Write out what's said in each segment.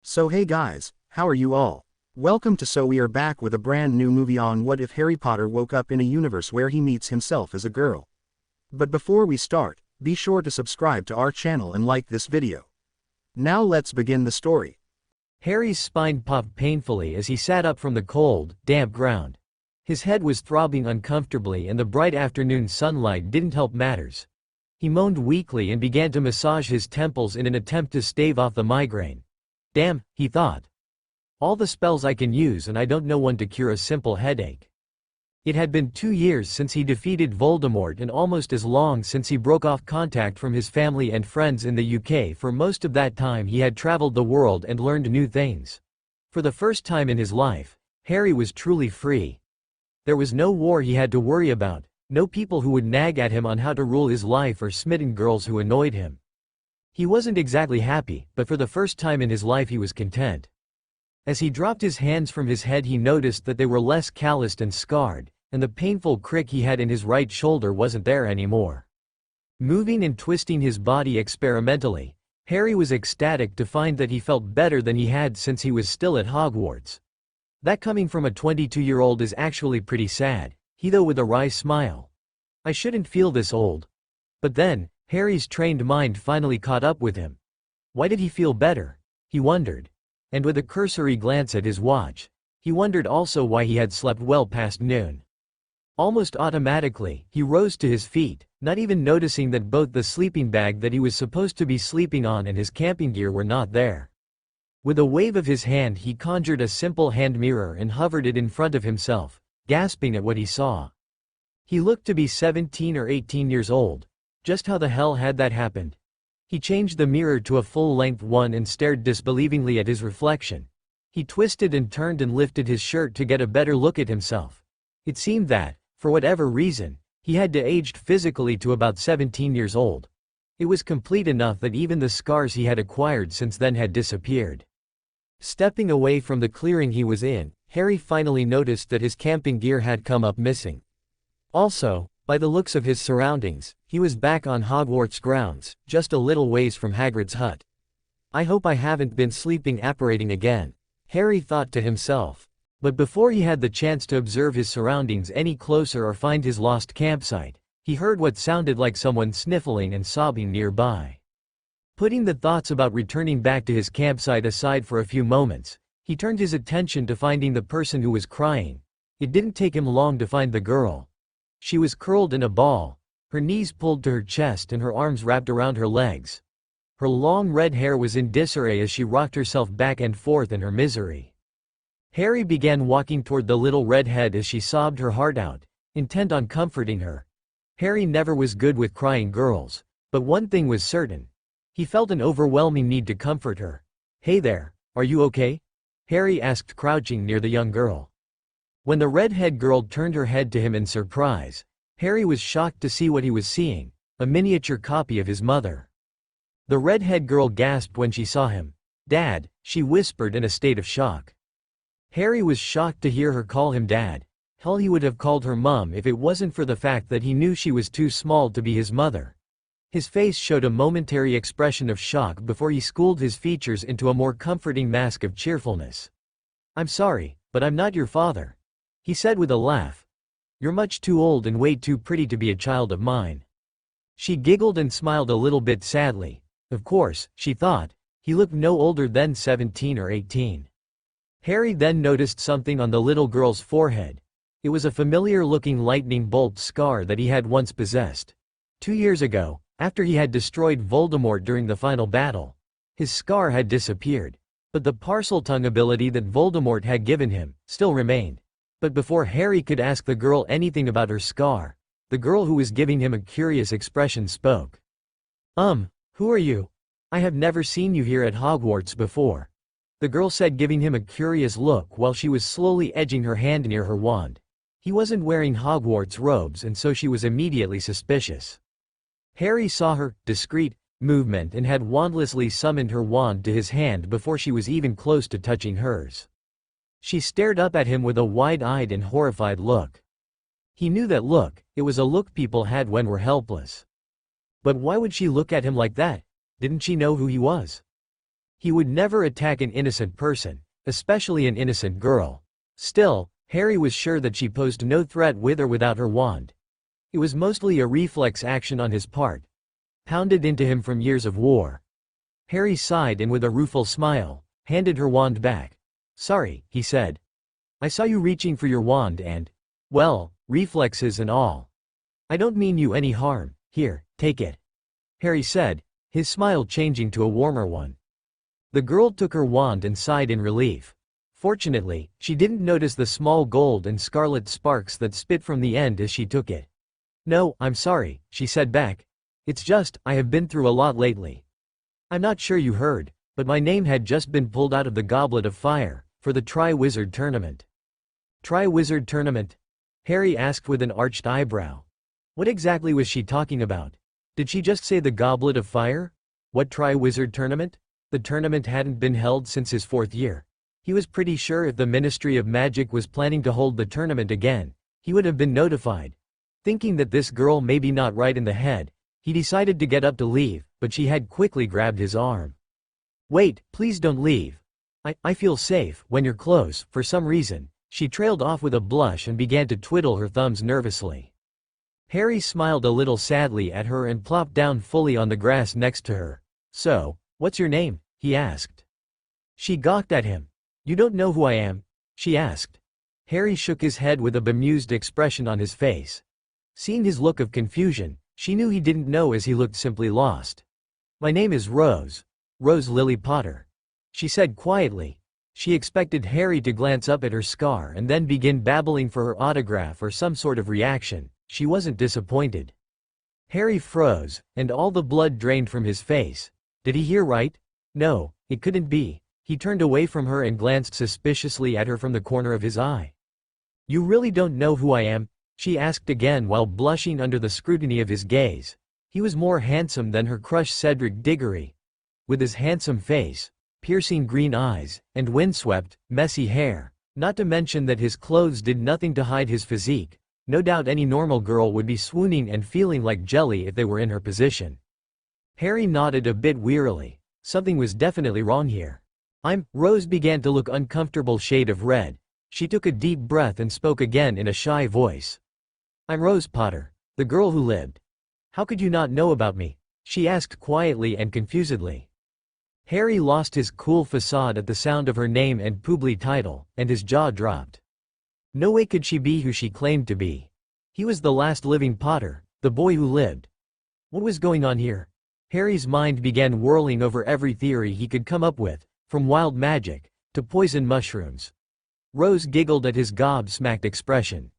So hey guys, how are you all? Welcome to So we are back with a brand new movie on what if Harry Potter woke up in a universe where he meets himself as a girl. But before we start, be sure to subscribe to our channel and like this video. Now let's begin the story. Harry's spine popped painfully as he sat up from the cold, damp ground. His head was throbbing uncomfortably and the bright afternoon sunlight didn't help matters. He moaned weakly and began to massage his temples in an attempt to stave off the migraine. Damn, he thought. All the spells I can use and I don't know one to cure a simple headache. It had been 2 years since he defeated Voldemort and almost as long since he broke off contact from his family and friends in the UK. For most of that time he had traveled the world and learned new things. For the first time in his life, Harry was truly free. There was no war he had to worry about, no people who would nag at him on how to rule his life or smitten girls who annoyed him. He wasn't exactly happy, but for the first time in his life he was content. As he dropped his hands from his head he noticed that they were less calloused and scarred, and the painful crick he had in his right shoulder wasn't there anymore. Moving and twisting his body experimentally, Harry was ecstatic to find that he felt better than he had since he was still at Hogwarts. That coming from a 22-year-old is actually pretty sad, he thought with a wry smile. I shouldn't feel this old. But then, Harry's trained mind finally caught up with him. Why did he feel better? He wondered. And with a cursory glance at his watch, he wondered also why he had slept well past noon. Almost automatically, he rose to his feet, not even noticing that both the sleeping bag that he was supposed to be sleeping on and his camping gear were not there. With a wave of his hand he conjured a simple hand mirror and hovered it in front of himself, gasping at what he saw. He looked to be 17 or 18 years old. Just how the hell had that happened? He changed the mirror to a full-length one and stared disbelievingly at his reflection. He twisted and turned and lifted his shirt to get a better look at himself. It seemed that, for whatever reason, he had de-aged physically to about 17 years old. It was complete enough that even the scars he had acquired since then had disappeared. Stepping away from the clearing he was in, Harry finally noticed that his camping gear had come up missing. Also, by the looks of his surroundings, he was back on Hogwarts grounds, just a little ways from Hagrid's hut. I hope I haven't been sleeping apparating again, Harry thought to himself. But before he had the chance to observe his surroundings any closer or find his lost campsite, he heard what sounded like someone sniffling and sobbing nearby. Putting the thoughts about returning back to his campsite aside for a few moments, he turned his attention to finding the person who was crying. It didn't take him long to find the girl. She was curled in a ball, her knees pulled to her chest and her arms wrapped around her legs. Her long red hair was in disarray as she rocked herself back and forth in her misery. Harry began walking toward the little redhead as she sobbed her heart out, intent on comforting her. Harry never was good with crying girls, but one thing was certain. He felt an overwhelming need to comfort her. "Hey there, are you okay?" Harry asked, crouching near the young girl. When the redhead girl turned her head to him in surprise, Harry was shocked to see what he was seeing, a miniature copy of his mother. The redhead girl gasped when she saw him. "Dad," she whispered in a state of shock. Harry was shocked to hear her call him Dad. Hell, he would have called her Mum if it wasn't for the fact that he knew she was too small to be his mother. His face showed a momentary expression of shock before he schooled his features into a more comforting mask of cheerfulness. "I'm sorry, but I'm not your father," he said with a laugh. "You're much too old and way too pretty to be a child of mine." She giggled and smiled a little bit sadly. Of course, she thought, he looked no older than 17 or 18. Harry then noticed something on the little girl's forehead. It was a familiar-looking lightning bolt scar that he had once possessed. 2 years ago, after he had destroyed Voldemort during the final battle, his scar had disappeared. But the Parseltongue ability that Voldemort had given him still remained. But before Harry could ask the girl anything about her scar, the girl who was giving him a curious expression spoke. Who are you? I have never seen you here at Hogwarts before," the girl said, giving him a curious look while she was slowly edging her hand near her wand. He wasn't wearing Hogwarts robes and so she was immediately suspicious. Harry saw her discreet movement and had wandlessly summoned her wand to his hand before she was even close to touching hers. She stared up at him with a wide-eyed and horrified look. He knew that look, it was a look people had when we're helpless. But why would she look at him like that? Didn't she know who he was? He would never attack an innocent person, especially an innocent girl. Still, Harry was sure that she posed no threat with or without her wand. It was mostly a reflex action on his part, pounded into him from years of war. Harry sighed and with a rueful smile, handed her wand back. "Sorry," he said. "I saw you reaching for your wand and, well, reflexes and all. I don't mean you any harm. Here, take it," Harry said, his smile changing to a warmer one. The girl took her wand and sighed in relief. Fortunately, she didn't notice the small gold and scarlet sparks that spit from the end as she took it. "No, I'm sorry," she said back. "It's just, I have been through a lot lately. I'm not sure you heard, but my name had just been pulled out of the Goblet of Fire, for the Tri-Wizard Tournament." "Tri-Wizard Tournament?" Harry asked with an arched eyebrow. What exactly was she talking about? Did she just say the Goblet of Fire? What Tri-Wizard Tournament? The tournament hadn't been held since his 4th year. He was pretty sure if the Ministry of Magic was planning to hold the tournament again, he would have been notified. Thinking that this girl may be not right in the head, he decided to get up to leave, but she had quickly grabbed his arm. "Wait, please don't leave. I feel safe when you're close." For some reason, she trailed off with a blush and began to twiddle her thumbs nervously. Harry smiled a little sadly at her and plopped down fully on the grass next to her. "So, what's your name?" he asked. She gawked at him. "You don't know who I am?" she asked. Harry shook his head with a bemused expression on his face. Seeing his look of confusion, she knew he didn't know as he looked simply lost. "My name is Rose. Rose Lily Potter," she said quietly. She expected Harry to glance up at her scar and then begin babbling for her autograph or some sort of reaction. She wasn't disappointed. Harry froze, and all the blood drained from his face. Did he hear right? No, it couldn't be. He turned away from her and glanced suspiciously at her from the corner of his eye. "You really don't know who I am?" she asked again while blushing under the scrutiny of his gaze. He was more handsome than her crush Cedric Diggory. With his handsome face, piercing green eyes, and windswept, messy hair, not to mention that his clothes did nothing to hide his physique, no doubt any normal girl would be swooning and feeling like jelly if they were in her position. Harry nodded a bit wearily. Something was definitely wrong here. Rose began to look uncomfortable shade of red. She took a deep breath and spoke again in a shy voice. "I'm Rose Potter, the girl who lived. How could you not know about me?" she asked quietly and confusedly. Harry lost his cool facade at the sound of her name and Publi title, and his jaw dropped. No way could she be who she claimed to be. He was the last living Potter, the boy who lived. What was going on here? Harry's mind began whirling over every theory he could come up with, from wild magic to poison mushrooms. Rose giggled at his gobsmacked expression.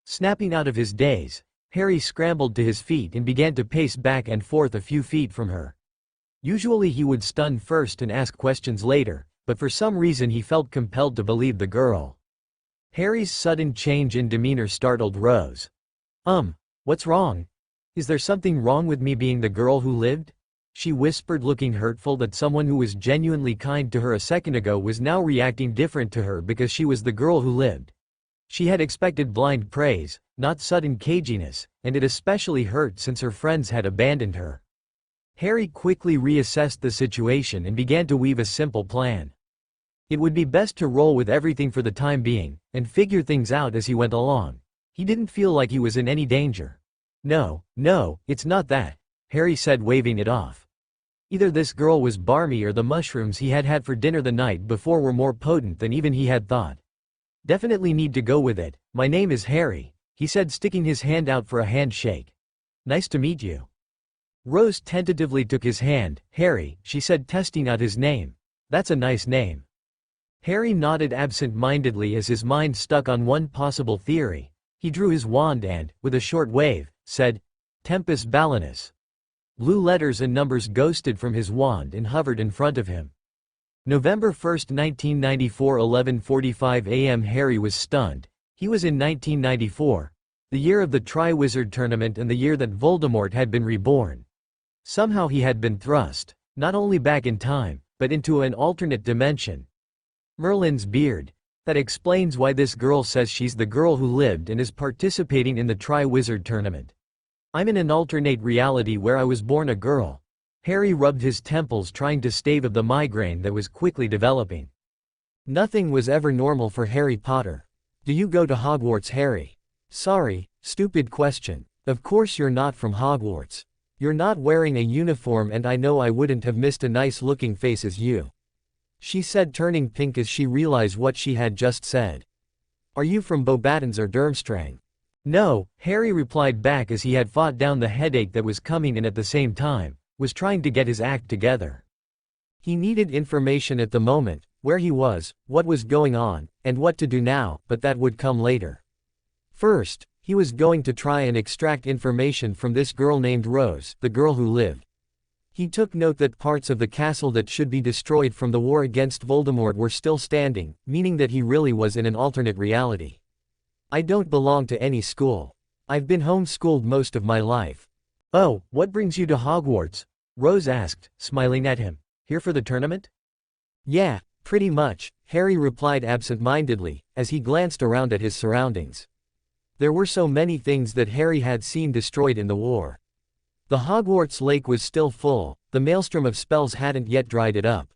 Snapping out of his daze, Harry scrambled to his feet and began to pace back and forth a few feet from her. Usually he would stun first and ask questions later, but for some reason he felt compelled to believe the girl. Harry's sudden change in demeanor startled Rose. What's wrong? Is there something wrong with me being the girl who lived?" she whispered, looking hurtful that someone who was genuinely kind to her a second ago was now reacting different to her because she was the girl who lived. She had expected blind praise, not sudden caginess, and it especially hurt since her friends had abandoned her. Harry quickly reassessed the situation and began to weave a simple plan. It would be best to roll with everything for the time being, and figure things out as he went along. He didn't feel like he was in any danger. No, it's not that," Harry said, waving it off. Either this girl was barmy or the mushrooms he had had for dinner the night before were more potent than even he had thought. "Definitely need to go with it. My name is Harry," he said, sticking his hand out for a handshake. "Nice to meet you." Rose tentatively took his hand. "Harry," she said, testing out his name. "That's a nice name." Harry nodded absent-mindedly as his mind stuck on one possible theory. He drew his wand and, with a short wave, said, "Tempus Balinus." Blue letters and numbers ghosted from his wand and hovered in front of him. November 1, 1994, 11:45 a.m. Harry was stunned. He was in 1994, the year of the Tri-Wizard Tournament and the year that Voldemort had been reborn. Somehow he had been thrust, not only back in time, but into an alternate dimension. Merlin's beard. That explains why this girl says she's the girl who lived and is participating in the Tri-Wizard Tournament. I'm in an alternate reality where I was born a girl. Harry rubbed his temples trying to stave off the migraine that was quickly developing. Nothing was ever normal for Harry Potter. Do you go to Hogwarts, Harry? Sorry, stupid question. Of course you're not from Hogwarts. You're not wearing a uniform and I know I wouldn't have missed a nice-looking face as you. She said, turning pink as she realized what she had just said. Are you from Beauxbatons or Durmstrang? No, Harry replied back as he had fought down the headache that was coming and at the same time, was trying to get his act together. He needed information at the moment, where he was, what was going on, and what to do now, but that would come later. First, he was going to try and extract information from this girl named Rose, the girl who lived. He took note that parts of the castle that should be destroyed from the war against Voldemort were still standing, meaning that he really was in an alternate reality. I don't belong to any school. I've been homeschooled most of my life. Oh, what brings you to Hogwarts? Rose asked, smiling at him. Here for the tournament? Yeah, pretty much, Harry replied absent-mindedly, as he glanced around at his surroundings. There were so many things that Harry had seen destroyed in the war. The Hogwarts lake was still full, the maelstrom of spells hadn't yet dried it up.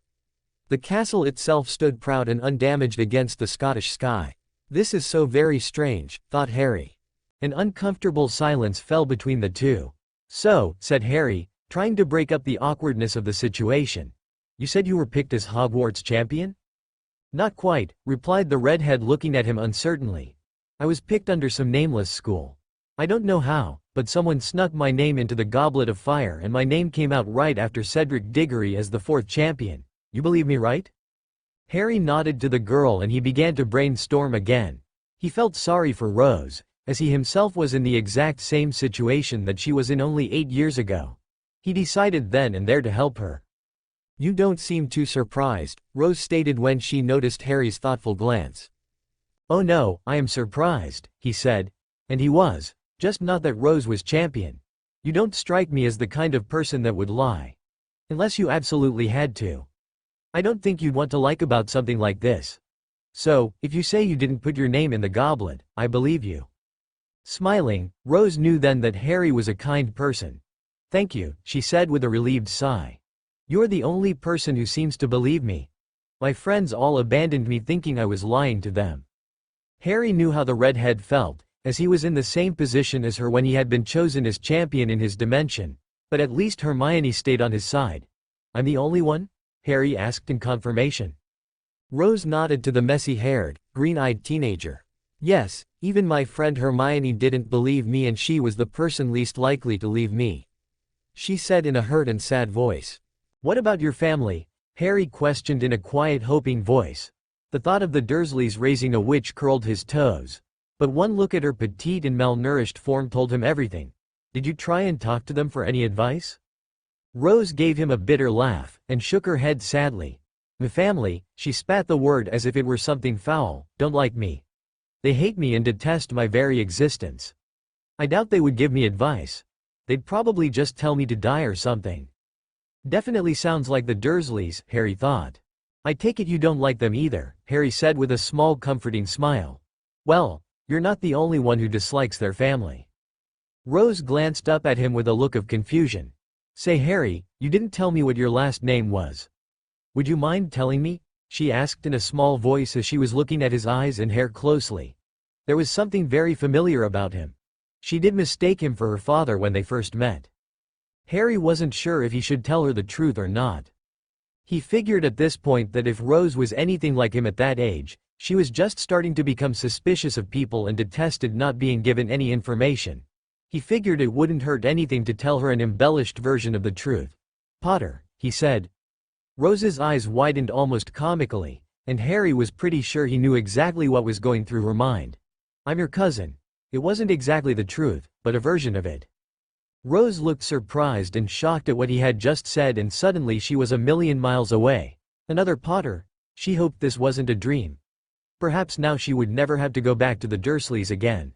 The castle itself stood proud and undamaged against the Scottish sky. This is so very strange, thought Harry. An uncomfortable silence fell between the two. So, said Harry, trying to break up the awkwardness of the situation. You said you were picked as Hogwarts champion? Not quite, replied the redhead looking at him uncertainly. I was picked under some nameless school. I don't know how, but someone snuck my name into the Goblet of Fire and my name came out right after Cedric Diggory as the 4th champion. You believe me, right? Harry nodded to the girl and he began to brainstorm again. He felt sorry for Rose, as he himself was in the exact same situation that she was in only 8 years ago. He decided then and there to help her. You don't seem too surprised, Rose stated when she noticed Harry's thoughtful glance. Oh no, I am surprised, he said. And he was. Just not that Rose was champion. You don't strike me as the kind of person that would lie. Unless you absolutely had to. I don't think you'd want to lie about something like this. So, if you say you didn't put your name in the goblet, I believe you. Smiling, Rose knew then that Harry was a kind person. Thank you, she said with a relieved sigh. You're the only person who seems to believe me. My friends all abandoned me thinking I was lying to them. Harry knew how the redhead felt, as he was in the same position as her when he had been chosen as champion in his dimension, but at least Hermione stayed on his side. I'm the only one? Harry asked in confirmation. Rose nodded to the messy-haired, green-eyed teenager. Yes, even my friend Hermione didn't believe me and she was the person least likely to leave me. She said in a hurt and sad voice. What about your family? Harry questioned in a quiet hoping voice. The thought of the Dursleys raising a witch curled his toes. But one look at her petite and malnourished form told him everything. Did you try and talk to them for any advice? Rose gave him a bitter laugh, and shook her head sadly. My family, she spat the word as if it were something foul, don't like me. They hate me and detest my very existence. I doubt they would give me advice. They'd probably just tell me to die or something. Definitely sounds like the Dursleys, Harry thought. I take it you don't like them either, Harry said with a small comforting smile. Well, you're not the only one who dislikes their family. Rose glanced up at him with a look of confusion. Say Harry, you didn't tell me what your last name was. Would you mind telling me? She asked in a small voice as she was looking at his eyes and hair closely. There was something very familiar about him. She did mistake him for her father when they first met. Harry wasn't sure if he should tell her the truth or not. He figured at this point that if Rose was anything like him at that age, she was just starting to become suspicious of people and detested not being given any information. He figured it wouldn't hurt anything to tell her an embellished version of the truth. Potter, he said. Rose's eyes widened almost comically, and Harry was pretty sure he knew exactly what was going through her mind. I'm your cousin. It wasn't exactly the truth, but a version of it. Rose looked surprised and shocked at what he had just said and suddenly she was a million miles away. Another Potter? She hoped this wasn't a dream. Perhaps now she would never have to go back to the Dursleys again.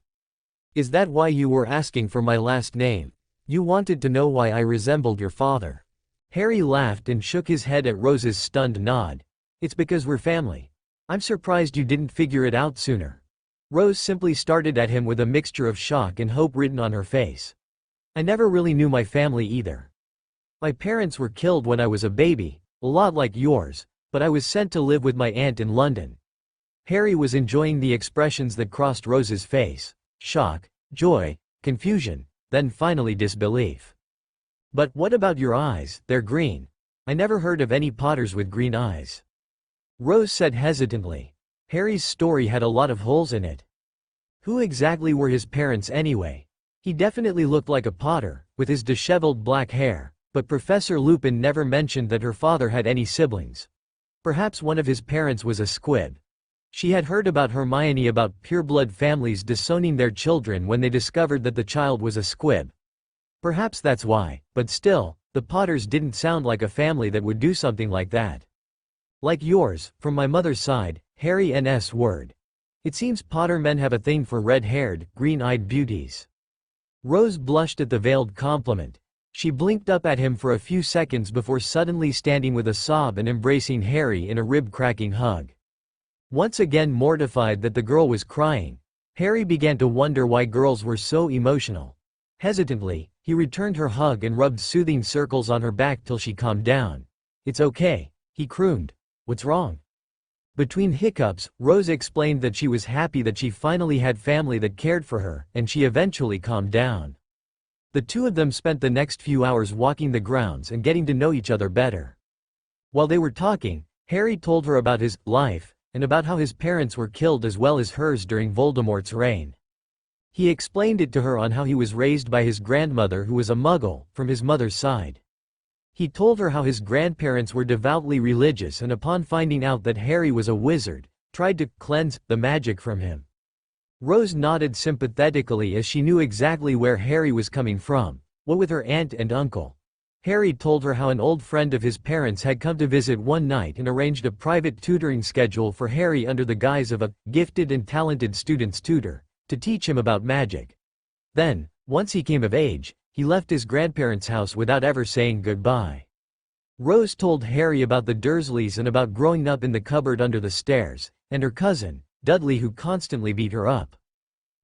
Is that why you were asking for my last name? You wanted to know why I resembled your father. Harry laughed and shook his head at Rose's stunned nod. It's because we're family. I'm surprised you didn't figure it out sooner. Rose simply started at him with a mixture of shock and hope written on her face. I never really knew my family either. My parents were killed when I was a baby, a lot like yours, but I was sent to live with my aunt in London. Harry was enjoying the expressions that crossed Rose's face: shock, joy, confusion, then finally disbelief. But what about your eyes? They're green. I never heard of any Potters with green eyes. Rose said hesitantly. Harry's story had a lot of holes in it. Who exactly were his parents anyway? He definitely looked like a Potter, with his disheveled black hair, but Professor Lupin never mentioned that her father had any siblings. Perhaps one of his parents was a squib. She had heard about Hermione about pureblood families disowning their children when they discovered that the child was a squib. Perhaps that's why, but still, the Potters didn't sound like a family that would do something like that. Like yours, from my mother's side, Harry N.S. word. It seems Potter men have a thing for red-haired, green-eyed beauties. Rose blushed at the veiled compliment. She blinked up at him for a few seconds before suddenly standing with a sob and embracing Harry in a rib-cracking hug. Once again mortified that the girl was crying, Harry began to wonder why girls were so emotional. Hesitantly, he returned her hug and rubbed soothing circles on her back till she calmed down. "It's okay," he crooned. "What's wrong?" Between hiccups, Rose explained that she was happy that she finally had family that cared for her, and she eventually calmed down. The two of them spent the next few hours walking the grounds and getting to know each other better. While they were talking, Harry told her about his life, and about how his parents were killed as well as hers during Voldemort's reign. He explained it to her on how he was raised by his grandmother who was a Muggle, from his mother's side. He told her how his grandparents were devoutly religious and upon finding out that Harry was a wizard, tried to cleanse the magic from him. Rose nodded sympathetically as she knew exactly where Harry was coming from, what with her aunt and uncle. Harry told her how an old friend of his parents had come to visit one night and arranged a private tutoring schedule for Harry under the guise of a gifted and talented student's tutor, to teach him about magic. Then, once he came of age, he left his grandparents' house without ever saying goodbye. Rose told Harry about the Dursleys and about growing up in the cupboard under the stairs, and her cousin, Dudley, who constantly beat her up.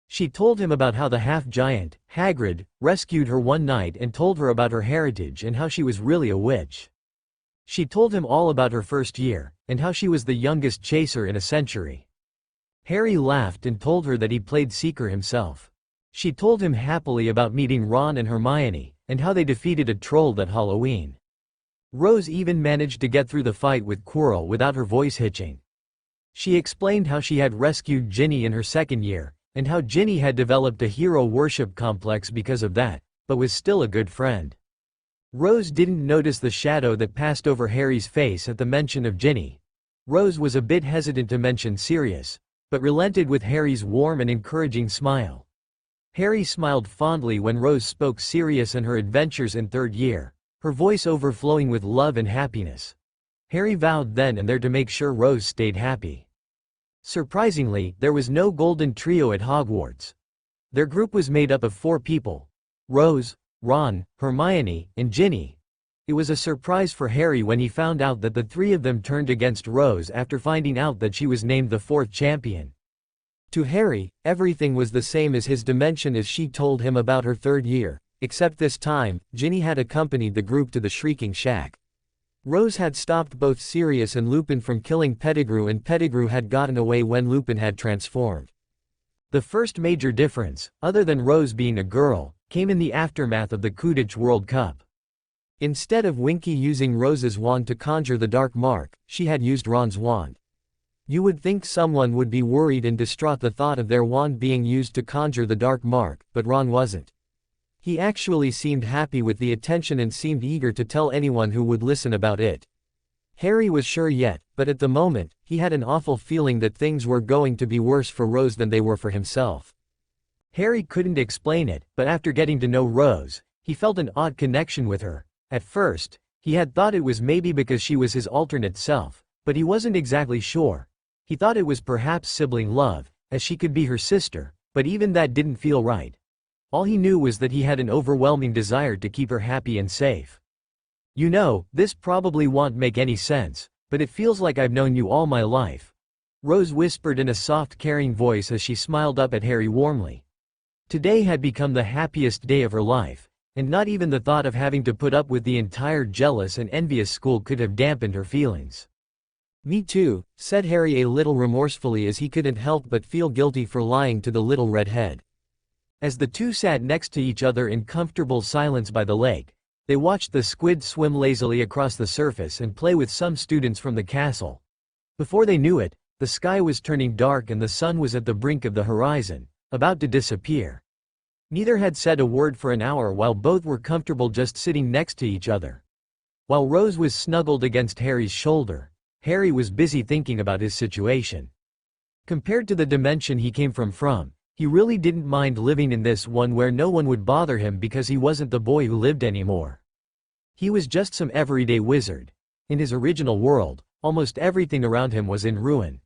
She told him about how the half-giant, Hagrid, rescued her one night and told her about her heritage and how she was really a witch. She told him all about her first year, and how she was the youngest chaser in a century. Harry laughed and told her that he played Seeker himself. She told him happily about meeting Ron and Hermione, and how they defeated a troll that Halloween. Rose even managed to get through the fight with Quirrell without her voice hitching. She explained how she had rescued Ginny in her second year, and how Ginny had developed a hero worship complex because of that, but was still a good friend. Rose didn't notice the shadow that passed over Harry's face at the mention of Ginny. Rose was a bit hesitant to mention Sirius, but relented with Harry's warm and encouraging smile. Harry smiled fondly when Rose spoke Sirius and her adventures in third year, her voice overflowing with love and happiness. Harry vowed then and there to make sure Rose stayed happy. Surprisingly, there was no golden trio at Hogwarts. Their group was made up of 4 people: Rose, Ron, Hermione, and Ginny. It was a surprise for Harry when he found out that the 3 of them turned against Rose after finding out that she was named the 4th champion. To Harry, everything was the same as his dimension as she told him about her third year, except this time, Ginny had accompanied the group to the Shrieking Shack. Rose had stopped both Sirius and Lupin from killing Pettigrew, and Pettigrew had gotten away when Lupin had transformed. The first major difference, other than Rose being a girl, came in the aftermath of the Quidditch World Cup. Instead of Winky using Rose's wand to conjure the Dark Mark, she had used Ron's wand. You would think someone would be worried and distraught the thought of their wand being used to conjure the Dark Mark, but Ron wasn't. He actually seemed happy with the attention and seemed eager to tell anyone who would listen about it. Harry was sure yet, but at the moment, he had an awful feeling that things were going to be worse for Rose than they were for himself. Harry couldn't explain it, but after getting to know Rose, he felt an odd connection with her. At first, he had thought it was maybe because she was his alternate self, but he wasn't exactly sure. He thought it was perhaps sibling love, as she could be her sister, but even that didn't feel right. All he knew was that he had an overwhelming desire to keep her happy and safe. You know, this probably won't make any sense, but it feels like I've known you all my life. Rose whispered in a soft, caring voice as she smiled up at Harry warmly. Today had become the happiest day of her life, And not even the thought of having to put up with the entire jealous and envious school could have dampened her feelings. "Me too," said Harry a little remorsefully as he couldn't help but feel guilty for lying to the little redhead. As the two sat next to each other in comfortable silence by the lake, they watched the squid swim lazily across the surface and play with some students from the castle. Before they knew it, the sky was turning dark and the sun was at the brink of the horizon, about to disappear. Neither had said a word for an hour while both were comfortable just sitting next to each other. While Rose was snuggled against Harry's shoulder, Harry was busy thinking about his situation. Compared to the dimension he came from, he really didn't mind living in this one where no one would bother him because he wasn't the boy who lived anymore. He was just some everyday wizard. In his original world, almost everything around him was in ruin.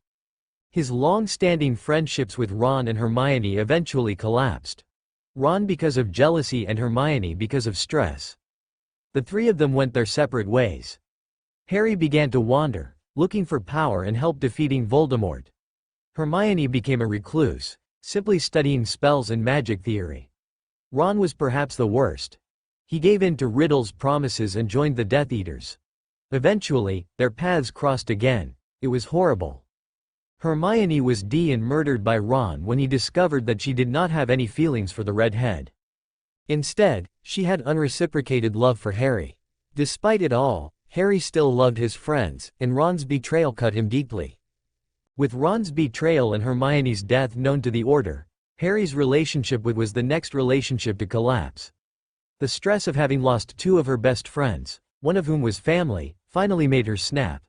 His long-standing friendships with Ron and Hermione eventually collapsed. Ron because of jealousy and Hermione because of stress. The three of them went their separate ways. Harry began to wander, looking for power and help defeating Voldemort. Hermione became a recluse, simply studying spells and magic theory. Ron was perhaps the worst. He gave in to Riddle's promises and joined the Death Eaters. Eventually, their paths crossed again. It was horrible. Hermione was murdered by Ron when he discovered that she did not have any feelings for the redhead. Instead, she had unreciprocated love for Harry. Despite it all, Harry still loved his friends, and Ron's betrayal cut him deeply. With Ron's betrayal and Hermione's death known to the Order, Harry's relationship was the next relationship to collapse. The stress of having lost two of her best friends, one of whom was family, finally made her snap.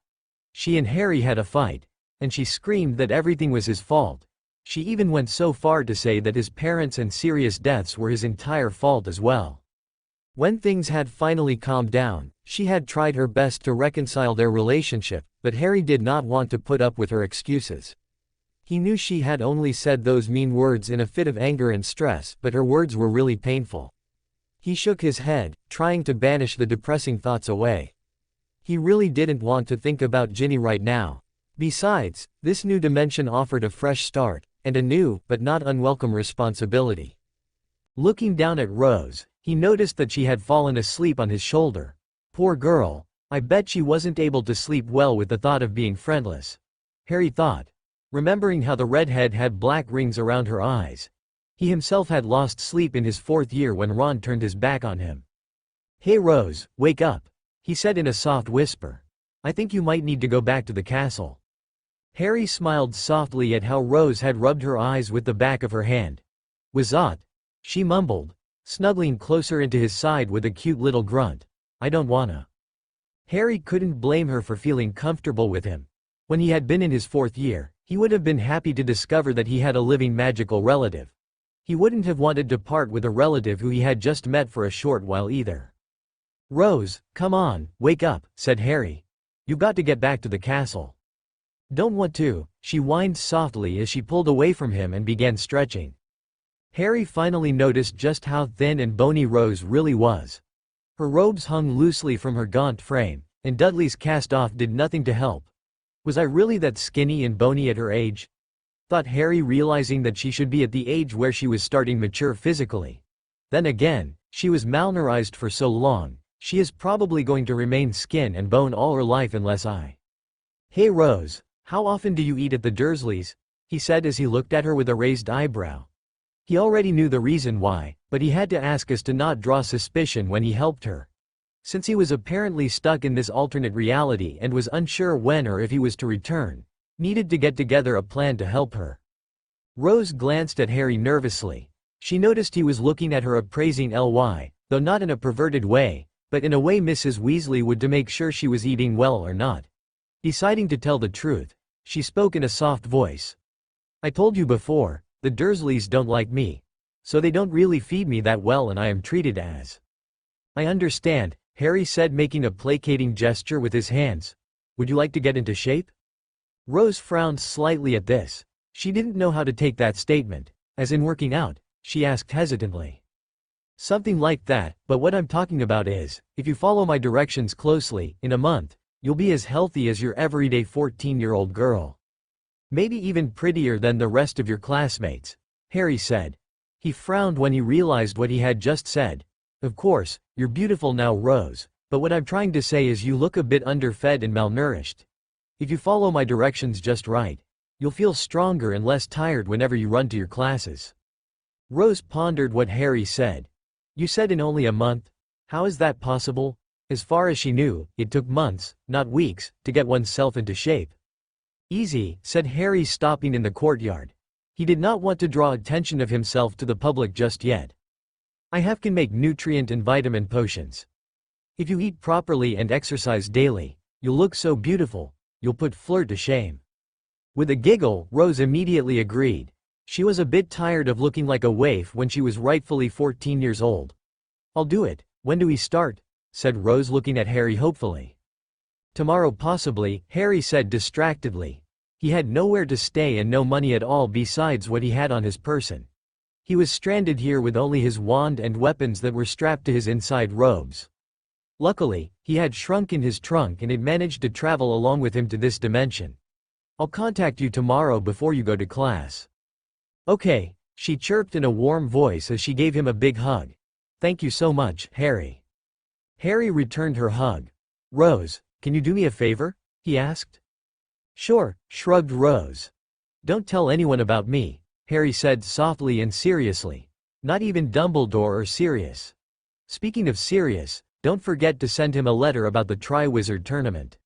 She and Harry had a fight, and she screamed that everything was his fault. She even went so far to say that his parents and Sirius deaths were his entire fault as well. When things had finally calmed down, she had tried her best to reconcile their relationship, but Harry did not want to put up with her excuses. He knew she had only said those mean words in a fit of anger and stress, but her words were really painful. He shook his head, trying to banish the depressing thoughts away. He really didn't want to think about Ginny right now. Besides, this new dimension offered a fresh start, and a new, but not unwelcome responsibility. Looking down at Rose, he noticed that she had fallen asleep on his shoulder. Poor girl, I bet she wasn't able to sleep well with the thought of being friendless. Harry thought, remembering how the redhead had black rings around her eyes. He himself had lost sleep in his 4th year when Ron turned his back on him. "Hey Rose, wake up," he said in a soft whisper. "I think you might need to go back to the castle." Harry smiled softly at how Rose had rubbed her eyes with the back of her hand. "Wazat," she mumbled, snuggling closer into his side with a cute little grunt. "I don't wanna." Harry couldn't blame her for feeling comfortable with him. When he had been in his 4th year, he would have been happy to discover that he had a living magical relative. He wouldn't have wanted to part with a relative who he had just met for a short while either. "Rose, come on, wake up," said Harry. "You got to get back to the castle." "Don't want to," she whined softly as she pulled away from him and began stretching. Harry finally noticed just how thin and bony Rose really was. Her robes hung loosely from her gaunt frame, and Dudley's cast-off did nothing to help. Was I really that skinny and bony at her age? Thought Harry, realizing that she should be at the age where she was starting mature physically. Then again, she was malnourished for so long, she is probably going to remain skin and bone all her life unless I. "Hey Rose, how often do you eat at the Dursleys?" he said as he looked at her with a raised eyebrow. He already knew the reason why, but he had to ask us to not draw suspicion when he helped her. Since he was apparently stuck in this alternate reality and was unsure when or if he was to return, needed to get together a plan to help her. Rose glanced at Harry nervously. She noticed he was looking at her appraising Ly, though not in a perverted way, but in a way Mrs. Weasley would, to make sure she was eating well or not. Deciding to tell the truth, she spoke in a soft voice. "I told you before, the Dursleys don't like me. So they don't really feed me that well and I am treated as." "I understand," Harry said, making a placating gesture with his hands. "Would you like to get into shape?" Rose frowned slightly at this. She didn't know how to take that statement. "As in working out?" she asked hesitantly. "Something like that, but what I'm talking about is, if you follow my directions closely, in a month, you'll be as healthy as your everyday 14-year-old girl. Maybe even prettier than the rest of your classmates," Harry said. He frowned when he realized what he had just said. Of course, you're beautiful now, Rose, but what I'm trying to say is you look a bit underfed and malnourished. If you follow my directions just right, you'll feel stronger and less tired whenever you run to your classes. Rose pondered what Harry said. You said in only a month? How is that possible? As far as she knew, it took months, not weeks, to get oneself into shape. Easy, said Harry, stopping in the courtyard. He did not want to draw attention of himself to the public just yet. I can make nutrient and vitamin potions. If you eat properly and exercise daily, you'll look so beautiful, you'll put Flirt to shame. With a giggle, Rose immediately agreed. She was a bit tired of looking like a waif when she was rightfully 14 years old. I'll do it. When do we start? Said Rose, looking at Harry hopefully. Tomorrow possibly, Harry said distractedly. He had nowhere to stay and no money at all besides what he had on his person. He was stranded here with only his wand and weapons that were strapped to his inside robes. Luckily, he had shrunk in his trunk and had managed to travel along with him to this dimension. I'll contact you tomorrow before you go to class. Okay, she chirped in a warm voice as she gave him a big hug. Thank you so much, Harry. Harry returned her hug. Rose, can you do me a favor? He asked. Sure, shrugged Rose. Don't tell anyone about me, Harry said softly and seriously. Not even Dumbledore or Sirius. Speaking of Sirius, don't forget to send him a letter about the Triwizard Tournament.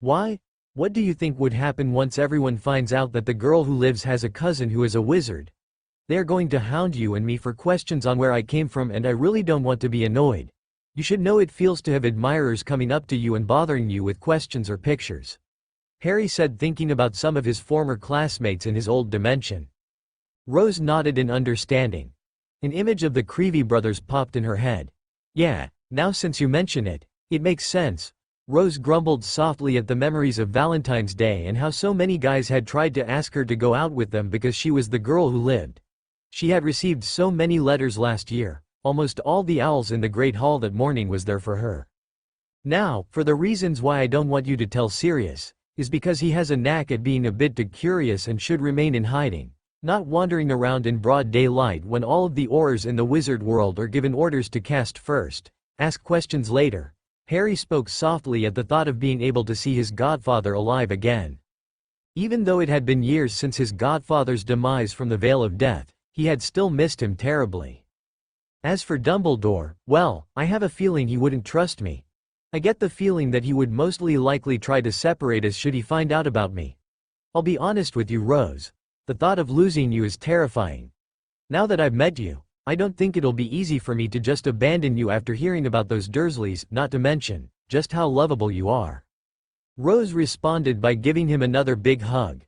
Why? What do you think would happen once everyone finds out that the girl who lives has a cousin who is a wizard? They are going to hound you and me for questions on where I came from, and I really don't want to be annoyed. You should know it feels to have admirers coming up to you and bothering you with questions or pictures. Harry said, thinking about some of his former classmates in his old dimension. Rose nodded in understanding. An image of the Creevy brothers popped in her head. Yeah, now since you mention it, it makes sense. Rose grumbled softly at the memories of Valentine's Day and how so many guys had tried to ask her to go out with them because she was the girl who lived. She had received so many letters last year, almost all the owls in the Great Hall that morning was there for her. Now, for the reasons why I don't want you to tell Sirius, is because he has a knack at being a bit too curious and should remain in hiding, not wandering around in broad daylight when all of the Aurors in the wizard world are given orders to cast first, ask questions later. Harry spoke softly at the thought of being able to see his godfather alive again. Even though it had been years since his godfather's demise from the Veil of Death, he had still missed him terribly. As for Dumbledore, well, I have a feeling he wouldn't trust me. I get the feeling that he would mostly likely try to separate us should he find out about me. I'll be honest with you, Rose. The thought of losing you is terrifying. Now that I've met you, I don't think it'll be easy for me to just abandon you after hearing about those Dursleys, not to mention just how lovable you are. Rose responded by giving him another big hug.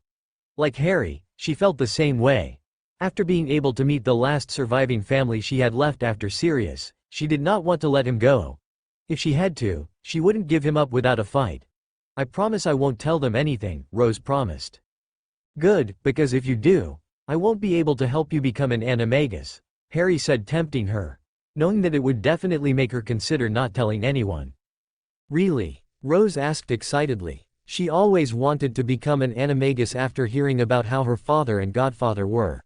Like Harry, she felt the same way. After being able to meet the last surviving family she had left after Sirius, she did not want to let him go. If she had to, she wouldn't give him up without a fight. I promise I won't tell them anything, Rose promised. Good, because if you do, I won't be able to help you become an animagus, Harry said, tempting her, knowing that it would definitely make her consider not telling anyone. Really? Rose asked excitedly. She always wanted to become an animagus after hearing about how her father and godfather were.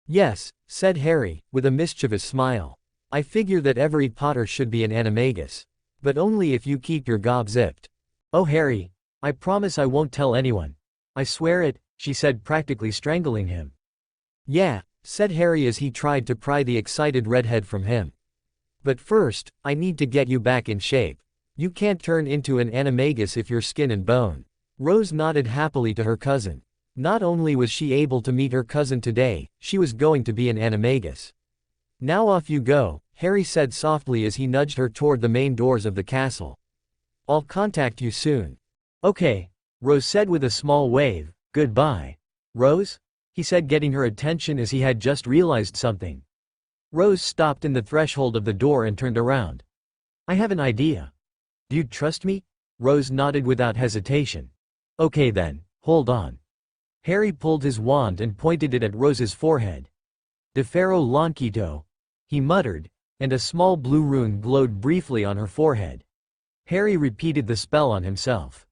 Yes, said Harry, with a mischievous smile. I figure that every Potter should be an animagus. But only if you keep your gob zipped. Oh Harry, I promise I won't tell anyone. I swear it, she said, practically strangling him. Yeah, said Harry as he tried to pry the excited redhead from him. But first, I need to get you back in shape. You can't turn into an animagus if you're skin and bone. Rose nodded happily to her cousin. Not only was she able to meet her cousin today, she was going to be an animagus. Now off you go, Harry said softly as he nudged her toward the main doors of the castle. I'll contact you soon. Okay, Rose said with a small wave. Goodbye. Rose? He said, getting her attention as he had just realized something. Rose stopped in the threshold of the door and turned around. I have an idea. Do you trust me? Rose nodded without hesitation. Okay then, hold on. Harry pulled his wand and pointed it at Rose's forehead. Defero Lonquito, he muttered, and a small blue rune glowed briefly on her forehead. Harry repeated the spell on himself.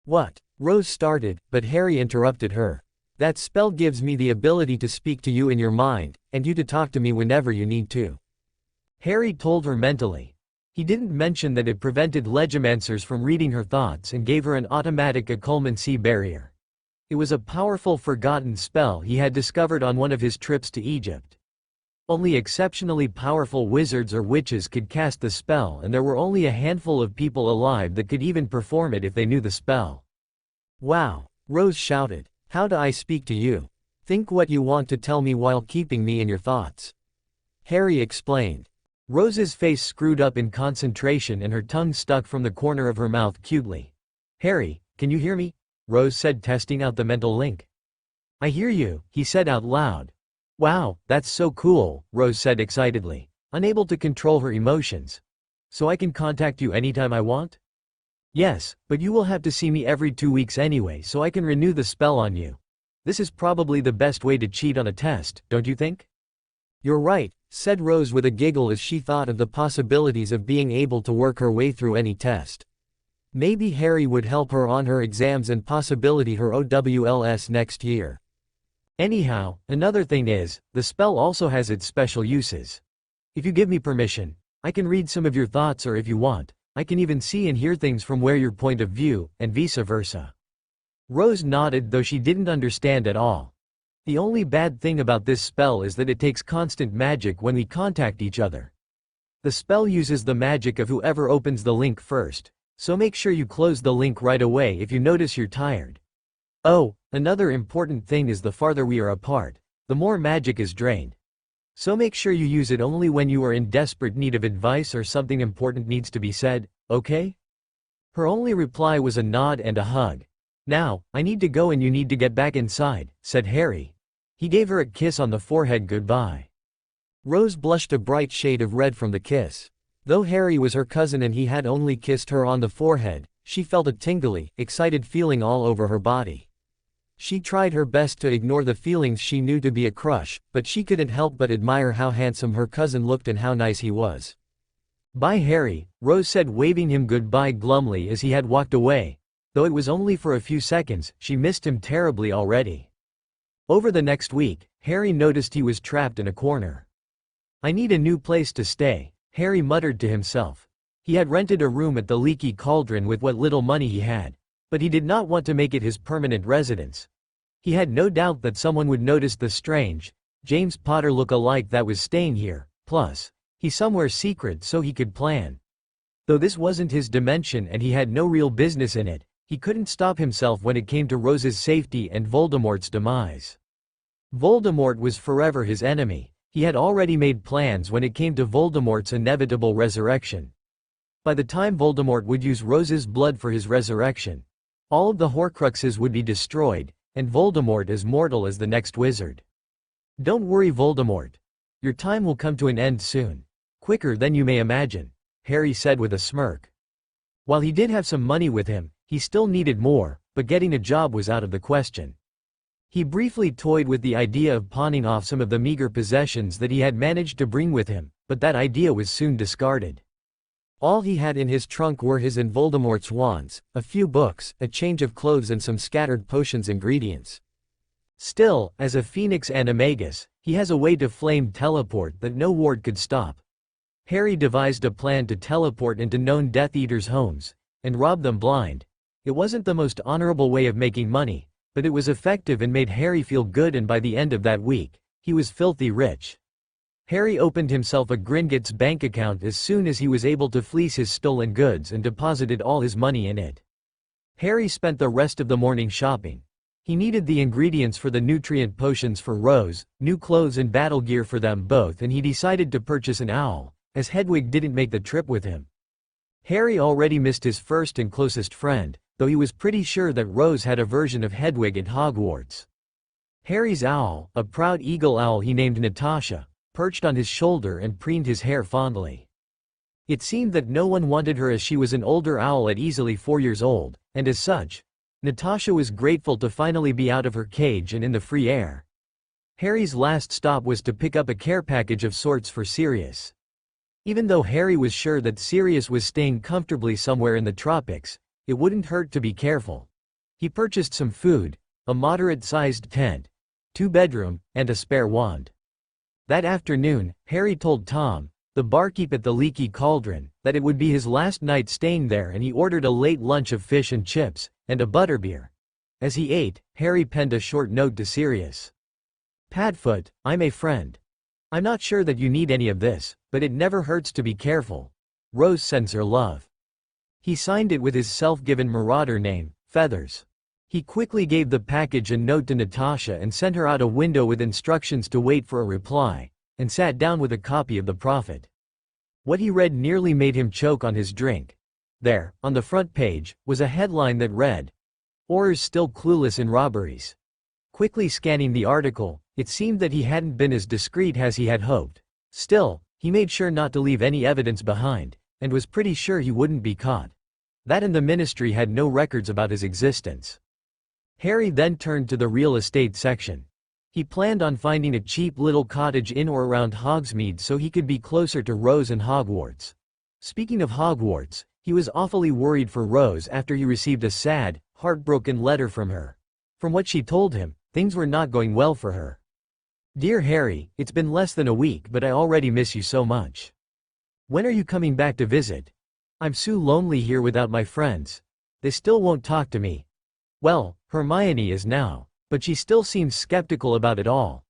What? Rose started, but Harry interrupted her. That spell gives me the ability to speak to you in your mind, and you to talk to me whenever you need to. Harry told her mentally. He didn't mention that it prevented legimancers from reading her thoughts and gave her an automatic occlumency barrier. It was a powerful forgotten spell he had discovered on one of his trips to Egypt. Only exceptionally powerful wizards or witches could cast the spell, and there were only a handful of people alive that could even perform it if they knew the spell. "Wow," Rose shouted. "How do I speak to you? Think what you want to tell me while keeping me in your thoughts." Harry explained. Rose's face screwed up in concentration and her tongue stuck from the corner of her mouth cutely. "Harry, can you hear me?" Rose said, testing out the mental link. "I hear you," he said out loud. "Wow, that's so cool," Rose said excitedly, unable to control her emotions. "So I can contact you anytime I want?" "Yes, but you will have to see me every 2 weeks anyway so I can renew the spell on you. This is probably the best way to cheat on a test, don't you think?" "You're right," said Rose with a giggle as she thought of the possibilities of being able to work her way through any test. Maybe Harry would help her on her exams and possibility her OWLS next year. Anyhow, another thing is, the spell also has its special uses. If you give me permission, I can read some of your thoughts, or if you want, I can even see and hear things from where your point of view, and vice versa. Rose nodded, though she didn't understand at all. The only bad thing about this spell is that it takes constant magic when we contact each other. The spell uses the magic of whoever opens the link first, so make sure you close the link right away if you notice you're tired. Oh, another important thing is the farther we are apart, the more magic is drained. So make sure you use it only when you are in desperate need of advice or something important needs to be said, okay? Her only reply was a nod and a hug. "Now, I need to go and you need to get back inside," said Harry. He gave her a kiss on the forehead goodbye. Rose blushed a bright shade of red from the kiss. Though Harry was her cousin and he had only kissed her on the forehead, she felt a tingly, excited feeling all over her body. She tried her best to ignore the feelings she knew to be a crush, but she couldn't help but admire how handsome her cousin looked and how nice he was. "Bye, Harry," Rose said, waving him goodbye glumly as he had walked away. Though it was only for a few seconds, she missed him terribly already. Over the next week, Harry noticed he was trapped in a corner. "I need a new place to stay," Harry muttered to himself. He had rented a room at the Leaky Cauldron with what little money he had, but he did not want to make it his permanent residence. He had no doubt that someone would notice the strange, James Potter look-alike that was staying here, plus, he's somewhere secret so he could plan. Though this wasn't his dimension and he had no real business in it, he couldn't stop himself when it came to Rose's safety and Voldemort's demise. Voldemort was forever his enemy. He had already made plans when it came to Voldemort's inevitable resurrection. By the time Voldemort would use Rose's blood for his resurrection, all of the Horcruxes would be destroyed, and Voldemort as mortal as the next wizard. "Don't worry, Voldemort. Your time will come to an end soon. Quicker than you may imagine," Harry said with a smirk. While he did have some money with him, he still needed more, but getting a job was out of the question. He briefly toyed with the idea of pawning off some of the meager possessions that he had managed to bring with him, but that idea was soon discarded. All he had in his trunk were his and Voldemort's wands, a few books, a change of clothes and some scattered potions ingredients. Still, as a Phoenix Animagus, he has a way to flame teleport that no ward could stop. Harry devised a plan to teleport into known Death Eaters' homes, and rob them blind. It wasn't the most honorable way of making money, but it was effective and made Harry feel good, and by the end of that week, he was filthy rich. Harry opened himself a Gringotts bank account as soon as he was able to fleece his stolen goods and deposited all his money in it. Harry spent the rest of the morning shopping. He needed the ingredients for the nutrient potions for Rose, new clothes and battle gear for them both, and he decided to purchase an owl, as Hedwig didn't make the trip with him. Harry already missed his first and closest friend, though he was pretty sure that Rose had a version of Hedwig at Hogwarts. Harry's owl, a proud eagle owl he named Natasha, perched on his shoulder and preened his hair fondly. It seemed that no one wanted her as she was an older owl at easily 4 years old, and as such, Natasha was grateful to finally be out of her cage and in the free air. Harry's last stop was to pick up a care package of sorts for Sirius. Even though Harry was sure that Sirius was staying comfortably somewhere in the tropics, it wouldn't hurt to be careful. He purchased some food, a moderate-sized tent, 2-bedroom, and a spare wand. That afternoon, Harry told Tom, the barkeep at the Leaky Cauldron, that it would be his last night staying there, and he ordered a late lunch of fish and chips, and a butterbeer. As he ate, Harry penned a short note to Sirius. Padfoot, I'm a friend. I'm not sure that you need any of this, but it never hurts to be careful. Rose sends her love. He signed it with his self-given marauder name, Feathers. He quickly gave the package and note to Natasha and sent her out a window with instructions to wait for a reply, and sat down with a copy of the Prophet. What he read nearly made him choke on his drink. There, on the front page, was a headline that read, "Aurors still clueless in robberies." Quickly scanning the article, it seemed that he hadn't been as discreet as he had hoped. Still, he made sure not to leave any evidence behind, and was pretty sure he wouldn't be caught. That and the ministry had no records about his existence. Harry then turned to the real estate section. He planned on finding a cheap little cottage in or around Hogsmeade so he could be closer to Rose and Hogwarts. Speaking of Hogwarts, he was awfully worried for Rose after he received a sad, heartbroken letter from her. From what she told him, things were not going well for her. Dear Harry, it's been less than a week but I already miss you so much. When are you coming back to visit? I'm so lonely here without my friends. They still won't talk to me. Well, Hermione is now, but she still seems skeptical about it all.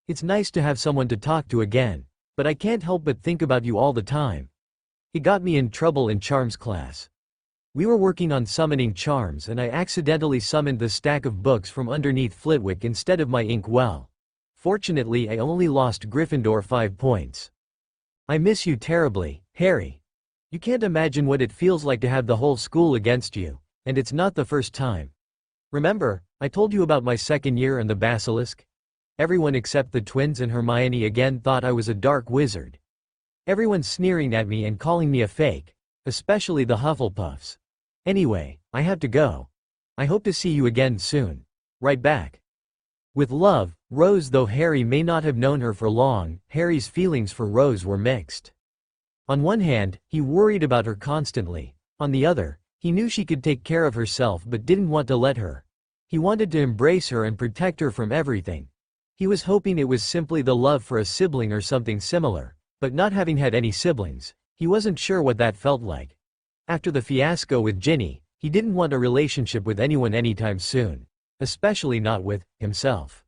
It's nice to have someone to talk to again, but I can't help but think about you all the time. It got me in trouble in charms class. We were working on summoning charms and I accidentally summoned the stack of books from underneath Flitwick instead of my inkwell. Fortunately I only lost Gryffindor 5 points. I miss you terribly, Harry. You can't imagine what it feels like to have the whole school against you, and it's not the first time. Remember, I told you about my second year and the basilisk? Everyone except the twins and Hermione again thought I was a dark wizard. Everyone sneering at me and calling me a fake, especially the Hufflepuffs. Anyway, I have to go. I hope to see you again soon. Right back. With love, Rose. Though Harry may not have known her for long, Harry's feelings for Rose were mixed. On one hand, he worried about her constantly. On the other, he knew she could take care of herself but didn't want to let her. He wanted to embrace her and protect her from everything. He was hoping it was simply the love for a sibling or something similar, but not having had any siblings, he wasn't sure what that felt like. After the fiasco with Ginny, he didn't want a relationship with anyone anytime soon, especially not with himself.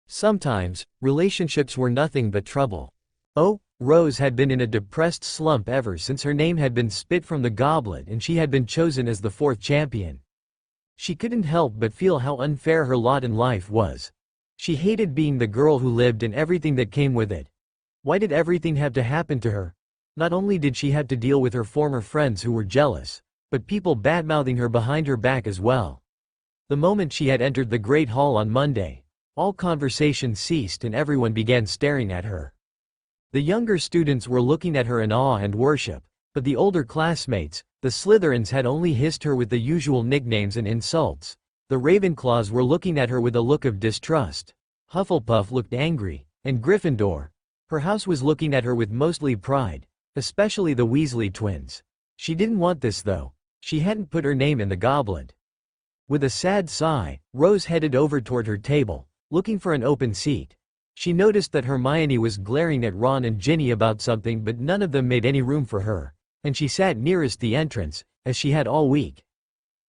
Sometimes, relationships were nothing but trouble. Oh, Rose had been in a depressed slump ever since her name had been spit from the goblet and she had been chosen as the 4th champion. She couldn't help but feel how unfair her lot in life was. She hated being the girl who lived and everything that came with it. Why did everything have to happen to her? Not only did she have to deal with her former friends who were jealous, but people badmouthing her behind her back as well. The moment she had entered the Great Hall on Monday, all conversation ceased and everyone began staring at her. The younger students were looking at her in awe and worship, but the older classmates, the Slytherins, had only hissed her with the usual nicknames and insults. The Ravenclaws were looking at her with a look of distrust. Hufflepuff looked angry, and Gryffindor, her house, was looking at her with mostly pride, especially the Weasley twins. She didn't want this though. She hadn't put her name in the goblet. With a sad sigh, Rose headed over toward her table, looking for an open seat. She noticed that Hermione was glaring at Ron and Ginny about something, but none of them made any room for her, and she sat nearest the entrance, as she had all week.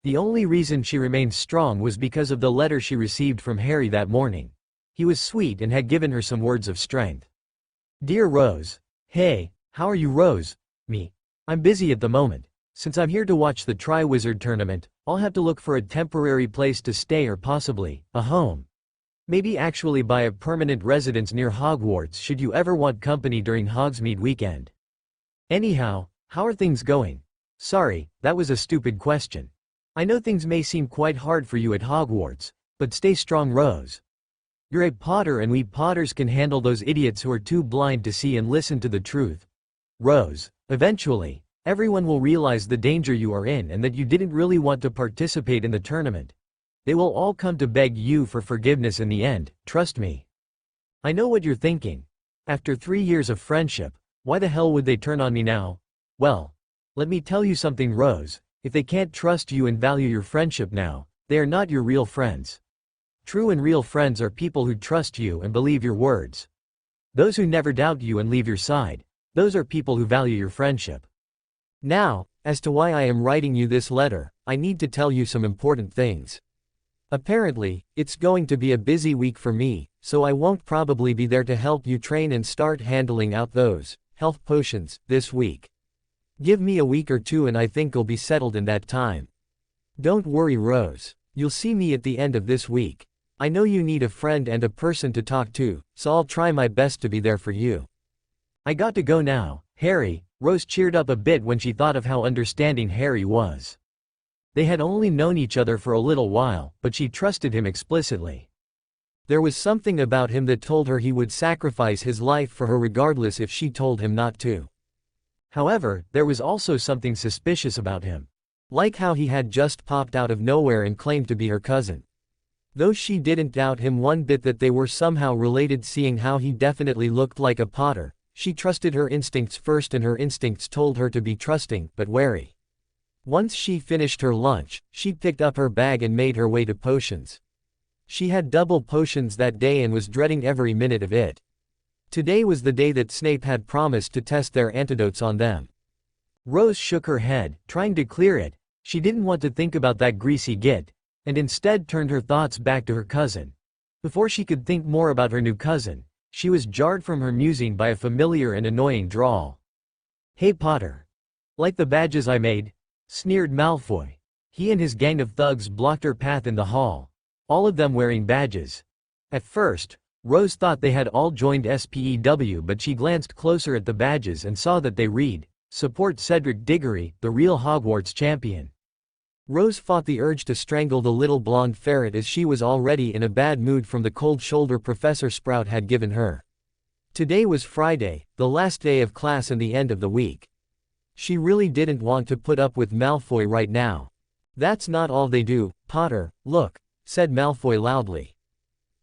The only reason she remained strong was because of the letter she received from Harry that morning. He was sweet and had given her some words of strength. Dear Rose. Hey, how are you, Rose? Me. I'm busy at the moment. Since I'm here to watch the Triwizard Tournament, I'll have to look for a temporary place to stay or possibly a home. Maybe actually buy a permanent residence near Hogwarts should you ever want company during Hogsmeade weekend. Anyhow, how are things going? Sorry, that was a stupid question. I know things may seem quite hard for you at Hogwarts, but stay strong, Rose. You're a Potter and we Potters can handle those idiots who are too blind to see and listen to the truth. Rose, eventually, everyone will realize the danger you are in and that you didn't really want to participate in the tournament. They will all come to beg you for forgiveness in the end, trust me. I know what you're thinking. After 3 years of friendship, why the hell would they turn on me now? Well, let me tell you something, Rose. If they can't trust you and value your friendship now, they are not your real friends. True and real friends are people who trust you and believe your words. Those who never doubt you and leave your side. Those are people who value your friendship. Now, as to why I am writing you this letter, I need to tell you some important things. Apparently, it's going to be a busy week for me, so I won't probably be there to help you train and start handling out those health potions this week. Give me a week or two and I think I'll be settled in that time. Don't worry, Rose. You'll see me at the end of this week. I know you need a friend and a person to talk to, so I'll try my best to be there for you. I got to go now, Harry. Rose cheered up a bit when she thought of how understanding Harry was. They had only known each other for a little while, but she trusted him explicitly. There was something about him that told her he would sacrifice his life for her regardless if she told him not to. However, there was also something suspicious about him. Like how he had just popped out of nowhere and claimed to be her cousin. Though she didn't doubt him one bit that they were somehow related, seeing how he definitely looked like a Potter, she trusted her instincts first, and her instincts told her to be trusting, but wary. Once she finished her lunch, she picked up her bag and made her way to potions. She had double potions that day and was dreading every minute of it. Today was the day that Snape had promised to test their antidotes on them. Rose shook her head, trying to clear it. She didn't want to think about that greasy git, and instead turned her thoughts back to her cousin. Before she could think more about her new cousin, she was jarred from her musing by a familiar and annoying drawl. "Hey Potter. Like the badges I made?" sneered Malfoy. He and his gang of thugs blocked her path in the hall, all of them wearing badges. At first, Rose thought they had all joined SPEW, but she glanced closer at the badges and saw that they read, "Support Cedric Diggory, the real Hogwarts champion." Rose fought the urge to strangle the little blonde ferret, as she was already in a bad mood from the cold shoulder Professor Sprout had given her. Today was Friday, the last day of class and the end of the week. She really didn't want to put up with Malfoy right now. "That's not all they do, Potter, look," said Malfoy loudly.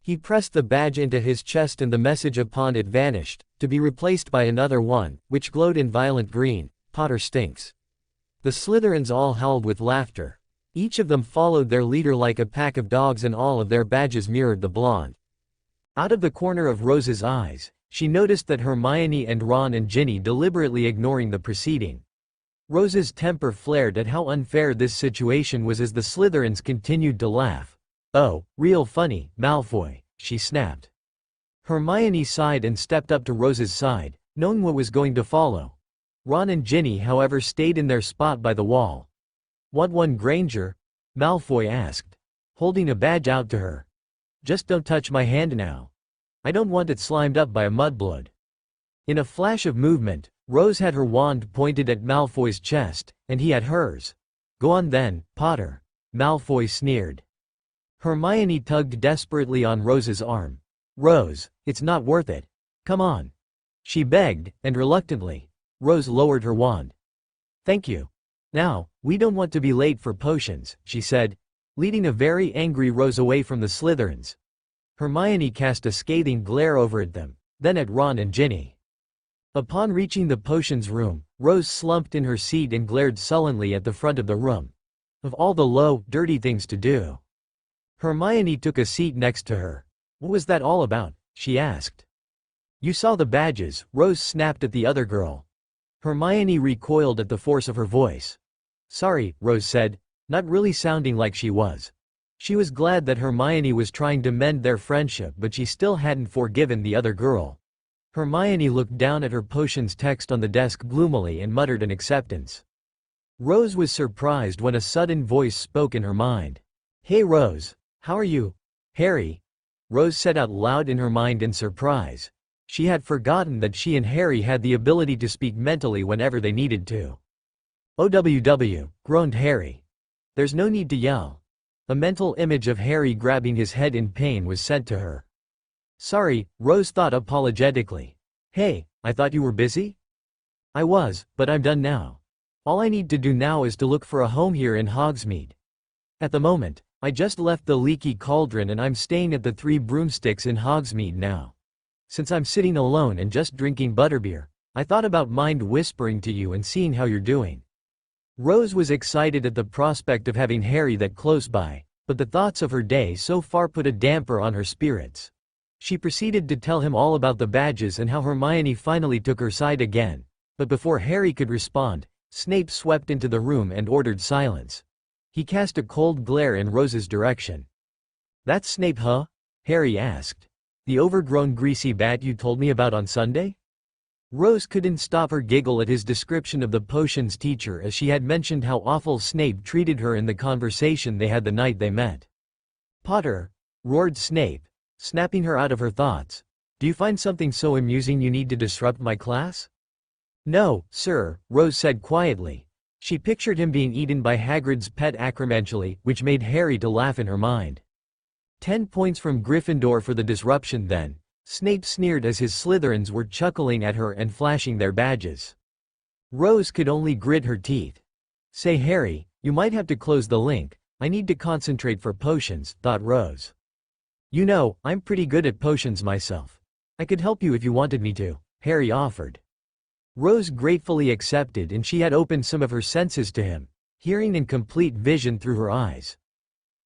He pressed the badge into his chest and the message upon it vanished, to be replaced by another one, which glowed in violent green. "Potter stinks." The Slytherins all howled with laughter. Each of them followed their leader like a pack of dogs, and all of their badges mirrored the blonde. Out of the corner of Rose's eyes, she noticed that Hermione and Ron and Ginny deliberately ignoring the proceeding. Rose's temper flared at how unfair this situation was as the Slytherins continued to laugh. "Oh, real funny, Malfoy," she snapped. Hermione sighed and stepped up to Rose's side, knowing what was going to follow. Ron and Ginny, however, stayed in their spot by the wall. "Want one, Granger?" Malfoy asked, holding a badge out to her. "Just don't touch my hand now. I don't want it slimed up by a mudblood." In a flash of movement, Rose had her wand pointed at Malfoy's chest, and he had hers. "Go on then, Potter," Malfoy sneered. Hermione tugged desperately on Rose's arm. "Rose, it's not worth it. Come on," she begged, and reluctantly, Rose lowered her wand. "Thank you. Now, we don't want to be late for potions," she said, leading a very angry Rose away from the Slytherins. Hermione cast a scathing glare over at them, then at Ron and Ginny. Upon reaching the potions room, Rose slumped in her seat and glared sullenly at the front of the room. Of all the low, dirty things to do. Hermione took a seat next to her. "What was that all about?" she asked. "You saw the badges," Rose snapped at the other girl. Hermione recoiled at the force of her voice. "Sorry," Rose said, not really sounding like she was. She was glad that Hermione was trying to mend their friendship, but she still hadn't forgiven the other girl. Hermione looked down at her potions text on the desk gloomily and muttered an acceptance. Rose was surprised when a sudden voice spoke in her mind. "Hey Rose, how are you?" "Harry," Rose said out loud in her mind in surprise. She had forgotten that she and Harry had the ability to speak mentally whenever they needed to. "OWW," groaned Harry. "There's no need to yell." A mental image of Harry grabbing his head in pain was sent to her. "Sorry," Rose thought apologetically. "Hey, I thought you were busy?" "I was, but I'm done now. All I need to do now is to look for a home here in Hogsmeade. At the moment, I just left the Leaky Cauldron and I'm staying at the Three Broomsticks in Hogsmeade now. Since I'm sitting alone and just drinking butterbeer, I thought about mind whispering to you and seeing how you're doing." Rose was excited at the prospect of having Harry that close by, but the thoughts of her day so far put a damper on her spirits. She proceeded to tell him all about the badges and how Hermione finally took her side again. But before Harry could respond, Snape swept into the room and ordered silence. He cast a cold glare in Rose's direction. "That's Snape, huh?" Harry asked. "The overgrown greasy bat you told me about on Sunday?" Rose couldn't stop her giggle at his description of the potions teacher, as she had mentioned how awful Snape treated her in the conversation they had the night they met. "Potter," roared Snape, snapping her out of her thoughts, "do you find something so amusing you need to disrupt my class?" "No, sir," Rose said quietly. She pictured him being eaten by Hagrid's pet acromantuli, which made Harry to laugh in her mind. 10 points from Gryffindor for the disruption then, Snape sneered as his Slytherins were chuckling at her and flashing their badges. Rose could only grit her teeth. "Say Harry, you might have to close the link, I need to concentrate for potions," thought Rose. "You know, I'm pretty good at potions myself. I could help you if you wanted me to," Harry offered. Rose gratefully accepted, and she had opened some of her senses to him, hearing and complete vision through her eyes.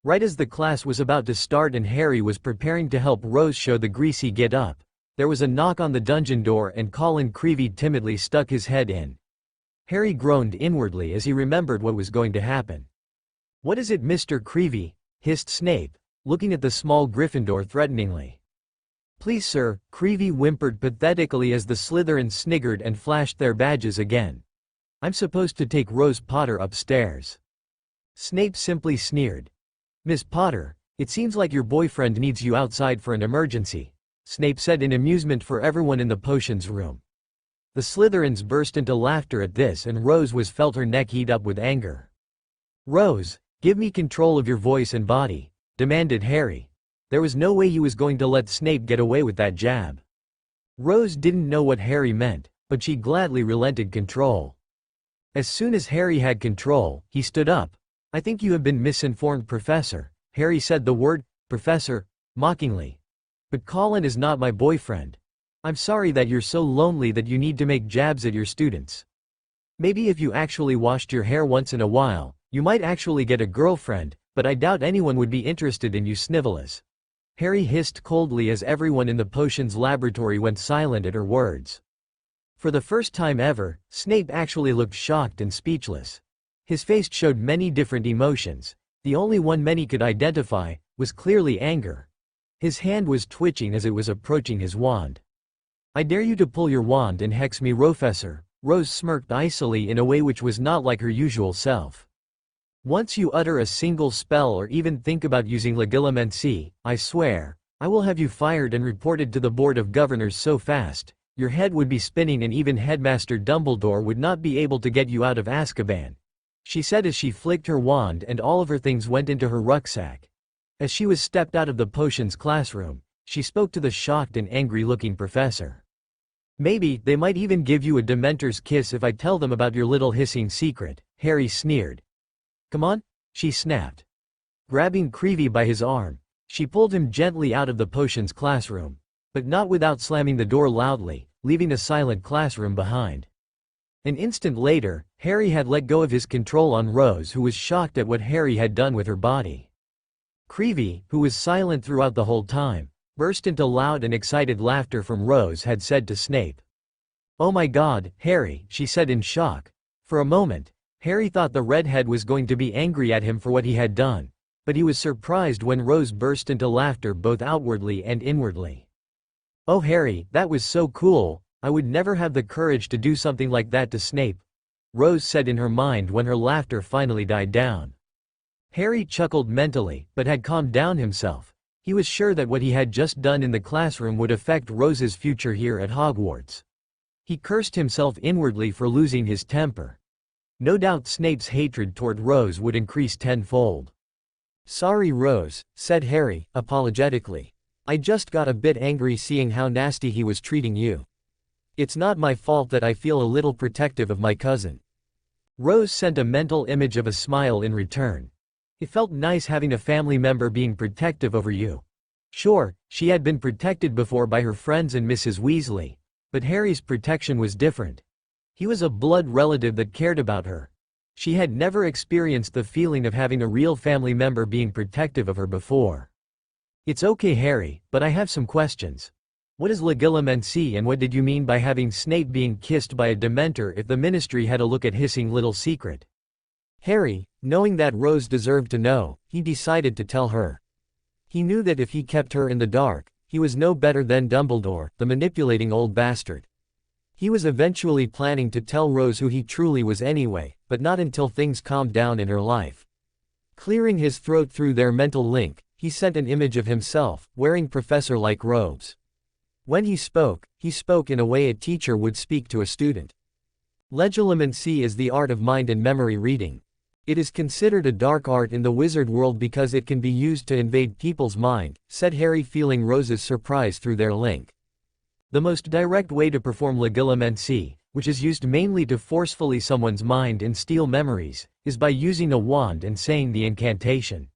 Right as the class was about to start and Harry was preparing to help Rose show the greasy get up, there was a knock on the dungeon door and Colin Creevey timidly stuck his head in. Harry groaned inwardly as he remembered what was going to happen. "What is it, Mr. Creevey?" hissed Snape, looking at the small Gryffindor threateningly. "Please sir," Creevey whimpered pathetically as the Slytherins sniggered and flashed their badges again. "I'm supposed to take Rose Potter upstairs." Snape simply sneered. "Miss Potter, it seems like your boyfriend needs you outside for an emergency," Snape said in amusement for everyone in the potions room. The Slytherins burst into laughter at this, and Rose felt her neck heat up with anger. "Rose, give me control of your voice and body," demanded Harry. There was no way he was going to let Snape get away with that jab. Rose didn't know what Harry meant, but she gladly relented control. As soon as Harry had control, he stood up. "I think you have been misinformed, Professor." Harry said the word, "Professor," mockingly. "But Colin is not my boyfriend. I'm sorry that you're so lonely that you need to make jabs at your students. Maybe if you actually washed your hair once in a while, you might actually get a girlfriend, but I doubt anyone would be interested in you snivelas." Harry hissed coldly as everyone in the potions laboratory went silent at her words. For the first time ever, Snape actually looked shocked and speechless. His face showed many different emotions. The only one many could identify was clearly anger. His hand was twitching as it was approaching his wand. "I dare you to pull your wand and hex me, Professor." Rose smirked icily in a way which was not like her usual self. "Once you utter a single spell or even think about using Legillamancy, I swear, I will have you fired and reported to the Board of Governors so fast, your head would be spinning and even Headmaster Dumbledore would not be able to get you out of Azkaban," she said as she flicked her wand and all of her things went into her rucksack. As she was stepped out of the potions classroom, she spoke to the shocked and angry-looking professor. "Maybe they might even give you a Dementor's kiss if I tell them about your little hissing secret," Harry sneered. "Come on," she snapped. Grabbing Creevey by his arm, she pulled him gently out of the potions classroom, but not without slamming the door loudly, leaving a silent classroom behind. An instant later, Harry had let go of his control on Rose, who was shocked at what Harry had done with her body. Creevey, who was silent throughout the whole time, burst into loud and excited laughter from Rose had said to Snape. "Oh my God, Harry," she said in shock. For a moment, Harry thought the redhead was going to be angry at him for what he had done, but he was surprised when Rose burst into laughter both outwardly and inwardly. "Oh Harry, that was so cool, I would never have the courage to do something like that to Snape," Rose said in her mind when her laughter finally died down. Harry chuckled mentally, but had calmed down himself. He was sure that what he had just done in the classroom would affect Rose's future here at Hogwarts. He cursed himself inwardly for losing his temper. No doubt Snape's hatred toward Rose would increase tenfold. "Sorry Rose," said Harry, apologetically. "I just got a bit angry seeing how nasty he was treating you. It's not my fault that I feel a little protective of my cousin." Rose sent a mental image of a smile in return. It felt nice having a family member being protective over you. Sure, she had been protected before by her friends and Mrs. Weasley, but Harry's protection was different. He was a blood relative that cared about her. She had never experienced the feeling of having a real family member being protective of her before. It's okay, Harry, but I have some questions. What is Legilimency, and what did you mean by having Snape being kissed by a Dementor if the Ministry had a look at hissing little secret? Harry, knowing that Rose deserved to know, he decided to tell her. He knew that if he kept her in the dark, he was no better than Dumbledore, the manipulating old bastard. He was eventually planning to tell Rose who he truly was anyway, but not until things calmed down in her life. Clearing his throat through their mental link, he sent an image of himself, wearing professor-like robes. When he spoke in a way a teacher would speak to a student. Legilimency is the art of mind and memory reading. It is considered a dark art in the wizard world because it can be used to invade people's mind, said Harry, feeling Rose's surprise through their link. The most direct way to perform Legilimency, which is used mainly to forcefully someone's mind and steal memories, is by using a wand and saying the incantation.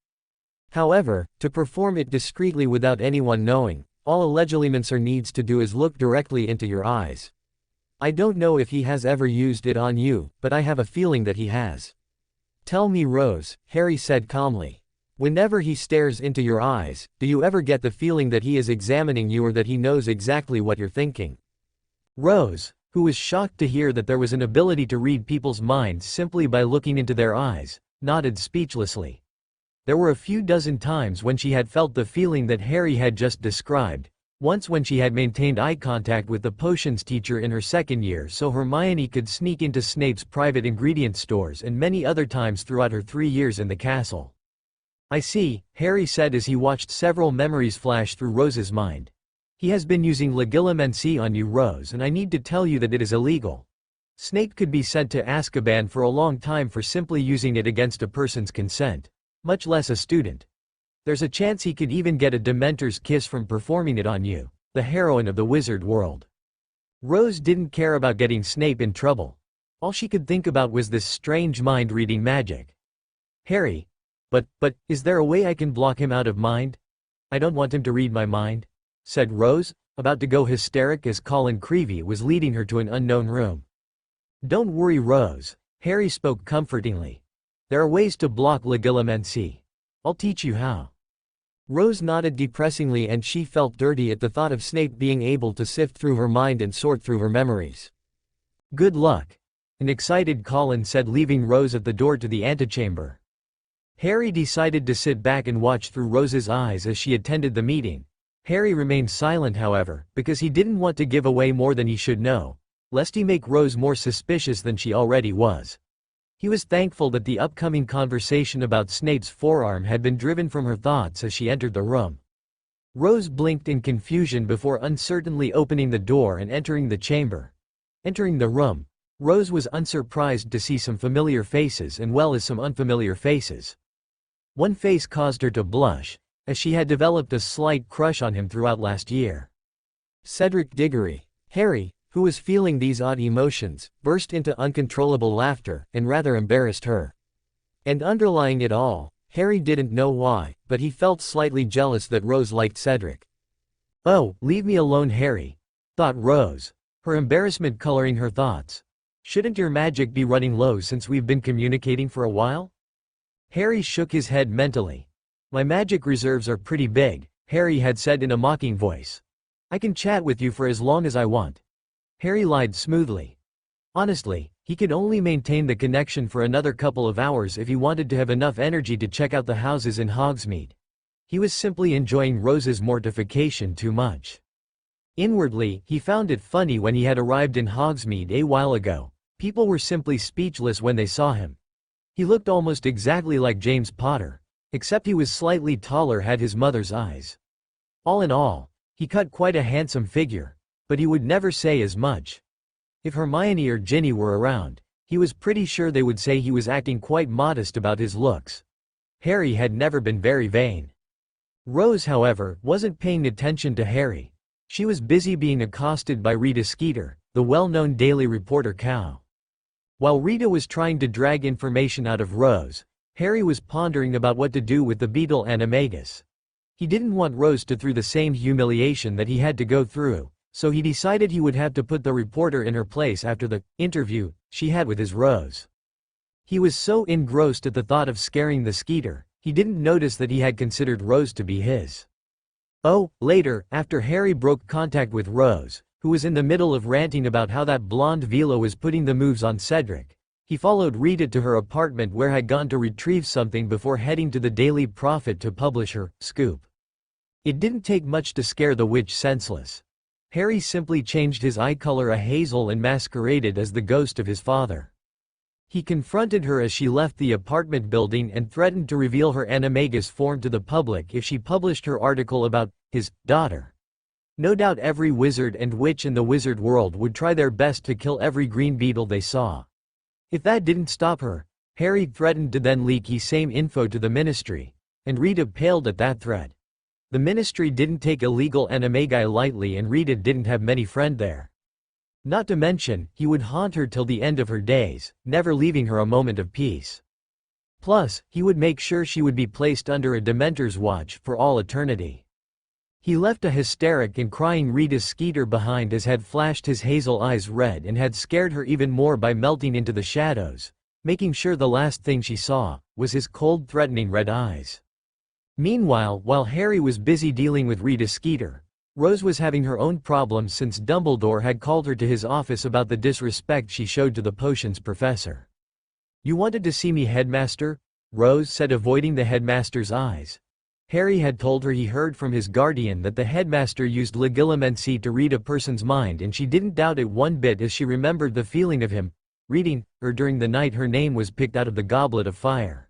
However, to perform it discreetly without anyone knowing, all a Legilimencer needs to do is look directly into your eyes. I don't know if he has ever used it on you, but I have a feeling that he has. Tell me, Rose, Harry said calmly. Whenever he stares into your eyes, do you ever get the feeling that he is examining you or that he knows exactly what you're thinking? Rose, who was shocked to hear that there was an ability to read people's minds simply by looking into their eyes, nodded speechlessly. There were a few dozen times when she had felt the feeling that Harry had just described, once when she had maintained eye contact with the potions teacher in her second year so Hermione could sneak into Snape's private ingredient stores, and many other times throughout her 3 years in the castle. I see, Harry said as he watched several memories flash through Rose's mind. He has been using Legilimency on you, Rose, and I need to tell you that it is illegal. Snape could be sent to Azkaban for a long time for simply using it against a person's consent, much less a student. There's a chance he could even get a Dementor's kiss from performing it on you, the heroine of the wizard world. Rose didn't care about getting Snape in trouble. All she could think about was this strange mind-reading magic. Harry, but, is there a way I can block him out of mind? I don't want him to read my mind, said Rose, about to go hysteric as Colin Creevey was leading her to an unknown room. Don't worry, Rose, Harry spoke comfortingly. There are ways to block Legilimency. I'll teach you how. Rose nodded depressingly, and she felt dirty at the thought of Snape being able to sift through her mind and sort through her memories. Good luck, an excited Colin said, leaving Rose at the door to the antechamber. Harry decided to sit back and watch through Rose's eyes as she attended the meeting. Harry remained silent, however, because he didn't want to give away more than he should know, lest he make Rose more suspicious than she already was. He was thankful that the upcoming conversation about Snape's forearm had been driven from her thoughts as she entered the room. Rose blinked in confusion before uncertainly opening the door and entering the chamber. Entering the room, Rose was unsurprised to see some familiar faces as well as some unfamiliar faces. One face caused her to blush, as she had developed a slight crush on him throughout last year. Cedric Diggory. Harry, who was feeling these odd emotions, burst into uncontrollable laughter, and rather embarrassed her. And underlying it all, Harry didn't know why, but he felt slightly jealous that Rose liked Cedric. Oh, leave me alone, Harry, thought Rose, her embarrassment coloring her thoughts. Shouldn't your magic be running low since we've been communicating for a while? Harry shook his head mentally. My magic reserves are pretty big, Harry had said in a mocking voice. I can chat with you for as long as I want. Harry lied smoothly. Honestly, he could only maintain the connection for another couple of hours if he wanted to have enough energy to check out the houses in Hogsmeade. He was simply enjoying Rose's mortification too much. Inwardly, he found it funny when he had arrived in Hogsmeade a while ago. People were simply speechless when they saw him. He looked almost exactly like James Potter, except he was slightly taller, had his mother's eyes. All in all, he cut quite a handsome figure, but he would never say as much. If Hermione or Ginny were around, he was pretty sure they would say he was acting quite modest about his looks. Harry had never been very vain. Rose, however, wasn't paying attention to Harry. She was busy being accosted by Rita Skeeter, the well-known Daily Reporter cow. While Rita was trying to drag information out of Rose, Harry was pondering about what to do with the beetle Animagus. He didn't want Rose to go through the same humiliation that he had to go through, so he decided he would have to put the reporter in her place after the interview she had with his Rose. He was so engrossed at the thought of scaring the Skeeter, he didn't notice that he had considered Rose to be his. Oh, later, after Harry broke contact with Rose, who was in the middle of ranting about how that blonde Vila was putting the moves on Cedric, he followed Rita to her apartment where had gone to retrieve something before heading to the Daily Prophet to publish her scoop. It didn't take much to scare the witch senseless. Harry simply changed his eye color a hazel and masqueraded as the ghost of his father. He confronted her as she left the apartment building and threatened to reveal her animagus form to the public if she published her article about his daughter. No doubt every wizard and witch in the wizard world would try their best to kill every green beetle they saw. If that didn't stop her, Harry threatened to then leak his same info to the ministry, and Rita paled at that threat. The ministry didn't take illegal animagi lightly and Rita didn't have many friends there. Not to mention, he would haunt her till the end of her days, never leaving her a moment of peace. Plus, he would make sure she would be placed under a Dementor's watch for all eternity. He left a hysteric and crying Rita Skeeter behind as had flashed his hazel eyes red and had scared her even more by melting into the shadows, making sure the last thing she saw was his cold threatening red eyes. Meanwhile, while Harry was busy dealing with Rita Skeeter, Rose was having her own problems since Dumbledore had called her to his office about the disrespect she showed to the potions professor. "You wanted to see me, headmaster?" Rose said, avoiding the headmaster's eyes. Harry had told her he heard from his guardian that the headmaster used legilimency to read a person's mind, and she didn't doubt it one bit as she remembered the feeling of him reading her during the night her name was picked out of the goblet of fire.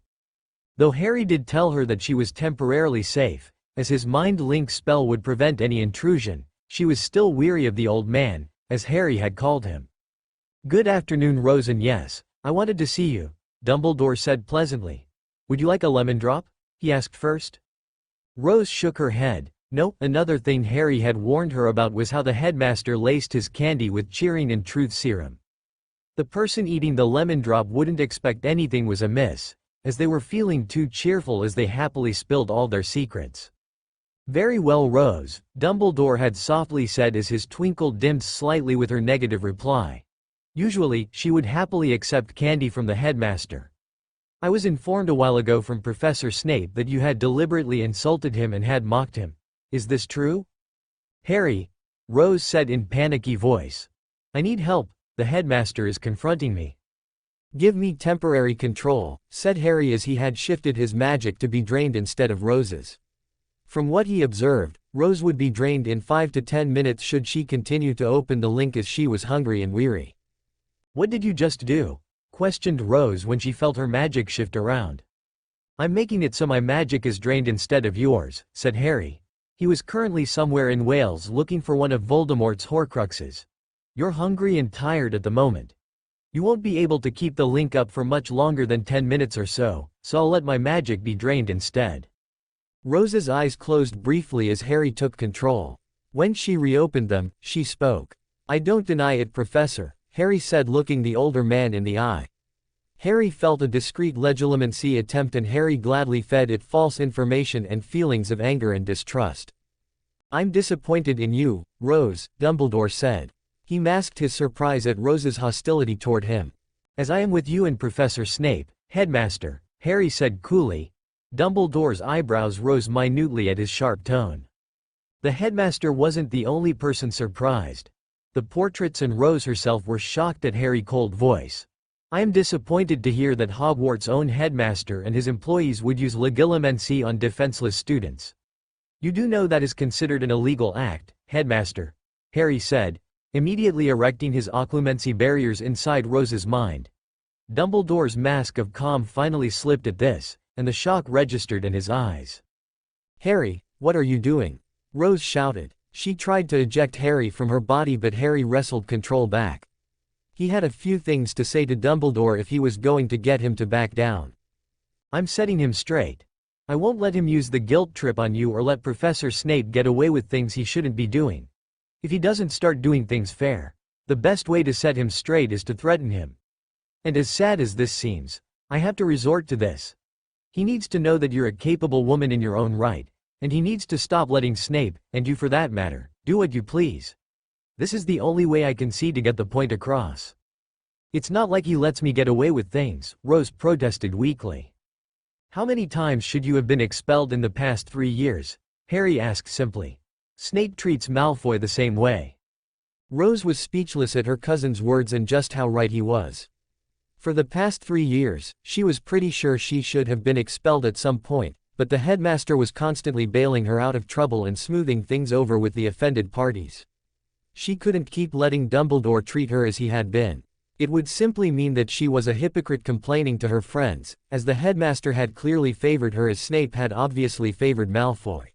Though Harry did tell her that she was temporarily safe, as his mind link spell would prevent any intrusion, she was still weary of the old man, as Harry had called him. "Good afternoon, Rose, and yes, I wanted to see you," Dumbledore said pleasantly. "Would you like a lemon drop?" he asked first. Rose shook her head. No. Another thing Harry had warned her about was how the headmaster laced his candy with cheering and truth serum. The person eating the lemon drop wouldn't expect anything was amiss, as they were feeling too cheerful as they happily spilled all their secrets. "Very well, Rose," Dumbledore had softly said as his twinkle dimmed slightly with her negative reply. Usually, she would happily accept candy from the headmaster. "I was informed a while ago from Professor Snape that you had deliberately insulted him and had mocked him. Is this true?" "Harry," Rose said in panicky voice. "I need help, the headmaster is confronting me." "Give me temporary control," said Harry as he had shifted his magic to be drained instead of Rose's. From what he observed, Rose would be drained in 5 to 10 minutes should she continue to open the link as she was hungry and weary. "What did you just do?" questioned Rose when she felt her magic shift around. "I'm making it so my magic is drained instead of yours," said Harry. He was currently somewhere in Wales looking for one of Voldemort's Horcruxes. "You're hungry and tired at the moment. You won't be able to keep the link up for much longer than 10 minutes or so I'll let my magic be drained instead." Rose's eyes closed briefly as Harry took control. When she reopened them, she spoke. "I don't deny it, Professor," Harry said, looking the older man in the eye. Harry felt a discreet legilimency attempt and Harry gladly fed it false information and feelings of anger and distrust. "I'm disappointed in you, Rose," Dumbledore said. He masked his surprise at Rose's hostility toward him. "As I am with you and Professor Snape, headmaster," Harry said coolly. Dumbledore's eyebrows rose minutely at his sharp tone. The headmaster wasn't the only person surprised. The portraits and Rose herself were shocked at Harry's cold voice. "I am disappointed to hear that Hogwarts' own headmaster and his employees would use legilimency on defenseless students. You do know that is considered an illegal act, headmaster," Harry said, immediately erecting his occlumency barriers inside Rose's mind. Dumbledore's mask of calm finally slipped at this, and the shock registered in his eyes. "Harry, what are you doing?" Rose shouted. She tried to eject Harry from her body, but Harry wrestled control back. He had a few things to say to Dumbledore if he was going to get him to back down. "I'm setting him straight. I won't let him use the guilt trip on you or let Professor Snape get away with things he shouldn't be doing. If he doesn't start doing things fair, the best way to set him straight is to threaten him. And as sad as this seems, I have to resort to this. He needs to know that you're a capable woman in your own right, and he needs to stop letting Snape, and you for that matter, do what you please. This is the only way I can see to get the point across. It's not like he lets me get away with things," Rose protested weakly. "How many times should you have been expelled in the past 3 years?" Harry asked simply. Snape treats Malfoy the same way. Rose was speechless at her cousin's words and just how right he was. For the past 3 years, she was pretty sure she should have been expelled at some point, but the headmaster was constantly bailing her out of trouble and smoothing things over with the offended parties. She couldn't keep letting Dumbledore treat her as he had been. It would simply mean that she was a hypocrite complaining to her friends, as the headmaster had clearly favored her as Snape had obviously favored Malfoy.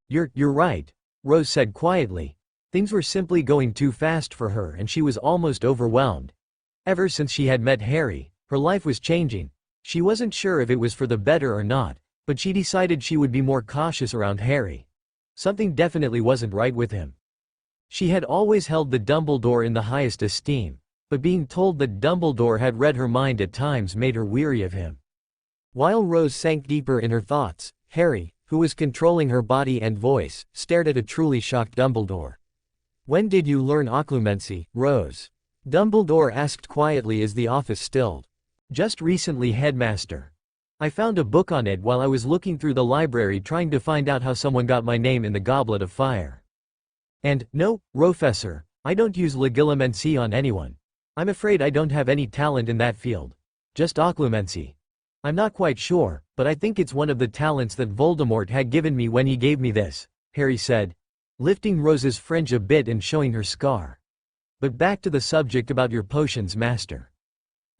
You're right, Rose said quietly. Things were simply going too fast for her and she was almost overwhelmed. Ever since she had met Harry, her life was changing. She wasn't sure if it was for the better or not, but she decided she would be more cautious around Harry. Something definitely wasn't right with him. She had always held the Dumbledore in the highest esteem, but being told that Dumbledore had read her mind at times made her weary of him. While Rose sank deeper in her thoughts, Harry, who was controlling her body and voice, stared at a truly shocked Dumbledore. "When did you learn occlumency, Rose?" Dumbledore asked quietly as the office stilled. Just recently, Headmaster. I found a book on it while I was looking through the library trying to find out how someone got my name in the Goblet of Fire. And, no, Professor, I don't use legilimency on anyone. I'm afraid I don't have any talent in that field. Just occlumency. I'm not quite sure, but I think it's one of the talents that Voldemort had given me when he gave me this, Harry said, lifting Rose's fringe a bit and showing her scar. But back to the subject about your potions, Master.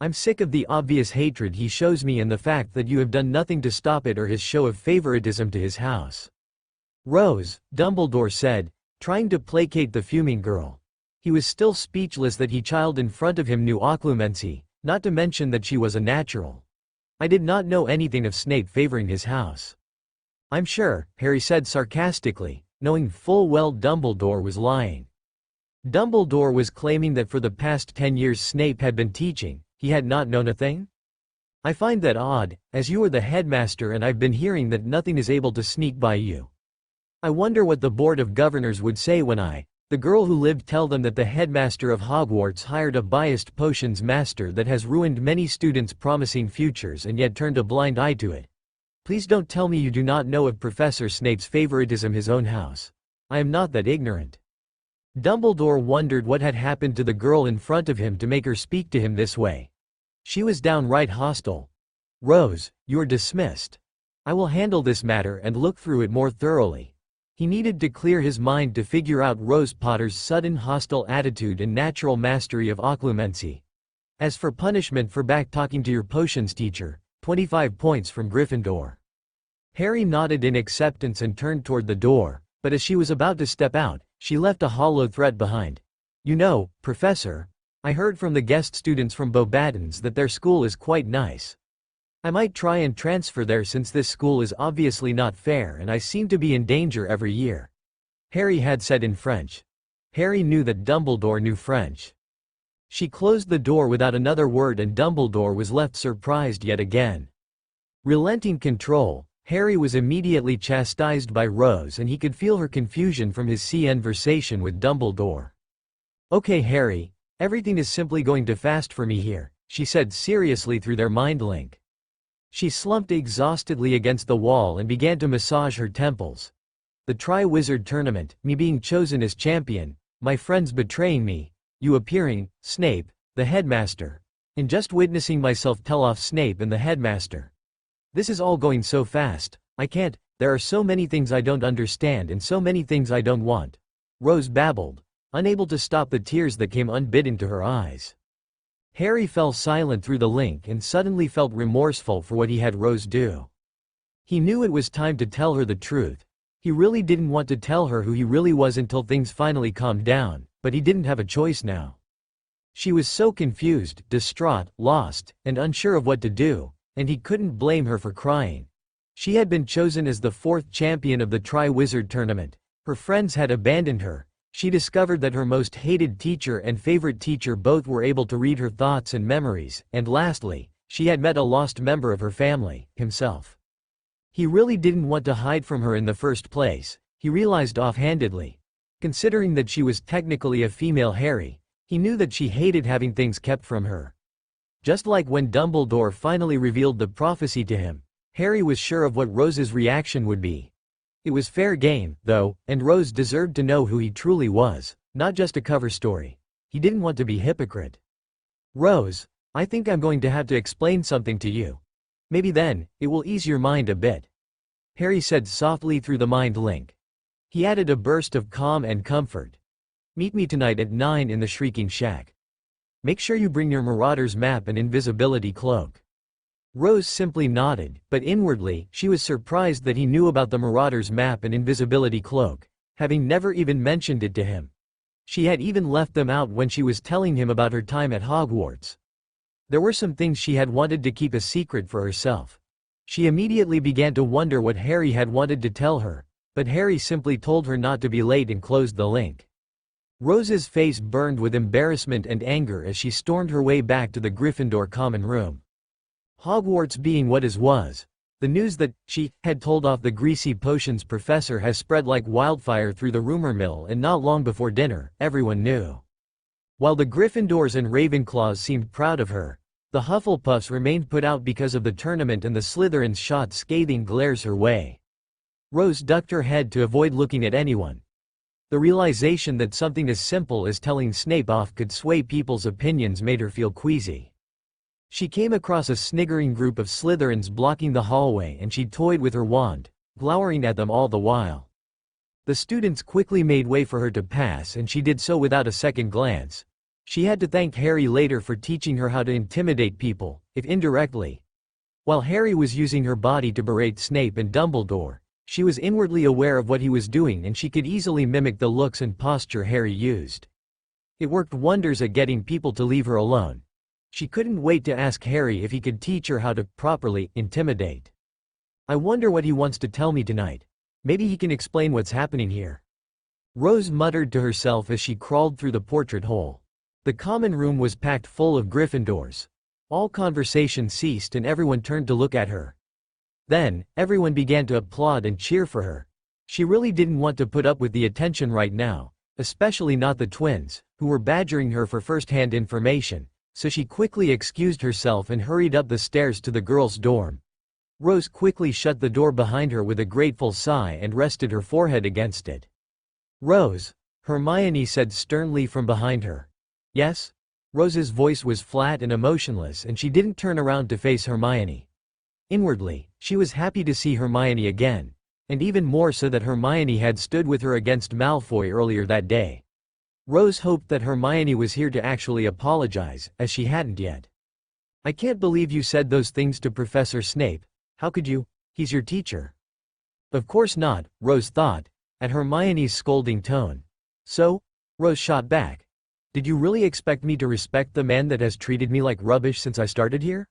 I'm sick of the obvious hatred he shows me and the fact that you have done nothing to stop it or his show of favoritism to his house. Rose, Dumbledore said, trying to placate the fuming girl. He was still speechless that he child in front of him knew occlumency, not to mention that she was a natural. I did not know anything of Snape favoring his house. I'm sure, Harry said sarcastically, knowing full well Dumbledore was lying. Dumbledore was claiming that for the past 10 years Snape had been teaching, he had not known a thing? I find that odd, as you are the headmaster and I've been hearing that nothing is able to sneak by you. I wonder what the Board of Governors would say when I, the girl who lived, tell them that the headmaster of Hogwarts hired a biased potions master that has ruined many students' promising futures and yet turned a blind eye to it. Please don't tell me you do not know of Professor Snape's favoritism his own house. I am not that ignorant. Dumbledore wondered what had happened to the girl in front of him to make her speak to him this way. She was downright hostile. Rose, you're dismissed. I will handle this matter and look through it more thoroughly. He needed to clear his mind to figure out Rose Potter's sudden hostile attitude and natural mastery of occlumency. As for punishment for back-talking to your potions teacher, 25 points from Gryffindor. Harry nodded in acceptance and turned toward the door, but as she was about to step out, she left a hollow threat behind. You know, Professor, I heard from the guest students from Beauxbatons that their school is quite nice. I might try and transfer there since this school is obviously not fair and I seem to be in danger every year. Harry had said in French. Harry knew that Dumbledore knew French. She closed the door without another word and Dumbledore was left surprised yet again. Relenting control, Harry was immediately chastised by Rose and he could feel her confusion from his conversation with Dumbledore. Okay Harry, everything is simply going too fast for me here, she said seriously through their mind link. She slumped exhaustedly against the wall and began to massage her temples. The Tri-Wizard Tournament, me being chosen as champion, my friends betraying me, you appearing, Snape, the headmaster, and just witnessing myself tell off Snape and the headmaster. This is all going so fast, I can't, there are so many things I don't understand and so many things I don't want. Rose babbled, unable to stop the tears that came unbidden to her eyes. Harry fell silent through the link and suddenly felt remorseful for what he had Rose do. He knew it was time to tell her the truth. He really didn't want to tell her who he really was until things finally calmed down, but he didn't have a choice now. She was so confused, distraught, lost, and unsure of what to do, and he couldn't blame her for crying. She had been chosen as the 4th champion of the Tri-Wizard Tournament. Her friends had abandoned her. She discovered that her most hated teacher and favorite teacher both were able to read her thoughts and memories, and lastly, she had met a lost member of her family, himself. He really didn't want to hide from her in the first place, he realized offhandedly. Considering that she was technically a female Harry, he knew that she hated having things kept from her. Just like when Dumbledore finally revealed the prophecy to him, Harry was sure of what Rose's reaction would be. It was fair game, though, and Rose deserved to know who he truly was, not just a cover story. He didn't want to be hypocrite. Rose, I think I'm going to have to explain something to you. Maybe then, it will ease your mind a bit. Harry said softly through the mind link. He added a burst of calm and comfort. Meet me tonight at 9 in the Shrieking Shack. Make sure you bring your Marauder's map and invisibility cloak. Rose simply nodded, but inwardly, she was surprised that he knew about the Marauder's map and invisibility cloak, having never even mentioned it to him. She had even left them out when she was telling him about her time at Hogwarts. There were some things she had wanted to keep a secret for herself. She immediately began to wonder what Harry had wanted to tell her, but Harry simply told her not to be late and closed the link. Rose's face burned with embarrassment and anger as she stormed her way back to the Gryffindor common room. Hogwarts being what it was, the news that she had told off the greasy potions professor has spread like wildfire through the rumor mill, and not long before dinner, everyone knew. While the Gryffindors and Ravenclaws seemed proud of her, the Hufflepuffs remained put out because of the tournament, and the Slytherins shot scathing glares her way. Rose ducked her head to avoid looking at anyone. The realization that something as simple as telling Snape off could sway people's opinions made her feel queasy. She came across a sniggering group of Slytherins blocking the hallway, and she toyed with her wand, glowering at them all the while. The students quickly made way for her to pass, and she did so without a second glance. She had to thank Harry later for teaching her how to intimidate people, if indirectly. While Harry was using her body to berate Snape and Dumbledore, she was inwardly aware of what he was doing, and she could easily mimic the looks and posture Harry used. It worked wonders at getting people to leave her alone. She couldn't wait to ask Harry if he could teach her how to properly intimidate. I wonder what he wants to tell me tonight. Maybe he can explain what's happening here. Rose muttered to herself as she crawled through the portrait hole. The common room was packed full of Gryffindors. All conversation ceased and everyone turned to look at her. Then, everyone began to applaud and cheer for her. She really didn't want to put up with the attention right now, especially not the twins, who were badgering her for first-hand information, so she quickly excused herself and hurried up the stairs to the girls' dorm. Rose quickly shut the door behind her with a grateful sigh and rested her forehead against it. "Rose," Hermione said sternly from behind her. "Yes?" Rose's voice was flat and emotionless, and she didn't turn around to face Hermione. Inwardly, she was happy to see Hermione again, and even more so that Hermione had stood with her against Malfoy earlier that day. Rose hoped that Hermione was here to actually apologize, as she hadn't yet. "I can't believe you said those things to Professor Snape. How could you? He's your teacher." Of course not, Rose thought, at Hermione's scolding tone. "So?" Rose shot back. "Did you really expect me to respect the man that has treated me like rubbish since I started here?"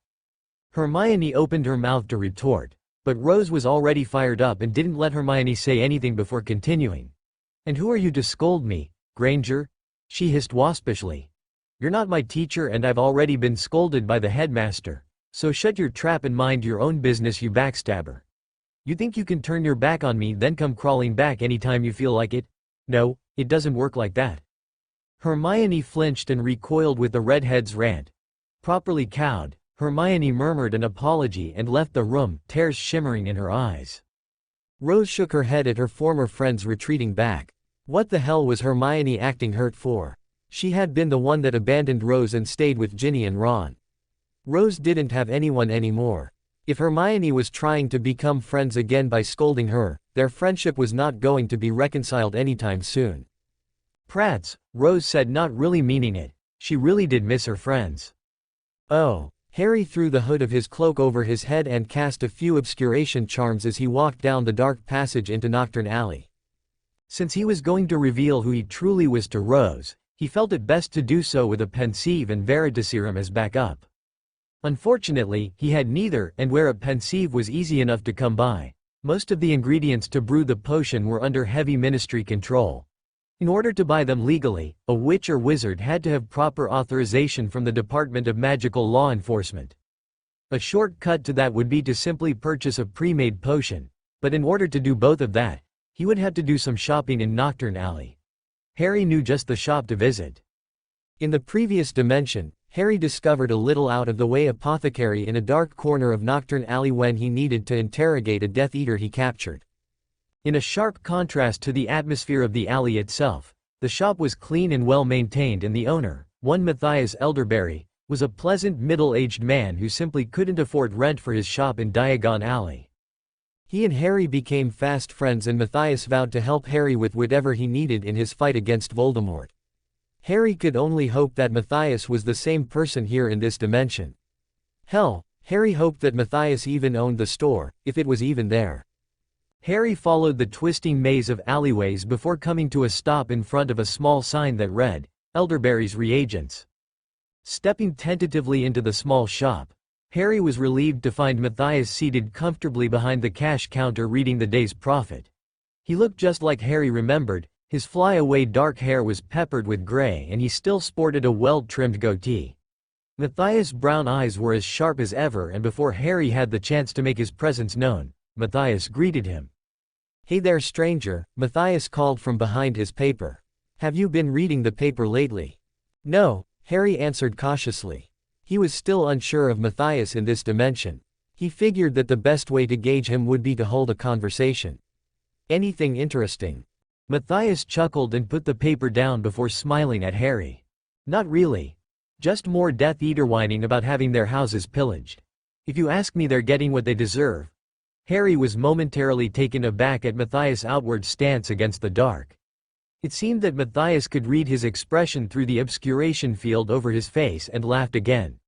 Hermione opened her mouth to retort, but Rose was already fired up and didn't let Hermione say anything before continuing. "And who are you to scold me, Granger?" she hissed waspishly. "You're not my teacher, and I've already been scolded by the headmaster, so shut your trap and mind your own business, you backstabber. You think you can turn your back on me, then come crawling back anytime you feel like it? No, it doesn't work like that." Hermione flinched and recoiled with the redhead's rant. Properly cowed, Hermione murmured an apology and left the room, tears shimmering in her eyes. Rose shook her head at her former friends retreating back. What the hell was Hermione acting hurt for? She had been the one that abandoned Rose and stayed with Ginny and Ron. Rose didn't have anyone anymore. If Hermione was trying to become friends again by scolding her, their friendship was not going to be reconciled anytime soon. "Prats," Rose said, not really meaning it. She really did miss her friends. "Oh." Harry threw the hood of his cloak over his head and cast a few obscuration charms as he walked down the dark passage into Nocturn Alley. Since he was going to reveal who he truly was to Rose, he felt it best to do so with a Pensive and Veritaserum as backup. Unfortunately, he had neither, and where a Pensive was easy enough to come by, most of the ingredients to brew the potion were under heavy ministry control. In order to buy them legally, a witch or wizard had to have proper authorization from the Department of Magical Law Enforcement. A shortcut to that would be to simply purchase a pre-made potion, but in order to do both of that, he would have to do some shopping in Nocturn Alley. Harry knew just the shop to visit. In the previous dimension, Harry discovered a little out-of-the-way apothecary in a dark corner of Nocturn Alley when he needed to interrogate a Death Eater he captured. In a sharp contrast to the atmosphere of the alley itself, the shop was clean and well maintained, and the owner, one Matthias Elderberry, was a pleasant middle-aged man who simply couldn't afford rent for his shop in Diagon Alley. He and Harry became fast friends, and Matthias vowed to help Harry with whatever he needed in his fight against Voldemort. Harry could only hope that Matthias was the same person here in this dimension. Hell, Harry hoped that Matthias even owned the store, if it was even there. Harry followed the twisting maze of alleyways before coming to a stop in front of a small sign that read, Elderberry's Reagents. Stepping tentatively into the small shop, Harry was relieved to find Matthias seated comfortably behind the cash counter reading the day's profit. He looked just like Harry remembered, his flyaway dark hair was peppered with gray and he still sported a well-trimmed goatee. Matthias' brown eyes were as sharp as ever, and before Harry had the chance to make his presence known, Matthias greeted him. "Hey there, stranger," Matthias called from behind his paper. "Have you been reading the paper lately?" "No," Harry answered cautiously. He was still unsure of Matthias in this dimension. He figured that the best way to gauge him would be to hold a conversation. "Anything interesting?" Matthias chuckled and put the paper down before smiling at Harry. "Not really. Just more Death Eater whining about having their houses pillaged. If you ask me, they're getting what they deserve." Harry was momentarily taken aback at Matthias' outward stance against the dark. It seemed that Matthias could read his expression through the obscuration field over his face and laughed again.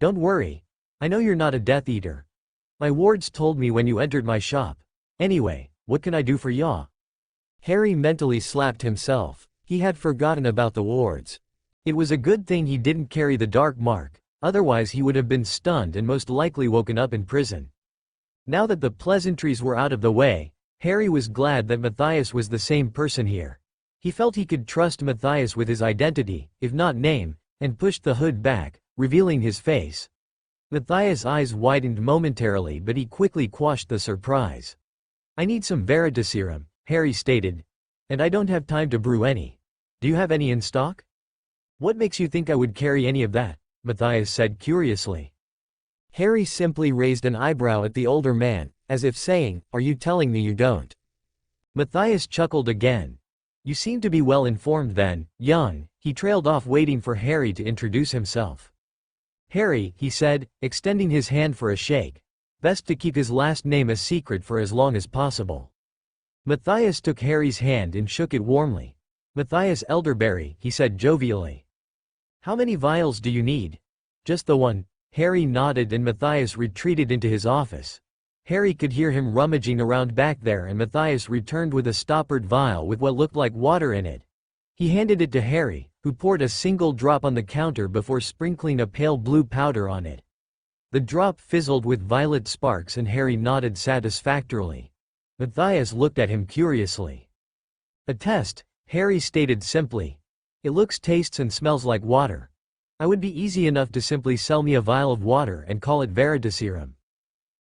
"Don't worry. I know you're not a Death Eater. My wards told me when you entered my shop. Anyway, what can I do for ya?" Harry mentally slapped himself. He had forgotten about the wards. It was a good thing he didn't carry the dark mark, otherwise he would have been stunned and most likely woken up in prison. Now that the pleasantries were out of the way, Harry was glad that Matthias was the same person here. He felt he could trust Matthias with his identity, if not name, and pushed the hood back, revealing his face. Matthias' eyes widened momentarily, but he quickly quashed the surprise. "I need some veritaserum," Harry stated. "And I don't have time to brew any. Do you have any in stock?" "What makes you think I would carry any of that?" Matthias said curiously. Harry simply raised an eyebrow at the older man, as if saying, "Are you telling me you don't?" Matthias chuckled again. "You seem to be well informed then, young." He trailed off, waiting for Harry to introduce himself. "Harry," he said, extending his hand for a shake. Best to keep his last name a secret for as long as possible. Matthias took Harry's hand and shook it warmly. "Matthias Elderberry," he said jovially. "How many vials do you need?" "Just the one." Harry nodded and Matthias retreated into his office. Harry could hear him rummaging around back there, and Matthias returned with a stoppered vial with what looked like water in it. He handed it to Harry, who poured a single drop on the counter before sprinkling a pale blue powder on it. The drop fizzled with violet sparks and Harry nodded satisfactorily. Matthias looked at him curiously. "A test," Harry stated simply. "It looks, tastes and smells like water. I would be easy enough to simply sell me a vial of water and call it veritaserum."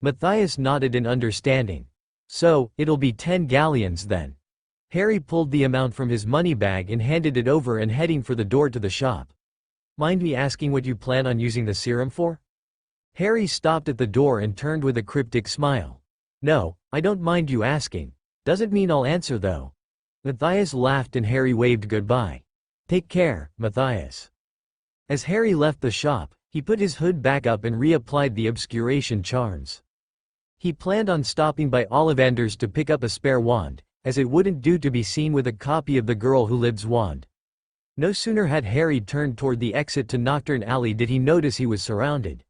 Matthias nodded in understanding. "So, it'll be 10 galleons then." Harry pulled the amount from his money bag and handed it over and heading for the door to the shop. "Mind me asking what you plan on using the serum for?" Harry stopped at the door and turned with a cryptic smile. "No, I don't mind you asking. Doesn't mean I'll answer though." Matthias laughed and Harry waved goodbye. "Take care, Matthias." As Harry left the shop, he put his hood back up and reapplied the obscuration charms. He planned on stopping by Ollivander's to pick up a spare wand, as it wouldn't do to be seen with a copy of The Girl Who Lives wand. No sooner had Harry turned toward the exit to Nocturn Alley did he notice he was surrounded.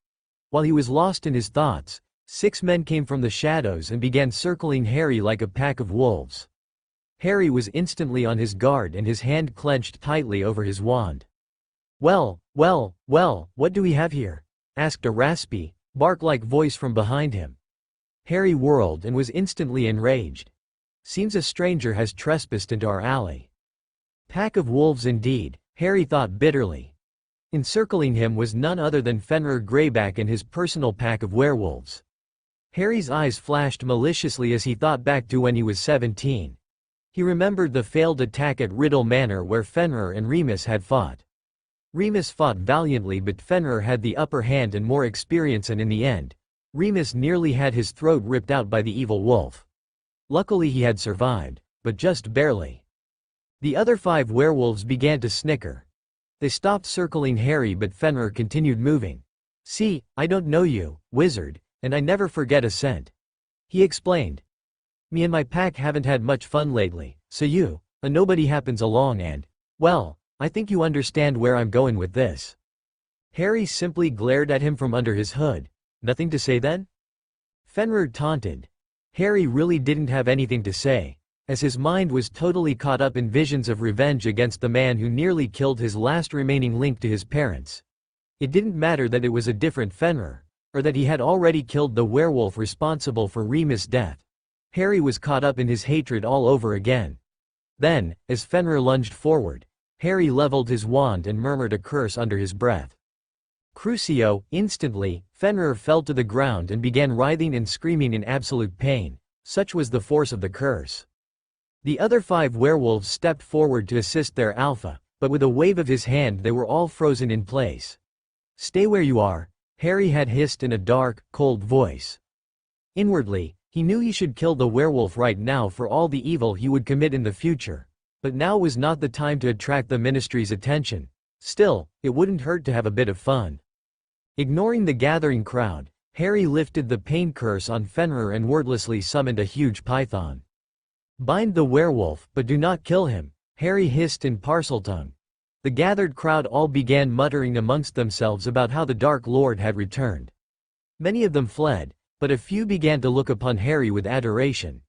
While he was lost in his thoughts, 6 men came from the shadows and began circling Harry like a pack of wolves. Harry was instantly on his guard and his hand clenched tightly over his wand. Well, what do we have here?" asked a raspy, bark-like voice from behind him. Harry whirled and was instantly enraged. "Seems a stranger has trespassed into our alley." Pack of wolves indeed, Harry thought bitterly. Encircling him was none other than Fenrir Greyback and his personal pack of werewolves. Harry's eyes flashed maliciously as he thought back to when he was 17. He remembered the failed attack at Riddle Manor where Fenrir and Remus had fought. Remus fought valiantly, but Fenrir had the upper hand and more experience, and in the end, Remus nearly had his throat ripped out by the evil wolf. Luckily he had survived, but just barely. The other 5 werewolves began to snicker. They stopped circling Harry, but Fenrir continued moving. "See, I don't know you, wizard, and I never forget a scent," he explained. "Me and my pack haven't had much fun lately, so a nobody happens along and, well, I think you understand where I'm going with this." Harry simply glared at him from under his hood. "Nothing to say then?" Fenrir taunted. Harry really didn't have anything to say, as his mind was totally caught up in visions of revenge against the man who nearly killed his last remaining link to his parents. It didn't matter that it was a different Fenrir, or that he had already killed the werewolf responsible for Remus' death. Harry was caught up in his hatred all over again. Then, as Fenrir lunged forward, Harry leveled his wand and murmured a curse under his breath. Crucio, instantly, Fenrir fell to the ground and began writhing and screaming in absolute pain. Such was the force of the curse. The other 5 werewolves stepped forward to assist their alpha, but with a wave of his hand they were all frozen in place. "Stay where you are," Harry had hissed in a dark, cold voice. Inwardly, he knew he should kill the werewolf right now for all the evil he would commit in the future. But now was not the time to attract the Ministry's attention. Still, it wouldn't hurt to have a bit of fun. Ignoring the gathering crowd, Harry lifted the pain curse on Fenrir and wordlessly summoned a huge python. "Bind the werewolf, but do not kill him," Harry hissed in Parseltongue. The gathered crowd all began muttering amongst themselves about how the Dark Lord had returned. Many of them fled, but a few began to look upon Harry with adoration.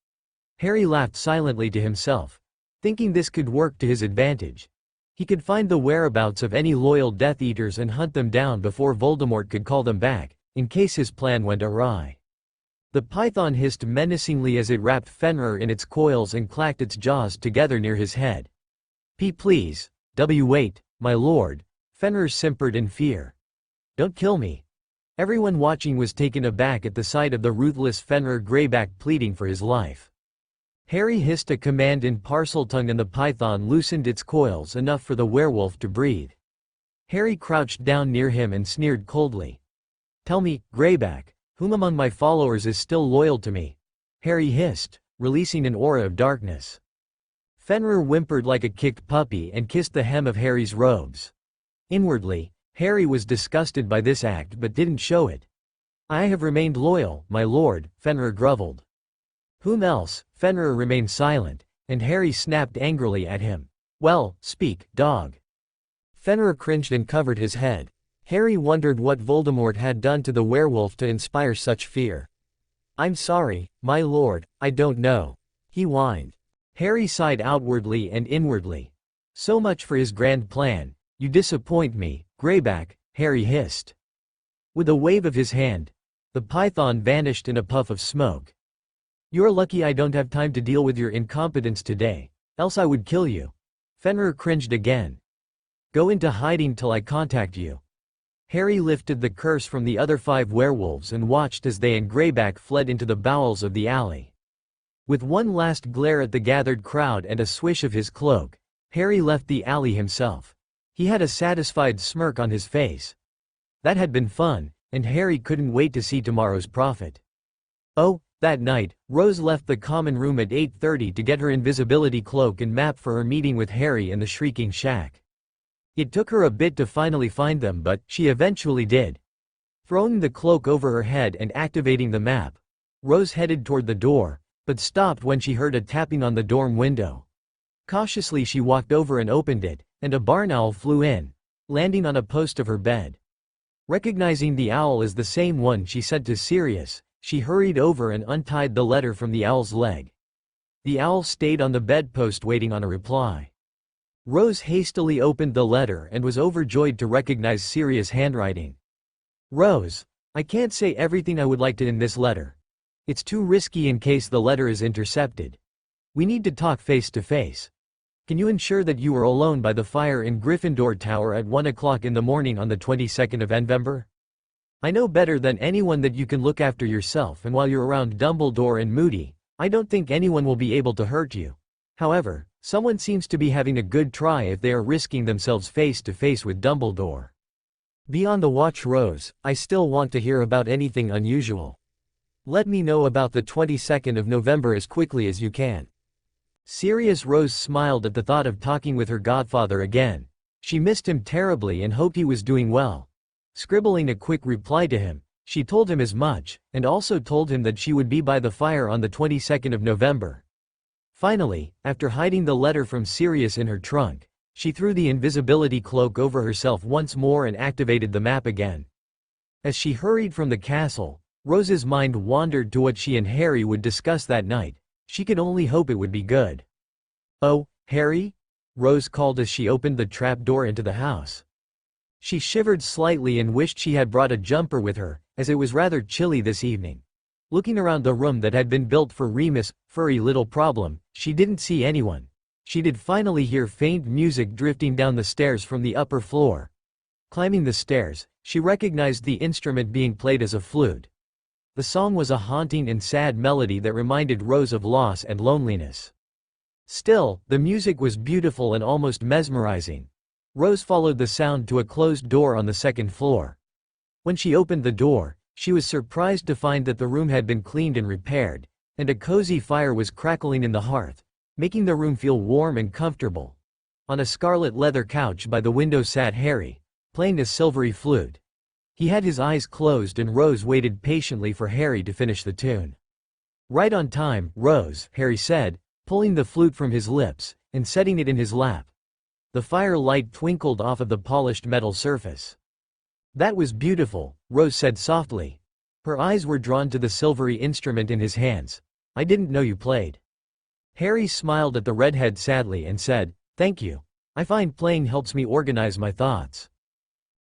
Harry laughed silently to himself, thinking this could work to his advantage. He could find the whereabouts of any loyal Death Eaters and hunt them down before Voldemort could call them back, in case his plan went awry. The python hissed menacingly as it wrapped Fenrir in its coils and clacked its jaws together near his head. Please, wait, my lord," Fenrir simpered in fear. "Don't kill me." Everyone watching was taken aback at the sight of the ruthless Fenrir Greyback pleading for his life. Harry hissed a command in Parseltongue and the python loosened its coils enough for the werewolf to breathe. Harry crouched down near him and sneered coldly. "Tell me, Greyback, whom among my followers is still loyal to me?" Harry hissed, releasing an aura of darkness. Fenrir whimpered like a kicked puppy and kissed the hem of Harry's robes. Inwardly, Harry was disgusted by this act but didn't show it. "I have remained loyal, my lord," Fenrir groveled. "Whom else?" Fenrir remained silent, and Harry snapped angrily at him. "Well, speak, dog." Fenrir cringed and covered his head. Harry wondered what Voldemort had done to the werewolf to inspire such fear. "I'm sorry, my lord, I don't know," he whined. Harry sighed outwardly and inwardly. "So much for his grand plan. You disappoint me, Greyback," Harry hissed. With a wave of his hand, the python vanished in a puff of smoke. "You're lucky I don't have time to deal with your incompetence today, else I would kill you." Fenrir cringed again. "Go into hiding till I contact you." Harry lifted the curse from the other 5 werewolves and watched as they and Greyback fled into the bowels of the alley. With one last glare at the gathered crowd and a swish of his cloak, Harry left the alley himself. He had a satisfied smirk on his face. That had been fun, and Harry couldn't wait to see tomorrow's profit. That night, Rose left the common room at 8:30 to get her invisibility cloak and map for her meeting with Harry in the Shrieking Shack. It took her a bit to finally find them, but she eventually did. Throwing the cloak over her head and activating the map, Rose headed toward the door, but stopped when she heard a tapping on the dorm window. Cautiously she walked over and opened it, and a barn owl flew in, landing on a post of her bed. Recognizing the owl as the same one she sent to Sirius, she hurried over and untied the letter from the owl's leg. The owl stayed on the bedpost waiting on a reply. Rose hastily opened the letter and was overjoyed to recognize Sirius' handwriting. "Rose, I can't say everything I would like to in this letter. It's too risky in case the letter is intercepted. We need to talk face to face. Can you ensure that you are alone by the fire in Gryffindor Tower at 1 o'clock in the morning on the 22nd of November? I know better than anyone that you can look after yourself, and while you're around Dumbledore and Moody, I don't think anyone will be able to hurt you. However, someone seems to be having a good try if they are risking themselves face to face with Dumbledore. Be on the watch, Rose. I still want to hear about anything unusual." Let me know about the 22nd of November as quickly as you can. Serious Rose smiled at the thought of talking with her godfather again. She missed him terribly and hoped he was doing well. Scribbling a quick reply to him, she told him as much, and also told him that she would be by the fire on the 22nd of November. Finally, after hiding the letter from Sirius in her trunk, she threw the invisibility cloak over herself once more and activated the map again. As she hurried from the castle, Rose's mind wandered to what she and Harry would discuss that night. She could only hope it would be good. "Oh, Harry?" Rose called as she opened the trapdoor into the house. She shivered slightly and wished she had brought a jumper with her, as it was rather chilly this evening. Looking around the room that had been built for Remus' furry little problem, she didn't see anyone. She did finally hear faint music drifting down the stairs from the upper floor. Climbing the stairs, she recognized the instrument being played as a flute. The song was a haunting and sad melody that reminded Rose of loss and loneliness. Still, the music was beautiful and almost mesmerizing. Rose followed the sound to a closed door on the second floor. When she opened the door, she was surprised to find that the room had been cleaned and repaired, and a cozy fire was crackling in the hearth, making the room feel warm and comfortable. On a scarlet leather couch by the window sat Harry, playing a silvery flute. He had his eyes closed and Rose waited patiently for Harry to finish the tune. "Right on time, Rose," Harry said, pulling the flute from his lips and setting it in his lap. The firelight twinkled off of the polished metal surface. "That was beautiful," Rose said softly. Her eyes were drawn to the silvery instrument in his hands. "I didn't know you played." Harry smiled at the redhead sadly and said, "Thank you. I find playing helps me organize my thoughts."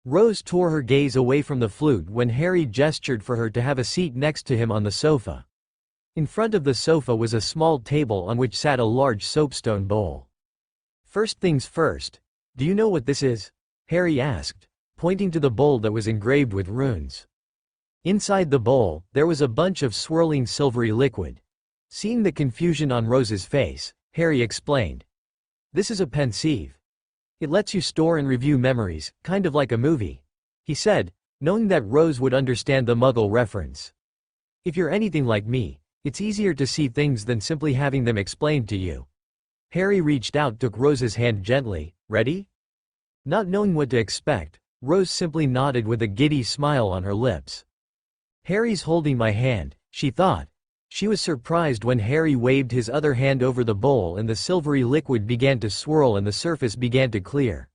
Rose tore her gaze away from the flute when Harry gestured for her to have a seat next to him on the sofa. In front of the sofa was a small table on which sat a large soapstone bowl. "First things first, do you know what this is?" Harry asked, pointing to the bowl that was engraved with runes. Inside the bowl, there was a bunch of swirling silvery liquid. Seeing the confusion on Rose's face, Harry explained. "This is a pensive. It lets you store and review memories, kind of like a movie," he said, knowing that Rose would understand the Muggle reference. "If you're anything like me, it's easier to see things than simply having them explained to you." Harry reached out, took Rose's hand gently. "Ready?" Not knowing what to expect, Rose simply nodded with a giddy smile on her lips. "Harry's holding my hand," she thought. She was surprised when Harry waved his other hand over the bowl and the silvery liquid began to swirl and the surface began to clear.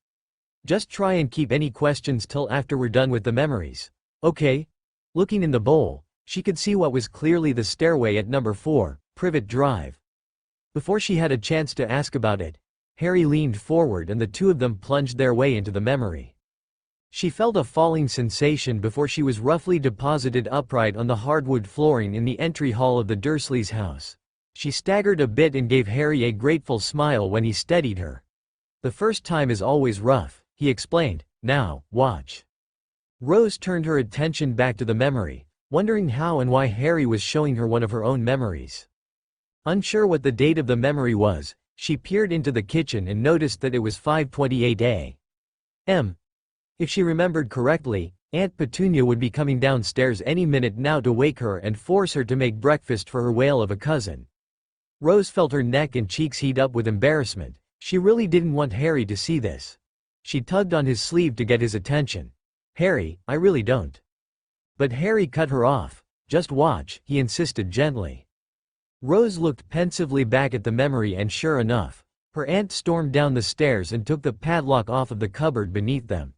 "Just try and keep any questions till after we're done with the memories. Okay?" Looking in the bowl, she could see what was clearly the stairway at number 4, Privet Drive. Before she had a chance to ask about it, Harry leaned forward and the two of them plunged their way into the memory. She felt a falling sensation before she was roughly deposited upright on the hardwood flooring in the entry hall of the Dursleys' house. She staggered a bit and gave Harry a grateful smile when he steadied her. "The first time is always rough," he explained. "Now, watch." Rose turned her attention back to the memory, wondering how and why Harry was showing her one of her own memories. Unsure what the date of the memory was, she peered into the kitchen and noticed that it was 5:28 a.m. If she remembered correctly, Aunt Petunia would be coming downstairs any minute now to wake her and force her to make breakfast for her whale of a cousin. Rose felt her neck and cheeks heat up with embarrassment. She really didn't want Harry to see this. She tugged on his sleeve to get his attention. "Harry, I really don't." But Harry cut her off. "Just watch," he insisted gently. Rose looked pensively back at the memory and sure enough, her aunt stormed down the stairs and took the padlock off of the cupboard beneath them.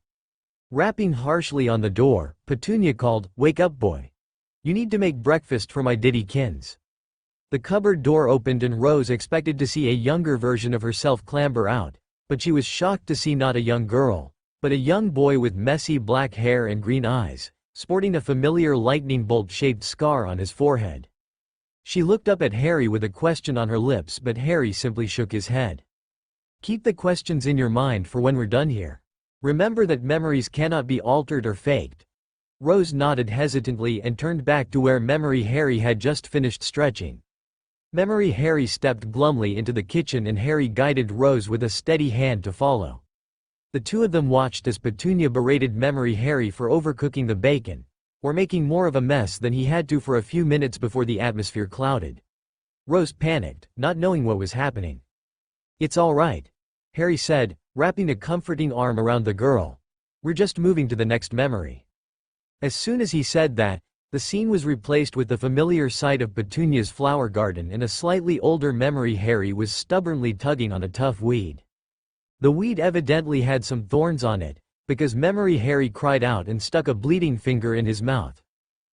Rapping harshly on the door, Petunia called, "Wake up, boy. You need to make breakfast for my Diddykins." The cupboard door opened and Rose expected to see a younger version of herself clamber out, but she was shocked to see not a young girl, but a young boy with messy black hair and green eyes, sporting a familiar lightning bolt-shaped scar on his forehead. She looked up at Harry with a question on her lips, but Harry simply shook his head. "Keep the questions in your mind for when we're done here. Remember that memories cannot be altered or faked." Rose nodded hesitantly and turned back to where Memory Harry had just finished stretching. Memory Harry stepped glumly into the kitchen and Harry guided Rose with a steady hand to follow. The two of them watched as Petunia berated Memory Harry for overcooking the bacon, or making more of a mess than he had to for a few minutes before the atmosphere clouded. Rose panicked, not knowing what was happening. "It's all right," Harry said, wrapping a comforting arm around the girl. "We're just moving to the next memory." As soon as he said that, the scene was replaced with the familiar sight of Petunia's flower garden and a slightly older memory. Harry was stubbornly tugging on a tough weed. The weed evidently had some thorns on it, because Memory Harry cried out and stuck a bleeding finger in his mouth.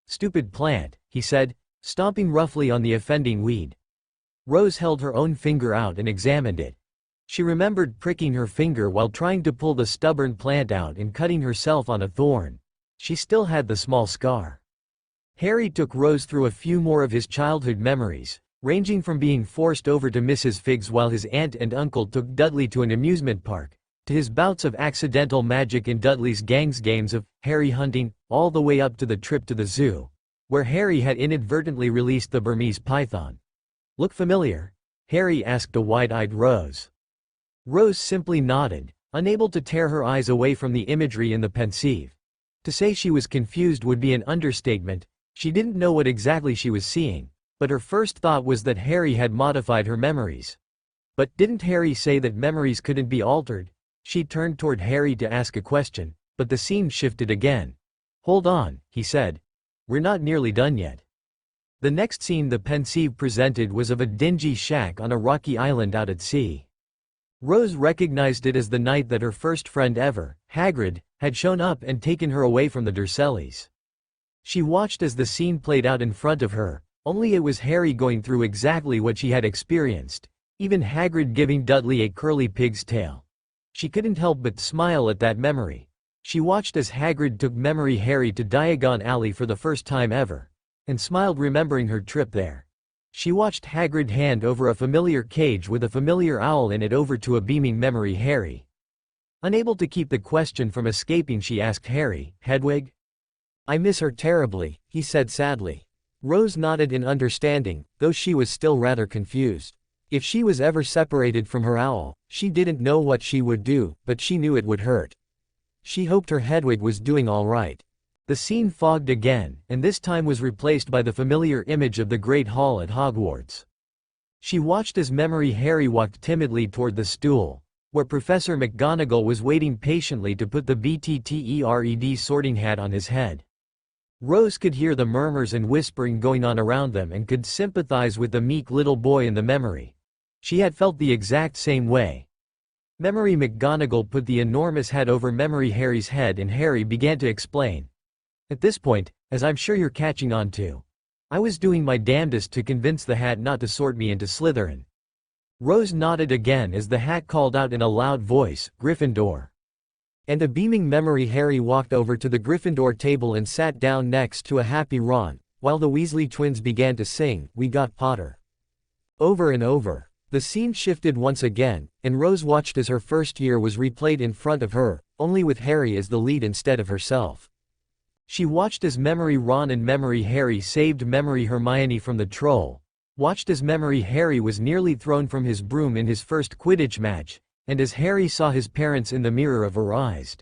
"Stupid plant," he said, stomping roughly on the offending weed. Rose held her own finger out and examined it. She remembered pricking her finger while trying to pull the stubborn plant out and cutting herself on a thorn. She still had the small scar. Harry took Rose through a few more of his childhood memories, ranging from being forced over to Mrs. Figg's while his aunt and uncle took Dudley to an amusement park, to his bouts of accidental magic in Dudley's gang's games of Harry hunting, all the way up to the trip to the zoo, where Harry had inadvertently released the Burmese python. "Look familiar?" Harry asked a wide-eyed Rose. Rose simply nodded, unable to tear her eyes away from the imagery in the Pensive. To say she was confused would be an understatement. She didn't know what exactly she was seeing, but her first thought was that Harry had modified her memories. But didn't Harry say that memories couldn't be altered? She turned toward Harry to ask a question, but the scene shifted again. "Hold on," he said. "We're not nearly done yet." The next scene the Pensive presented was of a dingy shack on a rocky island out at sea. Rose recognized it as the night that her first friend ever, Hagrid, had shown up and taken her away from the Dursleys. She watched as the scene played out in front of her, only it was Harry going through exactly what she had experienced, even Hagrid giving Dudley a curly pig's tail. She couldn't help but smile at that memory. She watched as Hagrid took Memory Harry to Diagon Alley for the first time ever, and smiled remembering her trip there. She watched Hagrid hand over a familiar cage with a familiar owl in it over to a beaming Memory Harry. Unable to keep the question from escaping, she asked Harry, "Hedwig?" "I miss her terribly," he said sadly. Rose nodded in understanding, though she was still rather confused. If she was ever separated from her owl, she didn't know what she would do, but she knew it would hurt. She hoped her Hedwig was doing all right. The scene fogged again, and this time was replaced by the familiar image of the Great Hall at Hogwarts. She watched as Memory Harry walked timidly toward the stool, where Professor McGonagall was waiting patiently to put the BTTERED sorting hat on his head. Rose could hear the murmurs and whispering going on around them and could sympathize with the meek little boy in the memory. She had felt the exact same way. Memory McGonagall put the enormous hat over Memory Harry's head and Harry began to explain. "At this point, as I'm sure you're catching on to, I was doing my damnedest to convince the hat not to sort me into Slytherin." Rose nodded again as the hat called out in a loud voice, "Gryffindor." And a beaming Memory Harry walked over to the Gryffindor table and sat down next to a happy Ron, while the Weasley twins began to sing, "We Got Potter." Over and over. The scene shifted once again, and Rose watched as her first year was replayed in front of her, only with Harry as the lead instead of herself. She watched as Memory Ron and Memory Harry saved Memory Hermione from the troll, watched as Memory Harry was nearly thrown from his broom in his first Quidditch match, and as Harry saw his parents in the mirror of her eyes.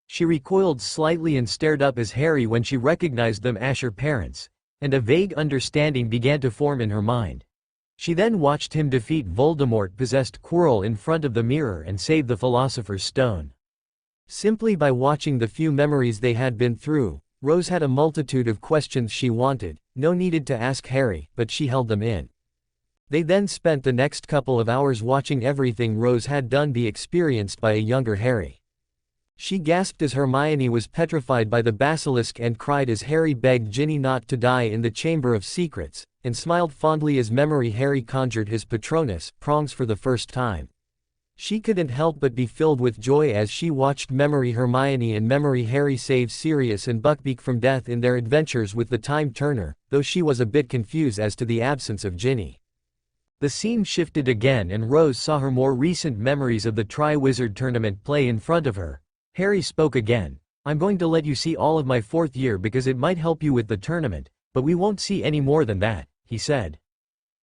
She recoiled slightly and stared up as Harry when she recognized them as her parents, and a vague understanding began to form in her mind. She then watched him defeat Voldemort-possessed Quirrell in front of the mirror and save the Philosopher's Stone. Simply by watching the few memories they had been through, Rose had a multitude of questions she wanted, no needed to ask Harry, but she held them in. They then spent the next couple of hours watching everything Rose had done be experienced by a younger Harry. She gasped as Hermione was petrified by the basilisk and cried as Harry begged Ginny not to die in the Chamber of Secrets, and smiled fondly as Memory Harry conjured his Patronus, Prongs, for the first time. She couldn't help but be filled with joy as she watched Memory Hermione and Memory Harry save Sirius and Buckbeak from death in their adventures with the Time Turner, though she was a bit confused as to the absence of Ginny. The scene shifted again and Rose saw her more recent memories of the Triwizard Tournament play in front of her. Harry spoke again. "I'm going to let you see all of my fourth year because it might help you with the tournament, but we won't see any more than that," he said.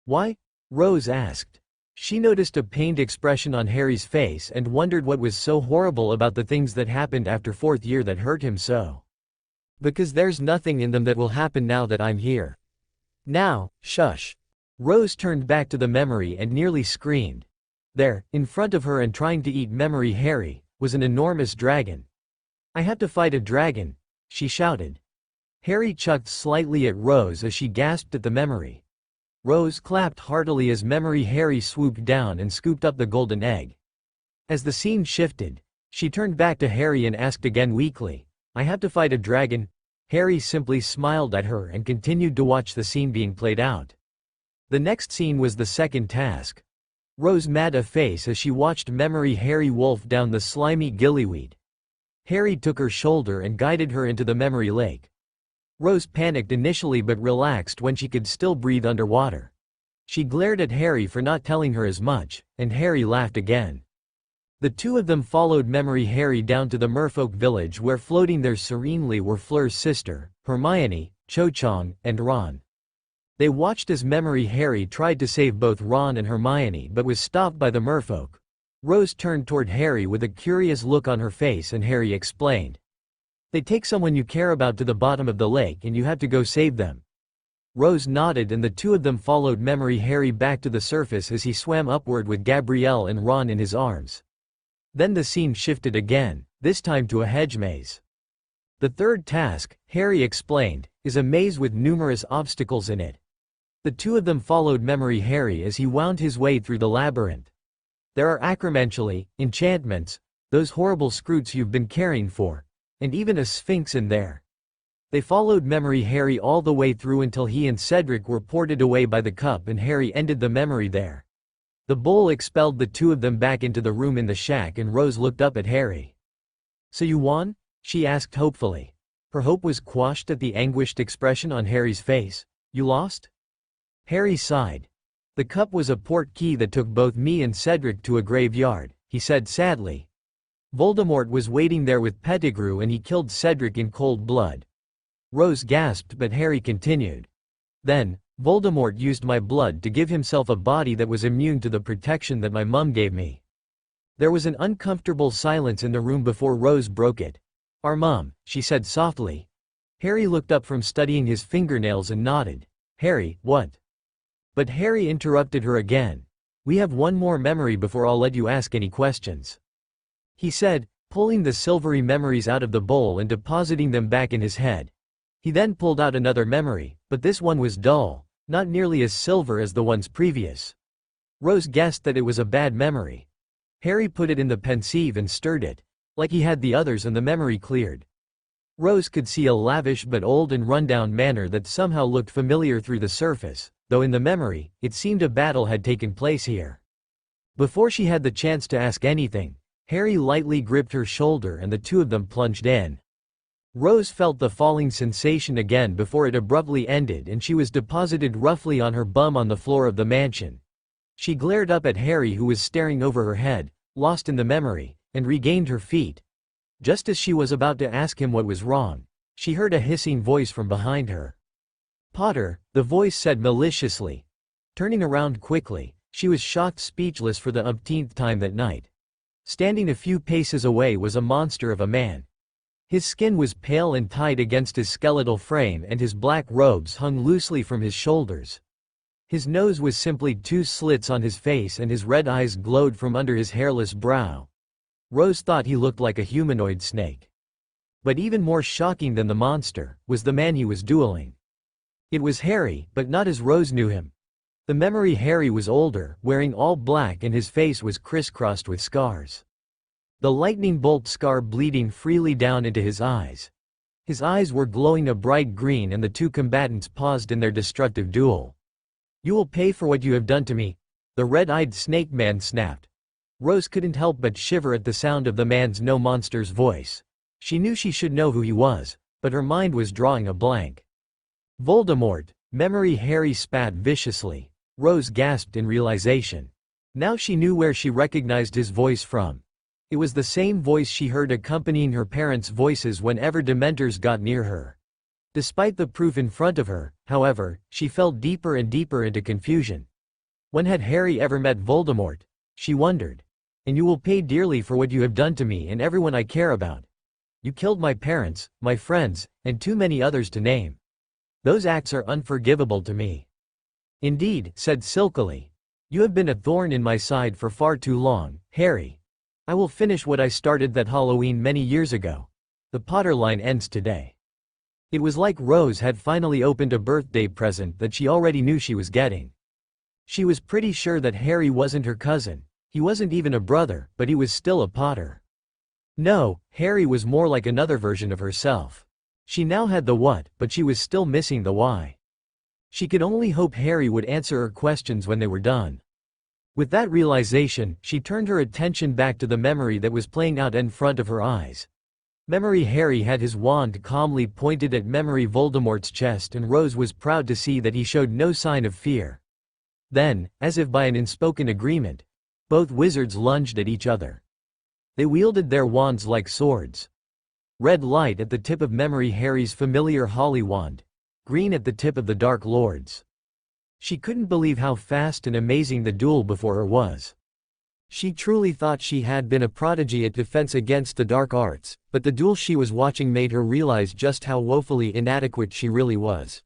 "Why?" Rose asked. She noticed a pained expression on Harry's face and wondered what was so horrible about the things that happened after fourth year that hurt him so. Because there's nothing in them that will happen now that I'm here. Now, shush. Rose turned back to the memory and nearly screamed. There, in front of her and trying to eat memory Harry, was an enormous dragon. I had to fight a dragon, she shouted. Harry chucked slightly at Rose as she gasped at the memory. Rose clapped heartily as memory Harry swooped down and scooped up the golden egg. As the scene shifted, she turned back to Harry and asked again weakly, I have to fight a dragon? Harry simply smiled at her and continued to watch the scene being played out. The next scene was the second task. Rose made a face as she watched memory Harry wolf down the slimy gillyweed. Harry took her shoulder and guided her into the memory lake. Rose panicked initially but relaxed when she could still breathe underwater. She glared at Harry for not telling her as much, and Harry laughed again. The two of them followed memory Harry down to the merfolk village where floating there serenely were Fleur's sister, Hermione, Cho-Chang, and Ron. They watched as memory Harry tried to save both Ron and Hermione but was stopped by the merfolk. Rose turned toward Harry with a curious look on her face and Harry explained. They take someone you care about to the bottom of the lake and you have to go save them. Rose nodded and the two of them followed memory Harry back to the surface as he swam upward with Gabrielle and Ron in his arms. Then the scene shifted again, this time to a hedge maze. The third task, Harry explained, is a maze with numerous obstacles in it. The two of them followed memory Harry as he wound his way through the labyrinth. There are acromantially, enchantments, those horrible scroots you've been caring for, and even a sphinx in there. They followed memory Harry all the way through until he and Cedric were ported away by the cup and Harry ended the memory there. The bowl expelled the two of them back into the room in the shack and Rose looked up at Harry. So you won? She asked hopefully. Her hope was quashed at the anguished expression on Harry's face. You lost? Harry sighed. The cup was a port key that took both me and Cedric to a graveyard, he said sadly. Voldemort was waiting there with Pettigrew and he killed Cedric in cold blood. Rose gasped but Harry continued. Then, Voldemort used my blood to give himself a body that was immune to the protection that my mum gave me. There was an uncomfortable silence in the room before Rose broke it. Our mum, she said softly. Harry looked up from studying his fingernails and nodded. Harry, what? But Harry interrupted her again. We have one more memory before I'll let you ask any questions. He said, pulling the silvery memories out of the bowl and depositing them back in his head. He then pulled out another memory, but this one was dull, not nearly as silver as the ones previous. Rose guessed that it was a bad memory. Harry put it in the Pensive and stirred it, like he had the others, and the memory cleared. Rose could see a lavish but old and rundown manor that somehow looked familiar through the surface, though in the memory, it seemed a battle had taken place here. Before she had the chance to ask anything, Harry lightly gripped her shoulder and the two of them plunged in. Rose felt the falling sensation again before it abruptly ended and she was deposited roughly on her bum on the floor of the mansion. She glared up at Harry who was staring over her head, lost in the memory, and regained her feet. Just as she was about to ask him what was wrong, she heard a hissing voice from behind her. Potter, the voice said maliciously. Turning around quickly, she was shocked speechless for the umpteenth time that night. Standing a few paces away was a monster of a man. His skin was pale and tight against his skeletal frame and his black robes hung loosely from his shoulders. His nose was simply two slits on his face and his red eyes glowed from under his hairless brow. Rose thought he looked like a humanoid snake. But even more shocking than the monster, was the man he was dueling. It was Harry, but not as Rose knew him. The memory Harry was older, wearing all black and his face was crisscrossed with scars. The lightning bolt scar bleeding freely down into his eyes. His eyes were glowing a bright green and the two combatants paused in their destructive duel. You will pay for what you have done to me, the red-eyed snake man snapped. Rose couldn't help but shiver at the sound of the man's no monster's voice. She knew she should know who he was, but her mind was drawing a blank. Voldemort, memory Harry spat viciously. Rose gasped in realization. Now she knew where she recognized his voice from. It was the same voice she heard accompanying her parents' voices whenever Dementors got near her. Despite the proof in front of her, however, she fell deeper and deeper into confusion. When had Harry ever met Voldemort? She wondered. And you will pay dearly for what you have done to me and everyone I care about. You killed my parents, my friends, and too many others to name. Those acts are unforgivable to me." "Indeed," said silkily. "You have been a thorn in my side for far too long, Harry. I will finish what I started that Halloween many years ago. The Potter line ends today." It was like Rose had finally opened a birthday present that she already knew she was getting. She was pretty sure that Harry wasn't her cousin, he wasn't even a brother, but he was still a Potter. No, Harry was more like another version of herself. She now had the what, but she was still missing the why. She could only hope Harry would answer her questions when they were done. With that realization, she turned her attention back to the memory that was playing out in front of her eyes. Memory Harry had his wand calmly pointed at Memory Voldemort's chest, and Rose was proud to see that he showed no sign of fear. Then, as if by an unspoken agreement, both wizards lunged at each other. They wielded their wands like swords. Red light at the tip of Memory Harry's familiar holly wand, green at the tip of the Dark Lord's. She couldn't believe how fast and amazing the duel before her was. She truly thought she had been a prodigy at defense against the dark arts, but the duel she was watching made her realize just how woefully inadequate she really was.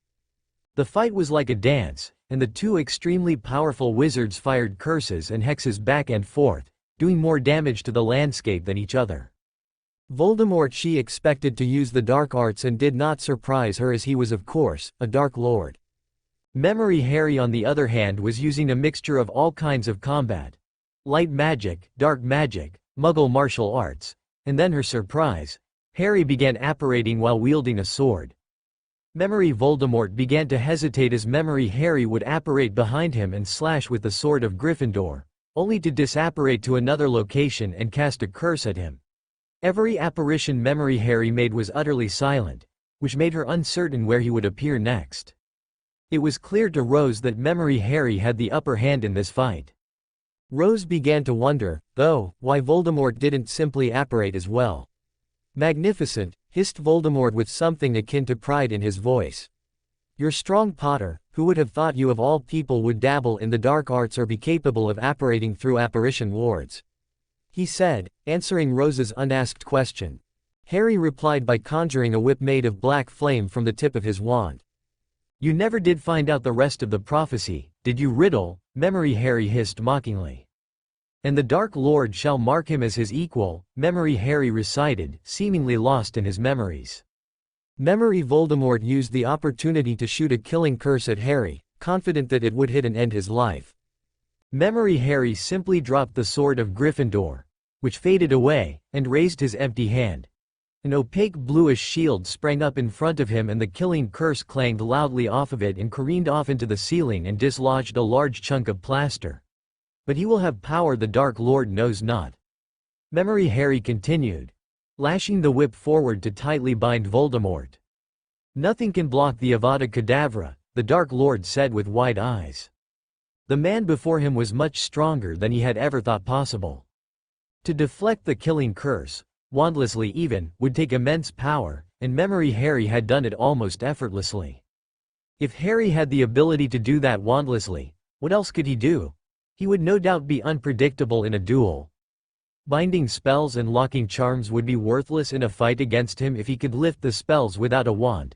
The fight was like a dance, and the two extremely powerful wizards fired curses and hexes back and forth, doing more damage to the landscape than each other. Voldemort she expected to use the dark arts and did not surprise her, as he was of course, a Dark Lord. Memory Harry on the other hand was using a mixture of all kinds of combat. Light magic, dark magic, muggle martial arts, and then her surprise, Harry began apparating while wielding a sword. Memory Voldemort began to hesitate as Memory Harry would apparate behind him and slash with the sword of Gryffindor, only to disapparate to another location and cast a curse at him. Every apparition Memory Harry made was utterly silent, which made her uncertain where he would appear next. It was clear to Rose that Memory Harry had the upper hand in this fight. Rose began to wonder, though, why Voldemort didn't simply apparate as well. "Magnificent," hissed Voldemort with something akin to pride in his voice. "You're strong, Potter. Who would have thought you of all people would dabble in the dark arts or be capable of apparating through apparition wards?" he said, answering Rose's unasked question. Harry replied by conjuring a whip made of black flame from the tip of his wand. "You never did find out the rest of the prophecy, did you, Riddle?" Memory Harry hissed mockingly. "And the Dark Lord shall mark him as his equal," Memory Harry recited, seemingly lost in his memories. Memory Voldemort used the opportunity to shoot a killing curse at Harry, confident that it would hit and end his life. Memory Harry simply dropped the sword of Gryffindor, which faded away, and raised his empty hand. An opaque bluish shield sprang up in front of him, and the killing curse clanged loudly off of it and careened off into the ceiling and dislodged a large chunk of plaster. "But he will have power the Dark Lord knows not," Memory Harry continued, lashing the whip forward to tightly bind Voldemort. "Nothing can block the Avada Kedavra," the Dark Lord said with wide eyes. The man before him was much stronger than he had ever thought possible. To deflect the killing curse, wandlessly even, would take immense power, and Memory Harry had done it almost effortlessly. If Harry had the ability to do that wandlessly, what else could he do? He would no doubt be unpredictable in a duel. Binding spells and locking charms would be worthless in a fight against him if he could lift the spells without a wand.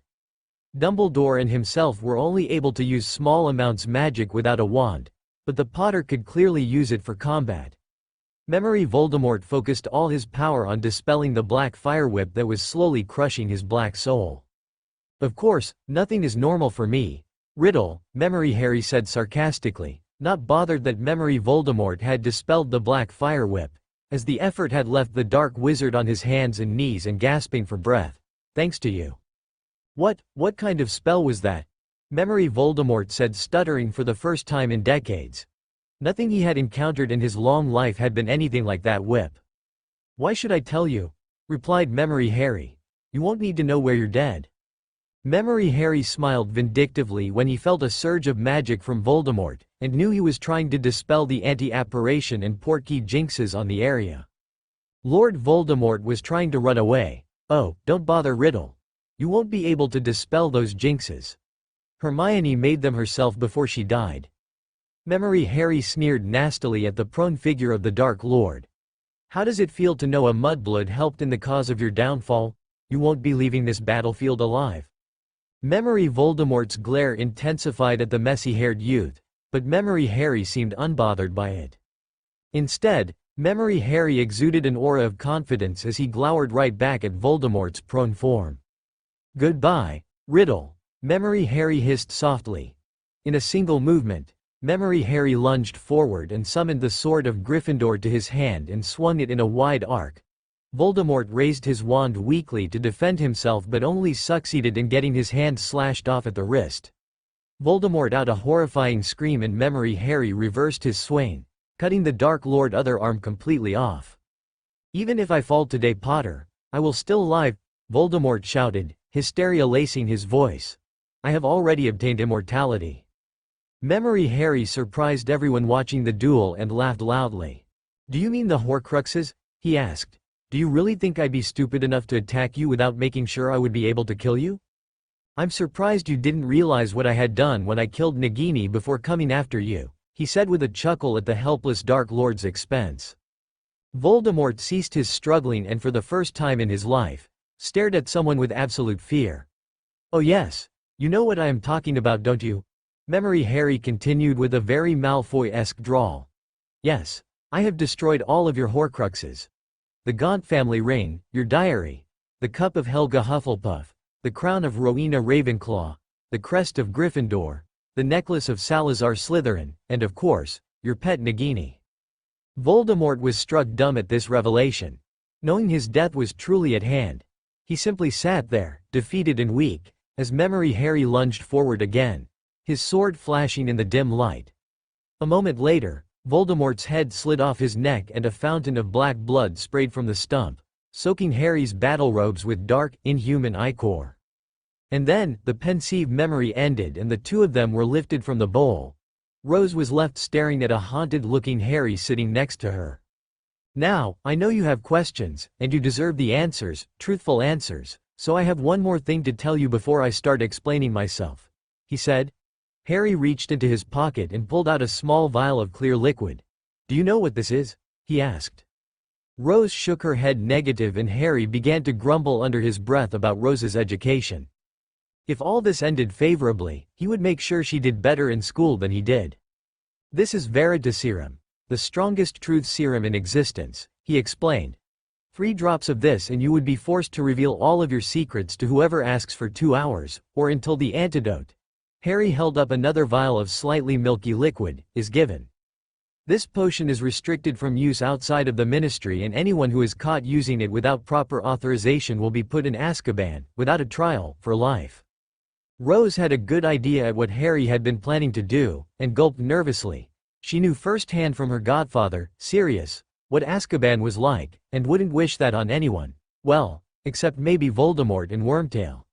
Dumbledore and himself were only able to use small amounts magic without a wand, but the Potter could clearly use it for combat. Memory Voldemort focused all his power on dispelling the black fire whip that was slowly crushing his black soul. "Of course, nothing is normal for me, Riddle," Memory Harry said sarcastically, not bothered that Memory Voldemort had dispelled the black fire whip, as the effort had left the dark wizard on his hands and knees and gasping for breath. "Thanks to you." What kind of spell was that?" Memory Voldemort said, stuttering for the first time in decades. Nothing he had encountered in his long life had been anything like that whip. "Why should I tell you?" replied Memory Harry. "You won't need to know where you're dead." Memory Harry smiled vindictively when he felt a surge of magic from Voldemort, and knew he was trying to dispel the anti-apparition and portkey jinxes on the area. Lord Voldemort was trying to run away. "Oh, don't bother, Riddle. You won't be able to dispel those jinxes. Hermione made them herself before she died." Memory Harry sneered nastily at the prone figure of the Dark Lord. How does it feel to know a mudblood helped in the cause of your downfall? You won't be leaving this battlefield alive. Memory Voldemort's glare intensified at the messy-haired youth, but Memory Harry seemed unbothered by it. Instead, Memory Harry exuded an aura of confidence as he glowered right back at Voldemort's prone form. Goodbye, Riddle, Memory Harry hissed softly. In a single movement, Memory Harry lunged forward and summoned the sword of Gryffindor to his hand and swung it in a wide arc. Voldemort raised his wand weakly to defend himself but only succeeded in getting his hand slashed off at the wrist. Voldemort out a horrifying scream and Memory Harry reversed his swing, cutting the Dark Lord other arm completely off. Even if I fall today, Potter, I will still live, Voldemort shouted, hysteria lacing his voice. I have already obtained immortality. Memory Harry surprised everyone watching the duel and laughed loudly. Do you mean the Horcruxes? He asked. Do you really think I'd be stupid enough to attack you without making sure I would be able to kill you? I'm surprised you didn't realize what I had done when I killed Nagini before coming after you, he said with a chuckle at the helpless Dark Lord's expense. Voldemort ceased his struggling and for the first time in his life, stared at someone with absolute fear. Oh yes, you know what I am talking about, don't you? Memory Harry continued with a very Malfoy-esque drawl. Yes, I have destroyed all of your Horcruxes. The Gaunt family ring, your diary, the cup of Helga Hufflepuff, the crown of Rowena Ravenclaw, the crest of Gryffindor, the necklace of Salazar Slytherin, and of course, your pet Nagini. Voldemort was struck dumb at this revelation. Knowing his death was truly at hand, he simply sat there, defeated and weak, as Memory Harry lunged forward again, his sword flashing in the dim light. A moment later, Voldemort's head slid off his neck and a fountain of black blood sprayed from the stump, soaking Harry's battle robes with dark, inhuman ichor. And then, the Pensive memory ended and the two of them were lifted from the bowl. Rose was left staring at a haunted-looking Harry sitting next to her. Now, I know you have questions, and you deserve the answers, truthful answers, so I have one more thing to tell you before I start explaining myself, he said. Harry reached into his pocket and pulled out a small vial of clear liquid. Do you know what this is? He asked. Rose shook her head negative and Harry began to grumble under his breath about Rose's education. If all this ended favorably, he would make sure she did better in school than he did. This is Veritaserum, the strongest truth serum in existence, he explained. 3 drops of this and you would be forced to reveal all of your secrets to whoever asks for 2 hours, or until the antidote. Harry held up another vial of slightly milky liquid, is given. This potion is restricted from use outside of the ministry and anyone who is caught using it without proper authorization will be put in Azkaban, without a trial, for life. Rose had a good idea at what Harry had been planning to do, and gulped nervously. She knew firsthand from her godfather, Sirius, what Azkaban was like, and wouldn't wish that on anyone. Well, except maybe Voldemort and Wormtail.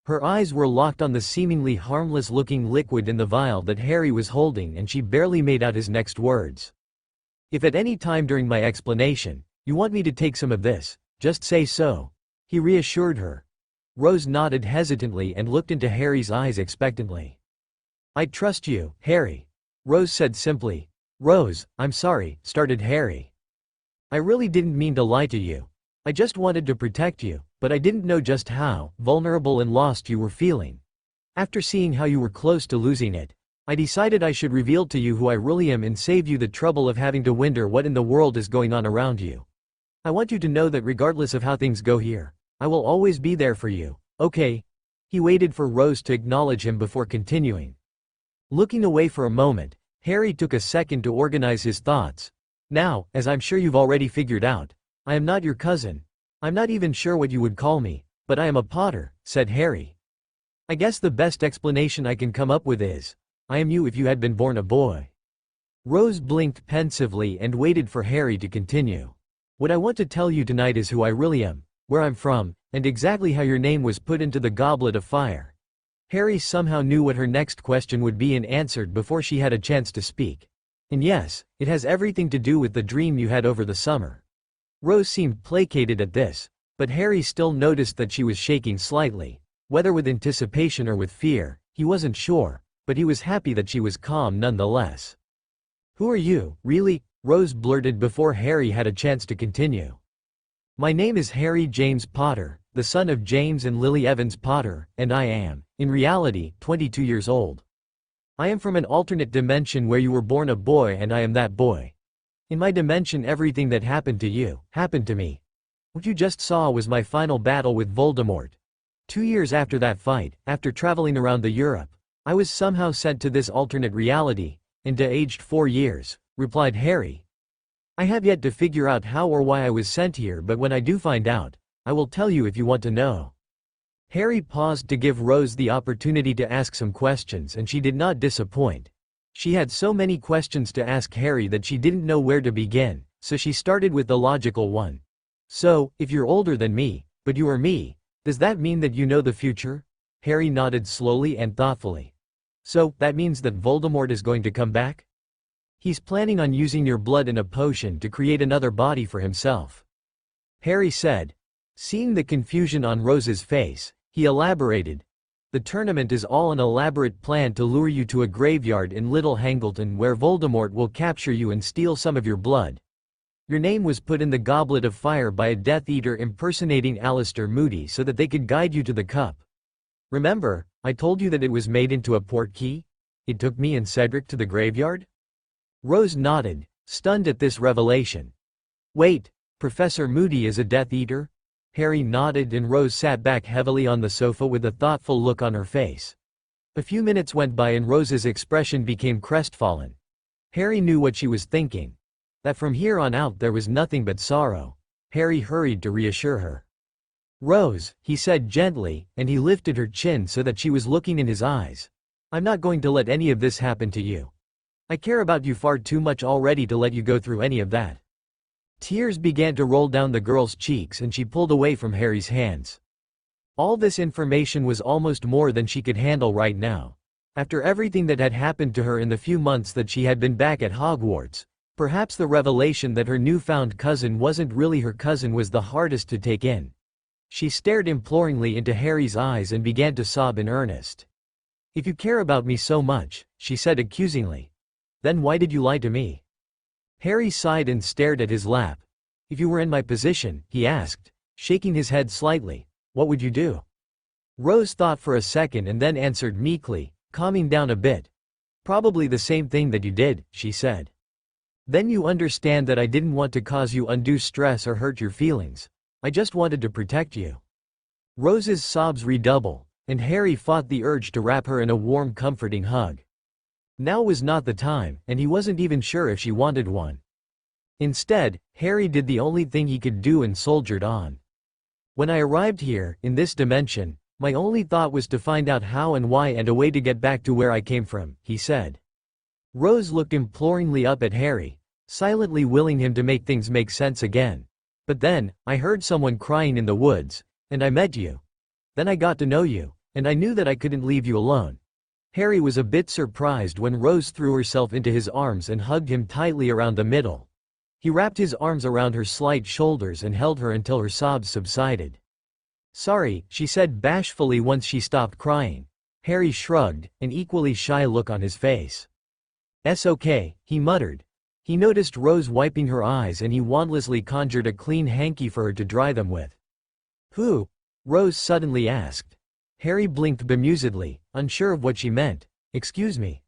Her eyes were locked on the seemingly harmless-looking liquid in the vial that Harry was holding and she barely made out his next words. If at any time during my explanation, you want me to take some of this, just say so, he reassured her. Rose nodded hesitantly and looked into Harry's eyes expectantly. I trust you, Harry. Rose said simply. Rose, I'm sorry, started Harry. I really didn't mean to lie to you. I just wanted to protect you, but I didn't know just how vulnerable and lost you were feeling. After seeing how you were close to losing it, I decided I should reveal to you who I really am and save you the trouble of having to wonder what in the world is going on around you. I want you to know that regardless of how things go here, I will always be there for you, okay? He waited for Rose to acknowledge him before continuing. Looking away for a moment, Harry took a second to organize his thoughts. Now, as I'm sure you've already figured out, I am not your cousin. I'm not even sure what you would call me, but I am a Potter, said Harry. I guess the best explanation I can come up with is, I am you if you had been born a boy. Rose blinked pensively and waited for Harry to continue. What I want to tell you tonight is who I really am, where I'm from, and exactly how your name was put into the goblet of fire. Harry somehow knew what her next question would be and answered before she had a chance to speak. And yes, it has everything to do with the dream you had over the summer. Rose seemed placated at this, but Harry still noticed that she was shaking slightly. Whether with anticipation or with fear, he wasn't sure, but he was happy that she was calm nonetheless. Who are you, really? Rose blurted before Harry had a chance to continue. My name is Harry James Potter, the son of James and Lily Evans Potter, and I am, in reality, 22 years old. I am from an alternate dimension where you were born a boy and I am that boy. In my dimension everything that happened to you, happened to me. What you just saw was my final battle with Voldemort. 2 years after that fight, after traveling around the Europe, I was somehow sent to this alternate reality, and aged 4 years, replied Harry. I have yet to figure out how or why I was sent here, but when I do find out, I will tell you if you want to know. Harry paused to give Rose the opportunity to ask some questions and she did not disappoint. She had so many questions to ask Harry that she didn't know where to begin, so she started with the logical one. So, if you're older than me, but you are me, does that mean that you know the future? Harry nodded slowly and thoughtfully. So, that means that Voldemort is going to come back? He's planning on using your blood in a potion to create another body for himself. Harry said. Seeing the confusion on Rose's face, he elaborated. The tournament is all an elaborate plan to lure you to a graveyard in Little Hangleton where Voldemort will capture you and steal some of your blood. Your name was put in the Goblet of Fire by a Death Eater impersonating Alistair Moody so that they could guide you to the cup. Remember, I told you that it was made into a portkey? It took me and Cedric to the graveyard? Rose nodded, stunned at this revelation. Wait, Professor Moody is a Death Eater? Harry nodded and Rose sat back heavily on the sofa with a thoughtful look on her face. A few minutes went by and Rose's expression became crestfallen. Harry knew what she was thinking. That from here on out there was nothing but sorrow. Harry hurried to reassure her. Rose, he said gently, and he lifted her chin so that she was looking in his eyes. I'm not going to let any of this happen to you. I care about you far too much already to let you go through any of that. Tears began to roll down the girl's cheeks and she pulled away from Harry's hands. All this information was almost more than she could handle right now. After everything that had happened to her in the few months that she had been back at Hogwarts, perhaps the revelation that her newfound cousin wasn't really her cousin was the hardest to take in. She stared imploringly into Harry's eyes and began to sob in earnest. If you care about me so much, she said accusingly, then why did you lie to me? Harry sighed and stared at his lap. If you were in my position, he asked, shaking his head slightly, what would you do? Rose thought for a second and then answered meekly, calming down a bit. Probably the same thing that you did, she said. Then you understand that I didn't want to cause you undue stress or hurt your feelings. I just wanted to protect you. Rose's sobs redoubled, and Harry fought the urge to wrap her in a warm, comforting hug. Now was not the time, and he wasn't even sure if she wanted one. Instead, Harry did the only thing he could do and soldiered on. When I arrived here, in this dimension, my only thought was to find out how and why and a way to get back to where I came from, he said. Rose looked imploringly up at Harry, silently willing him to make things make sense again. But then, I heard someone crying in the woods, and I met you. Then I got to know you, and I knew that I couldn't leave you alone. Harry was a bit surprised when Rose threw herself into his arms and hugged him tightly around the middle. He wrapped his arms around her slight shoulders and held her until her sobs subsided. Sorry, she said bashfully once she stopped crying. Harry shrugged, an equally shy look on his face. "Es okay," he muttered. He noticed Rose wiping her eyes and he wandlessly conjured a clean hanky for her to dry them with. Who? Rose suddenly asked. Harry blinked bemusedly, unsure of what she meant. Excuse me.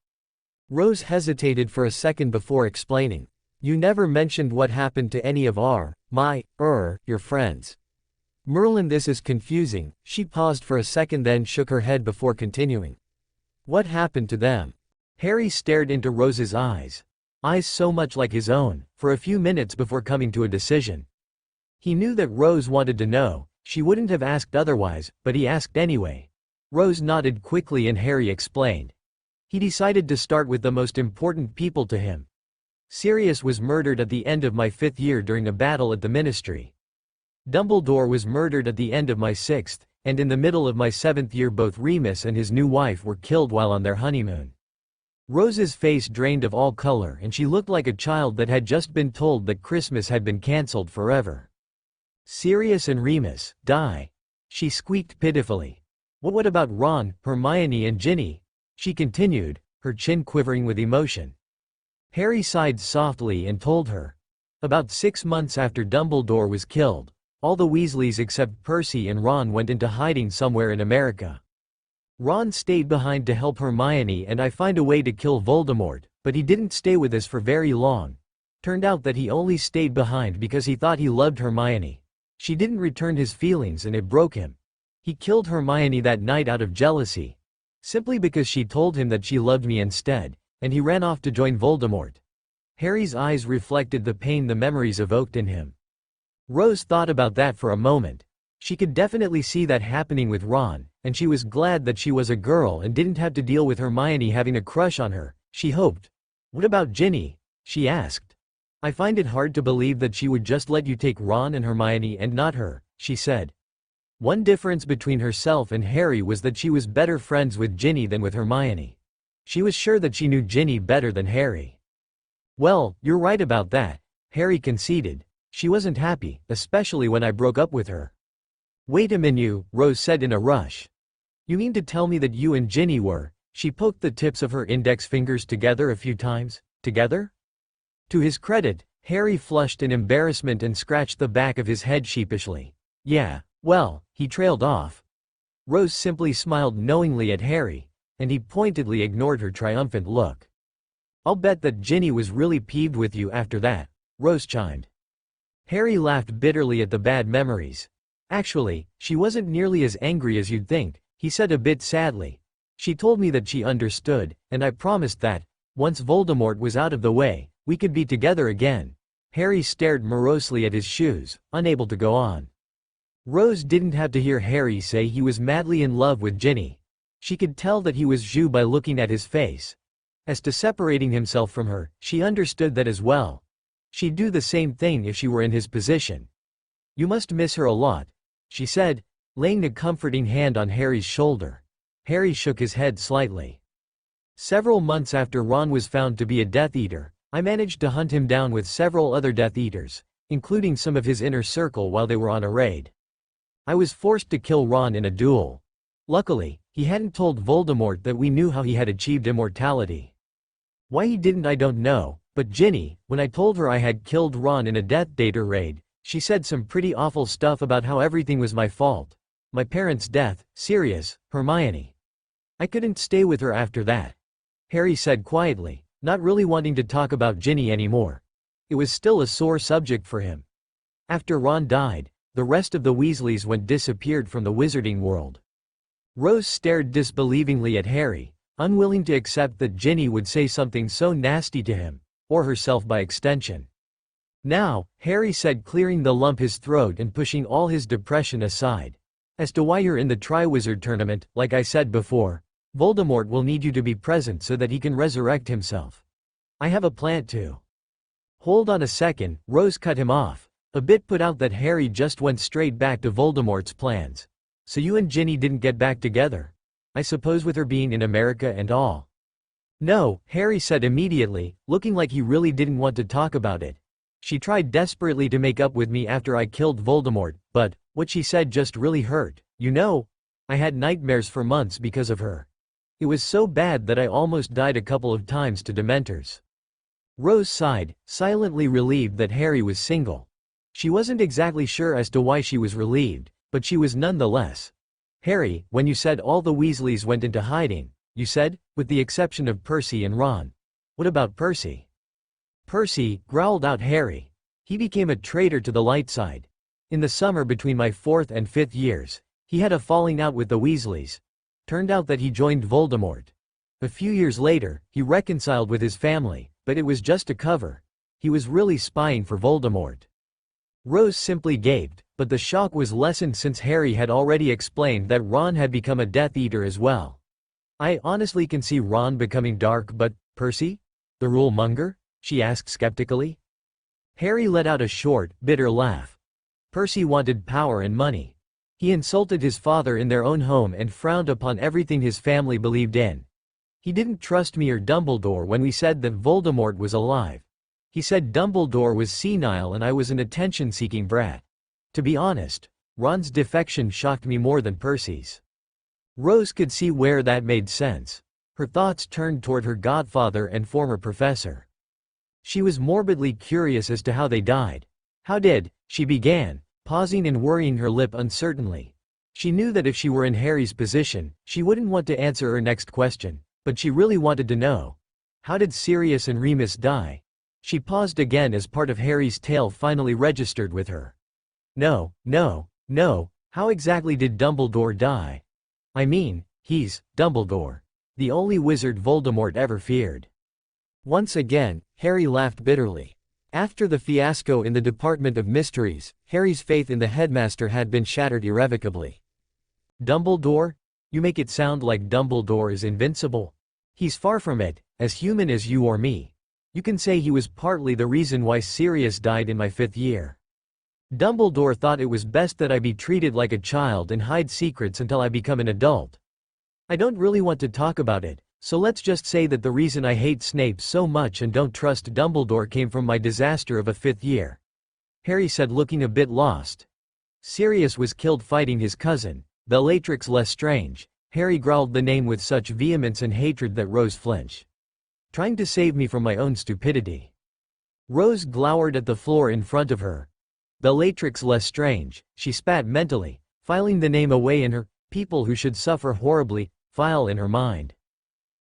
Rose hesitated for a second before explaining. You never mentioned what happened to any of your friends. Merlin, this is confusing. She paused for a second then shook her head before continuing. What happened to them? Harry stared into Rose's eyes so much like his own, for a few minutes before coming to a decision. He knew that Rose wanted to know. She wouldn't have asked otherwise, but he asked anyway. Rose nodded quickly and Harry explained. He decided to start with the most important people to him. Sirius was murdered at the end of my 5th year during a battle at the Ministry. Dumbledore was murdered at the end of my 6th, and in the middle of my 7th year both Remus and his new wife were killed while on their honeymoon. Rose's face drained of all color and she looked like a child that had just been told that Christmas had been cancelled forever. Sirius and Remus die. She squeaked pitifully. What about Ron, Hermione and Ginny? She continued, her chin quivering with emotion. Harry sighed softly and told her. About 6 months after Dumbledore was killed, all the Weasleys except Percy and Ron went into hiding somewhere in America. Ron stayed behind to help Hermione and I find a way to kill Voldemort, but he didn't stay with us for very long. Turned out that he only stayed behind because he thought he loved Hermione. She didn't return his feelings and it broke him. He killed Hermione that night out of jealousy. Simply because she told him that she loved me instead, and he ran off to join Voldemort. Harry's eyes reflected the pain the memories evoked in him. Rose thought about that for a moment. She could definitely see that happening with Ron, and she was glad that she was a girl and didn't have to deal with Hermione having a crush on her, she hoped. What about Ginny? She asked. I find it hard to believe that she would just let you take Ron and Hermione and not her, she said. One difference between herself and Harry was that she was better friends with Ginny than with Hermione. She was sure that she knew Ginny better than Harry. Well, you're right about that, Harry conceded. She wasn't happy, especially when I broke up with her. Wait a minute, Rose said in a rush. You mean to tell me that you and Ginny were? She poked the tips of her index fingers together a few times. Together? To his credit, Harry flushed in embarrassment and scratched the back of his head sheepishly. Yeah, well, he trailed off. Rose simply smiled knowingly at Harry, and he pointedly ignored her triumphant look. I'll bet that Ginny was really peeved with you after that, Rose chimed. Harry laughed bitterly at the bad memories. Actually, she wasn't nearly as angry as you'd think, he said a bit sadly. She told me that she understood, and I promised that, once Voldemort was out of the way, we could be together again. Harry stared morosely at his shoes, unable to go on. Rose didn't have to hear Harry say he was madly in love with Ginny. She could tell that he was Zhu by looking at his face. As to separating himself from her, she understood that as well. She'd do the same thing if she were in his position. You must miss her a lot, she said, laying a comforting hand on Harry's shoulder. Harry shook his head slightly. Several months after Ron was found to be a Death Eater, I managed to hunt him down with several other Death Eaters, including some of his inner circle while they were on a raid. I was forced to kill Ron in a duel. Luckily, he hadn't told Voldemort that we knew how he had achieved immortality. Why he didn't I don't know, but Ginny, when I told her I had killed Ron in a Death Eater raid, she said some pretty awful stuff about how everything was my fault. My parents' death, Sirius, Hermione. I couldn't stay with her after that. Harry said quietly, not really wanting to talk about Ginny anymore. It was still a sore subject for him. After Ron died, the rest of the Weasleys disappeared from the wizarding world. Rose stared disbelievingly at Harry, unwilling to accept that Ginny would say something so nasty to him, or herself by extension. Now, Harry said, clearing the lump his throat and pushing all his depression aside. As to why you're in the Triwizard Tournament, like I said before, Voldemort will need you to be present so that he can resurrect himself. I have a plan too. Hold on a second, Rose cut him off, a bit put out that Harry just went straight back to Voldemort's plans. So you and Ginny didn't get back together? I suppose with her being in America and all. No, Harry said immediately, looking like he really didn't want to talk about it. She tried desperately to make up with me after I killed Voldemort, but what she said just really hurt, you know? I had nightmares for months because of her. It was so bad that I almost died a couple of times to Dementors. Rose sighed, silently relieved that Harry was single. She wasn't exactly sure as to why she was relieved, but she was nonetheless. Harry, when you said all the Weasleys went into hiding, you said, with the exception of Percy and Ron. What about Percy? Percy, growled out Harry. He became a traitor to the light side. In the summer between my 4th and 5th years, he had a falling out with the Weasleys. Turned out that he joined Voldemort. A few years later, he reconciled with his family, but it was just a cover. He was really spying for Voldemort. Rose simply gaped, but the shock was lessened since Harry had already explained that Ron had become a Death Eater as well. I honestly can see Ron becoming dark, but Percy? The rule monger? She asked skeptically. Harry let out a short, bitter laugh. Percy wanted power and money. He insulted his father in their own home and frowned upon everything his family believed in. He didn't trust me or Dumbledore when we said that Voldemort was alive. He said Dumbledore was senile and I was an attention-seeking brat. To be honest, Ron's defection shocked me more than Percy's. Rose could see where that made sense. Her thoughts turned toward her godfather and former professor. She was morbidly curious as to how they died. How did, she began, pausing and worrying her lip uncertainly. She knew that if she were in Harry's position, she wouldn't want to answer her next question, but she really wanted to know. How did Sirius and Remus die? She paused again as part of Harry's tale finally registered with her. No, no, no, how exactly did Dumbledore die? I mean, he's Dumbledore. The only wizard Voldemort ever feared. Once again, Harry laughed bitterly. After the fiasco in the Department of Mysteries, Harry's faith in the headmaster had been shattered irrevocably. Dumbledore? You make it sound like Dumbledore is invincible. He's far from it, as human as you or me. You can say he was partly the reason why Sirius died in my 5th year. Dumbledore thought it was best that I be treated like a child and hide secrets until I become an adult. I don't really want to talk about it, so let's just say that the reason I hate Snape so much and don't trust Dumbledore came from my disaster of a 5th year. Harry said, looking a bit lost. Sirius was killed fighting his cousin, Bellatrix Lestrange. Harry growled the name with such vehemence and hatred that Rose flinched. Trying to save me from my own stupidity. Rose glowered at the floor in front of her. Bellatrix Lestrange, she spat mentally, filing the name away in her people who should suffer horribly file in her mind.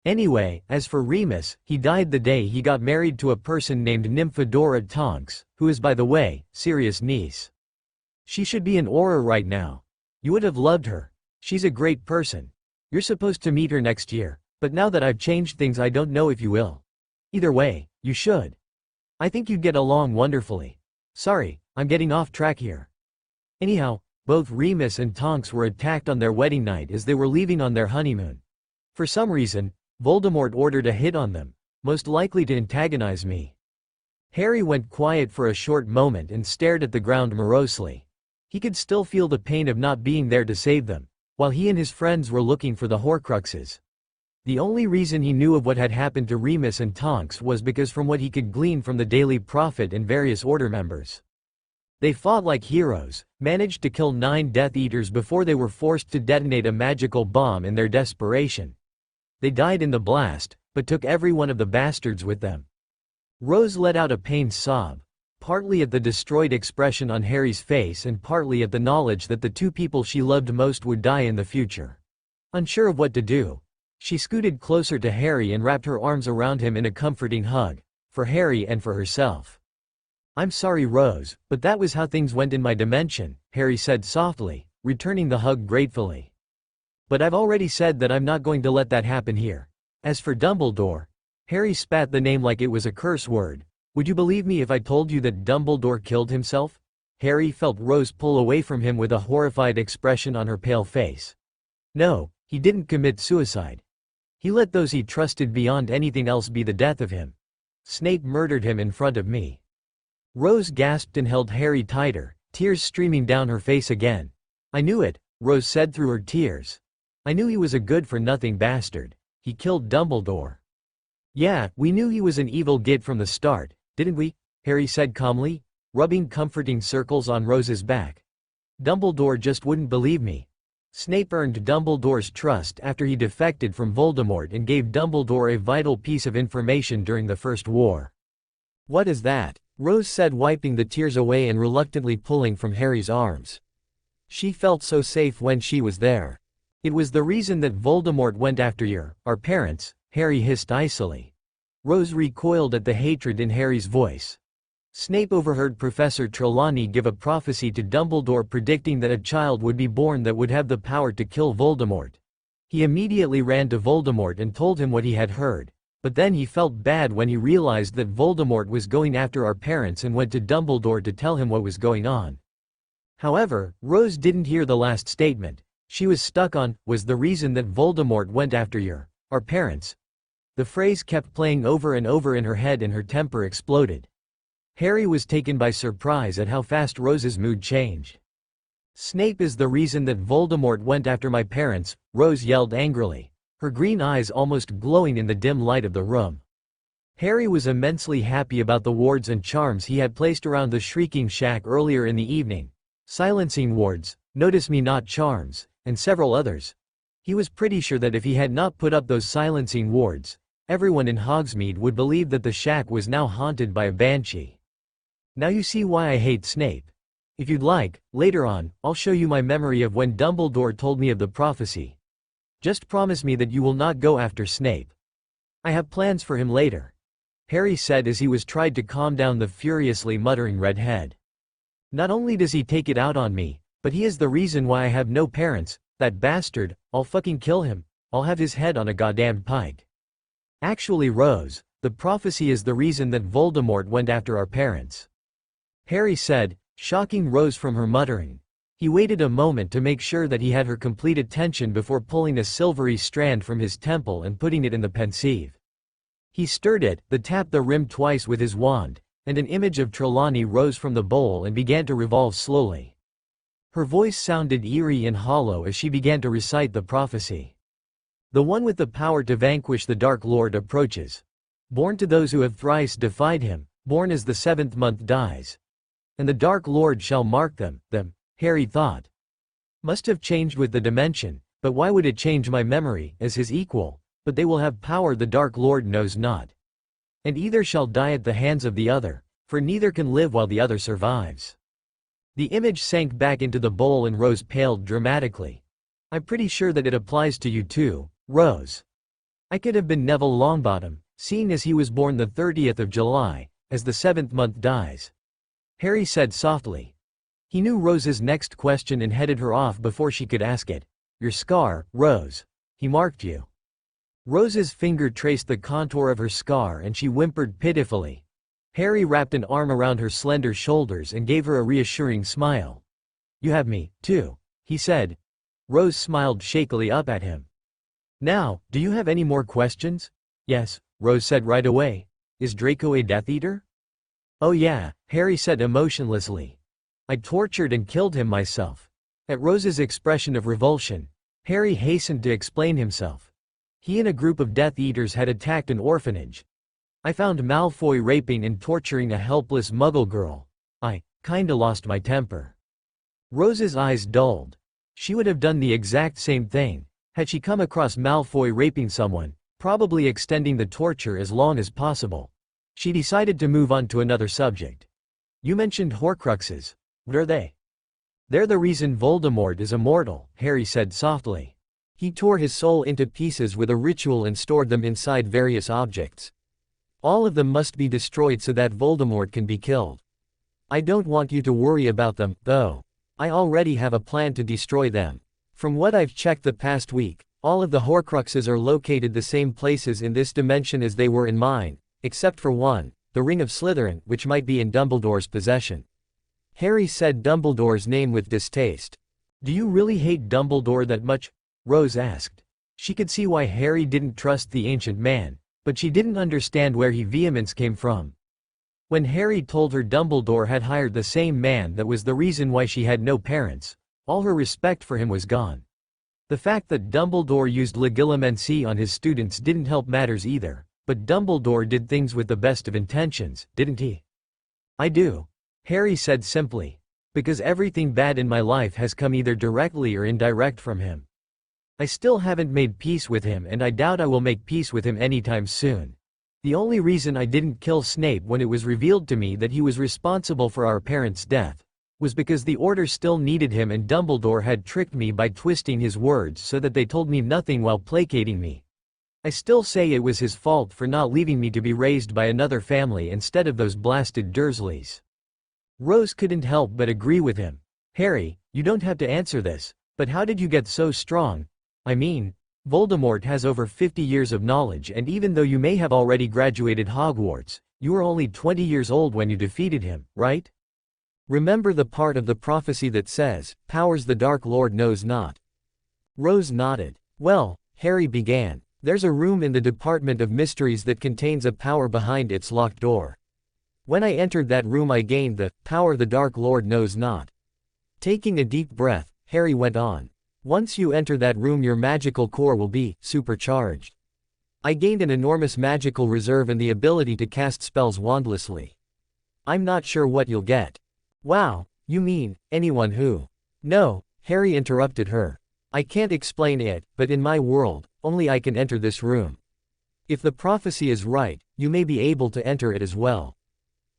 Anyway, as for Remus, he died the day he got married to a person named Nymphadora Tonks, who is, by the way, Sirius' niece. She should be in Auror right now. You would have loved her. She's a great person. You're supposed to meet her next year, but now that I've changed things I don't know if you will. Either way, you should. I think you'd get along wonderfully. Sorry, I'm getting off track here. Anyhow, both Remus and Tonks were attacked on their wedding night as they were leaving on their honeymoon. For some reason, Voldemort ordered a hit on them, most likely to antagonize me. Harry went quiet for a short moment and stared at the ground morosely. He could still feel the pain of not being there to save them, while he and his friends were looking for the Horcruxes. The only reason he knew of what had happened to Remus and Tonks was because from what he could glean from the Daily Prophet and various Order members. They fought like heroes, managed to kill 9 Death Eaters before they were forced to detonate a magical bomb in their desperation. They died in the blast, but took every one of the bastards with them. Rose let out a pained sob, partly at the destroyed expression on Harry's face and partly at the knowledge that the 2 people she loved most would die in the future. Unsure of what to do, she scooted closer to Harry and wrapped her arms around him in a comforting hug, for Harry and for herself. I'm sorry, Rose, but that was how things went in my dimension, Harry said softly, returning the hug gratefully. But I've already said that I'm not going to let that happen here. As for Dumbledore, Harry spat the name like it was a curse word. Would you believe me if I told you that Dumbledore killed himself? Harry felt Rose pull away from him with a horrified expression on her pale face. No, he didn't commit suicide. He let those he trusted beyond anything else be the death of him. Snape murdered him in front of me. Rose gasped and held Harry tighter, tears streaming down her face again. I knew it, Rose said through her tears. I knew he was a good-for-nothing bastard. He killed Dumbledore. Yeah, we knew he was an evil git from the start, didn't we? Harry said calmly, rubbing comforting circles on Rose's back. Dumbledore just wouldn't believe me. Snape earned Dumbledore's trust after he defected from Voldemort and gave Dumbledore a vital piece of information during the First War. What is that? Rose said, wiping the tears away and reluctantly pulling from Harry's arms. She felt so safe when she was there. It was the reason that Voldemort went after our parents, Harry hissed icily. Rose recoiled at the hatred in Harry's voice. Snape overheard Professor Trelawney give a prophecy to Dumbledore predicting that a child would be born that would have the power to kill Voldemort. He immediately ran to Voldemort and told him what he had heard, but then he felt bad when he realized that Voldemort was going after our parents and went to Dumbledore to tell him what was going on. However, Rose didn't hear the last statement. She was stuck on, was the reason that Voldemort went after our parents. The phrase kept playing over and over in her head and her temper exploded. Harry was taken by surprise at how fast Rose's mood changed. Snape is the reason that Voldemort went after my parents, Rose yelled angrily, her green eyes almost glowing in the dim light of the room. Harry was immensely happy about the wards and charms he had placed around the Shrieking Shack earlier in the evening. Silencing wards, notice me not charms, and several others. He was pretty sure that if he had not put up those silencing wards, everyone in Hogsmeade would believe that the shack was now haunted by a banshee. Now you see why I hate Snape. If you'd like, later on, I'll show you my memory of when Dumbledore told me of the prophecy. Just promise me that you will not go after Snape. I have plans for him later," Harry said as he was tried to calm down the furiously muttering redhead. "Not only does he take it out on me, but he is the reason why I have no parents, that bastard, I'll fucking kill him, I'll have his head on a goddamned pike." "Actually, Rose, the prophecy is the reason that Voldemort went after our parents," Harry said, shocking Rose from her muttering. He waited a moment to make sure that he had her complete attention before pulling a silvery strand from his temple and putting it in the Pensive. He stirred it, tapped the rim twice with his wand, and an image of Trelawney rose from the bowl and began to revolve slowly. Her voice sounded eerie and hollow as she began to recite the prophecy. "The one with the power to vanquish the Dark Lord approaches. Born to those who have thrice defied him, born as the 7th month dies. And the Dark Lord shall mark them," Harry thought. "Must have changed with the dimension, but why would it change my memory, as his equal? But they will have power the Dark Lord knows not. And either shall die at the hands of the other, for neither can live while the other survives." The image sank back into the bowl and Rose paled dramatically. "I'm pretty sure that it applies to you too, Rose. I could have been Neville Longbottom, seeing as he was born the 30th of July, as the 7th month dies," Harry said softly. He knew Rose's next question and headed her off before she could ask it. "Your scar, Rose. He marked you." Rose's finger traced the contour of her scar and she whimpered pitifully. Harry wrapped an arm around her slender shoulders and gave her a reassuring smile. "You have me, too," he said. Rose smiled shakily up at him. "Now, do you have any more questions?" "Yes," Rose said right away. "Is Draco a Death Eater?" "Oh yeah," Harry said emotionlessly. "I tortured and killed him myself." At Rose's expression of revulsion, Harry hastened to explain himself. He and a group of Death Eaters had attacked an orphanage. "I found Malfoy raping and torturing a helpless Muggle girl. I kinda lost my temper." Rose's eyes dulled. She would have done the exact same thing, had she come across Malfoy raping someone, probably extending the torture as long as possible. She decided to move on to another subject. "You mentioned Horcruxes. What are they?" "They're the reason Voldemort is immortal," Harry said softly. "He tore his soul into pieces with a ritual and stored them inside various objects. All of them must be destroyed so that Voldemort can be killed. I don't want you to worry about them, though. I already have a plan to destroy them. From what I've checked the past week, all of the Horcruxes are located the same places in this dimension as they were in mine, except for one, the Ring of Slytherin, which might be in Dumbledore's possession." Harry said Dumbledore's name with distaste. "Do you really hate Dumbledore that much?" Rose asked. She could see why Harry didn't trust the ancient man, but she didn't understand where his vehemence came from. When Harry told her Dumbledore had hired the same man that was the reason why she had no parents, all her respect for him was gone. The fact that Dumbledore used legilimency on his students didn't help matters either, but Dumbledore did things with the best of intentions, didn't he? "I do," Harry said simply. "Because everything bad in my life has come either directly or indirect from him. I still haven't made peace with him and I doubt I will make peace with him anytime soon. The only reason I didn't kill Snape when it was revealed to me that he was responsible for our parents' death was because the Order still needed him and Dumbledore had tricked me by twisting his words so that they told me nothing while placating me. I still say it was his fault for not leaving me to be raised by another family instead of those blasted Dursleys." Rose couldn't help but agree with him. "Harry, you don't have to answer this, but how did you get so strong? I mean, Voldemort has over 50 years of knowledge and even though you may have already graduated Hogwarts, you were only 20 years old when you defeated him, right? Remember the part of the prophecy that says, 'Powers the Dark Lord knows not'?" Rose nodded. "Well," Harry began, "there's a room in the Department of Mysteries that contains a power behind its locked door. When I entered that room I gained the power the Dark Lord knows not." Taking a deep breath, Harry went on. "Once you enter that room your magical core will be supercharged. I gained an enormous magical reserve and the ability to cast spells wandlessly. I'm not sure what you'll get." "Wow, you mean, anyone who—" "No," Harry interrupted her. "I can't explain it, but in my world, only I can enter this room. If the prophecy is right, you may be able to enter it as well.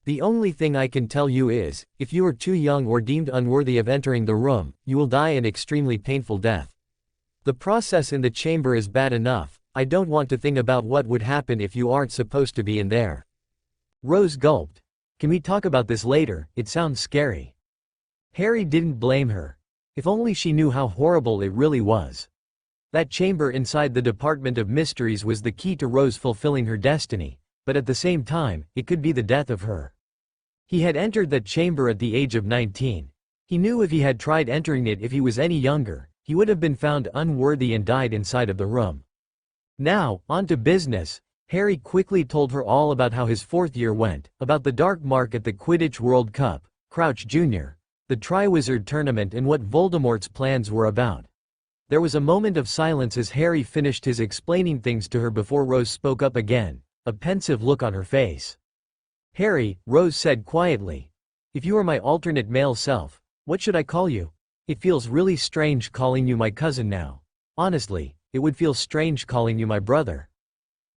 The only thing I can tell you is, if you are too young or deemed unworthy of entering the room, you will die an extremely painful death. The process in the chamber is bad enough, I don't want to think about what would happen if you aren't supposed to be in there." Rose gulped. "Can we talk about this later? It sounds scary." Harry didn't blame her. If only she knew how horrible it really was. That chamber inside the Department of Mysteries was the key to Rose fulfilling her destiny, but at the same time, it could be the death of her. He had entered that chamber at the age of 19. He knew if he had tried entering it if he was any younger, he would have been found unworthy and died inside of the room. Now, on to business. Harry quickly told her all about how his fourth year went, about the dark mark at the Quidditch World Cup, Crouch Jr., the Triwizard Tournament and what Voldemort's plans were about. There was a moment of silence as Harry finished his explaining things to her before Rose spoke up again, a pensive look on her face. "Harry," Rose said quietly, "if you are my alternate male self, what should I call you? It feels really strange calling you my cousin now. Honestly, it would feel strange calling you my brother."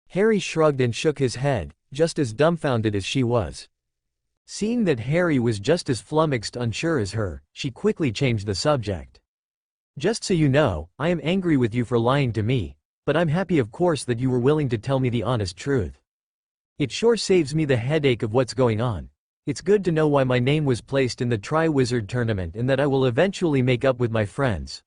Harry shrugged and shook his head, just as dumbfounded as she was. Seeing that Harry was just as flummoxed unsure as her, she quickly changed the subject. "Just so you know, I am angry with you for lying to me, but I'm happy of course that you were willing to tell me the honest truth. It sure saves me the headache of what's going on. It's good to know why my name was placed in the Triwizard Tournament and that I will eventually make up with my friends."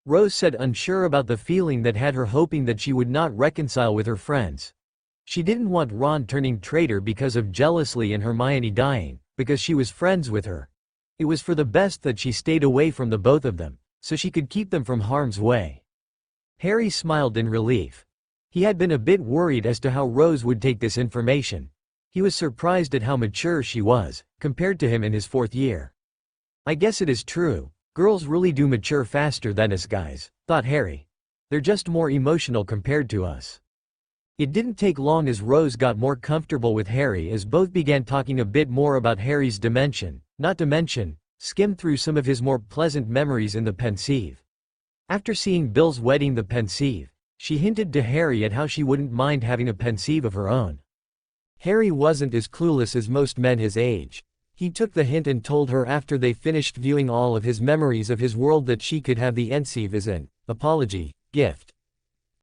Rose said, unsure about the feeling that had her, hoping that she would not reconcile with her friends. She didn't want Ron turning traitor because of jealousy and Hermione dying, because she was friends with her. It was for the best that she stayed away from the both of them, so she could keep them from harm's way. Harry smiled in relief. He had been a bit worried as to how Rose would take this information. He was surprised at how mature she was, compared to him in his fourth year. "I guess it is true. Girls really do mature faster than us guys," thought Harry. "They're just more emotional compared to us." It didn't take long as Rose got more comfortable with Harry as both began talking a bit more about Harry's dimension, not to mention, skimmed through some of his more pleasant memories in the Pensive. After seeing Bill's wedding the Pensive, she hinted to Harry at how she wouldn't mind having a Pensive of her own. Harry wasn't as clueless as most men his age. He took the hint and told her after they finished viewing all of his memories of his world that she could have the Pensive as an apology gift.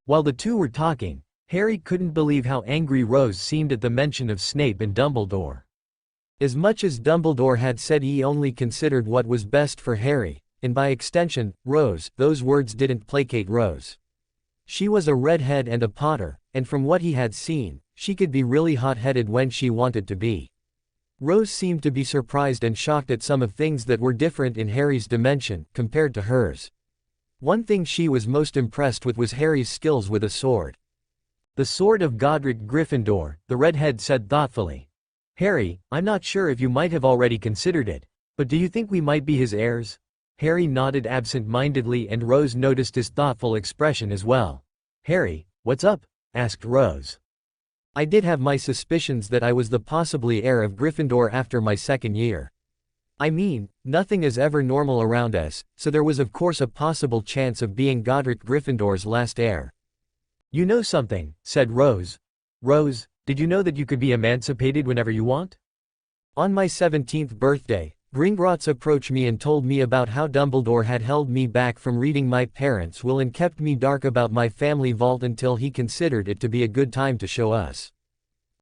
While the two were talking, Harry couldn't believe how angry Rose seemed at the mention of Snape and Dumbledore. As much as Dumbledore had said he only considered what was best for Harry, and by extension, Rose, those words didn't placate Rose. She was a redhead and a Potter, and from what he had seen, she could be really hot-headed when she wanted to be. Rose seemed to be surprised and shocked at some of things that were different in Harry's dimension, compared to hers. One thing she was most impressed with was Harry's skills with a sword. "The sword of Godric Gryffindor," the redhead said thoughtfully. "Harry, I'm not sure if you might have already considered it, but do you think we might be his heirs?" Harry nodded absent-mindedly and Rose noticed his thoughtful expression as well. "Harry, what's up?" asked Rose. "I did have my suspicions that I was the possibly heir of Gryffindor after my second year. I mean, nothing is ever normal around us, so there was of course a possible chance of being Godric Gryffindor's last heir." "You know something," said Rose. "Rose, did you know that you could be emancipated whenever you want?" On my 17th birthday, Gringotts approached me and told me about how Dumbledore had held me back from reading my parents' will and kept me dark about my family vault until he considered it to be a good time to show us.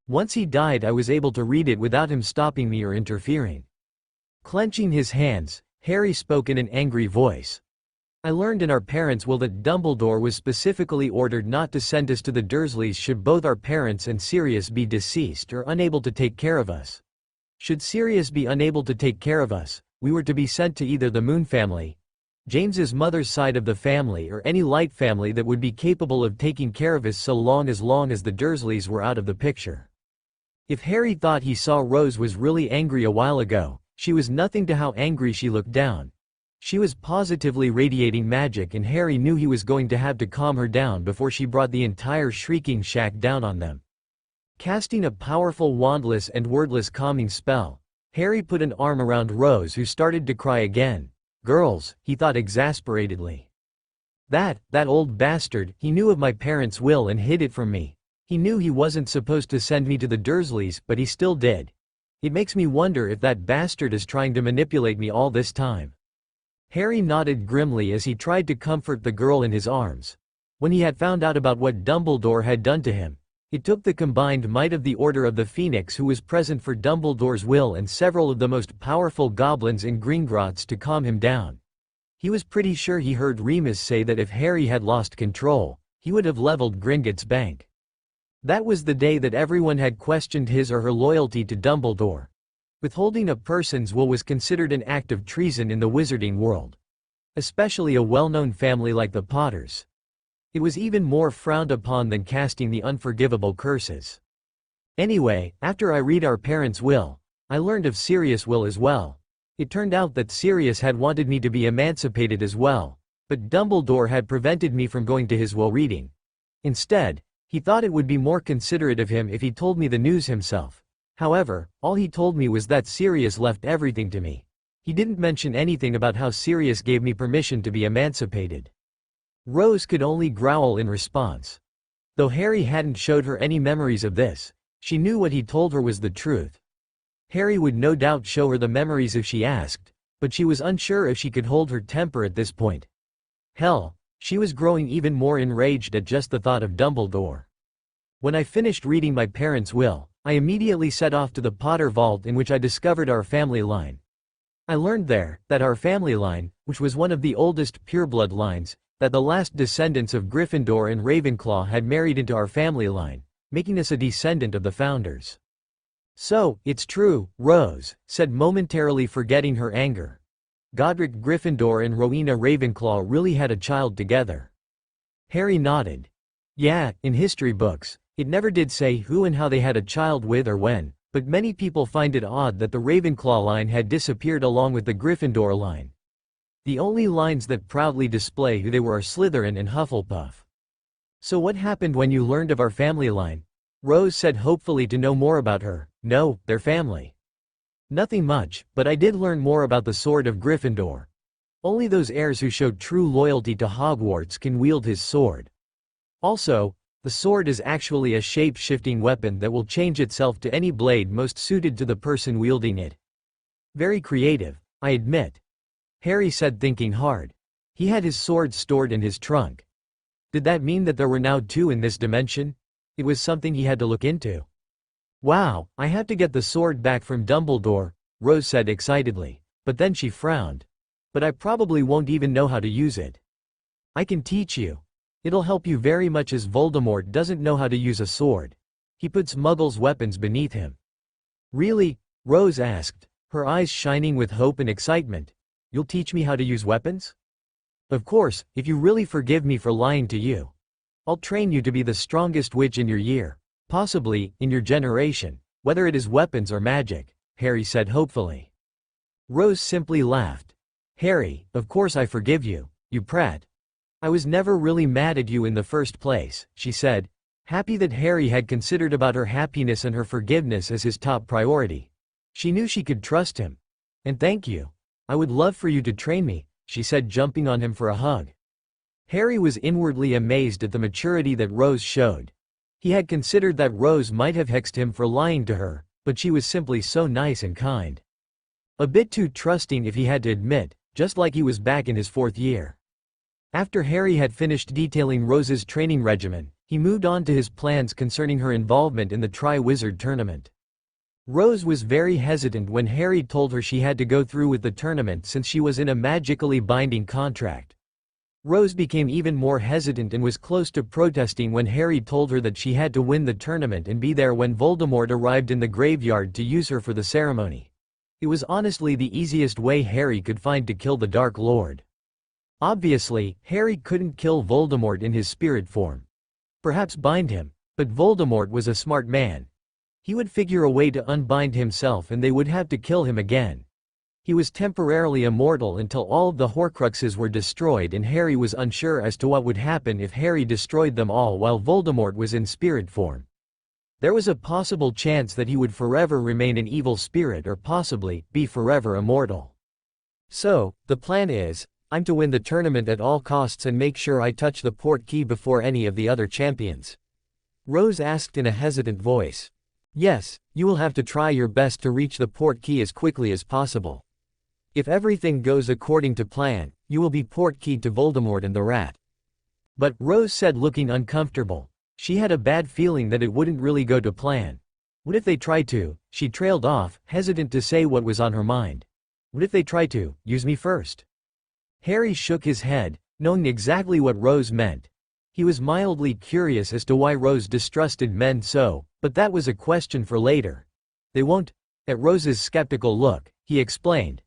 Once he died, I was able to read it without him stopping me or interfering." Clenching his hands, Harry spoke in an angry voice. "I learned in our parents' will that Dumbledore was specifically ordered not to send us to the Dursleys should both our parents and Sirius be deceased or unable to take care of us. Should Sirius be unable to take care of us, we were to be sent to either the Moon family, James's mother's side of the family, or any Light family that would be capable of taking care of us so long as the Dursleys were out of the picture." If Harry thought he saw Rose was really angry a while ago, she was nothing to how angry she looked down. She was positively radiating magic and Harry knew he was going to have to calm her down before she brought the entire shrieking shack down on them. Casting a powerful wandless and wordless calming spell, Harry put an arm around Rose, who started to cry again. "Girls," he thought exasperatedly. That old bastard, he knew of my parents' will and hid it from me. He knew he wasn't supposed to send me to the Dursleys, but he still did. It makes me wonder if that bastard is trying to manipulate me all this time." Harry nodded grimly as he tried to comfort the girl in his arms. When he had found out about what Dumbledore had done to him, it took the combined might of the Order of the Phoenix, who was present for Dumbledore's will, and several of the most powerful goblins in Gringotts to calm him down. He was pretty sure he heard Remus say that if Harry had lost control, he would have leveled Gringotts Bank. That was the day that everyone had questioned his or her loyalty to Dumbledore. Withholding a person's will was considered an act of treason in the wizarding world. Especially a well-known family like the Potters. It was even more frowned upon than casting the unforgivable curses. Anyway, after I read our parents' will, I learned of Sirius' will as well. It turned out that Sirius had wanted me to be emancipated as well, but Dumbledore had prevented me from going to his will reading. Instead, he thought it would be more considerate of him if he told me the news himself. However, all he told me was that Sirius left everything to me. He didn't mention anything about how Sirius gave me permission to be emancipated. Rose could only growl in response. Though Harry hadn't showed her any memories of this, she knew what he told her was the truth. Harry would no doubt show her the memories if she asked, but she was unsure if she could hold her temper at this point. Hell, she was growing even more enraged at just the thought of Dumbledore. When I finished reading my parents' will, I immediately set off to the Potter vault, in which I discovered our family line. I learned there that our family line, which was one of the oldest pureblood lines, that the last descendants of Gryffindor and Ravenclaw had married into our family line, making us a descendant of the founders. "So, it's true," Rose said, momentarily forgetting her anger. "Godric Gryffindor and Rowena Ravenclaw really had a child together." Harry nodded. "Yeah, in history books, it never did say who and how they had a child with or when, but many people find it odd that the Ravenclaw line had disappeared along with the Gryffindor line. The only lines that proudly display who they were are Slytherin and Hufflepuff." "So what happened when you learned of our family line?" Rose said, hopefully to know more about their family. "Nothing much, but I did learn more about the Sword of Gryffindor. Only those heirs who showed true loyalty to Hogwarts can wield his sword. Also, the sword is actually a shape-shifting weapon that will change itself to any blade most suited to the person wielding it. Very creative, I admit," Harry said, thinking hard. He had his sword stored in his trunk. Did that mean that there were now two in this dimension? It was something he had to look into. "Wow, I have to get the sword back from Dumbledore," Rose said excitedly, but then she frowned. "But I probably won't even know how to use it." "I can teach you. It'll help you very much, as Voldemort doesn't know how to use a sword. He puts Muggles' weapons beneath him." "Really?" Rose asked, her eyes shining with hope and excitement. "You'll teach me how to use weapons?" "Of course, if you really forgive me for lying to you. I'll train you to be the strongest witch in your year, possibly, in your generation, whether it is weapons or magic," Harry said hopefully. Rose simply laughed. "Harry, of course I forgive you, you prat. I was never really mad at you in the first place," she said, happy that Harry had considered about her happiness and her forgiveness as his top priority. She knew she could trust him. "And thank you. I would love for you to train me," she said, jumping on him for a hug. Harry was inwardly amazed at the maturity that Rose showed. He had considered that Rose might have hexed him for lying to her, but she was simply so nice and kind. A bit too trusting, if he had to admit, just like he was back in his 4th year. After Harry had finished detailing Rose's training regimen, he moved on to his plans concerning her involvement in the Tri-Wizard tournament. Rose was very hesitant when Harry told her she had to go through with the tournament since she was in a magically binding contract. Rose became even more hesitant and was close to protesting when Harry told her that she had to win the tournament and be there when Voldemort arrived in the graveyard to use her for the ceremony. It was honestly the easiest way Harry could find to kill the Dark Lord. Obviously, Harry couldn't kill Voldemort in his spirit form. Perhaps bind him, but Voldemort was a smart man. He would figure a way to unbind himself and they would have to kill him again. He was temporarily immortal until all of the Horcruxes were destroyed, and Harry was unsure as to what would happen if Harry destroyed them all while Voldemort was in spirit form. There was a possible chance that he would forever remain an evil spirit, or possibly, be forever immortal. "So, the plan is, I'm to win the tournament at all costs and make sure I touch the port key before any of the other champions." Rose asked in a hesitant voice. Yes, you will have to try your best to reach the port key as quickly as possible. If everything goes according to plan, you will be port keyed to Voldemort and the rat. But, Rose said, looking uncomfortable. She had a bad feeling that it wouldn't really go to plan. What if they tried to? She trailed off, hesitant to say what was on her mind. What if they tried to use me first? Harry shook his head, knowing exactly what Rose meant. He was mildly curious as to why Rose distrusted men so, but that was a question for later. They won't. At Rose's skeptical look, he explained.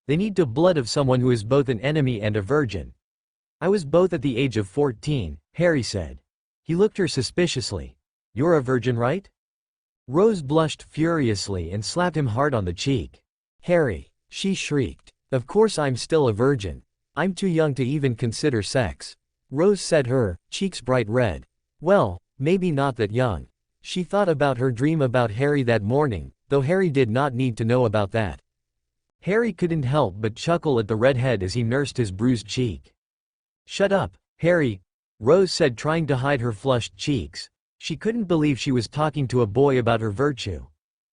They need the blood of someone who is both an enemy and a virgin. I was both at the age of 14, Harry said. He looked her suspiciously. You're a virgin, right? Rose blushed furiously and slapped him hard on the cheek. Harry, she shrieked. Of course I'm still a virgin. I'm too young to even consider sex. Rose said, her cheeks bright red. Well, maybe not that young. She thought about her dream about Harry that morning, though Harry did not need to know about that. Harry couldn't help but chuckle at the redhead as he nursed his bruised cheek. Shut up, Harry, Rose said, trying to hide her flushed cheeks. She couldn't believe she was talking to a boy about her virtue.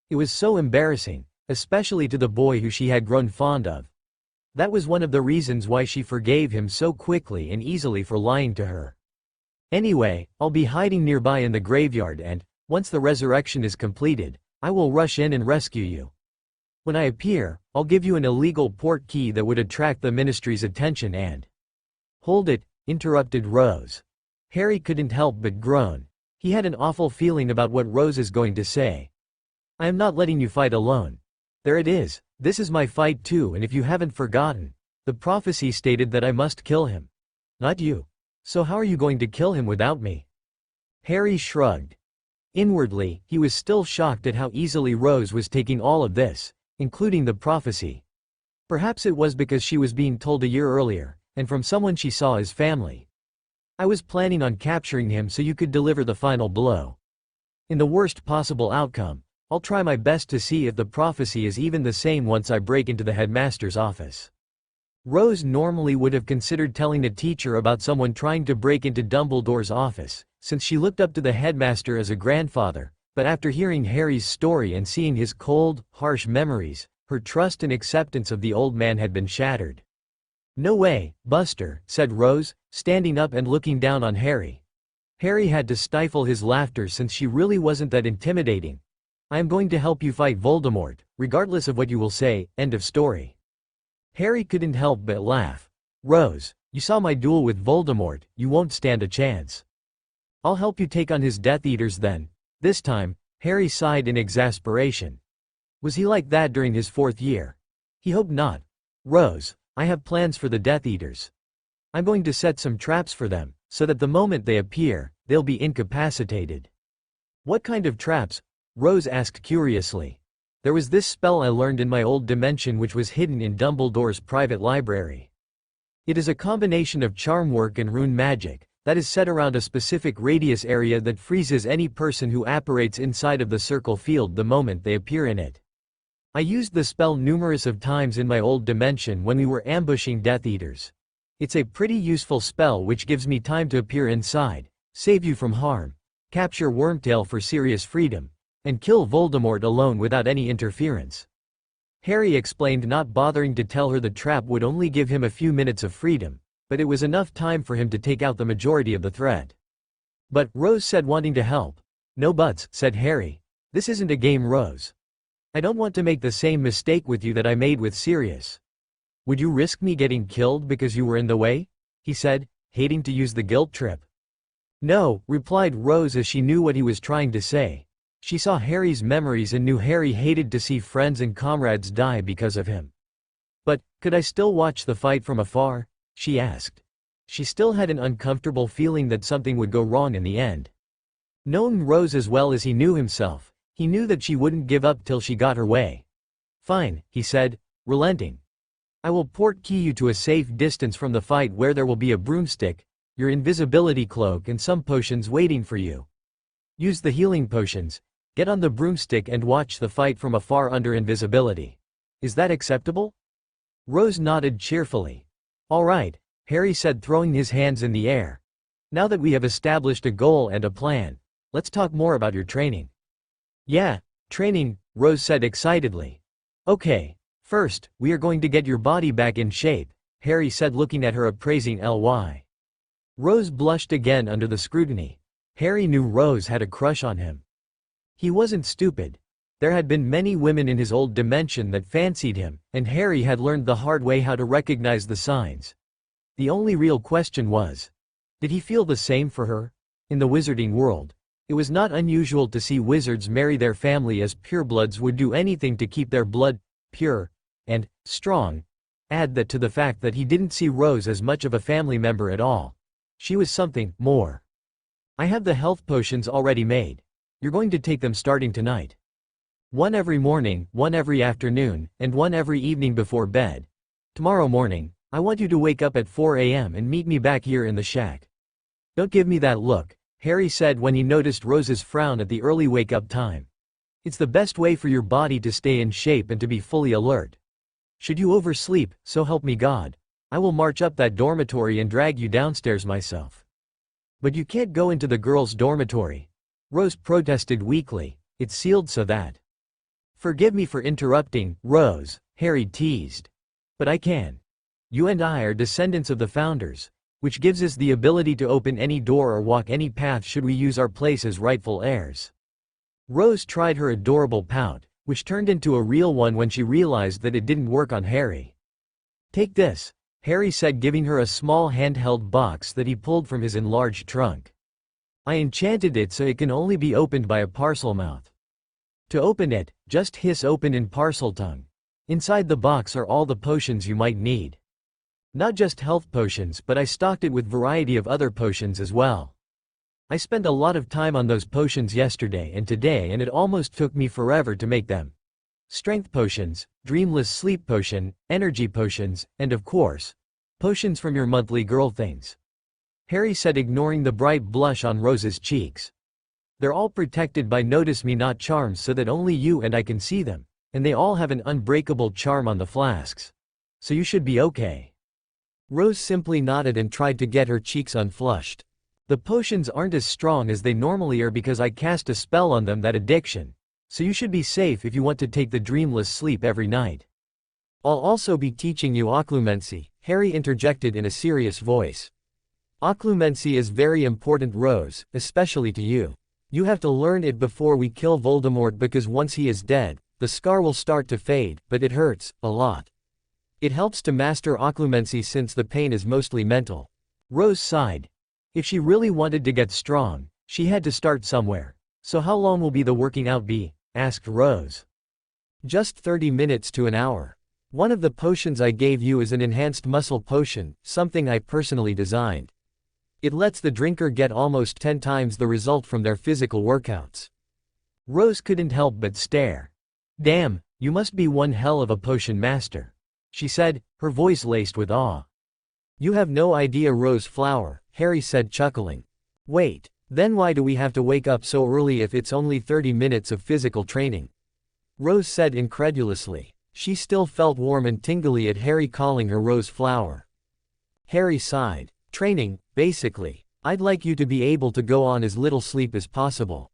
It was so embarrassing, especially to the boy who she had grown fond of. That was one of the reasons why she forgave him so quickly and easily for lying to her. Anyway, I'll be hiding nearby in the graveyard and, once the resurrection is completed, I will rush in and rescue you. When I appear, I'll give you an illegal port key that would attract the ministry's attention and— Hold it, interrupted Rose. Harry couldn't help but groan. He had an awful feeling about what Rose is going to say. I am not letting you fight alone. There it is, this is my fight too, and if you haven't forgotten, the prophecy stated that I must kill him. Not you. So how are you going to kill him without me? Harry shrugged. Inwardly, he was still shocked at how easily Rose was taking all of this, including the prophecy. Perhaps it was because she was being told a year earlier, and from someone she saw as family. I was planning on capturing him so you could deliver the final blow. In the worst possible outcome, I'll try my best to see if the prophecy is even the same once I break into the headmaster's office. Rose normally would have considered telling a teacher about someone trying to break into Dumbledore's office, since she looked up to the headmaster as a grandfather, but after hearing Harry's story and seeing his cold, harsh memories, her trust and acceptance of the old man had been shattered. No way, Buster, said Rose, standing up and looking down on Harry. Harry had to stifle his laughter since she really wasn't that intimidating. I am going to help you fight Voldemort, regardless of what you will say, end of story. Harry couldn't help but laugh. Rose, you saw my duel with Voldemort, you won't stand a chance. I'll help you take on his Death Eaters then. This time, Harry sighed in exasperation. Was he like that during his 4th year? He hoped not. Rose, I have plans for the Death Eaters. I'm going to set some traps for them, so that the moment they appear, they'll be incapacitated. What kind of traps? Rose asked curiously. There was this spell I learned in my old dimension which was hidden in Dumbledore's private library. It is a combination of charm work and rune magic, that is set around a specific radius area that freezes any person who apparates inside of the circle field the moment they appear in it. I used the spell numerous of times in my old dimension when we were ambushing Death Eaters. It's a pretty useful spell which gives me time to appear inside, save you from harm, capture Wormtail for serious freedom, and kill Voldemort alone without any interference. Harry explained, not bothering to tell her the trap would only give him a few minutes of freedom, but it was enough time for him to take out the majority of the threat. But, Rose said, wanting to help. No buts, said Harry. This isn't a game, Rose. I don't want to make the same mistake with you that I made with Sirius. Would you risk me getting killed because you were in the way? He said, hating to use the guilt trip. No, replied Rose as she knew what he was trying to say. She saw Harry's memories and knew Harry hated to see friends and comrades die because of him. But, could I still watch the fight from afar? She asked. She still had an uncomfortable feeling that something would go wrong in the end. Knowing Rose as well as he knew himself, he knew that she wouldn't give up till she got her way. Fine, he said, relenting. I will port key you to a safe distance from the fight where there will be a broomstick, your invisibility cloak and some potions waiting for you. Use the healing potions, get on the broomstick and watch the fight from afar under invisibility. Is that acceptable? Rose nodded cheerfully. All right, Harry said, throwing his hands in the air. Now that we have established a goal and a plan, Let's talk more about your training. Yeah, training, Rose said excitedly. Okay, first, we are going to get your body back in shape, Harry said looking at her appraisingly. Rose blushed again under the scrutiny. Harry knew Rose had a crush on him. He wasn't stupid. There had been many women in his old dimension that fancied him, and Harry had learned the hard way how to recognize the signs. The only real question was, did he feel the same for her? In the wizarding world, it was not unusual to see wizards marry their family, as purebloods would do anything to keep their blood pure and strong. Add that to the fact that he didn't see Rose as much of a family member at all. She was something more. I have the health potions already made. You're going to take them starting tonight. One every morning, one every afternoon, and one every evening before bed. Tomorrow morning, I want you to wake up at 4 a.m. and meet me back here in the shack. Don't give me that look, Harry said when he noticed Rose's frown at the early wake-up time. It's the best way for your body to stay in shape and to be fully alert. Should you oversleep, so help me God, I will march up that dormitory and drag you downstairs myself. But you can't go into the girls' dormitory. Rose protested weakly. It's sealed so that. Forgive me for interrupting, Rose, Harry teased. But I can. You and I are descendants of the founders, which gives us the ability to open any door or walk any path should we use our place as rightful heirs. Rose tried her adorable pout, which turned into a real one when she realized that it didn't work on Harry. Take this, Harry said, giving her a small handheld box that he pulled from his enlarged trunk. I enchanted it so it can only be opened by a parcel mouth. To open it, just hiss open in parcel tongue. Inside the box are all the potions you might need. Not just health potions, but I stocked it with variety of other potions as well. I spent a lot of time on those potions yesterday and today, and it almost took me forever to make them. Strength potions, dreamless sleep potion, energy potions, and of course, potions from your monthly girl things. Harry said, ignoring the bright blush on Rose's cheeks. They're all protected by notice me not charms so that only you and I can see them, and they all have an unbreakable charm on the flasks. So you should be okay. Rose simply nodded and tried to get her cheeks unflushed. The potions aren't as strong as they normally are because I cast a spell on them, that addiction. So you should be safe if you want to take the dreamless sleep every night. I'll also be teaching you occlumency, Harry interjected in a serious voice. Occlumency is very important, Rose, especially to you. You have to learn it before we kill Voldemort, because once he is dead, the scar will start to fade, but it hurts a lot. It helps to master occlumency since the pain is mostly mental. Rose sighed. If she really wanted to get strong, she had to start somewhere. So how long will the working out be? Asked Rose. Just 30 minutes to an hour. One of the potions I gave you is an enhanced muscle potion, something I personally designed. It lets the drinker get almost 10 times the result from their physical workouts. Rose couldn't help but stare. Damn, you must be one hell of a potion master, she said, her voice laced with awe. You have no idea, Rose Flower, Harry said, chuckling. Wait, then why do we have to wake up so early if it's only 30 minutes of physical training? Rose said incredulously. She still felt warm and tingly at Harry calling her Rose Flower. Harry sighed. Training, basically. I'd like you to be able to go on as little sleep as possible.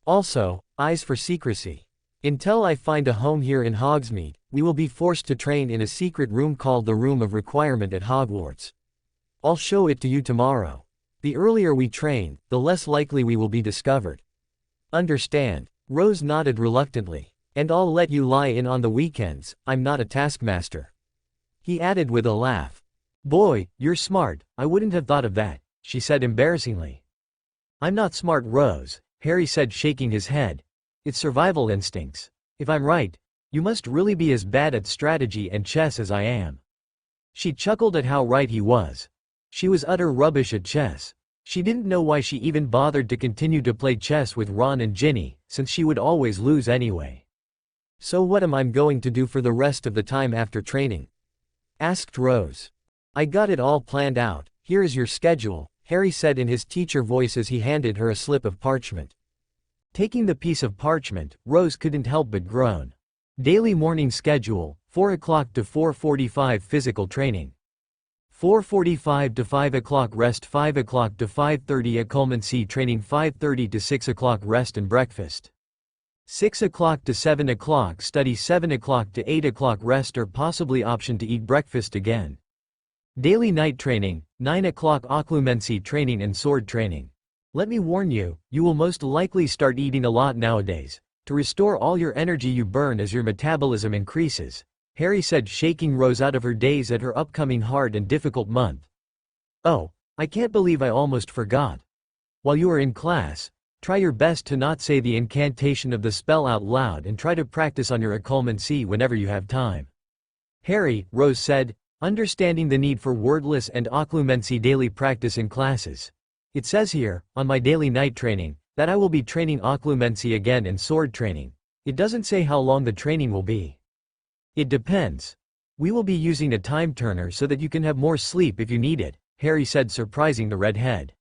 Also, eyes for secrecy. Until I find a home here in Hogsmeade, we will be forced to train in a secret room called the Room of Requirement at Hogwarts. I'll show it to you tomorrow. The earlier we train, the less likely we will be discovered. Understand? Rose nodded reluctantly. And I'll let you lie in on the weekends, I'm not a taskmaster. He added with a laugh. Boy, you're smart, I wouldn't have thought of that, she said embarrassingly. I'm not smart, Rose, Harry said, shaking his head. It's survival instincts. If I'm right, you must really be as bad at strategy and chess as I am. She chuckled at how right he was. She was utter rubbish at chess. She didn't know why she even bothered to continue to play chess with Ron and Ginny, since she would always lose anyway. So what am I going to do for the rest of the time after training? Asked Rose. I got it all planned out, here is your schedule, Harry said in his teacher voice as he handed her a slip of parchment. Taking the piece of parchment, Rose couldn't help but groan. Daily morning schedule, 4 o'clock to 4:45 physical training. 4:45 to 5 o'clock rest, 5 o'clock to 5:30 Emancipation training, 5:30 to 6 o'clock rest and breakfast. 6 o'clock to 7 o'clock study, 7 o'clock to 8 o'clock rest or possibly option to eat breakfast again. Daily night training, 9 o'clock occlumency training and sword training. Let me warn you, you will most likely start eating a lot nowadays, to restore all your energy you burn as your metabolism increases, Harry said, shaking Rose out of her daze at her upcoming hard and difficult month. Oh, I can't believe I almost forgot. While you are in class, try your best to not say the incantation of the spell out loud and try to practice on your occlumency whenever you have time. Harry, Rose said, understanding the need for wordless and occlumency daily practice in classes. It says here, on my daily night training, that I will be training occlumency again and sword training. It doesn't say how long the training will be. It depends. We will be using a time turner so that you can have more sleep if you need it, Harry said, surprising the redhead.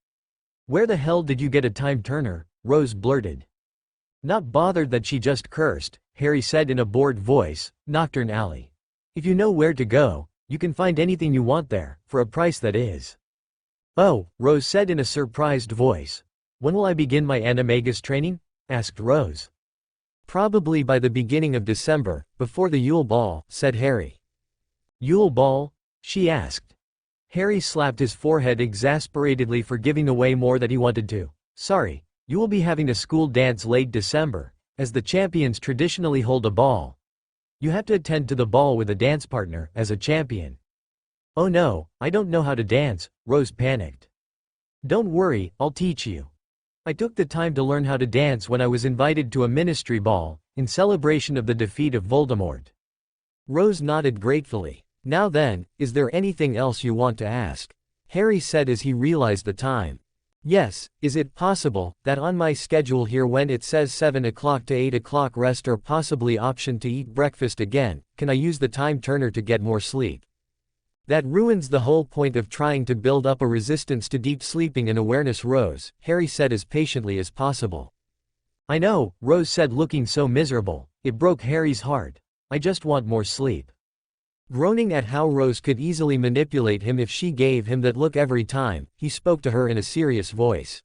Where the hell did you get a time turner? Rose blurted. Not bothered that she just cursed, Harry said in a bored voice, Nocturn Alley. If you know where to go, you can find anything you want there, for a price that is. Oh, Rose said in a surprised voice. When will I begin my animagus training? Asked Rose. Probably by the beginning of December, before the Ule Ball, said Harry. Ule Ball? She asked. Harry slapped his forehead exasperatedly for giving away more that he wanted to. Sorry, you will be having a school dance late December, as the champions traditionally hold a ball. You have to attend to the ball with a dance partner, as a champion. Oh no, I don't know how to dance, Rose panicked. Don't worry, I'll teach you. I took the time to learn how to dance when I was invited to a ministry ball, in celebration of the defeat of Voldemort. Rose nodded gratefully. Now then, is there anything else you want to ask? Harry said as he realized the time. Yes, is it possible that on my schedule here when it says 7 o'clock to 8 o'clock rest or possibly option to eat breakfast again, can I use the time turner to get more sleep? That ruins the whole point of trying to build up a resistance to deep sleeping and awareness, Rose, Harry said as patiently as possible. I know, Rose said, looking so miserable. It broke Harry's heart. I just want more sleep. Groaning at how Rose could easily manipulate him if she gave him that look every time, he spoke to her in a serious voice.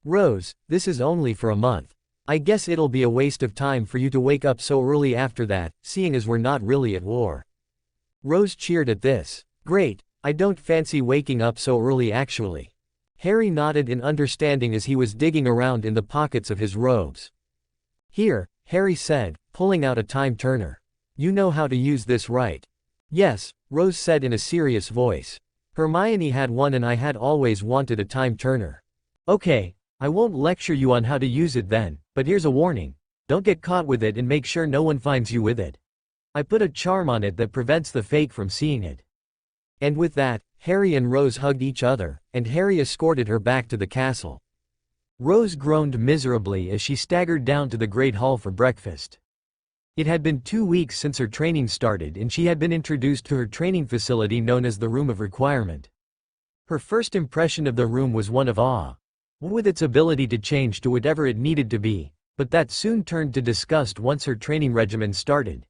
Rose, this is only for a month. I guess it'll be a waste of time for you to wake up so early after that, seeing as we're not really at war. Rose cheered at this. Great, I don't fancy waking up so early actually. Harry nodded in understanding as he was digging around in the pockets of his robes. Here, Harry said, pulling out a time turner. You know how to use this, right? Yes, Rose said in a serious voice. Hermione had one and I had always wanted a time turner. Okay, I won't lecture you on how to use it then, but here's a warning. Don't get caught with it and make sure no one finds you with it. I put a charm on it that prevents the fake from seeing it. And with that, Harry and Rose hugged each other, and Harry escorted her back to the castle. Rose groaned miserably as she staggered down to the Great Hall for breakfast. It had been 2 weeks since her training started and she had been introduced to her training facility known as the Room of Requirement. Her first impression of the room was one of awe, with its ability to change to whatever it needed to be, but that soon turned to disgust once her training regimen started.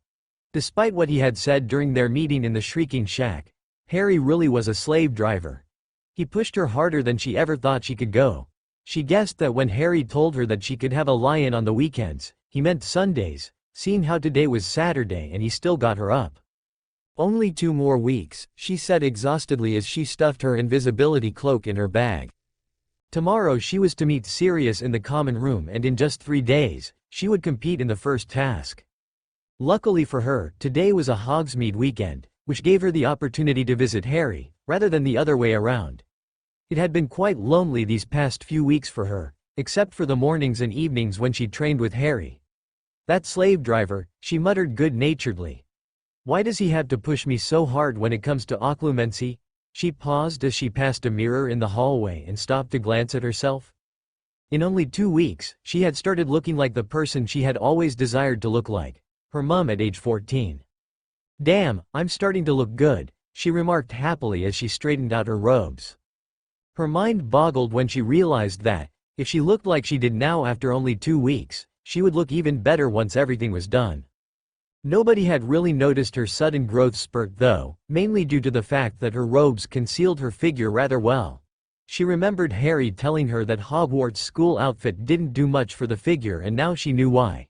Despite what he had said during their meeting in the Shrieking Shack, Harry really was a slave driver. He pushed her harder than she ever thought she could go. She guessed that when Harry told her that she could have a lie-in on the weekends, he meant Sundays, seeing how today was Saturday and he still got her up. Only 2 more weeks, she said exhaustedly as she stuffed her invisibility cloak in her bag. Tomorrow she was to meet Sirius in the common room and in just 3 days, she would compete in the first task. Luckily for her, today was a Hogsmeade weekend, which gave her the opportunity to visit Harry, rather than the other way around. It had been quite lonely these past few weeks for her, except for the mornings and evenings when she trained with Harry. That slave driver, she muttered good-naturedly. Why does he have to push me so hard when it comes to occlumency? She paused as she passed a mirror in the hallway and stopped to glance at herself. In only 2 weeks, she had started looking like the person she had always desired to look like, her mom at age 14. Damn, I'm starting to look good, she remarked happily as she straightened out her robes. Her mind boggled when she realized that, if she looked like she did now after only 2 weeks, she would look even better once everything was done. Nobody had really noticed her sudden growth spurt though, mainly due to the fact that her robes concealed her figure rather well. She remembered Harry telling her that Hogwarts' school outfit didn't do much for the figure, and now she knew why.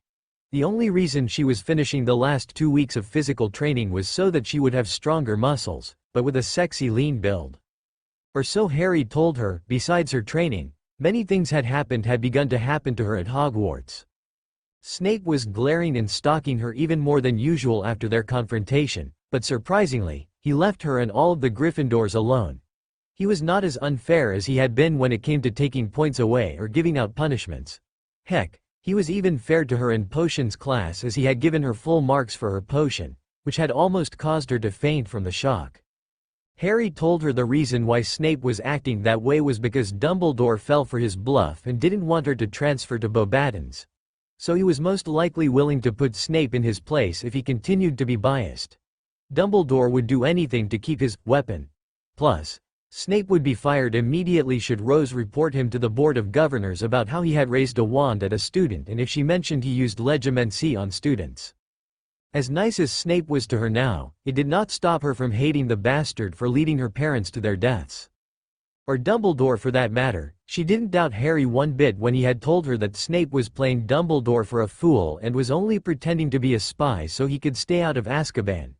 The only reason she was finishing the last 2 weeks of physical training was so that she would have stronger muscles, but with a sexy lean build. Or so Harry told her. Besides her training, many things had begun to happen to her at Hogwarts. Snape was glaring and stalking her even more than usual after their confrontation, but surprisingly, he left her and all of the Gryffindors alone. He was not as unfair as he had been when it came to taking points away or giving out punishments. Heck, he was even fair to her in potions class, as he had given her full marks for her potion, which had almost caused her to faint from the shock. Harry told her the reason why Snape was acting that way was because Dumbledore fell for his bluff and didn't want her to transfer to Beauxbatons. So he was most likely willing to put Snape in his place if he continued to be biased. Dumbledore would do anything to keep his weapon. Plus, Snape would be fired immediately should Rose report him to the Board of Governors about how he had raised a wand at a student and if she mentioned he used legerdemain on students. As nice as Snape was to her now, it did not stop her from hating the bastard for leading her parents to their deaths. Or Dumbledore for that matter. She didn't doubt Harry one bit when he had told her that Snape was playing Dumbledore for a fool and was only pretending to be a spy so he could stay out of Azkaban.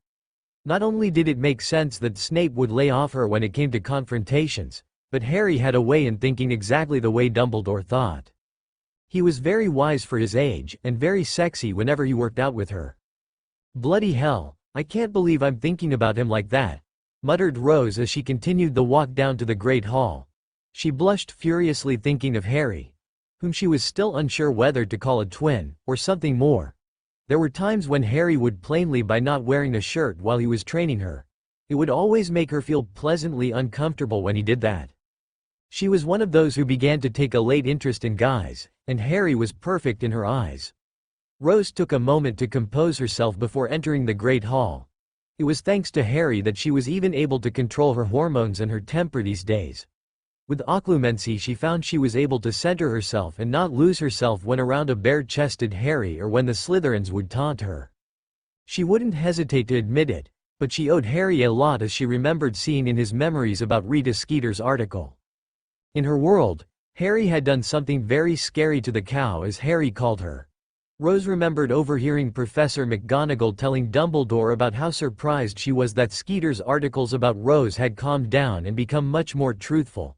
Not only did it make sense that Snape would lay off her when it came to confrontations, but Harry had a way in thinking exactly the way Dumbledore thought. He was very wise for his age and very sexy whenever he worked out with her. "Bloody hell, I can't believe I'm thinking about him like that," muttered Rose as she continued the walk down to the Great Hall. She blushed furiously thinking of Harry, whom she was still unsure whether to call a twin, or something more. There were times when Harry would plainly by not wearing a shirt while he was training her. It would always make her feel pleasantly uncomfortable when he did that. She was one of those who began to take a late interest in guys, and Harry was perfect in her eyes. Rose took a moment to compose herself before entering the Great Hall. It was thanks to Harry that she was even able to control her hormones and her temper these days. With occlumency she found she was able to center herself and not lose herself when around a bare-chested Harry or when the Slytherins would taunt her. She wouldn't hesitate to admit it, but she owed Harry a lot, as she remembered seeing in his memories about Rita Skeeter's article. In her world, Harry had done something very scary to the cow, as Harry called her. Rose remembered overhearing Professor McGonagall telling Dumbledore about how surprised she was that Skeeter's articles about Rose had calmed down and become much more truthful.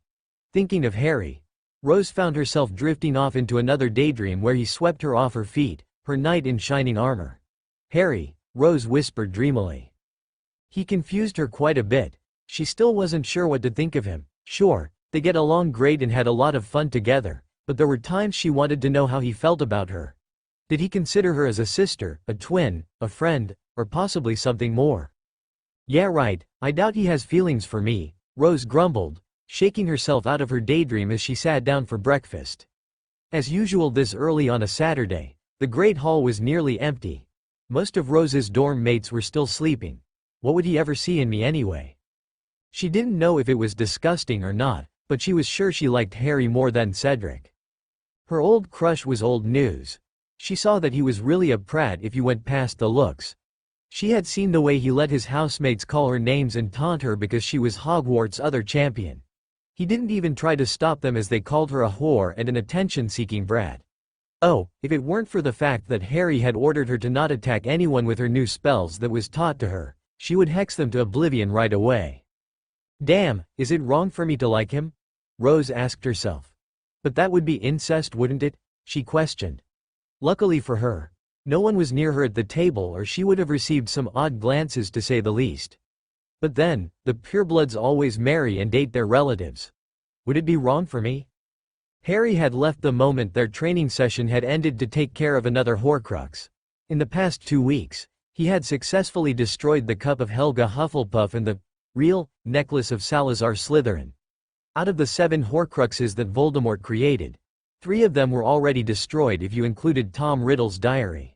Thinking of Harry, Rose found herself drifting off into another daydream where he swept her off her feet, her knight in shining armor. "Harry," Rose whispered dreamily. He confused her quite a bit. She still wasn't sure what to think of him. Sure, they get along great and had a lot of fun together, but there were times she wanted to know how he felt about her. Did he consider her as a sister, a twin, a friend, or possibly something more? "Yeah, right, I doubt he has feelings for me," Rose grumbled, shaking herself out of her daydream as she sat down for breakfast. As usual this early on a Saturday, the Great Hall was nearly empty. Most of Rose's dorm mates were still sleeping. What would he ever see in me anyway? She didn't know if it was disgusting or not, but she was sure she liked Harry more than Cedric. Her old crush was old news. She saw that he was really a prat if you went past the looks. She had seen the way he let his housemates call her names and taunt her because she was Hogwarts' other champion. He didn't even try to stop them as they called her a whore and an attention-seeking brat. Oh, if it weren't for the fact that Harry had ordered her to not attack anyone with her new spells that was taught to her, she would hex them to oblivion right away. Damn, is it wrong for me to like him? Rose asked herself. But that would be incest, wouldn't it? She questioned. Luckily for her, no one was near her at the table or she would have received some odd glances to say the least. But then, the purebloods always marry and date their relatives. Would it be wrong for me? Harry had left the moment their training session had ended to take care of another Horcrux. In the past 2 weeks, he had successfully destroyed the cup of Helga Hufflepuff and the real necklace of Salazar Slytherin. Out of the 7 Horcruxes that Voldemort created, 3 of them were already destroyed if you included Tom Riddle's diary.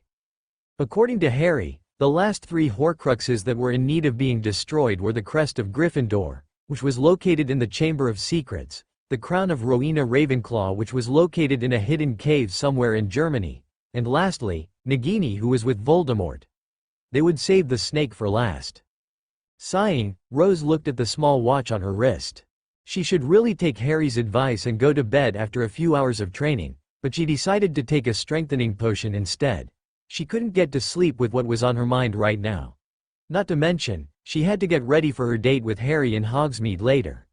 According to Harry, the last 3 Horcruxes that were in need of being destroyed were the crest of Gryffindor, which was located in the Chamber of Secrets, the crown of Rowena Ravenclaw, which was located in a hidden cave somewhere in Germany, and lastly, Nagini, who was with Voldemort. They would save the snake for last. Sighing, Rose looked at the small watch on her wrist. She should really take Harry's advice and go to bed after a few hours of training, but she decided to take a strengthening potion instead. She couldn't get to sleep with what was on her mind right now. Not to mention, she had to get ready for her date with Harry in Hogsmeade later.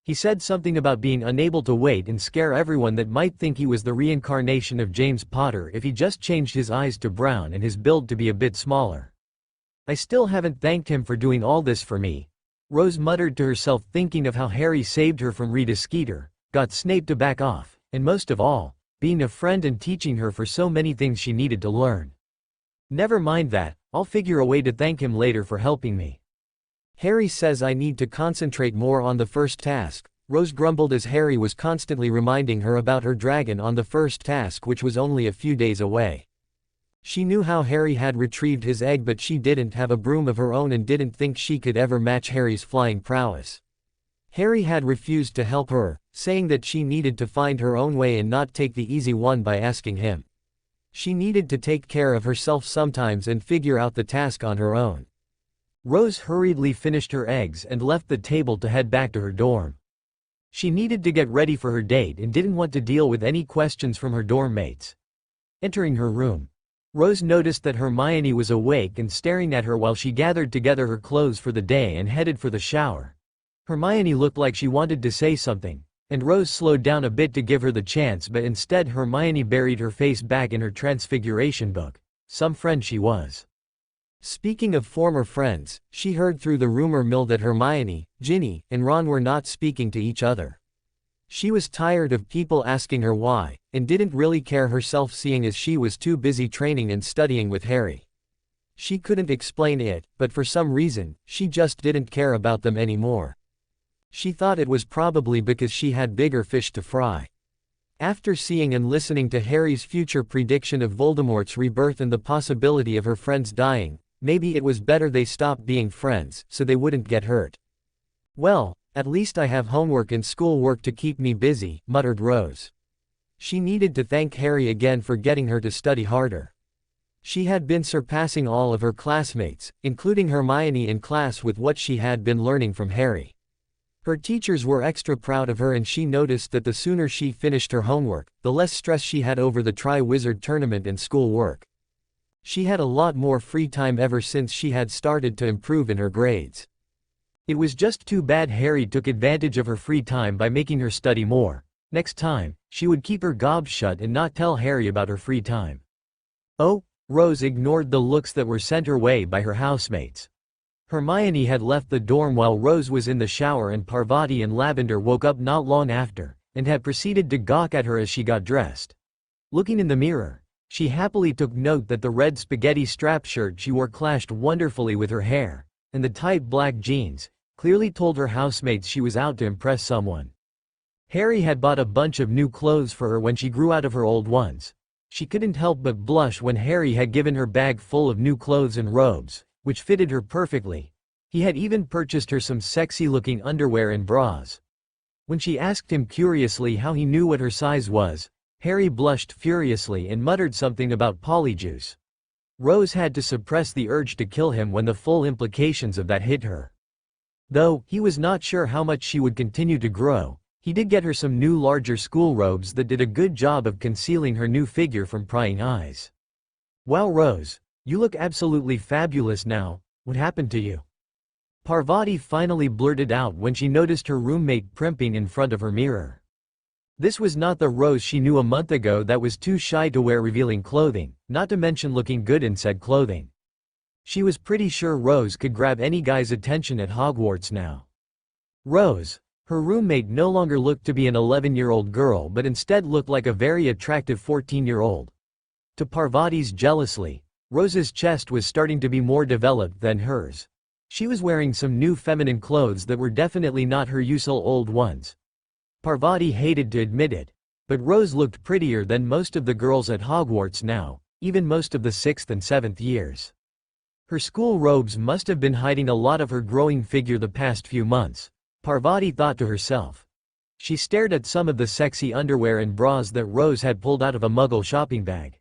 He said something about being unable to wait and scare everyone that might think he was the reincarnation of James Potter if he just changed his eyes to brown and his build to be a bit smaller. I still haven't thanked him for doing all this for me, Rose muttered to herself, thinking of how Harry saved her from Rita Skeeter, got Snape to back off, and most of all, being a friend and teaching her for so many things she needed to learn. Never mind that, I'll figure a way to thank him later for helping me. Harry says I need to concentrate more on the first task, Rose grumbled as Harry was constantly reminding her about her dragon on the first task, which was only a few days away. She knew how Harry had retrieved his egg, but she didn't have a broom of her own and didn't think she could ever match Harry's flying prowess. Harry had refused to help her, saying that she needed to find her own way and not take the easy one by asking him. She needed to take care of herself sometimes and figure out the task on her own. Rose hurriedly finished her eggs and left the table to head back to her dorm. She needed to get ready for her date and didn't want to deal with any questions from her dorm mates. Entering her room, Rose noticed that Hermione was awake and staring at her while she gathered together her clothes for the day and headed for the shower. Hermione looked like she wanted to say something, and Rose slowed down a bit to give her the chance, but instead Hermione buried her face back in her Transfiguration book. Some friend she was. Speaking of former friends, she heard through the rumor mill that Hermione, Ginny, and Ron were not speaking to each other. She was tired of people asking her why, and didn't really care herself, seeing as she was too busy training and studying with Harry. She couldn't explain it, but for some reason, she just didn't care about them anymore. She thought it was probably because she had bigger fish to fry. After seeing and listening to Harry's future prediction of Voldemort's rebirth and the possibility of her friends dying, maybe it was better they stopped being friends, so they wouldn't get hurt. Well, at least I have homework and schoolwork to keep me busy, muttered Rose. She needed to thank Harry again for getting her to study harder. She had been surpassing all of her classmates, including Hermione in class, with what she had been learning from Harry. Her teachers were extra proud of her, and she noticed that the sooner she finished her homework, the less stress she had over the Tri-Wizard tournament and schoolwork. She had a lot more free time ever since she had started to improve in her grades. It was just too bad Harry took advantage of her free time by making her study more. Next time, she would keep her gob shut and not tell Harry about her free time. Oh, Rose ignored the looks that were sent her way by her housemates. Hermione had left the dorm while Rose was in the shower, and Parvati and Lavender woke up not long after, and had proceeded to gawk at her as she got dressed. Looking in the mirror, she happily took note that the red spaghetti strap shirt she wore clashed wonderfully with her hair, and the tight black jeans clearly told her housemates she was out to impress someone. Harry had bought a bunch of new clothes for her when she grew out of her old ones. She couldn't help but blush when Harry had given her bag full of new clothes and robes, which fitted her perfectly. He had even purchased her some sexy-looking underwear and bras. When she asked him curiously how he knew what her size was, Harry blushed furiously and muttered something about polyjuice. Rose had to suppress the urge to kill him when the full implications of that hit her. Though he was not sure how much she would continue to grow, he did get her some new larger school robes that did a good job of concealing her new figure from prying eyes. Wow, Rose, you look absolutely fabulous now. What happened to you? Parvati finally blurted out when she noticed her roommate primping in front of her mirror. This was not the Rose she knew a month ago that was too shy to wear revealing clothing, not to mention looking good in said clothing. She was pretty sure Rose could grab any guy's attention at Hogwarts now. Rose, her roommate, no longer looked to be an 11-year-old girl but instead looked like a very attractive 14-year-old. To Parvati's jealousy, Rose's chest was starting to be more developed than hers. She was wearing some new feminine clothes that were definitely not her usual old ones. Parvati hated to admit it, but Rose looked prettier than most of the girls at Hogwarts now, even most of the 6th and 7th years. Her school robes must have been hiding a lot of her growing figure the past few months, Parvati thought to herself. She stared at some of the sexy underwear and bras that Rose had pulled out of a Muggle shopping bag.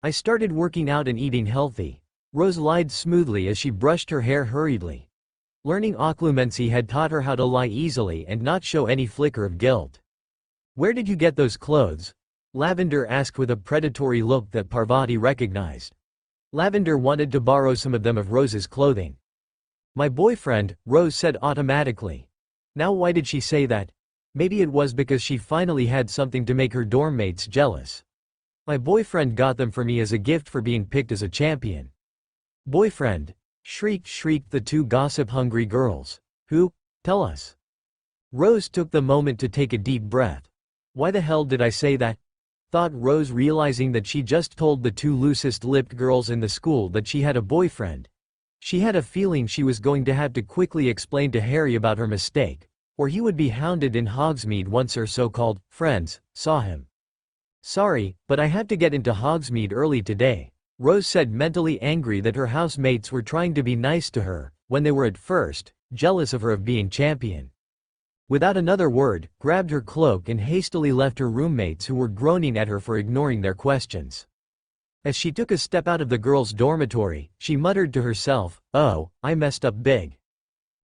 I started working out and eating healthy, Rose lied smoothly as she brushed her hair hurriedly. Learning occlumency had taught her how to lie easily and not show any flicker of guilt. "Where did you get those clothes?" Lavender asked with a predatory look that Parvati recognized. Lavender wanted to borrow some of Rose's clothing. "My boyfriend," Rose said automatically. Now why did she say that? Maybe it was because she finally had something to make her dorm mates jealous. "My boyfriend got them for me as a gift for being picked as a champion." "Boyfriend?" shrieked the two gossip-hungry girls. "Who? Tell us." Rose took the moment to take a deep breath. "Why the hell did I say that?" thought Rose, realizing that she just told the two loosest-lipped girls in the school that she had a boyfriend. She had a feeling she was going to have to quickly explain to Harry about her mistake, or he would be hounded in Hogsmeade once her so-called friends saw him. "Sorry, but I had to get into Hogsmeade early today," Rose said, mentally angry that her housemates were trying to be nice to her, when they were at first jealous of her of being champion. Without another word, grabbed her cloak and hastily left her roommates, who were groaning at her for ignoring their questions. As she took a step out of the girls' dormitory, she muttered to herself, "Oh, I messed up big."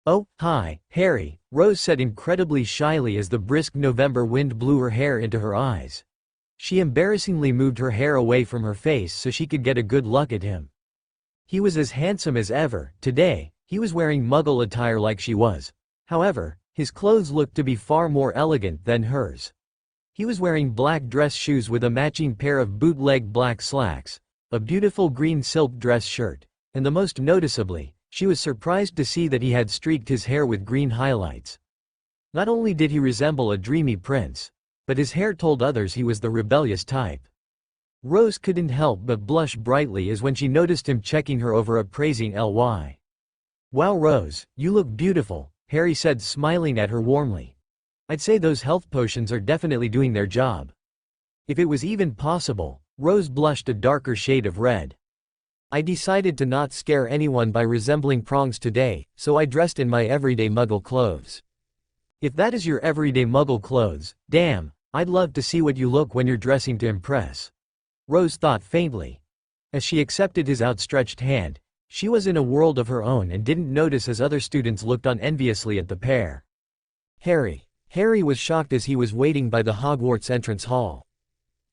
"Oh, hi, Harry," Rose said incredibly shyly as the brisk November wind blew her hair into her eyes. She embarrassingly moved her hair away from her face so she could get a good look at him. He was as handsome as ever. Today, he was wearing Muggle attire like she was. However, his clothes looked to be far more elegant than hers. He was wearing black dress shoes with a matching pair of bootleg black slacks, a beautiful green silk dress shirt, and the most noticeably, she was surprised to see that he had streaked his hair with green highlights. Not only did he resemble a dreamy prince, but his hair told others he was the rebellious type. Rose couldn't help but blush brightly as when she noticed him checking her over, appraising Ly. "Wow Rose, you look beautiful," Harry said, smiling at her warmly. "I'd say those health potions are definitely doing their job." If it was even possible, Rose blushed a darker shade of red. "I decided to not scare anyone by resembling prongs today, so I dressed in my everyday Muggle clothes." "If that is your everyday Muggle clothes, damn, I'd love to see what you look when you're dressing to impress," Rose thought faintly. As she accepted his outstretched hand, she was in a world of her own and didn't notice as other students looked on enviously at the pair. Harry was shocked as he was waiting by the Hogwarts entrance hall.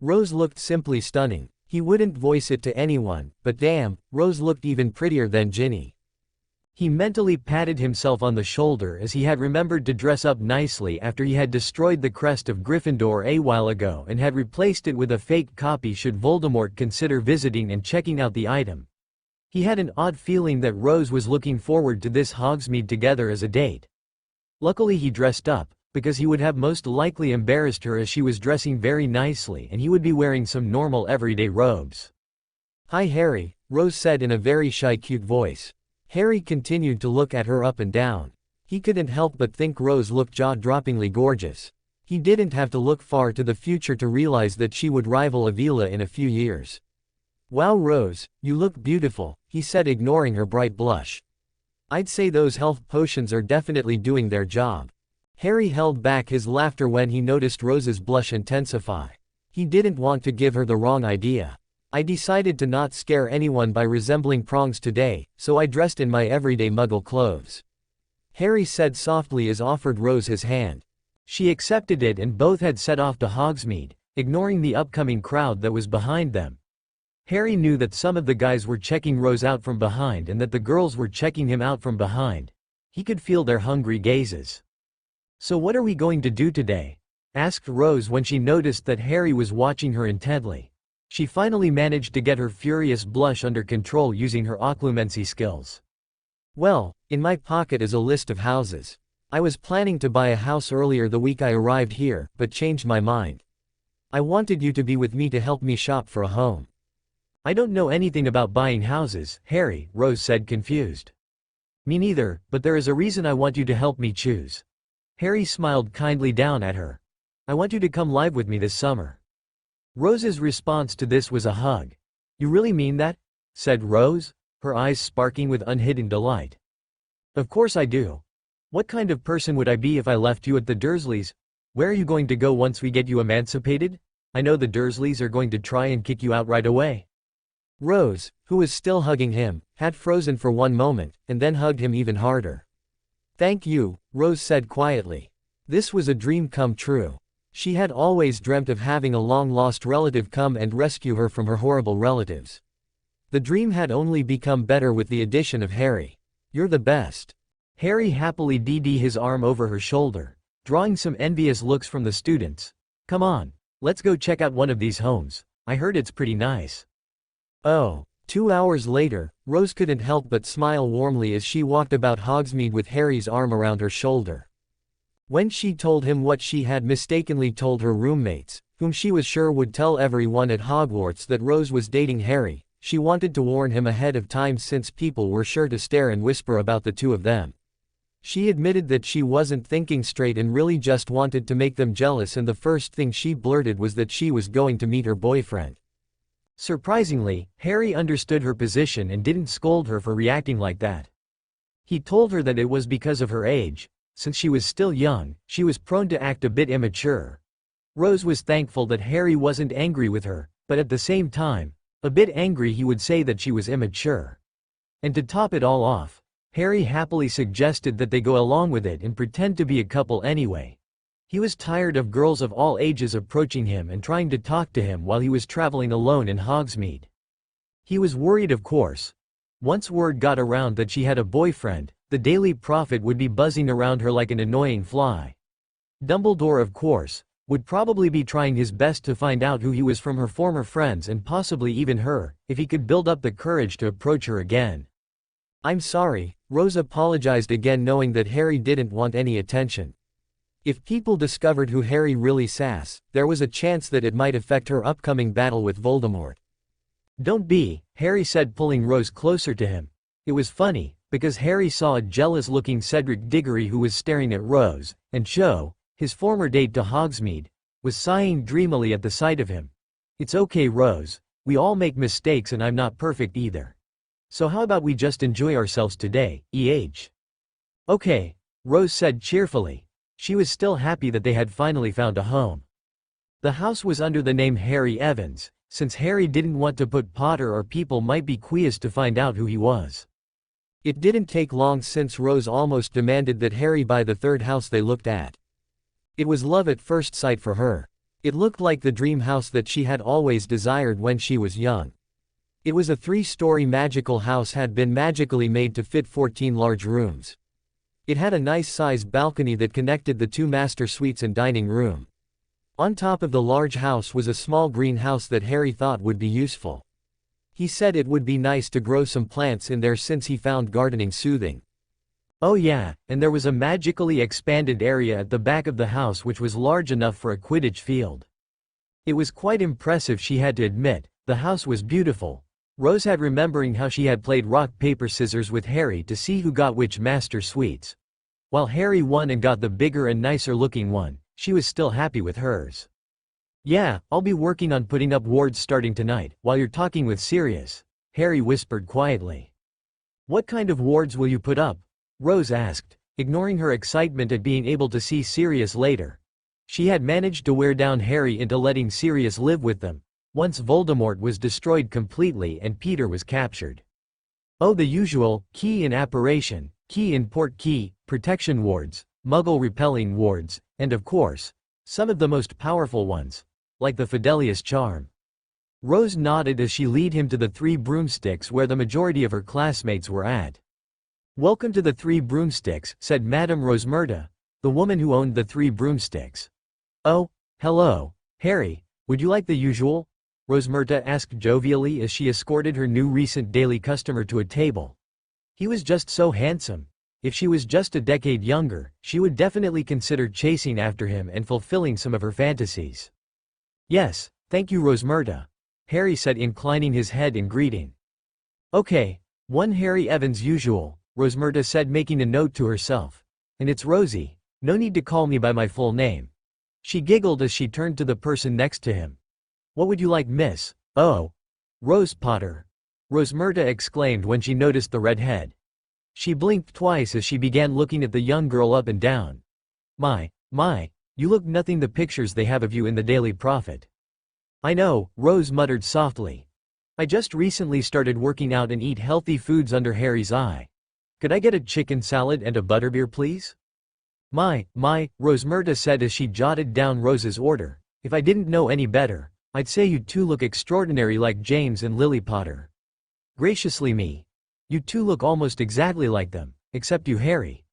Rose looked simply stunning. He wouldn't voice it to anyone, but damn, Rose looked even prettier than Ginny. He mentally patted himself on the shoulder as he had remembered to dress up nicely after he had destroyed the crest of Gryffindor a while ago and had replaced it with a fake copy should Voldemort consider visiting and checking out the item. He had an odd feeling that Rose was looking forward to this Hogsmeade together as a date. Luckily he dressed up, because he would have most likely embarrassed her as she was dressing very nicely and he would be wearing some normal everyday robes. "Hi Harry," Rose said in a very shy cute voice. Harry continued to look at her up and down. He couldn't help but think Rose looked jaw-droppingly gorgeous. He didn't have to look far to the future to realize that she would rival Avila in a few years. "Wow Rose, you look beautiful," he said, ignoring her bright blush. "I'd say those health potions are definitely doing their job." Harry held back his laughter when he noticed Rose's blush intensify. He didn't want to give her the wrong idea. "I decided to not scare anyone by resembling prongs today, so I dressed in my everyday Muggle clothes," Harry said softly as offered Rose his hand. She accepted it and both had set off to Hogsmeade, ignoring the upcoming crowd that was behind them. Harry knew that some of the guys were checking Rose out from behind and that the girls were checking him out from behind. He could feel their hungry gazes. "So what are we going to do today?" asked Rose when she noticed that Harry was watching her intently. She finally managed to get her furious blush under control using her occlumency skills. "Well, in my pocket is a list of houses. I was planning to buy a house earlier the week I arrived here, but changed my mind. I wanted you to be with me to help me shop for a home." "I don't know anything about buying houses, Harry," Rose said, confused. "Me neither, but there is a reason I want you to help me choose." Harry smiled kindly down at her. "I want you to come live with me this summer." Rose's response to this was a hug. "You really mean that?" said Rose, her eyes sparking with unhidden delight. "Of course I do. What kind of person would I be if I left you at the Dursleys? Where are you going to go once we get you emancipated? I know the Dursleys are going to try and kick you out right away." Rose, who was still hugging him, had frozen for one moment, and then hugged him even harder. "Thank you," Rose said quietly. This was a dream come true. She had always dreamt of having a long-lost relative come and rescue her from her horrible relatives. The dream had only become better with the addition of Harry. "You're the best." Harry happily did his arm over her shoulder, drawing some envious looks from the students. "Come on, let's go check out one of these homes. I heard it's pretty nice." Oh. 2 hours later, Rose couldn't help but smile warmly as she walked about Hogsmeade with Harry's arm around her shoulder. When she told him what she had mistakenly told her roommates, whom she was sure would tell everyone at Hogwarts that Rose was dating Harry, she wanted to warn him ahead of time since people were sure to stare and whisper about the two of them. She admitted that she wasn't thinking straight and really just wanted to make them jealous, and the first thing she blurted was that she was going to meet her boyfriend. Surprisingly, Harry understood her position and didn't scold her for reacting like that. He told her that it was because of her age. Since she was still young, she was prone to act a bit immature. Rose was thankful that Harry wasn't angry with her, but at the same time, a bit angry he would say that she was immature. And to top it all off, Harry happily suggested that they go along with it and pretend to be a couple anyway. He was tired of girls of all ages approaching him and trying to talk to him while he was traveling alone in Hogsmeade. He was worried, of course. Once word got around that she had a boyfriend, the Daily Prophet would be buzzing around her like an annoying fly. Dumbledore, of course, would probably be trying his best to find out who he was from her former friends and possibly even her, if he could build up the courage to approach her again. "I'm sorry," Rose apologized again, knowing that Harry didn't want any attention. If people discovered who Harry really was, there was a chance that it might affect her upcoming battle with Voldemort. "Don't be," Harry said, pulling Rose closer to him. It was funny, because Harry saw a jealous-looking Cedric Diggory who was staring at Rose, and Cho, his former date to Hogsmeade, was sighing dreamily at the sight of him. "It's okay, Rose, we all make mistakes and I'm not perfect either. So how about we just enjoy ourselves today, Okay," Rose said cheerfully. She was still happy that they had finally found a home. The house was under the name Harry Evans, since Harry didn't want to put Potter or people might be curious to find out who he was. It didn't take long since Rose almost demanded that Harry buy the third house they looked at. It was love at first sight for her. It looked like the dream house that she had always desired when she was young. It was a 3-story magical house, had been magically made to fit 14 large rooms. It had a nice-sized balcony that connected the 2 master suites and dining room. On top of the large house was a small greenhouse that Harry thought would be useful. He said it would be nice to grow some plants in there since he found gardening soothing. Oh yeah, and there was a magically expanded area at the back of the house which was large enough for a Quidditch field. It was quite impressive, she had to admit. The house was beautiful. Rose had remembering how she had played rock paper scissors with Harry to see who got which master suites. While Harry won and got the bigger and nicer looking one, she was still happy with hers. "Yeah, I'll be working on putting up wards starting tonight, while you're talking with Sirius," Harry whispered quietly. "What kind of wards will you put up?" Rose asked, ignoring her excitement at being able to see Sirius later. She had managed to wear down Harry into letting Sirius live with them, once Voldemort was destroyed completely and Peter was captured. "Oh, the usual, key in apparition, key in port key, protection wards, muggle repelling wards, and of course, some of the most powerful ones, like the Fidelius charm." Rose nodded as she led him to the 3 broomsticks where the majority of her classmates were at. "Welcome to the 3 broomsticks," said Madame Rosmerta, the woman who owned the 3 broomsticks. "Oh, hello, Harry, would you like the usual?" Rosmerta asked jovially as she escorted her new recent daily customer to a table. He was just so handsome. If she was just a decade younger, she would definitely consider chasing after him and fulfilling some of her fantasies. "Yes, thank you, Rosmerta," Harry said, inclining his head in greeting. "Okay, 1 Harry Evans usual," Rosmerta said, making a note to herself. "And it's Rosie, no need to call me by my full name." She giggled as she turned to the person next to him. "What would you like, miss?" "Oh, Rose Potter," Rosmerta exclaimed when she noticed the red head. She blinked twice as she began looking at the young girl up and down. My, you look nothing the pictures they have of you in the Daily Prophet." "I know," Rose muttered softly. I just recently started working out and eat healthy foods under Harry's eye. Could I get a chicken salad and a butterbeer please? My, Rosmerta said as she jotted down Rose's order. If I didn't know any better, I'd say you two look extraordinary like James and Lily Potter. Graciously me. You two look almost exactly like them, except you Harry.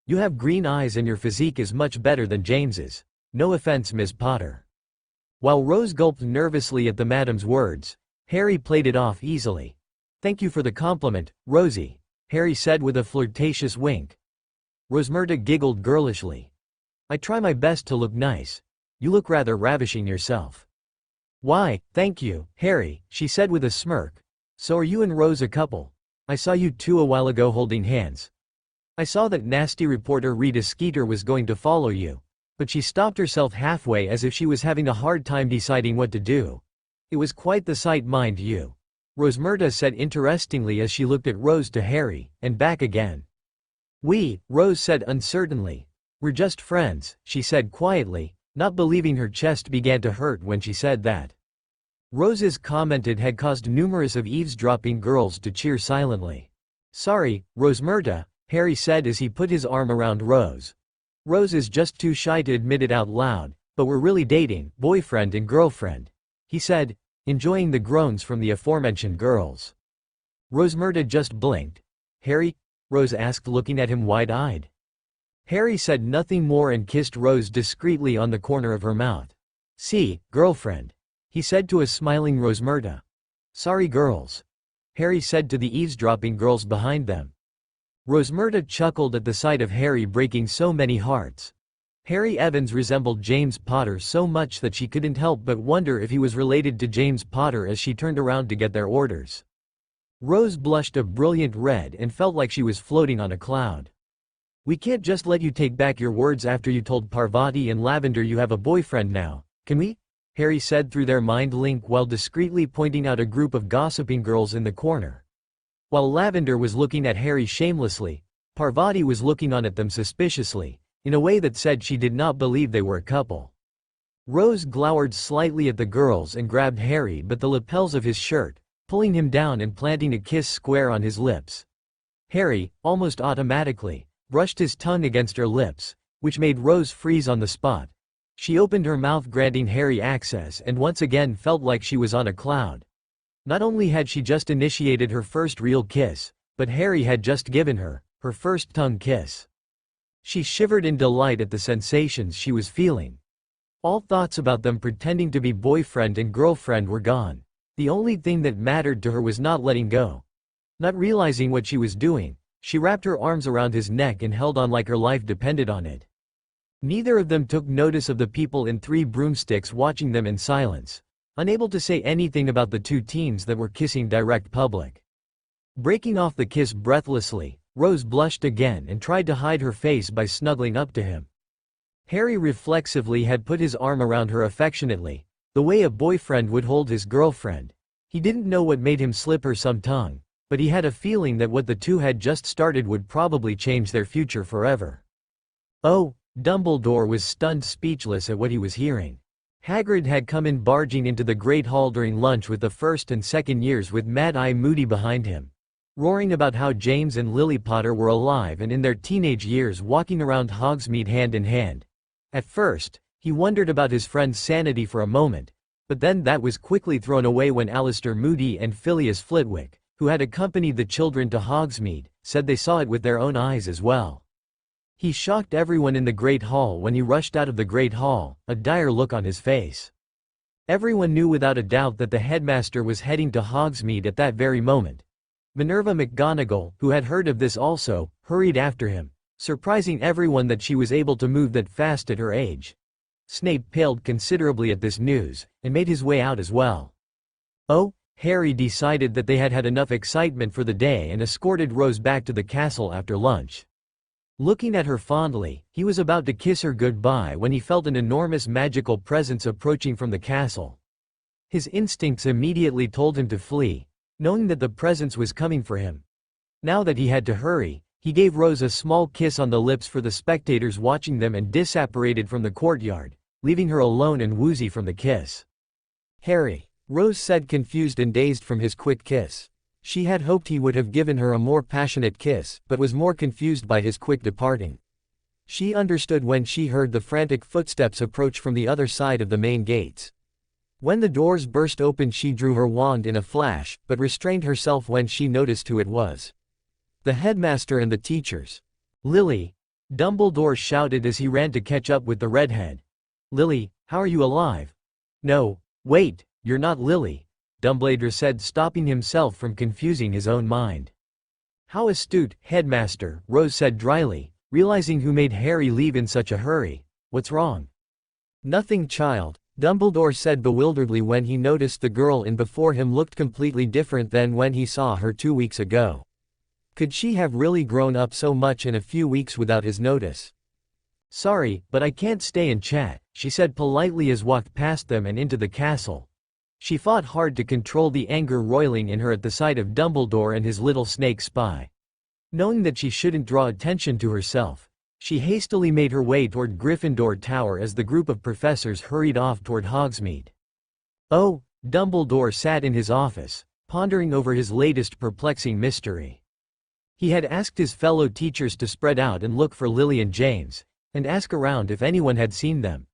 You have green eyes and your physique is much better than James's. No offense Miss Potter. While Rose gulped nervously at the madam's words, Harry played it off easily. Thank you for the compliment, Rosie, Harry said with a flirtatious wink. Rosmerta giggled girlishly. I try my best to look nice. You look rather ravishing yourself. Why, thank you, Harry, she said with a smirk. So are you and Rose a couple? I saw you two a while ago holding hands. I saw that nasty reporter Rita Skeeter was going to follow you. But she stopped herself halfway as if she was having a hard time deciding what to do. It was quite the sight mind you. Rosmerta said interestingly as she looked at Rose to Harry, and back again. Rose said uncertainly. We're just friends, she said quietly, not believing her chest began to hurt when she said that. Rose's commented had caused numerous of eavesdropping girls to cheer silently. Sorry, Rosmerta, Harry said as he put his arm around Rose. Rose is just too shy to admit it out loud, but we're really dating, boyfriend and girlfriend, he said, enjoying the groans from the aforementioned girls. Rosmerta just blinked. Harry? Rose asked looking at him wide-eyed. Harry said nothing more and kissed Rose discreetly on the corner of her mouth. See, girlfriend, he said to a smiling Rosmerta. Sorry girls, Harry said to the eavesdropping girls behind them. Rosmerta chuckled at the sight of Harry breaking so many hearts. Harry Evans resembled James Potter so much that she couldn't help but wonder if he was related to James Potter as she turned around to get their orders. Rose blushed a brilliant red and felt like she was floating on a cloud. We can't just let you take back your words after you told Parvati and Lavender you have a boyfriend now, can we? Harry said through their mind link while discreetly pointing out a group of gossiping girls in the corner. While Lavender was looking at Harry shamelessly, Parvati was looking on at them suspiciously, in a way that said she did not believe they were a couple. Rose glowered slightly at the girls and grabbed Harry by the lapels of his shirt, pulling him down and planting a kiss square on his lips. Harry, almost automatically, brushed his tongue against her lips, which made Rose freeze on the spot. She opened her mouth granting Harry access and once again felt like she was on a cloud. Not only had she just initiated her first real kiss, but Harry had just given her first tongue kiss. She shivered in delight at the sensations she was feeling. All thoughts about them pretending to be boyfriend and girlfriend were gone. The only thing that mattered to her was not letting go. Not realizing what she was doing, she wrapped her arms around his neck and held on like her life depended on it. Neither of them took notice of the people in three broomsticks watching them in silence, unable to say anything about the two teens that were kissing direct public. Breaking off the kiss breathlessly, Rose blushed again and tried to hide her face by snuggling up to him. Harry reflexively had put his arm around her affectionately, the way a boyfriend would hold his girlfriend. He didn't know what made him slip her some tongue, but he had a feeling that what the two had just started would probably change their future forever. Oh, Dumbledore was stunned speechless at what he was hearing. Hagrid had come in barging into the Great Hall during lunch with the first and second years with Mad Eye Moody behind him, roaring about how James and Lily Potter were alive and in their teenage years walking around Hogsmeade hand in hand. At first, he wondered about his friend's sanity for a moment, but then that was quickly thrown away when Alistair Moody and Phileas Flitwick, who had accompanied the children to Hogsmeade, said they saw it with their own eyes as well. He shocked everyone in the Great Hall when he rushed out of the Great Hall, a dire look on his face. Everyone knew without a doubt that the headmaster was heading to Hogsmeade at that very moment. Minerva McGonagall, who had heard of this also, hurried after him, surprising everyone that she was able to move that fast at her age. Snape paled considerably at this news, and made his way out as well. Oh, Harry decided that they had had enough excitement for the day and escorted Rose back to the castle after lunch. Looking at her fondly, he was about to kiss her goodbye when he felt an enormous magical presence approaching from the castle. His instincts immediately told him to flee, knowing that the presence was coming for him. Now that he had to hurry, he gave Rose a small kiss on the lips for the spectators watching them and disapparated from the courtyard, leaving her alone and woozy from the kiss. Harry, Rose said, confused and dazed from his quick kiss. She had hoped he would have given her a more passionate kiss, but was more confused by his quick departing. She understood when she heard the frantic footsteps approach from the other side of the main gates. When the doors burst open, she drew her wand in a flash, but restrained herself when she noticed who it was. The headmaster and the teachers. "Lily!" Dumbledore shouted as he ran to catch up with the redhead. "Lily, how are you alive?" "No, wait, you're not Lily," Dumbledore said, stopping himself from confusing his own mind. "How astute, headmaster," Rose said dryly, realizing who made Harry leave in such a hurry. "What's wrong?" "Nothing, child," Dumbledore said bewilderedly when he noticed the girl in before him looked completely different than when he saw her 2 weeks ago. Could she have really grown up so much in a few weeks without his notice? "Sorry, but I can't stay and chat," she said politely as walked past them and into the castle. She fought hard to control the anger roiling in her at the sight of Dumbledore and his little snake spy. Knowing that she shouldn't draw attention to herself, she hastily made her way toward Gryffindor Tower as the group of professors hurried off toward Hogsmeade. Oh, Dumbledore sat in his office, pondering over his latest perplexing mystery. He had asked his fellow teachers to spread out and look for Lily and James, and ask around if anyone had seen them.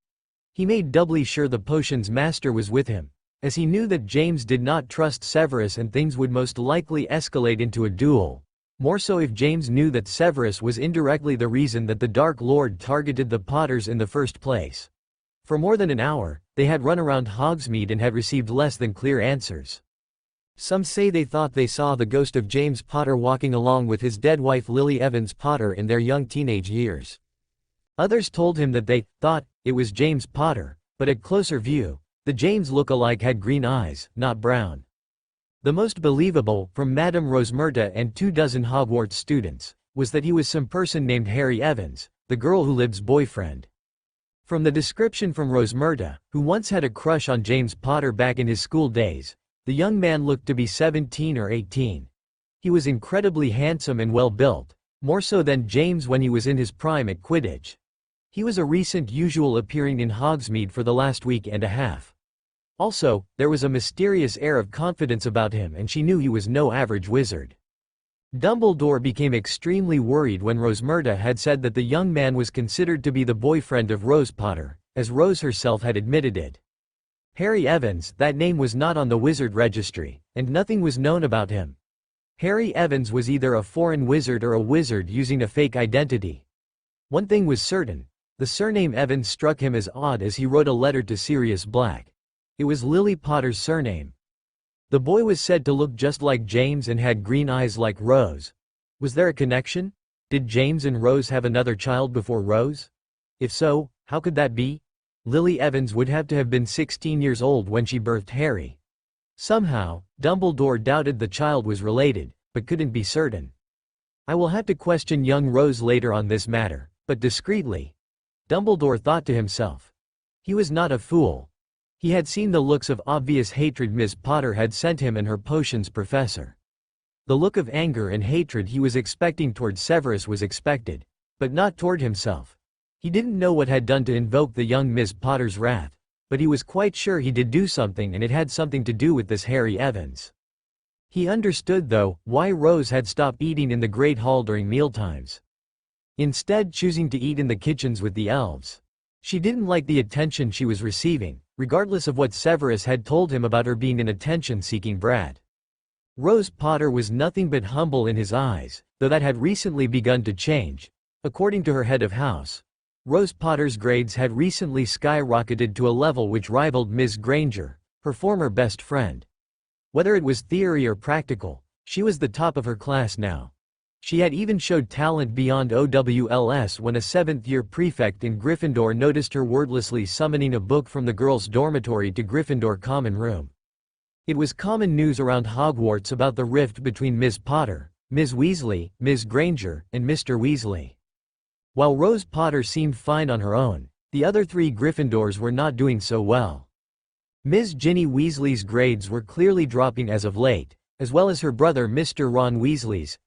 He made doubly sure the potions master was with him, as he knew that James did not trust Severus and things would most likely escalate into a duel, more so if James knew that Severus was indirectly the reason that the Dark Lord targeted the Potters in the first place. For more than an hour, they had run around Hogsmeade and had received less than clear answers. Some say they thought they saw the ghost of James Potter walking along with his dead wife Lily Evans Potter in their young teenage years. Others told him that they thought it was James Potter, but at closer view, the James look-alike had green eyes, not brown. The most believable, from Madame Rosmerta and 24 Hogwarts students, was that he was some person named Harry Evans, the girl who lives boyfriend. From the description from Rosmerta, who once had a crush on James Potter back in his school days, the young man looked to be 17 or 18. He was incredibly handsome and well-built, more so than James when he was in his prime at Quidditch. He was a recent usual appearing in Hogsmeade for the last week and a half. Also, there was a mysterious air of confidence about him, and she knew he was no average wizard. Dumbledore became extremely worried when Rosmerta had said that the young man was considered to be the boyfriend of Rose Potter, as Rose herself had admitted it. Harry Evans, that name was not on the wizard registry, and nothing was known about him. Harry Evans was either a foreign wizard or a wizard using a fake identity. One thing was certain, the surname Evans struck him as odd as he wrote a letter to Sirius Black. It was Lily Potter's surname. The boy was said to look just like James and had green eyes like Rose. Was there a connection? Did James and Rose have another child before Rose? If so, how could that be? Lily Evans would have to have been 16 years old when she birthed Harry. Somehow, Dumbledore doubted the child was related, but couldn't be certain. I will have to question young Rose later on this matter, but discreetly. Dumbledore thought to himself. He was not a fool. He had seen the looks of obvious hatred Miss Potter had sent him and her potions professor. The look of anger and hatred he was expecting toward Severus was expected, but not toward himself. He didn't know what had done to invoke the young Miss Potter's wrath, but he was quite sure he did do something, and it had something to do with this Harry Evans. He understood, though, why Rose had stopped eating in the Great Hall during mealtimes, instead choosing to eat in the kitchens with the elves. She didn't like the attention she was receiving, regardless of what Severus had told him about her being an attention-seeking brat. Rose Potter was nothing but humble in his eyes, though that had recently begun to change. According to her head of house, Rose Potter's grades had recently skyrocketed to a level which rivaled Ms. Granger, her former best friend. Whether it was theory or practical, she was the top of her class now. She had even showed talent beyond OWLS when a 7th-year prefect in Gryffindor noticed her wordlessly summoning a book from the girls' dormitory to Gryffindor common room. It was common news around Hogwarts about the rift between Ms. Potter, Ms. Weasley, Ms. Granger, and Mr. Weasley. While Rose Potter seemed fine on her own, the other 3 Gryffindors were not doing so well. Ms. Ginny Weasley's grades were clearly dropping as of late, as well as her brother Mr. Ron Weasley's.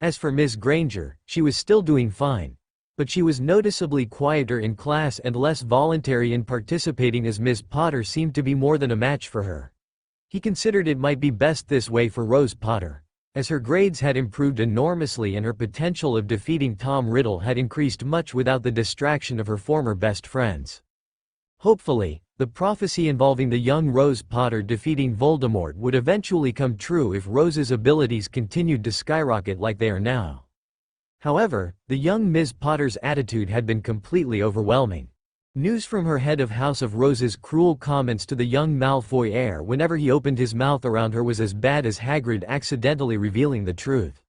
As for Ms. Granger, she was still doing fine, but she was noticeably quieter in class and less voluntary in participating, as Ms. Potter seemed to be more than a match for her. He considered it might be best this way for Rose Potter, as her grades had improved enormously and her potential of defeating Tom Riddle had increased much without the distraction of her former best friends. Hopefully, the prophecy involving the young Rose Potter defeating Voldemort would eventually come true if Rose's abilities continued to skyrocket like they are now. However, the young Ms. Potter's attitude had been completely overwhelming. News from her head of House of Rose's cruel comments to the young Malfoy heir whenever he opened his mouth around her was as bad as Hagrid accidentally revealing the truth.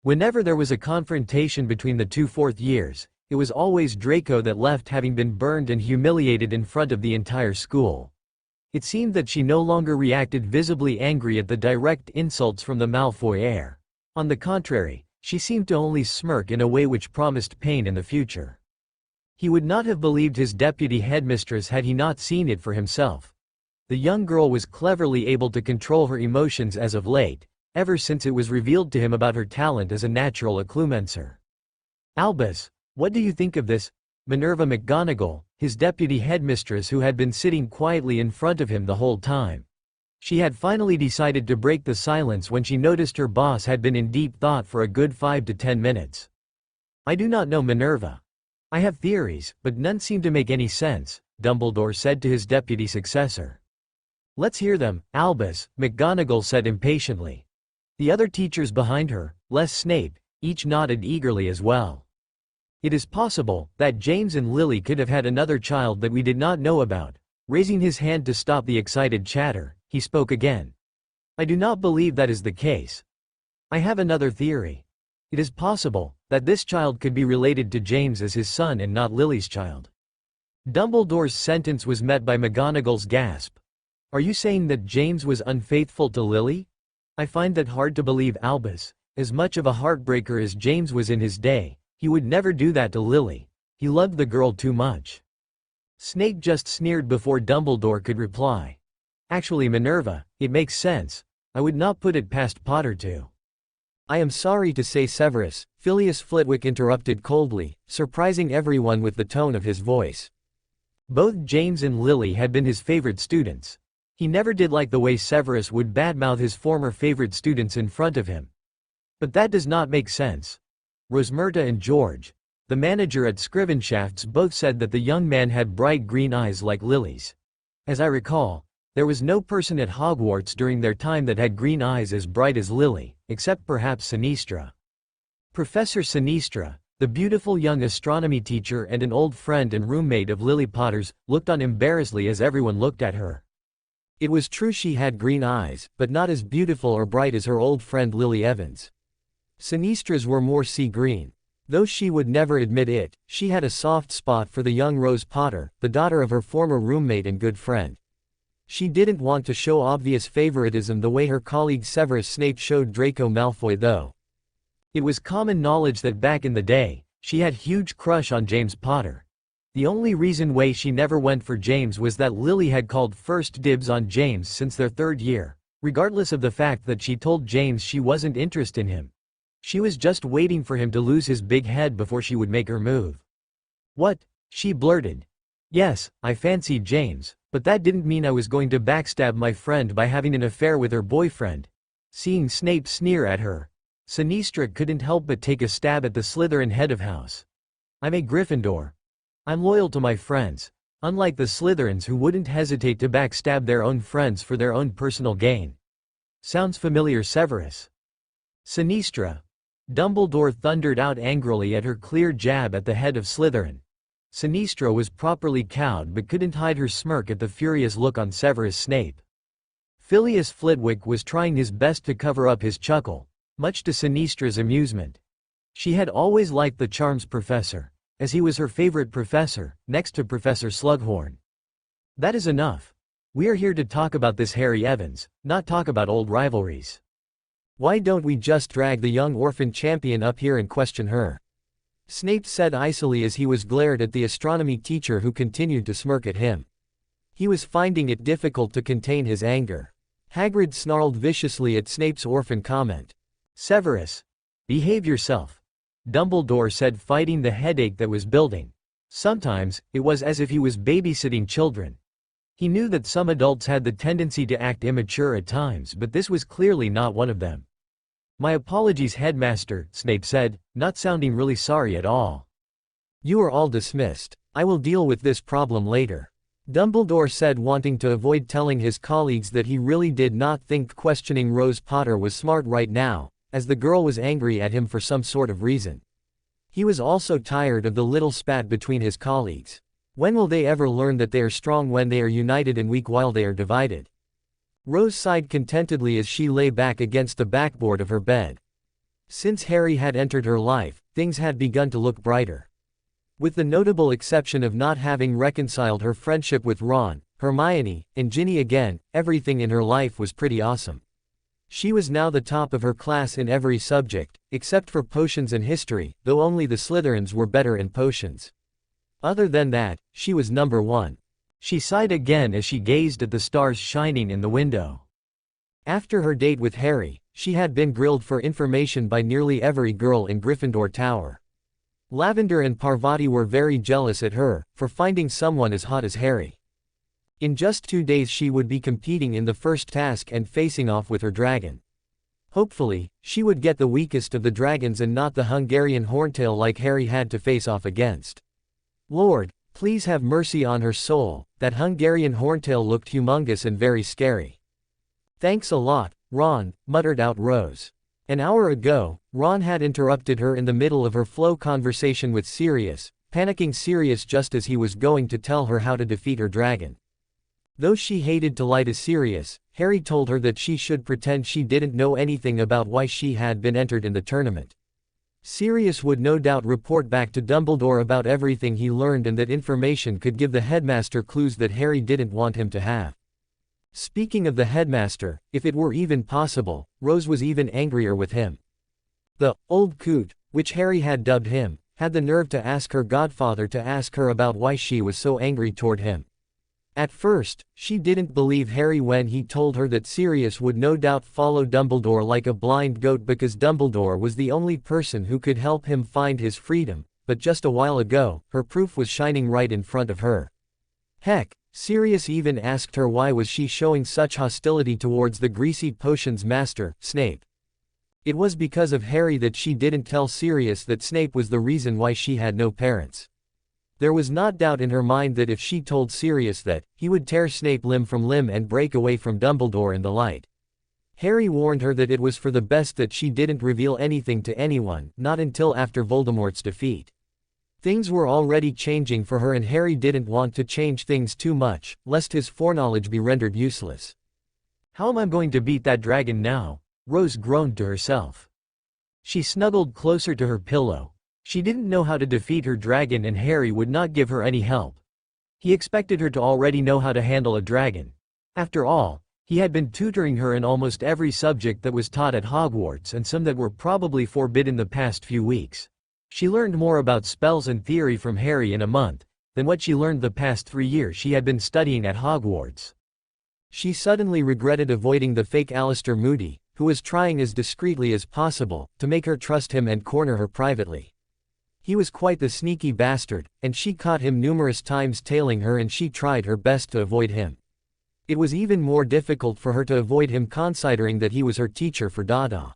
Whenever there was a confrontation between the two fourth years, it was always Draco that left, having been burned and humiliated in front of the entire school. It seemed that she no longer reacted visibly angry at the direct insults from the Malfoy heir. On the contrary, she seemed to only smirk in a way which promised pain in the future. He would not have believed his deputy headmistress had he not seen it for himself. The young girl was cleverly able to control her emotions as of late, ever since it was revealed to him about her talent as a natural occlumencer. "Albus, what do you think of this?" Minerva McGonagall, his deputy headmistress who had been sitting quietly in front of him the whole time. She had finally decided to break the silence when she noticed her boss had been in deep thought for a good 5 to 10 minutes. "I do not know, Minerva. I have theories, but none seem to make any sense," Dumbledore said to his deputy successor. "Let's hear them," Albus, McGonagall said impatiently. The other teachers behind her, less Snape, each nodded eagerly as well. "It is possible that James and Lily could have had another child that we did not know about." Raising his hand to stop the excited chatter, he spoke again. "I do not believe that is the case. I have another theory. It is possible that this child could be related to James as his son and not Lily's child." Dumbledore's sentence was met by McGonagall's gasp. "Are you saying that James was unfaithful to Lily? I find that hard to believe, Albus. As much of a heartbreaker as James was in his day, he would never do that to Lily. He loved the girl too much." Snape just sneered before Dumbledore could reply. "Actually, Minerva, it makes sense. I would not put it past Potter to." "I am sorry to say, Severus," Phileas Flitwick interrupted coldly, surprising everyone with the tone of his voice. Both James and Lily had been his favorite students. He never did like the way Severus would badmouth his former favorite students in front of him. "But that does not make sense." Rosmerta and George, the manager at Scrivenshafts, both said that the young man had bright green eyes like Lily's. As I recall, there was no person at Hogwarts during their time that had green eyes as bright as Lily, except perhaps Sinistra. Professor Sinistra, the beautiful young astronomy teacher and an old friend and roommate of Lily Potter's, looked on embarrassedly as everyone looked at her. It was true she had green eyes, but not as beautiful or bright as her old friend Lily Evans. Sinistra's were more sea green. Though she would never admit it, she had a soft spot for the young Rose Potter, the daughter of her former roommate and good friend. She didn't want to show obvious favoritism the way her colleague Severus Snape showed Draco Malfoy though. It was common knowledge that back in the day, she had huge crush on James Potter. The only reason why she never went for James was that Lily had called first dibs on James since their third year, regardless of the fact that she told James she wasn't interested in him. She was just waiting for him to lose his big head before she would make her move. "What?" she blurted. "Yes, I fancied James, but that didn't mean I was going to backstab my friend by having an affair with her boyfriend." Seeing Snape sneer at her, Sinistra couldn't help but take a stab at the Slytherin head of house. "I'm a Gryffindor. I'm loyal to my friends, unlike the Slytherins who wouldn't hesitate to backstab their own friends for their own personal gain." "Sounds familiar, Severus." "Sinistra." Dumbledore thundered out angrily at her clear jab at the head of Slytherin. Sinistra was properly cowed but couldn't hide her smirk at the furious look on Severus Snape. Phileas Flitwick was trying his best to cover up his chuckle, much to Sinistra's amusement. She had always liked the Charms Professor, as he was her favorite professor, next to Professor Slughorn. "That is enough. We are here to talk about this Harry Evans, not talk about old rivalries. Why don't we just drag the young orphan champion up here and question her?" Snape said icily as he was glared at the astronomy teacher who continued to smirk at him. He was finding it difficult to contain his anger. Hagrid snarled viciously at Snape's orphan comment. "Severus, behave yourself," Dumbledore said, fighting the headache that was building. Sometimes, it was as if he was babysitting children. He knew that some adults had the tendency to act immature at times, but this was clearly not one of them. "My apologies, Headmaster," Snape said, not sounding really sorry at all. "You are all dismissed. I will deal with this problem later," Dumbledore said, wanting to avoid telling his colleagues that he really did not think questioning Rose Potter was smart right now, as the girl was angry at him for some sort of reason. He was also tired of the little spat between his colleagues. When will they ever learn that they are strong when they are united and weak while they are divided? Rose sighed contentedly as she lay back against the backboard of her bed. Since Harry had entered her life, things had begun to look brighter. With the notable exception of not having reconciled her friendship with Ron, Hermione, and Ginny again, everything in her life was pretty awesome. She was now the top of her class in every subject, except for potions and history, though only the Slytherins were better in potions. Other than that, she was number one. She sighed again as she gazed at the stars shining in the window. After her date with Harry, she had been grilled for information by nearly every girl in Gryffindor Tower. Lavender and Parvati were very jealous at her for finding someone as hot as Harry. In just 2 days she would be competing in the first task and facing off with her dragon. Hopefully, she would get the weakest of the dragons and not the Hungarian horntail like Harry had to face off against. Lord, please have mercy on her soul. That Hungarian horntail looked humongous and very scary. "Thanks a lot, Ron," muttered out Rose. An hour ago, Ron had interrupted her in the middle of her flow conversation with Sirius, panicking Sirius just as he was going to tell her how to defeat her dragon. Though she hated to lie to Sirius, Harry told her that she should pretend she didn't know anything about why she had been entered in the tournament. Sirius would no doubt report back to Dumbledore about everything he learned, and that information could give the headmaster clues that Harry didn't want him to have. Speaking of the headmaster, if it were even possible, Rose was even angrier with him. The old coot, which Harry had dubbed him, had the nerve to ask her godfather to ask her about why she was so angry toward him. At first, she didn't believe Harry when he told her that Sirius would no doubt follow Dumbledore like a blind goat because Dumbledore was the only person who could help him find his freedom, but just a while ago, her proof was shining right in front of her. Heck, Sirius even asked her why was she showing such hostility towards the greasy potions master, Snape. It was because of Harry that she didn't tell Sirius that Snape was the reason why she had no parents. There was not doubt in her mind that if she told Sirius that, he would tear Snape limb from limb and break away from Dumbledore in the light. Harry warned her that it was for the best that she didn't reveal anything to anyone, not until after Voldemort's defeat. Things were already changing for her and Harry didn't want to change things too much, lest his foreknowledge be rendered useless. "How am I going to beat that dragon now?" Rose groaned to herself. She snuggled closer to her pillow. She didn't know how to defeat her dragon and Harry would not give her any help. He expected her to already know how to handle a dragon. After all, he had been tutoring her in almost every subject that was taught at Hogwarts and some that were probably forbidden the past few weeks. She learned more about spells and theory from Harry in a month than what she learned the past 3 years she had been studying at Hogwarts. She suddenly regretted avoiding the fake Alistair Moody, who was trying as discreetly as possible to make her trust him and corner her privately. He was quite the sneaky bastard, and she caught him numerous times tailing her and she tried her best to avoid him. It was even more difficult for her to avoid him considering that he was her teacher for Dada.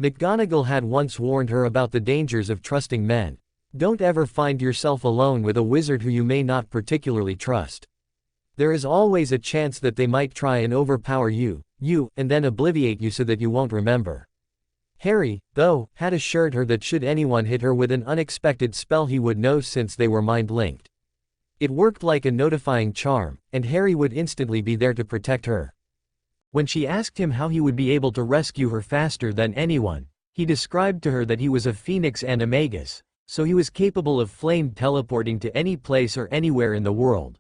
McGonagall had once warned her about the dangers of trusting men. Don't ever find yourself alone with a wizard who you may not particularly trust. There is always a chance that they might try and overpower you, and then obliviate you so that you won't remember. Harry, though, had assured her that should anyone hit her with an unexpected spell he would know since they were mind-linked. It worked like a notifying charm, and Harry would instantly be there to protect her. When she asked him how he would be able to rescue her faster than anyone, he described to her that he was a Phoenix Animagus, so he was capable of flame teleporting to any place or anywhere in the world.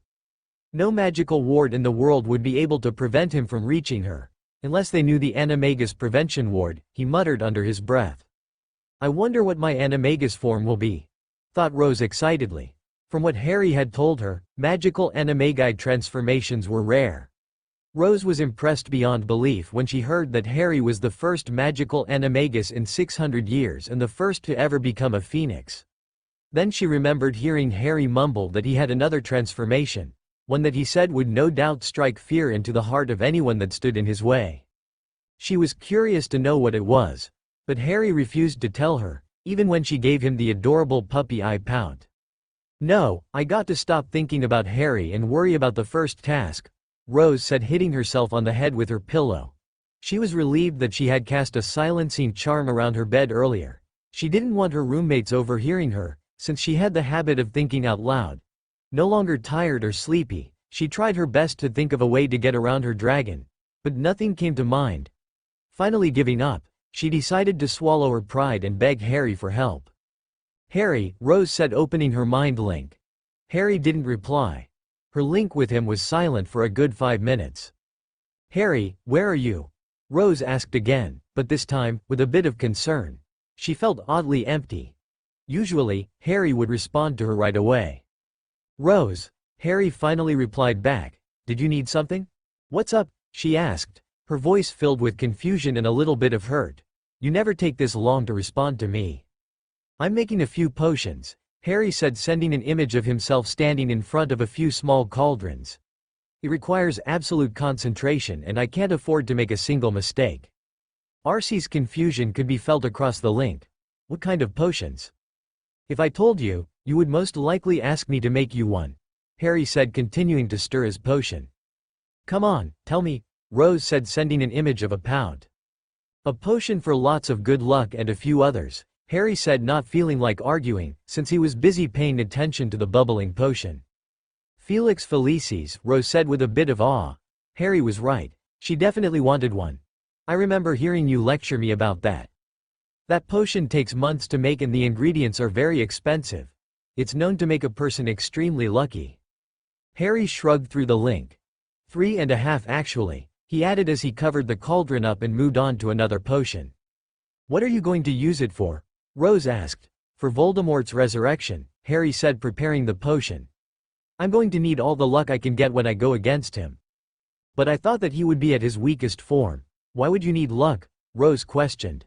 No magical ward in the world would be able to prevent him from reaching her. Unless they knew the Animagus prevention ward, he muttered under his breath. "I wonder what my Animagus form will be," thought Rose excitedly. From what Harry had told her, magical Animagi transformations were rare. Rose was impressed beyond belief when she heard that Harry was the first magical Animagus in 600 years and the first to ever become a phoenix. Then she remembered hearing Harry mumble that he had another transformation. one that he said would no doubt strike fear into the heart of anyone that stood in his way. She was curious to know what it was, but Harry refused to tell her, even when she gave him the adorable puppy eye pout. "No, I got to stop thinking about Harry and worry about the first task," Rose said, hitting herself on the head with her pillow. She was relieved that she had cast a silencing charm around her bed earlier. She didn't want her roommates overhearing her, since she had the habit of thinking out loud. No longer tired or sleepy, she tried her best to think of a way to get around her dragon, but nothing came to mind. Finally giving up, she decided to swallow her pride and beg Harry for help. "Harry," Rose said, opening her mind link. Harry didn't reply. Her link with him was silent for a good 5 minutes. "Harry, where are you?" Rose asked again, but this time, with a bit of concern. She felt oddly empty. Usually, Harry would respond to her right away. "Rose," Harry finally replied back, "did you need something?" "What's up?" she asked, her voice filled with confusion and a little bit of hurt. "You never take this long to respond to me." "I'm making a few potions," Harry said, sending an image of himself standing in front of a few small cauldrons. "It requires absolute concentration and I can't afford to make a single mistake." Arcee's confusion could be felt across the link. "What kind of potions?" "If I told you, you would most likely ask me to make you one," Harry said, continuing to stir his potion. "Come on, tell me," Rose said, sending an image of a pout. "A potion for lots of good luck and a few others," Harry said, not feeling like arguing, since he was busy paying attention to the bubbling potion. "Felix Felicis," Rose said with a bit of awe. Harry was right. She definitely wanted one. "I remember hearing you lecture me about that. That potion takes months to make and the ingredients are very expensive. It's known to make a person extremely lucky." Harry shrugged through the link. 3.5 actually, he added as he covered the cauldron up and moved on to another potion. "What are you going to use it for?" Rose asked. "For Voldemort's resurrection," Harry said, preparing the potion. "I'm going to need all the luck I can get when I go against him." "But I thought that he would be at his weakest form. Why would you need luck?" Rose questioned.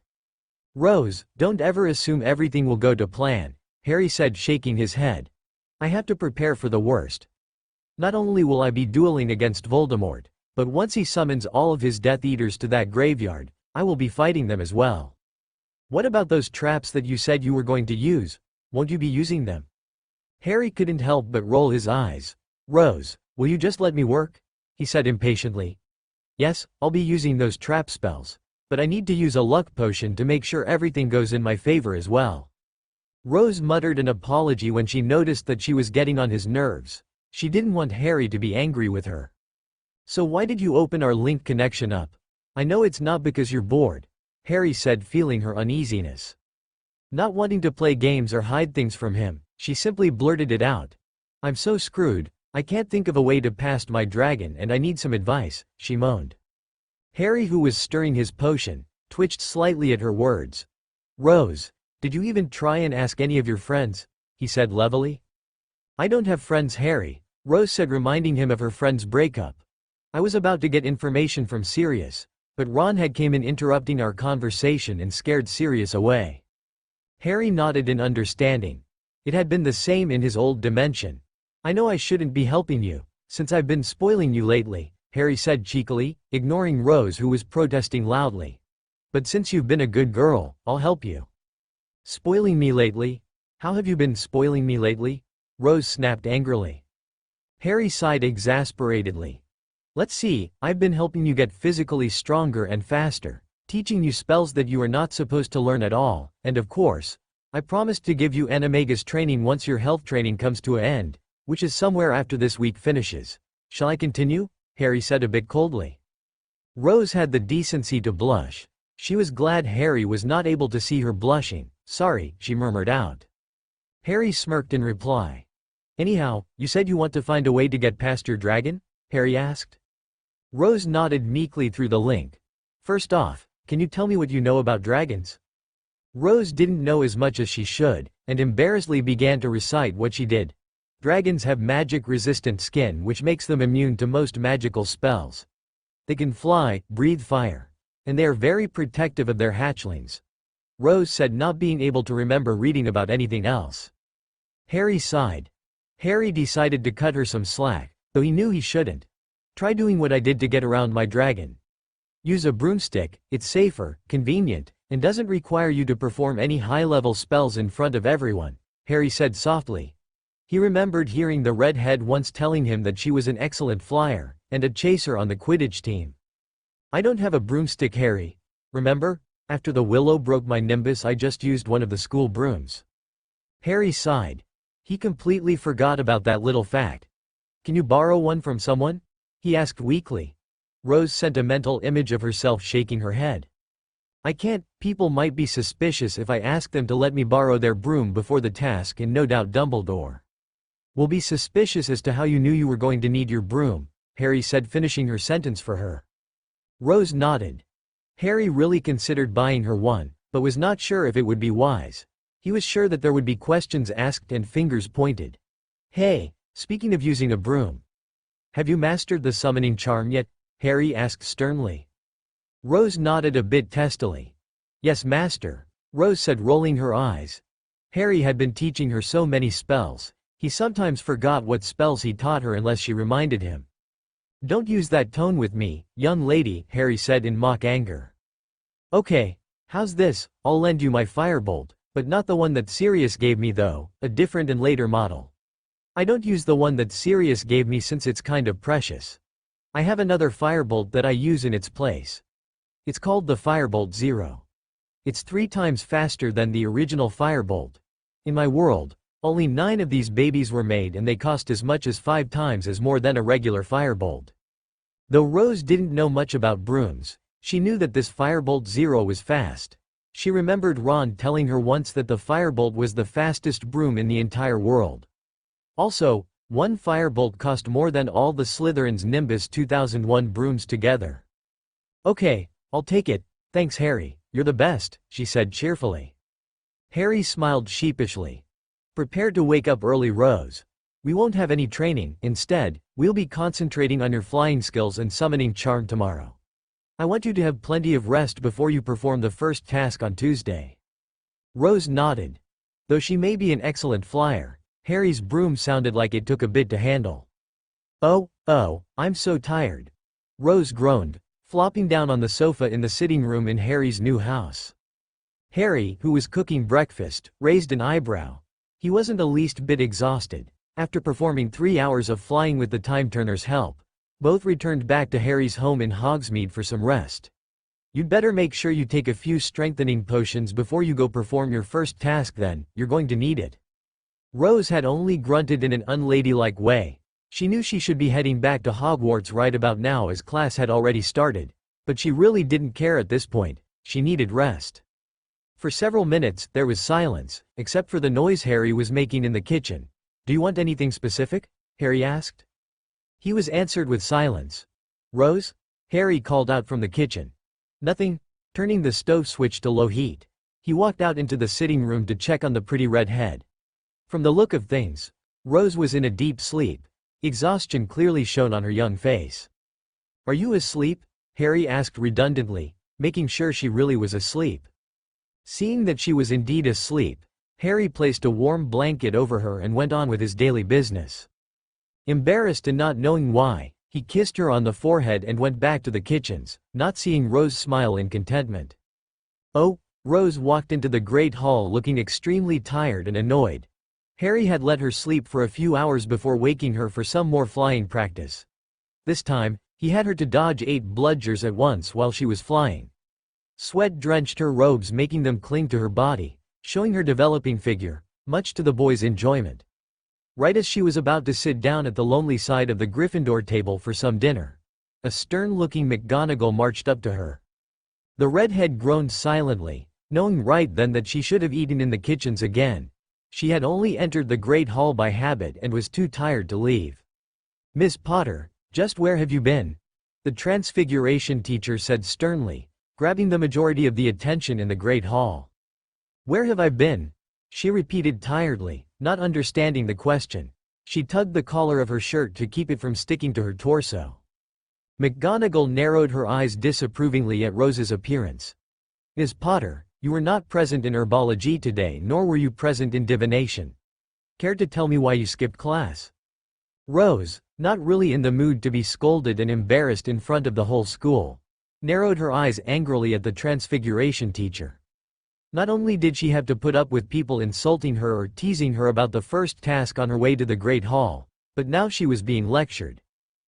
"Rose, don't ever assume everything will go to plan," Harry said, shaking his head. "I have to prepare for the worst. Not only will I be dueling against Voldemort, but once he summons all of his Death Eaters to that graveyard, I will be fighting them as well." "What about those traps that you said you were going to use? Won't you be using them?" Harry couldn't help but roll his eyes. "Rose, will you just let me work?" he said impatiently. "Yes, I'll be using those trap spells. But I need to use a luck potion to make sure everything goes in my favor as well." Rose muttered an apology when she noticed that she was getting on his nerves. She didn't want Harry to be angry with her. "So why did you open our link connection up? I know it's not because you're bored," Harry said, feeling her uneasiness. Not wanting to play games or hide things from him, she simply blurted it out. "I'm so screwed, I can't think of a way to pass my dragon and I need some advice," she moaned. Harry, who was stirring his potion, twitched slightly at her words. "Rose, did you even try and ask any of your friends?" he said levelly. "I don't have friends, Harry," Rose said, reminding him of her friend's breakup. "I was about to get information from Sirius, but Ron had came in interrupting our conversation and scared Sirius away." Harry nodded in understanding. It had been the same in his old dimension. "I know I shouldn't be helping you, since I've been spoiling you lately," Harry said cheekily, ignoring Rose, who was protesting loudly. "But since you've been a good girl, I'll help you." "Spoiling me lately? How have you been spoiling me lately?" Rose snapped angrily. Harry sighed exasperatedly. "Let's see, I've been helping you get physically stronger and faster, teaching you spells that you are not supposed to learn at all, and of course, I promised to give you animagus training once your health training comes to an end, which is somewhere after this week finishes. Shall I continue?" Harry said a bit coldly. Rose had the decency to blush. She was glad Harry was not able to see her blushing. "Sorry," she murmured out. Harry smirked in reply. "Anyhow, you said you want to find a way to get past your dragon?" Harry asked. Rose nodded meekly through the link. "First off, can you tell me what you know about dragons?" Rose didn't know as much as she should, and embarrassedly began to recite what she did. Dragons have magic-resistant skin which makes them immune to most magical spells. They can fly, breathe fire, and they are very protective of their hatchlings. Rose said, not being able to remember reading about anything else. Harry sighed. Harry decided to cut her some slack, though he knew he shouldn't. Try doing what I did to get around my dragon. Use a broomstick, it's safer, convenient, and doesn't require you to perform any high-level spells in front of everyone, Harry said softly. He remembered hearing the redhead once telling him that she was an excellent flyer, and a chaser on the Quidditch team. I don't have a broomstick, Harry. Remember? After the willow broke my nimbus, I just used one of the school brooms. Harry sighed. He completely forgot about that little fact. Can you borrow one from someone? He asked weakly. Rose sent a mental image of herself shaking her head. I can't. People might be suspicious if I ask them to let me borrow their broom before the task, and no doubt Dumbledore will be suspicious as to how you knew you were going to need your broom, Harry said, finishing her sentence for her. Rose nodded. Harry really considered buying her one, but was not sure if it would be wise. He was sure that there would be questions asked and fingers pointed. Hey, speaking of using a broom, have you mastered the summoning charm yet? Harry asked sternly. Rose nodded a bit testily. Yes, master, Rose said, rolling her eyes. Harry had been teaching her so many spells, he sometimes forgot what spells he taught her unless she reminded him. Don't use that tone with me, young lady, Harry said in mock anger. Okay, how's this? I'll lend you my firebolt, but not the one that Sirius gave me though, a different and later model. I don't use the one that Sirius gave me since it's kind of precious. I have another firebolt that I use in its place. It's called the Firebolt Zero. It's 3 times faster than the original firebolt. In my world, only 9 of these babies were made, and they cost as much as 5 times as more than a regular firebolt. Though Rose didn't know much about brooms, she knew that this Firebolt Zero was fast. She remembered Ron telling her once that the firebolt was the fastest broom in the entire world. Also, one firebolt cost more than all the Slytherin's Nimbus 2001 brooms together. Okay, I'll take it, thanks Harry, you're the best, she said cheerfully. Harry smiled sheepishly. Prepare to wake up early, Rose. We won't have any training, instead, we'll be concentrating on your flying skills and summoning charm tomorrow. I want you to have plenty of rest before you perform the first task on Tuesday. Rose nodded. Though she may be an excellent flyer, Harry's broom sounded like it took a bit to handle. Oh, I'm so tired. Rose groaned, flopping down on the sofa in the sitting room in Harry's new house. Harry, who was cooking breakfast, raised an eyebrow. He wasn't the least bit exhausted. After performing 3 hours of flying with the Time Turner's help, both returned back to Harry's home in Hogsmeade for some rest. You'd better make sure you take a few strengthening potions before you go perform your first task then, you're going to need it. Rose had only grunted in an unladylike way. She knew she should be heading back to Hogwarts right about now as class had already started, but she really didn't care at this point. She needed rest. For several minutes, there was silence, except for the noise Harry was making in the kitchen. Do you want anything specific? Harry asked. He was answered with silence. Rose? Harry called out from the kitchen. Nothing, turning the stove switch to low heat. He walked out into the sitting room to check on the pretty red head. From the look of things, Rose was in a deep sleep. Exhaustion clearly shone on her young face. Are you asleep? Harry asked redundantly, making sure she really was asleep. Seeing that she was indeed asleep, Harry placed a warm blanket over her and went on with his daily business. Embarrassed and not knowing why, he kissed her on the forehead and went back to the kitchens, not seeing Rose smile in contentment. Oh, Rose walked into the great hall looking extremely tired and annoyed. Harry had let her sleep for a few hours before waking her for some more flying practice. This time, he had her to dodge 8 bludgers at once while she was flying. Sweat drenched her robes, making them cling to her body, showing her developing figure, much to the boys' enjoyment. Right as she was about to sit down at the lonely side of the Gryffindor table for some dinner, a stern-looking McGonagall marched up to her. The redhead groaned silently, knowing right then that she should have eaten in the kitchens again. She had only entered the Great Hall by habit and was too tired to leave. Miss Potter, just where have you been? The Transfiguration teacher said sternly, grabbing the majority of the attention in the Great Hall. Where have I been? She repeated tiredly, not understanding the question. She tugged the collar of her shirt to keep it from sticking to her torso. McGonagall narrowed her eyes disapprovingly at Rose's appearance. Miss Potter, you were not present in herbology today, nor were you present in divination. Care to tell me why you skipped class? Rose, Not really in the mood to be scolded and embarrassed in front of the whole school. Narrowed her eyes angrily at the Transfiguration teacher. Not only did she have to put up with people insulting her or teasing her about the first task on her way to the Great Hall, but now she was being lectured.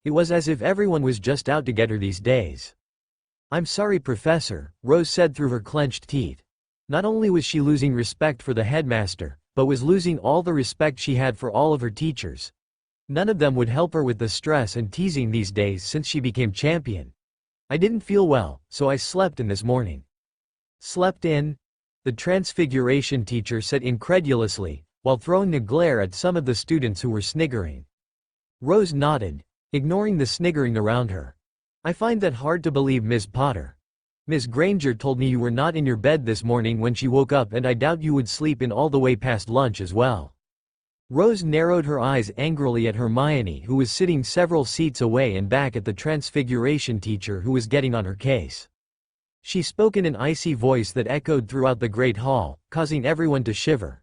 It was as if everyone was just out to get her these days. "I'm sorry, Professor," Rose said through her clenched teeth. Not only was she losing respect for the headmaster, but was losing all the respect she had for all of her teachers. None of them would help her with the stress and teasing these days since she became champion. "I didn't feel well, so I slept in this morning." "Slept in?" the Transfiguration teacher said incredulously, while throwing a glare at some of the students who were sniggering. Rose nodded, ignoring the sniggering around her. "I find that hard to believe, Miss Potter. Miss Granger told me you were not in your bed this morning when she woke up, and I doubt you would sleep in all the way past lunch as well." Rose narrowed her eyes angrily at Hermione, who was sitting several seats away and back at the Transfiguration teacher, who was getting on her case. She spoke in an icy voice that echoed throughout the Great Hall, causing everyone to shiver.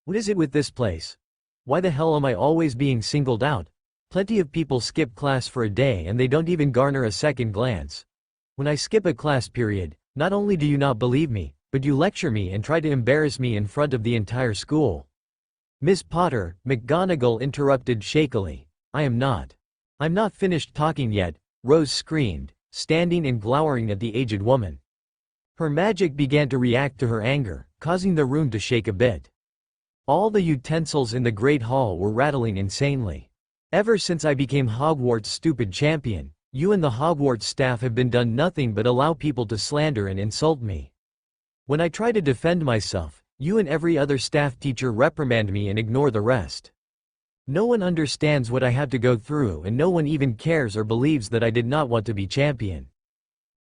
"What is it with this place? Why the hell am I always being singled out? Plenty of people skip class for a day and they don't even garner a second glance. When I skip a class period, not only do you not believe me, but you lecture me and try to embarrass me in front of the entire school." "Miss Potter," McGonagall interrupted shakily. I'm not finished talking yet," Rose screamed, standing and glowering at the aged woman. Her magic began to react to her anger, causing the room to shake a bit. All the utensils in the Great Hall were rattling insanely. "Ever since I became Hogwarts' stupid champion, you and the Hogwarts staff have been done nothing but allow people to slander and insult me. When I try to defend myself, you and every other staff teacher reprimand me and ignore the rest. No one understands what I had to go through, and no one even cares or believes that I did not want to be champion.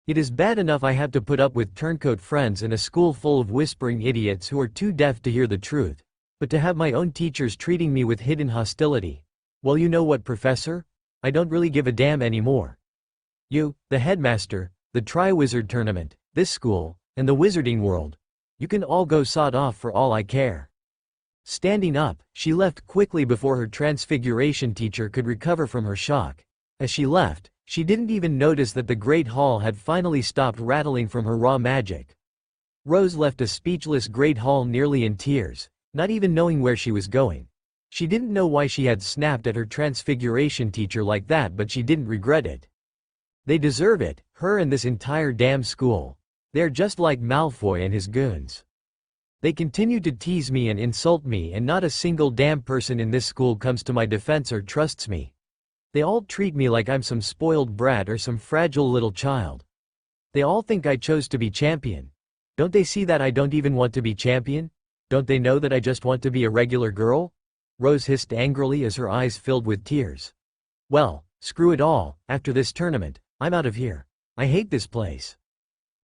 It is bad enough I have to put up with turncoat friends and a school full of whispering idiots who are too deaf to hear the truth, but to have my own teachers treating me with hidden hostility. Well, you know what, Professor? I don't really give a damn anymore. You, the headmaster, the Triwizard Tournament, this school, and the wizarding world. You can all go sod off for all I care." Standing up, she left quickly before her Transfiguration teacher could recover from her shock. As she left, she didn't even notice that the Great Hall had finally stopped rattling from her raw magic. Rose left a speechless Great Hall nearly in tears, not even knowing where she was going. She didn't know why she had snapped at her Transfiguration teacher like that, but she didn't regret it. They deserve it, her and this entire damn school. They're just like Malfoy and his goons. They continue to tease me and insult me, and not a single damn person in this school comes to my defense or trusts me. They all treat me like I'm some spoiled brat or some fragile little child. They all think I chose to be champion. Don't they see that I don't even want to be champion? Don't they know that I just want to be a regular girl?" Rose hissed angrily as her eyes filled with tears. "Well, screw it all, after this tournament, I'm out of here. I hate this place."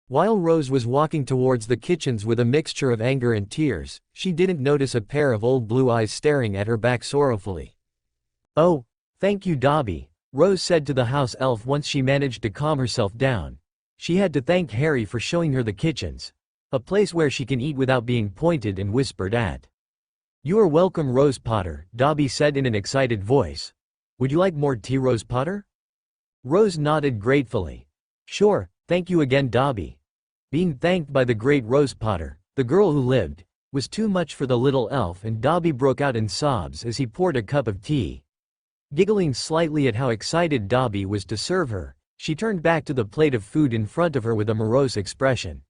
While Rose was walking towards the kitchens with a mixture of anger and tears, she didn't notice a pair of old blue eyes staring at her back sorrowfully. "Oh, thank you, Dobby," Rose said to the house elf once she managed to calm herself down. She had to thank Harry for showing her the kitchens, a place where she can eat without being pointed and whispered at. "You are welcome, Rose Potter," Dobby said in an excited voice. "Would you like more tea, Rose Potter?" Rose nodded gratefully. "Sure, thank you again, Dobby." Being thanked by the great Rose Potter, the girl who lived, was too much for the little elf, and Dobby broke out in sobs as he poured a cup of tea. Giggling slightly at how excited Dobby was to serve her, she turned back to the plate of food in front of her with a morose expression.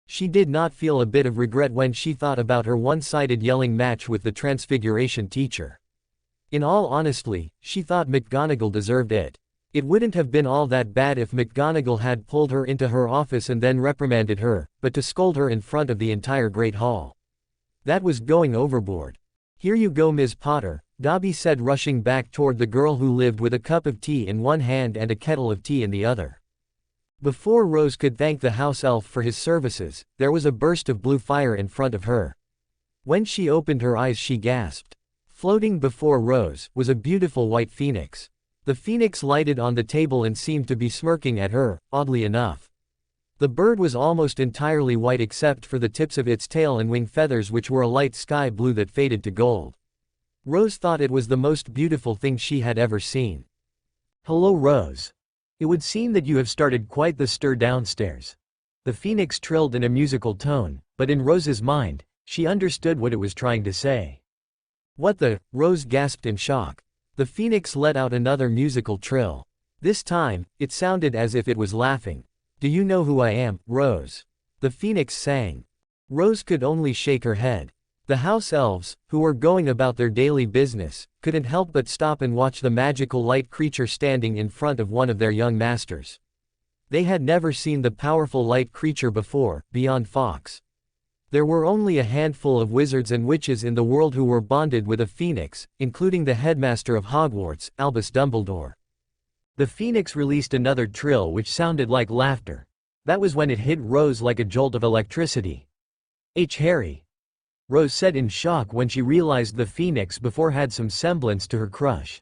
She did not feel a bit of regret when she thought about her one-sided yelling match with the Transfiguration teacher. In all honesty, she thought McGonagall deserved it. It wouldn't have been all that bad if McGonagall had pulled her into her office and then reprimanded her, but to scold her in front of the entire Great Hall. That was going overboard. "Here you go, Ms. Potter," Dobby said, rushing back toward the girl who lived with a cup of tea in one hand and a kettle of tea in the other. Before Rose could thank the house elf for his services, there was a burst of blue fire in front of her. When she opened her eyes, she gasped. Floating before Rose was a beautiful white phoenix. The phoenix lighted on the table and seemed to be smirking at her, oddly enough. The bird was almost entirely white except for the tips of its tail and wing feathers, which were a light sky blue that faded to gold. Rose thought it was the most beautiful thing she had ever seen. Hello, Rose. It would seem that you have started quite the stir downstairs. The phoenix trilled in a musical tone, but in Rose's mind, she understood what it was trying to say. What the? Rose gasped in shock. The phoenix let out another musical trill. This time, it sounded as if it was laughing. Do you know who I am, Rose? The phoenix sang. Rose could only shake her head. The house elves, who were going about their daily business, couldn't help but stop and watch the magical light creature standing in front of one of their young masters. They had never seen the powerful light creature before, beyond Fox. There were only a handful of wizards and witches in the world who were bonded with a phoenix, including the headmaster of Hogwarts, Albus Dumbledore. The phoenix released another trill which sounded like laughter. That was when it hit Rose like a jolt of electricity. Harry. Rose said in shock when she realized the phoenix before had some semblance to her crush.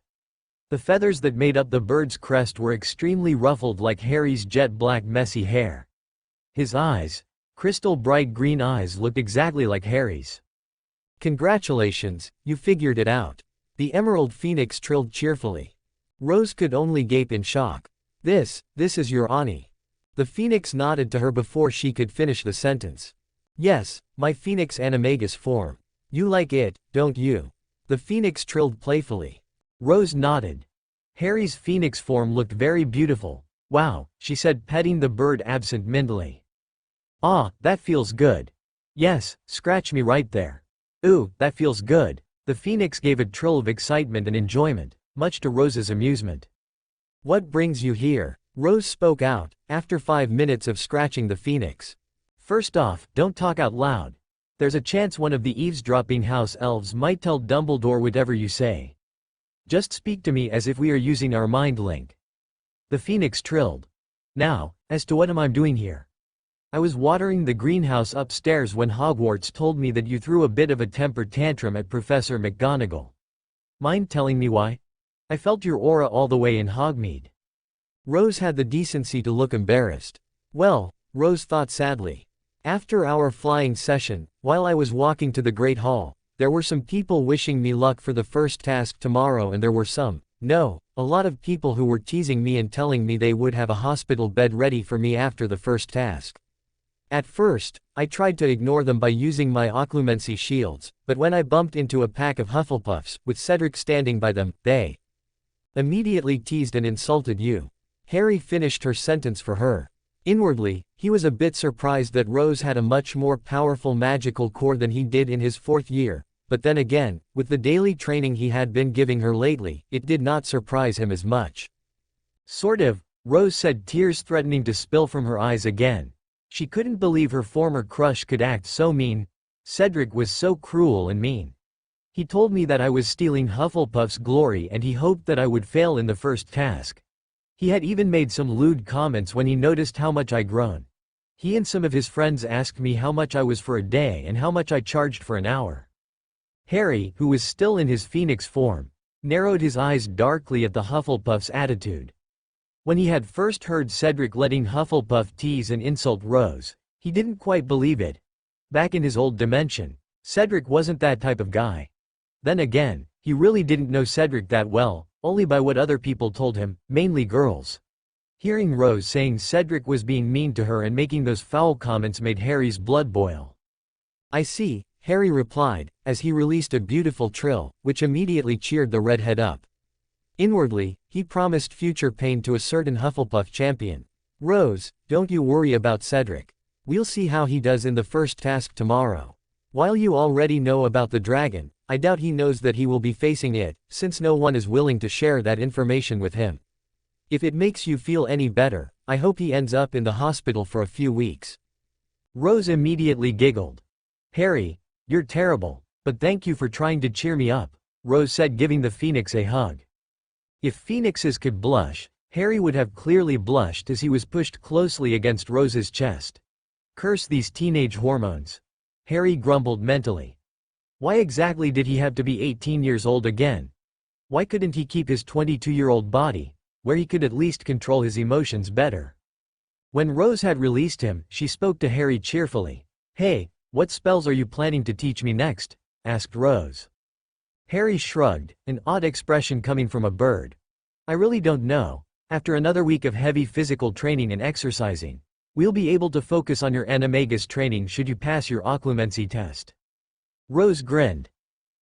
The feathers that made up the bird's crest were extremely ruffled like Harry's jet-black messy hair. His eyes, crystal bright green eyes, looked exactly like Harry's. Congratulations, you figured it out. The emerald phoenix trilled cheerfully. Rose could only gape in shock. This is your Ani. The phoenix nodded to her before she could finish the sentence. Yes, my phoenix animagus form. You like it, don't you? The phoenix trilled playfully. Rose nodded. Harry's phoenix form looked very beautiful. Wow, she said, petting the bird absent-mindedly. Ah, that feels good. Yes, scratch me right there. Ooh, that feels good. The phoenix gave a trill of excitement and enjoyment, much to Rose's amusement. What brings you here? Rose spoke out, after 5 minutes of scratching the phoenix. First off, don't talk out loud. There's a chance one of the eavesdropping house elves might tell Dumbledore whatever you say. Just speak to me as if we are using our mind link. The phoenix trilled. Now, as to what am I doing here? I was watering the greenhouse upstairs when Hogwarts told me that you threw a bit of a temper tantrum at Professor McGonagall. Mind telling me why? I felt your aura all the way in Hogmeade. Rose had the decency to look embarrassed. Well, Rose thought sadly. After our flying session, while I was walking to the Great Hall, there were some people wishing me luck for the first task tomorrow, and there were a lot of people who were teasing me and telling me they would have a hospital bed ready for me after the first task. At first, I tried to ignore them by using my occlumency shields, but when I bumped into a pack of Hufflepuffs, with Cedric standing by them, they immediately teased and insulted you. Harry finished her sentence for her. Inwardly, he was a bit surprised that Rose had a much more powerful magical core than he did in his 4th year, but then again, with the daily training he had been giving her lately, it did not surprise him as much. Sort of, Rose said, tears threatening to spill from her eyes again. She couldn't believe her former crush could act so mean. Cedric was so cruel and mean. He told me that I was stealing Hufflepuff's glory and he hoped that I would fail in the first task. He had even made some lewd comments when he noticed how much I'd grown. He and some of his friends asked me how much I was for a day and how much I charged for an hour. Harry, who was still in his phoenix form, narrowed his eyes darkly at the Hufflepuff's attitude. When he had first heard Cedric letting Hufflepuff tease and insult Rose, he didn't quite believe it. Back in his old dimension, Cedric wasn't that type of guy. Then again, he really didn't know Cedric that well, only by what other people told him, mainly girls. Hearing Rose saying Cedric was being mean to her and making those foul comments made Harry's blood boil. I see, Harry replied, as he released a beautiful trill, which immediately cheered the redhead up. Inwardly, he promised future pain to a certain Hufflepuff champion. Rose, don't you worry about Cedric. We'll see how he does in the first task tomorrow. While you already know about the dragon, I doubt he knows that he will be facing it, since no one is willing to share that information with him. If it makes you feel any better, I hope he ends up in the hospital for a few weeks. Rose immediately giggled. Harry, you're terrible, but thank you for trying to cheer me up, Rose said, giving the phoenix a hug. If phoenixes could blush, Harry would have clearly blushed as he was pushed closely against Rose's chest. Curse these teenage hormones. Harry grumbled mentally. Why exactly did he have to be 18 years old again? Why couldn't he keep his 22-year-old body, where he could at least control his emotions better? When Rose had released him, she spoke to Harry cheerfully. Hey, what spells are you planning to teach me next? Asked Rose. Harry shrugged, an odd expression coming from a bird. I really don't know. After another week of heavy physical training and exercising, we'll be able to focus on your animagus training should you pass your occlumency test. Rose grinned.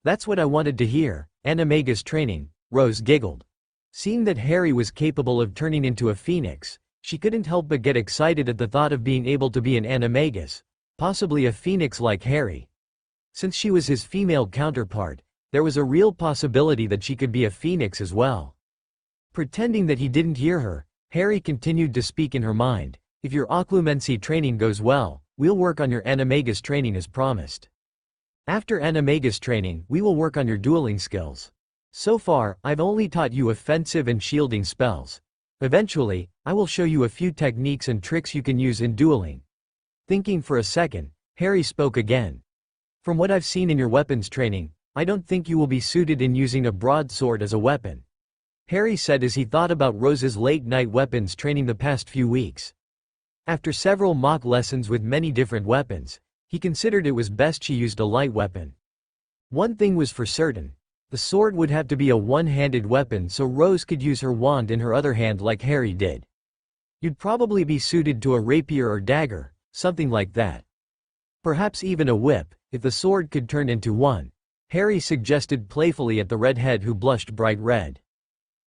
That's what I wanted to hear, animagus training, Rose giggled. Seeing that Harry was capable of turning into a phoenix, she couldn't help but get excited at the thought of being able to be an animagus, possibly a phoenix like Harry. Since she was his female counterpart, there was a real possibility that she could be a phoenix as well. Pretending that he didn't hear her, Harry continued to speak in her mind. If your occlumency training goes well, we'll work on your animagus training as promised. After animagus training, we will work on your dueling skills. So far, I've only taught you offensive and shielding spells. Eventually, I will show you a few techniques and tricks you can use in dueling. Thinking for a second, Harry spoke again. From what I've seen in your weapons training, I don't think you will be suited in using a broadsword as a weapon, Harry said as he thought about Rose's late-night weapons training the past few weeks. After several mock lessons with many different weapons, he considered it was best she used a light weapon. One thing was for certain. The sword would have to be a one-handed weapon so Rose could use her wand in her other hand like Harry did. You'd probably be suited to a rapier or dagger, something like that. Perhaps even a whip, if the sword could turn into one, Harry suggested playfully at the redhead who blushed bright red.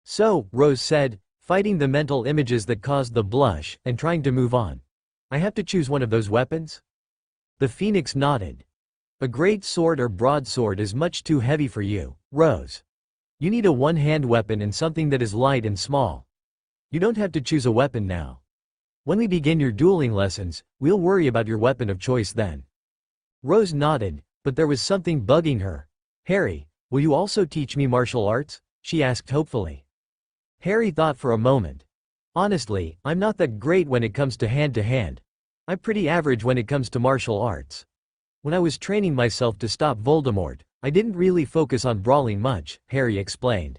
So, Rose said, fighting the mental images that caused the blush and trying to move on. I have to choose one of those weapons? The phoenix nodded. A great sword or broadsword is much too heavy for you, Rose. You need a one-hand weapon and something that is light and small. You don't have to choose a weapon now. When we begin your dueling lessons, we'll worry about your weapon of choice then. Rose nodded, but there was something bugging her. Harry, will you also teach me martial arts? She asked hopefully. Harry thought for a moment. Honestly, I'm not that great when it comes to hand-to-hand. I'm pretty average when it comes to martial arts. When I was training myself to stop Voldemort, I didn't really focus on brawling much, Harry explained.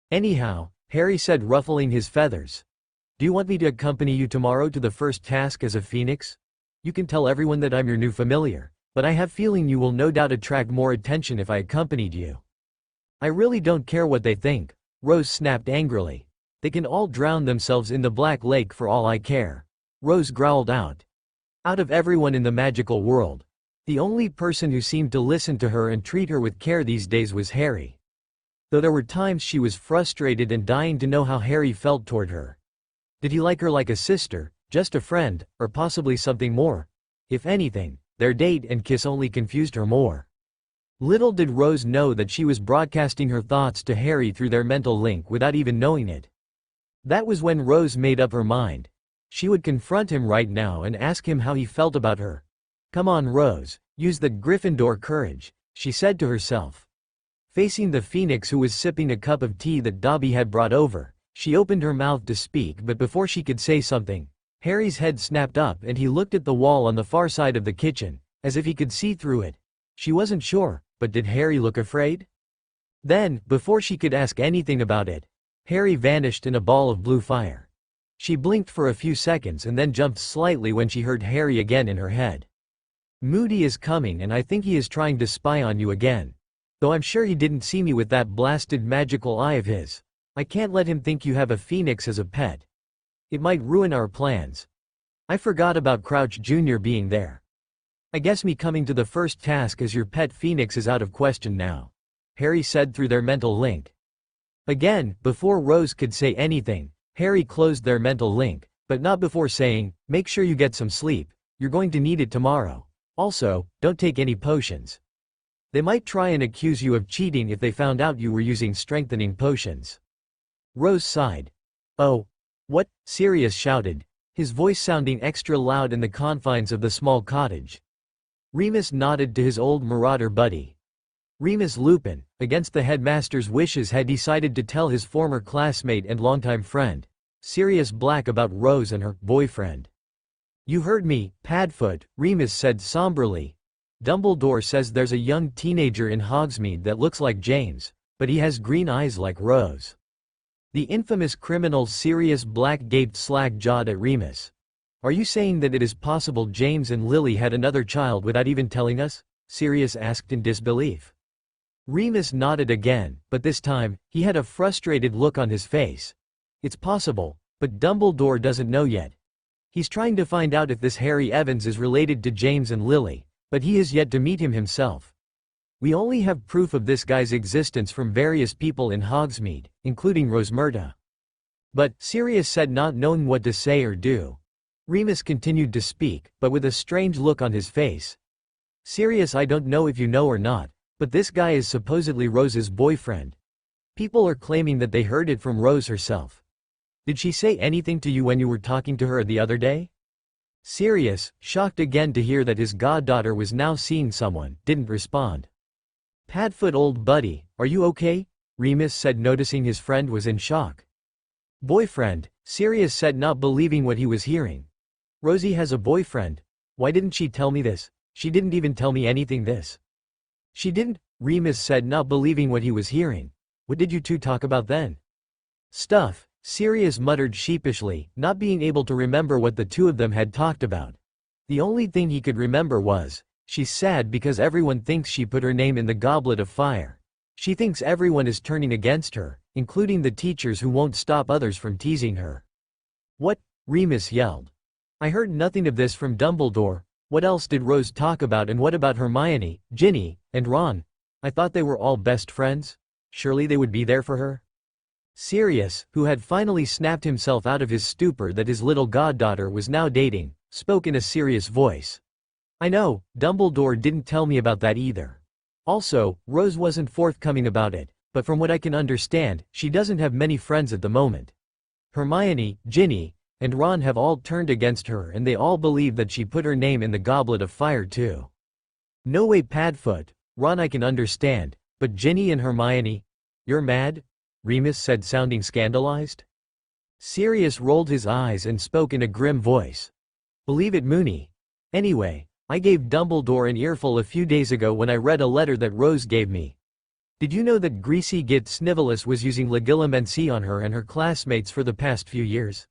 Anyhow, Harry said, ruffling his feathers. Do you want me to accompany you tomorrow to the first task as a phoenix? You can tell everyone that I'm your new familiar, but I have a feeling you will no doubt attract more attention if I accompanied you. I really don't care what they think, Rose snapped angrily. They can all drown themselves in the Black Lake for all I care. Rose growled out. Out of everyone in the magical world, the only person who seemed to listen to her and treat her with care these days was Harry. Though there were times she was frustrated and dying to know how Harry felt toward her. Did he like her like a sister, just a friend, or possibly something more? If anything, their date and kiss only confused her more. Little did Rose know that she was broadcasting her thoughts to Harry through their mental link without even knowing it. That was when Rose made up her mind. She would confront him right now and ask him how he felt about her. Come on, Rose, use that Gryffindor courage, she said to herself. Facing the phoenix who was sipping a cup of tea that Dobby had brought over, she opened her mouth to speak, but before she could say something, Harry's head snapped up and he looked at the wall on the far side of the kitchen, as if he could see through it. She wasn't sure, but did Harry look afraid? Then, before she could ask anything about it, Harry vanished in a ball of blue fire. She blinked for a few seconds and then jumped slightly when she heard Harry again in her head. Moody is coming and I think he is trying to spy on you again. Though I'm sure he didn't see me with that blasted magical eye of his. I can't let him think you have a phoenix as a pet. It might ruin our plans. I forgot about Crouch Jr. being there. I guess me coming to the first task as your pet phoenix is out of question now, Harry said through their mental link. Again, before Rose could say anything, Harry closed their mental link, but not before saying, make sure you get some sleep, you're going to need it tomorrow. Also, don't take any potions. They might try and accuse you of cheating if they found out you were using strengthening potions. Rose sighed. Oh. What? Sirius shouted, his voice sounding extra loud in the confines of the small cottage. Remus nodded to his old marauder buddy. Remus Lupin, against the headmaster's wishes, had decided to tell his former classmate and longtime friend, Sirius Black, about Rose and her boyfriend. You heard me, Padfoot, Remus said somberly. Dumbledore says there's a young teenager in Hogsmeade that looks like James, but he has green eyes like Rose. The infamous criminal Sirius Black gaped slack-jawed at Remus. Are you saying that it is possible James and Lily had another child without even telling us? Sirius asked in disbelief. Remus nodded again, but this time, he had a frustrated look on his face. It's possible, but Dumbledore doesn't know yet. He's trying to find out if this Harry Evans is related to James and Lily, but he has yet to meet him himself. We only have proof of this guy's existence from various people in Hogsmeade, including Rosmerta. But, Sirius said, not knowing what to say or do. Remus continued to speak, but with a strange look on his face. Sirius, I don't know if you know or not, but this guy is supposedly Rose's boyfriend. People are claiming that they heard it from Rose herself. Did she say anything to you when you were talking to her the other day? Sirius, shocked again to hear that his goddaughter was now seeing someone, didn't respond. Padfoot, old buddy, are you okay? Remus said, noticing his friend was in shock. Boyfriend, Sirius said, not believing what he was hearing. Rosie has a boyfriend. Why didn't she tell me this? She didn't even tell me anything this. She didn't, Remus said, not believing what he was hearing. What did you two talk about then? Stuff, Sirius muttered sheepishly, not being able to remember what the two of them had talked about. The only thing he could remember was, she's sad because everyone thinks she put her name in the Goblet of Fire. She thinks everyone is turning against her, including the teachers who won't stop others from teasing her. What? Remus yelled. I heard nothing of this from Dumbledore. What else did Rose talk about, and what about Hermione, Ginny, and Ron? I thought they were all best friends. Surely they would be there for her. Sirius, who had finally snapped himself out of his stupor that his little goddaughter was now dating, spoke in a serious voice. I know, Dumbledore didn't tell me about that either. Also, Rose wasn't forthcoming about it, but from what I can understand, she doesn't have many friends at the moment. Hermione, Ginny, and Ron have all turned against her, and they all believe that she put her name in the Goblet of Fire too. No way, Padfoot. Ron I can understand, but Ginny and Hermione? You're mad? Remus said, sounding scandalized. Sirius rolled his eyes and spoke in a grim voice. Believe it, Moony. Anyway, I gave Dumbledore an earful a few days ago when I read a letter that Rose gave me. Did you know that Greasy Git Snivelus was using legilimency on her and her classmates for the past few years?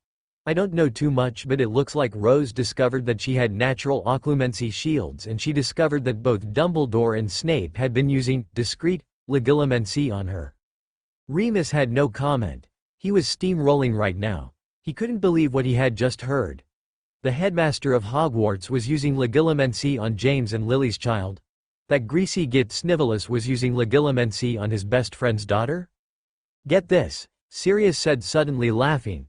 I don't know too much, but it looks like Rose discovered that she had natural occlumency shields, and she discovered that both Dumbledore and Snape had been using discreet legilimency on her. Remus had no comment. He was steamrolling right now. He couldn't believe what he had just heard. The headmaster of Hogwarts was using legilimency on James and Lily's child. That Greasy Git Snivelus was using legilimency on his best friend's daughter? Get this, Sirius said, suddenly laughing.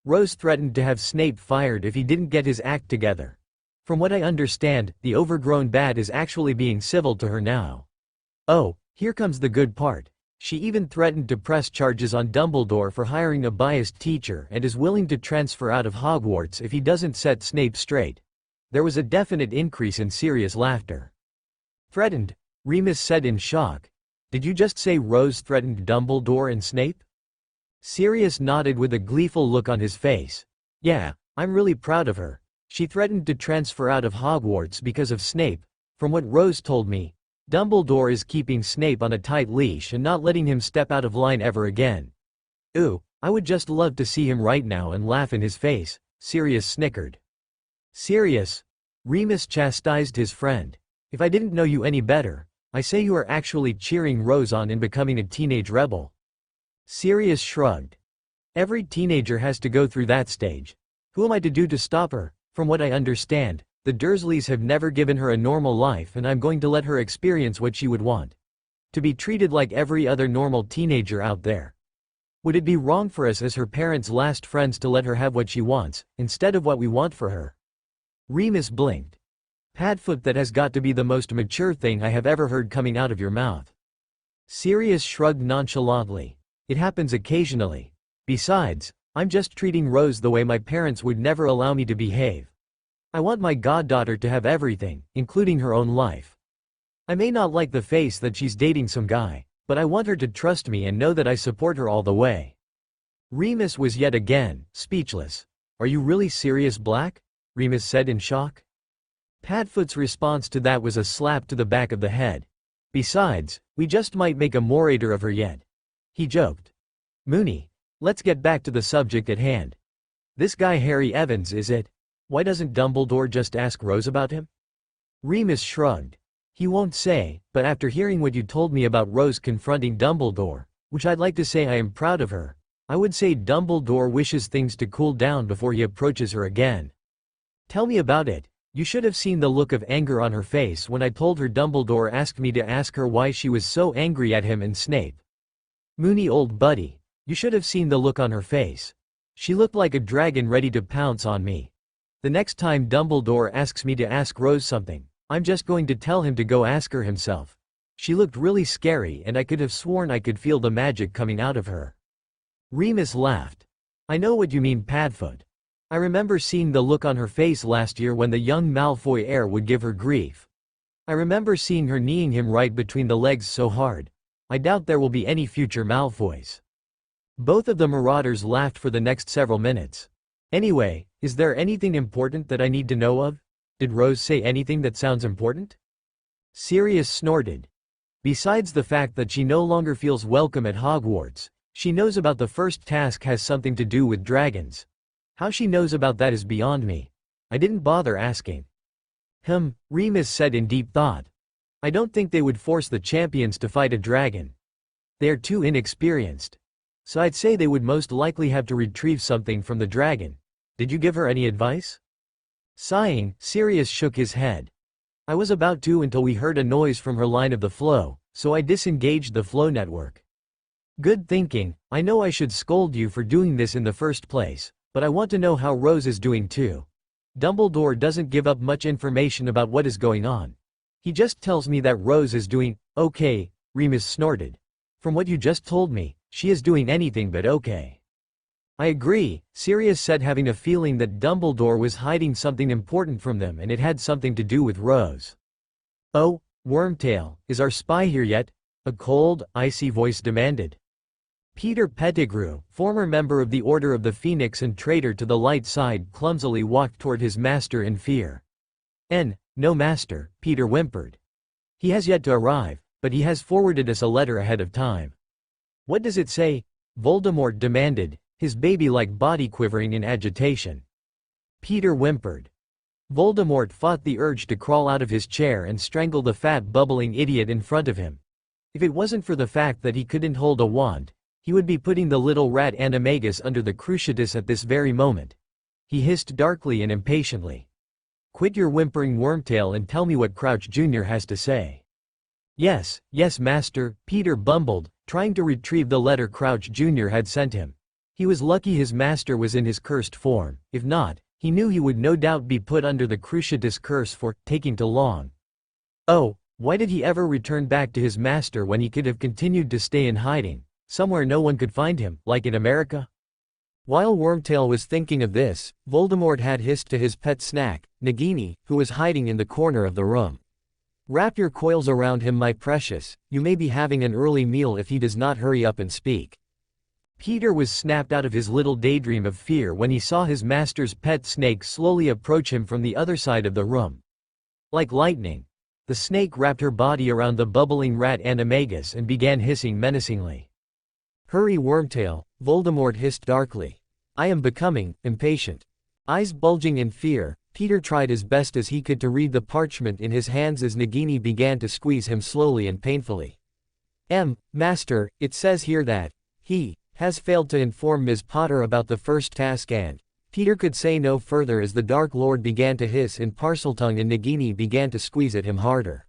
Rose threatened to have Snape fired if he didn't get his act together. From what I understand, the overgrown bat is actually being civil to her now. Oh, here comes the good part. She even threatened to press charges on Dumbledore for hiring a biased teacher and is willing to transfer out of Hogwarts if he doesn't set Snape straight. There was a definite increase in Sirius laughter. Threatened? Remus said in shock. Did you just say Rose threatened Dumbledore and Snape? Sirius nodded with a gleeful look on his face. Yeah, I'm really proud of her. She threatened to transfer out of Hogwarts because of Snape. From what Rose told me, Dumbledore is keeping Snape on a tight leash and not letting him step out of line ever again. Ooh, I would just love to see him right now and laugh in his face, Sirius snickered. Sirius, Remus chastised his friend. If I didn't know you any better, I say you are actually cheering Rose on in becoming a teenage rebel. Sirius shrugged. Every teenager has to go through that stage. Who am I to do to stop her? From what I understand, the Dursleys have never given her a normal life, and I'm going to let her experience what she would want. To be treated like every other normal teenager out there. Would it be wrong for us as her parents' last friends to let her have what she wants, instead of what we want for her? Remus blinked. Padfoot, that has got to be the most mature thing I have ever heard coming out of your mouth. Sirius shrugged nonchalantly. It happens occasionally. Besides, I'm just treating Rose the way my parents would never allow me to behave. I want my goddaughter to have everything, including her own life. I may not like the face that she's dating some guy, but I want her to trust me and know that I support her all the way. Remus was yet again speechless. Are you really serious, Black? Remus said in shock. Padfoot's response to that was a slap to the back of the head. Besides, we just might make a morator of her yet. He joked. Moony, let's get back to the subject at hand. This guy Harry Evans, is it? Why doesn't Dumbledore just ask Rose about him? Remus shrugged. He won't say, but after hearing what you told me about Rose confronting Dumbledore, which I'd like to say I am proud of her, I would say Dumbledore wishes things to cool down before he approaches her again. Tell me about it. You should have seen the look of anger on her face when I told her Dumbledore asked me to ask her why she was so angry at him and Snape. Moony old buddy, you should have seen the look on her face. She looked like a dragon ready to pounce on me. The next time Dumbledore asks me to ask Rose something, I'm just going to tell him to go ask her himself. She looked really scary and I could have sworn I could feel the magic coming out of her. Remus laughed. I know what you mean, Padfoot. I remember seeing the look on her face last year when the young Malfoy heir would give her grief. I remember seeing her kneeing him right between the legs so hard. I doubt there will be any future Malfoys. Both of the Marauders laughed for the next several minutes. Anyway, is there anything important that I need to know of? Did Rose say anything that sounds important? Sirius snorted. Besides the fact that she no longer feels welcome at Hogwarts, she knows about the first task has something to do with dragons. How she knows about that is beyond me. I didn't bother asking. Remus said in deep thought. I don't think they would force the champions to fight a dragon. They are too inexperienced. So I'd say they would most likely have to retrieve something from the dragon. Did you give her any advice? Sighing, Sirius shook his head. I was about to until we heard a noise from her line of the flow, so I disengaged the flow network. Good thinking. I know I should scold you for doing this in the first place, but I want to know how Rose is doing too. Dumbledore doesn't give up much information about what is going on. He just tells me that Rose is doing okay, Remus snorted. From what you just told me, she is doing anything but okay. I agree, Sirius said, having a feeling that Dumbledore was hiding something important from them and it had something to do with Rose. Oh, Wormtail, is our spy here yet? A cold, icy voice demanded. Peter Pettigrew, former member of the Order of the Phoenix and traitor to the light side, clumsily walked toward his master in fear. No master, Peter whimpered. He has yet to arrive, but he has forwarded us a letter ahead of time. What does it say? Voldemort demanded, his baby-like body quivering in agitation. Peter whimpered. Voldemort fought the urge to crawl out of his chair and strangle the fat bubbling idiot in front of him. If it wasn't for the fact that he couldn't hold a wand, he would be putting the little rat animagus under the cruciatus at this very moment. He hissed darkly and impatiently. Quit your whimpering, Wormtail, and tell me what Crouch Jr. has to say. Yes, master, Peter bumbled, trying to retrieve the letter Crouch Jr. had sent him. He was lucky his master was in his cursed form. If not, he knew he would no doubt be put under the cruciatus curse for taking too long. Oh, why did he ever return back to his master when he could have continued to stay in hiding, somewhere no one could find him, like in America? While Wormtail was thinking of this, Voldemort had hissed to his pet snack, Nagini, who was hiding in the corner of the room. Wrap your coils around him, my precious, you may be having an early meal if he does not hurry up and speak. Peter was snapped out of his little daydream of fear when he saw his master's pet snake slowly approach him from the other side of the room. Like lightning, the snake wrapped her body around the bubbling rat animagus and began hissing menacingly. Hurry, Wormtail, Voldemort hissed darkly. I am becoming impatient. Eyes bulging in fear, Peter tried as best as he could to read the parchment in his hands as Nagini began to squeeze him slowly and painfully. Master, it says here that he has failed to inform Ms. Potter about the first task, and Peter could say no further as the Dark Lord began to hiss in Parseltongue and Nagini began to squeeze at him harder.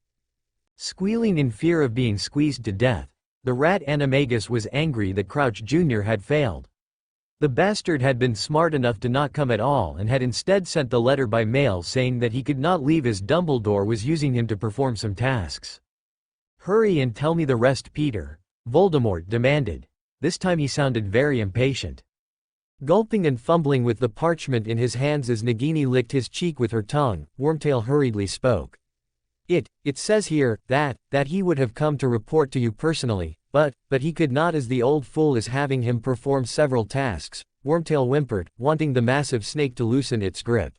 Squealing in fear of being squeezed to death, the rat animagus was angry that Crouch Jr. had failed. The bastard had been smart enough to not come at all and had instead sent the letter by mail saying that he could not leave as Dumbledore was using him to perform some tasks. Hurry and tell me the rest, Peter, Voldemort demanded. This time he sounded very impatient. Gulping and fumbling with the parchment in his hands as Nagini licked his cheek with her tongue, Wormtail hurriedly spoke. It says here, that he would have come to report to you personally, but he could not as the old fool is having him perform several tasks, Wormtail whimpered, wanting the massive snake to loosen its grip.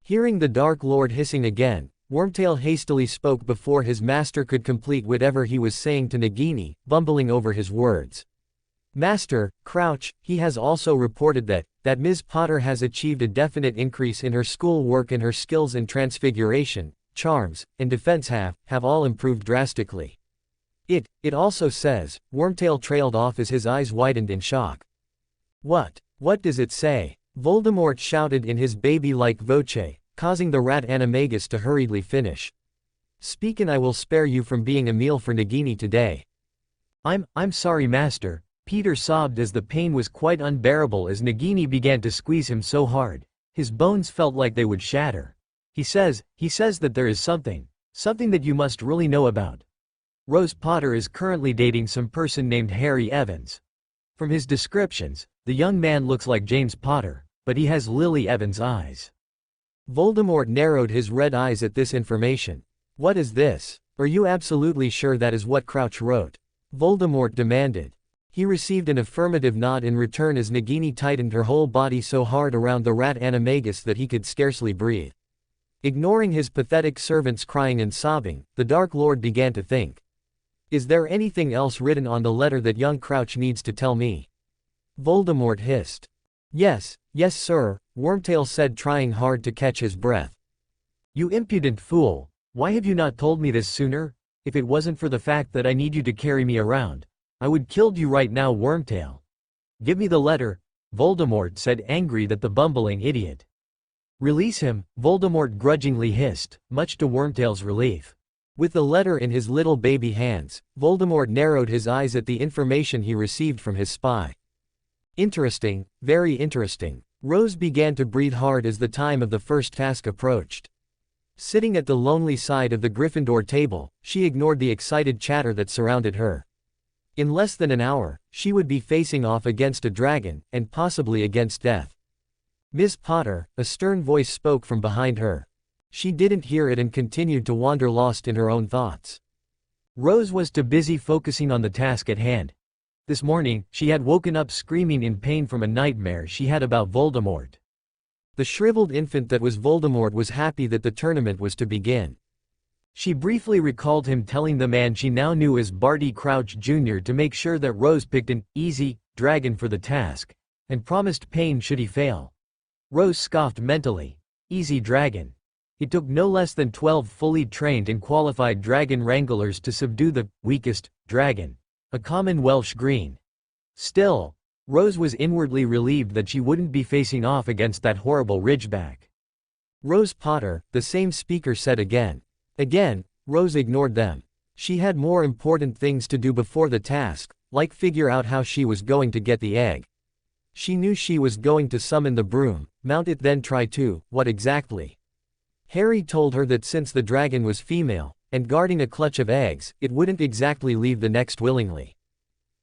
Hearing the Dark Lord hissing again, Wormtail hastily spoke before his master could complete whatever he was saying to Nagini, bumbling over his words. Master, Crouch, he has also reported that Ms. Potter has achieved a definite increase in her school work and her skills in transfiguration. charms, and defense have all improved drastically. It also says, Wormtail trailed off as his eyes widened in shock. What does it say? Voldemort shouted in his baby-like voce, causing the rat animagus to hurriedly finish. Speak and I will spare you from being a meal for Nagini today. I'm sorry, master, Peter sobbed as the pain was quite unbearable as Nagini began to squeeze him so hard. His bones felt like they would shatter. He says that there is something that you must really know about. Rose Potter is currently dating some person named Harry Evans. From his descriptions, the young man looks like James Potter, but he has Lily Evans' eyes. Voldemort narrowed his red eyes at this information. What is this? Are you absolutely sure that is what Crouch wrote? Voldemort demanded. He received an affirmative nod in return as Nagini tightened her whole body so hard around the rat animagus that he could scarcely breathe. Ignoring his pathetic servants crying and sobbing, the Dark Lord began to think. Is there anything else written on the letter that young Crouch needs to tell me? Voldemort hissed. Yes, sir, Wormtail said, trying hard to catch his breath. You impudent fool, why have you not told me this sooner? If it wasn't for the fact that I need you to carry me around, I would killed you right now, Wormtail. Give me the letter, Voldemort said, angry that the bumbling idiot. Release him, Voldemort grudgingly hissed, much to Wormtail's relief. With the letter in his little baby hands, Voldemort narrowed his eyes at the information he received from his spy. Interesting, very interesting. Rose began to breathe hard as the time of the first task approached. Sitting at the lonely side of the Gryffindor table, she ignored the excited chatter that surrounded her. In less than an hour, she would be facing off against a dragon, and possibly against death. Miss Potter, a stern voice spoke from behind her. She didn't hear it and continued to wander lost in her own thoughts. Rose was too busy focusing on the task at hand. This morning, she had woken up screaming in pain from a nightmare she had about Voldemort. The shriveled infant that was Voldemort was happy that the tournament was to begin. She briefly recalled him telling the man she now knew as Barty Crouch Jr. to make sure that Rose picked an easy dragon for the task, and promised pain should he fail. Rose scoffed mentally. Easy dragon. It took no less than 12 fully trained and qualified dragon wranglers to subdue the weakest dragon, a common Welsh green. Still, Rose was inwardly relieved that she wouldn't be facing off against that horrible Ridgeback. Rose Potter, the same speaker said again. Again, Rose ignored them. She had more important things to do before the task, like figure out how she was going to get the egg. She knew she was going to summon the broom, mount it, then try to, what exactly? Harry told her that since the dragon was female, and guarding a clutch of eggs, it wouldn't exactly leave the nest willingly.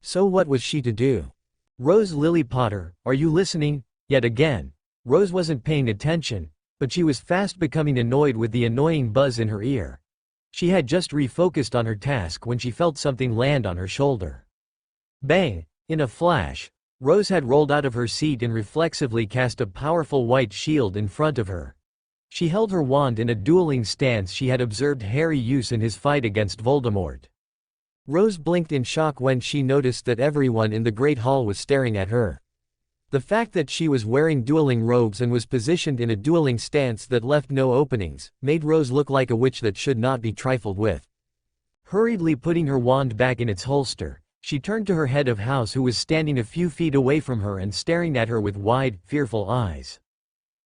So what was she to do? Rose Lily Potter, are you listening? Yet again. Rose wasn't paying attention, but she was fast becoming annoyed with the annoying buzz in her ear. She had just refocused on her task when she felt something land on her shoulder. Bang! In a flash, Rose had rolled out of her seat and reflexively cast a powerful white shield in front of her. She held her wand in a dueling stance she had observed Harry use in his fight against Voldemort. Rose blinked in shock when she noticed that everyone in the Great Hall was staring at her. The fact that she was wearing dueling robes and was positioned in a dueling stance that left no openings, made Rose look like a witch that should not be trifled with. Hurriedly putting her wand back in its holster, she turned to her head of house who was standing a few feet away from her and staring at her with wide, fearful eyes.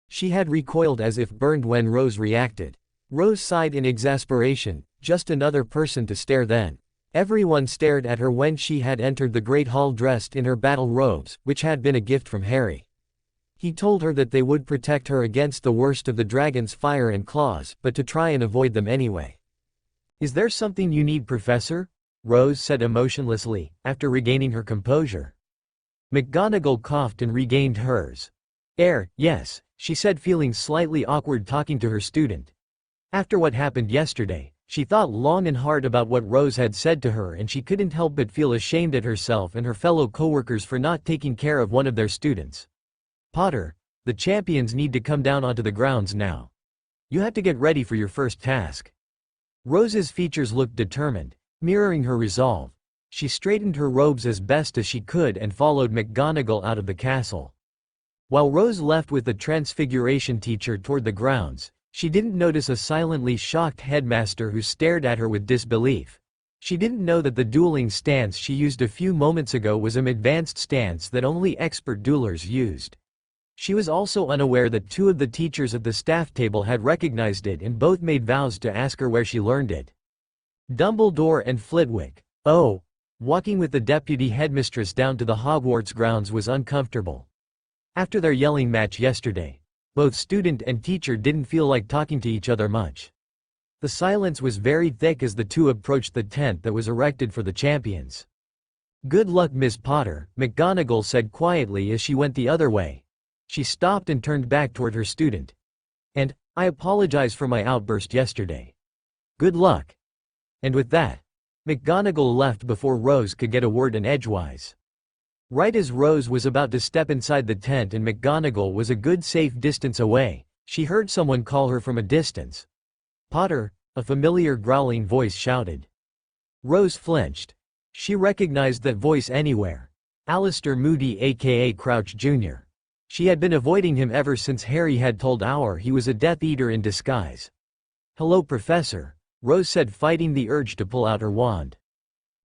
She had recoiled as if burned when Rose reacted. Rose sighed in exasperation, just another person to stare then. Everyone stared at her when she had entered the Great Hall dressed in her battle robes, which had been a gift from Harry. He told her that they would protect her against the worst of the dragon's fire and claws, but to try and avoid them anyway. Is there something you need, Professor? Rose said emotionlessly, after regaining her composure. McGonagall coughed and regained hers. Yes, she said, feeling slightly awkward talking to her student. After what happened yesterday, she thought long and hard about what Rose had said to her, and she couldn't help but feel ashamed at herself and her fellow coworkers for not taking care of one of their students. Potter, the champions need to come down onto the grounds now. You have to get ready for your first task. Rose's features looked determined, mirroring her resolve. She straightened her robes as best as she could and followed McGonagall out of the castle. While Rose left with the Transfiguration teacher toward the grounds, She didn't notice a silently shocked headmaster who stared at her with disbelief. She didn't know that the dueling stance she used a few moments ago was an advanced stance that only expert duelers used. She was also unaware that two of the teachers at the staff table had recognized it and both made vows to ask her where she learned it. Dumbledore and Flitwick. Oh. Walking with the deputy headmistress down to the Hogwarts grounds was uncomfortable. After their yelling match yesterday, both student and teacher didn't feel like talking to each other much. The silence was very thick as the two approached the tent that was erected for the champions. "Good luck, Miss Potter," McGonagall said quietly as she went the other way. She stopped and turned back toward her student. "And, I apologize for my outburst yesterday. Good luck." And with that, McGonagall left before Rose could get a word in edgewise. Right as Rose was about to step inside the tent and McGonagall was a good safe distance away, she heard someone call her from a distance. "Potter," a familiar growling voice shouted. Rose flinched. She recognized that voice anywhere. Alistair Moody, aka Crouch Jr. She had been avoiding him ever since Harry had told Our he was a Death Eater in disguise. "Hello, Professor," Rose said, fighting the urge to pull out her wand.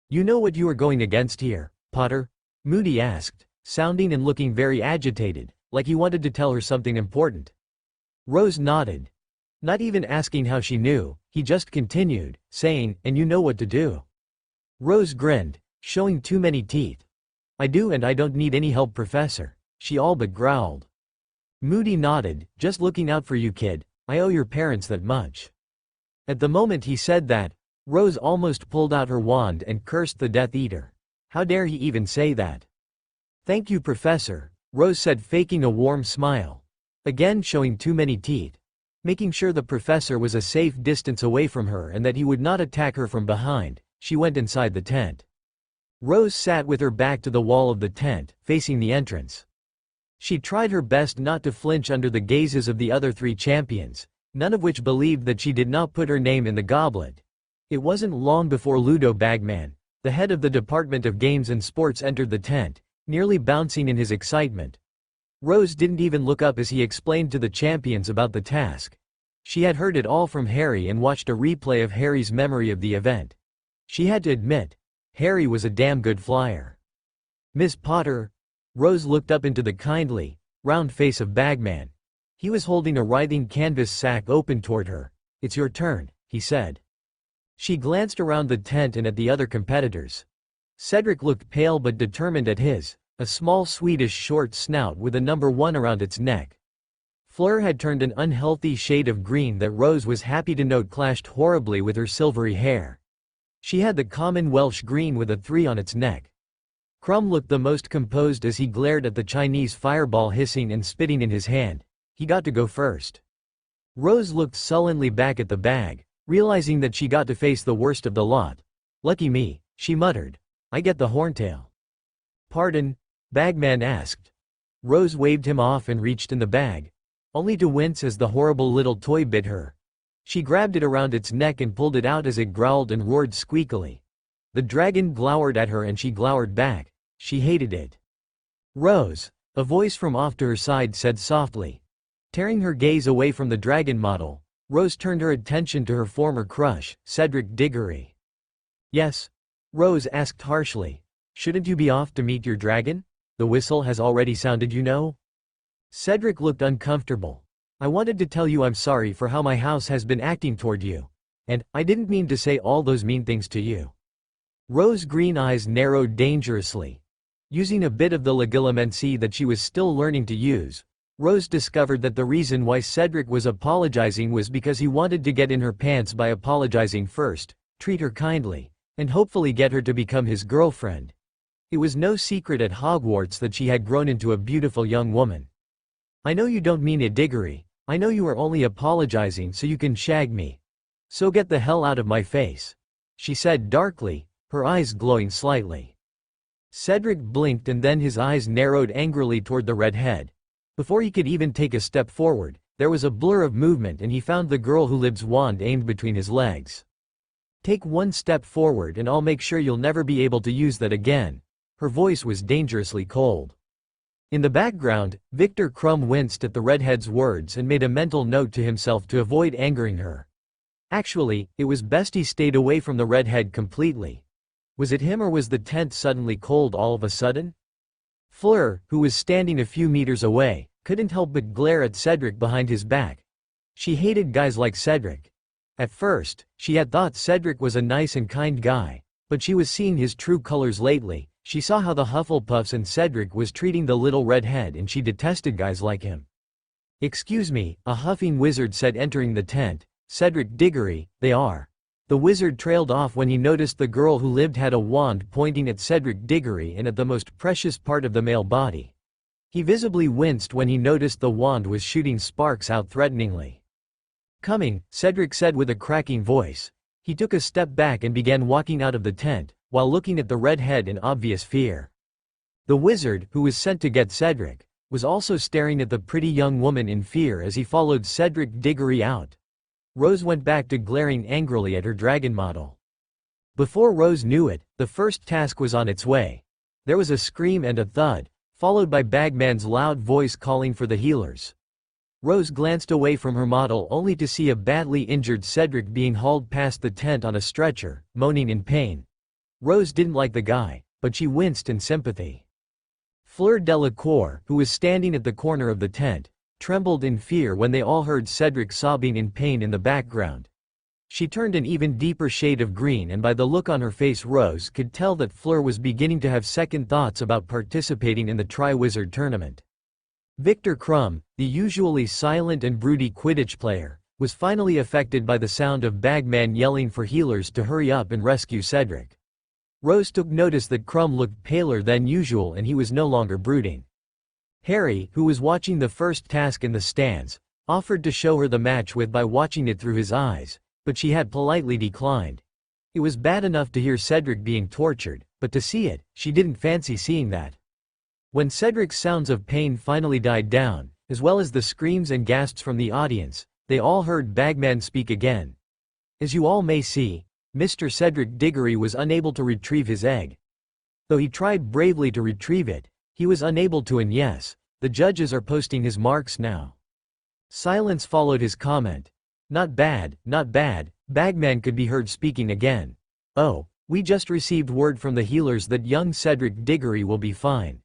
"You know what you are going against here, Potter?" Moody asked, sounding and looking very agitated, like he wanted to tell her something important. Rose nodded. Not even asking how she knew, he just continued, saying, "And you know what to do." Rose grinned, showing too many teeth. "I do, and I don't need any help, Professor," she all but growled. Moody nodded, "Just looking out for you, kid. I owe your parents that much." At the moment he said that, Rose almost pulled out her wand and cursed the Death Eater. How dare he even say that? "Thank you, Professor," Rose said, faking a warm smile. Again showing too many teeth. Making sure the professor was a safe distance away from her and that he would not attack her from behind, she went inside the tent. Rose sat with her back to the wall of the tent, facing the entrance. She tried her best not to flinch under the gazes of the other three champions, none of which believed that she did not put her name in the goblet. It wasn't long before Ludo Bagman, the head of the Department of Games and Sports, entered the tent, nearly bouncing in his excitement. Rose didn't even look up as he explained to the champions about the task. She had heard it all from Harry and watched a replay of Harry's memory of the event. She had to admit, Harry was a damn good flyer. "Miss Potter?" Rose looked up into the kindly, round face of Bagman. He was holding a writhing canvas sack open toward her. "It's your turn," he said. She glanced around the tent and at the other competitors. Cedric looked pale but determined at his, a small Swedish short snout with a number 1 around its neck. Fleur had turned an unhealthy shade of green that Rose was happy to note clashed horribly with her silvery hair. She had the common Welsh green with a 3 on its neck. Crumb looked the most composed as he glared at the Chinese fireball hissing and spitting in his hand. He got to go first. Rose looked sullenly back at the bag, realizing that she got to face the worst of the lot. "Lucky me," she muttered. "I get the horntail." "Pardon?" Bagman asked. Rose waved him off and reached in the bag, only to wince as the horrible little toy bit her. She grabbed it around its neck and pulled it out as it growled and roared squeakily. The dragon glowered at her and she glowered back. She hated it. "Rose," a voice from off to her side said softly. Tearing her gaze away from the dragon model, Rose turned her attention to her former crush, Cedric Diggory. "Yes?" Rose asked harshly. "Shouldn't you be off to meet your dragon? The whistle has already sounded, you know." Cedric looked uncomfortable. "I wanted to tell you I'm sorry for how my house has been acting toward you. And, I didn't mean to say all those mean things to you." Rose's green eyes narrowed dangerously. Using a bit of the legilimency that she was still learning to use, Rose discovered that the reason why Cedric was apologizing was because he wanted to get in her pants by apologizing first, treat her kindly, and hopefully get her to become his girlfriend. It was no secret at Hogwarts that she had grown into a beautiful young woman. "I know you don't mean it, Diggory. I know you are only apologizing so you can shag me. So get the hell out of my face," she said darkly, her eyes glowing slightly. Cedric blinked and then his eyes narrowed angrily toward the redhead. Before he could even take a step forward, there was a blur of movement and he found the girl who lives wand aimed between his legs. "Take one step forward and I'll make sure you'll never be able to use that again." Her voice was dangerously cold. In the background, Victor Crumb winced at the redhead's words and made a mental note to himself to avoid angering her. Actually, it was best he stayed away from the redhead completely. Was it him, or was the tent suddenly cold all of a sudden? Fleur, who was standing a few meters away, couldn't help but glare at Cedric behind his back. She hated guys like Cedric. At first, she had thought Cedric was a nice and kind guy, but she was seeing his true colors lately. She saw how the Hufflepuffs and Cedric was treating the little redhead, and she detested guys like him. "Excuse me," a huffing wizard said, entering the tent. "Cedric Diggory, they are." The wizard trailed off when he noticed the girl who lived had a wand pointing at Cedric Diggory and at the most precious part of the male body. He visibly winced when he noticed the wand was shooting sparks out threateningly. "Coming," Cedric said with a cracking voice. He took a step back and began walking out of the tent, while looking at the redhead in obvious fear. The wizard, who was sent to get Cedric, was also staring at the pretty young woman in fear as he followed Cedric Diggory out. Rose went back to glaring angrily at her dragon model. Before Rose knew it, the first task was on its way. There was a scream and a thud, followed by Bagman's loud voice calling for the healers. Rose glanced away from her model only to see a badly injured Cedric being hauled past the tent on a stretcher, moaning in pain. Rose didn't like the guy, but she winced in sympathy. Fleur Delacour, who was standing at the corner of the tent, trembled in fear when they all heard Cedric sobbing in pain in the background. She turned an even deeper shade of green, and by the look on her face Rose could tell that Fleur was beginning to have second thoughts about participating in the Triwizard Tournament. Victor Crumb, the usually silent and broody Quidditch player, was finally affected by the sound of Bagman yelling for healers to hurry up and rescue Cedric. Rose took notice that Crumb looked paler than usual and he was no longer brooding. Harry, who was watching the first task in the stands, offered to show her the match by watching it through his eyes, but she had politely declined. It was bad enough to hear Cedric being tortured, but to see it, she didn't fancy seeing that. When Cedric's sounds of pain finally died down, as well as the screams and gasps from the audience, they all heard Bagman speak again. "As you all may see, Mr. Cedric Diggory was unable to retrieve his egg. Though he tried bravely to retrieve it, he was unable to, and yes, the judges are posting his marks now." Silence followed his comment. Not bad, not bad." Bagman could be heard speaking again. "Oh, we just received word from the healers that young Cedric Diggory will be fine.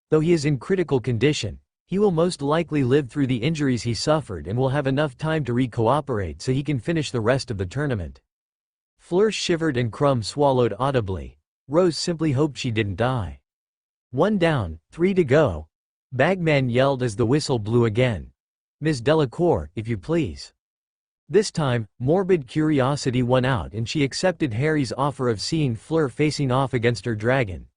Though he is in critical condition, he will most likely live through the injuries he suffered and will have enough time to re-cooperate so he can finish the rest of the tournament." Fleur shivered and Crumb swallowed audibly. Rose simply hoped she didn't die. "One down, 3 to go," Bagman yelled as the whistle blew again. "Ms. Delacour, if you please." This time, morbid curiosity won out and she accepted Harry's offer of seeing Fleur facing off against her dragon.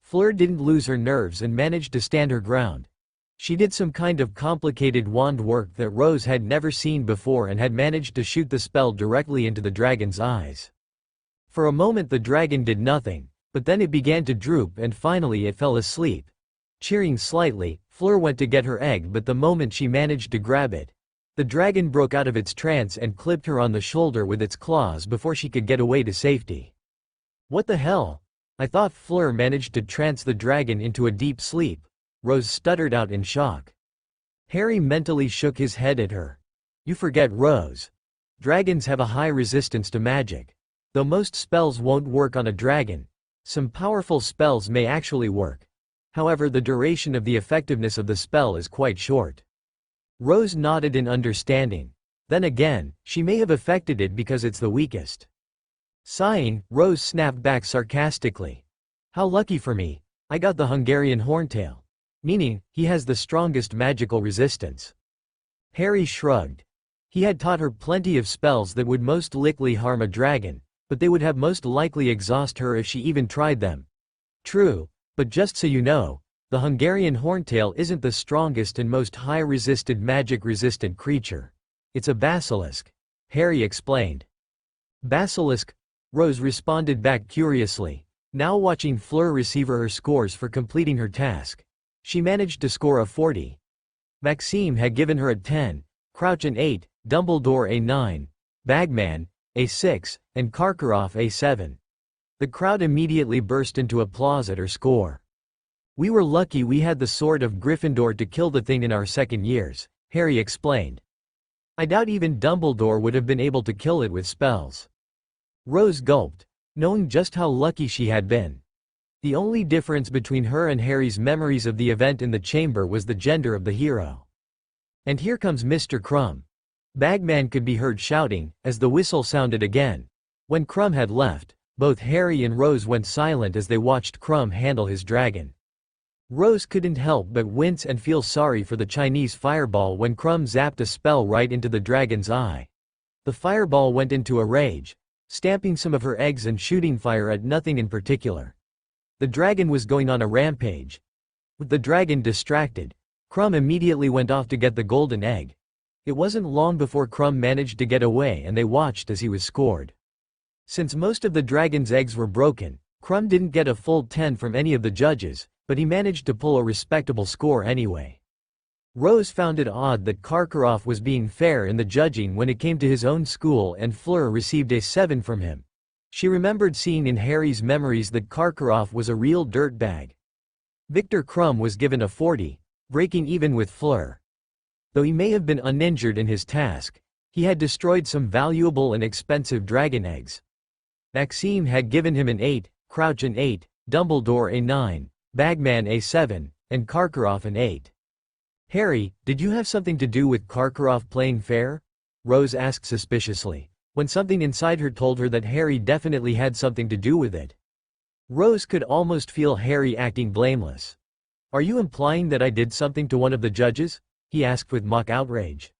Fleur didn't lose her nerves and managed to stand her ground. She did some kind of complicated wand work that Rose had never seen before and had managed to shoot the spell directly into the dragon's eyes. For a moment the dragon did nothing, but then it began to droop and finally it fell asleep. Cheering slightly, Fleur went to get her egg, but the moment she managed to grab it, the dragon broke out of its trance and clipped her on the shoulder with its claws before she could get away to safety. "What the hell? I thought Fleur managed to trance the dragon into a deep sleep," Rose stuttered out in shock. Harry mentally shook his head at her. "You forget, Rose. Dragons have a high resistance to magic. Though most spells won't work on a dragon, some powerful spells may actually work. However, the duration of the effectiveness of the spell is quite short." Rose nodded in understanding. Then again, she may have affected it because it's the weakest. Sighing, Rose snapped back sarcastically. "How lucky for me, I got the Hungarian Horntail. Meaning, he has the strongest magical resistance." Harry shrugged. He had taught her plenty of spells that would most likely harm a dragon, but they would have most likely exhaust her if she even tried them. "True, but just so you know, the Hungarian Horntail isn't the strongest and most high-resisted magic-resistant creature. It's a basilisk," Harry explained. "Basilisk?" Rose responded back curiously, now watching Fleur receive her scores for completing her task. She managed to score a 40. Maxime had given her a 10, Crouch an 8, Dumbledore a 9, Bagman a 6, and Karkaroff a 7. The crowd immediately burst into applause at her score. We were lucky we had the sword of Gryffindor to kill the thing in our second years, Harry explained. I doubt even Dumbledore would have been able to kill it with spells. Rose gulped, knowing just how lucky she had been. The only difference between her and Harry's memories of the event in the chamber was the gender of the hero. And here comes Mr. Crumb. Bagman could be heard shouting, as the whistle sounded again. When Crumb had left, both Harry and Rose went silent as they watched Crumb handle his dragon. Rose couldn't help but wince and feel sorry for the Chinese fireball when Crumb zapped a spell right into the dragon's eye. The fireball went into a rage, stamping some of her eggs and shooting fire at nothing in particular. The dragon was going on a rampage. With the dragon distracted, Crumb immediately went off to get the golden egg. It wasn't long before Crumb managed to get away and they watched as he was scored. Since most of the dragon's eggs were broken, Crumb didn't get a full 10 from any of the judges, but he managed to pull a respectable score anyway. Rose found it odd that Karkaroff was being fair in the judging when it came to his own school and Fleur received a 7 from him. She remembered seeing in Harry's memories that Karkaroff was a real dirtbag. Victor Crumb was given a 40, breaking even with Fleur. Though he may have been uninjured in his task, he had destroyed some valuable and expensive dragon eggs. Maxime had given him an 8, Crouch an 8, Dumbledore a 9, Bagman a 7, and Karkaroff an 8. Harry, did you have something to do with Karkaroff playing fair? Rose asked suspiciously, when something inside her told her that Harry definitely had something to do with it. Rose could almost feel Harry acting blameless. Are you implying that I did something to one of the judges? He asked with mock outrage.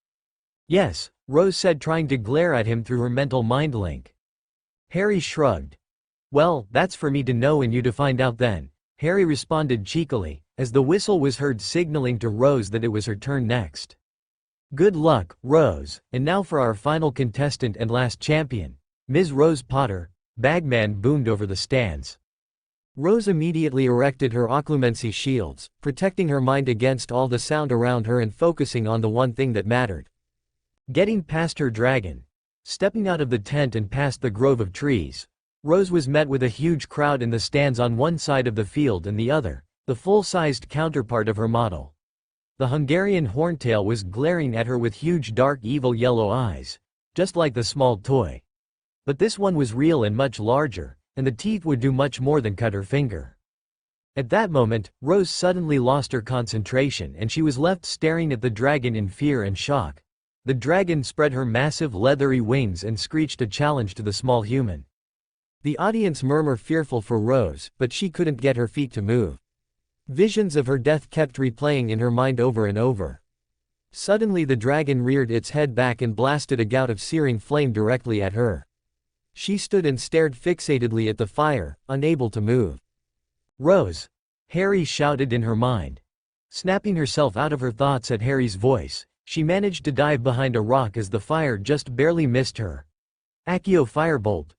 Yes, Rose said, trying to glare at him through her mental mind link. Harry shrugged. Well, that's for me to know and you to find out then, Harry responded cheekily, as the whistle was heard signaling to Rose that it was her turn next. Good luck, Rose, and now for our final contestant and last champion, Ms. Rose Potter, Bagman boomed over the stands. Rose immediately erected her occlumency shields, protecting her mind against all the sound around her and focusing on the one thing that mattered. Getting past her dragon, stepping out of the tent and past the grove of trees, Rose was met with a huge crowd in the stands on one side of the field and the other, the full-sized counterpart of her model. The Hungarian horntail was glaring at her with huge dark evil yellow eyes, just like the small toy. But this one was real and much larger, and the teeth would do much more than cut her finger. At that moment, Rose suddenly lost her concentration and she was left staring at the dragon in fear and shock. The dragon spread her massive leathery wings and screeched a challenge to the small human. The audience murmured fearful for Rose, but she couldn't get her feet to move. Visions of her death kept replaying in her mind over and over. Suddenly the dragon reared its head back and blasted a gout of searing flame directly at her. She stood and stared fixatedly at the fire, unable to move. Rose! Harry shouted in her mind. Snapping herself out of her thoughts at Harry's voice, she managed to dive behind a rock as the fire just barely missed her. Accio firebolt!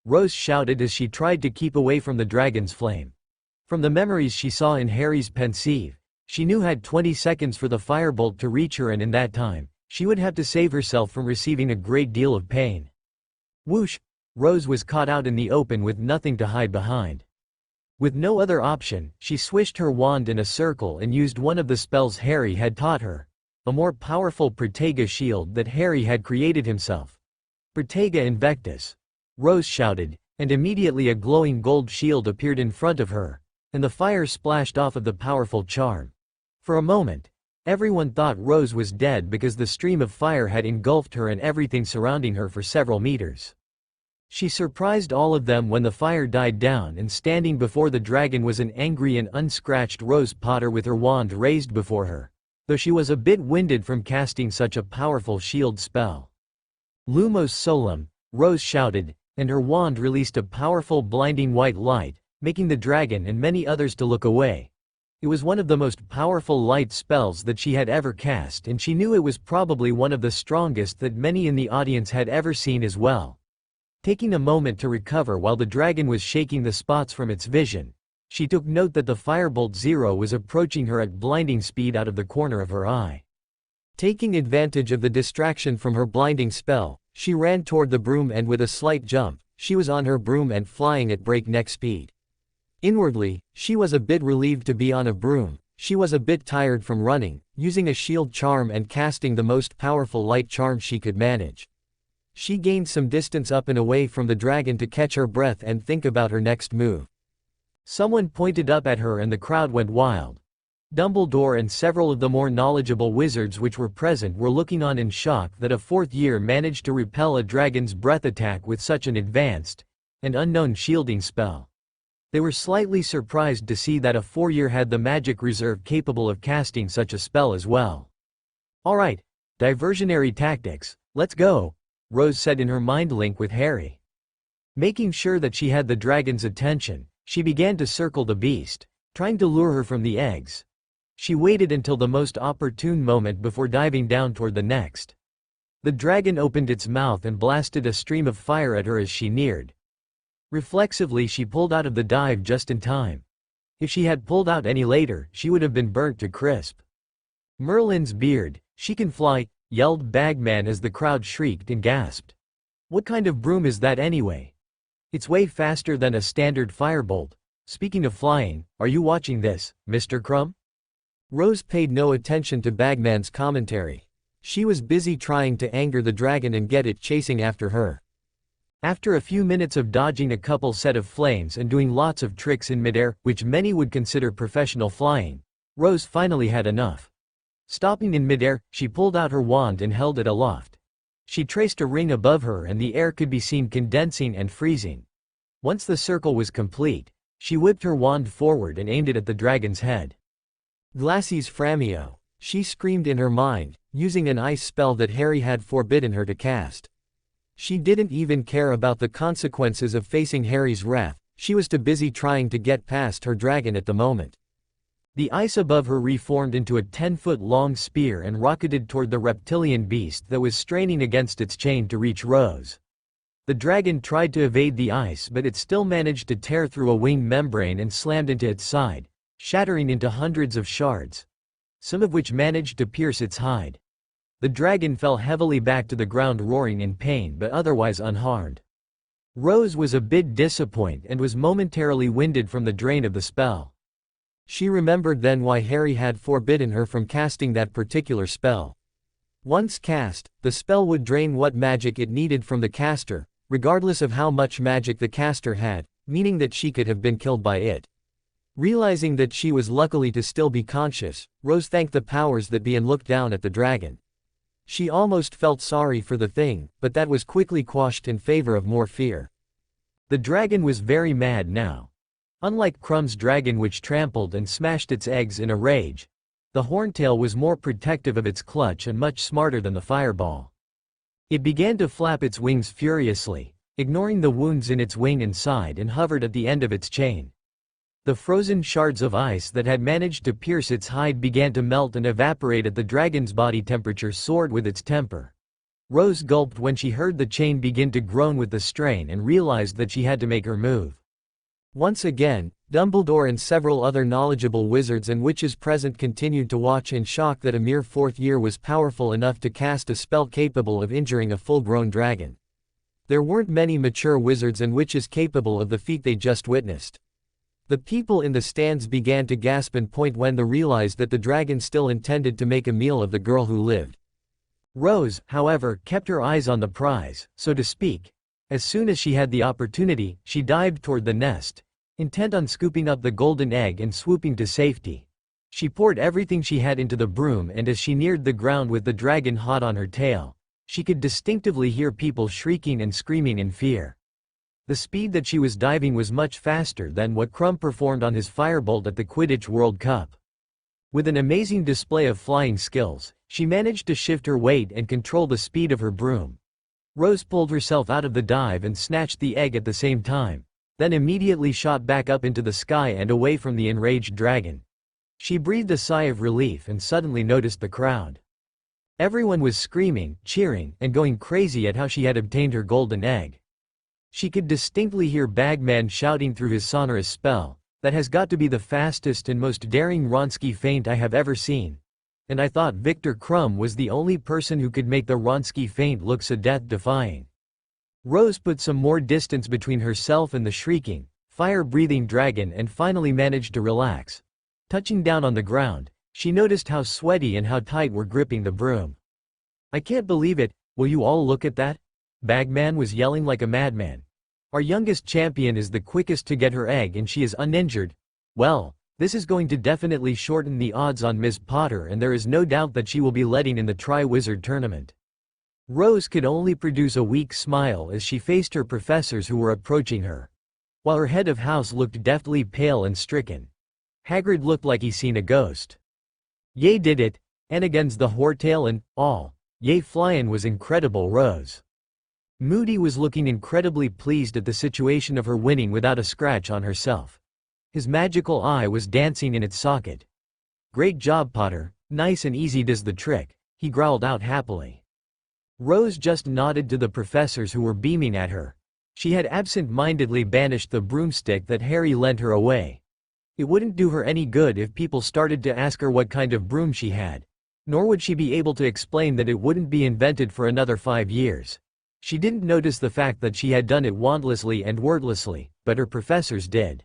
Rose shouted as she tried to keep away from the dragon's flame. From the memories she saw in Harry's Pensive, she knew had 20 seconds for the firebolt to reach her, and in that time, she would have to save herself from receiving a great deal of pain. Whoosh! Rose was caught out in the open with nothing to hide behind. With no other option, she swished her wand in a circle and used one of the spells Harry had taught her, a more powerful Protega shield that Harry had created himself. Protega Invectus! Rose shouted, and immediately a glowing gold shield appeared in front of her, and the fire splashed off of the powerful charm. For a moment, everyone thought Rose was dead because the stream of fire had engulfed her and everything surrounding her for several meters. She surprised all of them when the fire died down, and standing before the dragon was an angry and unscratched Rose Potter with her wand raised before her, though she was a bit winded from casting such a powerful shield spell. Lumos Solum! Rose shouted, and her wand released a powerful blinding white light, making the dragon and many others to look away. It was one of the most powerful light spells that she had ever cast, and she knew it was probably one of the strongest that many in the audience had ever seen as well. Taking a moment to recover while the dragon was shaking the spots from its vision, she took note that the Firebolt Zero was approaching her at blinding speed out of the corner of her eye. Taking advantage of the distraction from her blinding spell, she ran toward the broom and with a slight jump, she was on her broom and flying at breakneck speed. Inwardly, she was a bit relieved to be on a broom. She was a bit tired from running, using a shield charm and casting the most powerful light charm she could manage. She gained some distance up and away from the dragon to catch her breath and think about her next move. Someone pointed up at her and the crowd went wild. Dumbledore and several of the more knowledgeable wizards which were present were looking on in shock that a fourth year managed to repel a dragon's breath attack with such an advanced and unknown shielding spell. They were slightly surprised to see that a 4-year had the magic reserve capable of casting such a spell as well. "Alright, diversionary tactics, let's go," Rose said in her mind link with Harry. Making sure that she had the dragon's attention, she began to circle the beast, trying to lure her from the eggs. She waited until the most opportune moment before diving down toward the next. The dragon opened its mouth and blasted a stream of fire at her as she neared. Reflexively she pulled out of the dive just in time. If she had pulled out any later, she would have been burnt to crisp. "Merlin's beard, she can fly," yelled Bagman as the crowd shrieked and gasped. "What kind of broom is that anyway? It's way faster than a standard firebolt. Speaking of flying, are you watching this, Mr. Crumb?" Rose paid no attention to Bagman's commentary. She was busy trying to anger the dragon and get it chasing after her. After a few minutes of dodging a couple set of flames and doing lots of tricks in midair, which many would consider professional flying, Rose finally had enough. Stopping in midair, she pulled out her wand and held it aloft. She traced a ring above her and the air could be seen condensing and freezing. Once the circle was complete, she whipped her wand forward and aimed it at the dragon's head. "Glacis Framio," she screamed in her mind, using an ice spell that Harry had forbidden her to cast. She didn't even care about the consequences of facing Harry's wrath, she was too busy trying to get past her dragon at the moment. The ice above her reformed into a 10-foot-long spear and rocketed toward the reptilian beast that was straining against its chain to reach Rose. The dragon tried to evade the ice but it still managed to tear through a wing membrane and slammed into its side, shattering into hundreds of shards, some of which managed to pierce its hide. The dragon fell heavily back to the ground roaring in pain but otherwise unharmed. Rose was a bit disappointed and was momentarily winded from the drain of the spell. She remembered then why Harry had forbidden her from casting that particular spell. Once cast, the spell would drain what magic it needed from the caster, regardless of how much magic the caster had, meaning that she could have been killed by it. Realizing that she was luckily to still be conscious, Rose thanked the powers that be and looked down at the dragon. She almost felt sorry for the thing, but that was quickly quashed in favor of more fear. The dragon was very mad now. Unlike Crumb's dragon which trampled and smashed its eggs in a rage, the horntail was more protective of its clutch and much smarter than the fireball. It began to flap its wings furiously, ignoring the wounds in its wing and side, and hovered at the end of its chain. The frozen shards of ice that had managed to pierce its hide began to melt and evaporate as the dragon's body temperature soared with its temper. Rose gulped when she heard the chain begin to groan with the strain and realized that she had to make her move. Once again, Dumbledore and several other knowledgeable wizards and witches present continued to watch in shock that a mere 4th year was powerful enough to cast a spell capable of injuring a full-grown dragon. There weren't many mature wizards and witches capable of the feat they just witnessed. The people in the stands began to gasp and point when they realized that the dragon still intended to make a meal of the girl who lived. Rose, however, kept her eyes on the prize, so to speak. As soon as she had the opportunity, she dived toward the nest, intent on scooping up the golden egg and swooping to safety. She poured everything she had into the broom, and as she neared the ground with the dragon hot on her tail, she could distinctively hear people shrieking and screaming in fear. The speed that she was diving was much faster than what Crumb performed on his firebolt at the Quidditch World Cup. With an amazing display of flying skills, she managed to shift her weight and control the speed of her broom. Rose pulled herself out of the dive and snatched the egg at the same time, then immediately shot back up into the sky and away from the enraged dragon. She breathed a sigh of relief and suddenly noticed the crowd. Everyone was screaming, cheering, and going crazy at how she had obtained her golden egg. She could distinctly hear Bagman shouting through his sonorous spell, "That has got to be the fastest and most daring Wronski feint I have ever seen. And I thought Victor Crumb was the only person who could make the Wronski feint look so death-defying." Rose put some more distance between herself and the shrieking, fire-breathing dragon and finally managed to relax. Touching down on the ground, she noticed how sweaty and how tight were gripping the broom. "I can't believe it, will you all look at that?" Bagman was yelling like a madman. "Our youngest champion is the quickest to get her egg and she is uninjured. Well, this is going to definitely shorten the odds on Miss Potter and there is no doubt that she will be letting in the Tri-Wizard tournament." Rose could only produce a weak smile as she faced her professors who were approaching her. While her head of house looked deathly pale and stricken. Hagrid looked like he seen a ghost. "Ye did it, and against the Hortail and all. Ye flyin' was incredible, Rose." Moody was looking incredibly pleased at the situation of her winning without a scratch on herself. His magical eye was dancing in its socket. "Great job, Potter, nice and easy does the trick," he growled out happily. Rose just nodded to the professors who were beaming at her. She had absent-mindedly banished the broomstick that Harry lent her away. It wouldn't do her any good if people started to ask her what kind of broom she had. Nor would she be able to explain that it wouldn't be invented for another 5 years. She didn't notice the fact that she had done it wandlessly and wordlessly, but her professors did.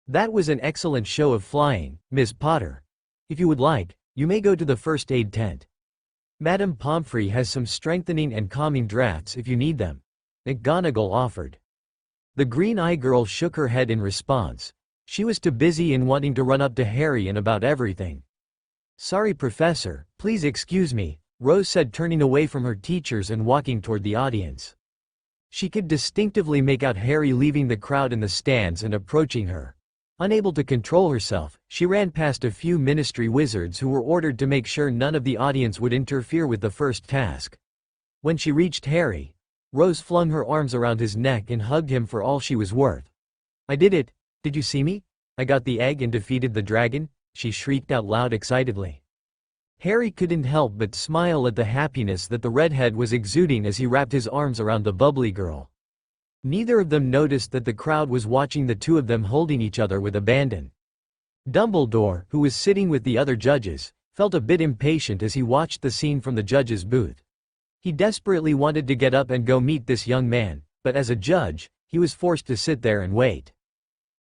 "That was an excellent show of flying, Miss Potter. If you would like, you may go to the first aid tent. Madame Pomfrey has some strengthening and calming drafts if you need them," McGonagall offered. The Green Eye Girl shook her head in response. She was too busy in wanting to run up to Harry and about everything. "Sorry, Professor, please excuse me," Rose said, turning away from her teachers and walking toward the audience. She could distinctively make out Harry leaving the crowd in the stands and approaching her. Unable to control herself, she ran past a few ministry wizards who were ordered to make sure none of the audience would interfere with the first task. When she reached Harry, Rose flung her arms around his neck and hugged him for all she was worth. "I did it! Did you see me? I got the egg and defeated the dragon," she shrieked out loud excitedly. Harry couldn't help but smile at the happiness that the redhead was exuding as he wrapped his arms around the bubbly girl. Neither of them noticed that the crowd was watching the two of them holding each other with abandon. Dumbledore, who was sitting with the other judges, felt a bit impatient as he watched the scene from the judge's booth. He desperately wanted to get up and go meet this young man, but as a judge, he was forced to sit there and wait.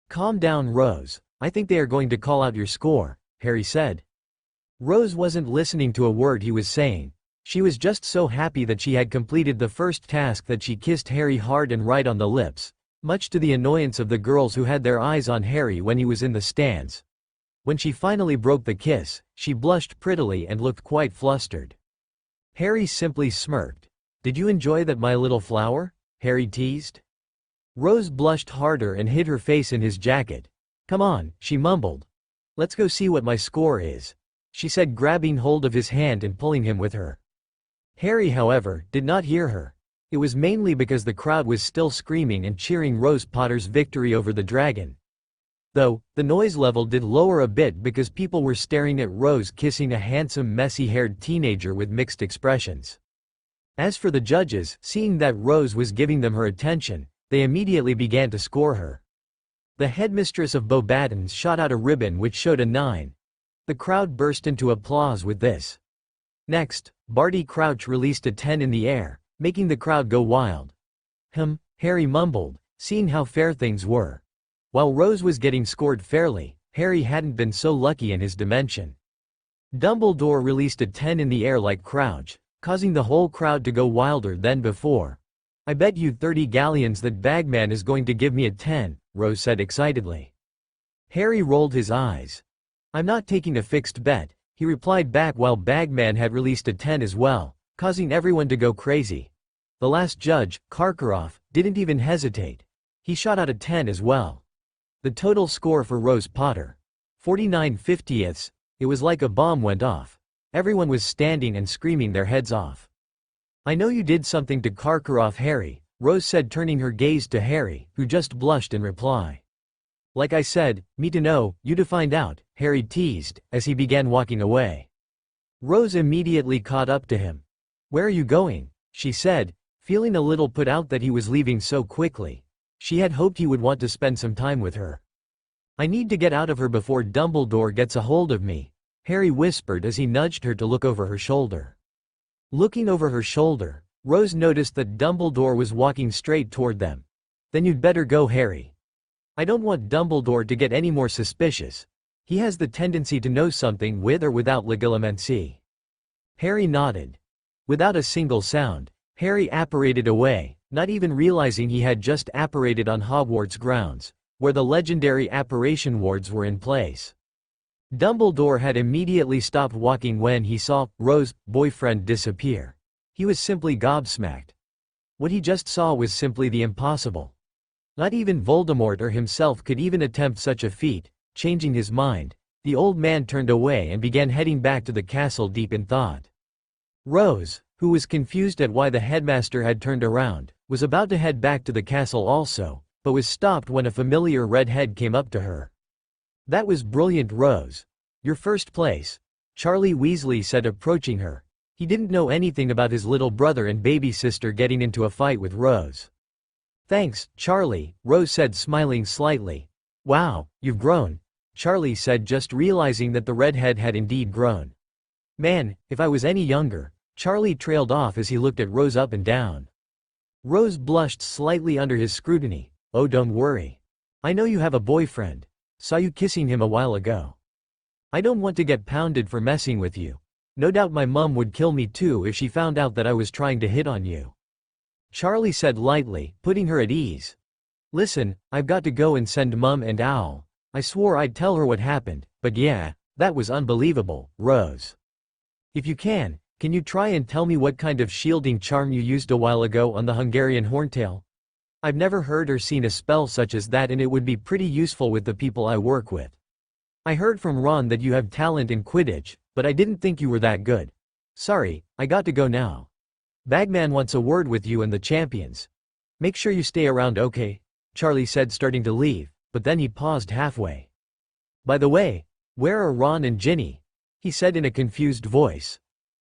"Calm down, Rose, I think they are going to call out your score," Harry said. Rose wasn't listening to a word he was saying. She was just so happy that she had completed the first task that she kissed Harry hard and right on the lips, much to the annoyance of the girls who had their eyes on Harry when he was in the stands. When she finally broke the kiss, she blushed prettily and looked quite flustered. Harry simply smirked. "Did you enjoy that, my little flower?" Harry teased. Rose blushed harder and hid her face in his jacket. "Come on," she mumbled. "Let's go see what my score is," she said, grabbing hold of his hand and pulling him with her. Harry, however, did not hear her. It was mainly because the crowd was still screaming and cheering Rose Potter's victory over the dragon. Though, the noise level did lower a bit because people were staring at Rose kissing a handsome messy-haired teenager with mixed expressions. As for the judges, seeing that Rose was giving them her attention, they immediately began to score her. The headmistress of Beauxbatons shot out a ribbon which showed a 9. The crowd burst into applause with this. Next, Barty Crouch released a 10 in the air, making the crowd go wild. Harry mumbled, seeing how fair things were. While Rose was getting scored fairly, Harry hadn't been so lucky in his dimension. Dumbledore released a 10 in the air like Crouch, causing the whole crowd to go wilder than before. "I bet you 30 galleons that Bagman is going to give me a 10, Rose said excitedly. Harry rolled his eyes. "I'm not taking a fixed bet," he replied back while Bagman had released a 10 as well, causing everyone to go crazy. The last judge, Karkaroff, didn't even hesitate. He shot out a 10 as well. The total score for Rose Potter. 49/50ths, it was like a bomb went off. Everyone was standing and screaming their heads off. "I know you did something to Karkaroff, Harry," Rose said, turning her gaze to Harry, who just blushed in reply. "Like I said, me to know, you to find out," Harry teased, as he began walking away. Rose immediately caught up to him. "Where are you going?" she said, feeling a little put out that he was leaving so quickly. She had hoped he would want to spend some time with her. "I need to get out of her before Dumbledore gets a hold of me," Harry whispered as he nudged her to look over her shoulder. Looking over her shoulder, Rose noticed that Dumbledore was walking straight toward them. "Then you'd better go, Harry." I don't want Dumbledore to get any more suspicious. He has the tendency to know something with or without legilimency. Harry nodded. Without a single sound, Harry apparated away, not even realizing he had just apparated on Hogwarts grounds, where the legendary apparition wards were in place. Dumbledore had immediately stopped walking when he saw Rose's boyfriend disappear. He was simply gobsmacked. What he just saw was simply the impossible. Not even Voldemort or himself could even attempt such a feat. Changing his mind, the old man turned away and began heading back to the castle deep in thought. Rose, who was confused at why the headmaster had turned around, was about to head back to the castle also, but was stopped when a familiar red head came up to her. "That was brilliant, Rose. Your first place," Charlie Weasley said, approaching her. He didn't know anything about his little brother and baby sister getting into a fight with Rose. "Thanks, Charlie," Rose said, smiling slightly. "Wow, you've grown," Charlie said, just realizing that the redhead had indeed grown. "Man, if I was any younger," Charlie trailed off as he looked at Rose up and down. Rose blushed slightly under his scrutiny. "Oh, don't worry. I know you have a boyfriend. Saw you kissing him a while ago. I don't want to get pounded for messing with you. No doubt my mum would kill me too if she found out that I was trying to hit on you," Charlie said lightly, putting her at ease. "Listen, I've got to go and send Mum and Owl. I swore I'd tell her what happened, but yeah, that was unbelievable, Rose. If you can you try and tell me what kind of shielding charm you used a while ago on the Hungarian Horntail? I've never heard or seen a spell such as that, and it would be pretty useful with the people I work with. I heard from Ron that you have talent in Quidditch, but I didn't think you were that good. Sorry, I got to go now. Bagman wants a word with you and the champions. Make sure you stay around, okay?" Charlie said, starting to leave, but then he paused halfway. "By the way, where are Ron and Ginny?" he said in a confused voice.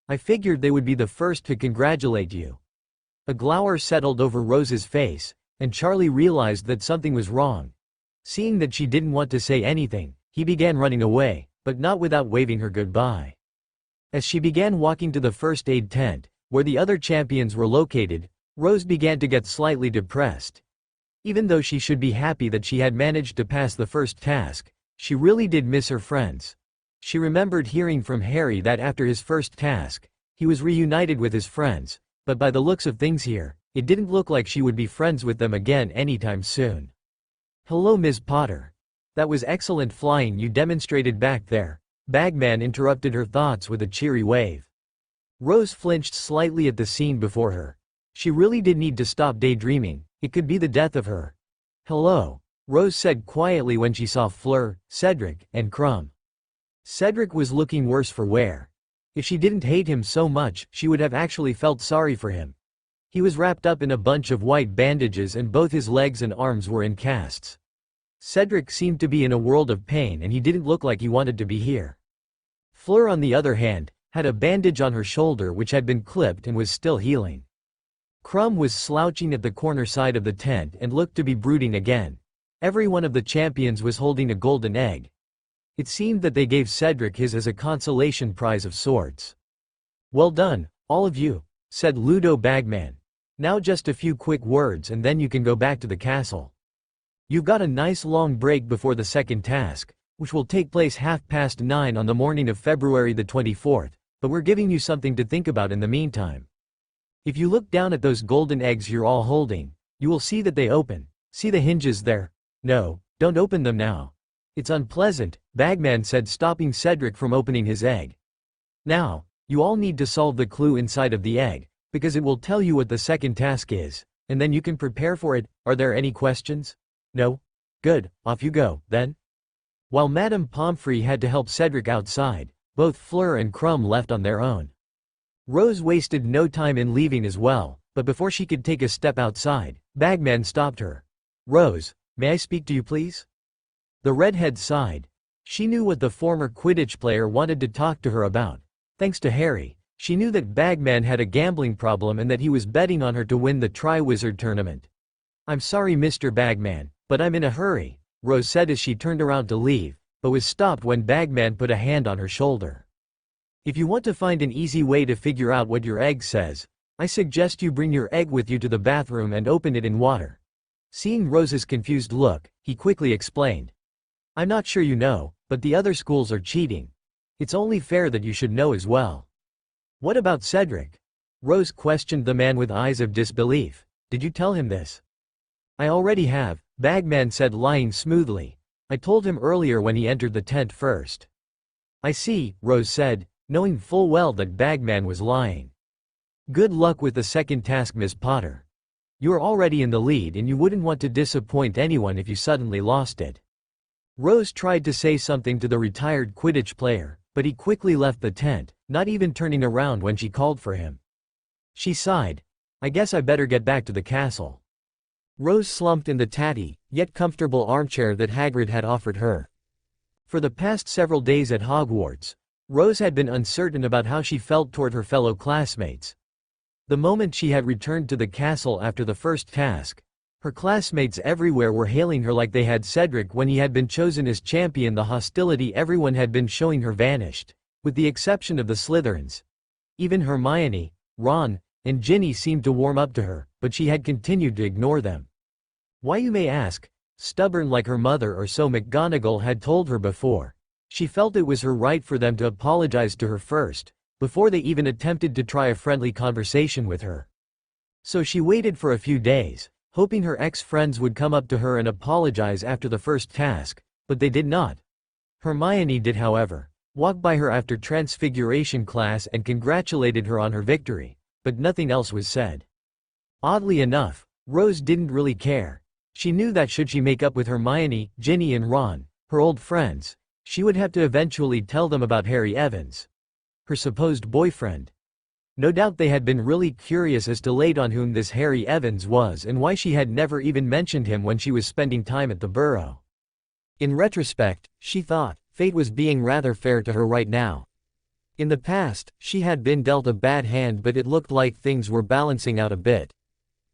"I figured they would be the first to congratulate you." A glower settled over Rose's face, and Charlie realized that something was wrong. Seeing that she didn't want to say anything, he began running away, but not without waving her goodbye. As she began walking to the first aid tent, where the other champions were located, Rose began to get slightly depressed. Even though she should be happy that she had managed to pass the first task, she really did miss her friends. She remembered hearing from Harry that after his first task, he was reunited with his friends, but by the looks of things here, it didn't look like she would be friends with them again anytime soon. "Hello, Ms. Potter. That was excellent flying you demonstrated back there," Bagman interrupted her thoughts with a cheery wave. Rose flinched slightly at the scene before her. She really did need to stop daydreaming. It could be the death of her. "Hello," Rose said quietly when she saw Fleur, Cedric, and Crumb. Cedric was looking worse for wear. If she didn't hate him so much, she would have actually felt sorry for him. He was wrapped up in a bunch of white bandages and both his legs and arms were in casts. Cedric seemed to be in a world of pain and he didn't look like he wanted to be here. Fleur, on the other hand, had a bandage on her shoulder which had been clipped and was still healing. Crumb was slouching at the corner side of the tent and looked to be brooding again. Every one of the champions was holding a golden egg. It seemed that they gave Cedric his as a consolation prize of sorts. "Well done, all of you," said Ludo Bagman. "Now just a few quick words and then you can go back to the castle. You've got a nice long break before the second task, which will take place 9:30 on the morning of February the 24th, but we're giving you something to think about in the meantime. If you look down at those golden eggs you're all holding, you will see that they open. See the hinges there? No, don't open them now. It's unpleasant," Bagman said, stopping Cedric from opening his egg. "Now, you all need to solve the clue inside of the egg, because it will tell you what the second task is, and then you can prepare for it. Are there any questions? No? Good, off you go, then." While Madame Pomfrey had to help Cedric outside, both Fleur and Crumb left on their own. Rose wasted no time in leaving as well, but before she could take a step outside, Bagman stopped her. "Rose, may I speak to you please?" The redhead sighed. She knew what the former Quidditch player wanted to talk to her about. Thanks to Harry, she knew that Bagman had a gambling problem and that he was betting on her to win the Triwizard Tournament. "I'm sorry, Mr. Bagman, but I'm in a hurry," Rose said as she turned around to leave, but was stopped when Bagman put a hand on her shoulder. "If you want to find an easy way to figure out what your egg says, I suggest you bring your egg with you to the bathroom and open it in water. Seeing Rose's confused look, he quickly explained. I'm not sure you know, but the other schools are cheating. It's only fair that you should know as well. What about Cedric? Rose questioned the man with eyes of disbelief. Did you tell him this? I already have, Bagman said, lying smoothly. I told him earlier when he entered the tent first. I see, Rose said, knowing full well that Bagman was lying. Good luck with the second task, Miss Potter. You're already in the lead and you wouldn't want to disappoint anyone if you suddenly lost it. Rose tried to say something to the retired Quidditch player, but he quickly left the tent, not even turning around when she called for him. She sighed. I guess I better get back to the castle. Rose slumped in the tatty, yet comfortable armchair that Hagrid had offered her. For the past several days at Hogwarts, Rose had been uncertain about how she felt toward her fellow classmates. The moment she had returned to the castle after the first task, her classmates everywhere were hailing her like they had Cedric when he had been chosen as champion. The hostility everyone had been showing her vanished, with the exception of the Slytherins. Even Hermione, Ron, and Ginny seemed to warm up to her, but she had continued to ignore them. Why, you may ask? Stubborn like her mother, or so McGonagall had told her before. She felt it was her right for them to apologize to her first, before they even attempted to try a friendly conversation with her. So she waited for a few days, hoping her ex-friends would come up to her and apologize after the first task, but they did not. Hermione did, however, walk by her after Transfiguration class and congratulated her on her victory, but nothing else was said. Oddly enough, Rose didn't really care. She knew that should she make up with Hermione, Ginny and Ron, her old friends, she would have to eventually tell them about Harry Evans, her supposed boyfriend. No doubt they had been really curious as to late on whom this Harry Evans was and why she had never even mentioned him when she was spending time at the Burrow. In retrospect, she thought, fate was being rather fair to her right now. In the past, she had been dealt a bad hand, but it looked like things were balancing out a bit.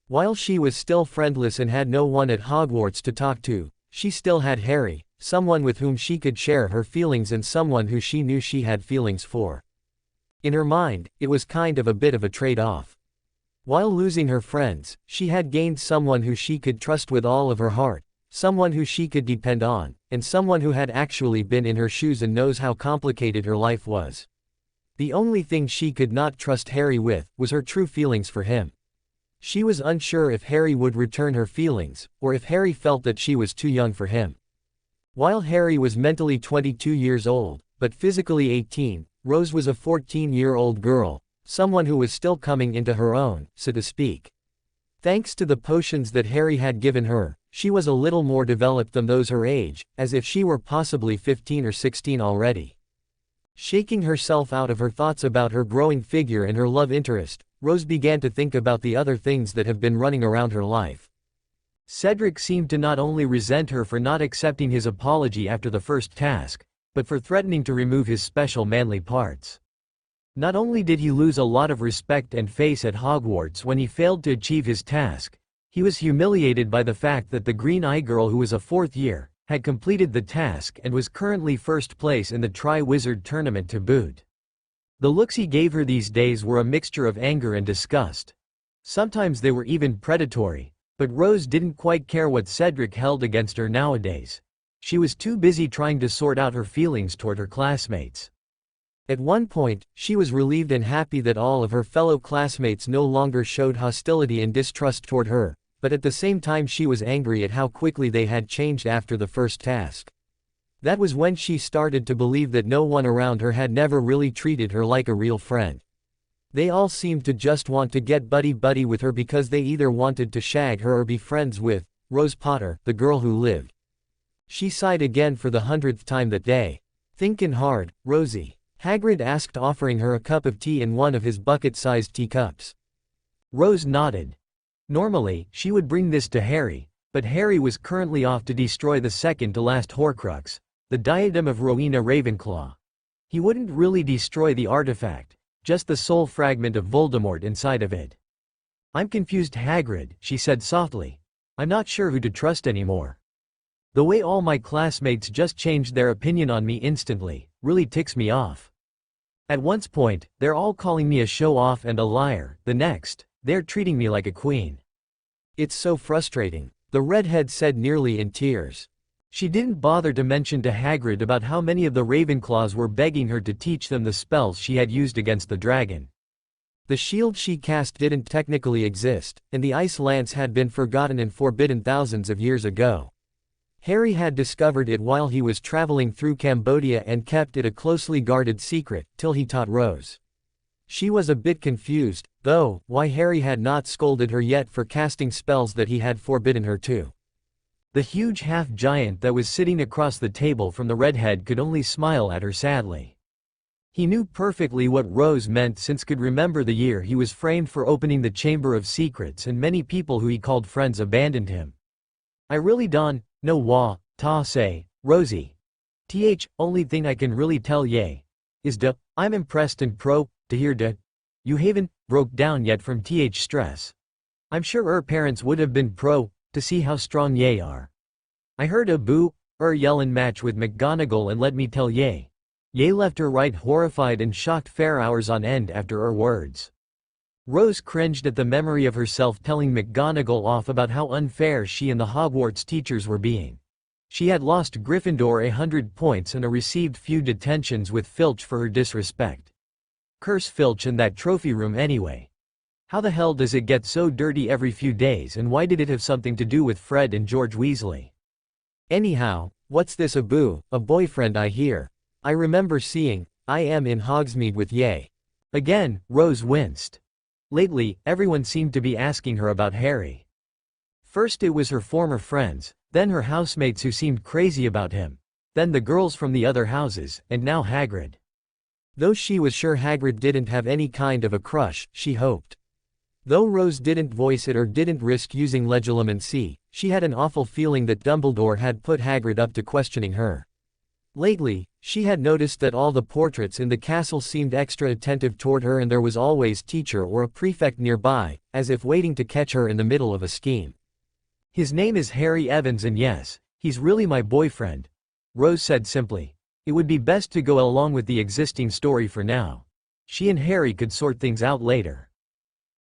While she was still friendless and had no one at Hogwarts to talk to, she still had Harry, someone with whom she could share her feelings and someone who she knew she had feelings for. In her mind, it was kind of a bit of a trade-off. While losing her friends, she had gained someone who she could trust with all of her heart, someone who she could depend on, and someone who had actually been in her shoes and knows how complicated her life was. The only thing she could not trust Harry with was her true feelings for him. She was unsure if Harry would return her feelings, or if Harry felt that she was too young for him. While Harry was mentally 22 years old, but physically 18, Rose was a 14-year-old girl, someone who was still coming into her own, so to speak. Thanks to the potions that Harry had given her, she was a little more developed than those her age, as if she were possibly 15 or 16 already. Shaking herself out of her thoughts about her growing figure and her love interest, Rose began to think about the other things that have been running around her life. Cedric seemed to not only resent her for not accepting his apology after the first task, but for threatening to remove his special manly parts. Not only did he lose a lot of respect and face at Hogwarts when he failed to achieve his task, he was humiliated by the fact that the Green-Eye girl, who was a fourth year, had completed the task and was currently first place in the Tri-Wizard tournament to boot. The looks he gave her these days were a mixture of anger and disgust. Sometimes they were even predatory, but Rose didn't quite care what Cedric held against her nowadays. She was too busy trying to sort out her feelings toward her classmates. At one point, she was relieved and happy that all of her fellow classmates no longer showed hostility and distrust toward her, but at the same time she was angry at how quickly they had changed after the first task. That was when she started to believe that no one around her had never really treated her like a real friend. They all seemed to just want to get buddy-buddy with her because they either wanted to shag her or be friends with Rose Potter, the girl who lived. She sighed again for the 100th time that day. "Thinkin' hard, Rosie?" Hagrid asked, offering her a cup of tea in one of his bucket-sized teacups. Rose nodded. Normally, she would bring this to Harry, but Harry was currently off to destroy the second-to-last Horcrux, the diadem of Rowena Ravenclaw. He wouldn't really destroy the artifact, just the soul fragment of Voldemort inside of it. "I'm confused, Hagrid," she said softly. "I'm not sure who to trust anymore. The way all my classmates just changed their opinion on me instantly really ticks me off. At one point, they're all calling me a show-off and a liar, the next, they're treating me like a queen. It's so frustrating." the redhead said, nearly in tears. She didn't bother to mention to Hagrid about how many of the Ravenclaws were begging her to teach them the spells she had used against the dragon. The shield she cast didn't technically exist, and the ice lance had been forgotten and forbidden thousands of years ago. Harry had discovered it while he was traveling through Cambodia and kept it a closely guarded secret, till he taught Rose. She was a bit confused, though, why Harry had not scolded her yet for casting spells that he had forbidden her to. The huge half-giant that was sitting across the table from the redhead could only smile at her sadly. He knew perfectly what Rose meant since could remember the year he was framed for opening the Chamber of Secrets, and many people who he called friends abandoned him. I really don't know what to say, Rosie. Only thing I can really tell ye is I'm impressed and to hear you haven't broke down yet from stress. I'm sure parents would have been to see how strong ye are. I heard a boo yellin' match with McGonagall, and let me tell ye left her right horrified and shocked for hours on end after her words. Rose cringed at the memory of herself telling McGonagall off about how unfair she and the Hogwarts teachers were being. She had lost Gryffindor 100 points and received few detentions with Filch for her disrespect. Curse Filch and that trophy room anyway. How the hell does it get so dirty every few days, and why did it have something to do with Fred and George Weasley? Anyhow, what's this a boyfriend I hear? I remember seeing, I am in Hogsmeade with ye. Again, Rose winced. Lately, everyone seemed to be asking her about Harry. First it was her former friends, then her housemates who seemed crazy about him, then the girls from the other houses, and now Hagrid. Though she was sure Hagrid didn't have any kind of a crush, she hoped. Though Rose didn't voice it or didn't risk using legilimency, she had an awful feeling that Dumbledore had put Hagrid up to questioning her. Lately, she had noticed that all the portraits in the castle seemed extra attentive toward her, and there was always a teacher or a prefect nearby, as if waiting to catch her in the middle of a scheme. His name is Harry Evans, and yes, he's really my boyfriend, Rose said simply. It would be best to go along with the existing story for now. She and Harry could sort things out later.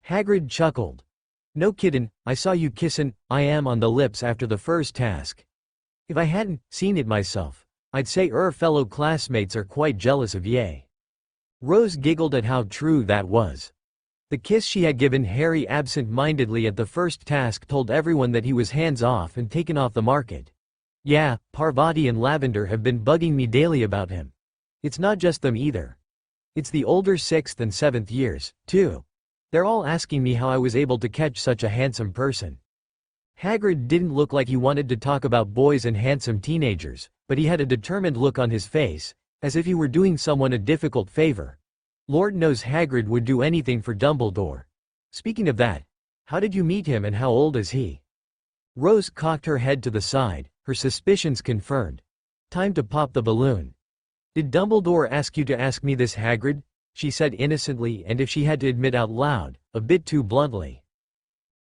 Hagrid chuckled. No kiddin', I saw you kissin' I am on the lips after the first task. If I hadn't seen it myself, I'd say fellow classmates are quite jealous of ye. Rose giggled at how true that was. The kiss she had given Harry absent-mindedly at the first task told everyone that he was hands-off and taken off the market. Yeah, Parvati and Lavender have been bugging me daily about him. It's not just them either. It's the older 6th and 7th years, too. They're all asking me how I was able to catch such a handsome person. Hagrid didn't look like he wanted to talk about boys and handsome teenagers, but he had a determined look on his face, as if he were doing someone a difficult favor. Lord knows Hagrid would do anything for Dumbledore. Speaking of that, how did you meet him and how old is he? Rose cocked her head to the side, her suspicions confirmed. Time to pop the balloon. Did Dumbledore ask you to ask me this, Hagrid? She said innocently, and if she had to admit out loud, a bit too bluntly.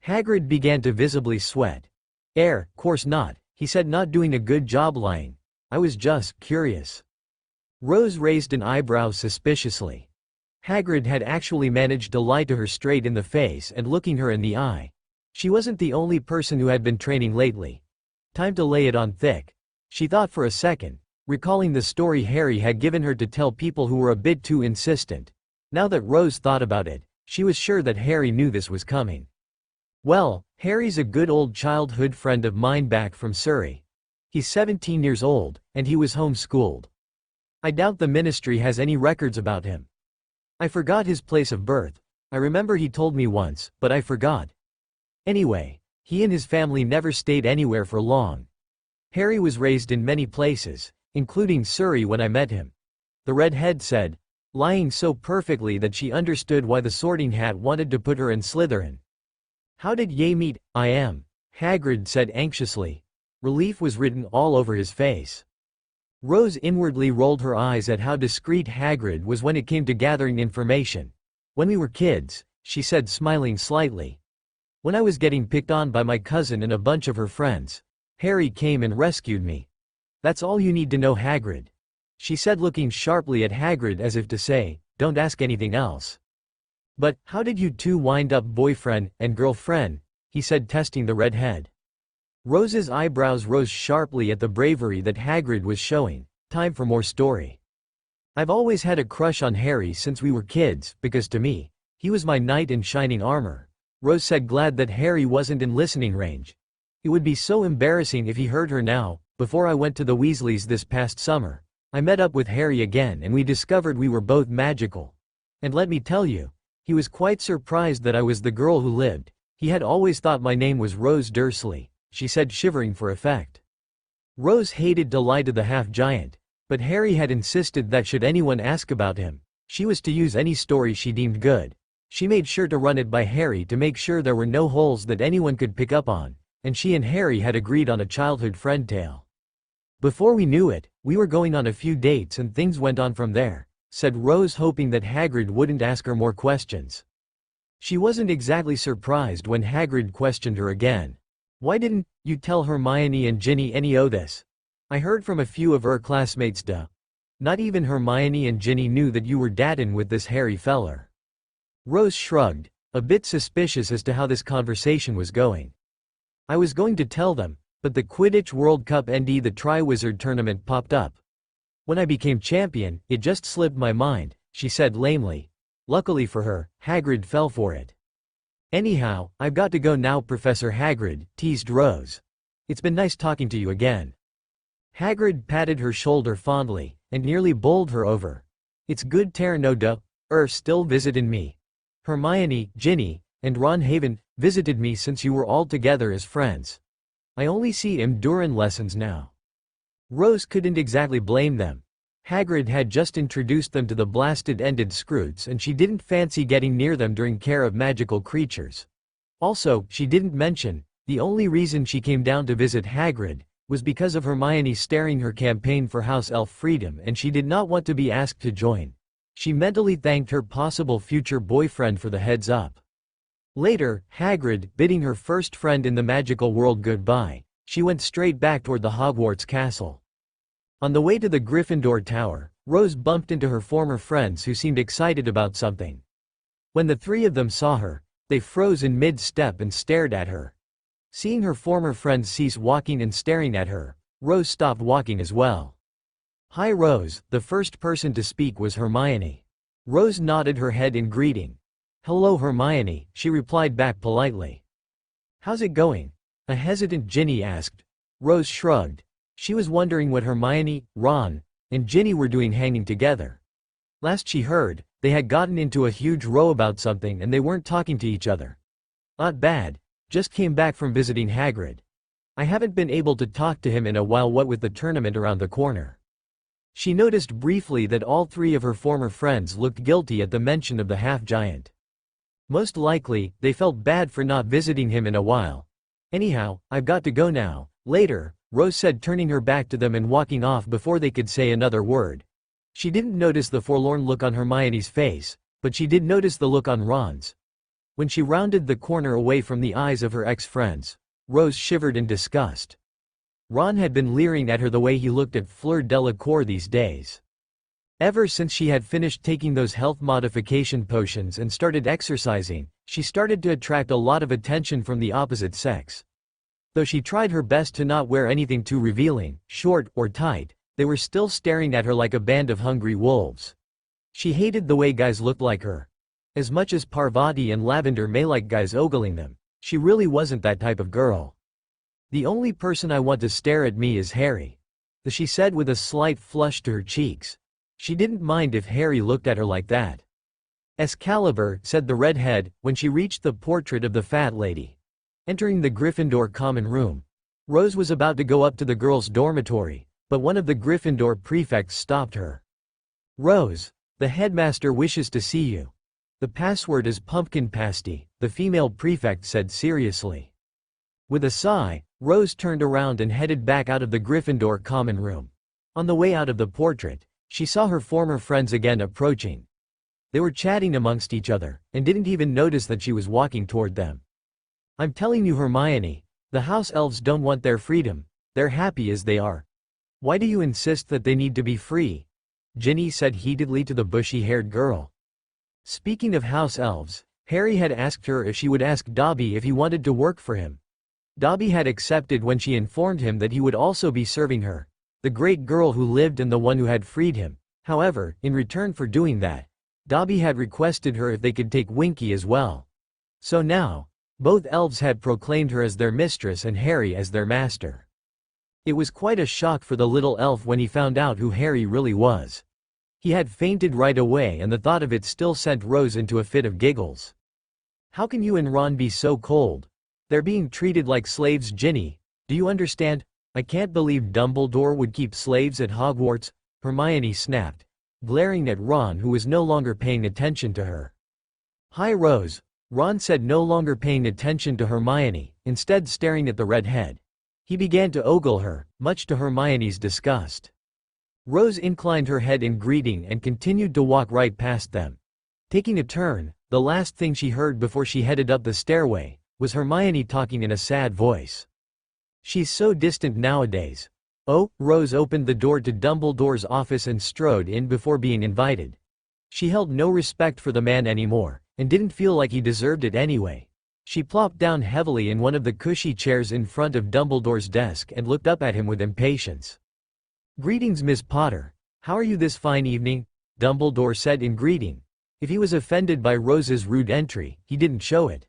Hagrid began to visibly sweat. Course not, he said, not doing a good job lying. I was just curious. Rose raised an eyebrow suspiciously. Hagrid had actually managed to lie to her straight in the face and looking her in the eye. She wasn't the only person who had been training lately. Time to lay it on thick. She thought for a second, recalling the story Harry had given her to tell people who were a bit too insistent. Now that Rose thought about it, she was sure that Harry knew this was coming. Well, Harry's a good old childhood friend of mine back from Surrey. He's 17 years old, and he was homeschooled. I doubt the ministry has any records about him. I forgot his place of birth. I remember he told me once, but I forgot. Anyway, he and his family never stayed anywhere for long. Harry was raised in many places, including Surrey when I met him. The redhead said, lying so perfectly that she understood why the Sorting Hat wanted to put her in Slytherin. How did ye meet? I am, Hagrid said anxiously. Relief was written all over his face. Rose inwardly rolled her eyes at how discreet Hagrid was when it came to gathering information. When we were kids, she said, smiling slightly. When I was getting picked on by my cousin and a bunch of her friends, Harry came and rescued me. That's all you need to know, Hagrid. She said, looking sharply at Hagrid as if to say, don't ask anything else. But, how did you two wind up boyfriend and girlfriend? He said, testing the redhead. Rose's eyebrows rose sharply at the bravery that Hagrid was showing. Time for more story. I've always had a crush on Harry since we were kids, because to me, he was my knight in shining armor. Rose said, glad that Harry wasn't in listening range. It would be so embarrassing if he heard her now. Before I went to the Weasleys this past summer, I met up with Harry again and we discovered we were both magical. And let me tell you, he was quite surprised that I was the girl who lived. He had always thought my name was Rose Dursley, she said, shivering for effect. Rose hated to lie to the half-giant, but Harry had insisted that should anyone ask about him, she was to use any story she deemed good. She made sure to run it by Harry to make sure there were no holes that anyone could pick up on, and she and Harry had agreed on a childhood friend tale. Before we knew it, we were going on a few dates and things went on from there, said Rose, hoping that Hagrid wouldn't ask her more questions. She wasn't exactly surprised when Hagrid questioned her again. Why didn't you tell Hermione and Ginny any of this? I heard from a few of her classmates. Duh. Not even Hermione and Ginny knew that you were datin' with this Harry feller. Rose shrugged, a bit suspicious as to how this conversation was going. I was going to tell them, but the Quidditch World Cup and the Triwizard Tournament popped up. When I became champion, it just slipped my mind, she said lamely. Luckily for her, Hagrid fell for it. Anyhow, I've got to go now, Professor Hagrid, teased Rose. It's been nice talking to you again. Hagrid patted her shoulder fondly, and nearly bowled her over. It's good ter no duh, still visitin' me. Hermione, Ginny, and Ron haven't visited me since you were all together as friends. I only see 'em durin' lessons now. Rose couldn't exactly blame them. Hagrid had just introduced them to the blasted-ended Scroots and she didn't fancy getting near them during care of magical creatures. Also, she didn't mention, the only reason she came down to visit Hagrid was because of Hermione starting her campaign for House Elf freedom and she did not want to be asked to join. She mentally thanked her possible future boyfriend for the heads up. Later, Hagrid, bidding her first friend in the magical world goodbye, she went straight back toward the Hogwarts castle. On the way to the Gryffindor Tower, Rose bumped into her former friends who seemed excited about something. When the three of them saw her, they froze in mid-step and stared at her. Seeing her former friends cease walking and staring at her, Rose stopped walking as well. Hi Rose, the first person to speak was Hermione. Rose nodded her head in greeting. Hello Hermione, she replied back politely. How's it going? A hesitant Ginny asked. Rose shrugged. She was wondering what Hermione, Ron, and Ginny were doing hanging together. Last she heard, they had gotten into a huge row about something and they weren't talking to each other. Not bad, just came back from visiting Hagrid. I haven't been able to talk to him in a while, what with the tournament around the corner. She noticed briefly that all three of her former friends looked guilty at the mention of the half-giant. Most likely, they felt bad for not visiting him in a while. Anyhow, I've got to go now. Later, Rose said, turning her back to them and walking off before they could say another word. She didn't notice the forlorn look on Hermione's face, but she did notice the look on Ron's. When she rounded the corner away from the eyes of her ex-friends, Rose shivered in disgust. Ron had been leering at her the way he looked at Fleur Delacour these days. Ever since she had finished taking those health modification potions and started exercising, she started to attract a lot of attention from the opposite sex. Though she tried her best to not wear anything too revealing, short, or tight, they were still staring at her like a band of hungry wolves. She hated the way guys looked like her. As much as Parvati and Lavender may like guys ogling them, she really wasn't that type of girl. The only person I want to stare at me is Harry, she said with a slight flush to her cheeks. She didn't mind if Harry looked at her like that. Excalibur, said the redhead, when she reached the portrait of the fat lady. Entering the Gryffindor common room, Rose was about to go up to the girls' dormitory, but one of the Gryffindor prefects stopped her. Rose, the headmaster wishes to see you. The password is pumpkin pasty, the female prefect said seriously. With a sigh, Rose turned around and headed back out of the Gryffindor common room. On the way out of the portrait, she saw her former friends again approaching. They were chatting amongst each other, and didn't even notice that she was walking toward them. I'm telling you Hermione, the house elves don't want their freedom, they're happy as they are. Why do you insist that they need to be free? Ginny said heatedly to the bushy-haired girl. Speaking of house elves, Harry had asked her if she would ask Dobby if he wanted to work for him. Dobby had accepted when she informed him that he would also be serving her, the great girl who lived and the one who had freed him. However, in return for doing that, Dobby had requested her if they could take Winky as well. So now, both elves had proclaimed her as their mistress and Harry as their master. It was quite a shock for the little elf when he found out who Harry really was. He had fainted right away, and the thought of it still sent Rose into a fit of giggles. "How can you and Ron be so cold? They're being treated like slaves, Ginny. Do you understand? I can't believe Dumbledore would keep slaves at Hogwarts," Hermione snapped, glaring at Ron, who was no longer paying attention to her. "Hi, Rose," Ron said, no longer paying attention to Hermione, instead staring at the redhead. He began to ogle her, much to Hermione's disgust. Rose inclined her head in greeting and continued to walk right past them. Taking a turn, the last thing she heard before she headed up the stairway was Hermione talking in a sad voice. "She's so distant nowadays." Oh, Rose opened the door to Dumbledore's office and strode in before being invited. She held no respect for the man anymore, and didn't feel like he deserved it anyway. She plopped down heavily in one of the cushy chairs in front of Dumbledore's desk and looked up at him with impatience. "Greetings, Miss Potter. How are you this fine evening?" Dumbledore said in greeting. If he was offended by Rose's rude entry, he didn't show it.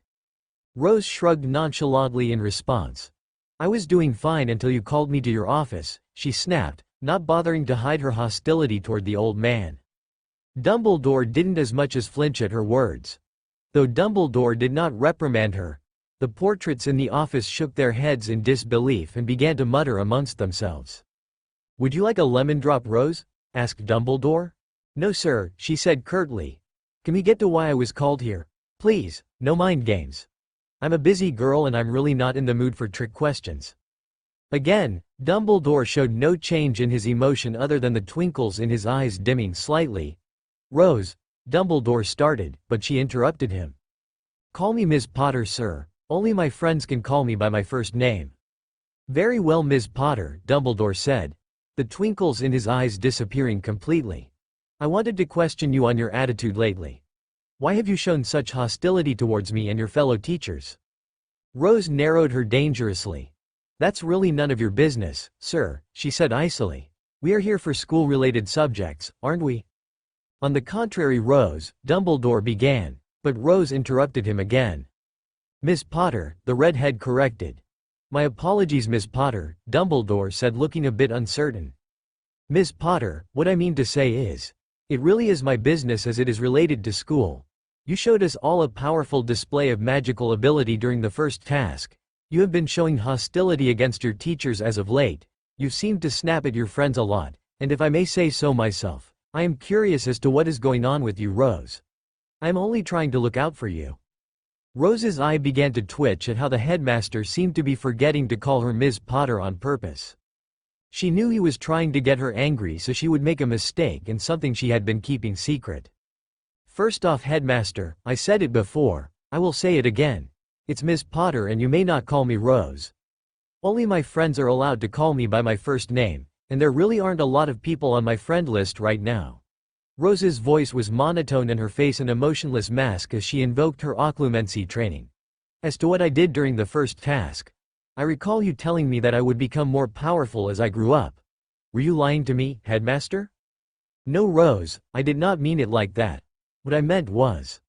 Rose shrugged nonchalantly in response. "I was doing fine until you called me to your office," she snapped, not bothering to hide her hostility toward the old man. Dumbledore didn't as much as flinch at her words. Though Dumbledore did not reprimand her, the portraits in the office shook their heads in disbelief and began to mutter amongst themselves. "Would you like a lemon drop, Rose?" asked Dumbledore. "No, sir," she said curtly. "Can we get to why I was called here? Please, no mind games. I'm a busy girl and I'm really not in the mood for trick questions." Again, Dumbledore showed no change in his emotion other than the twinkles in his eyes dimming slightly. "Rose," Dumbledore started, but she interrupted him. "Call me Miss Potter, sir. Only my friends can call me by my first name." "Very well, Miss Potter," Dumbledore said, the twinkles in his eyes disappearing completely. "I wanted to question you on your attitude lately. Why have you shown such hostility towards me and your fellow teachers?" Rose narrowed her dangerously. "That's really none of your business, sir," she said icily. "We are here for school-related subjects, aren't we?" "On the contrary, Rose," Dumbledore began, but Rose interrupted him again. "Miss Potter," the redhead corrected. "My apologies, Miss Potter," Dumbledore said, looking a bit uncertain. "Miss Potter, what I mean to say is, it really is my business as it is related to school. You showed us all a powerful display of magical ability during the first task. You have been showing hostility against your teachers as of late. You've seemed to snap at your friends a lot, and if I may say so myself, I am curious as to what is going on with you, Rose. I am only trying to look out for you." Rose's eye began to twitch at how the headmaster seemed to be forgetting to call her Miss Potter on purpose. She knew he was trying to get her angry so she would make a mistake and something she had been keeping secret. "First off, headmaster, I said it before, I will say it again. It's Miss Potter and you may not call me Rose. Only my friends are allowed to call me by my first name, and there really aren't a lot of people on my friend list right now." Rose's voice was monotone and her face an emotionless mask as she invoked her occlumency training. "As to what I did during the first task, I recall you telling me that I would become more powerful as I grew up. Were you lying to me, headmaster?" "No, Rose, I did not mean it like that. What I meant was—"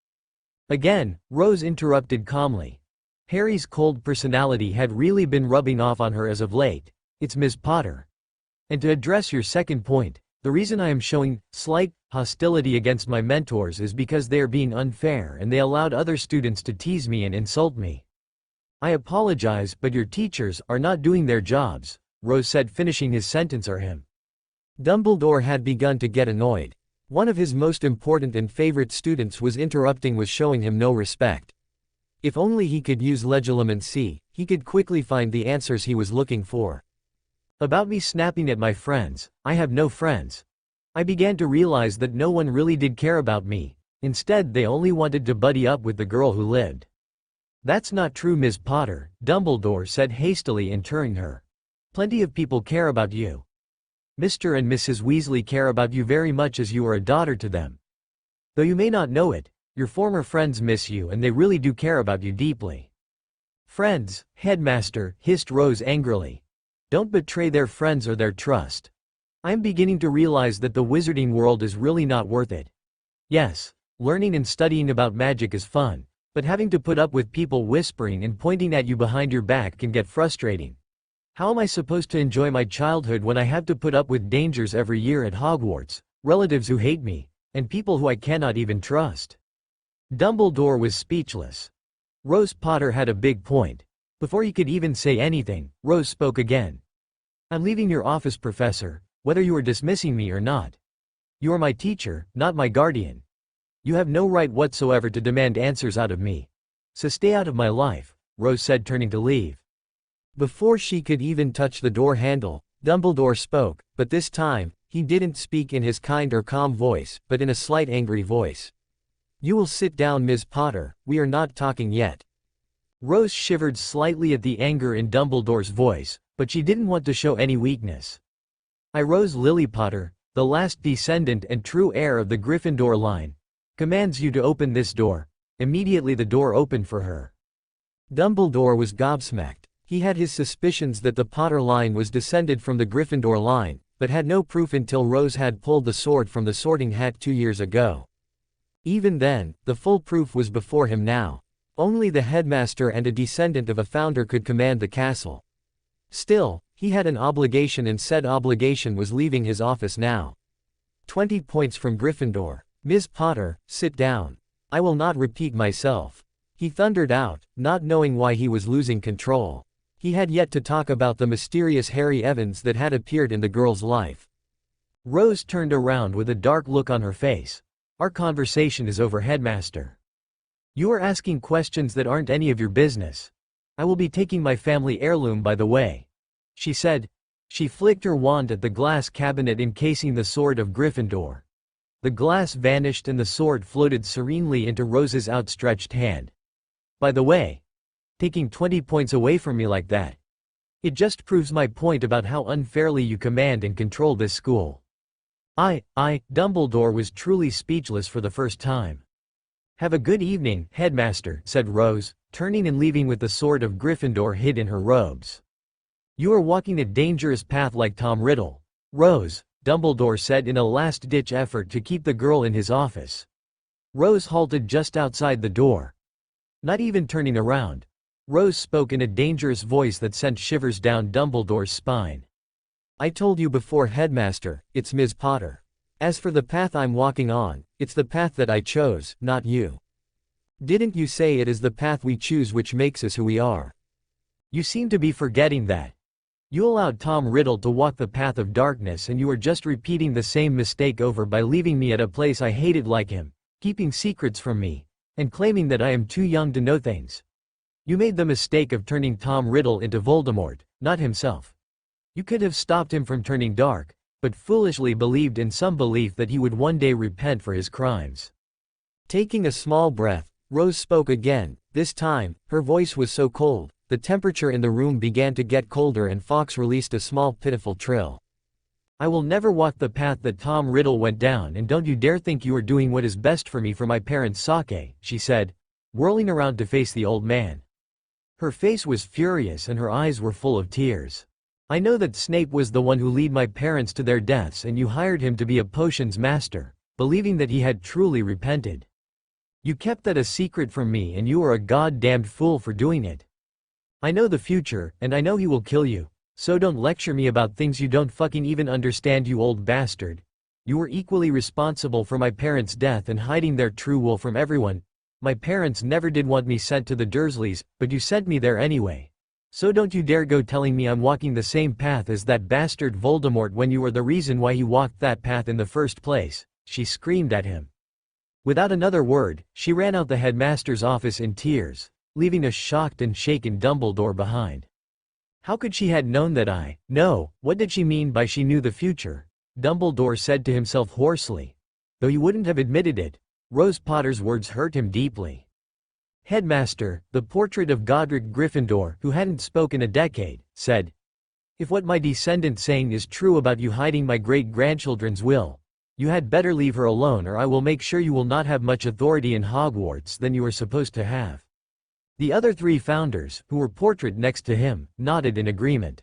Again, Rose interrupted calmly. Harry's cold personality had really been rubbing off on her as of late. "It's Miss Potter. And to address your second point, the reason I am showing slight hostility against my mentors is because they are being unfair and they allowed other students to tease me and insult me. I apologize, but your teachers are not doing their jobs," Rose said, finishing his sentence or him. Dumbledore had begun to get annoyed. One of his most important and favorite students was interrupting with showing him no respect. If only he could use legilimency, he could quickly find the answers he was looking for. "About me snapping at my friends, I have no friends. I began to realize that no one really did care about me. Instead, they only wanted to buddy up with the girl who lived." "That's not true, Miss Potter," Dumbledore said hastily, interrupting her. "Plenty of people care about you. Mr. and Mrs. Weasley care about you very much as you are a daughter to them. Though you may not know it, your former friends miss you and they really do care about you deeply." Friends, headmaster, hissed Rose angrily. Don't betray their friends or their trust. I am beginning to realize that the wizarding world is really not worth it. Yes, learning and studying about magic is fun, but having to put up with people whispering and pointing at you behind your back can get frustrating. How am I supposed to enjoy my childhood when I have to put up with dangers every year at Hogwarts, relatives who hate me, and people who I cannot even trust? Dumbledore was speechless. Rose Potter had a big point. Before he could even say anything, Rose spoke again. I'm leaving your office, Professor, whether you are dismissing me or not. You are my teacher, not my guardian. You have no right whatsoever to demand answers out of me. So stay out of my life, Rose said, turning to leave. Before she could even touch the door handle, Dumbledore spoke, but this time, he didn't speak in his kind or calm voice, but in a slight angry voice. You will sit down, Ms. Potter, we are not talking yet. Rose shivered slightly at the anger in Dumbledore's voice, but she didn't want to show any weakness. I, Rose Lily Potter, the last descendant and true heir of the Gryffindor line, commands you to open this door. Immediately the door opened for her. Dumbledore was gobsmacked. He had his suspicions that the Potter line was descended from the Gryffindor line, but had no proof until Rose had pulled the sword from the Sorting Hat 2 years ago. Even then, the full proof was before him now. Only the headmaster and a descendant of a founder could command the castle. Still, he had an obligation, and said obligation was leaving his office now. 20 points from Gryffindor. Ms. Potter, sit down. I will not repeat myself. He thundered out, not knowing why he was losing control. He had yet to talk about the mysterious Harry Evans that had appeared in the girl's life. Rose turned around with a dark look on her face. Our conversation is over, headmaster. You are asking questions that aren't any of your business. I will be taking my family heirloom, by the way, she said. She flicked her wand at the glass cabinet encasing the sword of Gryffindor. The glass vanished and the sword floated serenely into Rose's outstretched hand. By the way, taking 20 points away from me like that. It just proves my point about how unfairly you command and control this school. Dumbledore was truly speechless for the first time. Have a good evening, headmaster, said Rose, turning and leaving with the sword of Gryffindor hid in her robes. You are walking a dangerous path like Tom Riddle. Rose, Dumbledore said in a last-ditch effort to keep the girl in his office. Rose halted just outside the door. Not even turning around, Rose spoke in a dangerous voice that sent shivers down Dumbledore's spine. I told you before, headmaster, it's Ms. Potter. As for the path I'm walking on, it's the path that I chose, not you. Didn't you say it is the path we choose which makes us who we are? You seem to be forgetting that. You allowed Tom Riddle to walk the path of darkness, and you are just repeating the same mistake over by leaving me at a place I hated like him, keeping secrets from me, and claiming that I am too young to know things. You made the mistake of turning Tom Riddle into Voldemort, not himself. You could have stopped him from turning dark, but foolishly believed in some belief that he would one day repent for his crimes. Taking a small breath, Rose spoke again. This time, her voice was so cold, the temperature in the room began to get colder, and Fox released a small pitiful trill. I will never walk the path that Tom Riddle went down, and don't you dare think you are doing what is best for me for my parents' sake, she said, whirling around to face the old man. Her face was furious and her eyes were full of tears. I know that Snape was the one who led my parents to their deaths, and you hired him to be a potions master, believing that he had truly repented. You kept that a secret from me, and you are a goddamned fool for doing it. I know the future, and I know he will kill you, so don't lecture me about things you don't fucking even understand, you old bastard. You were equally responsible for my parents' death and hiding their true will from everyone. My parents never did want me sent to the Dursleys, but you sent me there anyway. So don't you dare go telling me I'm walking the same path as that bastard Voldemort when you are the reason why he walked that path in the first place, she screamed at him. Without another word, she ran out the headmaster's office in tears, leaving a shocked and shaken Dumbledore behind. How could she had known that I know? What did she mean by she knew the future? Dumbledore said to himself hoarsely. Though he wouldn't have admitted it, Rose Potter's words hurt him deeply. Headmaster, the portrait of Godric Gryffindor, who hadn't spoken a decade, said, if what my descendant's saying is true about you hiding my great-grandchildren's will, you had better leave her alone, or I will make sure you will not have much authority in Hogwarts than you are supposed to have. The other 3 founders, who were portrayed next to him, nodded in agreement.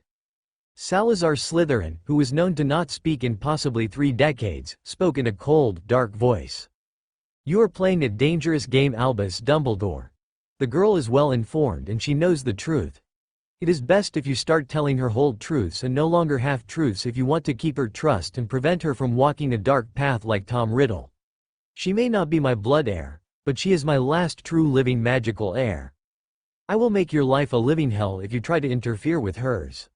Salazar Slytherin, who was known to not speak in possibly 3 decades, spoke in a cold, dark voice. "You are playing a dangerous game, Albus Dumbledore. The girl is well informed and she knows the truth. It is best if you start telling her whole truths and no longer half-truths if you want to keep her trust and prevent her from walking a dark path like Tom Riddle. She may not be my blood heir, but she is my last true living magical heir. I will make your life a living hell if you try to interfere with hers."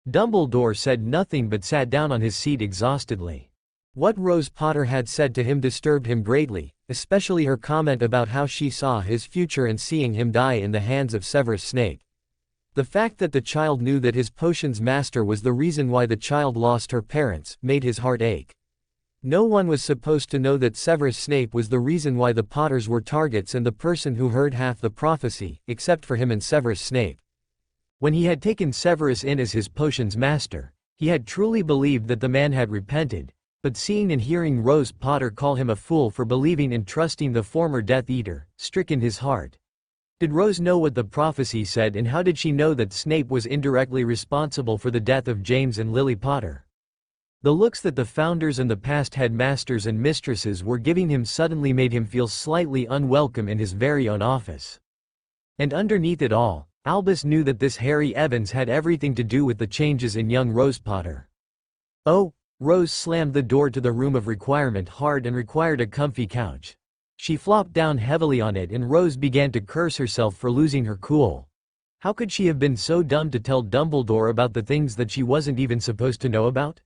Dumbledore said nothing but sat down on his seat exhaustedly. What Rose Potter had said to him disturbed him greatly, especially her comment about how she saw his future and seeing him die in the hands of Severus Snape. The fact that the child knew that his potions master was the reason why the child lost her parents made his heart ache. No one was supposed to know that Severus Snape was the reason why the Potters were targets and the person who heard half the prophecy, except for him and Severus Snape. When he had taken Severus in as his potions master, he had truly believed that the man had repented, but seeing and hearing Rose Potter call him a fool for believing and trusting the former Death Eater, stricken his heart. Did Rose know what the prophecy said, and how did she know that Snape was indirectly responsible for the death of James and Lily Potter? The looks that the founders and the past headmasters and mistresses were giving him suddenly made him feel slightly unwelcome in his very own office. And underneath it all, Albus knew that this Harry Evans had everything to do with the changes in young Rose Potter. Oh, Rose slammed the door to the room of requirement hard and required a comfy couch. She flopped down heavily on it and Rose began to curse herself for losing her cool. How could she have been so dumb to tell Dumbledore about the things that she wasn't even supposed to know about?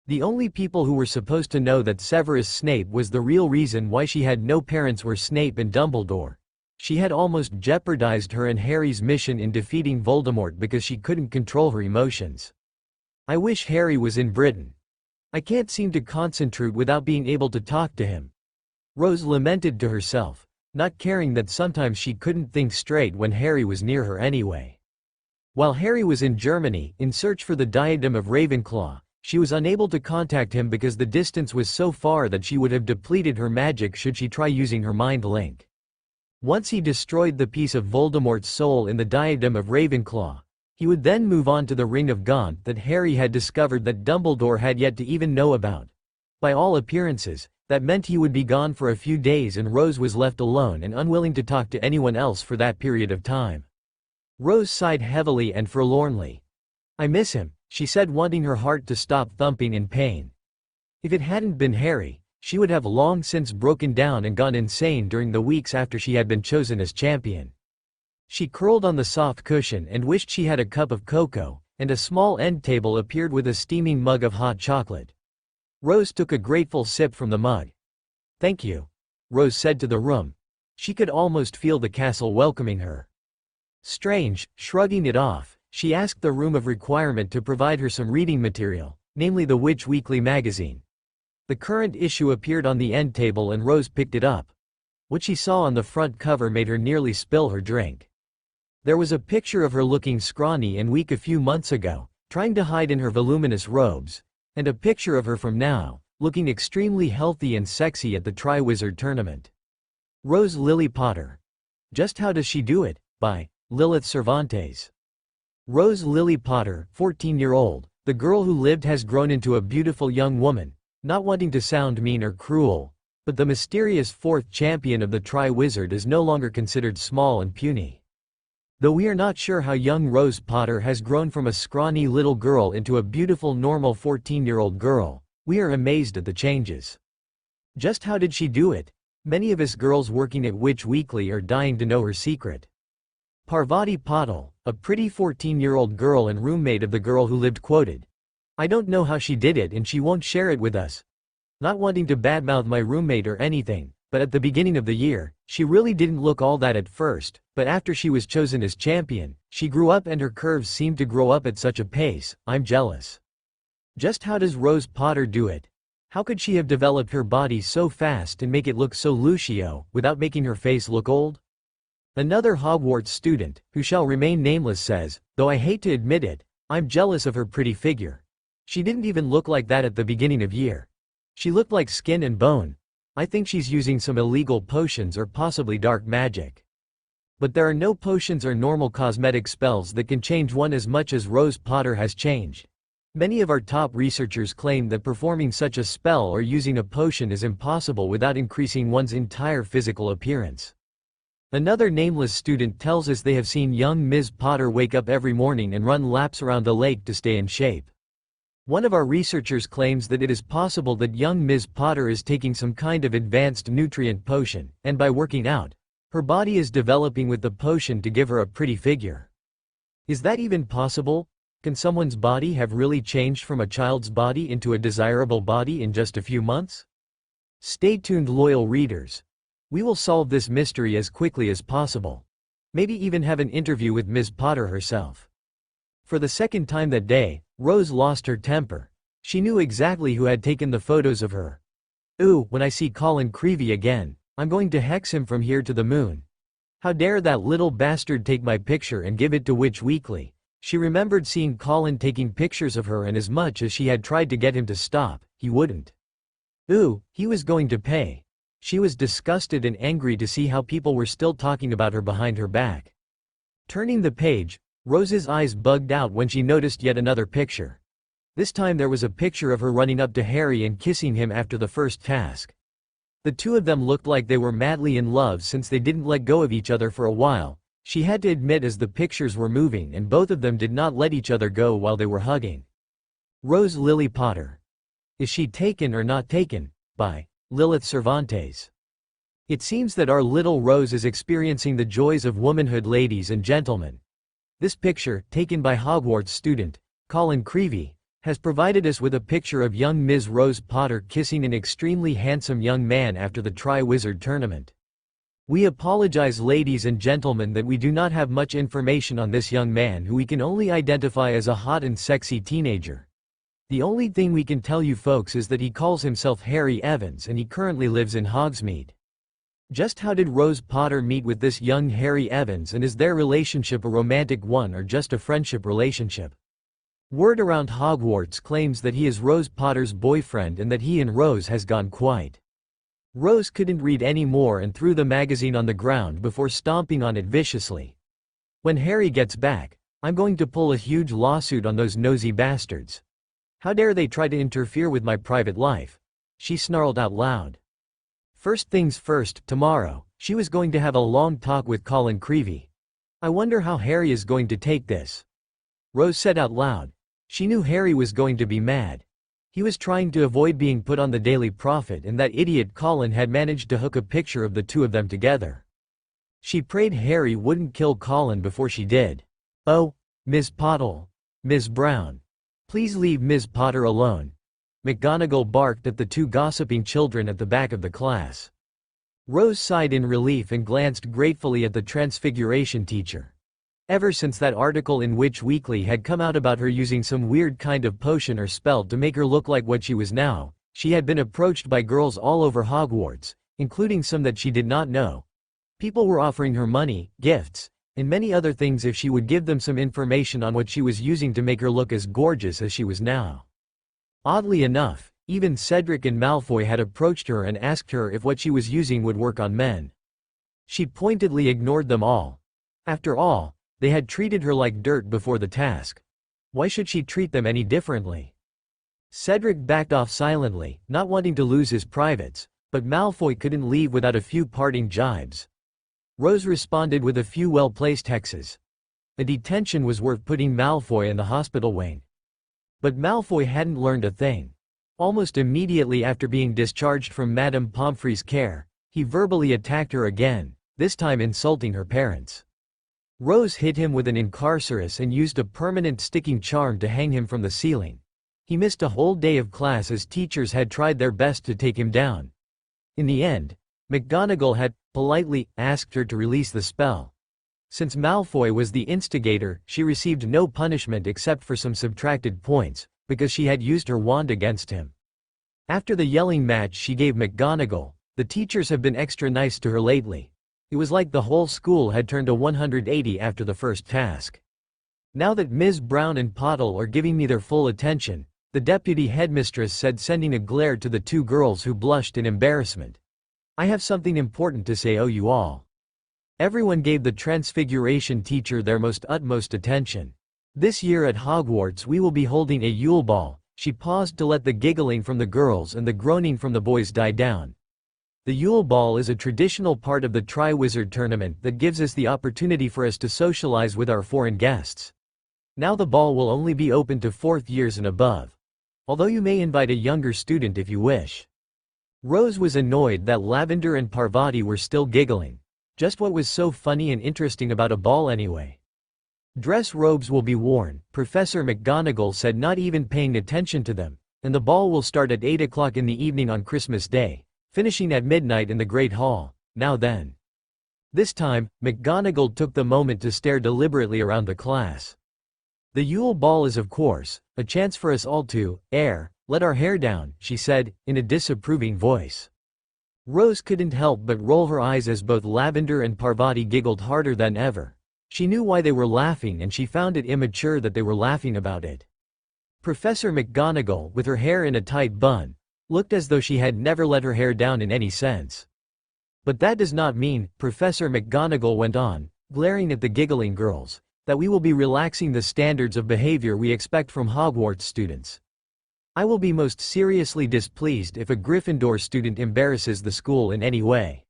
The only people who were supposed to know that Severus Snape was the real reason why she had no parents were Snape and Dumbledore. She had almost jeopardized her and Harry's mission in defeating Voldemort because she couldn't control her emotions. I wish Harry was in Britain. I can't seem to concentrate without being able to talk to him. Rose lamented to herself, not caring that sometimes she couldn't think straight when Harry was near her anyway. While Harry was in Germany, in search for the diadem of Ravenclaw, she was unable to contact him because the distance was so far that she would have depleted her magic should she try using her mind link. Once he destroyed the piece of Voldemort's soul in the diadem of Ravenclaw, he would then move on to the Ring of Gaunt that Harry had discovered that Dumbledore had yet to even know about. By all appearances, that meant he would be gone for a few days and Rose was left alone and unwilling to talk to anyone else for that period of time. Rose sighed heavily and forlornly. "I miss him," she said, wanting her heart to stop thumping in pain. If it hadn't been Harry, she would have long since broken down and gone insane during the weeks after she had been chosen as champion. She curled on the soft cushion and wished she had a cup of cocoa, and a small end table appeared with a steaming mug of hot chocolate. Rose took a grateful sip from the mug. "Thank you," Rose said to the room. She could almost feel the castle welcoming her. Strange, shrugging it off, she asked the room of requirement to provide her some reading material, namely the Witch Weekly magazine. The current issue appeared on the end table and Rose picked it up. What she saw on the front cover made her nearly spill her drink. There was a picture of her looking scrawny and weak a few months ago, trying to hide in her voluminous robes, and a picture of her from now, looking extremely healthy and sexy at the Triwizard Tournament. Rose Lily Potter. Just How Does She Do It? By Lilith Cervantes. Rose Lily Potter, 14-year-old, the girl who lived has grown into a beautiful young woman, not wanting to sound mean or cruel, but the mysterious 4th champion of the Triwizard is no longer considered small and puny. Though we are not sure how young Rose Potter has grown from a scrawny little girl into a beautiful normal 14-year-old girl, we are amazed at the changes. Just how did she do it? Many of us girls working at Witch Weekly are dying to know her secret. Parvati Patil, a pretty 14-year-old girl and roommate of the girl who lived, quoted, "I don't know how she did it and she won't share it with us. Not wanting to badmouth my roommate or anything, but at the beginning of the year, she really didn't look all that at first, but after she was chosen as champion, she grew up and her curves seemed to grow up at such a pace, I'm jealous." Just how does Rose Potter do it? How could she have developed her body so fast and make it look so Lucio, without making her face look old? Another Hogwarts student, who shall remain nameless, says, "Though I hate to admit it, I'm jealous of her pretty figure. She didn't even look like that at the beginning of year. She looked like skin and bone. I think she's using some illegal potions or possibly dark magic." But there are no potions or normal cosmetic spells that can change one as much as Rose Potter has changed. Many of our top researchers claim that performing such a spell or using a potion is impossible without increasing one's entire physical appearance. Another nameless student tells us they have seen young Ms. Potter wake up every morning and run laps around the lake to stay in shape. One of our researchers claims that it is possible that young Ms. Potter is taking some kind of advanced nutrient potion, and by working out, her body is developing with the potion to give her a pretty figure. Is that even possible? Can someone's body have really changed from a child's body into a desirable body in just a few months? Stay tuned, loyal readers. We will solve this mystery as quickly as possible. Maybe even have an interview with Ms. Potter herself. For the second time that day, Rose lost her temper. She knew exactly who had taken the photos of her. Ooh, when I see Colin Creevey again, I'm going to hex him from here to the moon. How dare that little bastard take my picture and give it to Witch Weekly. She remembered seeing Colin taking pictures of her, and as much as she had tried to get him to stop, he wouldn't. Ooh, he was going to pay. She was disgusted and angry to see how people were still talking about her behind her back. Turning the page, Rose's eyes bugged out when she noticed yet another picture. This time there was a picture of her running up to Harry and kissing him after the first task. The two of them looked like they were madly in love since they didn't let go of each other for a while. She had to admit, as the pictures were moving, and both of them did not let each other go while they were hugging. Rose Lily Potter. Is she taken or not taken? By Lilith Cervantes. It seems that our little Rose is experiencing the joys of womanhood, ladies and gentlemen. This picture, taken by Hogwarts student Colin Creevey, has provided us with a picture of young Ms. Rose Potter kissing an extremely handsome young man after the Tri-Wizard tournament. We apologize, ladies and gentlemen, that we do not have much information on this young man, who we can only identify as a hot and sexy teenager. The only thing we can tell you folks is that he calls himself Harry Evans and he currently lives in Hogsmeade. Just how did Rose Potter meet with this young Harry Evans, and is their relationship a romantic one or just a friendship relationship? Word around Hogwarts claims that he is Rose Potter's boyfriend and that he and Rose has gone quite. Rose couldn't read any more and threw the magazine on the ground before stomping on it viciously. When Harry gets back, I'm going to pull a huge lawsuit on those nosy bastards. How dare they try to interfere with my private life? She snarled out loud. First things first, tomorrow, she was going to have a long talk with Colin Creevey. I wonder how Harry is going to take this. Rose said out loud. She knew Harry was going to be mad. He was trying to avoid being put on the Daily Prophet, and that idiot Colin had managed to hook a picture of the two of them together. She prayed Harry wouldn't kill Colin before she did. Oh, Ms. Pottle. Ms. Brown. Please leave Ms. Potter alone. McGonagall barked at the two gossiping children at the back of the class. Rose sighed in relief and glanced gratefully at the Transfiguration teacher. Ever since that article in Witch Weekly had come out about her using some weird kind of potion or spell to make her look like what she was now, she had been approached by girls all over Hogwarts, including some that she did not know. People were offering her money, gifts, and many other things if she would give them some information on what she was using to make her look as gorgeous as she was now. Oddly enough, even Cedric and Malfoy had approached her and asked her if what she was using would work on men. She pointedly ignored them all. After all, they had treated her like dirt before the task. Why should she treat them any differently? Cedric backed off silently, not wanting to lose his privates, but Malfoy couldn't leave without a few parting jibes. Rose responded with a few well-placed hexes. A detention was worth putting Malfoy in the hospital wing. But Malfoy hadn't learned a thing. Almost immediately after being discharged from Madame Pomfrey's care, he verbally attacked her again, this time insulting her parents. Rose hit him with an incarcerus and used a permanent sticking charm to hang him from the ceiling. He missed a whole day of class as teachers had tried their best to take him down. In the end, McGonagall had politely asked her to release the spell. Since Malfoy was the instigator, she received no punishment except for some subtracted points, because she had used her wand against him. After the yelling match she gave McGonagall, the teachers have been extra nice to her lately. It was like the whole school had turned a 180 after the first task. Now that Ms. Brown and Pottle are giving me their full attention, the deputy headmistress said, sending a glare to the two girls who blushed in embarrassment. I have something important to say, oh you all. Everyone gave the Transfiguration teacher their utmost attention. This year at Hogwarts we will be holding a Ule Ball. She paused to let the giggling from the girls and the groaning from the boys die down. The Ule Ball is a traditional part of the Triwizard Tournament that gives us the opportunity for us to socialize with our foreign guests. Now the ball will only be open to 4th years and above. Although you may invite a younger student if you wish. Rose was annoyed that Lavender and Parvati were still giggling. Just what was so funny and interesting about a ball anyway? Dress robes will be worn, Professor McGonagall said, not even paying attention to them, and the ball will start at 8 o'clock in the evening on Christmas Day, finishing at midnight in the Great Hall. Now then. This time, McGonagall took the moment to stare deliberately around the class. The Yule Ball is, of course, a chance for us all to let our hair down, she said, in a disapproving voice. Rose couldn't help but roll her eyes as both Lavender and Parvati giggled harder than ever. She knew why they were laughing and she found it immature that they were laughing about it. Professor McGonagall, with her hair in a tight bun, looked as though she had never let her hair down in any sense. But that does not mean, Professor McGonagall went on, glaring at the giggling girls, that we will be relaxing the standards of behavior we expect from Hogwarts students. I will be most seriously displeased if a Gryffindor student embarrasses the school in any way.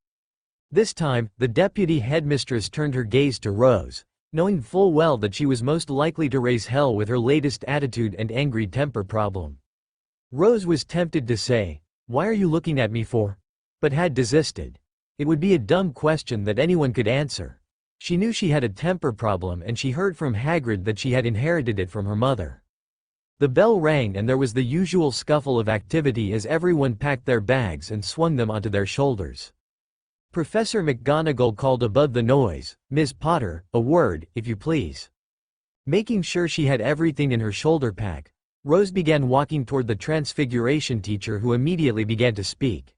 This time, the deputy headmistress turned her gaze to Rose, knowing full well that she was most likely to raise hell with her latest attitude and angry temper problem. Rose was tempted to say, "Why are you looking at me for?" but had desisted. It would be a dumb question that anyone could answer. She knew she had a temper problem and she heard from Hagrid that she had inherited it from her mother. The bell rang and there was the usual scuffle of activity as everyone packed their bags and swung them onto their shoulders. Professor McGonagall called above the noise, "Miss Potter, a word, if you please." Making sure she had everything in her shoulder pack, Rose began walking toward the Transfiguration teacher, who immediately began to speak.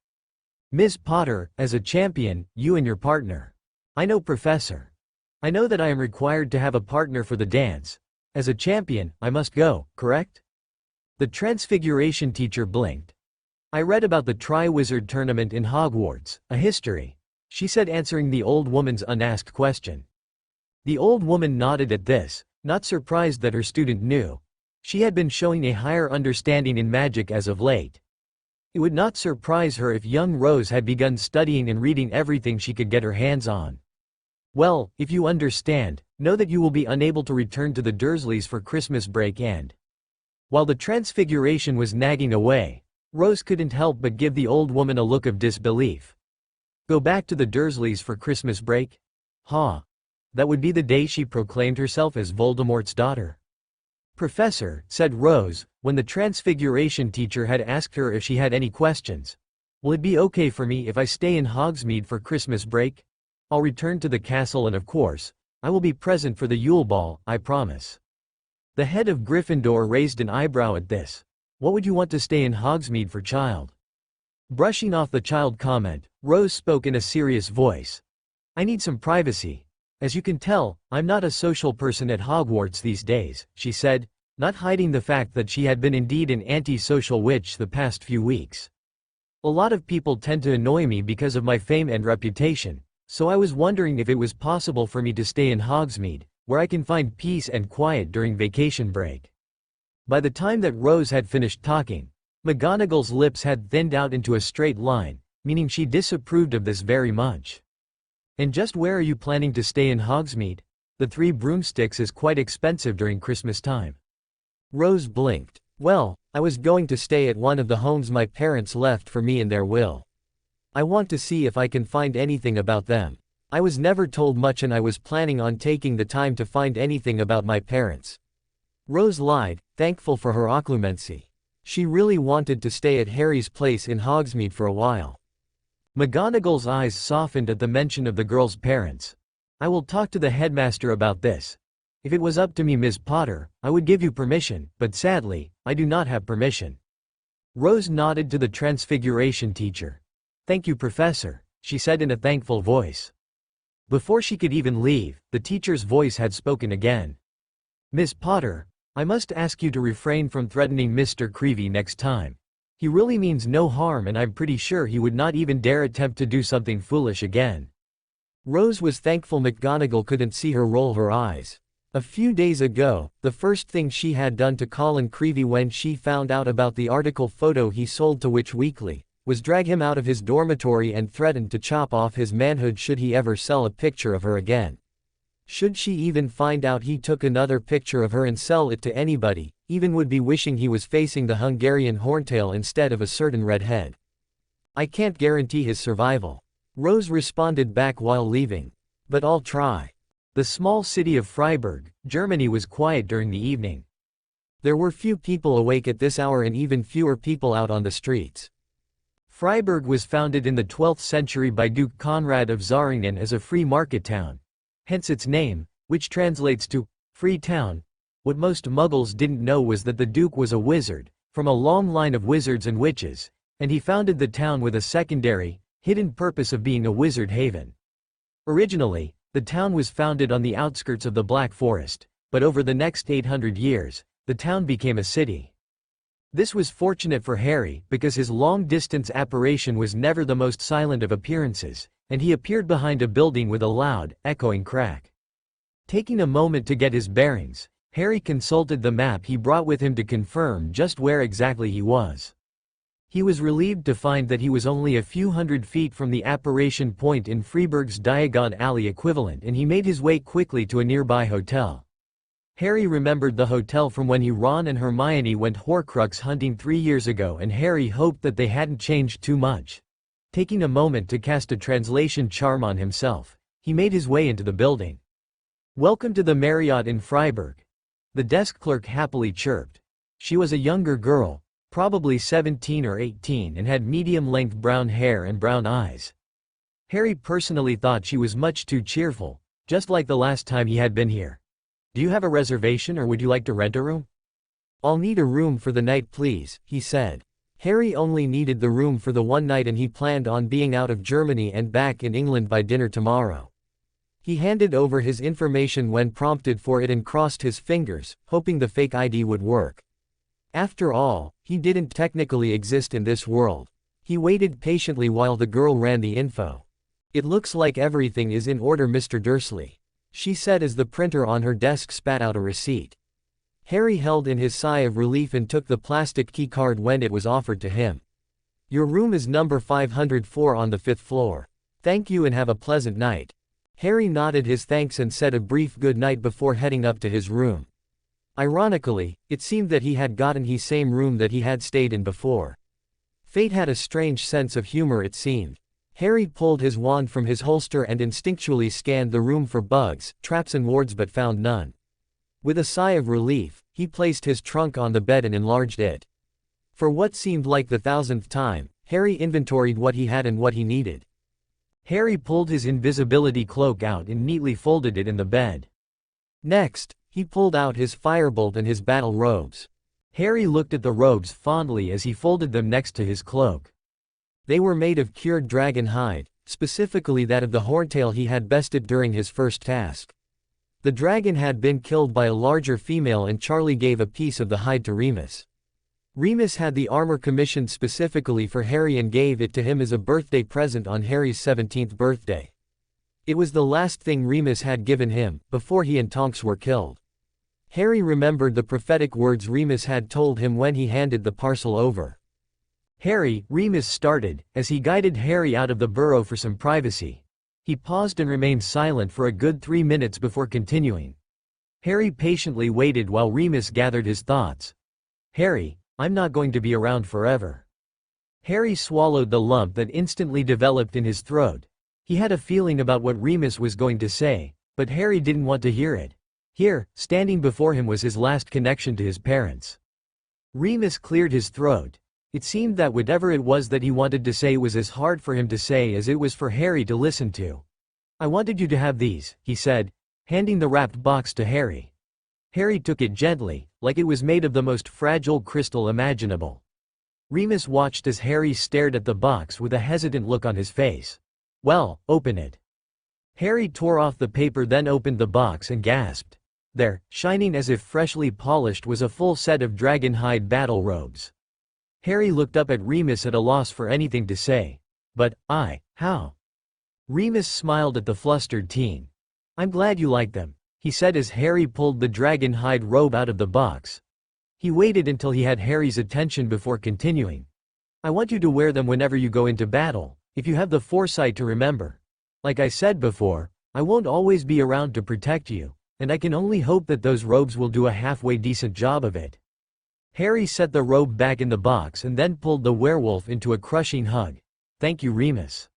"Miss Potter, as a champion, you and your partner." "I know, Professor. I know that I am required to have a partner for the dance. As a champion, I must go, correct?" The Transfiguration teacher blinked. "I read about the Triwizard Tournament in Hogwarts, a history," she said, answering the old woman's unasked question. The old woman nodded at this, not surprised that her student knew. She had been showing a higher understanding in magic as of late. It would not surprise her if young Rose had begun studying and reading everything she could get her hands on. "Well, if you understand, know that you will be unable to return to the Dursleys for Christmas break and—" While the Transfiguration was nagging away, Rose couldn't help but give the old woman a look of disbelief. Go back to the Dursleys for Christmas break? Huh. That would be the day she proclaimed herself as Voldemort's daughter. "Professor," said Rose, when the Transfiguration teacher had asked her if she had any questions, "will it be okay for me if I stay in Hogsmeade for Christmas break? I'll return to the castle and of course, I will be present for the Yule Ball, I promise." The head of Gryffindor raised an eyebrow at this. "What would you want to stay in Hogsmeade for, child?" Brushing off the child comment, Rose spoke in a serious voice. "I need some privacy. As you can tell, I'm not a social person at Hogwarts these days," she said, not hiding the fact that she had been indeed an anti-social witch the past few weeks. "A lot of people tend to annoy me because of my fame and reputation, so I was wondering if it was possible for me to stay in Hogsmeade, where I can find peace and quiet during vacation break." By the time that Rose had finished talking, McGonagall's lips had thinned out into a straight line, meaning she disapproved of this very much. "And just where are you planning to stay in Hogsmeade? The 3 Broomsticks is quite expensive during Christmas time." Rose blinked. "Well, I was going to stay at one of the homes my parents left for me in their will. I want to see if I can find anything about them. I was never told much and I was planning on taking the time to find anything about my parents." Rose lied, thankful for her occlumency. She really wanted to stay at Harry's place in Hogsmeade for a while. McGonagall's eyes softened at the mention of the girl's parents. "I will talk to the headmaster about this. If it was up to me, Miss Potter, I would give you permission, but sadly, I do not have permission." Rose nodded to the Transfiguration teacher. "Thank you, Professor," she said in a thankful voice. Before she could even leave, the teacher's voice had spoken again. "Miss Potter, I must ask you to refrain from threatening Mr. Creevey next time. He really means no harm and I'm pretty sure he would not even dare attempt to do something foolish again." Rose was thankful McGonagall couldn't see her roll her eyes. A few days ago, the first thing she had done to Colin Creevey when she found out about the article photo he sold to Witch Weekly, was drag him out of his dormitory and threaten to chop off his manhood should he ever sell a picture of her again. Should she even find out he took another picture of her and sell it to anybody, even would be wishing he was facing the Hungarian horntail instead of a certain redhead. I can't guarantee his survival. Rose responded back while leaving. But I'll try. The small city of Freiburg, Germany was quiet during the evening. There were few people awake at this hour and even fewer people out on the streets. Freiburg was founded in the 12th century by Duke Conrad of Zähringen as a free market town. Hence its name, which translates to free town. What most Muggles didn't know was that the Duke was a wizard, from a long line of wizards and witches, and he founded the town with a secondary, hidden purpose of being a wizard haven. Originally, the town was founded on the outskirts of the Black Forest, but over the next 800 years, the town became a city. This was fortunate for Harry because his long-distance apparition was never the most silent of appearances, and he appeared behind a building with a loud, echoing crack. Taking a moment to get his bearings, Harry consulted the map he brought with him to confirm just where exactly he was. He was relieved to find that he was only a few hundred feet from the apparition point in Freiburg's Diagon Alley equivalent, and he made his way quickly to a nearby hotel. Harry remembered the hotel from when Ron and Hermione went Horcrux hunting 3 years ago, and Harry hoped that they hadn't changed too much. Taking a moment to cast a translation charm on himself, he made his way into the building. "Welcome to the Marriott in Freiburg," the desk clerk happily chirped. She was a younger girl, probably 17 or 18, and had medium-length brown hair and brown eyes. Harry personally thought she was much too cheerful, just like the last time he had been here. "Do you have a reservation or would you like to rent a room?" "I'll need a room for the night please," he said. Harry only needed the room for the one night and he planned on being out of Germany and back in England by dinner tomorrow. He handed over his information when prompted for it and crossed his fingers, hoping the fake ID would work. After all, he didn't technically exist in this world. He waited patiently while the girl ran the info. "It looks like everything is in order, Mr. Dursley," she said as the printer on her desk spat out a receipt. Harry held in his sigh of relief and took the plastic key card when it was offered to him. "Your room is number 504 on the 5th floor. Thank you and have a pleasant night." Harry nodded his thanks and said a brief good night before heading up to his room. Ironically, it seemed that he had gotten the same room that he had stayed in before. Fate had a strange sense of humor, it seemed. Harry pulled his wand from his holster and instinctually scanned the room for bugs, traps and wards but found none. With a sigh of relief, he placed his trunk on the bed and enlarged it. For what seemed like the 1000th time, Harry inventoried what he had and what he needed. Harry pulled his invisibility cloak out and neatly folded it in the bed. Next, he pulled out his firebolt and his battle robes. Harry looked at the robes fondly as he folded them next to his cloak. They were made of cured dragon hide, specifically that of the horntail he had bested during his first task. The dragon had been killed by a larger female and Charlie gave a piece of the hide to Remus. Remus had the armor commissioned specifically for Harry and gave it to him as a birthday present on Harry's 17th birthday. It was the last thing Remus had given him, before he and Tonks were killed. Harry remembered the prophetic words Remus had told him when he handed the parcel over. "Harry," Remus started, as he guided Harry out of the burrow for some privacy. He paused and remained silent for a good 3 minutes before continuing. Harry patiently waited while Remus gathered his thoughts. "Harry, I'm not going to be around forever." Harry swallowed the lump that instantly developed in his throat. He had a feeling about what Remus was going to say, but Harry didn't want to hear it. Here, standing before him was his last connection to his parents. Remus cleared his throat. It seemed that whatever it was that he wanted to say was as hard for him to say as it was for Harry to listen to. "I wanted you to have these," he said, handing the wrapped box to Harry. Harry took it gently, like it was made of the most fragile crystal imaginable. Remus watched as Harry stared at the box with a hesitant look on his face. "Well, open it." Harry tore off the paper, then opened the box and gasped. There, shining as if freshly polished, was a full set of dragonhide battle robes. Harry looked up at Remus at a loss for anything to say. "But, how?" Remus smiled at the flustered teen. "I'm glad you like them," he said as Harry pulled the dragon hide robe out of the box. He waited until he had Harry's attention before continuing. "I want you to wear them whenever you go into battle, if you have the foresight to remember. Like I said before, I won't always be around to protect you, and I can only hope that those robes will do a halfway decent job of it." Harry set the robe back in the box and then pulled the werewolf into a crushing hug. "Thank you, Remus."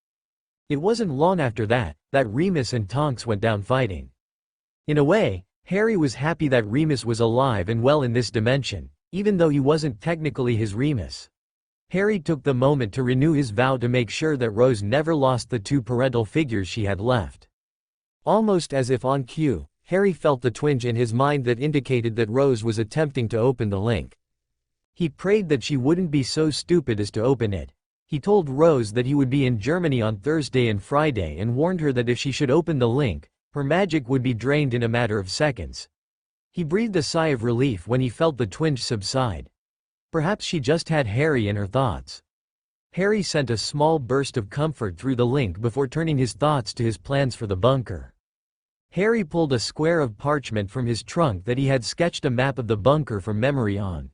It wasn't long after that Remus and Tonks went down fighting. In a way, Harry was happy that Remus was alive and well in this dimension, even though he wasn't technically his Remus. Harry took the moment to renew his vow to make sure that Rose never lost the two parental figures she had left. Almost as if on cue, Harry felt the twinge in his mind that indicated that Rose was attempting to open the link. He prayed that she wouldn't be so stupid as to open it. He told Rose that he would be in Germany on Thursday and Friday and warned her that if she should open the link, her magic would be drained in a matter of seconds. He breathed a sigh of relief when he felt the twinge subside. Perhaps she just had Harry in her thoughts. Harry sent a small burst of comfort through the link before turning his thoughts to his plans for the bunker. Harry pulled a square of parchment from his trunk that he had sketched a map of the bunker from memory on.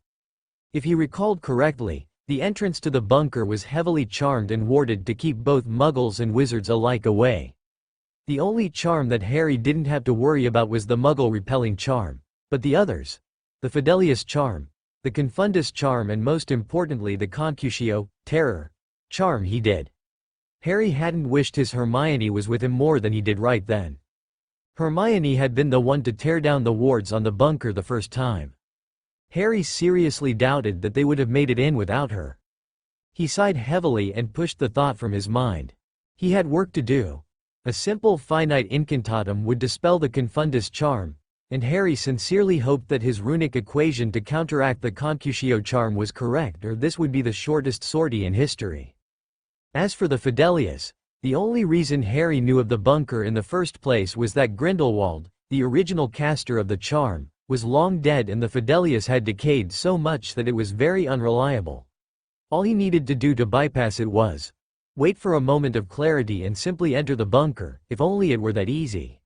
If he recalled correctly, the entrance to the bunker was heavily charmed and warded to keep both muggles and wizards alike away. The only charm that Harry didn't have to worry about was the muggle-repelling charm. But the others? The Fidelius charm, the Confundus charm and most importantly the Concutio, terror, charm he did. Harry hadn't wished his Hermione was with him more than he did right then. Hermione had been the one to tear down the wards on the bunker the first time. Harry seriously doubted that they would have made it in without her. He sighed heavily and pushed the thought from his mind. He had work to do. A simple finite incantatum would dispel the Confundus charm, and Harry sincerely hoped that his runic equation to counteract the Concutio charm was correct, or this would be the shortest sortie in history. As for the Fidelius, the only reason Harry knew of the bunker in the first place was that Grindelwald, the original caster of the charm, was long dead and the Fidelius had decayed so much that it was very unreliable. All he needed to do to bypass it was wait for a moment of clarity and simply enter the bunker, if only it were that easy.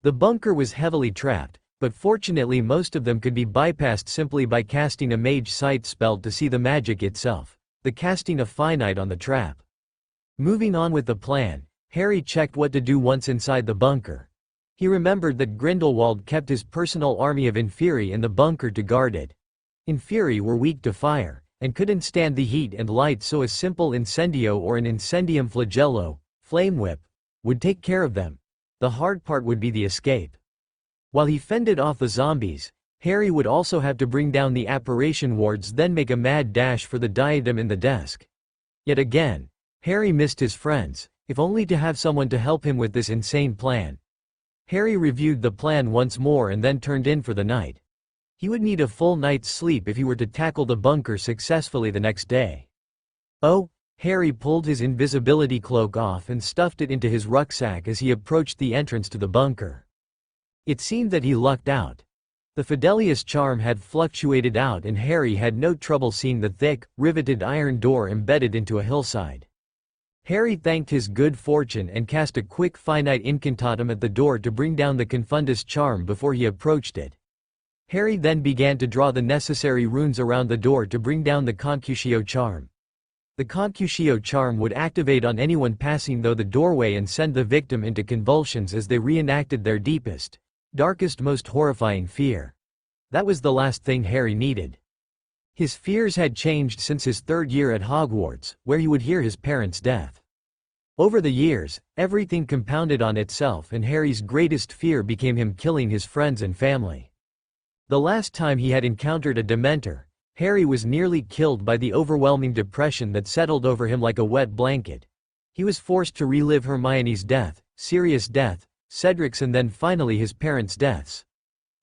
The bunker was heavily trapped, but fortunately most of them could be bypassed simply by casting a mage sight spell to see the magic itself, the casting of finite on the trap. Moving on with the plan, Harry checked what to do once inside the bunker. He remembered that Grindelwald kept his personal army of Inferi in the bunker to guard it. Inferi were weak to fire, and couldn't stand the heat and light, so a simple incendio or an incendium flagello, flame whip, would take care of them. The hard part would be the escape. While he fended off the zombies, Harry would also have to bring down the apparition wards, then make a mad dash for the diadem in the desk. Yet again, Harry missed his friends, if only to have someone to help him with this insane plan. Harry reviewed the plan once more and then turned in for the night. He would need a full night's sleep if he were to tackle the bunker successfully the next day. Oh, Harry pulled his invisibility cloak off and stuffed it into his rucksack as he approached the entrance to the bunker. It seemed that he lucked out. The Fidelius charm had fluctuated out and Harry had no trouble seeing the thick, riveted iron door embedded into a hillside. Harry thanked his good fortune and cast a quick finite incantatum at the door to bring down the Confundus charm before he approached it. Harry then began to draw the necessary runes around the door to bring down the Concutio charm. The Concutio charm would activate on anyone passing through the doorway and send the victim into convulsions as they reenacted their deepest, darkest, most horrifying fear. That was the last thing Harry needed. His fears had changed since his third year at Hogwarts, where he would hear his parents' death. Over the years, everything compounded on itself and Harry's greatest fear became him killing his friends and family. The last time he had encountered a Dementor, Harry was nearly killed by the overwhelming depression that settled over him like a wet blanket. He was forced to relive Hermione's death, Sirius' death, Cedric's and then finally his parents' deaths.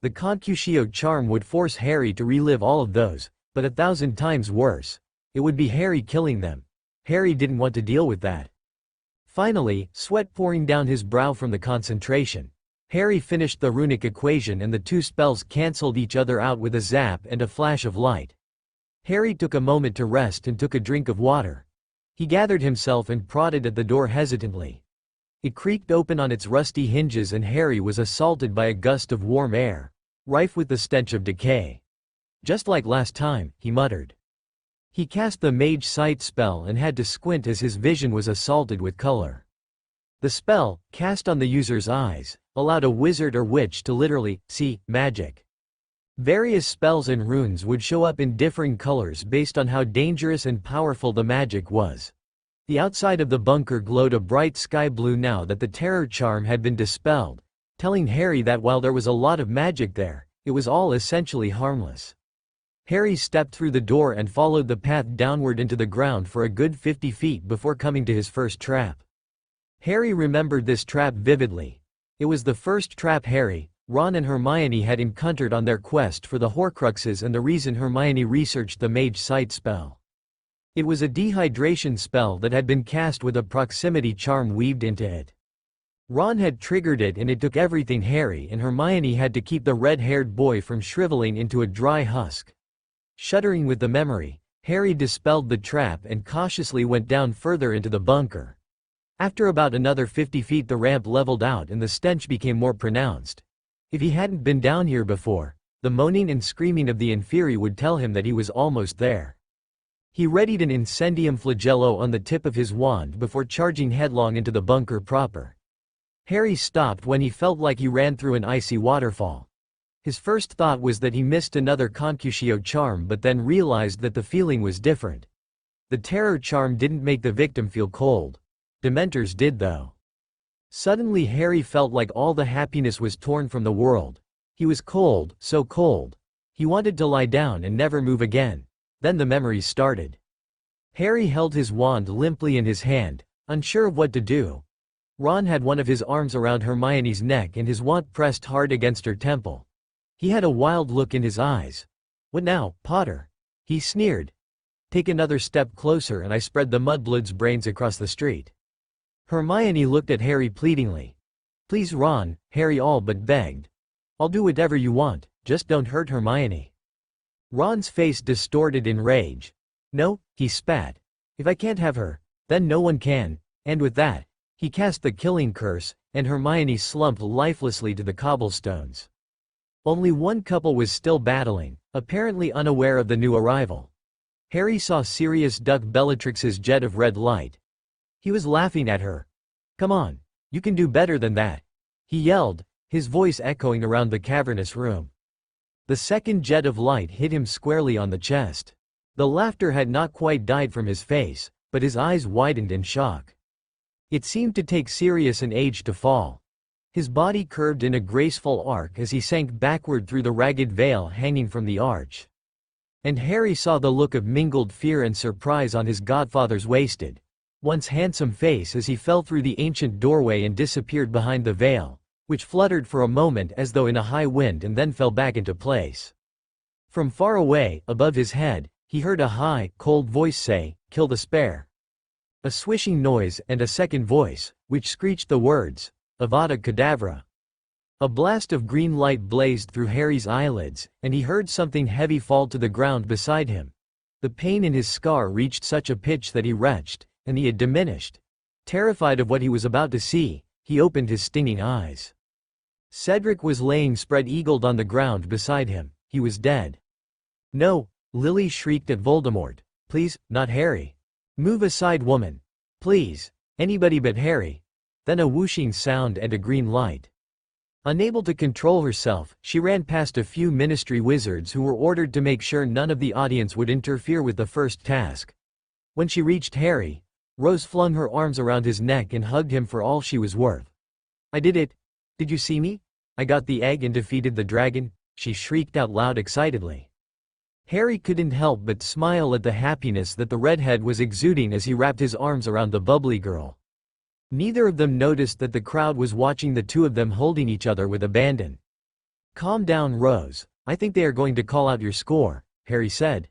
The Concutio charm would force Harry to relive all of those, but 1,000 times worse. It would be Harry killing them. Harry didn't want to deal with that. Finally, sweat pouring down his brow from the concentration, Harry finished the runic equation and the two spells cancelled each other out with a zap and a flash of light. Harry took a moment to rest and took a drink of water. He gathered himself and prodded at the door hesitantly. It creaked open on its rusty hinges and Harry was assaulted by a gust of warm air, rife with the stench of decay. "Just like last time," he muttered. He cast the Mage Sight spell and had to squint as his vision was assaulted with color. The spell, cast on the user's eyes, allowed a wizard or witch to literally see magic. Various spells and runes would show up in differing colors based on how dangerous and powerful the magic was. The outside of the bunker glowed a bright sky blue now that the terror charm had been dispelled, telling Harry that while there was a lot of magic there, it was all essentially harmless. Harry stepped through the door and followed the path downward into the ground for a good 50 feet before coming to his first trap. Harry remembered this trap vividly. It was the first trap Harry, Ron and Hermione had encountered on their quest for the Horcruxes and the reason Hermione researched the Mage Sight spell. It was a dehydration spell that had been cast with a proximity charm weaved into it. Ron had triggered it and it took everything Harry and Hermione had to keep the red-haired boy from shriveling into a dry husk. Shuddering with the memory, Harry dispelled the trap and cautiously went down further into the bunker. After about another 50 feet the ramp leveled out and the stench became more pronounced. If he hadn't been down here before, the moaning and screaming of the Inferi would tell him that he was almost there. He readied an incendium flagello on the tip of his wand before charging headlong into the bunker proper. Harry stopped when he felt like he ran through an icy waterfall. His first thought was that he missed another Concusio charm but then realized that the feeling was different. The terror charm didn't make the victim feel cold. Dementors did though. Suddenly Harry felt like all the happiness was torn from the world. He was cold, so cold. He wanted to lie down and never move again. Then the memories started. Harry held his wand limply in his hand, unsure of what to do. Ron had one of his arms around Hermione's neck and his wand pressed hard against her temple. He had a wild look in his eyes. "What now, Potter?" he sneered. "Take another step closer and I spread the mudblood's brains across the street." Hermione looked at Harry pleadingly. "Please Ron," Harry all but begged. "I'll do whatever you want, just don't hurt Hermione." Ron's face distorted in rage. "No," he spat. "If I can't have her, then no one can," and with that, he cast the killing curse, and Hermione slumped lifelessly to the cobblestones. Only one couple was still battling, apparently unaware of the new arrival. Harry saw Sirius duck Bellatrix's jet of red light. He was laughing at her. "Come on, you can do better than that," he yelled, his voice echoing around the cavernous room. The second jet of light hit him squarely on the chest. The laughter had not quite died from his face, but his eyes widened in shock. It seemed to take Sirius an age to fall. His body curved in a graceful arc as he sank backward through the ragged veil hanging from the arch. And Harry saw the look of mingled fear and surprise on his godfather's wasted, once handsome face as he fell through the ancient doorway and disappeared behind the veil, which fluttered for a moment as though in a high wind and then fell back into place. From far away, above his head, he heard a high, cold voice say, "Kill the spare." A swishing noise and a second voice, which screeched the words, "Avada Kedavra." A blast of green light blazed through Harry's eyelids, and he heard something heavy fall to the ground beside him. The pain in his scar reached such a pitch that he retched, and he had diminished. Terrified of what he was about to see, he opened his stinging eyes. Cedric was laying spread-eagled on the ground beside him. He was dead. "No!" Lily shrieked at Voldemort. "Please, not Harry. Move aside, woman. Please. Anybody but Harry." Then a whooshing sound and a green light. Unable to control herself, she ran past a few ministry wizards who were ordered to make sure none of the audience would interfere with the first task. When she reached Harry, Rose flung her arms around his neck and hugged him for all she was worth. "I did it. Did you see me? I got the egg and defeated the dragon," she shrieked out loud excitedly. Harry couldn't help but smile at the happiness that the redhead was exuding as he wrapped his arms around the bubbly girl. Neither of them noticed that the crowd was watching the two of them holding each other with abandon. "Calm down, Rose. I think they are going to call out your score," Harry said.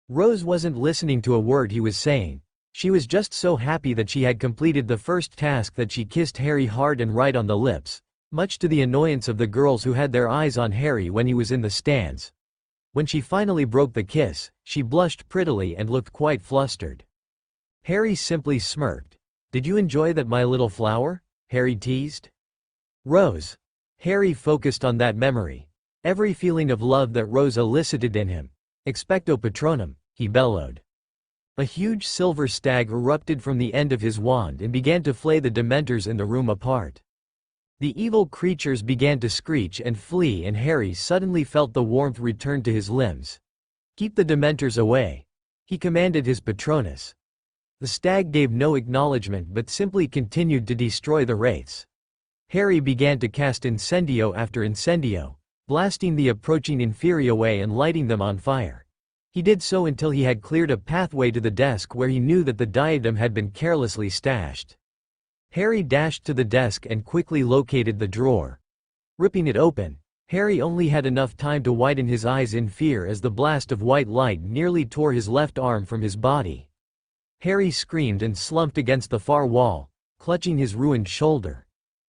Rose wasn't listening to a word he was saying. She was just so happy that she had completed the first task that she kissed Harry hard and right on the lips, much to the annoyance of the girls who had their eyes on Harry when he was in the stands. When she finally broke the kiss, she blushed prettily and looked quite flustered. Harry simply smirked. "Did you enjoy that, my little flower?" Harry teased. Rose. Harry focused on that memory. Every feeling of love that Rose elicited in him. Expecto Patronum, he bellowed. A huge silver stag erupted from the end of his wand and began to flay the Dementors in the room apart. The evil creatures began to screech and flee, and Harry suddenly felt the warmth return to his limbs. Keep the Dementors away, he commanded his Patronus. The stag gave no acknowledgement but simply continued to destroy the wraiths. Harry began to cast incendio after incendio, blasting the approaching Inferi away and lighting them on fire. He did so until he had cleared a pathway to the desk where he knew that the diadem had been carelessly stashed. Harry dashed to the desk and quickly located the drawer. Ripping it open, Harry only had enough time to widen his eyes in fear as the blast of white light nearly tore his left arm from his body. Harry screamed and slumped against the far wall, clutching his ruined shoulder.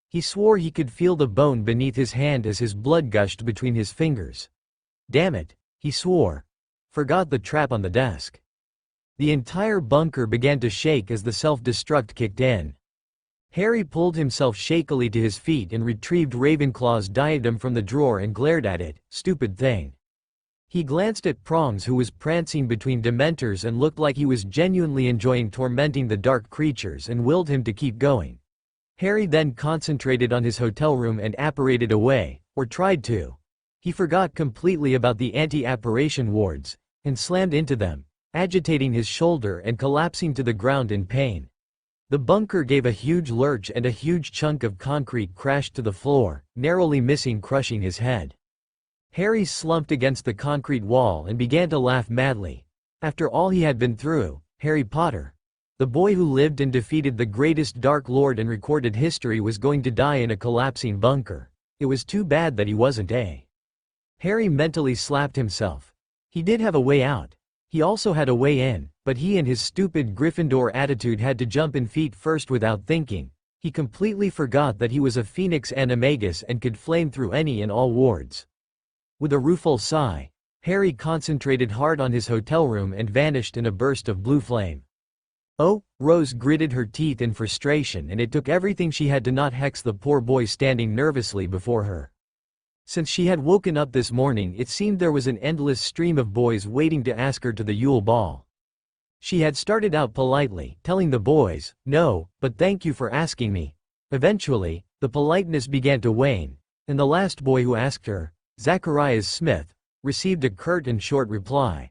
He swore he could feel the bone beneath his hand as his blood gushed between his fingers. Damn it, he swore. Forgot the trap on the desk. The entire bunker began to shake as the self-destruct kicked in. Harry pulled himself shakily to his feet and retrieved Ravenclaw's diadem from the drawer and glared at it. Stupid thing. He glanced at Prongs, who was prancing between Dementors and looked like he was genuinely enjoying tormenting the dark creatures, and willed him to keep going. Harry then concentrated on his hotel room and apparated away, or tried to. He forgot completely about the anti-apparition wards, and slammed into them, agitating his shoulder and collapsing to the ground in pain. The bunker gave a huge lurch and a huge chunk of concrete crashed to the floor, narrowly missing crushing his head. Harry slumped against the concrete wall and began to laugh madly. After all he had been through, Harry Potter, the boy who lived and defeated the greatest Dark Lord in recorded history, was going to die in a collapsing bunker. It was too bad that he wasn't a. Harry mentally slapped himself. He did have a way out. He also had a way in, but he and his stupid Gryffindor attitude had to jump in feet first without thinking. He completely forgot that he was a Phoenix Animagus and could flame through any and all wards. With a rueful sigh, Harry concentrated hard on his hotel room and vanished in a burst of blue flame. Oh, Rose gritted her teeth in frustration, and it took everything she had to not hex the poor boy standing nervously before her. Since she had woken up this morning, it seemed there was an endless stream of boys waiting to ask her to the Ule Ball. She had started out politely, telling the boys, "No, but thank you for asking me." Eventually, the politeness began to wane, and the last boy who asked her, Zacharias Smith, received a curt and short reply.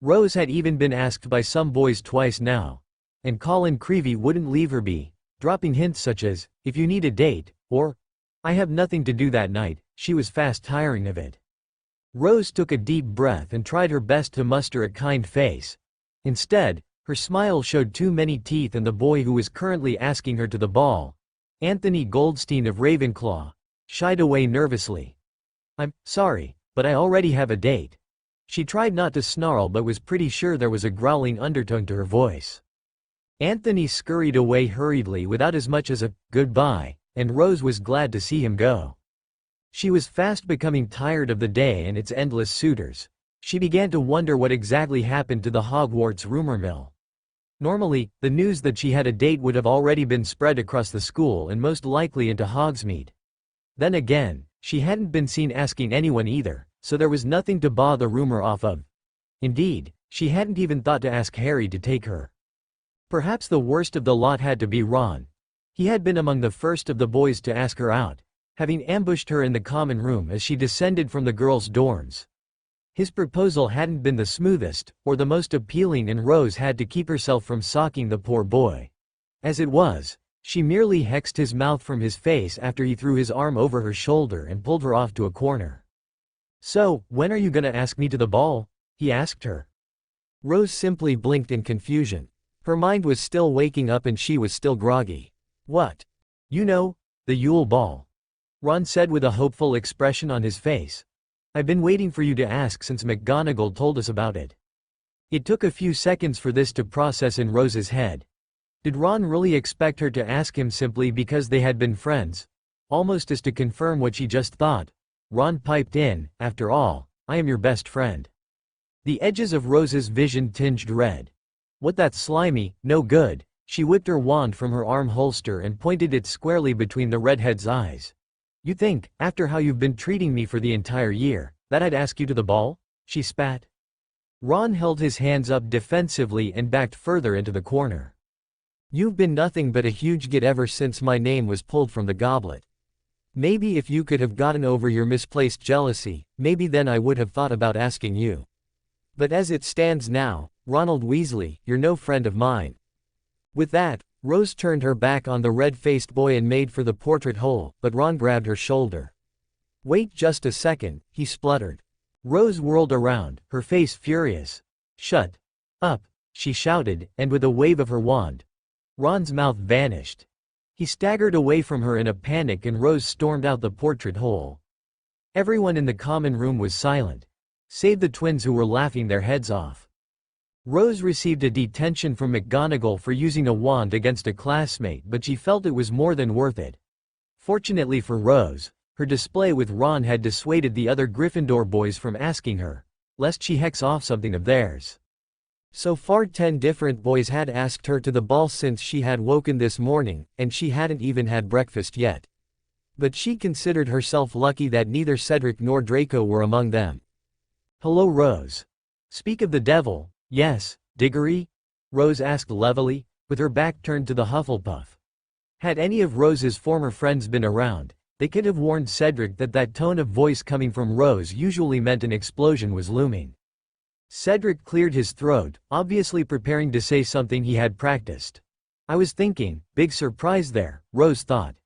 Rose had even been asked by some boys twice now, and Colin Creevey wouldn't leave her be, dropping hints such as, "If you need a date," or, "I have nothing to do that night." She was fast tiring of it. Rose took a deep breath and tried her best to muster a kind face. Instead, her smile showed too many teeth, and the boy who was currently asking her to the ball, Anthony Goldstein of Ravenclaw, shied away nervously. "I'm sorry, but I already have a date." She tried not to snarl but was pretty sure there was a growling undertone to her voice. Anthony scurried away hurriedly without as much as a goodbye, and Rose was glad to see him go. She was fast becoming tired of the day and its endless suitors. She began to wonder what exactly happened to the Hogwarts rumor mill. Normally, the news that she had a date would have already been spread across the school and most likely into Hogsmeade. Then again, she hadn't been seen asking anyone either, so there was nothing to baw the rumor off of. Indeed, she hadn't even thought to ask Harry to take her. Perhaps the worst of the lot had to be Ron. He had been among the first of the boys to ask her out, having ambushed her in the common room as she descended from the girls' dorms. His proposal hadn't been the smoothest, or the most appealing, and Rose had to keep herself from socking the poor boy. As it was, she merely hexed his mouth from his face after he threw his arm over her shoulder and pulled her off to a corner. "So, when are you gonna ask me to the ball?" he asked her. Rose simply blinked in confusion. Her mind was still waking up and she was still groggy. "What? You know, the Ule Ball," Ron said with a hopeful expression on his face. "I've been waiting for you to ask since McGonagall told us about it." It took a few seconds for this to process in Rose's head. Did Ron really expect her to ask him simply because they had been friends? Almost as to confirm what she just thought, Ron piped in, "After all, I am your best friend." The edges of Rose's vision tinged red. What that slimy, no good, She whipped her wand from her arm holster and pointed it squarely between the redhead's eyes. "You think, after how you've been treating me for the entire year, that I'd ask you to the ball?" she spat. Ron held his hands up defensively and backed further into the corner. "You've been nothing but a huge git ever since my name was pulled from the goblet. Maybe if you could have gotten over your misplaced jealousy, maybe then I would have thought about asking you. But as it stands now, Ronald Weasley, you're no friend of mine." With that, Rose turned her back on the red-faced boy and made for the portrait hole, but Ron grabbed her shoulder. "Wait just a second," he spluttered. Rose whirled around, her face furious. "Shut up," she shouted, and with a wave of her wand, Ron's mouth vanished. He staggered away from her in a panic and Rose stormed out the portrait hole. Everyone in the common room was silent, save the twins who were laughing their heads off. Rose received a detention from McGonagall for using a wand against a classmate, but she felt it was more than worth it. Fortunately for Rose, her display with Ron had dissuaded the other Gryffindor boys from asking her, lest she hex off something of theirs. So far 10 different boys had asked her to the ball since she had woken this morning, and she hadn't even had breakfast yet. But she considered herself lucky that neither Cedric nor Draco were among them. "Hello, Rose. Speak of the devil, yes, Diggory?" Rose asked levelly, with her back turned to the Hufflepuff. Had any of Rose's former friends been around, they could have warned Cedric that that tone of voice coming from Rose usually meant an explosion was looming. Cedric cleared his throat, obviously preparing to say something he had practiced. "I was thinking, big surprise there," Rose thought.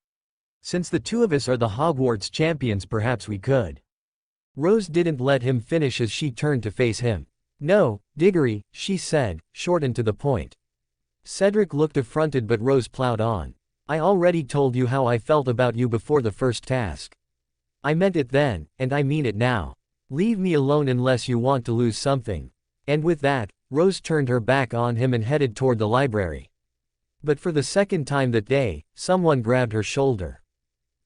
"Since the two of us are the Hogwarts champions, perhaps we could." Rose didn't let him finish as she turned to face him. "No, Diggory," she said, short and to the point. Cedric looked affronted, but Rose plowed on. "I already told you how I felt about you before the first task. I meant it then, and I mean it now. Leave me alone unless you want to lose something." And with that, Rose turned her back on him and headed toward the library. But for the second time that day, someone grabbed her shoulder.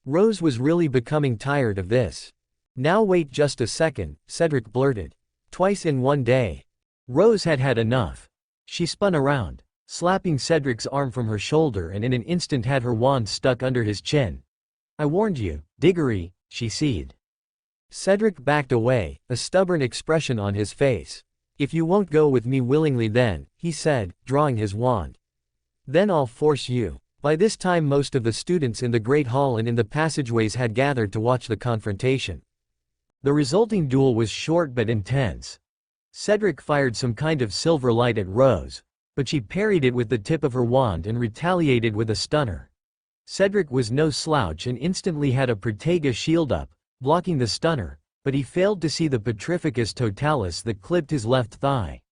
Rose was really becoming tired of this. "Now wait just a second," Cedric blurted. "Twice in one day." Rose had had enough. She spun around, slapping Cedric's arm from her shoulder, and in an instant had her wand stuck under his chin. "I warned you, Diggory," she seethed. Cedric backed away, a stubborn expression on his face. "If you won't go with me willingly then," he said, drawing his wand, "then I'll force you." By this time most of the students in the Great Hall and in the passageways had gathered to watch the confrontation. The resulting duel was short but intense. Cedric fired some kind of silver light at Rose, but she parried it with the tip of her wand and retaliated with a stunner. Cedric was no slouch and instantly had a Protega shield up, blocking the stunner, but he failed to see the Petrificus Totalis that clipped his left thigh.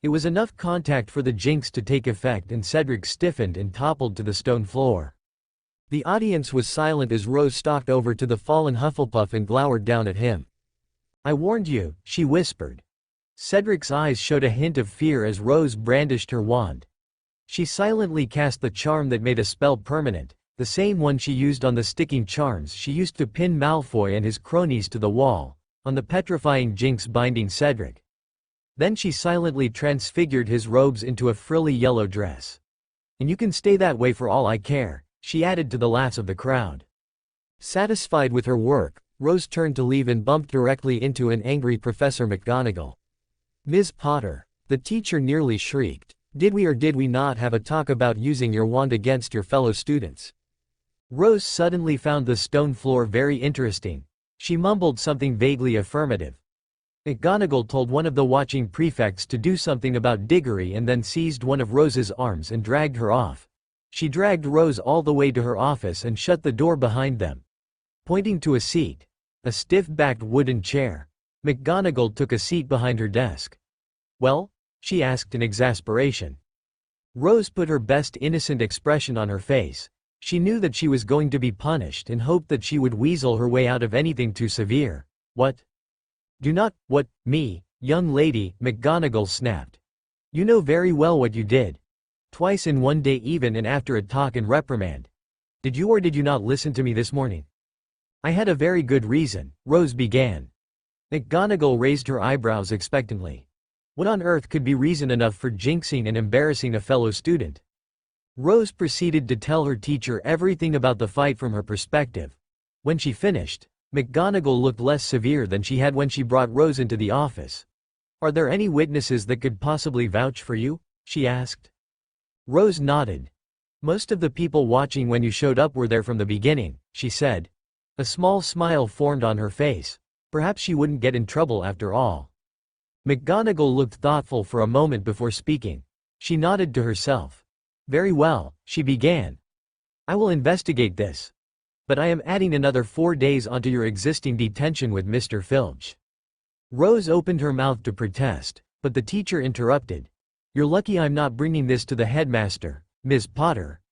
It was enough contact for the jinx to take effect, and Cedric stiffened and toppled to the stone floor. The audience was silent as Rose stalked over to the fallen Hufflepuff and glowered down at him. "I warned you," she whispered. Cedric's eyes showed a hint of fear as Rose brandished her wand. She silently cast the charm that made a spell permanent, the same one she used on the sticking charms she used to pin Malfoy and his cronies to the wall, on the petrifying jinx binding Cedric. Then she silently transfigured his robes into a frilly yellow dress. "And you can stay that way for all I care," she added to the laughs of the crowd. Satisfied with her work, Rose turned to leave and bumped directly into an angry Professor McGonagall. "Ms. Potter," the teacher nearly shrieked, "did we or did we not have a talk about using your wand against your fellow students?" Rose suddenly found the stone floor very interesting. She mumbled something vaguely affirmative. McGonagall told one of the watching prefects to do something about Diggory and then seized one of Rose's arms and dragged her off. She dragged Rose all the way to her office and shut the door behind them. Pointing to a seat, a stiff-backed wooden chair, McGonagall took a seat behind her desk. "Well?" she asked in exasperation. Rose put her best innocent expression on her face. She knew that she was going to be punished and hoped that she would weasel her way out of anything too severe. "What? Do not, what, me, young lady," McGonagall snapped. "You know very well what you did. Twice in one day, even and after a talk and reprimand. Did you or did you not listen to me this morning?" "I had a very good reason," Rose began. McGonagall raised her eyebrows expectantly. What on earth could be reason enough for jinxing and embarrassing a fellow student? Rose proceeded to tell her teacher everything about the fight from her perspective. When she finished, McGonagall looked less severe than she had when she brought Rose into the office. "Are there any witnesses that could possibly vouch for you?" she asked. Rose nodded. "Most of the people watching when you showed up were there from the beginning," she said. A small smile formed on her face. Perhaps she wouldn't get in trouble after all. McGonagall looked thoughtful for a moment before speaking. She nodded to herself. "Very well," she began. "I will investigate this. But I am adding another 4 days onto your existing detention with Mr. Filch." Rose opened her mouth to protest, but the teacher interrupted. "You're lucky I'm not bringing this to the headmaster, Ms. Potter."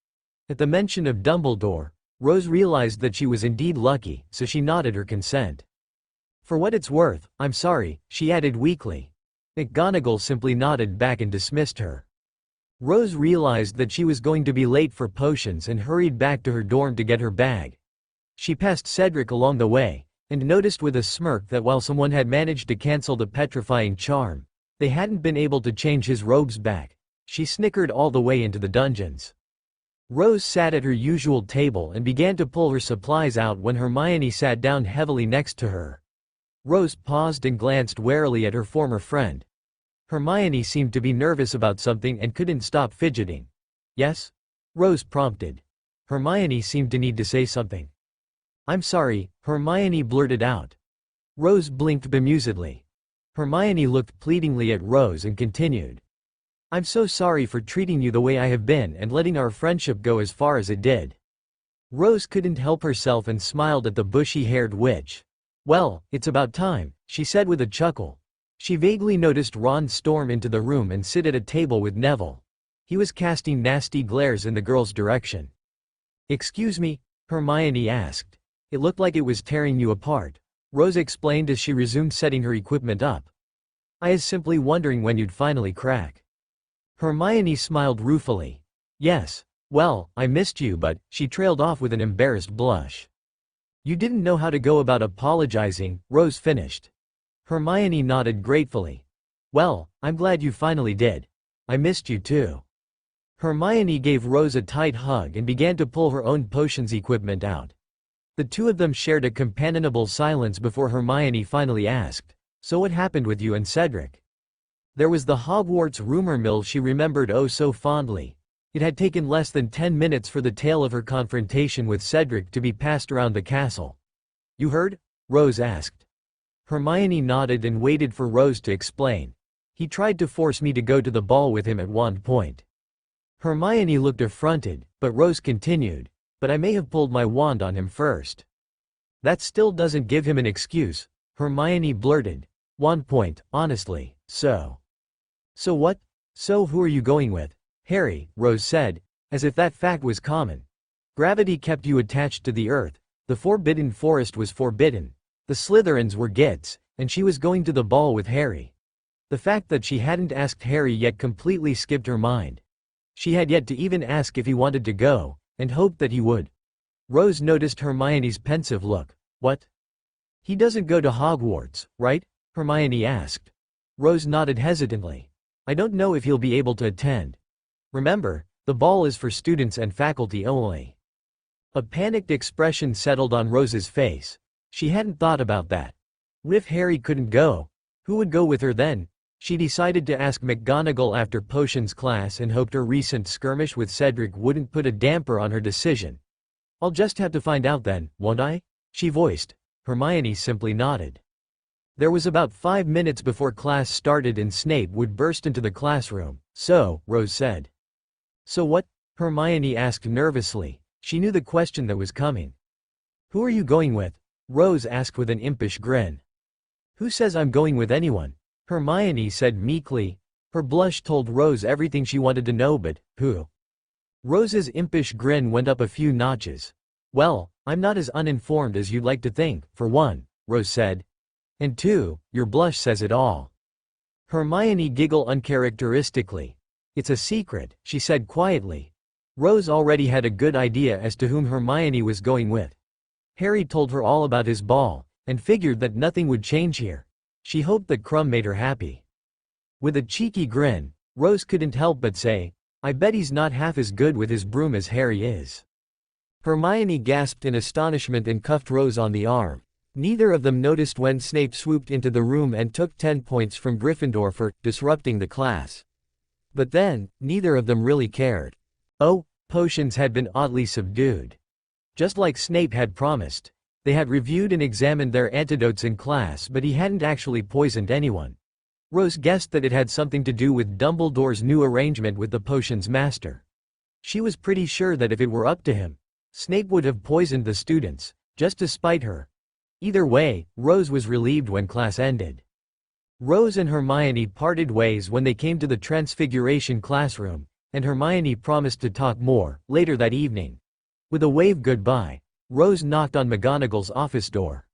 At the mention of Dumbledore, Rose realized that she was indeed lucky, so she nodded her consent. "For what it's worth, I'm sorry," she added weakly. McGonagall simply nodded back and dismissed her. Rose realized that she was going to be late for potions and hurried back to her dorm to get her bag. She passed Cedric along the way, and noticed with a smirk that while someone had managed to cancel the petrifying charm, they hadn't been able to change his robes back. She snickered all the way into the dungeons. Rose sat at her usual table and began to pull her supplies out when Hermione sat down heavily next to her. Rose paused and glanced warily at her former friend. Hermione seemed to be nervous about something and couldn't stop fidgeting. "Yes?" Rose prompted. Hermione seemed to need to say something. "I'm sorry," Hermione blurted out. Rose blinked bemusedly. Hermione looked pleadingly at Rose and continued. "I'm so sorry for treating you the way I have been and letting our friendship go as far as it did." Rose couldn't help herself and smiled at the bushy-haired witch. "Well, it's about time," she said with a chuckle. She vaguely noticed Ron storm into the room and sit at a table with Neville. He was casting nasty glares in the girl's direction. "Excuse me?" Hermione asked. "It looked like it was tearing you apart," Rose explained as she resumed setting her equipment up. "I was simply wondering when you'd finally crack." Hermione smiled ruefully. "Yes. Well, I missed you but," she trailed off with an embarrassed blush. "You didn't know how to go about apologizing," Rose finished. Hermione nodded gratefully. "Well, I'm glad you finally did. I missed you too." Hermione gave Rose a tight hug and began to pull her own potions equipment out. The two of them shared a companionable silence before Hermione finally asked, "So what happened with you and Cedric?" There was the Hogwarts rumor mill she remembered oh so fondly. It had taken less than 10 minutes for the tale of her confrontation with Cedric to be passed around the castle. "You heard?" Rose asked. Hermione nodded and waited for Rose to explain. "He tried to force me to go to the ball with him at one point." Hermione looked affronted, but Rose continued, "But I may have pulled my wand on him first." "That still doesn't give him an excuse," Hermione blurted. "One point, honestly, so." "So what? So who are you going with?" "Harry," Rose said, as if that fact was common. "Gravity kept you attached to the earth, the Forbidden Forest was forbidden, the Slytherins were gits, and she was going to the ball with Harry." The fact that she hadn't asked Harry yet completely skipped her mind. She had yet to even ask if he wanted to go, and hoped that he would. Rose noticed Hermione's pensive look. "What? He doesn't go to Hogwarts, right?" Hermione asked. Rose nodded hesitantly. "I don't know if he'll be able to attend. Remember, the ball is for students and faculty only." A panicked expression settled on Rose's face. She hadn't thought about that. What if Harry couldn't go? Who would go with her then? She decided to ask McGonagall after potions class and hoped her recent skirmish with Cedric wouldn't put a damper on her decision. "I'll just have to find out then, won't I?" she voiced. Hermione simply nodded. There was about 5 minutes before class started and Snape would burst into the classroom. "So," Rose said. "So what?" Hermione asked nervously. She knew the question that was coming. "Who are you going with?" Rose asked with an impish grin. "Who says I'm going with anyone?" Hermione said meekly. Her blush told Rose everything she wanted to know, but who? Rose's impish grin went up a few notches. "Well, I'm not as uninformed as you'd like to think, for one," Rose said. "And two, your blush says it all." Hermione giggled uncharacteristically. "It's a secret," she said quietly. Rose already had a good idea as to whom Hermione was going with. Harry told her all about his ball, and figured that nothing would change here. She hoped that Crumb made her happy. With a cheeky grin, Rose couldn't help but say, I bet he's not half as good with his broom as Harry is." Hermione gasped in astonishment and cuffed Rose on the arm. Neither of them noticed when Snape swooped into the room and took 10 points from Gryffindor for disrupting the class. But then, neither of them really cared. Oh, potions had been oddly subdued. Just like Snape had promised. They had reviewed and examined their antidotes in class, but he hadn't actually poisoned anyone. Rose guessed that it had something to do with Dumbledore's new arrangement with the potions master. She was pretty sure that if it were up to him, Snape would have poisoned the students, just to spite her. Either way, Rose was relieved when class ended. Rose and Hermione parted ways when they came to the Transfiguration classroom, and Hermione promised to talk more later that evening. With a wave goodbye, Rose knocked on McGonagall's office door.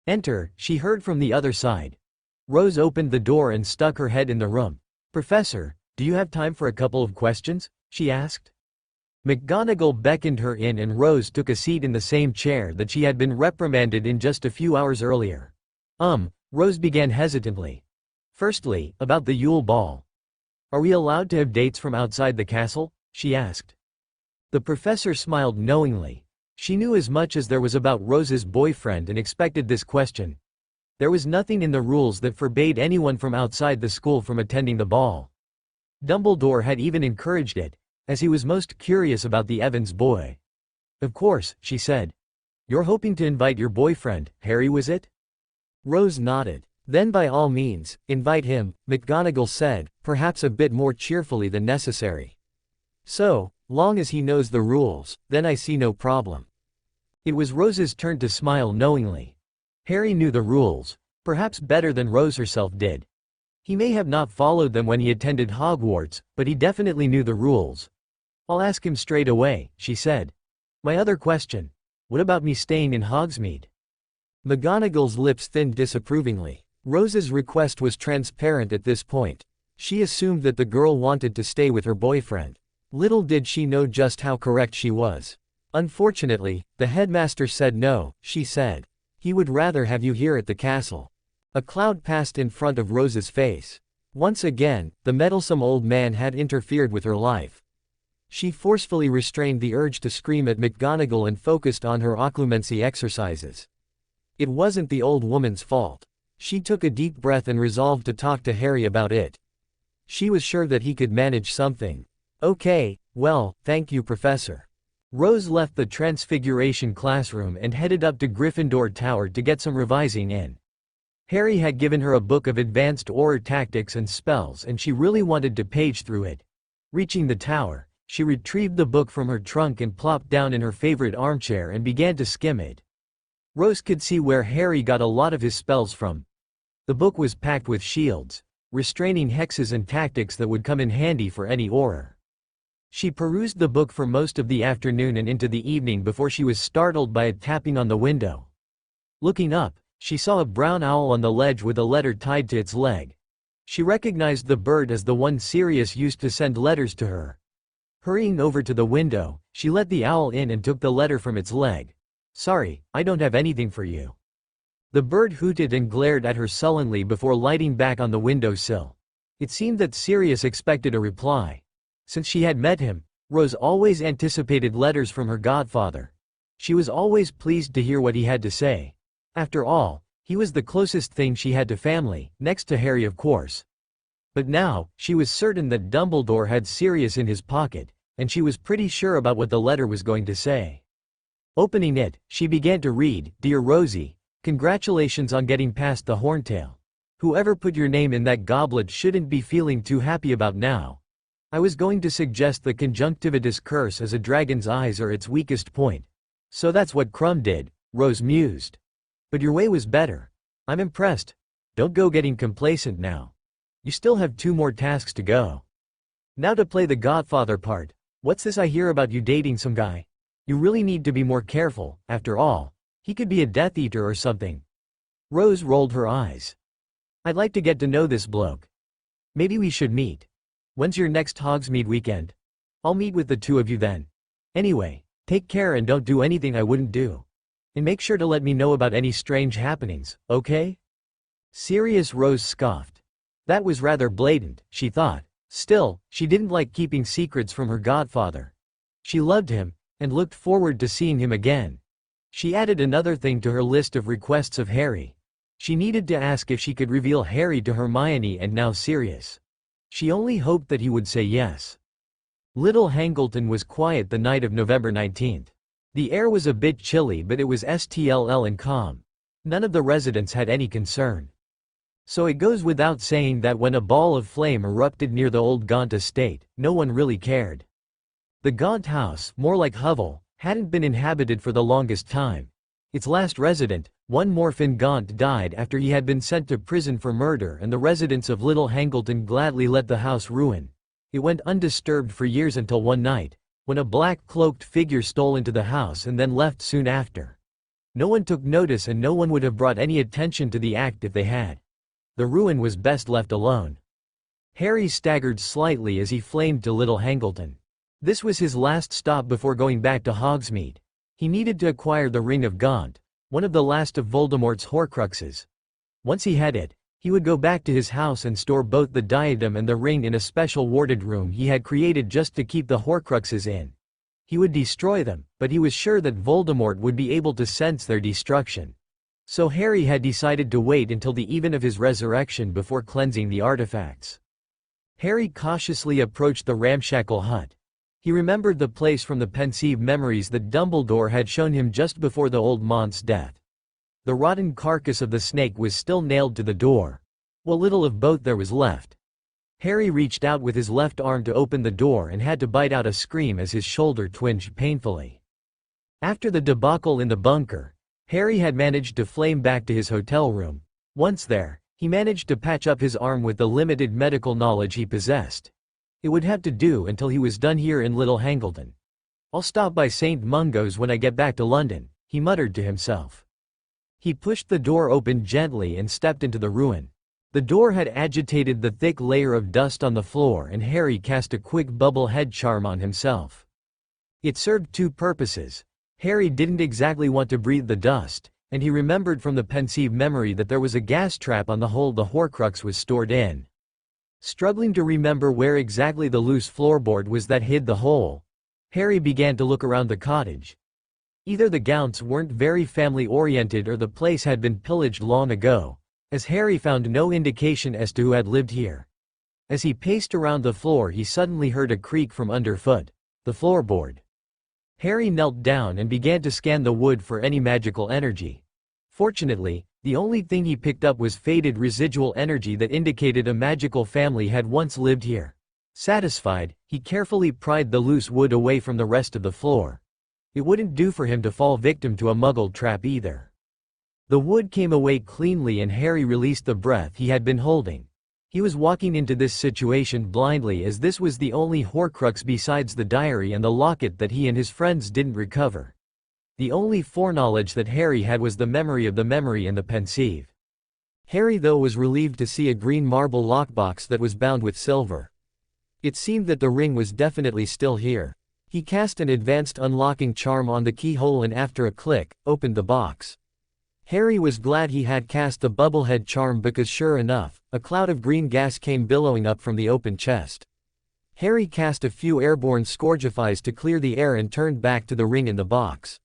"Enter," she heard from the other side. Rose opened the door and stuck her head in the room. "Professor, do you have time for a couple of questions?" she asked. McGonagall beckoned her in and Rose took a seat in the same chair that she had been reprimanded in just a few hours earlier. Rose began hesitantly. "Firstly, about the Ule Ball. Are we allowed to have dates from outside the castle?" she asked. The professor smiled knowingly. She knew as much as there was about Rose's boyfriend and expected this question. There was nothing in the rules that forbade anyone from outside the school from attending the ball. Dumbledore had even encouraged it, as he was most curious about the Evans boy. "Of course," she said. "You're hoping to invite your boyfriend, Harry, was it?" Rose nodded. "Then by all means, invite him," McGonagall said, perhaps a bit more cheerfully than necessary. "So, long as he knows the rules, then I see no problem." It was Rose's turn to smile knowingly. Harry knew the rules, perhaps better than Rose herself did. He may have not followed them when he attended Hogwarts, but he definitely knew the rules. "I'll ask him straight away," she said. "My other question. What about me staying in Hogsmeade?" McGonagall's lips thinned disapprovingly. Rose's request was transparent at this point. She assumed that the girl wanted to stay with her boyfriend. Little did she know just how correct she was. "Unfortunately, the headmaster said no," she said. "He would rather have you here at the castle." A cloud passed in front of Rose's face. Once again, the meddlesome old man had interfered with her life. She forcefully restrained the urge to scream at McGonagall and focused on her occlumency exercises. It wasn't the old woman's fault. She took a deep breath and resolved to talk to Harry about it. She was sure that he could manage something. "Okay, well, thank you, Professor." Rose left the Transfiguration classroom and headed up to Gryffindor Tower to get some revising in. Harry had given her a book of advanced aura tactics and spells and she really wanted to page through it. Reaching the tower, she retrieved the book from her trunk and plopped down in her favorite armchair and began to skim it. Rose could see where Harry got a lot of his spells from. The book was packed with shields, restraining hexes and tactics that would come in handy for any aura. She perused the book for most of the afternoon and into the evening before she was startled by a tapping on the window. Looking up, she saw a brown owl on the ledge with a letter tied to its leg. She recognized the bird as the one Sirius used to send letters to her. Hurrying over to the window, she let the owl in and took the letter from its leg. "Sorry, I don't have anything for you." The bird hooted and glared at her sullenly before lighting back on the windowsill. It seemed that Sirius expected a reply. Since she had met him, Rose always anticipated letters from her godfather. She was always pleased to hear what he had to say. After all, he was the closest thing she had to family, next to Harry of course. But now, she was certain that Dumbledore had Sirius in his pocket, and she was pretty sure about what the letter was going to say. Opening it, she began to read, "Dear Rosie, congratulations on getting past the Horntail. Whoever put your name in that goblet shouldn't be feeling too happy about now. I was going to suggest the conjunctivitis curse as a dragon's eyes are its weakest point. So that's what Crumb did," Rose mused. "But your way was better. I'm impressed. Don't go getting complacent now. You still have 2 more tasks to go. Now to play the godfather part. What's this I hear about you dating some guy? You really need to be more careful, after all. He could be a Death Eater or something." Rose rolled her eyes. "I'd like to get to know this bloke. Maybe we should meet. When's your next Hogsmeade weekend? I'll meet with the 2 of you then. Anyway, take care and don't do anything I wouldn't do. And make sure to let me know about any strange happenings, okay?" Sirius Rose scoffed. That was rather blatant, she thought. Still, she didn't like keeping secrets from her godfather. She loved him, and looked forward to seeing him again. She added another thing to her list of requests of Harry. She needed to ask if she could reveal Harry to Hermione, and now Sirius. She only hoped that he would say yes. Little Hangleton was quiet the night of November 19th. The air was a bit chilly, but it was still and calm. None of the residents had any concern. So it goes without saying that when a ball of flame erupted near the old Gaunt estate, no one really cared. The Gaunt house, more like hovel, hadn't been inhabited for the longest time. Its last resident, one Morfin Gaunt, died after he had been sent to prison for murder, and the residents of Little Hangleton gladly let the house ruin. It went undisturbed for years until one night, when a black cloaked figure stole into the house and then left soon after. No one took notice, and no one would have brought any attention to the act if they had. The ruin was best left alone. Harry staggered slightly as he flamed to Little Hangleton. This was his last stop before going back to Hogsmeade. He needed to acquire the Ring of Gaunt, one of the last of Voldemort's Horcruxes. Once he had it, he would go back to his house and store both the diadem and the ring in a special warded room he had created just to keep the Horcruxes in. He would destroy them, but he was sure that Voldemort would be able to sense their destruction. So Harry had decided to wait until the eve of his resurrection before cleansing the artifacts. Harry cautiously approached the ramshackle hut. He remembered the place from the Pensive memories that Dumbledore had shown him just before the old Mont's death. The rotten carcass of the snake was still nailed to the door. What little of both there was left. Harry reached out with his left arm to open the door and had to bite out a scream as his shoulder twinged painfully. After the debacle in the bunker, Harry had managed to flame back to his hotel room. Once there, he managed to patch up his arm with the limited medical knowledge he possessed. It would have to do until he was done here in Little Hangleton. "I'll stop by St. Mungo's when I get back to London," he muttered to himself. He pushed the door open gently and stepped into the ruin. The door had agitated the thick layer of dust on the floor, and Harry cast a quick bubble head charm on himself. It served two purposes. Harry didn't exactly want to breathe the dust, and he remembered from the Pensive memory that there was a gas trap on the hole the Horcrux was stored in. Struggling to remember where exactly the loose floorboard was that hid the hole, Harry began to look around the cottage. Either the Gaunts weren't very family-oriented or the place had been pillaged long ago, as Harry found no indication as to who had lived here. As he paced around the floor, he suddenly heard a creak from underfoot, the floorboard. Harry knelt down and began to scan the wood for any magical energy. Fortunately, the only thing he picked up was faded residual energy that indicated a magical family had once lived here. Satisfied, he carefully pried the loose wood away from the rest of the floor. It wouldn't do for him to fall victim to a muggle trap either. The wood came away cleanly, and Harry released the breath he had been holding. He was walking into this situation blindly, as this was the only Horcrux besides the diary and the locket that he and his friends didn't recover. The only foreknowledge that Harry had was the memory of the memory and the Pensive. Harry, though, was relieved to see a green marble lockbox that was bound with silver. It seemed that the ring was definitely still here. He cast an advanced unlocking charm on the keyhole and after a click, opened the box. Harry was glad he had cast the bubblehead charm because sure enough, a cloud of green gas came billowing up from the open chest. Harry cast a few airborne scourgifies to clear the air and turned back to the ring in the box.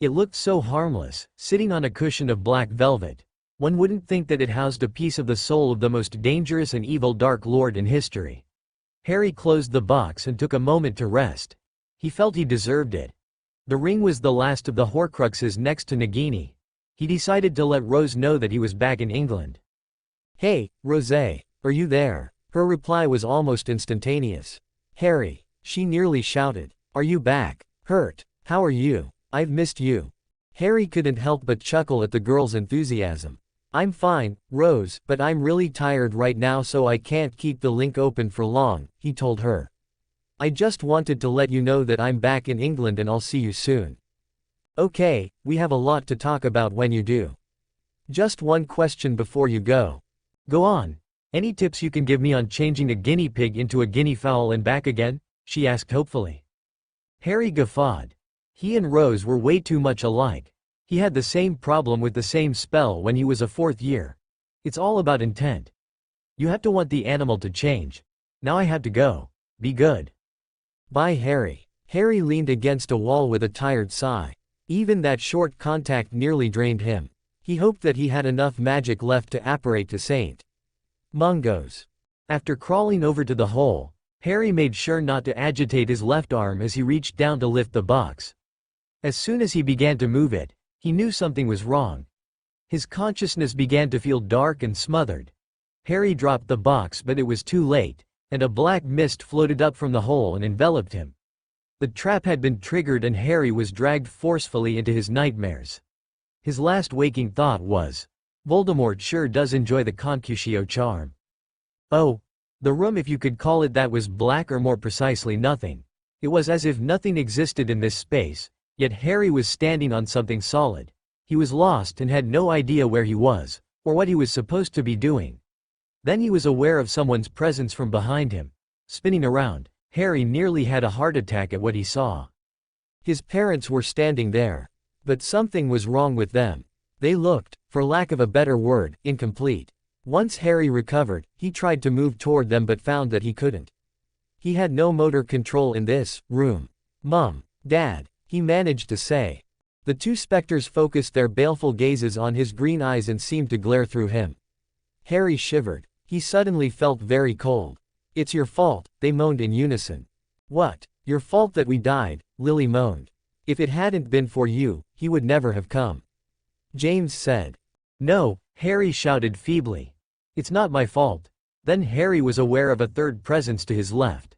It looked so harmless, sitting on a cushion of black velvet. One wouldn't think that it housed a piece of the soul of the most dangerous and evil Dark Lord in history. Harry closed the box and took a moment to rest. He felt he deserved it. The ring was the last of the Horcruxes next to Nagini. He decided to let Rose know that he was back in England. "Hey, Rosé, are you there?" Her reply was almost instantaneous. "Harry," she nearly shouted, "are you back? Hurt? How are you? I've missed you." Harry couldn't help but chuckle at the girl's enthusiasm. "I'm fine, Rose, but I'm really tired right now, so I can't keep the link open for long," he told her. "I just wanted to let you know that I'm back in England and I'll see you soon." "Okay, we have a lot to talk about when you do. Just one question before you go." "Go on. Any tips you can give me on changing a guinea pig into a guinea fowl and back again?" she asked hopefully. Harry guffawed. He and Rose were way too much alike. He had the same problem with the same spell when he was a fourth year. It's all about intent. You have to want the animal to change. Now I have to go. Be good. Bye, Harry. Harry leaned against a wall with a tired sigh. Even that short contact nearly drained him. He hoped that he had enough magic left to apparate to Saint Mungo's. After crawling over to the hole, Harry made sure not to agitate his left arm as he reached down to lift the box. As soon as he began to move it, he knew something was wrong. His consciousness began to feel dark and smothered. Harry dropped the box, but it was too late, and a black mist floated up from the hole and enveloped him. The trap had been triggered and Harry was dragged forcefully into his nightmares. His last waking thought was, Voldemort sure does enjoy the concusio charm. Oh, the room, if you could call it that, was black, or more precisely nothing. It was as if nothing existed in this space, yet Harry was standing on something solid. He was lost and had no idea where he was, or what he was supposed to be doing. Then he was aware of someone's presence from behind him. Spinning around, Harry nearly had a heart attack at what he saw. His parents were standing there. But something was wrong with them. They looked, for lack of a better word, incomplete. Once Harry recovered, he tried to move toward them but found that he couldn't. He had no motor control in this room. Mom, Dad, he managed to say. The two specters focused their baleful gazes on his green eyes and seemed to glare through him. Harry shivered. He suddenly felt very cold. It's your fault, they moaned in unison. What? Your fault that we died, Lily moaned. If it hadn't been for you, he would never have come. James said. No, Harry shouted feebly. It's not my fault. Then Harry was aware of a third presence to his left.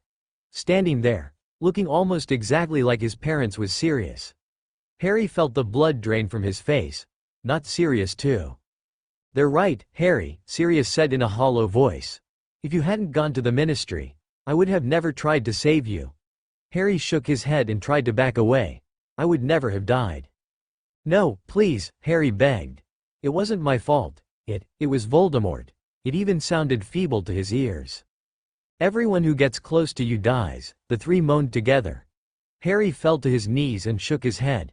Standing there, looking almost exactly like his parents, was Sirius. Harry felt the blood drain from his face. Not Sirius too. They're right, Harry, Sirius said in a hollow voice. If you hadn't gone to the ministry, I would have never tried to save you. Harry shook his head and tried to back away. I would never have died. No, please, Harry begged. It wasn't my fault. It was Voldemort. It even sounded feeble to his ears. Everyone who gets close to you dies, the three moaned together. Harry fell to his knees and shook his head.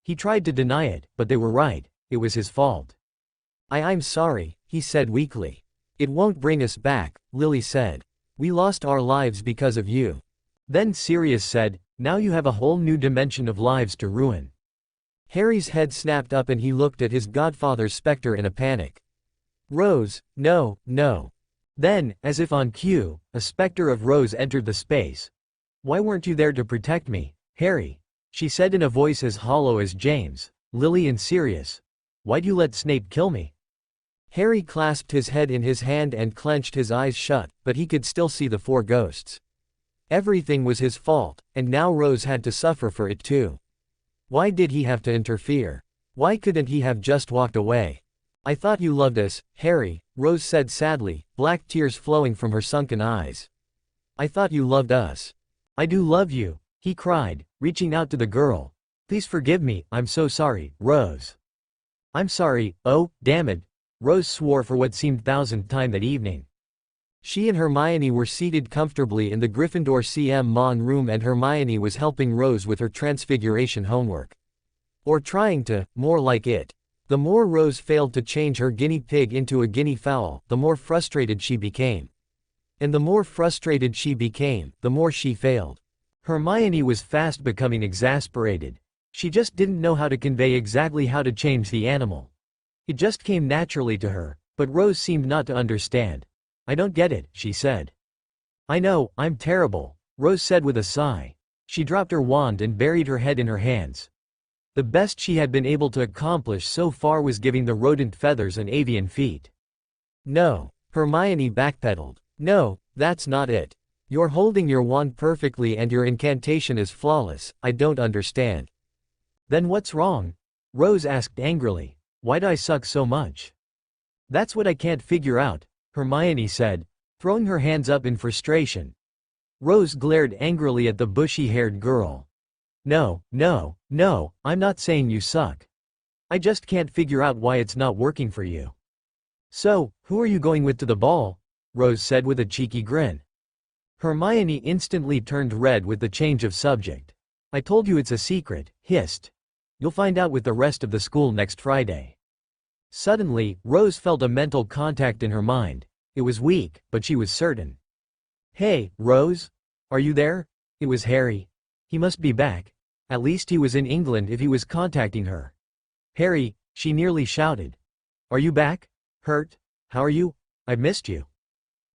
He tried to deny it, but they were right, it was his fault. I'm sorry, he said weakly. It won't bring us back, Lily said. We lost our lives because of you. Then Sirius said, now you have a whole new dimension of lives to ruin. Harry's head snapped up and he looked at his godfather's specter in a panic. Rose, no, no. Then, as if on cue, a specter of Rose entered the space. Why weren't you there to protect me, Harry? She said in a voice as hollow as James, Lily and Sirius. Why'd you let Snape kill me? Harry clasped his head in his hand and clenched his eyes shut, but he could still see the four ghosts. Everything was his fault, and now Rose had to suffer for it too. Why did he have to interfere? Why couldn't he have just walked away? I thought you loved us, Harry, Rose said sadly, black tears flowing from her sunken eyes. I thought you loved us. I do love you, he cried, reaching out to the girl. Please forgive me, I'm so sorry, Rose. I'm sorry, oh, damn it, Rose swore for what seemed thousandth time that evening. She and Hermione were seated comfortably in the Gryffindor CM Mon room and Hermione was helping Rose with her transfiguration homework. Or trying to, more like it. The more Rose failed to change her guinea pig into a guinea fowl, the more frustrated she became. And the more frustrated she became, the more she failed. Hermione was fast becoming exasperated. She just didn't know how to convey exactly how to change the animal. It just came naturally to her, but Rose seemed not to understand. I don't get it, she said. I know, I'm terrible, Rose said with a sigh. She dropped her wand and buried her head in her hands. The best she had been able to accomplish so far was giving the rodent feathers and avian feet. No, Hermione backpedaled. No, that's not it. You're holding your wand perfectly and your incantation is flawless, I don't understand. Then what's wrong? Rose asked angrily. Why'd I suck so much? That's what I can't figure out, Hermione said, throwing her hands up in frustration. Rose glared angrily at the bushy-haired girl. No, no, no, I'm not saying you suck. I just can't figure out why it's not working for you. So, who are you going with to the ball? Rose said with a cheeky grin. Hermione instantly turned red with the change of subject. I told you it's a secret, hissed. You'll find out with the rest of the school next Friday. Suddenly, Rose felt a mental contact in her mind. It was weak, but she was certain. Hey, Rose? Are you there? It was Harry. He must be back. At least he was in England if he was contacting her. Harry, she nearly shouted. Are you back? Hurt? How are you? I've missed you.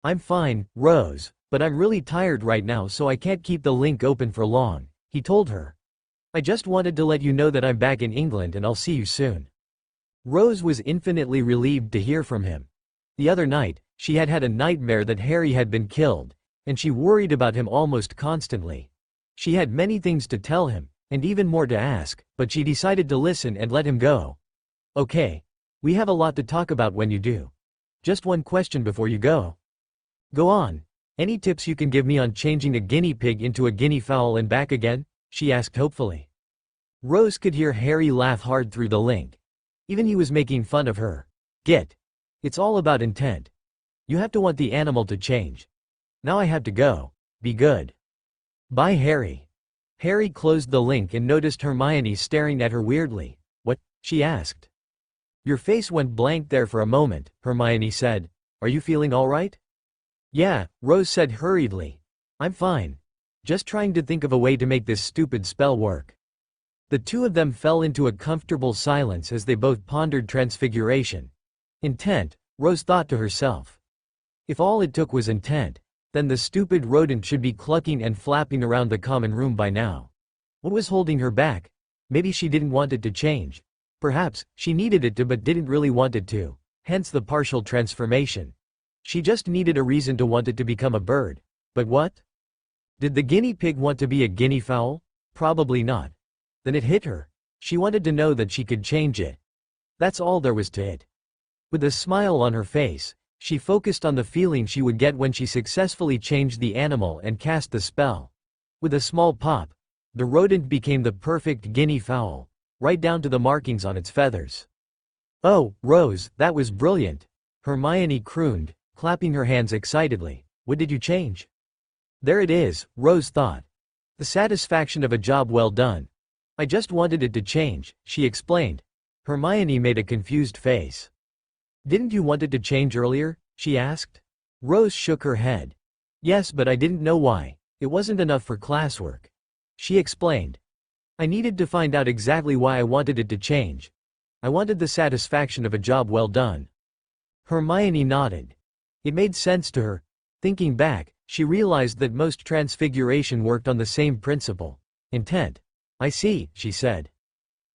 I'm fine, Rose, but I'm really tired right now so I can't keep the link open for long, he told her. I just wanted to let you know that I'm back in England and I'll see you soon. Rose was infinitely relieved to hear from him. The other night, she had had a nightmare that Harry had been killed, and she worried about him almost constantly. She had many things to tell him, and even more to ask, but she decided to listen and let him go. Okay. We have a lot to talk about when you do. Just one question before you go. Go on. Any tips you can give me on changing a guinea pig into a guinea fowl and back again? She asked hopefully. Rose could hear Harry laugh hard through the link. Even he was making fun of her. It's all about intent. You have to want the animal to change. Now I have to go. Be good. Bye, Harry. Harry closed the link and noticed Hermione staring at her weirdly. What? She asked. Your face went blank there for a moment, Hermione said. Are you feeling all right? Yeah, Rose said hurriedly. I'm fine. Just trying to think of a way to make this stupid spell work. The two of them fell into a comfortable silence as they both pondered transfiguration. Intent, Rose thought to herself. If all it took was intent, then the stupid rodent should be clucking and flapping around the common room by now. What was holding her back? Maybe she didn't want it to change. Perhaps, she needed it to but didn't really want it to, hence the partial transformation. She just needed a reason to want it to become a bird. But what? Did the guinea pig want to be a guinea fowl? Probably not. Then it hit her. She wanted to know that she could change it. That's all there was to it. With a smile on her face, she focused on the feeling she would get when she successfully changed the animal and cast the spell. With a small pop, the rodent became the perfect guinea fowl, right down to the markings on its feathers. Oh, Rose, that was brilliant, Hermione crooned, clapping her hands excitedly. What did you change? There it is, Rose thought. The satisfaction of a job well done. I just wanted it to change, she explained. Hermione made a confused face. Didn't you want it to change earlier? She asked. Rose shook her head. Yes, but I didn't know why. It wasn't enough for classwork. She explained. I needed to find out exactly why I wanted it to change. I wanted the satisfaction of a job well done. Hermione nodded. It made sense to her. Thinking back, she realized that most transfiguration worked on the same principle. Intent. I see, she said.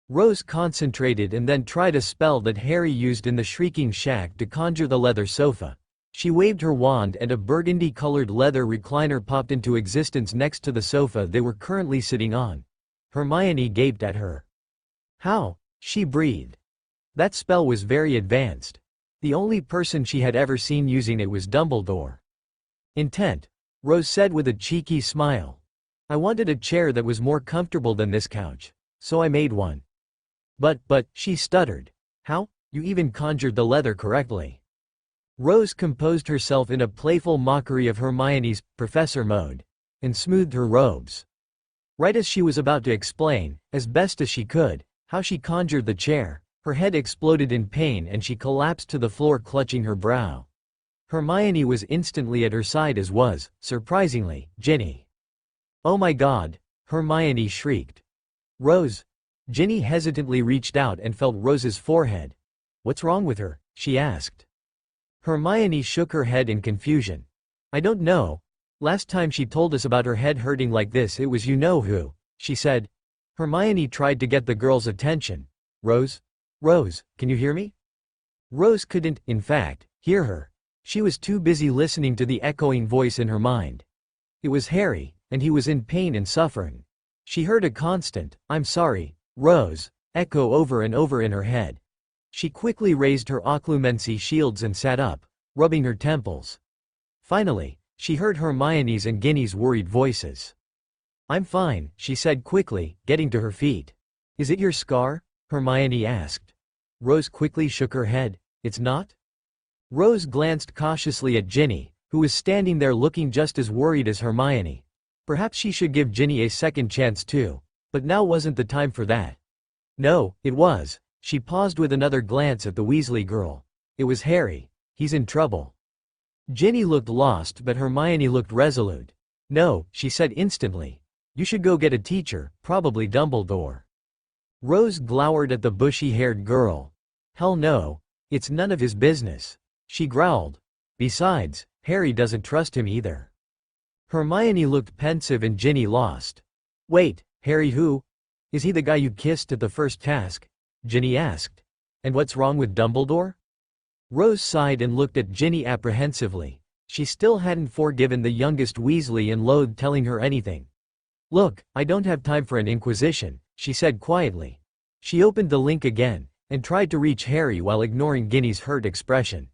Rose concentrated and then tried a spell that Harry used in the Shrieking Shack to conjure the leather sofa. She waved her wand and a burgundy-colored leather recliner popped into existence next to the sofa they were currently sitting on. Hermione gaped at her. How? She breathed. That spell was very advanced. The only person she had ever seen using it was Dumbledore. Intent, Rose said with a cheeky smile. I wanted a chair that was more comfortable than this couch, so I made one. But, she stuttered. How? You even conjured the leather correctly. Rose composed herself in a playful mockery of Hermione's professor mode, and smoothed her robes. Right as she was about to explain, as best as she could, how she conjured the chair, her head exploded in pain and she collapsed to the floor clutching her brow. Hermione was instantly at her side as was, surprisingly, Ginny. Oh my God, Hermione shrieked. Rose. Ginny hesitantly reached out and felt Rose's forehead. What's wrong with her? She asked. Hermione shook her head in confusion. I don't know. Last time she told us about her head hurting like this it was you-know-who, she said. Hermione tried to get the girl's attention. Rose? Rose, can you hear me? Rose couldn't, in fact, hear her. She was too busy listening to the echoing voice in her mind. It was Harry, and he was in pain and suffering. She heard a constant, I'm sorry, Rose, echo over and over in her head. She quickly raised her occlumency shields and sat up, rubbing her temples. Finally, she heard Hermione's and Ginny's worried voices. I'm fine, she said quickly, getting to her feet. Is it your scar? Hermione asked. Rose quickly shook her head. It's not? Rose glanced cautiously at Ginny, who was standing there looking just as worried as Hermione. Perhaps she should give Ginny a second chance too, but now wasn't the time for that. No, it was. She paused with another glance at the Weasley girl. It was Harry. He's in trouble. Ginny looked lost but Hermione looked resolute. No, she said instantly. You should go get a teacher, probably Dumbledore. Rose glowered at the bushy-haired girl. Hell no. It's none of his business. She growled. Besides, Harry doesn't trust him either. Hermione looked pensive and Ginny lost. Wait, Harry who? Is he the guy you kissed at the first task? Ginny asked. And what's wrong with Dumbledore? Rose sighed and looked at Ginny apprehensively. She still hadn't forgiven the youngest Weasley and loathed telling her anything. Look, I don't have time for an inquisition, she said quietly. She opened the link again, and tried to reach Harry while ignoring Ginny's hurt expression.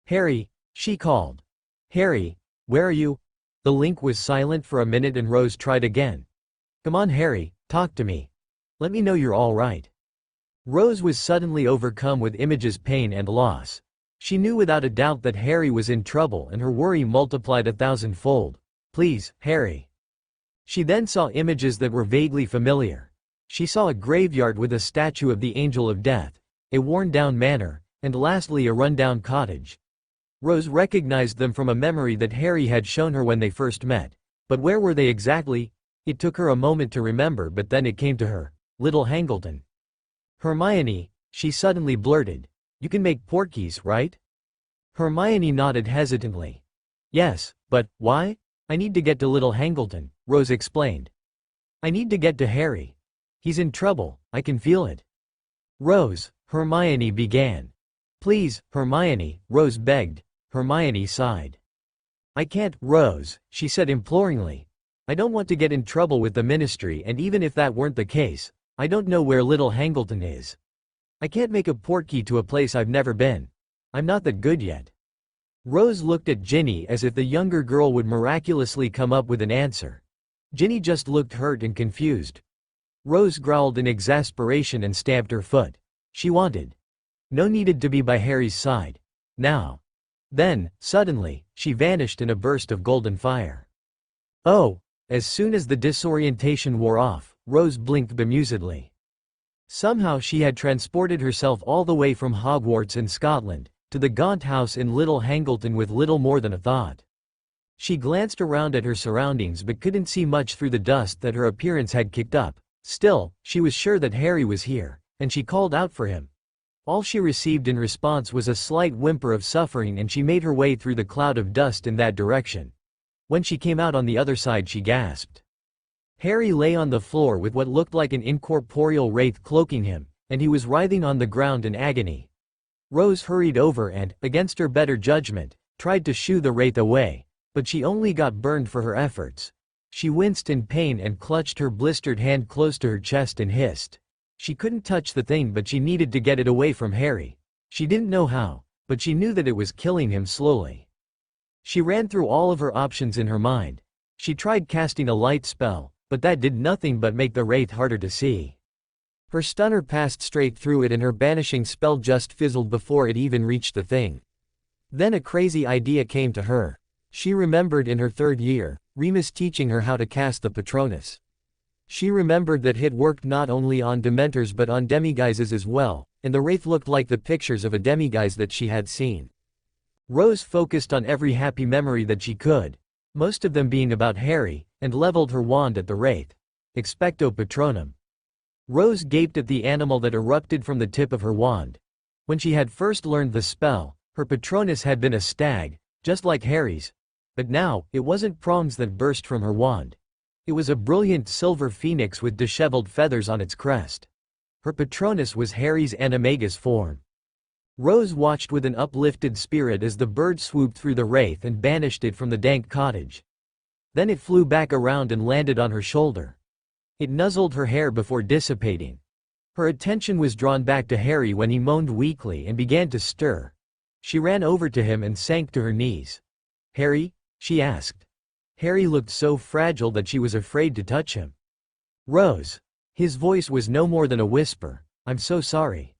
Harry, she called. Harry, where are you? The link was silent for a minute and Rose tried again. Come on Harry, talk to me. Let me know you're all right. Rose was suddenly overcome with Image's pain and loss. She knew without a doubt that Harry was in trouble and her worry multiplied 1,000-fold. Please, Harry. She then saw images that were vaguely familiar. She saw a graveyard with a statue of the Angel of Death, a worn-down manor, and lastly a run-down cottage. Rose recognized them from a memory that Harry had shown her when they first met. But where were they exactly? It took her a moment to remember but then it came to her. Little Hangleton. Hermione, she suddenly blurted. You can make porkies, right? Hermione nodded hesitantly. Yes, but, why? I need to get to Little Hangleton, Rose explained. I need to get to Harry. He's in trouble, I can feel it. Rose, Hermione began. Please, Hermione, Rose begged. Hermione sighed. I can't, Rose, she said imploringly. I don't want to get in trouble with the Ministry and even if that weren't the case, I don't know where Little Hangleton is. I can't make a portkey to a place I've never been. I'm not that good yet. Rose looked at Ginny as if the younger girl would miraculously come up with an answer. Ginny just looked hurt and confused. Rose growled in exasperation and stamped her foot. She wanted. No needed to be by Harry's side. Now. Then, suddenly, she vanished in a burst of golden fire. Oh! As soon as the disorientation wore off, Rose blinked bemusedly. Somehow she had transported herself all the way from Hogwarts in Scotland, to the gaunt house in Little Hangleton with little more than a thought. She glanced around at her surroundings but couldn't see much through the dust that her appearance had kicked up. Still, she was sure that Harry was here, and she called out for him. All she received in response was a slight whimper of suffering and she made her way through the cloud of dust in that direction. When she came out on the other side she gasped. Harry lay on the floor with what looked like an incorporeal wraith cloaking him, and he was writhing on the ground in agony. Rose hurried over and, against her better judgment, tried to shoo the wraith away, but she only got burned for her efforts. She winced in pain and clutched her blistered hand close to her chest and hissed. She couldn't touch the thing but she needed to get it away from Harry. She didn't know how, but she knew that it was killing him slowly. She ran through all of her options in her mind. She tried casting a light spell, but that did nothing but make the wraith harder to see. Her stunner passed straight through it and her banishing spell just fizzled before it even reached the thing. Then a crazy idea came to her. She remembered in her 3rd year, Remus teaching her how to cast the Patronus. She remembered that it worked not only on Dementors but on Demiguises as well, and the wraith looked like the pictures of a Demiguise that she had seen. Rose focused on every happy memory that she could, most of them being about Harry, and leveled her wand at the wraith. Expecto Patronum. Rose gaped at the animal that erupted from the tip of her wand. When she had first learned the spell, her Patronus had been a stag, just like Harry's. But now, it wasn't prongs that burst from her wand. It was a brilliant silver phoenix with disheveled feathers on its crest. Her Patronus was Harry's animagus form. Rose watched with an uplifted spirit as the bird swooped through the wraith and banished it from the dank cottage. Then it flew back around and landed on her shoulder. It nuzzled her hair before dissipating. Her attention was drawn back to Harry when he moaned weakly and began to stir. She ran over to him and sank to her knees. "Harry?" she asked. Harry looked so fragile that she was afraid to touch him. "Rose." His voice was no more than a whisper. "I'm so sorry."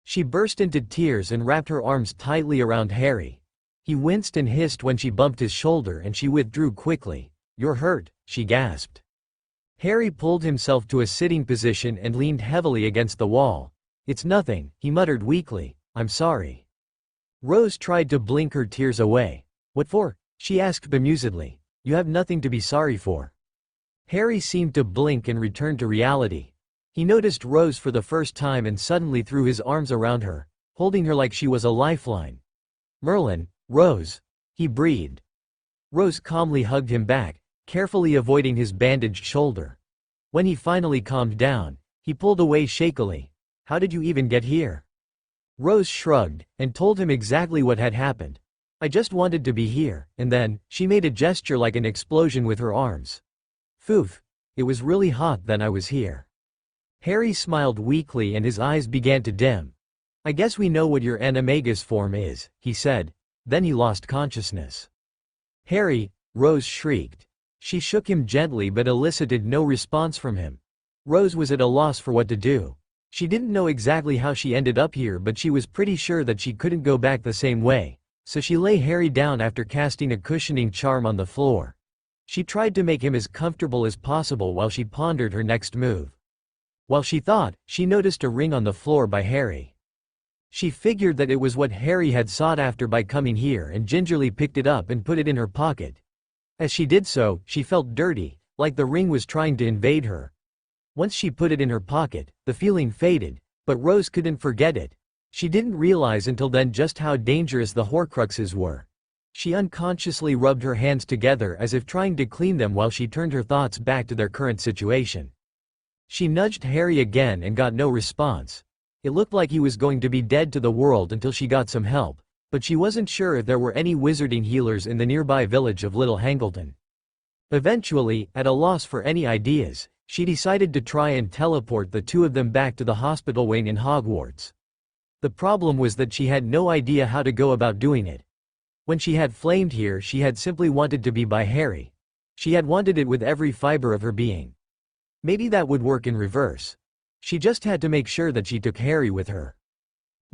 She burst into tears and wrapped her arms tightly around Harry. He winced and hissed when she bumped his shoulder and she withdrew quickly. "You're hurt," she gasped. Harry pulled himself to a sitting position and leaned heavily against the wall. "It's nothing," he muttered weakly. "I'm sorry." Rose tried to blink her tears away. What for? She asked bemusedly. You have nothing to be sorry for. Harry seemed to blink and return to reality. He noticed Rose for the first time and suddenly threw his arms around her, holding her like she was a lifeline. Merlin, Rose, he breathed. Rose calmly hugged him back, carefully avoiding his bandaged shoulder. When he finally calmed down, he pulled away shakily. How did you even get here? Rose shrugged, and told him exactly what had happened. I just wanted to be here, and then, she made a gesture like an explosion with her arms. Poof. It was really hot then I was here. Harry smiled weakly and his eyes began to dim. I guess we know what your animagus form is, he said. Then he lost consciousness. Harry, Rose shrieked. She shook him gently but elicited no response from him. Rose was at a loss for what to do. She didn't know exactly how she ended up here but she was pretty sure that she couldn't go back the same way, so she lay Harry down after casting a cushioning charm on the floor. She tried to make him as comfortable as possible while she pondered her next move. While she thought, she noticed a ring on the floor by Harry. She figured that it was what Harry had sought after by coming here and gingerly picked it up and put it in her pocket. As she did so, she felt dirty, like the ring was trying to invade her. Once she put it in her pocket, the feeling faded, but Rose couldn't forget it. She didn't realize until then just how dangerous the Horcruxes were. She unconsciously rubbed her hands together as if trying to clean them while she turned her thoughts back to their current situation. She nudged Harry again and got no response. It looked like he was going to be dead to the world until she got some help, but she wasn't sure if there were any wizarding healers in the nearby village of Little Hangleton. Eventually, at a loss for any ideas, she decided to try and teleport the two of them back to the hospital wing in Hogwarts. The problem was that she had no idea how to go about doing it. When she had flamed here she had simply wanted to be by Harry. She had wanted it with every fiber of her being. Maybe that would work in reverse. She just had to make sure that she took Harry with her.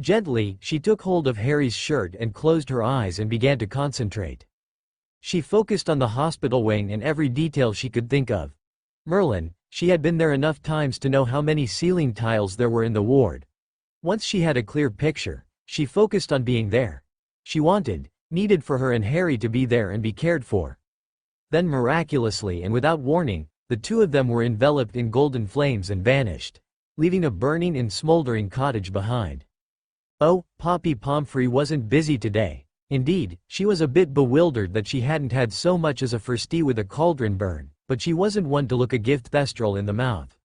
Gently, she took hold of Harry's shirt and closed her eyes and began to concentrate. She focused on the hospital wing and every detail she could think of. Merlin, she had been there enough times to know how many ceiling tiles there were in the ward. Once she had a clear picture, she focused on being there. She needed for her and Harry to be there and be cared for. Then miraculously and without warning, the two of them were enveloped in golden flames and vanished, leaving a burning and smoldering cottage behind. Oh, Poppy Pomfrey wasn't busy today. Indeed, she was a bit bewildered that she hadn't had so much as a first tea with a cauldron burn, but she wasn't one to look a gift thestral in the mouth.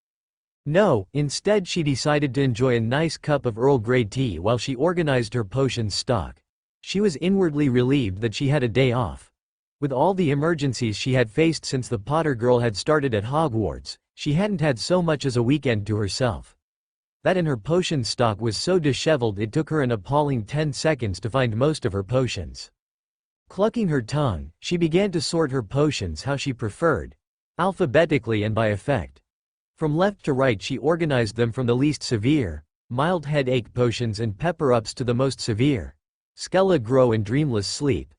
No, instead she decided to enjoy a nice cup of Earl Grey tea while she organized her potions stock. She was inwardly relieved that she had a day off. With all the emergencies she had faced since the Potter girl had started at Hogwarts, she hadn't had so much as a weekend to herself. That and her potion stock was so disheveled it took her an appalling 10 seconds to find most of her potions. Clucking her tongue, she began to sort her potions how she preferred, alphabetically and by effect. From left to right she organized them from the least severe, mild headache potions and pepper-ups to the most severe, Skella Grow and Dreamless Sleep.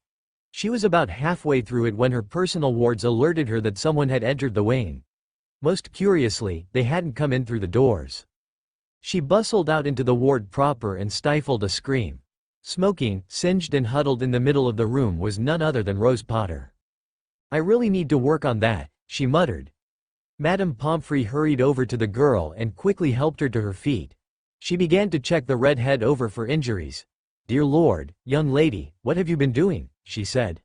She was about halfway through it when her personal wards alerted her that someone had entered the wing. Most curiously, they hadn't come in through the doors. She bustled out into the ward proper and stifled a scream. Smoking, singed and huddled in the middle of the room was none other than Rose Potter. I really need to work on that, she muttered. Madame Pomfrey hurried over to the girl and quickly helped her to her feet. She began to check the redhead over for injuries. Dear Lord, young lady, what have you been doing? She said.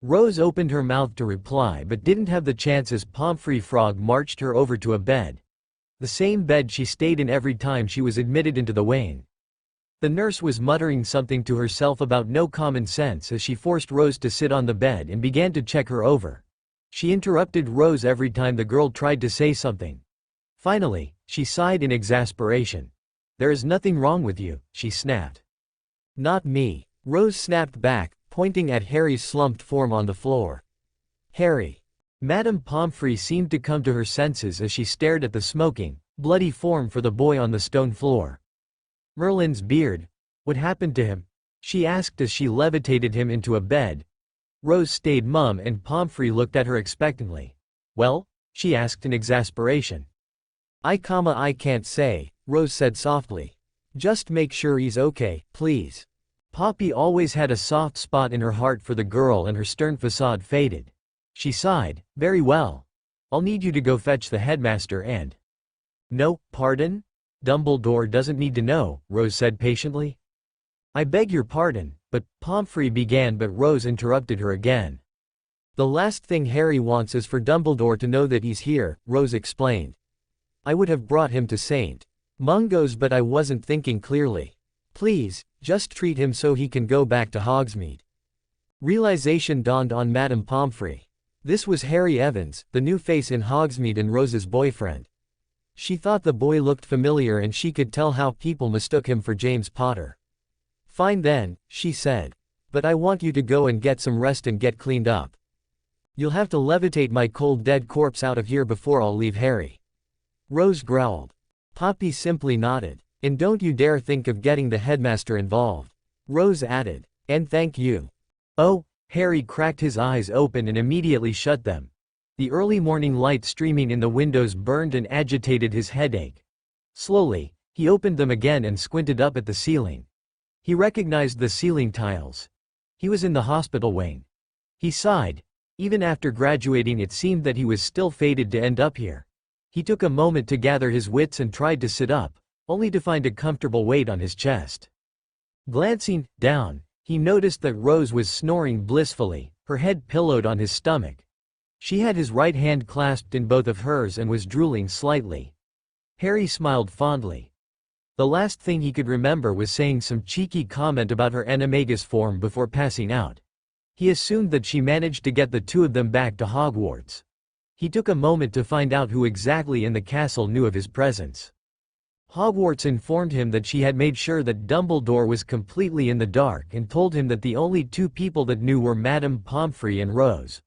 Rose opened her mouth to reply but didn't have the chance as Pomfrey Frog marched her over to a bed. The same bed she stayed in every time she was admitted into the wing. The nurse was muttering something to herself about no common sense as she forced Rose to sit on the bed and began to check her over. She interrupted Rose every time the girl tried to say something. Finally, she sighed in exasperation. There is nothing wrong with you, she snapped. Not me, Rose snapped back, pointing at Harry's slumped form on the floor. Harry. Madame Pomfrey seemed to come to her senses as she stared at the smoking, bloody form for the boy on the stone floor. Merlin's beard. What happened to him? She asked as she levitated him into a bed. Rose stayed mum and Pomfrey looked at her expectantly. Well? She asked in exasperation. I can't say, Rose said softly. Just make sure he's okay, please. Poppy always had a soft spot in her heart for the girl and her stern facade faded. She sighed, "Very well. I'll need you to go fetch the headmaster and—" "No, pardon? Dumbledore doesn't need to know," Rose said patiently. "I beg your pardon," but Pomfrey began, but Rose interrupted her again. "The last thing Harry wants is for Dumbledore to know that he's here," Rose explained. "I would have brought him to St. Mungo's, but I wasn't thinking clearly. Please, just treat him so he can go back to Hogsmeade." Realization dawned on Madame Pomfrey. This was Harry Evans, the new face in Hogsmeade and Rose's boyfriend. She thought the boy looked familiar and she could tell how people mistook him for James Potter. "Fine then," she said. "But I want you to go and get some rest and get cleaned up. You'll have to levitate my cold dead corpse out of here before I'll leave Harry." Rose growled. Poppy simply nodded. "And don't you dare think of getting the headmaster involved," Rose added. "And thank you." "Oh," Harry cracked his eyes open and immediately shut them. The early morning light streaming in the windows burned and agitated his headache. Slowly, he opened them again and squinted up at the ceiling. He recognized the ceiling tiles. He was in the hospital wing. He sighed. Even after graduating, it seemed that he was still fated to end up here. He took a moment to gather his wits and tried to sit up, only to find a comfortable weight on his chest. Glancing down, he noticed that Rose was snoring blissfully, her head pillowed on his stomach. She had his right hand clasped in both of hers and was drooling slightly. Harry smiled fondly. The last thing he could remember was saying some cheeky comment about her animagus form before passing out. He assumed that she managed to get the two of them back to Hogwarts. He took a moment to find out who exactly in the castle knew of his presence. Hogwarts informed him that she had made sure that Dumbledore was completely in the dark and told him that the only two people that knew were Madame Pomfrey and Rose.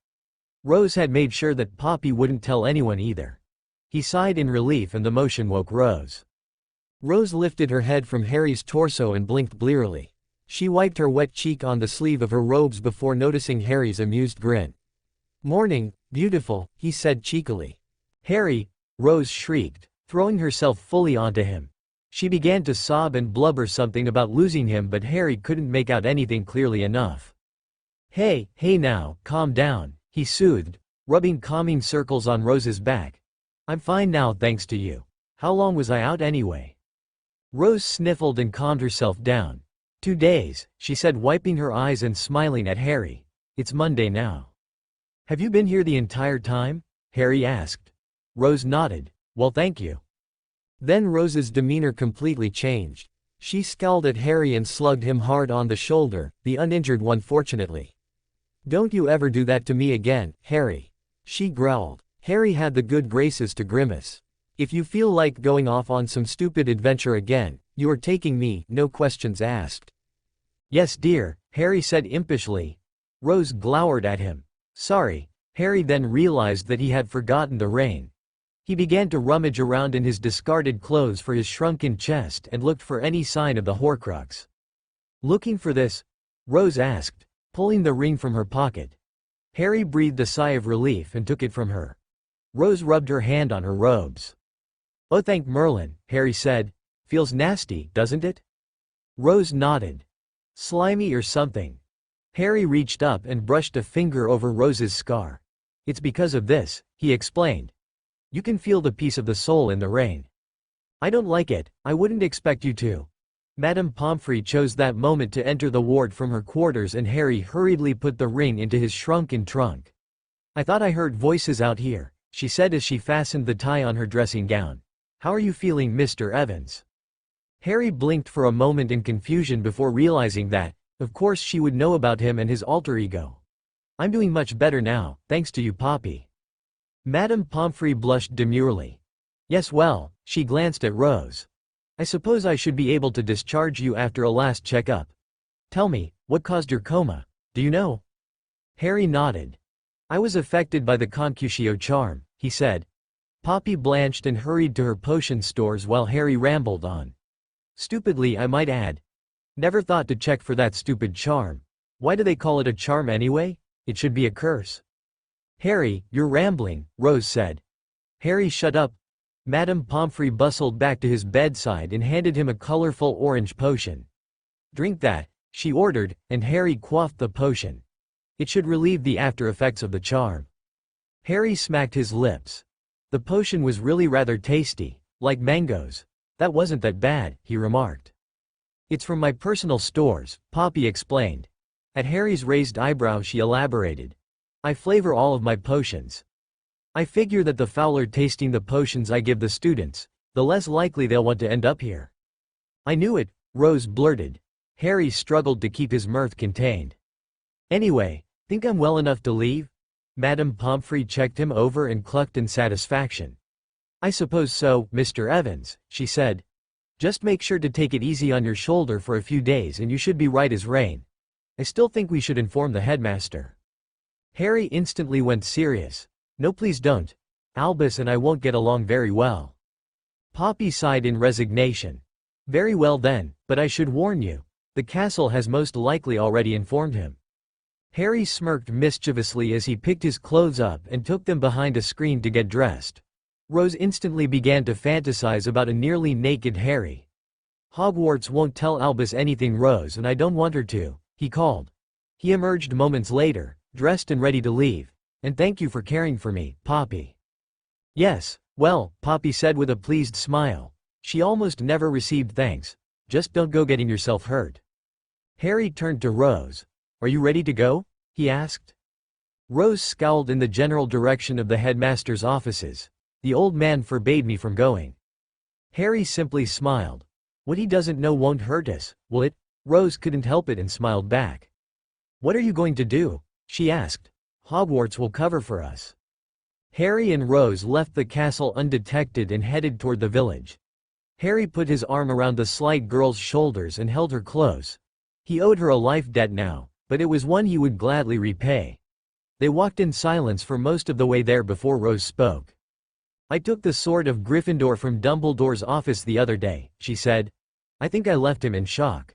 Rose had made sure that Poppy wouldn't tell anyone either. He sighed in relief and the motion woke Rose. Rose lifted her head from Harry's torso and blinked blearily. She wiped her wet cheek on the sleeve of her robes before noticing Harry's amused grin. "Morning, beautiful," he said cheekily. "Harry," Rose shrieked, throwing herself fully onto him. She began to sob and blubber something about losing him, but Harry couldn't make out anything clearly enough. Hey now, calm down," he soothed, rubbing calming circles on Rose's back. "I'm fine now thanks to you. How long was I out anyway?" Rose sniffled and calmed herself down. 2 days, she said, wiping her eyes and smiling at Harry. "It's Monday now." "Have you been here the entire time?" Harry asked. Rose nodded. "Well, thank you." Then Rose's demeanor completely changed. She scowled at Harry and slugged him hard on the shoulder, the uninjured one fortunately. "Don't you ever do that to me again, Harry," she growled. Harry had the good graces to grimace. "If you feel like going off on some stupid adventure again, you are taking me, no questions asked." "Yes, dear," Harry said impishly. Rose glowered at him. "Sorry." Harry then realized that he had forgotten the ring. He began to rummage around in his discarded clothes for his shrunken chest and looked for any sign of the Horcrux. "Looking for this?" Rose asked, pulling the ring from her pocket. Harry breathed a sigh of relief and took it from her. Rose rubbed her hand on her robes. "Oh, thank Merlin," Harry said. "Feels nasty, doesn't it?" Rose nodded. "Slimy or something." Harry reached up and brushed a finger over Rose's scar. "It's because of this," he explained. "You can feel the piece of the soul in the rain." "I don't like it, I wouldn't expect you to." Madame Pomfrey chose that moment to enter the ward from her quarters and Harry hurriedly put the ring into his shrunken trunk. "I thought I heard voices out here," she said as she fastened the tie on her dressing gown. "How are you feeling, Mr. Evans?" Harry blinked for a moment in confusion before realizing that, of course, she would know about him and his alter ego. "I'm doing much better now, thanks to you, Poppy." Madame Pomfrey blushed demurely. "Yes, well," she glanced at Rose. "I suppose I should be able to discharge you after a last checkup. Tell me, what caused your coma, do you know?" Harry nodded. "I was affected by the concutio charm," he said. Poppy blanched and hurried to her potion stores while Harry rambled on. "Stupidly, I might add. Never thought to check for that stupid charm. Why do they call it a charm anyway? It should be a curse." "Harry, you're rambling," Rose said. Harry shut up. Madame Pomfrey bustled back to his bedside and handed him a colorful orange potion. "Drink that," she ordered, and Harry quaffed the potion. It should relieve the after effects of the charm. Harry smacked his lips. The potion was really rather tasty, like mangoes. That wasn't that bad, he remarked. It's from my personal stores, Poppy explained. At Harry's raised eyebrow she elaborated. I flavor all of my potions. I figure that the fouler tasting the potions I give the students, the less likely they'll want to end up here. I knew it, Rose blurted. Harry struggled to keep his mirth contained. Anyway, think I'm well enough to leave? Madame Pomfrey checked him over and clucked in satisfaction. I suppose so, Mr. Evans, she said. Just make sure to take it easy on your shoulder for a few days and you should be right as rain. I still think we should inform the headmaster. Harry instantly went serious. No, please don't. Albus and I won't get along very well. Poppy sighed in resignation. Very well then, but I should warn you. The castle has most likely already informed him. Harry smirked mischievously as he picked his clothes up and took them behind a screen to get dressed. Rose instantly began to fantasize about a nearly naked Harry. Hogwarts won't tell Albus anything, Rose, and I don't want her to, he called. He emerged moments later, dressed and ready to leave. And thank you for caring for me, Poppy. Yes, well, Poppy said with a pleased smile. She almost never received thanks. Just don't go getting yourself hurt. Harry turned to Rose. Are you ready to go? He asked. Rose scowled in the general direction of the headmaster's offices. The old man forbade me from going. Harry simply smiled. What he doesn't know won't hurt us, will it? Rose couldn't help it and smiled back. What are you going to do? She asked. Hogwarts will cover for us. Harry and Rose left the castle undetected and headed toward the village. Harry put his arm around the slight girl's shoulders and held her close. He owed her a life debt now, but it was one he would gladly repay. They walked in silence for most of the way there before Rose spoke. I took the sword of Gryffindor from Dumbledore's office the other day, she said. I think I left him in shock.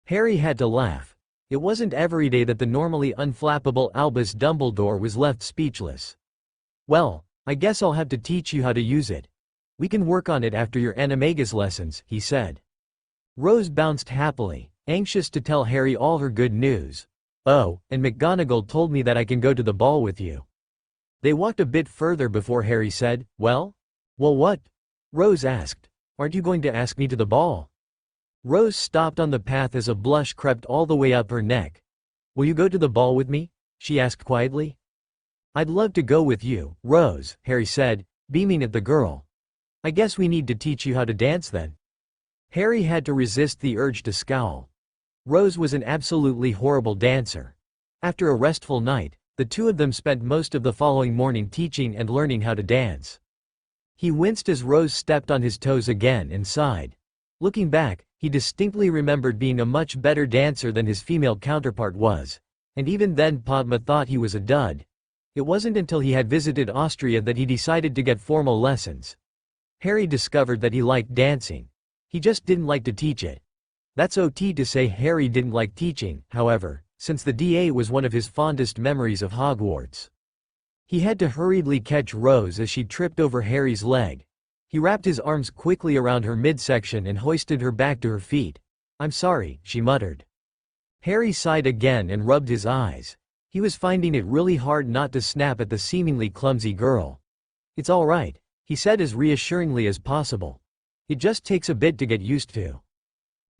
Harry had to laugh. It wasn't every day that the normally unflappable Albus Dumbledore was left speechless. Well, I guess I'll have to teach you how to use it. We can work on it after your animagus lessons, he said. Rose bounced happily, anxious to tell Harry all her good news. Oh, and McGonagall told me that I can go to the ball with you. They walked a bit further before Harry said, Well, what? Rose asked. Aren't you going to ask me to the ball? Rose stopped on the path as a blush crept all the way up her neck. Will you go to the ball with me? She asked quietly. I'd love to go with you, Rose, Harry said, beaming at the girl. I guess we need to teach you how to dance then. Harry had to resist the urge to scowl. Rose was an absolutely horrible dancer. After a restful night, the two of them spent most of the following morning teaching and learning how to dance. He winced as Rose stepped on his toes again and sighed. Looking back, he distinctly remembered being a much better dancer than his female counterpart was, and even then Padma thought he was a dud. It wasn't until he had visited Austria that he decided to get formal lessons. Harry discovered that he liked dancing. He just didn't like to teach it. That's OT to say Harry didn't like teaching, however, since the DA was one of his fondest memories of Hogwarts. He had to hurriedly catch Rose as she tripped over Harry's leg. He wrapped his arms quickly around her midsection and hoisted her back to her feet. I'm sorry, she muttered. Harry sighed again and rubbed his eyes. He was finding it really hard not to snap at the seemingly clumsy girl. It's all right, he said as reassuringly as possible. It just takes a bit to get used to.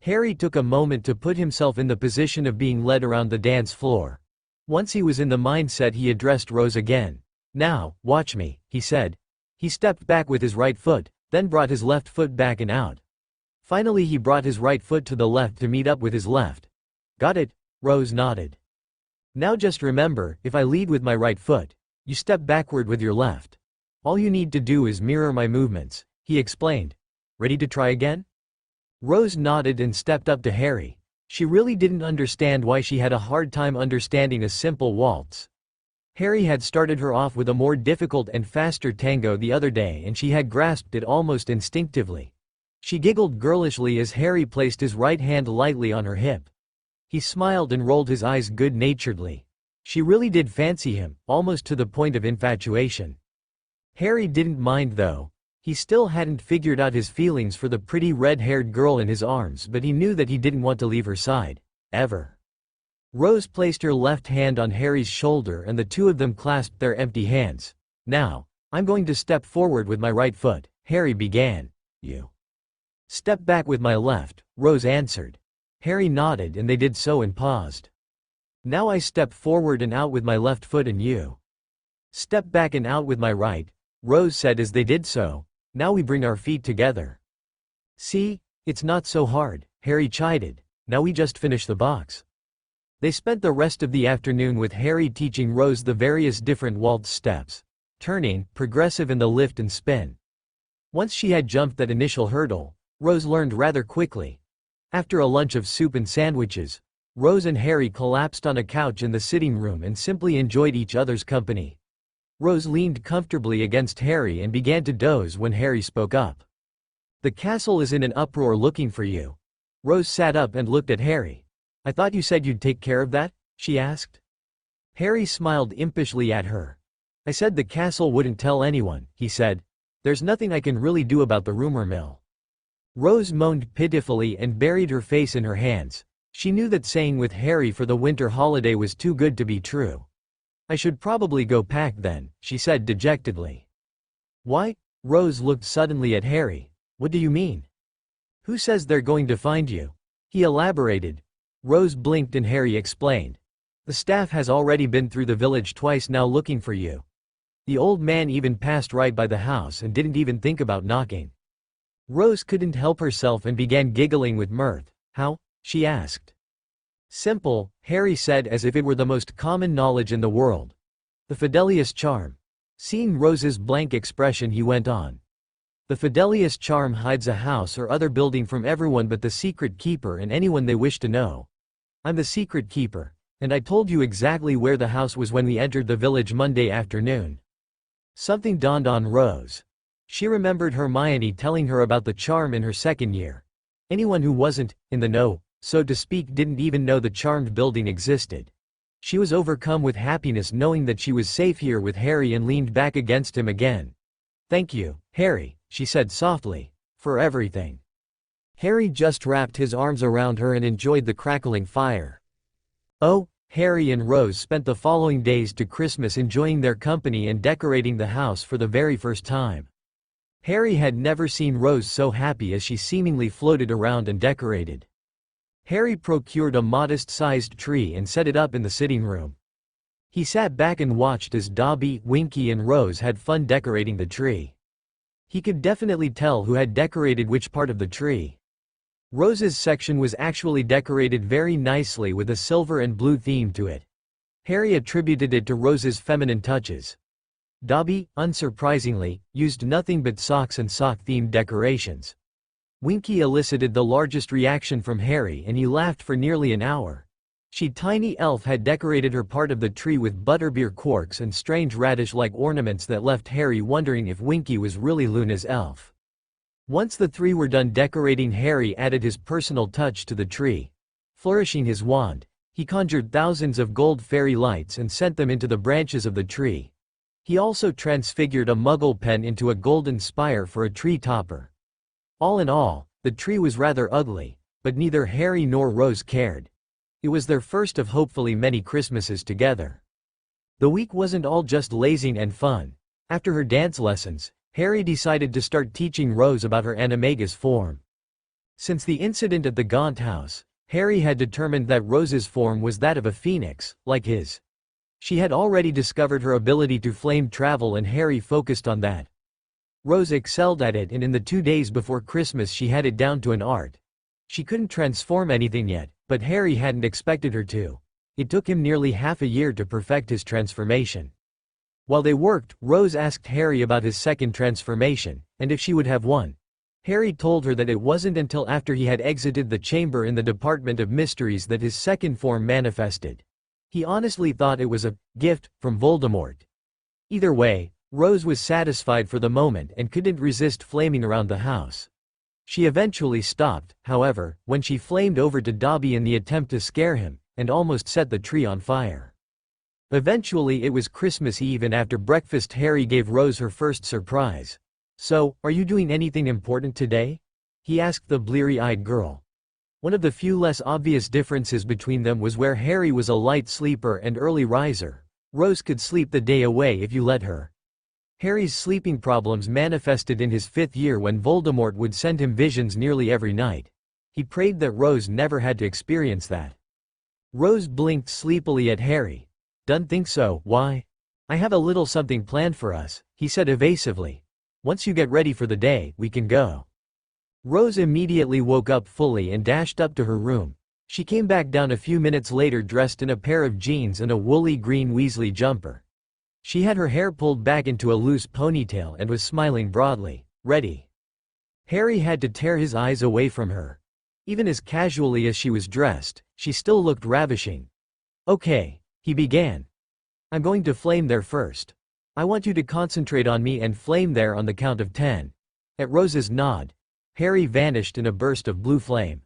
Harry took a moment to put himself in the position of being led around the dance floor. Once he was in the mindset, he addressed Rose again. Now, watch me, he said. He stepped back with his right foot, then brought his left foot back and out. Finally he brought his right foot to the left to meet up with his left. Got it? Rose nodded. Now just remember, if I lead with my right foot, you step backward with your left. All you need to do is mirror my movements, he explained. Ready to try again? Rose nodded and stepped up to Harry. She really didn't understand why she had a hard time understanding a simple waltz. Harry had started her off with a more difficult and faster tango the other day and she had grasped it almost instinctively. She giggled girlishly as Harry placed his right hand lightly on her hip. He smiled and rolled his eyes good-naturedly. She really did fancy him, almost to the point of infatuation. Harry didn't mind though. He still hadn't figured out his feelings for the pretty red-haired girl in his arms, but he knew that he didn't want to leave her side. Ever. Rose placed her left hand on Harry's shoulder and the two of them clasped their empty hands. Now, I'm going to step forward with my right foot, Harry began. You. Step back with my left, Rose answered. Harry nodded and they did so and paused. Now I step forward and out with my left foot and you. Step back and out with my right, Rose said as they did so. Now we bring our feet together. See, it's not so hard, Harry chided. Now we just finish the box. They spent the rest of the afternoon with Harry teaching Rose the various different waltz steps. Turning, progressive and the lift and spin. Once she had jumped that initial hurdle, Rose learned rather quickly. After a lunch of soup and sandwiches, Rose and Harry collapsed on a couch in the sitting room and simply enjoyed each other's company. Rose leaned comfortably against Harry and began to doze when Harry spoke up. The castle is in an uproar looking for you. Rose sat up and looked at Harry. I thought you said you'd take care of that? She asked. Harry smiled impishly at her. I said the castle wouldn't tell anyone, he said. There's nothing I can really do about the rumor mill. Rose moaned pitifully and buried her face in her hands. She knew that staying with Harry for the winter holiday was too good to be true. I should probably go pack then, she said dejectedly. Why? Rose looked suddenly at Harry. What do you mean? Who says they're going to find you? He elaborated. Rose blinked and Harry explained. The staff has already been through the village twice now looking for you. The old man even passed right by the house and didn't even think about knocking. Rose couldn't help herself and began giggling with mirth. How? She asked. Simple, Harry said as if it were the most common knowledge in the world. The Fidelius charm. Seeing Rose's blank expression he went on. The Fidelius charm hides a house or other building from everyone but the secret keeper and anyone they wish to know. I'm the secret keeper, and I told you exactly where the house was when we entered the village Monday afternoon. Something dawned on Rose. She remembered Hermione telling her about the charm in her second year. Anyone who wasn't in the know, so to speak, didn't even know the charmed building existed. She was overcome with happiness knowing that she was safe here with Harry and leaned back against him again. Thank you, Harry, she said softly, for everything. Harry just wrapped his arms around her and enjoyed the crackling fire. Oh, Harry and Rose spent the following days to Christmas enjoying their company and decorating the house for the very first time. Harry had never seen Rose so happy as she seemingly floated around and decorated. Harry procured a modest-sized tree and set it up in the sitting room. He sat back and watched as Dobby, Winky and Rose had fun decorating the tree. He could definitely tell who had decorated which part of the tree. Rose's section was actually decorated very nicely with a silver and blue theme to it. Harry attributed it to Rose's feminine touches. Dobby, unsurprisingly, used nothing but socks and sock-themed decorations. Winky elicited the largest reaction from Harry and he laughed for nearly an hour. She tiny elf had decorated her part of the tree with butterbeer corks and strange radish-like ornaments that left Harry wondering if Winky was really Luna's elf. Once the three were done decorating, Harry added his personal touch to the tree. Flourishing his wand, he conjured thousands of gold fairy lights and sent them into the branches of the tree. He also transfigured a muggle pen into a golden spire for a tree topper. All in all, the tree was rather ugly, but neither Harry nor Rose cared. It was their first of hopefully many Christmases together. The week wasn't all just lazing and fun. After her dance lessons, Harry decided to start teaching Rose about her animagus form. Since the incident at the Gaunt house, Harry had determined that Rose's form was that of a phoenix, like his. She had already discovered her ability to flame travel and Harry focused on that. Rose excelled at it and in the 2 days before Christmas she had it down to an art. She couldn't transform anything yet, but Harry hadn't expected her to. It took him nearly half a year to perfect his transformation. While they worked, Rose asked Harry about his second transformation, and if she would have one. Harry told her that it wasn't until after he had exited the chamber in the Department of Mysteries that his second form manifested. He honestly thought it was a gift from Voldemort. Either way, Rose was satisfied for the moment and couldn't resist flaming around the house. She eventually stopped, however, when she flamed over to Dobby in the attempt to scare him, and almost set the tree on fire. Eventually it was Christmas Eve and after breakfast Harry gave Rose her first surprise. So, are you doing anything important today? He asked the bleary-eyed girl. One of the few less obvious differences between them was where Harry was a light sleeper and early riser. Rose could sleep the day away if you let her. Harry's sleeping problems manifested in his 5th year when Voldemort would send him visions nearly every night. He prayed that Rose never had to experience that. Rose blinked sleepily at Harry. "Don't think so, why? I have a little something planned for us," he said evasively. "Once you get ready for the day, we can go." Rose immediately woke up fully and dashed up to her room. She came back down a few minutes later dressed in a pair of jeans and a woolly green Weasley jumper. She had her hair pulled back into a loose ponytail and was smiling broadly. "Ready?" Harry had to tear his eyes away from her. Even as casually as she was dressed, she still looked ravishing. "Okay," he began. "I'm going to flame there first. I want you to concentrate on me and flame there on the count of 10. At Rose's nod, Harry vanished in a burst of blue flame.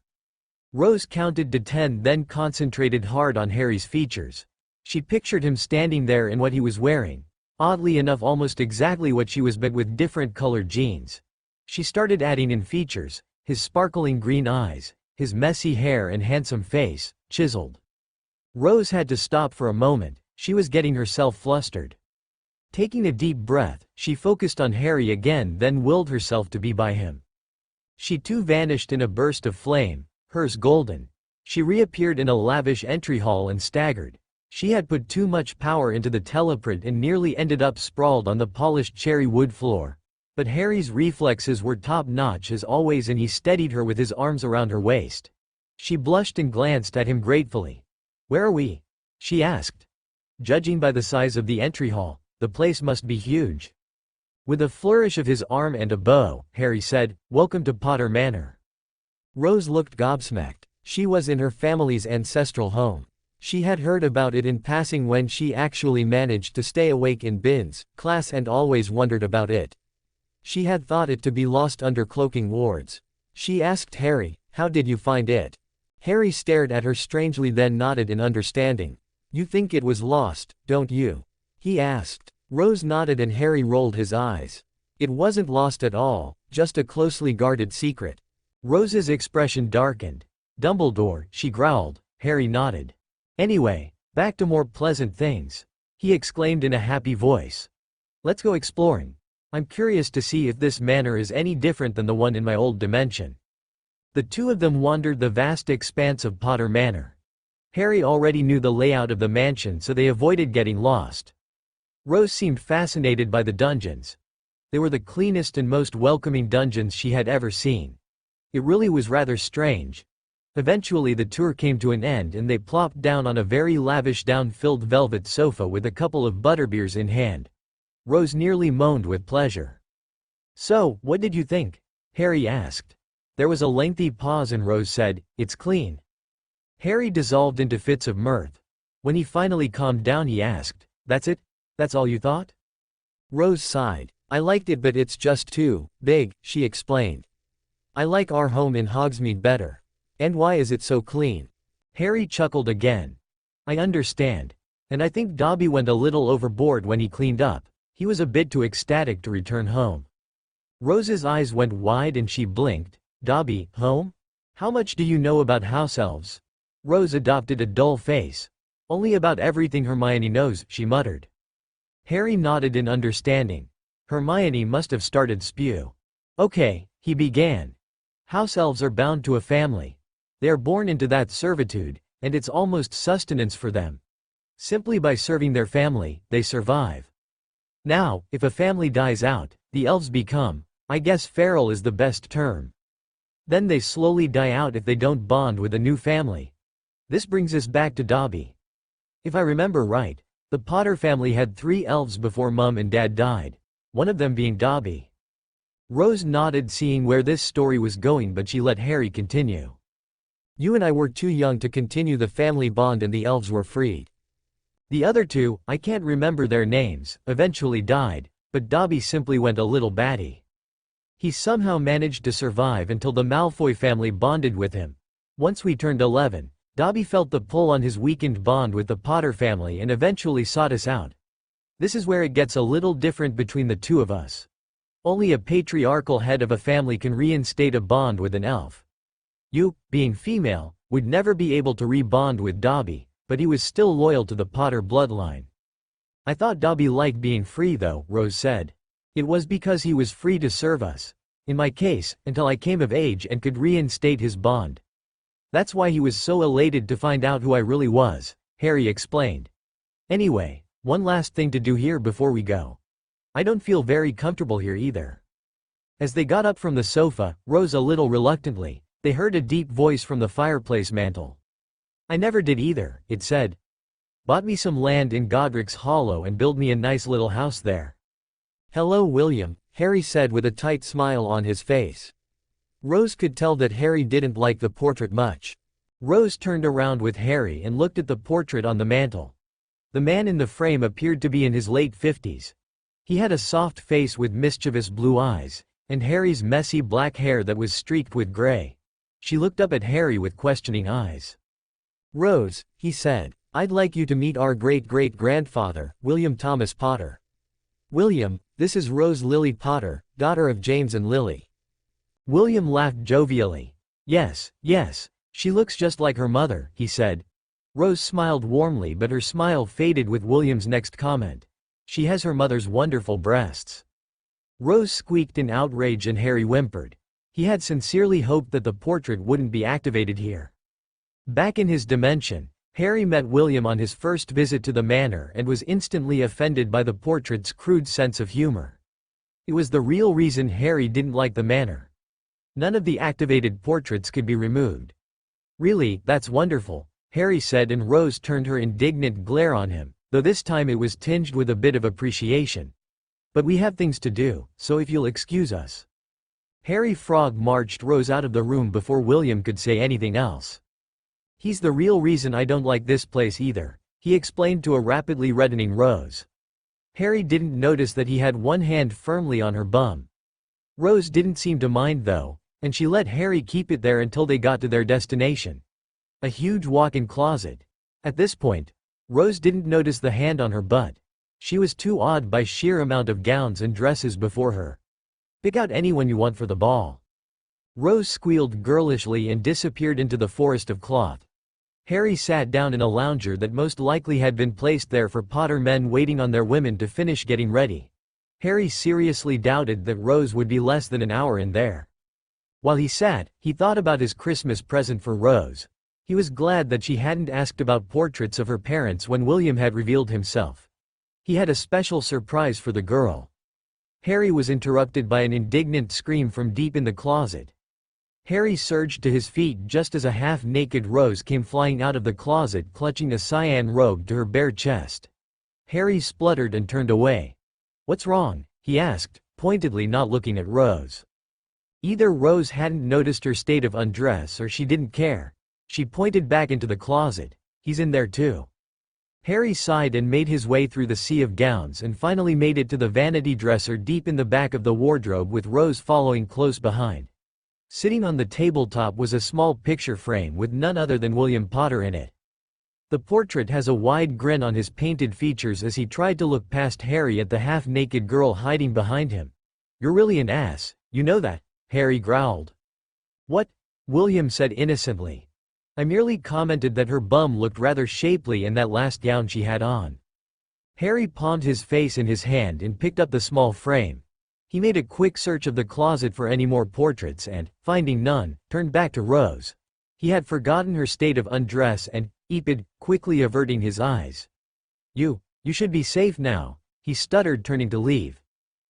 Rose counted to 10, then concentrated hard on Harry's features. She pictured him standing there in what he was wearing. Oddly enough, almost exactly what she was, but with different colored jeans. She started adding in features: his sparkling green eyes, his messy hair and handsome face, chiseled. Rose had to stop for a moment. She was getting herself flustered. Taking a deep breath, she focused on Harry again, then willed herself to be by him. She too vanished in a burst of flame, hers golden. She reappeared in a lavish entry hall and staggered. She had put too much power into the teleprint and nearly ended up sprawled on the polished cherry wood floor. But Harry's reflexes were top-notch as always, and he steadied her with his arms around her waist. She blushed and glanced at him gratefully. "Where are we?" she asked. "Judging by the size of the entry hall, the place must be huge." With a flourish of his arm and a bow, Harry said, "Welcome to Potter Manor." Rose looked gobsmacked. She was in her family's ancestral home. She had heard about it in passing when she actually managed to stay awake in Bin's class and always wondered about it. She had thought it to be lost under cloaking wards. She asked Harry, "How did you find it?" Harry stared at her strangely, then nodded in understanding. "You think it was lost, don't you?" he asked. Rose nodded and Harry rolled his eyes. "It wasn't lost at all, just a closely guarded secret." Rose's expression darkened. "Dumbledore," she growled. Harry nodded. "Anyway, back to more pleasant things," he exclaimed in a happy voice. "Let's go exploring. I'm curious to see if this manor is any different than the one in my old dimension." The two of them wandered the vast expanse of Potter Manor. Harry already knew the layout of the mansion, so they avoided getting lost. Rose seemed fascinated by the dungeons. They were the cleanest and most welcoming dungeons she had ever seen. It really was rather strange. Eventually the tour came to an end and they plopped down on a very lavish down-filled velvet sofa with a couple of butterbeers in hand. Rose nearly moaned with pleasure. "So, what did you think?" Harry asked. There was a lengthy pause and Rose said, "It's clean." Harry dissolved into fits of mirth. When he finally calmed down he asked, "That's it? That's all you thought?" Rose sighed. "I liked it, but it's just too big," she explained. "I like our home in Hogsmeade better." "And why is it so clean?" Harry chuckled again. "I understand. And I think Dobby went a little overboard when he cleaned up. He was a bit too ecstatic to return home." Rose's eyes went wide and she blinked. "Dobby, home? How much do you know about house elves?" Rose adopted a dull face. "Only about everything Hermione knows," she muttered. Harry nodded in understanding. Hermione must have started spew. "Okay," he began. "House elves are bound to a family. They are born into that servitude, and it's almost sustenance for them. Simply by serving their family, they survive. Now, if a family dies out, the elves become, I guess feral is the best term. Then they slowly die out if they don't bond with a new family. This brings us back to Dobby. If I remember right, the Potter family had 3 elves before Mum and Dad died, one of them being Dobby." Rose nodded, seeing where this story was going, but she let Harry continue. "You and I were too young to continue the family bond and the elves were freed. The other 2, I can't remember their names, eventually died, but Dobby simply went a little batty. He somehow managed to survive until the Malfoy family bonded with him. Once we turned 11, Dobby felt the pull on his weakened bond with the Potter family and eventually sought us out. This is where it gets a little different between the two of us. Only a patriarchal head of a family can reinstate a bond with an elf. You, being female, would never be able to re-bond with Dobby, but he was still loyal to the Potter bloodline. I thought Dobby liked being free though, Rose said. It was because he was free to serve us. In my case, until I came of age and could reinstate his bond. That's why he was so elated to find out who I really was, Harry explained. Anyway, one last thing to do here before we go. I don't feel very comfortable here either. As they got up from the sofa, Rose a little reluctantly, they heard a deep voice from the fireplace mantel. I never did either, it said. Bought me some land in Godric's Hollow and build me a nice little house there. Hello William, Harry said with a tight smile on his face. Rose could tell that Harry didn't like the portrait much. Rose turned around with Harry and looked at the portrait on the mantel. The man in the frame appeared to be in his late 50s. He had a soft face with mischievous blue eyes, and Harry's messy black hair that was streaked with gray. She looked up at Harry with questioning eyes. Rose, he said, I'd like you to meet our great-great-grandfather, William Thomas Potter. William, this is Rose Lily Potter, daughter of James and Lily. William laughed jovially. Yes, yes, she looks just like her mother, he said. Rose smiled warmly, but her smile faded with William's next comment. She has her mother's wonderful breasts. Rose squeaked in outrage and Harry whimpered. He had sincerely hoped that the portrait wouldn't be activated here. Back in his dimension, Harry met William on his first visit to the manor and was instantly offended by the portrait's crude sense of humor. It was the real reason Harry didn't like the manor. None of the activated portraits could be removed. Really, that's wonderful, Harry said, and Rose turned her indignant glare on him, though this time it was tinged with a bit of appreciation. But we have things to do, so if you'll excuse us. Harry Frog marched Rose out of the room before William could say anything else. He's the real reason I don't like this place either, he explained to a rapidly reddening Rose. Harry didn't notice that he had one hand firmly on her bum. Rose didn't seem to mind though, and she let Harry keep it there until they got to their destination. A huge walk-in closet. At this point, Rose didn't notice the hand on her butt. She was too awed by sheer amount of gowns and dresses before her. Pick out anyone you want for the ball. Rose squealed girlishly and disappeared into the forest of cloth. Harry sat down in a lounger that most likely had been placed there for Potter men waiting on their women to finish getting ready. Harry seriously doubted that Rose would be less than an hour in there. While he sat, he thought about his Christmas present for Rose. He was glad that she hadn't asked about portraits of her parents when William had revealed himself. He had a special surprise for the girl. Harry was interrupted by an indignant scream from deep in the closet. Harry surged to his feet just as a half-naked Rose came flying out of the closet clutching a cyan robe to her bare chest. Harry spluttered and turned away. What's wrong? He asked, pointedly not looking at Rose. Either Rose hadn't noticed her state of undress or she didn't care. She pointed back into the closet. He's in there too. Harry sighed and made his way through the sea of gowns and finally made it to the vanity dresser deep in the back of the wardrobe with Rose following close behind. Sitting on the tabletop was a small picture frame with none other than William Potter in it. The portrait has a wide grin on his painted features as he tried to look past Harry at the half-naked girl hiding behind him. You're really an ass, you know that, Harry growled. What? William said innocently. I merely commented that her bum looked rather shapely in that last gown she had on. Harry palmed his face in his hand and picked up the small frame. He made a quick search of the closet for any more portraits and, finding none, turned back to Rose. He had forgotten her state of undress and, eeped, quickly averting his eyes. You should be safe now, he stuttered, turning to leave.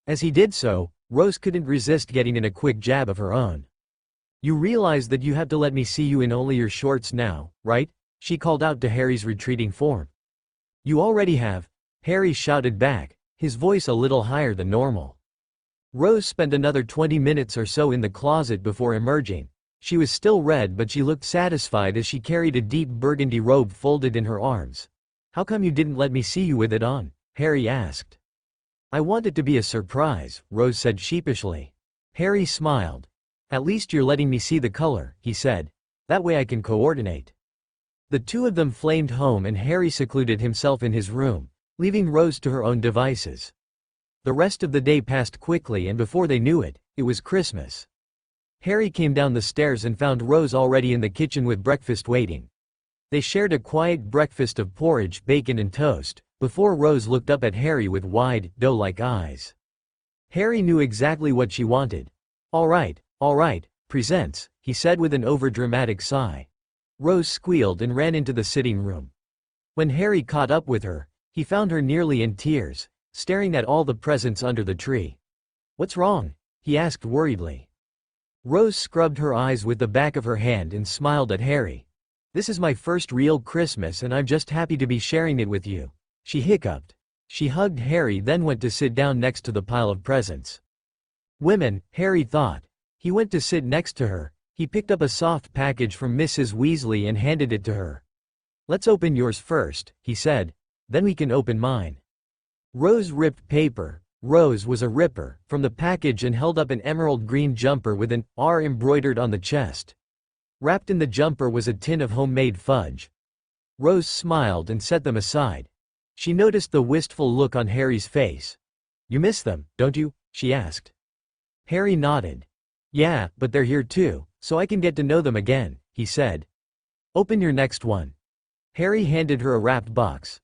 As he did so, Rose couldn't resist getting in a quick jab of her own. You realize that you have to let me see you in only your shorts now, right? She called out to Harry's retreating form. You already have, Harry shouted back, his voice a little higher than normal. Rose spent another 20 minutes or so in the closet before emerging. She was still red, but she looked satisfied as she carried a deep burgundy robe folded in her arms. How come you didn't let me see you with it on? Harry asked. I want it to be a surprise, Rose said sheepishly. Harry smiled. At least you're letting me see the color, he said. That way I can coordinate. The two of them flamed home and Harry secluded himself in his room, leaving Rose to her own devices. The rest of the day passed quickly and before they knew it, it was Christmas. Harry came down the stairs and found Rose already in the kitchen with breakfast waiting. They shared a quiet breakfast of porridge, bacon and toast, before Rose looked up at Harry with wide, doe-like eyes. Harry knew exactly what she wanted. All right, presents," he said with an overdramatic sigh. Rose squealed and ran into the sitting room. When Harry caught up with her, he found her nearly in tears, staring at all the presents under the tree. "What's wrong?" he asked worriedly. Rose scrubbed her eyes with the back of her hand and smiled at Harry. "This is my first real Christmas and I'm just happy to be sharing it with you," she hiccuped. She hugged Harry, then went to sit down next to the pile of presents. Women, Harry thought. He went to sit next to her. He picked up a soft package from Mrs. Weasley and handed it to her. "Let's open yours first," he said. "Then we can open mine." Rose ripped paper. Rose was a ripper from the package and held up an emerald green jumper with an R embroidered on the chest. Wrapped in the jumper was a tin of homemade fudge. Rose smiled and set them aside. She noticed the wistful look on Harry's face. "You miss them, don't you?" she asked. Harry nodded. "Yeah, but they're here too, so I can get to know them again," he said. "Open your next one." Harry handed her a wrapped box.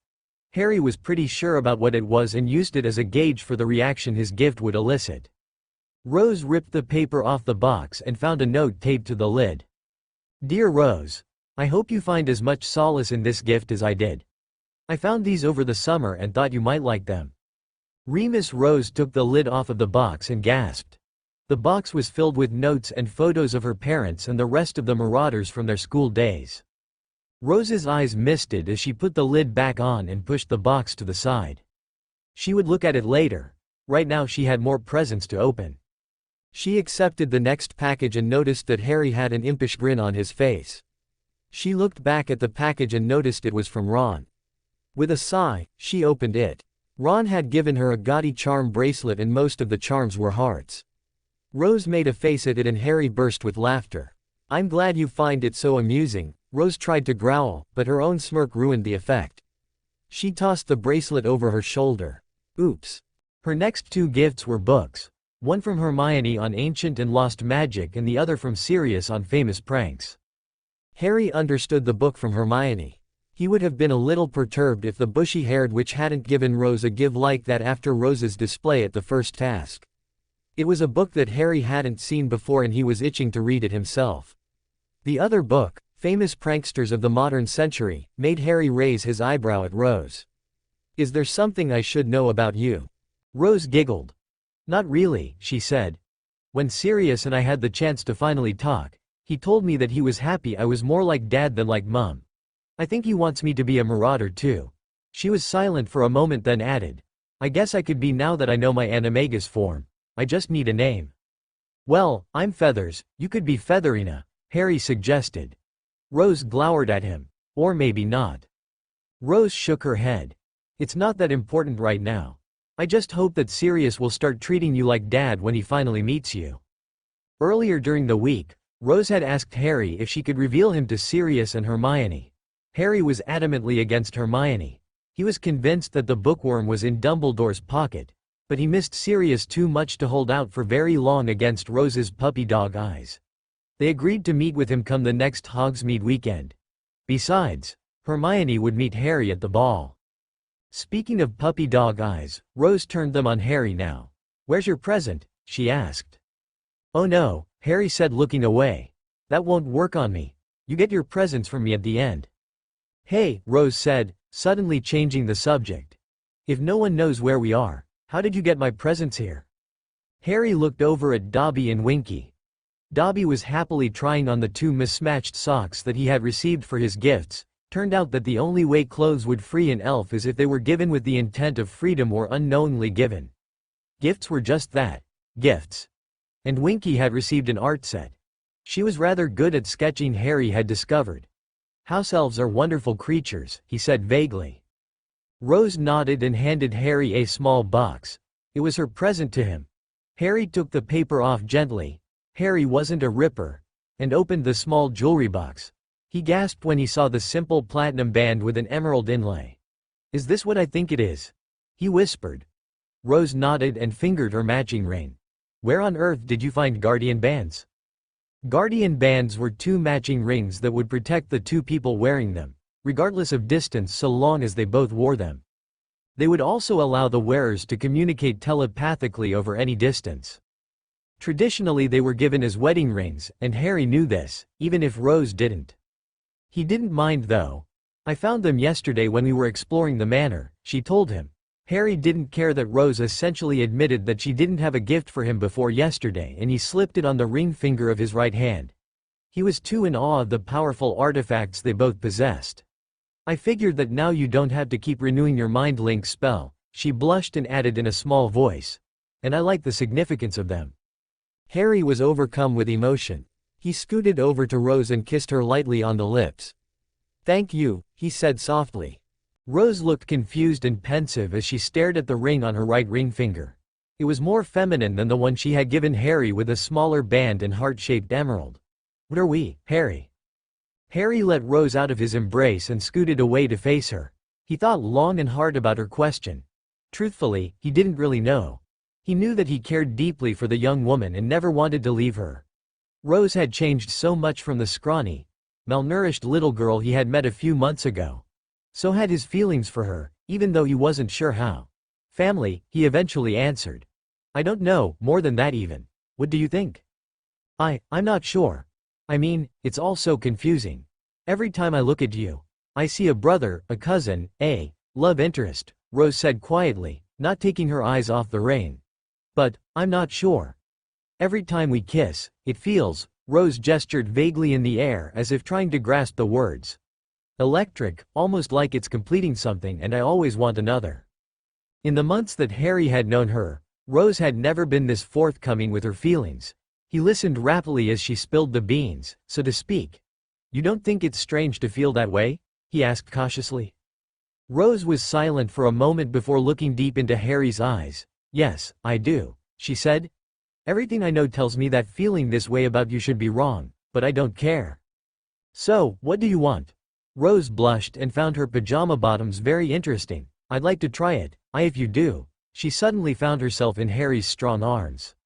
Harry was pretty sure about what it was and used it as a gauge for the reaction his gift would elicit. Rose ripped the paper off the box and found a note taped to the lid. "Dear Rose, I hope you find as much solace in this gift as I did. I found these over the summer and thought you might like them." Remus Rose took the lid off of the box and gasped. The box was filled with notes and photos of her parents and the rest of the Marauders from their school days. Rose's eyes misted as she put the lid back on and pushed the box to the side. She would look at it later. Right now she had more presents to open. She accepted the next package and noticed that Harry had an impish grin on his face. She looked back at the package and noticed it was from Ron. With a sigh, she opened it. Ron had given her a gaudy charm bracelet and most of the charms were hearts. Rose made a face at it and Harry burst with laughter. "I'm glad you find it so amusing," Rose tried to growl, but her own smirk ruined the effect. She tossed the bracelet over her shoulder. Oops. Her next two gifts were books. One from Hermione on ancient and lost magic and the other from Sirius on famous pranks. Harry understood the book from Hermione. He would have been a little perturbed if the bushy-haired witch hadn't given Rose a gift like that after Rose's display at the first task. It was a book that Harry hadn't seen before and he was itching to read it himself. The other book, Famous Pranksters of the Modern Century, made Harry raise his eyebrow at Rose. "Is there something I should know about you?" Rose giggled. "Not really," she said. "When Sirius and I had the chance to finally talk, he told me that he was happy I was more like Dad than like Mum. I think he wants me to be a Marauder too." She was silent for a moment then added, "I guess I could be now that I know my animagus form. I just need a name." "Well, I'm Feathers, you could be Featherina," Harry suggested. Rose glowered at him. "Or maybe not." Rose shook her head. "It's not that important right now. I just hope that Sirius will start treating you like Dad when he finally meets you." Earlier during the week, Rose had asked Harry if she could reveal him to Sirius and Hermione. Harry was adamantly against Hermione. He was convinced that the bookworm was in Dumbledore's pocket, but he missed Sirius too much to hold out for very long against Rose's puppy dog eyes. They agreed to meet with him come the next Hogsmeade weekend. Besides, Hermione would meet Harry at the ball. Speaking of puppy dog eyes, Rose turned them on Harry now. "Where's your present?" she asked. "Oh no," Harry said looking away. "That won't work on me. You get your presents from me at the end." "Hey," Rose said, suddenly changing the subject. "If no one knows where we are, how did you get my presents here?" Harry looked over at Dobby and Winky. Dobby was happily trying on the two mismatched socks that he had received for his gifts. Turned out that the only way clothes would free an elf is if they were given with the intent of freedom or unknowingly given. Gifts were just that, gifts. And Winky had received an art set. She was rather good at sketching, Harry had discovered. "House elves are wonderful creatures," he said vaguely. Rose nodded and handed Harry a small box. It was her present to him. Harry took the paper off gently. Harry wasn't a ripper. And opened the small jewelry box. He gasped when he saw the simple platinum band with an emerald inlay. "Is this what I think it is?" he whispered. Rose nodded and fingered her matching ring. "Where on earth did you find guardian bands?" Guardian bands were two matching rings that would protect the two people wearing them, regardless of distance so long as they both wore them. They would also allow the wearers to communicate telepathically over any distance. Traditionally they were given as wedding rings, and Harry knew this, even if Rose didn't. He didn't mind though. "I found them yesterday when we were exploring the manor," she told him. Harry didn't care that Rose essentially admitted that she didn't have a gift for him before yesterday, and he slipped it on the ring finger of his right hand. He was too in awe of the powerful artifacts they both possessed. "I figured that now you don't have to keep renewing your mind link spell," she blushed and added in a small voice. "And I like the significance of them." Harry was overcome with emotion. He scooted over to Rose and kissed her lightly on the lips. "Thank you," he said softly. Rose looked confused and pensive as she stared at the ring on her right ring finger. It was more feminine than the one she had given Harry with a smaller band and heart-shaped emerald. "What are we, Harry?" Harry let Rose out of his embrace and scooted away to face her. He thought long and hard about her question. Truthfully, he didn't really know. He knew that he cared deeply for the young woman and never wanted to leave her. Rose had changed so much from the scrawny, malnourished little girl he had met a few months ago. So had his feelings for her, even though he wasn't sure how. "Family," he eventually answered. "I don't know, more than that even. What do you think?" I'm not sure. I mean, it's all so confusing. Every time I look at you, I see a brother, a cousin, a love interest," Rose said quietly, not taking her eyes off the ring. "But I'm not sure. Every time we kiss, it feels," Rose gestured vaguely in the air as if trying to grasp the words. "Electric, almost like it's completing something and I always want another." In the months that Harry had known her, Rose had never been this forthcoming with her feelings. He listened rapidly as she spilled the beans, so to speak. "You don't think it's strange to feel that way?" he asked cautiously. Rose was silent for a moment before looking deep into Harry's eyes. "Yes, I do," she said. "Everything I know tells me that feeling this way about you should be wrong, but I don't care." "So, what do you want?" Rose blushed and found her pajama bottoms very interesting. "I'd like to try it, if you do." She suddenly found herself in Harry's strong arms.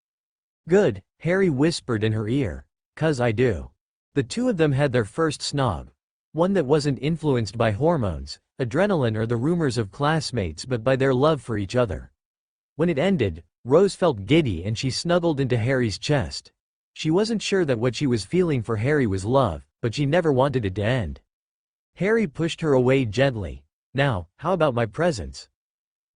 "Good," Harry whispered in her ear. "'Cause I do." The two of them had their first snog. One that wasn't influenced by hormones, adrenaline or the rumors of classmates but by their love for each other. When it ended, Rose felt giddy and she snuggled into Harry's chest. She wasn't sure that what she was feeling for Harry was love, but she never wanted it to end. Harry pushed her away gently. "Now, how about my presents?"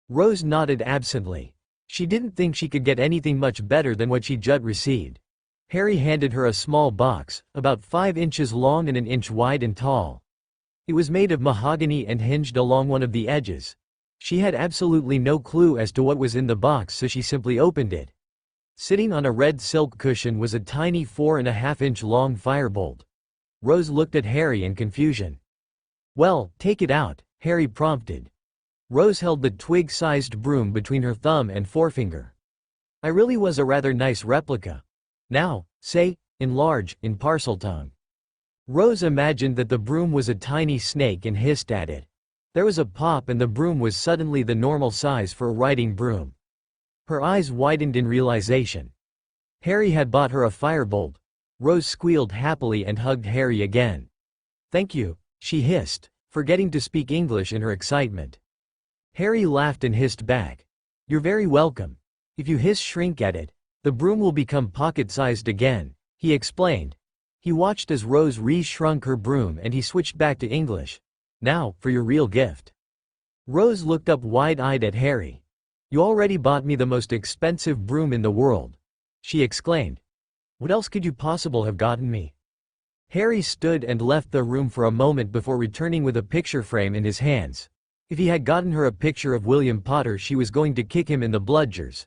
Rose nodded absently. She didn't think she could get anything much better than what she just received. Harry handed her a small box, about 5 inches long and an inch wide and tall. It was made of mahogany and hinged along one of the edges. She had absolutely no clue as to what was in the box, so she simply opened it. Sitting on a red silk cushion was a tiny 4.5-inch long firebolt. Rose looked at Harry in confusion. "Well, take it out," Harry prompted. Rose held the twig-sized broom between her thumb and forefinger. "I really was a rather nice replica. Now, say, enlarge, in Parseltongue." Rose imagined that the broom was a tiny snake and hissed at it. There was a pop and the broom was suddenly the normal size for a riding broom. Her eyes widened in realization. Harry had bought her a firebolt. Rose squealed happily and hugged Harry again. "Thank you," she hissed, forgetting to speak English in her excitement. Harry laughed and hissed back. "You're very welcome. If you shrink at it, the broom will become pocket-sized again," he explained. He watched as Rose re-shrunk her broom and he switched back to English. "Now, for your real gift." Rose looked up wide-eyed at Harry. "You already bought me the most expensive broom in the world," she exclaimed. "What else could you possibly have gotten me?" Harry stood and left the room for a moment before returning with a picture frame in his hands. If he had gotten her a picture of William Potter, she was going to kick him in the bludgers.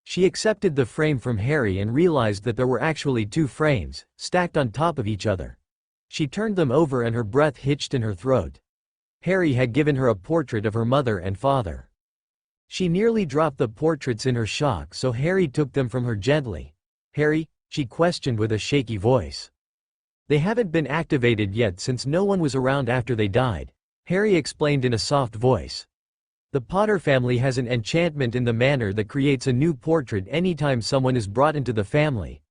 She accepted the frame from Harry and realized that there were actually 2 frames, stacked on top of each other. She turned them over and her breath hitched in her throat. Harry had given her a portrait of her mother and father. She nearly dropped the portraits in her shock, so Harry took them from her gently. "Harry?" she questioned with a shaky voice. "They haven't been activated yet since no one was around after they died," Harry explained in a soft voice. "The Potter family has an enchantment in the manor that creates a new portrait anytime someone is brought into the family.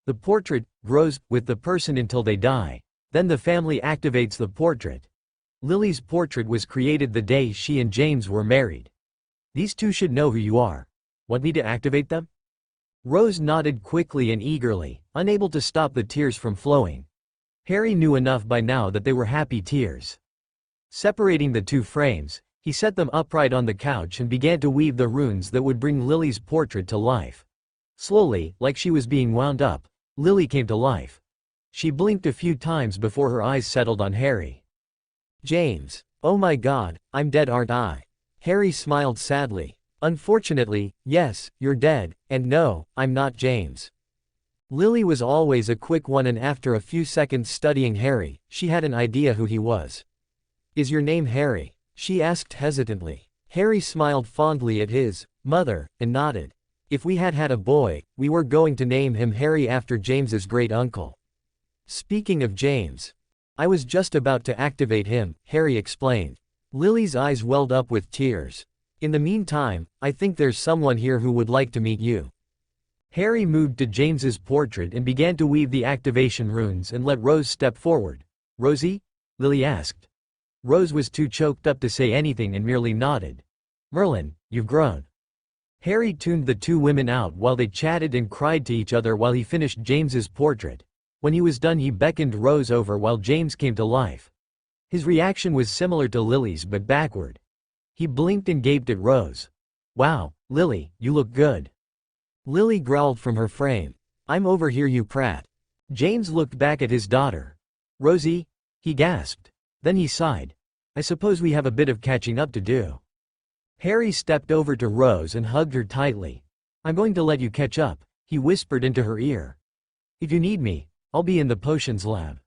The portrait grows with the person until they die. Then the family activates the portrait. Lily's portrait was created the day she and James were married. These two should know who you are. Want me to activate them? Rose nodded quickly and eagerly, unable to stop the tears from flowing. Harry knew enough by now that they were happy tears. Separating the two frames, he set them upright on the couch and began to weave the runes that would bring Lily's portrait to life. Slowly, like she was being wound up, Lily came to life. She blinked a few times before her eyes settled on Harry. James. Oh my God, I'm dead, aren't I? Harry smiled sadly. Unfortunately, yes, you're dead, and no, I'm not James. Lily was always a quick one, and after a few seconds studying Harry, she had an idea who he was. Is your name Harry? She asked hesitantly. Harry smiled fondly at his mother, and nodded. If we had had a boy, we were going to name him Harry after James's great uncle. Speaking of James, I was just about to activate him, Harry explained. Lily's eyes welled up with tears. In the meantime, I think there's someone here who would like to meet you. Harry moved to James's portrait and began to weave the activation runes and let Rose step forward. Rosie? Lily asked. Rose was too choked up to say anything and merely nodded. Merlin, you've grown. Harry tuned the two women out while they chatted and cried to each other while he finished James's portrait. When he was done, he beckoned Rose over while James came to life. His reaction was similar to Lily's but backward. He blinked and gaped at Rose. Wow, Lily, you look good. Lily growled from her frame. I'm over here, you prat. James looked back at his daughter. Rosie? He gasped. Then he sighed. I suppose we have a bit of catching up to do. Harry stepped over to Rose and hugged her tightly. I'm going to let you catch up, he whispered into her ear. If you need me, I'll be in the potions lab.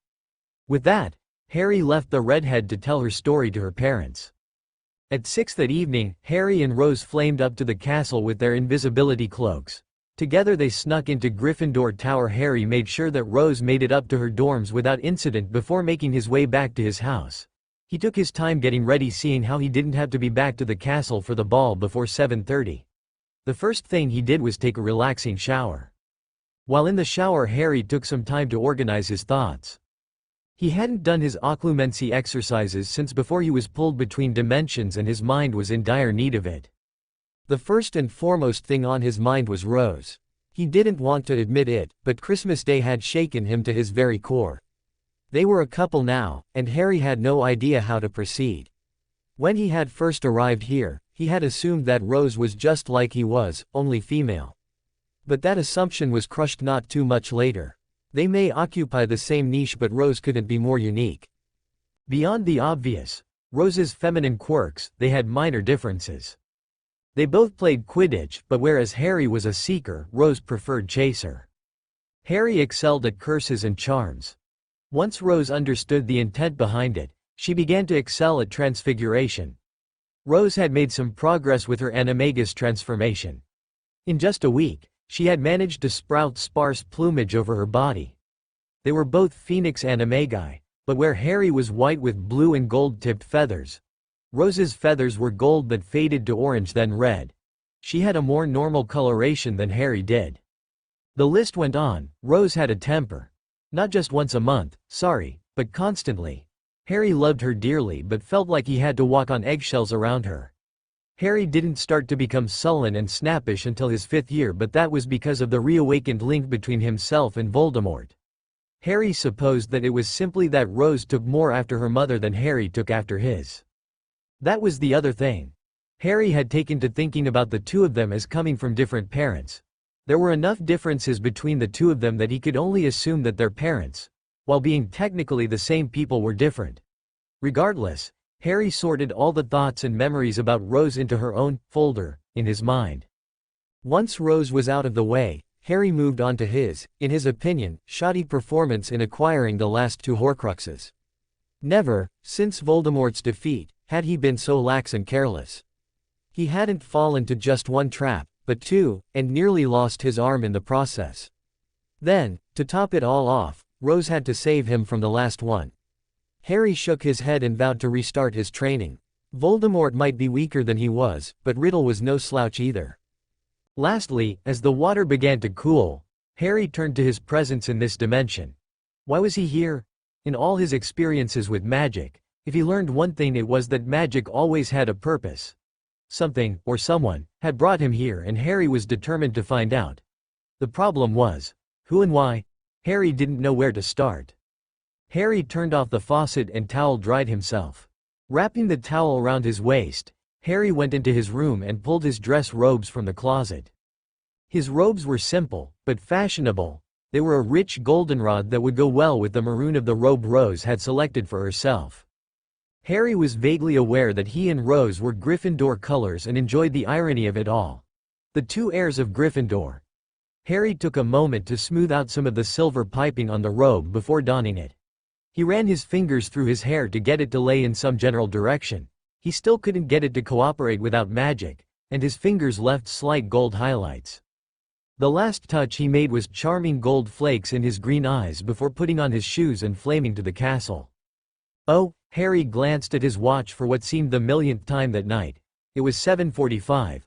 With that, Harry left the redhead to tell her story to her parents. At 6 that evening, Harry and Rose flamed up to the castle with their invisibility cloaks. Together they snuck into Gryffindor Tower. Harry made sure that Rose made it up to her dorms without incident before making his way back to his house. He took his time getting ready, seeing how he didn't have to be back to the castle for the ball before 7:30. The first thing he did was take a relaxing shower. While in the shower, Harry took some time to organize his thoughts. He hadn't done his occlumency exercises since before he was pulled between dimensions, and his mind was in dire need of it. The first and foremost thing on his mind was Rose. He didn't want to admit it, but Christmas Day had shaken him to his very core. They were a couple now, and Harry had no idea how to proceed. When he had first arrived here, he had assumed that Rose was just like he was, only female. But that assumption was crushed not too much later. They may occupy the same niche, but Rose couldn't be more unique. Beyond the obvious, Rose's feminine quirks, they had minor differences. They both played Quidditch, but whereas Harry was a seeker, Rose preferred chaser. Harry excelled at curses and charms. Once Rose understood the intent behind it, she began to excel at transfiguration. Rose had made some progress with her animagus transformation. In just a week, she had managed to sprout sparse plumage over her body. They were both phoenix animagi, but where Harry was white with blue and gold-tipped feathers, Rose's feathers were gold that faded to orange then red. She had a more normal coloration than Harry did. The list went on. Rose had a temper. Not just once a month, but constantly. Harry loved her dearly but felt like he had to walk on eggshells around her. Harry didn't start to become sullen and snappish until his 5th year, but that was because of the reawakened link between himself and Voldemort. Harry supposed that it was simply that Rose took more after her mother than Harry took after his. That was the other thing. Harry had taken to thinking about the two of them as coming from different parents. There were enough differences between the two of them that he could only assume that their parents, while being technically the same people, were different. Regardless, Harry sorted all the thoughts and memories about Rose into her own folder in his mind. Once Rose was out of the way, Harry moved on to his, in his opinion, shoddy performance in acquiring the last 2 Horcruxes. Never, since Voldemort's defeat, had he been so lax and careless. He hadn't fallen to just 1 trap, but 2, and nearly lost his arm in the process. Then, to top it all off, Rose had to save him from the last one. Harry shook his head and vowed to restart his training. Voldemort might be weaker than he was, but Riddle was no slouch either. Lastly, as the water began to cool, Harry turned to his presence in this dimension. Why was he here? In all his experiences with magic, if he learned one thing, it was that magic always had a purpose. Something, or someone, had brought him here, and Harry was determined to find out. The problem was, who and why? Harry didn't know where to start. Harry turned off the faucet and towel-dried himself. Wrapping the towel around his waist, Harry went into his room and pulled his dress robes from the closet. His robes were simple, but fashionable. They were a rich goldenrod that would go well with the maroon of the robe Rose had selected for herself. Harry was vaguely aware that he and Rose were Gryffindor colors and enjoyed the irony of it all. The two heirs of Gryffindor. Harry took a moment to smooth out some of the silver piping on the robe before donning it. He ran his fingers through his hair to get it to lay in some general direction. He still couldn't get it to cooperate without magic, and his fingers left slight gold highlights. The last touch he made was charming gold flakes in his green eyes before putting on his shoes and flaming to the castle. Oh, Harry glanced at his watch for what seemed the millionth time that night. It was 7:45.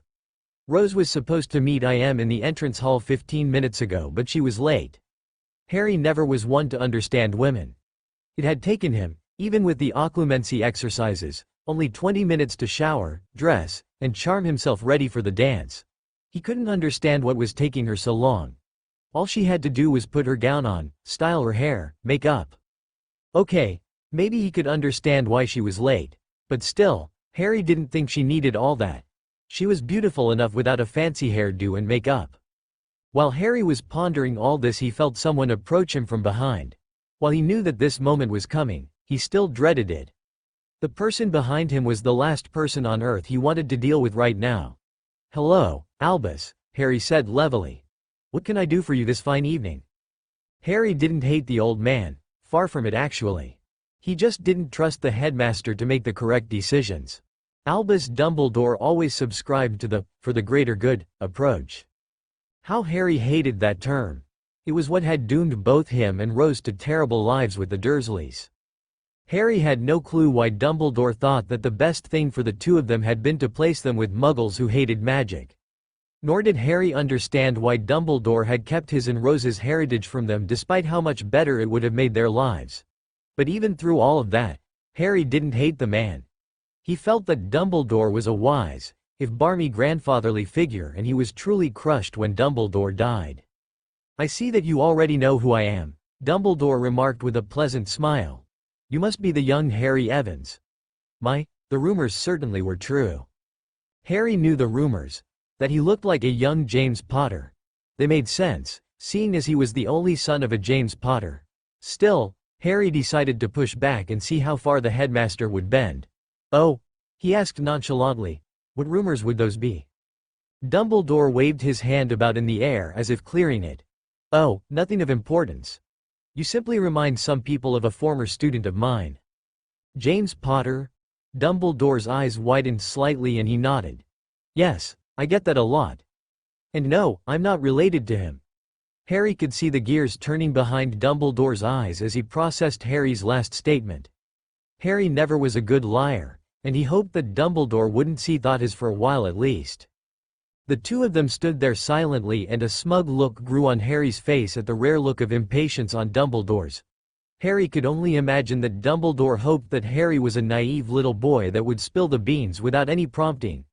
Rose was supposed to meet him in the entrance hall 15 minutes ago, but she was late. Harry never was one to understand women. It had taken him, even with the occlumency exercises, only 20 minutes to shower, dress, and charm himself ready for the dance. He couldn't understand what was taking her so long. All she had to do was put her gown on, style her hair, make up. Okay, maybe he could understand why she was late, but still, Harry didn't think she needed all that. She was beautiful enough without a fancy hairdo and makeup. While Harry was pondering all this, he felt someone approach him from behind. While he knew that this moment was coming, he still dreaded it. The person behind him was the last person on Earth he wanted to deal with right now. "Hello, Albus," Harry said levelly. "What can I do for you this fine evening?" Harry didn't hate the old man, far from it actually. He just didn't trust the headmaster to make the correct decisions. Albus Dumbledore always subscribed to the "for the greater good" approach. How Harry hated that term. It was what had doomed both him and Rose to terrible lives with the Dursleys. Harry had no clue why Dumbledore thought that the best thing for the two of them had been to place them with muggles who hated magic. Nor did Harry understand why Dumbledore had kept his and Rose's heritage from them despite how much better it would have made their lives. But even through all of that, Harry didn't hate the man. He felt that Dumbledore was a wise, if barmy grandfatherly figure, and he was truly crushed when Dumbledore died. "I see that you already know who I am," Dumbledore remarked with a pleasant smile. "You must be the young Harry Evans." The rumors certainly were true. Harry knew the rumors, that he looked like a young James Potter. They made sense, seeing as he was the only son of a James Potter. Still, Harry decided to push back and see how far the headmaster would bend. "Oh," he asked nonchalantly, "what rumors would those be?" Dumbledore waved his hand about in the air as if clearing it. "Oh, nothing of importance. You simply remind some people of a former student of mine." "James Potter?" Dumbledore's eyes widened slightly and he nodded. "Yes, I get that a lot. And no, I'm not related to him." Harry could see the gears turning behind Dumbledore's eyes as he processed Harry's last statement. Harry never was a good liar, and he hoped that Dumbledore wouldn't see thought his for a while at least. The two of them stood there silently, and a smug look grew on Harry's face at the rare look of impatience on Dumbledore's. Harry could only imagine that Dumbledore hoped that Harry was a naive little boy that would spill the beans without any prompting.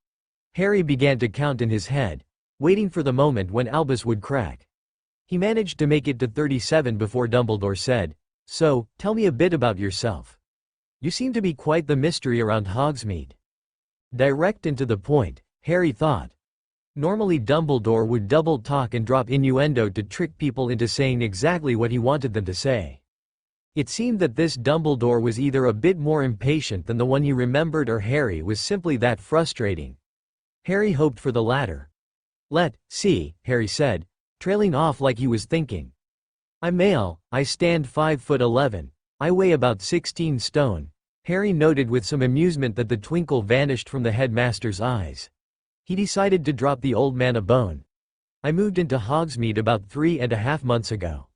Harry began to count in his head, waiting for the moment when Albus would crack. He managed to make it to 37 before Dumbledore said, "So, tell me a bit about yourself. You seem to be quite the mystery around Hogsmeade." Direct and to the point, Harry thought. Normally Dumbledore would double talk and drop innuendo to trick people into saying exactly what he wanted them to say. It seemed that this Dumbledore was either a bit more impatient than the one he remembered, or Harry was simply that frustrating. Harry hoped for the latter. "Let's see," Harry said, trailing off like he was thinking. "I'm male, I stand 5'11". I weigh about 16 stone. Harry noted with some amusement that the twinkle vanished from the headmaster's eyes. He decided to drop the old man a bone. "I moved into Hogsmeade about 3.5 months ago."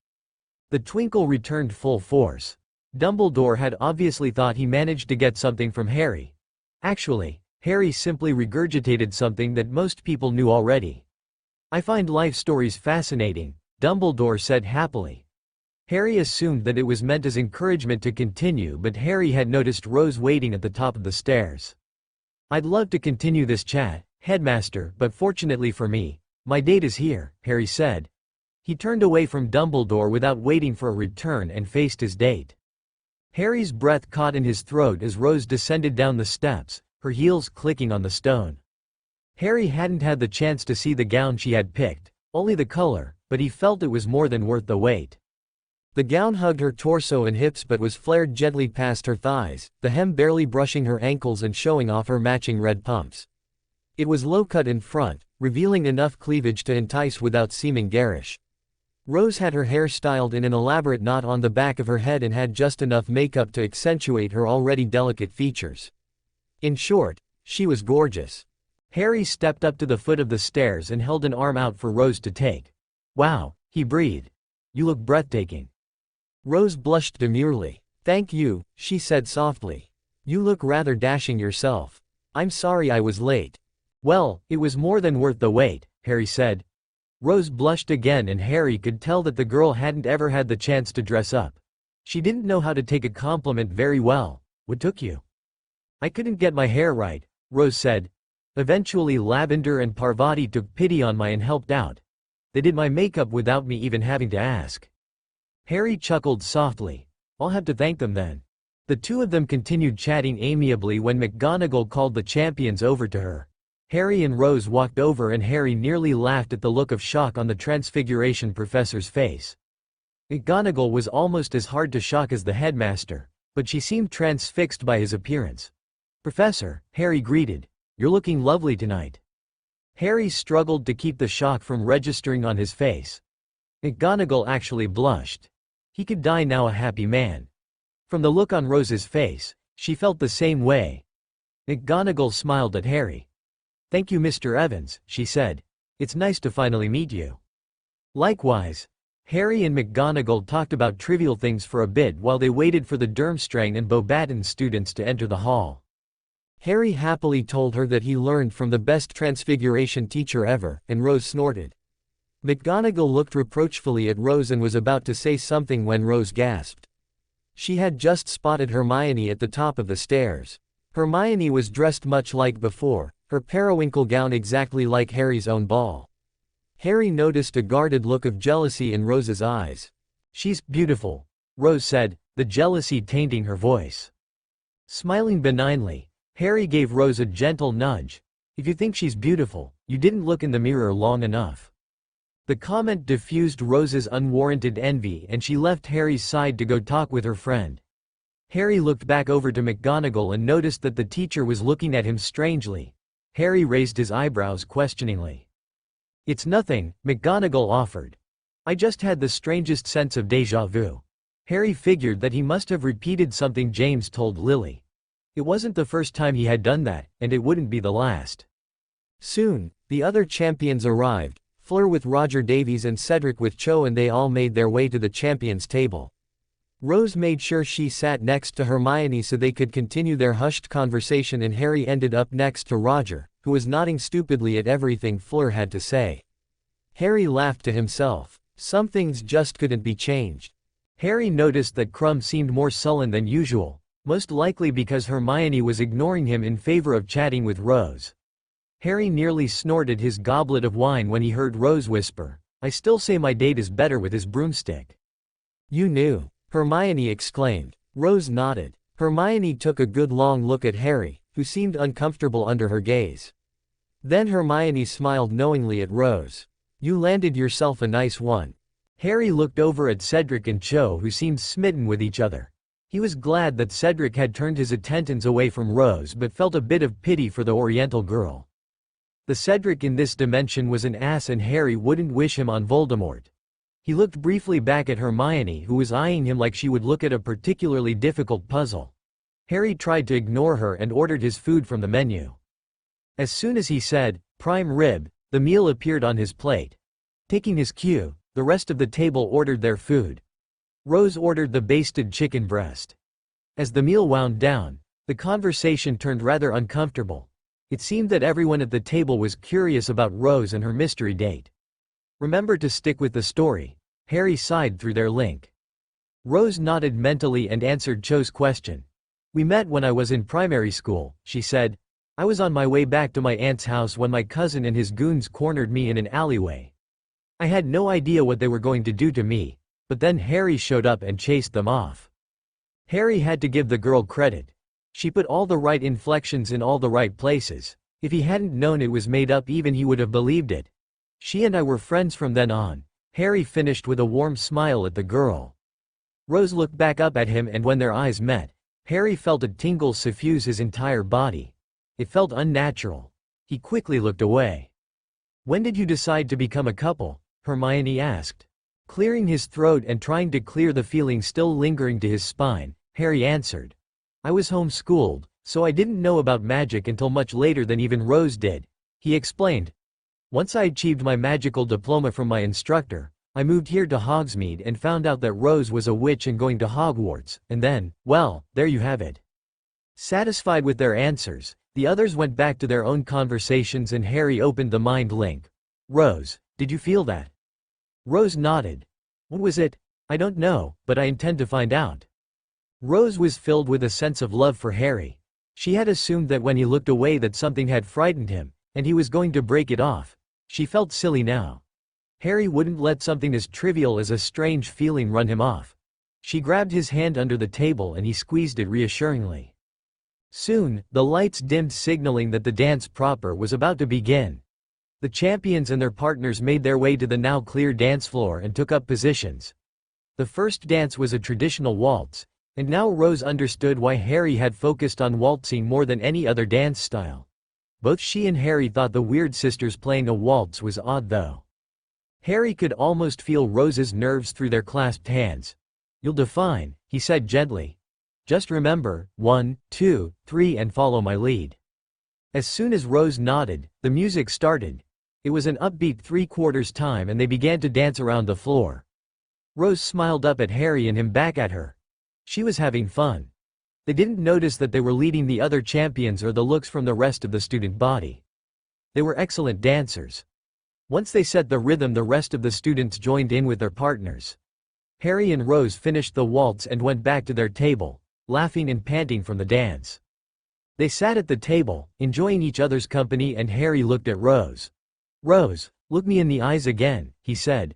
The twinkle returned full force. Dumbledore had obviously thought he managed to get something from Harry. Actually, Harry simply regurgitated something that most people knew already. "I find life stories fascinating," Dumbledore said happily. Harry assumed that it was meant as encouragement to continue, but Harry had noticed Rose waiting at the top of the stairs. "I'd love to continue this chat, Headmaster, but fortunately for me, my date is here," Harry said. He turned away from Dumbledore without waiting for a return and faced his date. Harry's breath caught in his throat as Rose descended down the steps, her heels clicking on the stone. Harry hadn't had the chance to see the gown she had picked, only the color, but he felt it was more than worth the wait. The gown hugged her torso and hips but was flared gently past her thighs, the hem barely brushing her ankles and showing off her matching red pumps. It was low-cut in front, revealing enough cleavage to entice without seeming garish. Rose had her hair styled in an elaborate knot on the back of her head and had just enough makeup to accentuate her already delicate features. In short, she was gorgeous. Harry stepped up to the foot of the stairs and held an arm out for Rose to take. "Wow," he breathed. "You look breathtaking." Rose blushed demurely. "Thank you," she said softly. "You look rather dashing yourself. I'm sorry I was late." "Well, it was more than worth the wait," Harry said. Rose blushed again and Harry could tell that the girl hadn't ever had the chance to dress up. She didn't know how to take a compliment very well. "What took you?" "I couldn't get my hair right," Rose said. "Eventually Lavender and Parvati took pity on me and helped out. They did my makeup without me even having to ask." Harry chuckled softly. "I'll have to thank them then." The two of them continued chatting amiably when McGonagall called the champions over to her. Harry and Rose walked over and Harry nearly laughed at the look of shock on the Transfiguration professor's face. McGonagall was almost as hard to shock as the headmaster, but she seemed transfixed by his appearance. "Professor," Harry greeted, "you're looking lovely tonight." Harry struggled to keep the shock from registering on his face. McGonagall actually blushed. He could die now a happy man. From the look on Rose's face, she felt the same way. McGonagall smiled at Harry. "Thank you, Mr. Evans," she said. "It's nice to finally meet you." Likewise. Harry and McGonagall talked about trivial things for a bit while they waited for the Durmstrang and Beauxbaton students to enter the hall. Harry happily told her that he learned from the best Transfiguration teacher ever, and Rose snorted. McGonagall looked reproachfully at Rose and was about to say something when Rose gasped. She had just spotted Hermione at the top of the stairs. Hermione was dressed much like before, her periwinkle gown exactly like Harry's own ball. Harry noticed a guarded look of jealousy in Rose's eyes. "She's beautiful," Rose said, the jealousy tainting her voice. Smiling benignly, Harry gave Rose a gentle nudge. "If you think she's beautiful, you didn't look in the mirror long enough." The comment diffused Rose's unwarranted envy and she left Harry's side to go talk with her friend. Harry looked back over to McGonagall and noticed that the teacher was looking at him strangely. Harry raised his eyebrows questioningly. "It's nothing," McGonagall offered. "I just had the strangest sense of déjà vu." Harry figured that he must have repeated something James told Lily. It wasn't the first time he had done that, and it wouldn't be the last. Soon, the other champions arrived, Fleur with Roger Davies and Cedric with Cho, and they all made their way to the champions' table. Rose made sure she sat next to Hermione so they could continue their hushed conversation, and Harry ended up next to Roger, who was nodding stupidly at everything Fleur had to say. Harry laughed to himself. Some things just couldn't be changed. Harry noticed that Crumb seemed more sullen than usual, most likely because Hermione was ignoring him in favor of chatting with Rose. Harry nearly snorted his goblet of wine when he heard Rose whisper, "I still say my date is better with his broomstick." "You knew?" Hermione exclaimed. Rose nodded. Hermione took a good long look at Harry, who seemed uncomfortable under her gaze. Then Hermione smiled knowingly at Rose. "You landed yourself a nice one." Harry looked over at Cedric and Cho, who seemed smitten with each other. He was glad that Cedric had turned his attentions away from Rose but felt a bit of pity for the Oriental girl. The Cedric in this dimension was an ass and Harry wouldn't wish him on Voldemort. He looked briefly back at Hermione, who was eyeing him like she would look at a particularly difficult puzzle. Harry tried to ignore her and ordered his food from the menu. As soon as he said, "prime rib," the meal appeared on his plate. Taking his cue, the rest of the table ordered their food. Rose ordered the basted chicken breast. As the meal wound down, the conversation turned rather uncomfortable. It seemed that everyone at the table was curious about Rose and her mystery date. Remember to stick with the story. Harry sighed through their link. Rose nodded mentally and answered Cho's question. We met when I was in primary school, she said. I was on my way back to my aunt's house when my cousin and his goons cornered me in an alleyway. I had no idea what they were going to do to me, but then Harry showed up and chased them off. Harry had to give the girl credit. She put all the right inflections in all the right places. If he hadn't known it was made up, even he would have believed it. She and I were friends from then on. Harry finished with a warm smile at the girl. Rose looked back up at him, and when their eyes met, Harry felt a tingle suffuse his entire body. It felt unnatural. He quickly looked away. When did you decide to become a couple? Hermione asked. Clearing his throat and trying to clear the feeling still lingering to his spine, Harry answered. I was homeschooled, so I didn't know about magic until much later than even Rose did, he explained. Once I achieved my magical diploma from my instructor, I moved here to Hogsmeade and found out that Rose was a witch and going to Hogwarts, and then, well, there you have it. Satisfied with their answers, the others went back to their own conversations and Harry opened the mind link. Rose, did you feel that? Rose nodded. What was it? I don't know, but I intend to find out. Rose was filled with a sense of love for Harry. She had assumed that when he looked away that something had frightened him, and he was going to break it off. She felt silly now. Harry wouldn't let something as trivial as a strange feeling run him off. She grabbed his hand under the table and he squeezed it reassuringly. Soon, the lights dimmed, signaling that the dance proper was about to begin. The champions and their partners made their way to the now clear dance floor and took up positions. The first dance was a traditional waltz, and now Rose understood why Harry had focused on waltzing more than any other dance style. Both she and Harry thought the weird sisters playing a waltz was odd though. Harry could almost feel Rose's nerves through their clasped hands. You'll define, he said gently. Just remember, 1, 2, 3 and follow my lead. As soon as Rose nodded, the music started. It was an upbeat 3/4 time and they began to dance around the floor. Rose smiled up at Harry and him back at her. She was having fun. They didn't notice that they were leading the other champions or the looks from the rest of the student body. They were excellent dancers. Once they set the rhythm, the rest of the students joined in with their partners. Harry and Rose finished the waltz and went back to their table, laughing and panting from the dance. They sat at the table, enjoying each other's company, and Harry looked at Rose. Rose, look me in the eyes again, he said.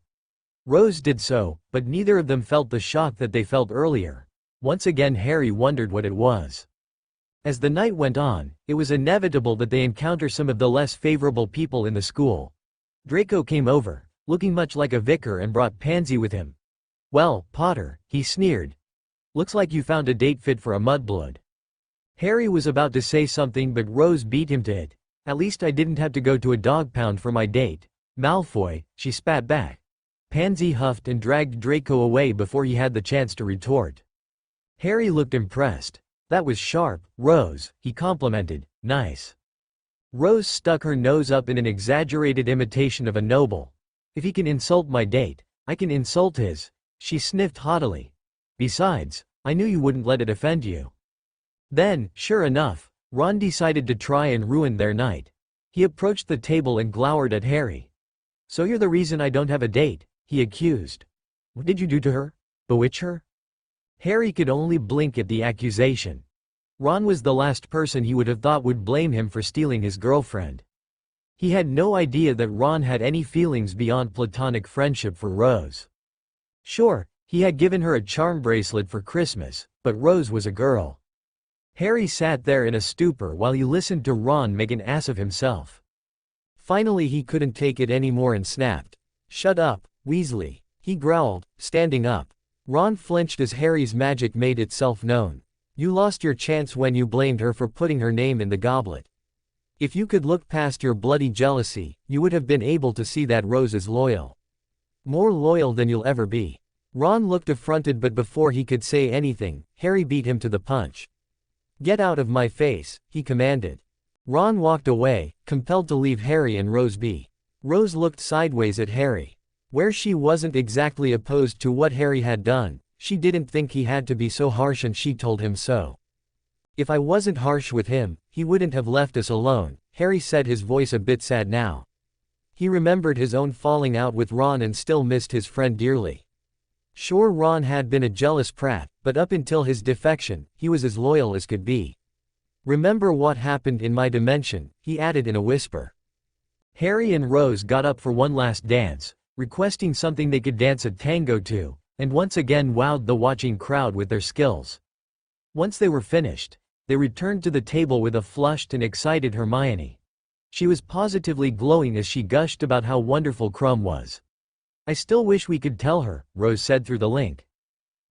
Rose did so, but neither of them felt the shock that they felt earlier. Once again Harry wondered what it was. As the night went on, it was inevitable that they encounter some of the less favorable people in the school. Draco came over, looking much like a vicar, and brought Pansy with him. Well, Potter, he sneered. Looks like you found a date fit for a mudblood. Harry was about to say something, but Rose beat him to it. At least I didn't have to go to a dog pound for my date. Malfoy, she spat back. Pansy huffed and dragged Draco away before he had the chance to retort. Harry looked impressed. That was sharp, Rose, he complimented. Nice. Rose stuck her nose up in an exaggerated imitation of a noble. If he can insult my date, I can insult his. She sniffed haughtily. Besides, I knew you wouldn't let it offend you. Then, sure enough, Ron decided to try and ruin their night. He approached the table and glowered at Harry. So you're the reason I don't have a date, he accused. What did you do to her? Bewitch her? Harry could only blink at the accusation. Ron was the last person he would have thought would blame him for stealing his girlfriend. He had no idea that Ron had any feelings beyond platonic friendship for Rose. Sure, he had given her a charm bracelet for Christmas, but Rose was a girl. Harry sat there in a stupor while he listened to Ron make an ass of himself. Finally he couldn't take it anymore and snapped. Shut up, Weasley, he growled, standing up. Ron flinched as Harry's magic made itself known. You lost your chance when you blamed her for putting her name in the goblet. If you could look past your bloody jealousy, you would have been able to see that Rose is loyal. More loyal than you'll ever be. Ron looked affronted, but before he could say anything, Harry beat him to the punch. Get out of my face, he commanded. Ron walked away, compelled to leave Harry and Rose be. Rose looked sideways at Harry. Where she wasn't exactly opposed to what Harry had done, she didn't think he had to be so harsh, and she told him so. If I wasn't harsh with him, he wouldn't have left us alone, Harry said, his voice a bit sad now. He remembered his own falling out with Ron and still missed his friend dearly. Sure, Ron had been a jealous prat, but up until his defection, he was as loyal as could be. Remember what happened in my dimension, he added in a whisper. Harry and Rose got up for one last dance, requesting something they could dance a tango to, and once again wowed the watching crowd with their skills. Once they were finished, they returned to the table with a flushed and excited Hermione. She was positively glowing as she gushed about how wonderful Crumb was. I still wish we could tell her, Rose said through the link.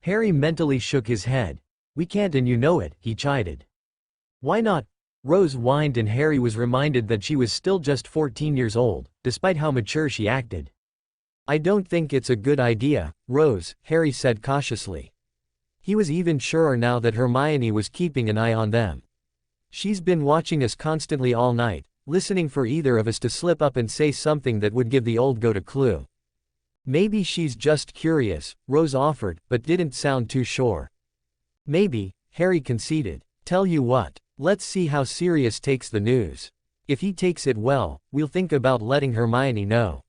Harry mentally shook his head. We can't and you know it, he chided. Why not? Rose whined and Harry was reminded that she was still just 14 years old, despite how mature she acted. I don't think it's a good idea, Rose, Harry said cautiously. He was even surer now that Hermione was keeping an eye on them. She's been watching us constantly all night, listening for either of us to slip up and say something that would give the old goat a clue. Maybe she's just curious, Rose offered, but didn't sound too sure. Maybe, Harry conceded. Tell you what, let's see how Sirius takes the news. If he takes it well, we'll think about letting Hermione know.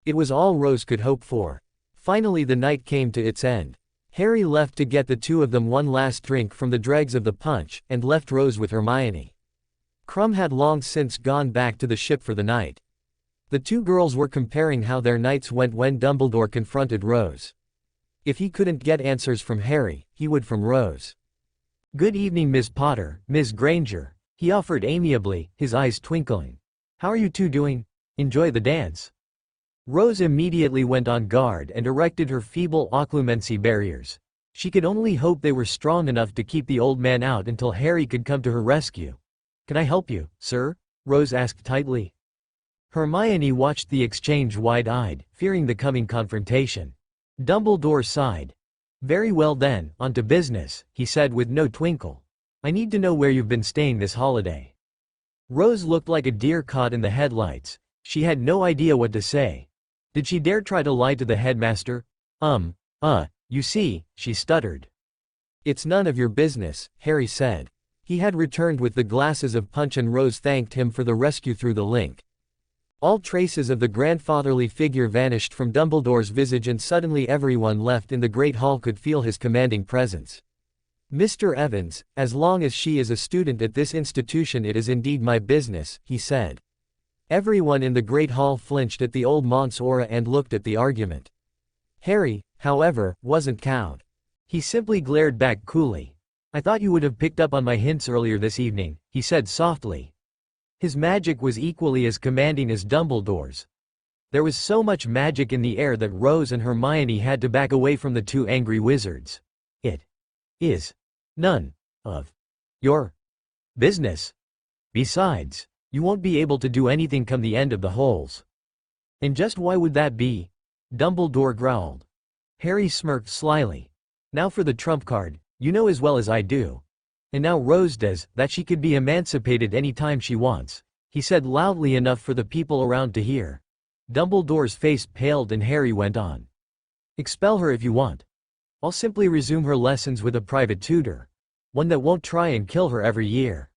It was all Rose could hope for. Finally the night came to its end. Harry left to get the two of them one last drink from the dregs of the punch, and left Rose with Hermione. Crumb had long since gone back to the ship for the night. The two girls were comparing how their nights went when Dumbledore confronted Rose. If he couldn't get answers from Harry, he would from Rose. Good evening, Miss Potter, Miss Granger, he offered amiably, his eyes twinkling. How are you two doing? Enjoy the dance. Rose immediately went on guard and erected her feeble occlumency barriers. She could only hope they were strong enough to keep the old man out until Harry could come to her rescue. Can I help you, sir? Rose asked tightly. Hermione watched the exchange wide-eyed, fearing the coming confrontation. Dumbledore sighed. Very well then, on to business, he said with no twinkle. I need to know where you've been staying this holiday. Rose looked like a deer caught in the headlights. She had no idea what to say. Did she dare try to lie to the headmaster? You see, she stuttered. It's none of your business, Harry said. He had returned with the glasses of punch and Rose thanked him for the rescue through the link. All traces of the grandfatherly figure vanished from Dumbledore's visage and suddenly everyone left in the Great Hall could feel his commanding presence. Mr. Evans, as long as she is a student at this institution it is indeed my business, he said. Everyone in the Great Hall flinched at the old mont's aura and looked at the argument. Harry, however, wasn't cowed. He simply glared back coolly. I thought you would have picked up on my hints earlier this evening, he said softly. His magic was equally as commanding as Dumbledore's. There was so much magic in the air that Rose and Hermione had to back away from the two angry wizards. It is none of your business. Besides, you won't be able to do anything come the end of the holes. And just why would that be? Dumbledore growled. Harry smirked slyly. Now for the trump card, you know as well as I do. And now Rose does, that she could be emancipated any time she wants, he said loudly enough for the people around to hear. Dumbledore's face paled and Harry went on. Expel her if you want. I'll simply resume her lessons with a private tutor. One that won't try and kill her every year.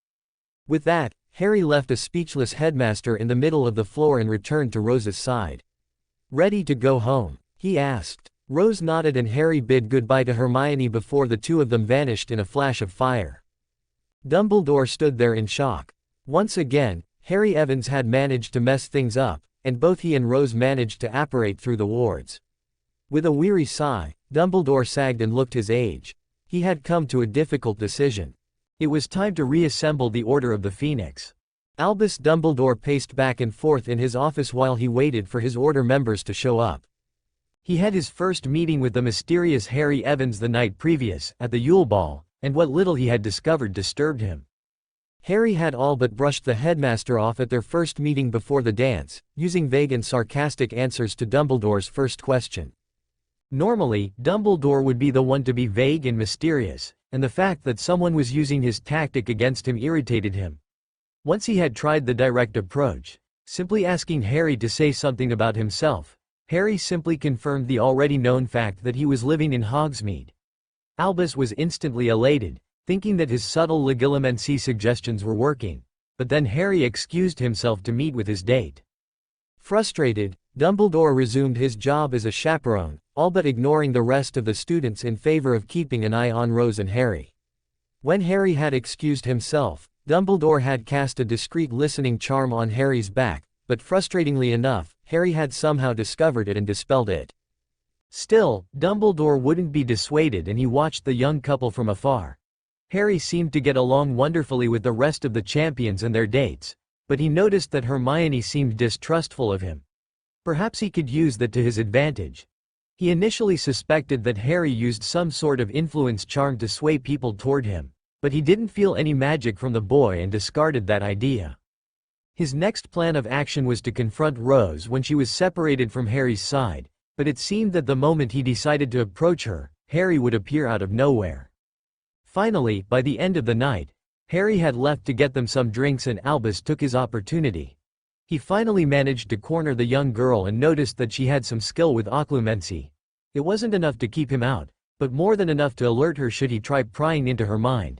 With that, Harry left a speechless headmaster in the middle of the floor and returned to Rose's side. Ready to go home? He asked. Rose nodded and Harry bid goodbye to Hermione before the two of them vanished in a flash of fire. Dumbledore stood there in shock. Once again, Harry Evans had managed to mess things up, and both he and Rose managed to apparate through the wards. With a weary sigh, Dumbledore sagged and looked his age. He had come to a difficult decision. It was time to reassemble the Order of the Phoenix. Albus Dumbledore paced back and forth in his office while he waited for his Order members to show up. He had his first meeting with the mysterious Harry Evans the night previous, at the Ule Ball, and what little he had discovered disturbed him. Harry had all but brushed the headmaster off at their first meeting before the dance, using vague and sarcastic answers to Dumbledore's first question. Normally, Dumbledore would be the one to be vague and mysterious, and the fact that someone was using his tactic against him irritated him. Once he had tried the direct approach, simply asking Harry to say something about himself, Harry simply confirmed the already known fact that he was living in Hogsmeade. Albus was instantly elated, thinking that his subtle legilimency suggestions were working, but then Harry excused himself to meet with his date. Frustrated, Dumbledore resumed his job as a chaperone, all but ignoring the rest of the students in favor of keeping an eye on Rose and Harry. When Harry had excused himself, Dumbledore had cast a discreet listening charm on Harry's back, but frustratingly enough, Harry had somehow discovered it and dispelled it. Still, Dumbledore wouldn't be dissuaded and he watched the young couple from afar. Harry seemed to get along wonderfully with the rest of the champions and their dates, but he noticed that Hermione seemed distrustful of him. Perhaps he could use that to his advantage. He initially suspected that Harry used some sort of influence charm to sway people toward him, but he didn't feel any magic from the boy and discarded that idea. His next plan of action was to confront Rose when she was separated from Harry's side, but it seemed that the moment he decided to approach her, Harry would appear out of nowhere. Finally, by the end of the night, Harry had left to get them some drinks and Albus took his opportunity. He finally managed to corner the young girl and noticed that she had some skill with occlumency. It wasn't enough to keep him out, but more than enough to alert her should he try prying into her mind.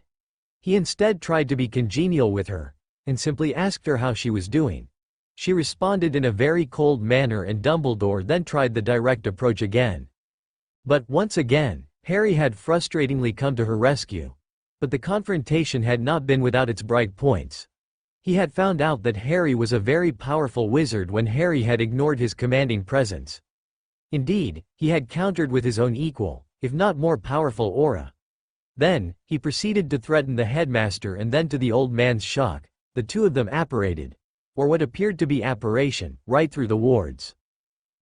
He instead tried to be congenial with her, and simply asked her how she was doing. She responded in a very cold manner and Dumbledore then tried the direct approach again. But once again, Harry had frustratingly come to her rescue. But the confrontation had not been without its bright points. He had found out that Harry was a very powerful wizard when Harry had ignored his commanding presence. Indeed, he had countered with his own equal, if not more powerful aura. Then, he proceeded to threaten the headmaster and then to the old man's shock, the two of them apparated, or what appeared to be apparition, right through the wards.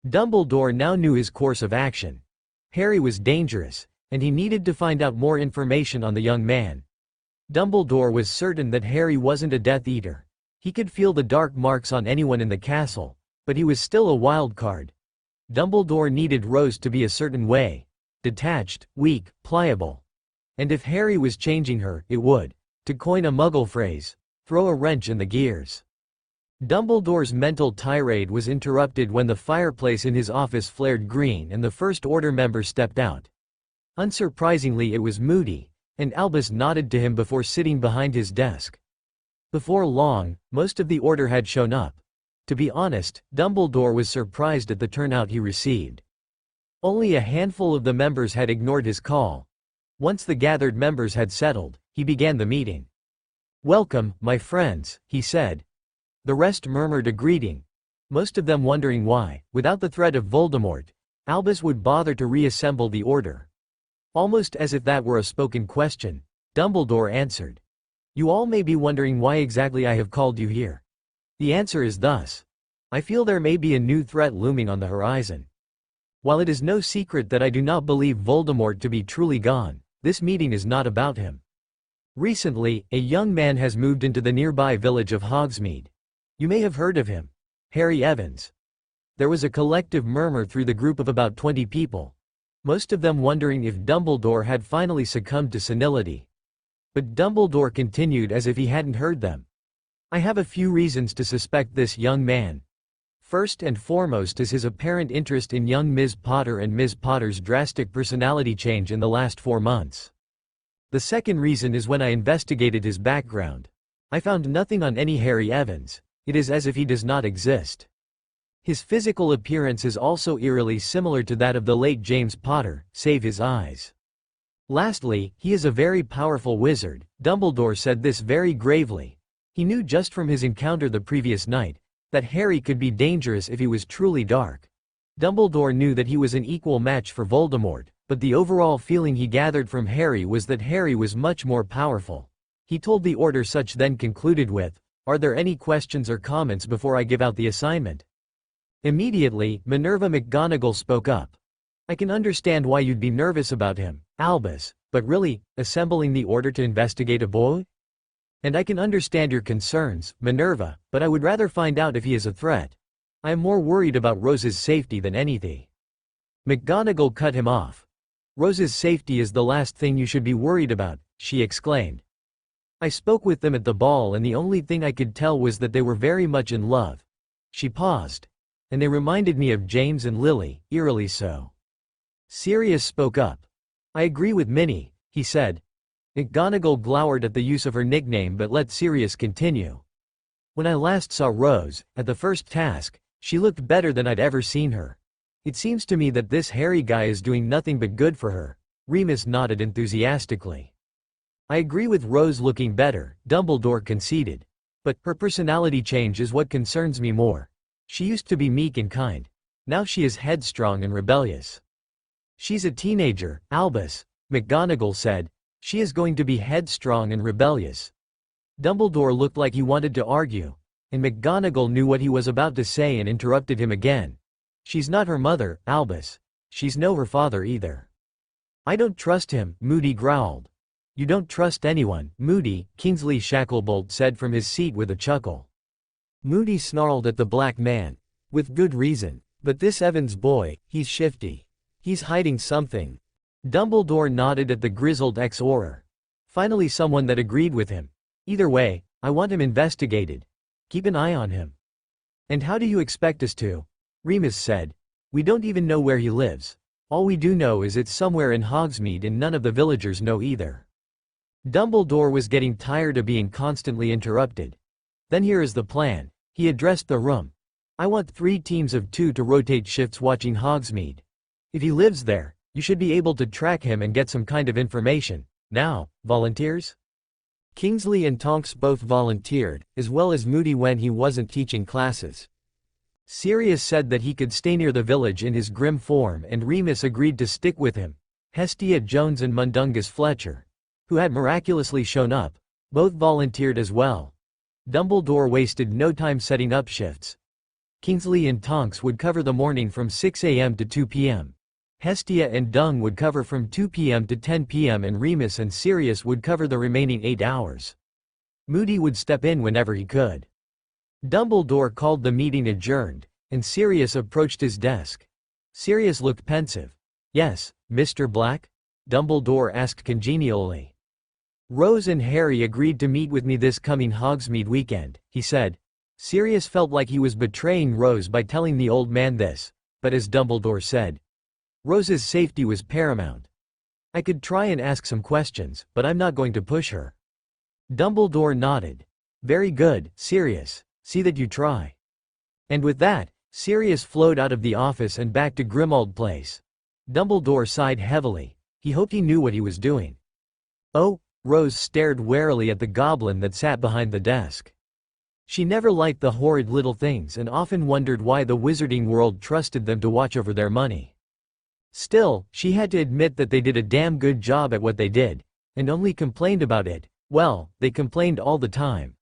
Dumbledore now knew his course of action. Harry was dangerous, and he needed to find out more information on the young man. Dumbledore was certain that Harry wasn't a Death Eater. He could feel the dark marks on anyone in the castle, but he was still a wild card. Dumbledore needed Rose to be a certain way, detached, weak, pliable. And if Harry was changing her, it would, to coin a Muggle phrase, throw a wrench in the gears. Dumbledore's mental tirade was interrupted when the fireplace in his office flared green and the First Order member stepped out. Unsurprisingly, it was Moody, and Albus nodded to him before sitting behind his desk. Before long, most of the Order had shown up. To be honest, Dumbledore was surprised at the turnout he received. Only a handful of the members had ignored his call. Once the gathered members had settled, he began the meeting. "Welcome, my friends," he said. The rest murmured a greeting, most of them wondering why, without the threat of Voldemort, Albus would bother to reassemble the Order. Almost as if that were a spoken question, Dumbledore answered. "You all may be wondering why exactly I have called you here. The answer is thus. I feel there may be a new threat looming on the horizon. While it is no secret that I do not believe Voldemort to be truly gone, this meeting is not about him. Recently, a young man has moved into the nearby village of Hogsmeade. You may have heard of him. Harry Evans." There was a collective murmur through the group of about 20 people, most of them wondering if Dumbledore had finally succumbed to senility. But Dumbledore continued as if he hadn't heard them. "I have a few reasons to suspect this young man. First and foremost is his apparent interest in young Ms. Potter and Ms. Potter's drastic personality change in the last 4 months. The second reason is when I investigated his background. I found nothing on any Harry Evans. It is as if he does not exist. His physical appearance is also eerily similar to that of the late James Potter, save his eyes. Lastly, he is a very powerful wizard." Dumbledore said this very gravely. He knew just from his encounter the previous night, that Harry could be dangerous if he was truly dark. Dumbledore knew that he was an equal match for Voldemort, but the overall feeling he gathered from Harry was that Harry was much more powerful. He told the Order such then concluded with, "Are there any questions or comments before I give out the assignment?" Immediately, Minerva McGonagall spoke up. "I can understand why you'd be nervous about him, Albus, but really, assembling the Order to investigate a boy? And I can understand your concerns, Minerva, but I would rather find out if he is a threat. I am more worried about Rose's safety than anything." McGonagall cut him off. "Rose's safety is the last thing you should be worried about," she exclaimed. "I spoke with them at the ball and the only thing I could tell was that they were very much in love." She paused. "And they reminded me of James and Lily, eerily so." Sirius spoke up. "I agree with Minnie," he said. McGonagall glowered at the use of her nickname but let Sirius continue. "When I last saw Rose, at the first task, She looked better than I'd ever seen her. It seems to me that this Harry guy is doing nothing but good for her. Remus nodded enthusiastically. I agree with Rose looking better, Dumbledore conceded. But her personality change is what concerns me more. She used to be meek and kind. Now she is headstrong and rebellious. She's a teenager, Albus, McGonagall said. She is going to be headstrong and rebellious. Dumbledore looked like he wanted to argue, and McGonagall knew what he was about to say and interrupted him again. She's not her mother, Albus. She's no her father either. I don't trust him, Moody growled. You don't trust anyone, Moody, Kingsley Shacklebolt said from his seat with a chuckle. Moody snarled at the black man. With good reason. But this Evans boy, he's shifty. He's hiding something. Dumbledore nodded at the grizzled ex-Auror. Finally someone that agreed with him. Either way, I want him investigated. Keep an eye on him. And how do you expect us to? Remus said. We don't even know where he lives. All we do know is it's somewhere in Hogsmeade and none of the villagers know either. Dumbledore was getting tired of being constantly interrupted. Then here is the plan. He addressed the room. I want 3 teams of 2 to rotate shifts watching Hogsmeade. If he lives there, you should be able to track him and get some kind of information. Now, volunteers? Kingsley and Tonks both volunteered, as well as Moody when he wasn't teaching classes. Sirius said that he could stay near the village in his grim form and Remus agreed to stick with him. Hestia Jones and Mundungus Fletcher, who had miraculously shown up, both volunteered as well. Dumbledore wasted no time setting up shifts. Kingsley and Tonks would cover the morning from 6 a.m. to 2 p.m. Hestia and Dung would cover from 2 p.m. to 10 p.m. and Remus and Sirius would cover the remaining 8 hours. Moody would step in whenever he could. Dumbledore called the meeting adjourned, and Sirius approached his desk. Sirius looked pensive. Yes, Mr. Black? Dumbledore asked congenially. Rose and Harry agreed to meet with me this coming Hogsmeade weekend, he said. Sirius felt like he was betraying Rose by telling the old man this, but as Dumbledore said, Rose's safety was paramount. I could try and ask some questions, but I'm not going to push her. Dumbledore nodded. Very good, Sirius. See that you try. And with that, Sirius flowed out of the office and back to Grimmauld Place. Dumbledore sighed heavily. He hoped he knew what he was doing. Oh, Rose stared warily at the goblin that sat behind the desk. She never liked the horrid little things and often wondered why the wizarding world trusted them to watch over their money. Still, she had to admit that they did a damn good job at what they did, and only complained about it. Well, they complained all the time.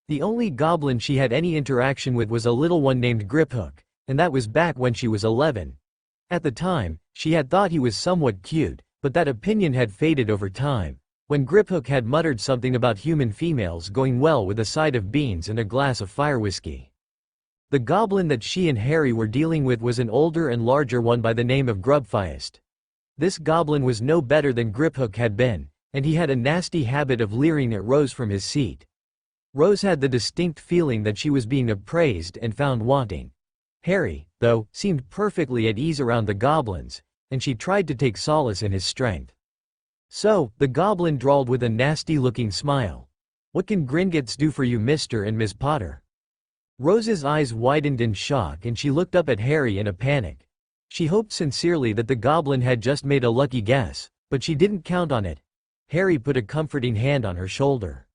The only goblin she had any interaction with was a little one named Griphook, and that was back when she was 11. At the time, she had thought he was somewhat cute, but that opinion had faded over time, when Griphook had muttered something about human females going well with a side of beans and a glass of fire whiskey. The goblin that she and Harry were dealing with was an older and larger one by the name of Grubfeist. This goblin was no better than Griphook had been, and he had a nasty habit of leering at Rose from his seat. Rose had the distinct feeling that she was being appraised and found wanting. Harry, though, seemed perfectly at ease around the goblins, and she tried to take solace in his strength. So, the goblin drawled with a nasty-looking smile. What can Gringotts do for you, Mr. and Miss Potter? Rose's eyes widened in shock and she looked up at Harry in a panic. She hoped sincerely that the goblin had just made a lucky guess, but she didn't count on it. Harry put a comforting hand on her shoulder.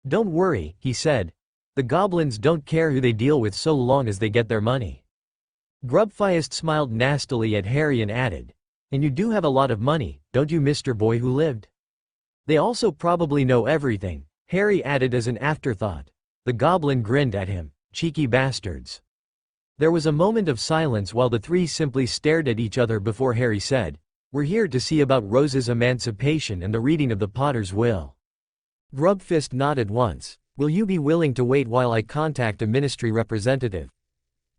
Don't worry, he said. The goblins don't care who they deal with so long as they get their money. Grubfeist smiled nastily at Harry and added, and you do have a lot of money, don't you, Mr. Boy Who Lived? They also probably know everything, Harry added as an afterthought. The goblin grinned at him. Cheeky bastards. There was a moment of silence while the three simply stared at each other before Harry said, We're here to see about Rose's emancipation and the reading of the Potter's will. Grubfist nodded once. Will you be willing to wait while I contact a ministry representative?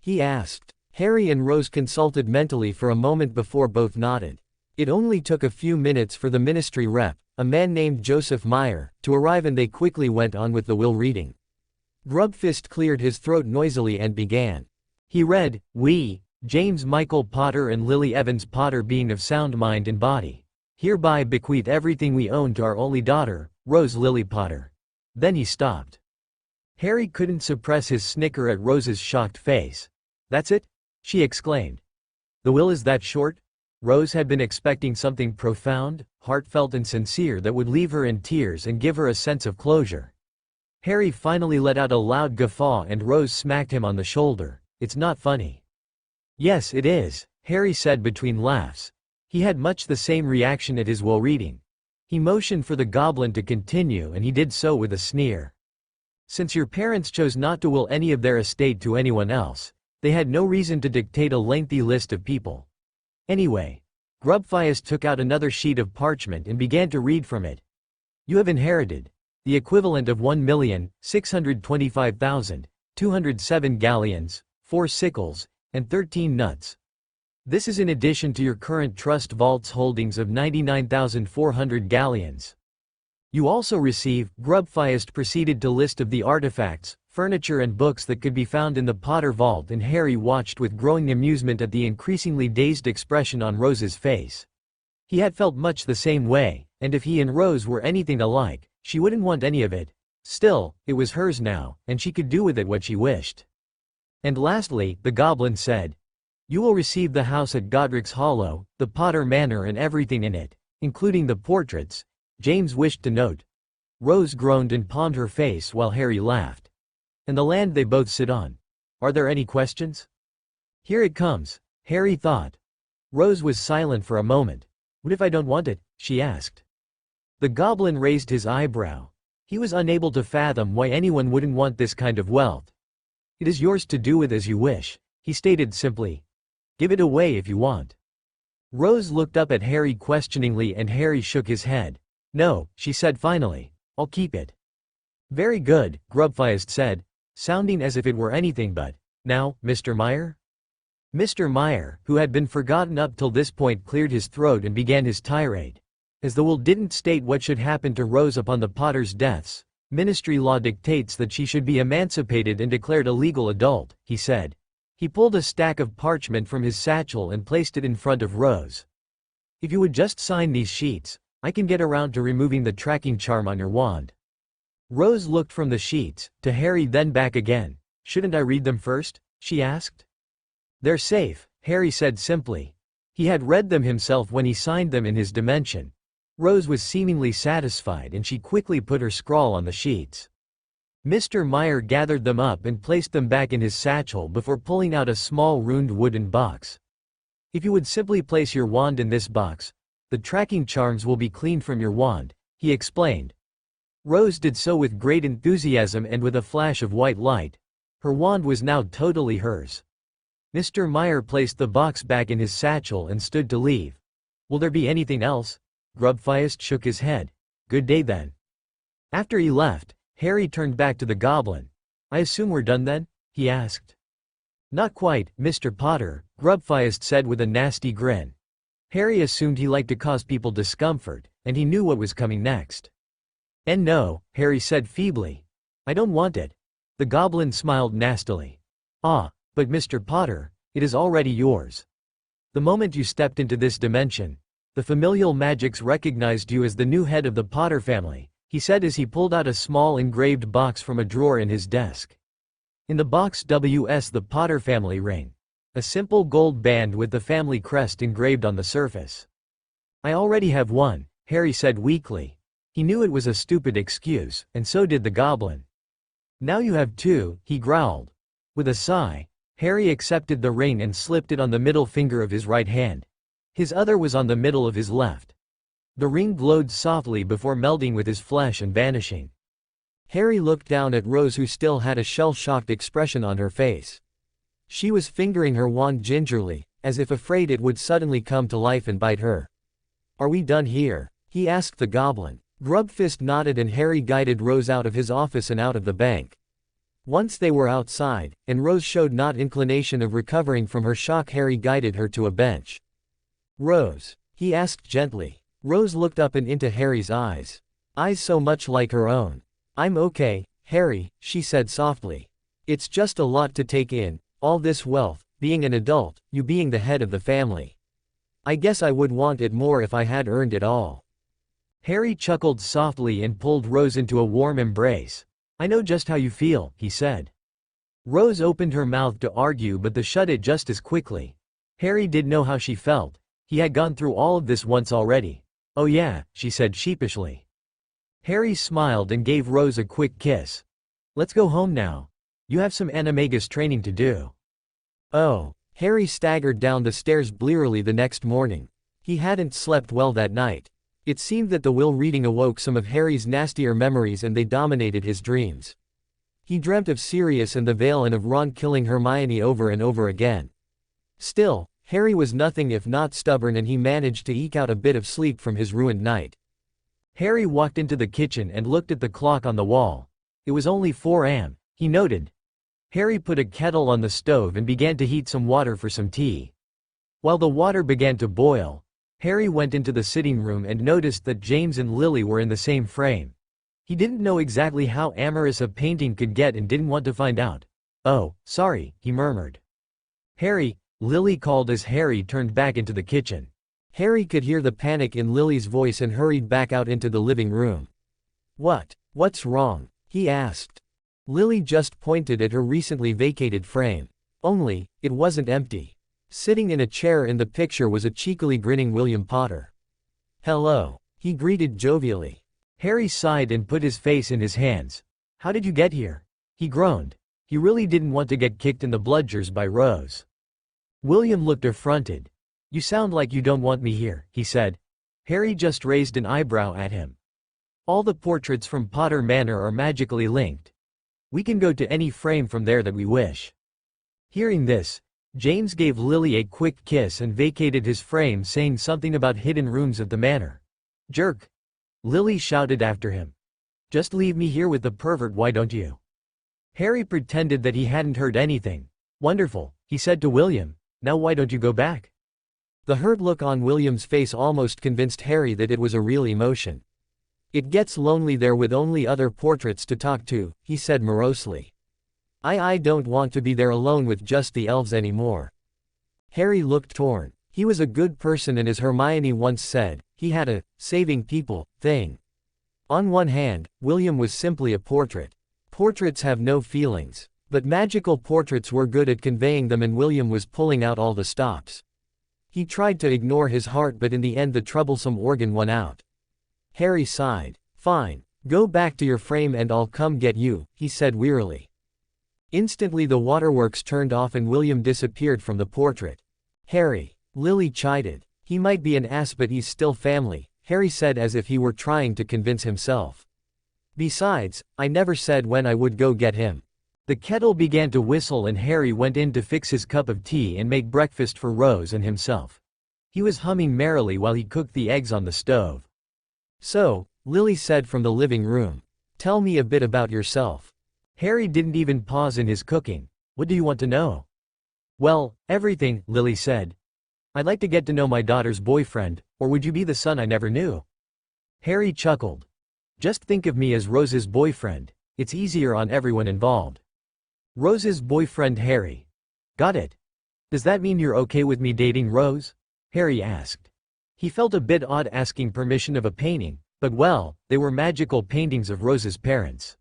He asked. Harry and Rose consulted mentally for a moment before both nodded. It only took a few minutes for the ministry rep, a man named Joseph Meyer, to arrive and they quickly went on with the will reading. Grubfist cleared his throat noisily and began. He read, We, James Michael Potter and Lily Evans Potter being of sound mind and body, hereby bequeath everything we own to our only daughter, Rose Lily Potter. Then he stopped. Harry couldn't suppress his snicker at Rose's shocked face. That's it? She exclaimed. The will is that short? Rose had been expecting something profound, heartfelt and sincere that would leave her in tears and give her a sense of closure. Harry finally let out a loud guffaw and Rose smacked him on the shoulder. It's not funny. Yes, it is, Harry said between laughs. He had much the same reaction at his will reading. He motioned for the goblin to continue and he did so with a sneer. Since your parents chose not to will any of their estate to anyone else, they had no reason to dictate a lengthy list of people. Anyway, Grubfyst took out another sheet of parchment and began to read from it. You have inherited the equivalent of 1,625,207 galleons, 4 sickles, and 13 nuts. This is in addition to your current trust vault's holdings of 99,400 galleons. You also receive, Grubfyst proceeded to list of the artifacts, furniture and books that could be found in the Potter vault, and Harry watched with growing amusement at the increasingly dazed expression on Rose's face. He had felt much the same way, and if he and Rose were anything alike, she wouldn't want any of it. Still, it was hers now, and she could do with it what she wished. And lastly, the goblin said, you will receive the house at Godric's Hollow, the Potter Manor and everything in it, including the portraits, James wished to note. Rose groaned and palmed her face while Harry laughed. And the land they both sit on. Are there any questions? Here it comes, Harry thought. Rose was silent for a moment. What if I don't want it? She asked. The goblin raised his eyebrow. He was unable to fathom why anyone wouldn't want this kind of wealth. It is yours to do with as you wish, he stated simply. Give it away if you want. Rose looked up at Harry questioningly and Harry shook his head. No, she said finally. I'll keep it. Very good, Grubfyst said, sounding as if it were anything but. Now, Mr. Meyer? Mr. Meyer, who had been forgotten up till this point, cleared his throat and began his tirade. As the will didn't state what should happen to Rose upon the Potters' deaths, ministry law dictates that she should be emancipated and declared a legal adult, he said. He pulled a stack of parchment from his satchel and placed it in front of Rose. If you would just sign these sheets, I can get around to removing the tracking charm on your wand. Rose looked from the sheets, to Harry then back again. Shouldn't I read them first? She asked. They're safe, Harry said simply. He had read them himself when he signed them in his dimension. Rose was seemingly satisfied and she quickly put her scrawl on the sheets. Mr. Meyer gathered them up and placed them back in his satchel before pulling out a small runed wooden box. If you would simply place your wand in this box, the tracking charms will be cleaned from your wand, he explained. Rose did so with great enthusiasm and with a flash of white light. Her wand was now totally hers. Mr. Meyer placed the box back in his satchel and stood to leave. Will there be anything else? Grubfyst shook his head. Good day then. After he left, Harry turned back to the goblin. I assume we're done then? He asked. Not quite, Mr. Potter, Grubfyst said with a nasty grin. Harry assumed he liked to cause people discomfort, and he knew what was coming next. And no, Harry said feebly. I don't want it. The goblin smiled nastily. Ah, but Mr. Potter, it is already yours. The moment you stepped into this dimension, the familial magics recognized you as the new head of the Potter family, he said as he pulled out a small engraved box from a drawer in his desk. In the box was the Potter family ring. A simple gold band with the family crest engraved on the surface. I already have one, Harry said weakly. He knew it was a stupid excuse, and so did the goblin. Now you have two, he growled. With a sigh, Harry accepted the ring and slipped it on the middle finger of his right hand. His other was on the middle of his left. The ring glowed softly before melding with his flesh and vanishing. Harry looked down at Rose, who still had a shell-shocked expression on her face. She was fingering her wand gingerly, as if afraid it would suddenly come to life and bite her. Are we done here? He asked the goblin. Grubfyst nodded and Harry guided Rose out of his office and out of the bank. Once they were outside, and Rose showed not inclination of recovering from her shock, Harry guided her to a bench. Rose? He asked gently. Rose looked up and into Harry's eyes. Eyes so much like her own. I'm okay, Harry, she said softly. It's just a lot to take in, all this wealth, being an adult, you being the head of the family. I guess I would want it more if I had earned it all. Harry chuckled softly and pulled Rose into a warm embrace. I know just how you feel, he said. Rose opened her mouth to argue but shut it just as quickly. Harry did know how she felt. He had gone through all of this once already. "Oh yeah," she said sheepishly. Harry smiled and gave Rose a quick kiss. "Let's go home now. You have some animagus training to do." Oh. Harry staggered down the stairs blearily the next morning. He hadn't slept well that night. It seemed that the will reading awoke some of Harry's nastier memories and they dominated his dreams. He dreamt of Sirius and the Veil and of Ron killing Hermione over and over again. Still, Harry was nothing if not stubborn and he managed to eke out a bit of sleep from his ruined night. Harry walked into the kitchen and looked at the clock on the wall. It was only 4 a.m., he noted. Harry put a kettle on the stove and began to heat some water for some tea. While the water began to boil, Harry went into the sitting room and noticed that James and Lily were in the same frame. He didn't know exactly how amorous a painting could get and didn't want to find out. "Oh, sorry," he murmured. "Harry," Lily called as Harry turned back into the kitchen. Harry could hear the panic in Lily's voice and hurried back out into the living room. What's wrong?" he asked. Lily just pointed at her recently vacated frame. Only, it wasn't empty. Sitting in a chair in the picture was a cheekily grinning William Potter. "Hello," he greeted jovially. Harry sighed and put his face in his hands. "How did you get here?" he groaned. He really didn't want to get kicked in the bludgers by Rose. William looked affronted. "You sound like you don't want me here," he said. Harry just raised an eyebrow at him. "All the portraits from Potter Manor are magically linked. We can go to any frame from there that we wish." Hearing this, James gave Lily a quick kiss and vacated his frame, saying something about hidden rooms of the manor. "Jerk!" Lily shouted after him. "Just leave me here with the pervert, why don't you?" Harry pretended that he hadn't heard anything. "Wonderful," he said to William. "Now why don't you go back?" The hurt look on William's face almost convinced Harry that it was a real emotion. "It gets lonely there with only other portraits to talk to," he said morosely. I don't want to be there alone with just the elves anymore." Harry looked torn. He was a good person and as Hermione once said, he had a saving people thing. On one hand, William was simply a portrait. Portraits have no feelings. But magical portraits were good at conveying them and William was pulling out all the stops. He tried to ignore his heart but in the end the troublesome organ won out. Harry sighed. "Fine. Go back to your frame and I'll come get you," he said wearily. Instantly the waterworks turned off and William disappeared from the portrait. "Harry," Lily chided. "He might be an ass but he's still family," Harry said as if he were trying to convince himself. "Besides, I never said when I would go get him." The kettle began to whistle and Harry went in to fix his cup of tea and make breakfast for Rose and himself. He was humming merrily while he cooked the eggs on the stove. "So," Lily said from the living room, "tell me a bit about yourself." Harry didn't even pause in his cooking. "What do you want to know?" "Well, everything," Lily said. "I'd like to get to know my daughter's boyfriend, or would you be the son I never knew?" Harry chuckled. "Just think of me as Rose's boyfriend. It's easier on everyone involved." "Rose's boyfriend, Harry. Got it. Does that mean you're okay with me dating Rose?" Harry asked. He felt a bit odd asking permission of a painting, but well, they were magical paintings of Rose's parents.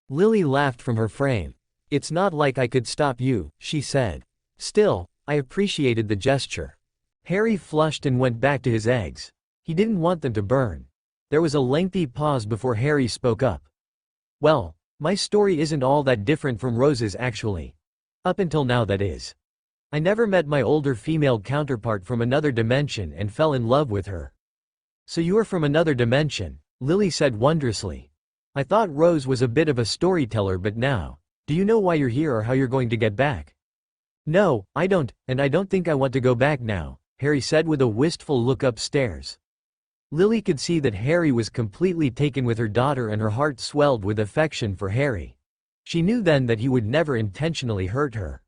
Lily laughed from her frame. "It's not like I could stop you," she said. "Still, I appreciated the gesture." Harry flushed and went back to his eggs. He didn't want them to burn. There was a lengthy pause before Harry spoke up. "Well, my story isn't all that different from Rose's actually. Up until now, that is. I never met my older female counterpart from another dimension and fell in love with her." "So you are from another dimension," Lily said wondrously. "I thought Rose was a bit of a storyteller, but now, do you know why you're here or how you're going to get back?" "No, I don't, and I don't think I want to go back now," Harry said with a wistful look upstairs. Lily could see that Harry was completely taken with her daughter and her heart swelled with affection for Harry. She knew then that he would never intentionally hurt her.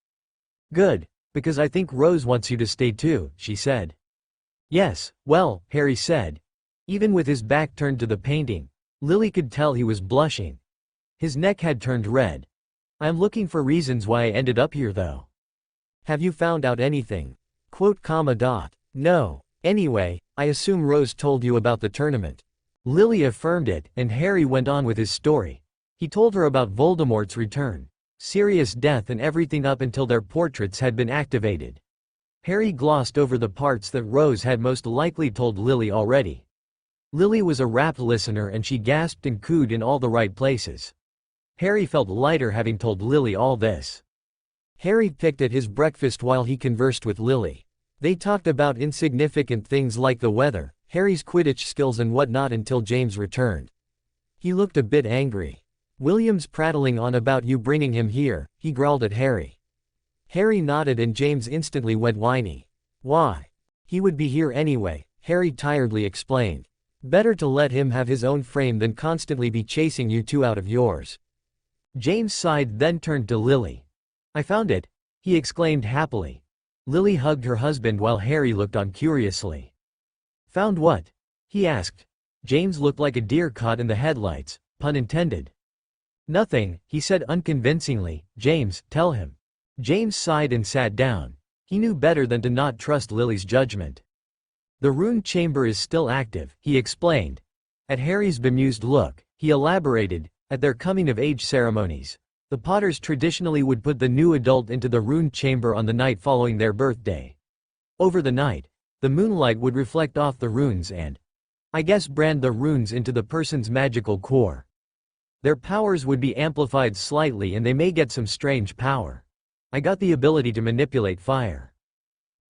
"Good, because I think Rose wants you to stay too," she said. "Yes, well," Harry said. Even with his back turned to the painting, Lily could tell he was blushing. His neck had turned red. "I'm looking for reasons why I ended up here though." "Have you found out anything?" "No. Anyway, I assume Rose told you about the tournament." Lily affirmed it, and Harry went on with his story. He told her about Voldemort's return. serious death and everything up until their portraits had been activated. Harry glossed over the parts that Rose had most likely told Lily already. Lily was a rapt listener and she gasped and cooed in all the right places. Harry felt lighter having told Lily all this. Harry picked at his breakfast while he conversed with Lily. They talked about insignificant things like the weather, Harry's Quidditch skills and whatnot until James returned. He looked a bit angry. "William's prattling on about you bringing him here," he growled at Harry. Harry nodded and James instantly went whiny. "Why? He would be here anyway," Harry tiredly explained. "Better to let him have his own frame than constantly be chasing you two out of yours." James sighed then turned to Lily. "I found it," he exclaimed happily. Lily hugged her husband while Harry looked on curiously. "Found what?" he asked. James looked like a deer caught in the headlights, pun intended. "Nothing," he said unconvincingly. "James, tell him." James sighed and sat down. He knew better than to not trust Lily's judgment. "The rune chamber is still active," he explained. At Harry's bemused look, he elaborated, "At their coming-of-age ceremonies, the Potters traditionally would put the new adult into the rune chamber on the night following their birthday. Over the night, the moonlight would reflect off the runes and, I guess, brand the runes into the person's magical core. Their powers would be amplified slightly and they may get some strange power. I got the ability to manipulate fire."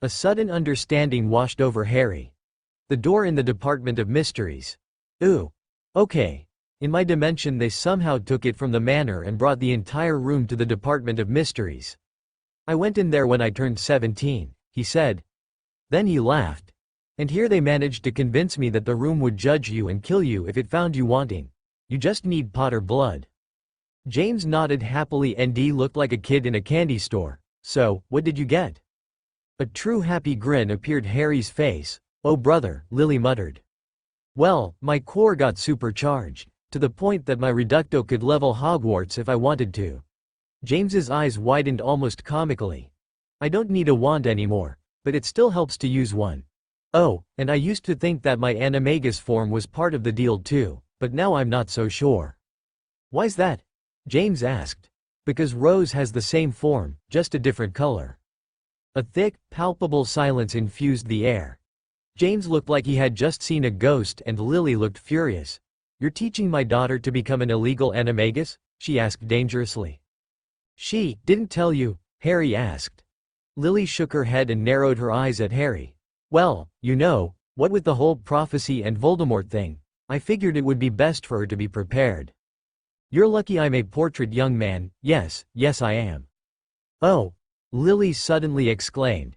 A sudden understanding washed over Harry. The door in the Department of Mysteries. Ooh. Okay. In my dimension they somehow took it from the manor and brought the entire room to the Department of Mysteries. I went in there when I turned 17, he said. Then he laughed. And here they managed to convince me that the room would judge you and kill you if it found you wanting. You just need Potter blood. James nodded happily and looked like a kid in a candy store. "So, what did you get?" A true happy grin appeared Harry's face. "Oh brother," Lily muttered. "Well, my core got supercharged, to the point that my reducto could level Hogwarts if I wanted to." James's eyes widened almost comically. "I don't need a wand anymore, but it still helps to use one. Oh, and I used to think that my animagus form was part of the deal too, but now I'm not so sure." "Why's that?" James asked. "Because Rose has the same form, just a different color." A thick, palpable silence infused the air. James looked like he had just seen a ghost and Lily looked furious. "You're teaching my daughter to become an illegal animagus?" she asked dangerously. "She didn't tell you?" Harry asked. Lily shook her head and narrowed her eyes at Harry. "Well, you know, what with the whole prophecy and Voldemort thing, I figured it would be best for her to be prepared. You're lucky I'm a portrait young man." Yes, I am." "Oh," Lily suddenly exclaimed.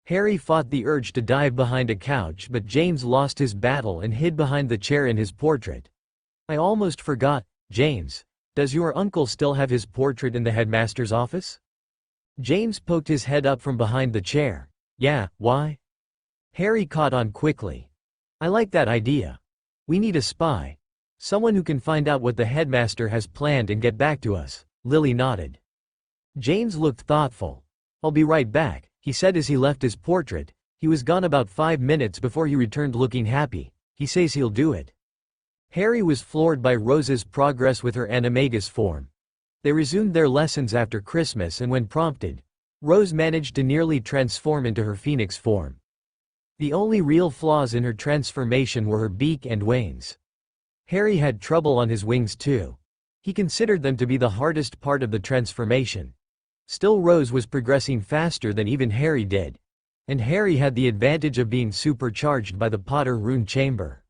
Harry fought the urge to dive behind a couch but James lost his battle and hid behind the chair in his portrait. "I almost forgot, James. Does your uncle still have his portrait in the headmaster's office?" James poked his head up from behind the chair. "Yeah, why?" Harry caught on quickly. "I like that idea. We need a spy. Someone who can find out what the headmaster has planned and get back to us." Lily nodded. James looked thoughtful. "I'll be right back," he said as he left his portrait. He was gone about 5 minutes before he returned looking happy. "He says he'll do it." Harry was floored by Rose's progress with her animagus form. They resumed their lessons after Christmas and when prompted, Rose managed to nearly transform into her phoenix form. The only real flaws in her transformation were her beak and wings. Harry had trouble on his wings too. He considered them to be the hardest part of the transformation. Still Rose was progressing faster than even Harry did. And Harry had the advantage of being supercharged by the Potter rune chamber.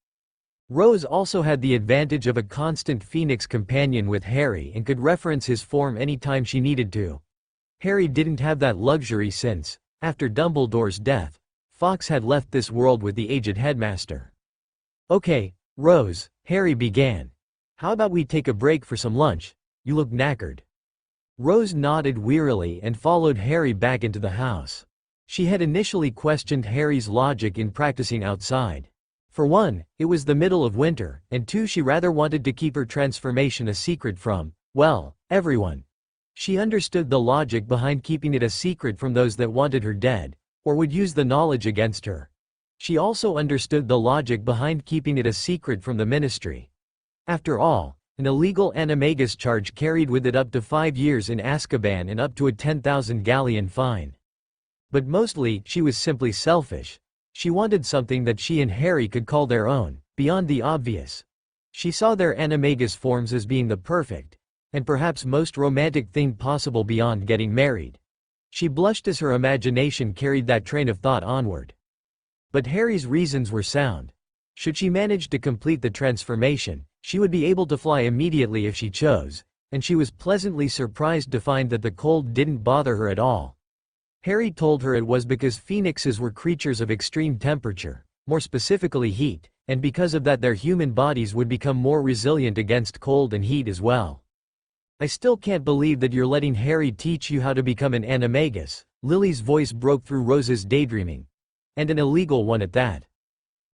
Rose also had the advantage of a constant phoenix companion with Harry and could reference his form anytime she needed to. Harry didn't have that luxury since, after Dumbledore's death, Fawkes had left this world with the aged headmaster. "Okay, Rose," Harry began. "How about we take a break for some lunch? You look knackered." Rose nodded wearily and followed Harry back into the house. She had initially questioned Harry's logic in practicing outside. For one, it was the middle of winter, and two, she rather wanted to keep her transformation a secret from, well, everyone. She understood the logic behind keeping it a secret from those that wanted her dead, or would use the knowledge against her. She also understood the logic behind keeping it a secret from the ministry. After all, An illegal animagus charge carried with it up to 5 years in Azkaban and up to a 10,000 galleon fine. But mostly, she was simply selfish. She wanted something that she and Harry could call their own, beyond the obvious. She saw their animagus forms as being the perfect, and perhaps most romantic thing possible beyond getting married. She blushed as her imagination carried that train of thought onward. But Harry's reasons were sound. Should she manage to complete the transformation, she would be able to fly immediately if she chose, and she was pleasantly surprised to find that the cold didn't bother her at all. Harry told her it was because phoenixes were creatures of extreme temperature, more specifically heat, and because of that their human bodies would become more resilient against cold and heat as well. I still can't believe that you're letting Harry teach you how to become an animagus. Lily's voice broke through Rose's daydreaming. And an illegal one at that.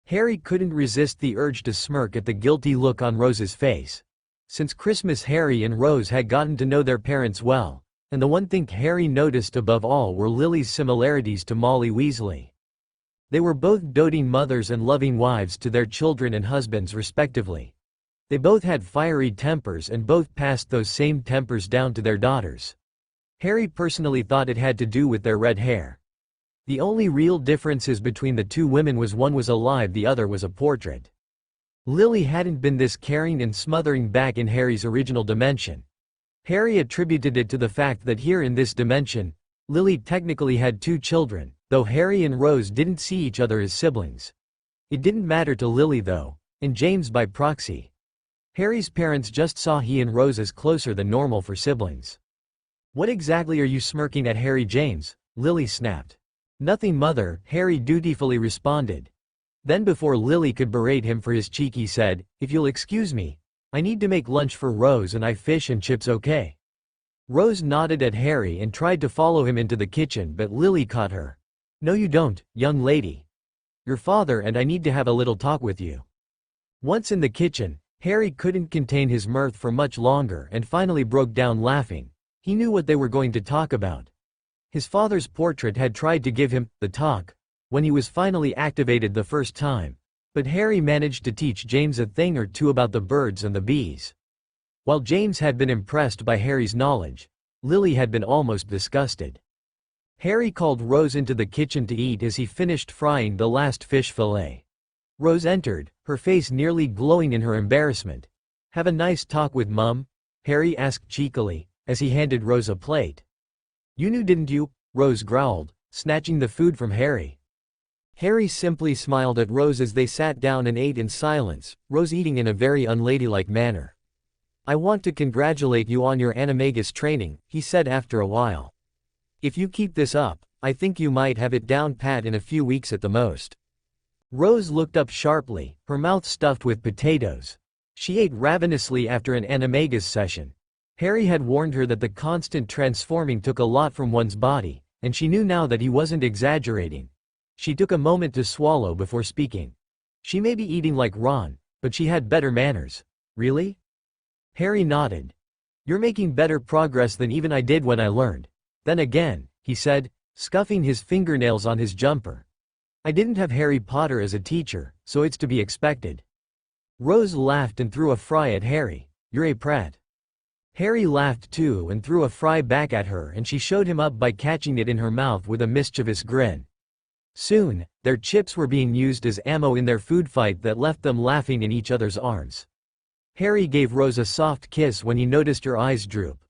Harry couldn't resist the urge to smirk at the guilty look on Rose's face. Since Christmas, Harry and Rose had gotten to know their parents well, and the one thing Harry noticed above all were Lily's similarities to Molly Weasley. They were both doting mothers and loving wives to their children and husbands respectively. They both had fiery tempers and both passed those same tempers down to their daughters. Harry personally thought it had to do with their red hair. The only real differences between the two women was one was alive, the other was a portrait. Lily hadn't been this caring and smothering back in Harry's original dimension. Harry attributed it to the fact that here in this dimension, Lily technically had 2 children, though Harry and Rose didn't see each other as siblings. It didn't matter to Lily though, and James by proxy. Harry's parents just saw he and Rose as closer than normal for siblings. "What exactly are you smirking at, Harry James?" Lily snapped. "Nothing, mother," Harry dutifully responded. Then before Lily could berate him for his cheek, he said, "If you'll excuse me, I need to make lunch for Rose and I fish and chips, okay?" Rose nodded at Harry and tried to follow him into the kitchen, but Lily caught her. "No you don't, young lady. Your father and I need to have a little talk with you." Once in the kitchen, Harry couldn't contain his mirth for much longer and finally broke down laughing. He knew what they were going to talk about. His father's portrait had tried to give him the talk when he was finally activated the first time, but Harry managed to teach James a thing or two about the birds and the bees. While James had been impressed by Harry's knowledge, Lily had been almost disgusted. Harry called Rose into the kitchen to eat as he finished frying the last fish fillet. Rose entered, her face nearly glowing in her embarrassment. "Have a nice talk with Mum?" Harry asked cheekily, as he handed Rose a plate. "You knew, didn't you?" Rose growled, snatching the food from Harry. Harry simply smiled at Rose as they sat down and ate in silence, Rose eating in a very unladylike manner. "I want to congratulate you on your animagus training," he said after a while. "If you keep this up, I think you might have it down pat in a few weeks at the most." Rose looked up sharply, her mouth stuffed with potatoes. She ate ravenously after an animagus session. Harry had warned her that the constant transforming took a lot from one's body, and she knew now that he wasn't exaggerating. She took a moment to swallow before speaking. She may be eating like Ron, but she had better manners. "Really?" Harry nodded. "You're making better progress than even I did when I learned. Then again," he said, scuffing his fingernails on his jumper. "I didn't have Harry Potter as a teacher, so it's to be expected." Rose laughed and threw a fry at Harry. "You're a prat." Harry laughed too and threw a fry back at her, and she showed him up by catching it in her mouth with a mischievous grin. Soon, their chips were being used as ammo in their food fight that left them laughing in each other's arms. Harry gave Rose a soft kiss when he noticed her eyes droop.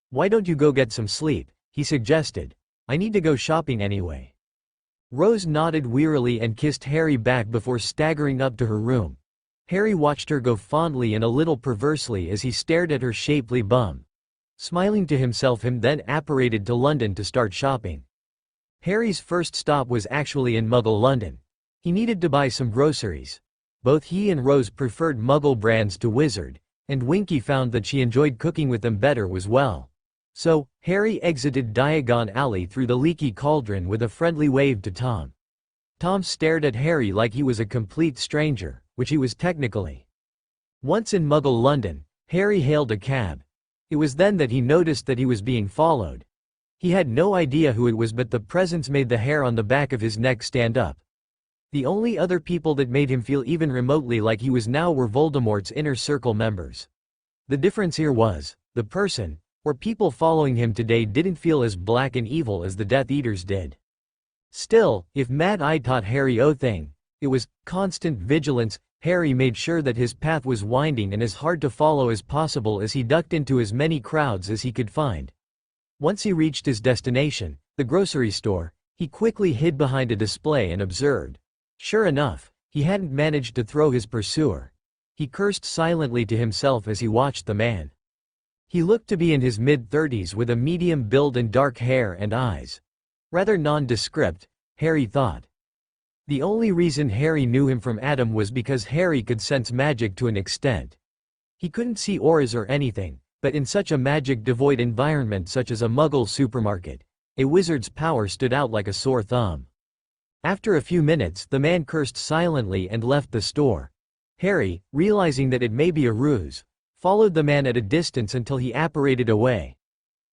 "Why don't you go get some sleep?" he suggested. "I need to go shopping anyway." Rose nodded wearily and kissed Harry back before staggering up to her room. Harry watched her go fondly and a little perversely as he stared at her shapely bum. Smiling to himself, him then apparated to London to start shopping. Harry's first stop was actually in Muggle London. He needed to buy some groceries. Both he and Rose preferred Muggle brands to Wizard, and Winky found that she enjoyed cooking with them better as well. So, Harry exited Diagon Alley through the leaky cauldron with a friendly wave to Tom. Tom stared at Harry like he was a complete stranger, which he was technically. Once in Muggle London, Harry hailed a cab. It was then that he noticed that he was being followed. He had no idea who it was, but the presence made the hair on the back of his neck stand up. The only other people that made him feel even remotely like he was now were Voldemort's inner circle members. The difference here was, the person, or people following him today didn't feel as black and evil as the Death Eaters did. Still, if Mad Eye taught Harry a thing, it was constant vigilance. Harry made sure that his path was winding and as hard to follow as possible as he ducked into as many crowds as he could find. Once he reached his destination, the grocery store, he quickly hid behind a display and observed. Sure enough, he hadn't managed to throw his pursuer. He cursed silently to himself as he watched the man. He looked to be in his mid-30s with a medium build and dark hair and eyes. Rather nondescript, Harry thought. The only reason Harry knew him from Adam was because Harry could sense magic to an extent. He couldn't see auras or anything, but in such a magic-devoid environment such as a Muggle supermarket, a wizard's power stood out like a sore thumb. After a few minutes, the man cursed silently and left the store. Harry, realizing that it may be a ruse, followed the man at a distance until he apparated away.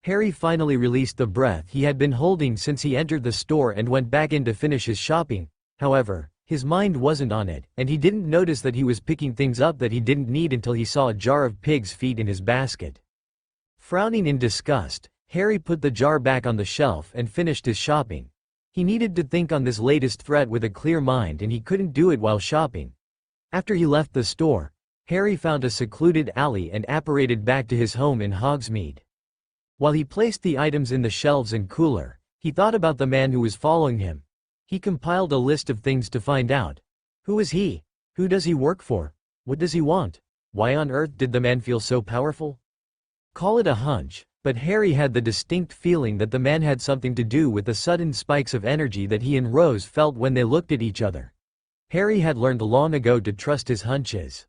Harry finally released the breath he had been holding since he entered the store and went back in to finish his shopping. However, his mind wasn't on it, and he didn't notice that he was picking things up that he didn't need until he saw a jar of pig's feet in his basket. Frowning in disgust, Harry put the jar back on the shelf and finished his shopping. He needed to think on this latest threat with a clear mind and he couldn't do it while shopping. After he left the store, Harry found a secluded alley and apparated back to his home in Hogsmeade. While he placed the items in the shelves and cooler, he thought about the man who was following him. He compiled a list of things to find out. Who is he? Who does he work for? What does he want? Why on earth did the man feel so powerful? Call it a hunch, but Harry had the distinct feeling that the man had something to do with the sudden spikes of energy that he and Rose felt when they looked at each other. Harry had learned long ago to trust his hunches.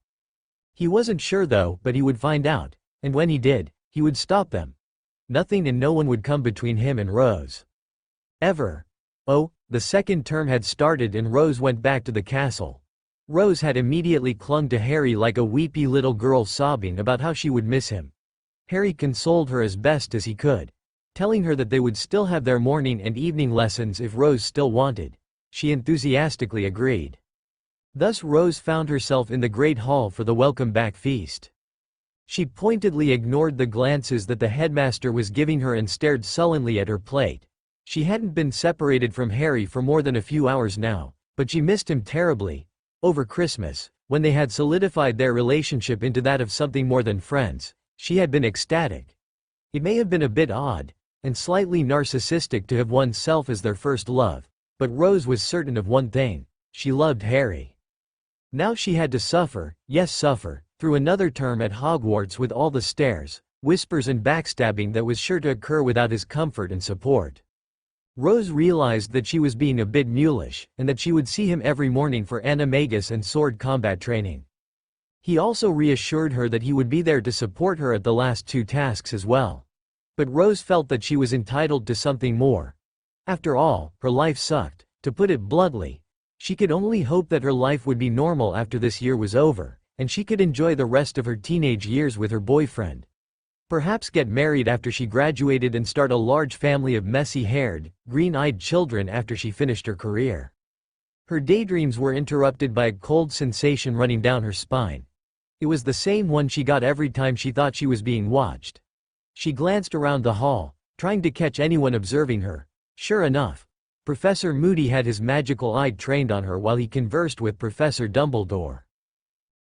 He wasn't sure though, but he would find out, and when he did, he would stop them. Nothing and no one would come between him and Rose. Ever. Oh, the second term had started and Rose went back to the castle. Rose had immediately clung to Harry like a weepy little girl sobbing about how she would miss him. Harry consoled her as best as he could, telling her that they would still have their morning and evening lessons if Rose still wanted. She enthusiastically agreed. Thus Rose found herself in the Great Hall for the welcome back feast. She pointedly ignored the glances that the headmaster was giving her and stared sullenly at her plate. She hadn't been separated from Harry for more than a few hours now, but she missed him terribly. Over Christmas, when they had solidified their relationship into that of something more than friends, she had been ecstatic. It may have been a bit odd, and slightly narcissistic to have oneself as their first love, but Rose was certain of one thing: she loved Harry. Now she had to suffer, yes suffer, through another term at Hogwarts with all the stares, whispers and backstabbing that was sure to occur without his comfort and support. Rose realized that she was being a bit mulish, and that she would see him every morning for animagus and sword combat training. He also reassured her that he would be there to support her at the last two tasks as well. But Rose felt that she was entitled to something more. After all, her life sucked, to put it bluntly. She could only hope that her life would be normal after this year was over, and she could enjoy the rest of her teenage years with her boyfriend. Perhaps get married after she graduated and start a large family of messy-haired, green-eyed children after she finished her career. Her daydreams were interrupted by a cold sensation running down her spine. It was the same one she got every time she thought she was being watched. She glanced around the hall, trying to catch anyone observing her. Sure enough, Professor Moody had his magical eye trained on her while he conversed with Professor Dumbledore.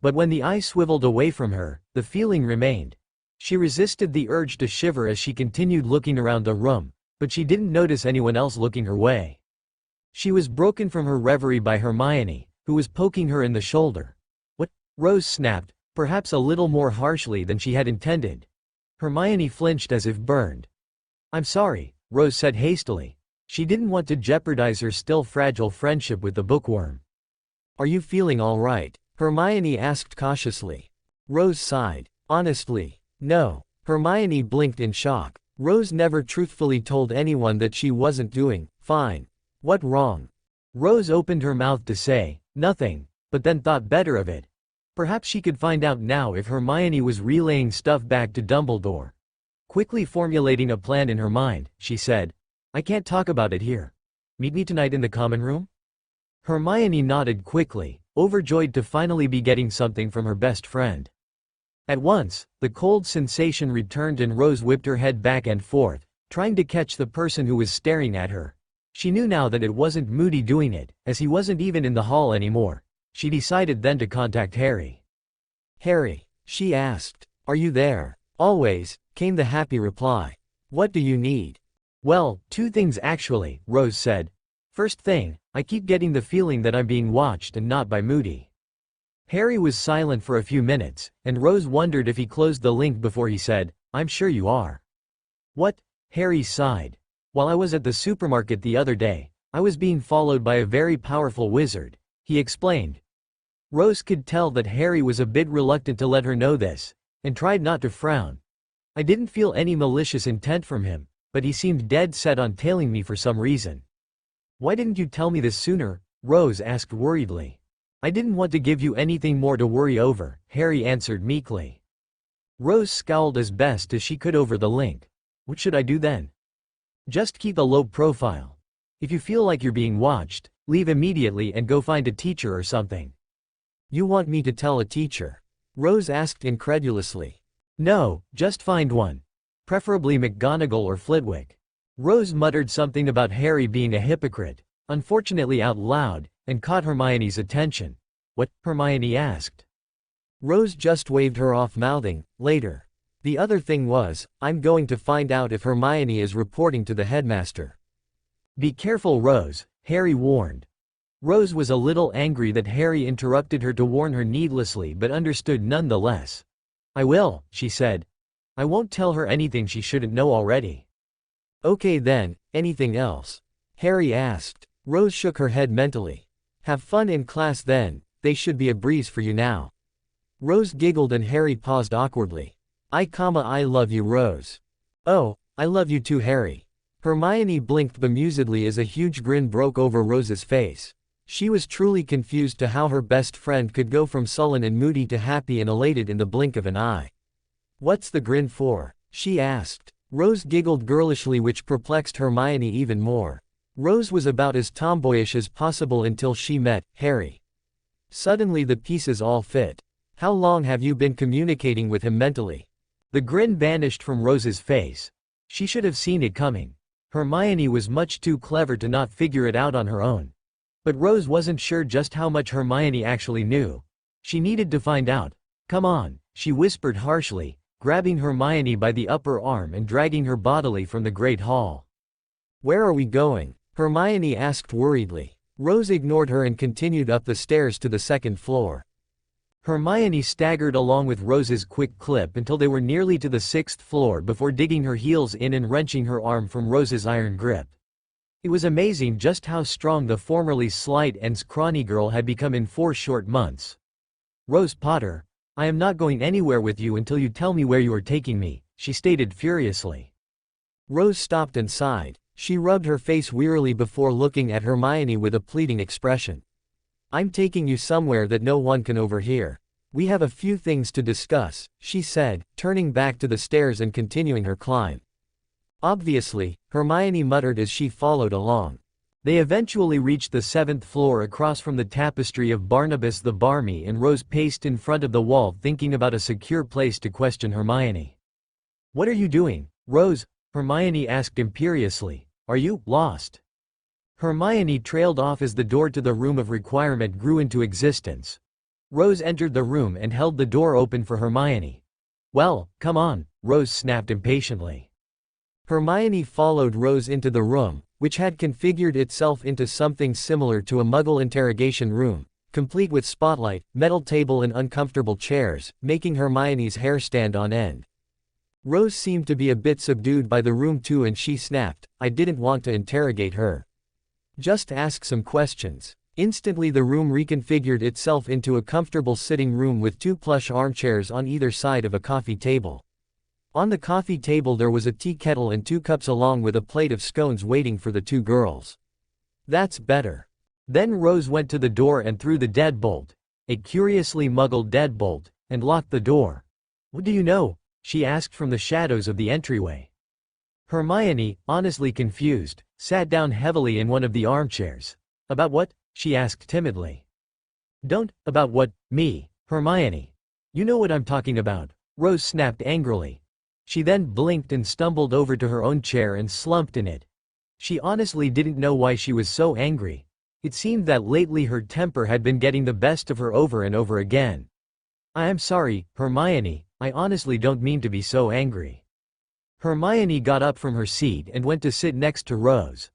But when the eye swiveled away from her, the feeling remained. She resisted the urge to shiver as she continued looking around the room, but she didn't notice anyone else looking her way. She was broken from her reverie by Hermione, who was poking her in the shoulder. "What?" Rose snapped, perhaps a little more harshly than she had intended. Hermione flinched as if burned. "I'm sorry," Rose said hastily. She didn't want to jeopardize her still fragile friendship with the bookworm. "Are you feeling all right?" Hermione asked cautiously. Rose sighed. "Honestly, no." Hermione blinked in shock. Rose never truthfully told anyone that she wasn't doing fine. What wrong? Rose opened her mouth to say, "Nothing," but then thought better of it. Perhaps she could find out now if Hermione was relaying stuff back to Dumbledore. Quickly formulating a plan in her mind, she said, "I can't talk about it here. Meet me tonight in the common room?" Hermione nodded quickly, overjoyed to finally be getting something from her best friend. At once, the cold sensation returned and Rose whipped her head back and forth, trying to catch the person who was staring at her. She knew now that it wasn't Moody doing it, as he wasn't even in the hall anymore. She decided then to contact Harry. "Harry," she asked, "are you there?" "Always," came the happy reply. "What do you need?" "Well, two things actually," Rose said. "First thing, I keep getting the feeling that I'm being watched and not by Moody." Harry was silent for a few minutes, and Rose wondered if he closed the link before he said, "I'm sure you are." "What?" Harry sighed. "While I was at the supermarket the other day, I was being followed by a very powerful wizard," he explained. Rose could tell that Harry was a bit reluctant to let her know this, and tried not to frown. "I didn't feel any malicious intent from him, but he seemed dead set on tailing me for some reason." "Why didn't you tell me this sooner?" Rose asked worriedly. "I didn't want to give you anything more to worry over," Harry answered meekly. Rose scowled as best as she could over the link. "What should I do then?" "Just keep a low profile. If you feel like you're being watched, leave immediately and go find a teacher or something." "You want me to tell a teacher?" Rose asked incredulously. "No, just find one. Preferably McGonagall or Flitwick." Rose muttered something about Harry being a hypocrite, unfortunately out loud, and caught Hermione's attention. "What?" Hermione asked. Rose just waved her off, mouthing, "Later." The other thing was, I'm going to find out if Hermione is reporting to the headmaster. "Be careful, Rose," Harry warned. Rose was a little angry that Harry interrupted her to warn her needlessly but understood nonetheless. "I will," she said. "I won't tell her anything she shouldn't know already." "Okay then, anything else?" Harry asked. Rose shook her head mentally. "Have fun in class then, they should be a breeze for you now." Rose giggled and Harry paused awkwardly. I love you, Rose." "Oh, I love you too, Harry." Hermione blinked bemusedly as a huge grin broke over Rose's face. She was truly confused to how her best friend could go from sullen and moody to happy and elated in the blink of an eye. "What's the grin for?" she asked. Rose giggled girlishly, which perplexed Hermione even more. Rose was about as tomboyish as possible until she met Harry. Suddenly the pieces all fit. "How long have you been communicating with him mentally?" The grin vanished from Rose's face. She should have seen it coming. Hermione was much too clever to not figure it out on her own. But Rose wasn't sure just how much Hermione actually knew. She needed to find out. "Come on," she whispered harshly, grabbing Hermione by the upper arm and dragging her bodily from the Great Hall. "Where are we going?" Hermione asked worriedly. Rose ignored her and continued up the stairs to the second floor. Hermione staggered along with Rose's quick clip until they were nearly to the 6th floor before digging her heels in and wrenching her arm from Rose's iron grip. It was amazing just how strong the formerly slight and scrawny girl had become in 4 short months. "Rose Potter, I am not going anywhere with you until you tell me where you are taking me," she stated furiously. Rose stopped and sighed. She rubbed her face wearily before looking at Hermione with a pleading expression. "I'm taking you somewhere that no one can overhear. We have a few things to discuss," she said, turning back to the stairs and continuing her climb. "Obviously," Hermione muttered as she followed along. They eventually reached the 7th floor across from the tapestry of Barnabas the Barmy, and Rose paced in front of the wall thinking about a secure place to question Hermione. "What are you doing, Rose?" Hermione asked imperiously. "Are you lost?" Hermione trailed off as the door to the room of requirement grew into existence. Rose entered the room and held the door open for Hermione. "Well, come on," Rose snapped impatiently. Hermione followed Rose into the room, which had configured itself into something similar to a Muggle interrogation room, complete with spotlight, metal table and uncomfortable chairs, making Hermione's hair stand on end. Rose seemed to be a bit subdued by the room too, and she snapped, "I didn't want to interrogate her. Just ask some questions." Instantly the room reconfigured itself into a comfortable sitting room with 2 plush armchairs on either side of a coffee table. On the coffee table there was a tea kettle and 2 cups along with a plate of scones waiting for the 2 girls. "That's better." Then Rose went to the door and threw the deadbolt, a curiously Muggle deadbolt, and locked the door. "What do you know?" she asked from the shadows of the entryway. Hermione, honestly confused, sat down heavily in one of the armchairs. "About what?" she asked timidly. "Don't, about what, me, Hermione. You know what I'm talking about," Rose snapped angrily. She then blinked and stumbled over to her own chair and slumped in it. She honestly didn't know why she was so angry. It seemed that lately her temper had been getting the best of her over and over again. "I am sorry, Hermione, I honestly don't mean to be so angry." Hermione got up from her seat and went to sit next to Rose.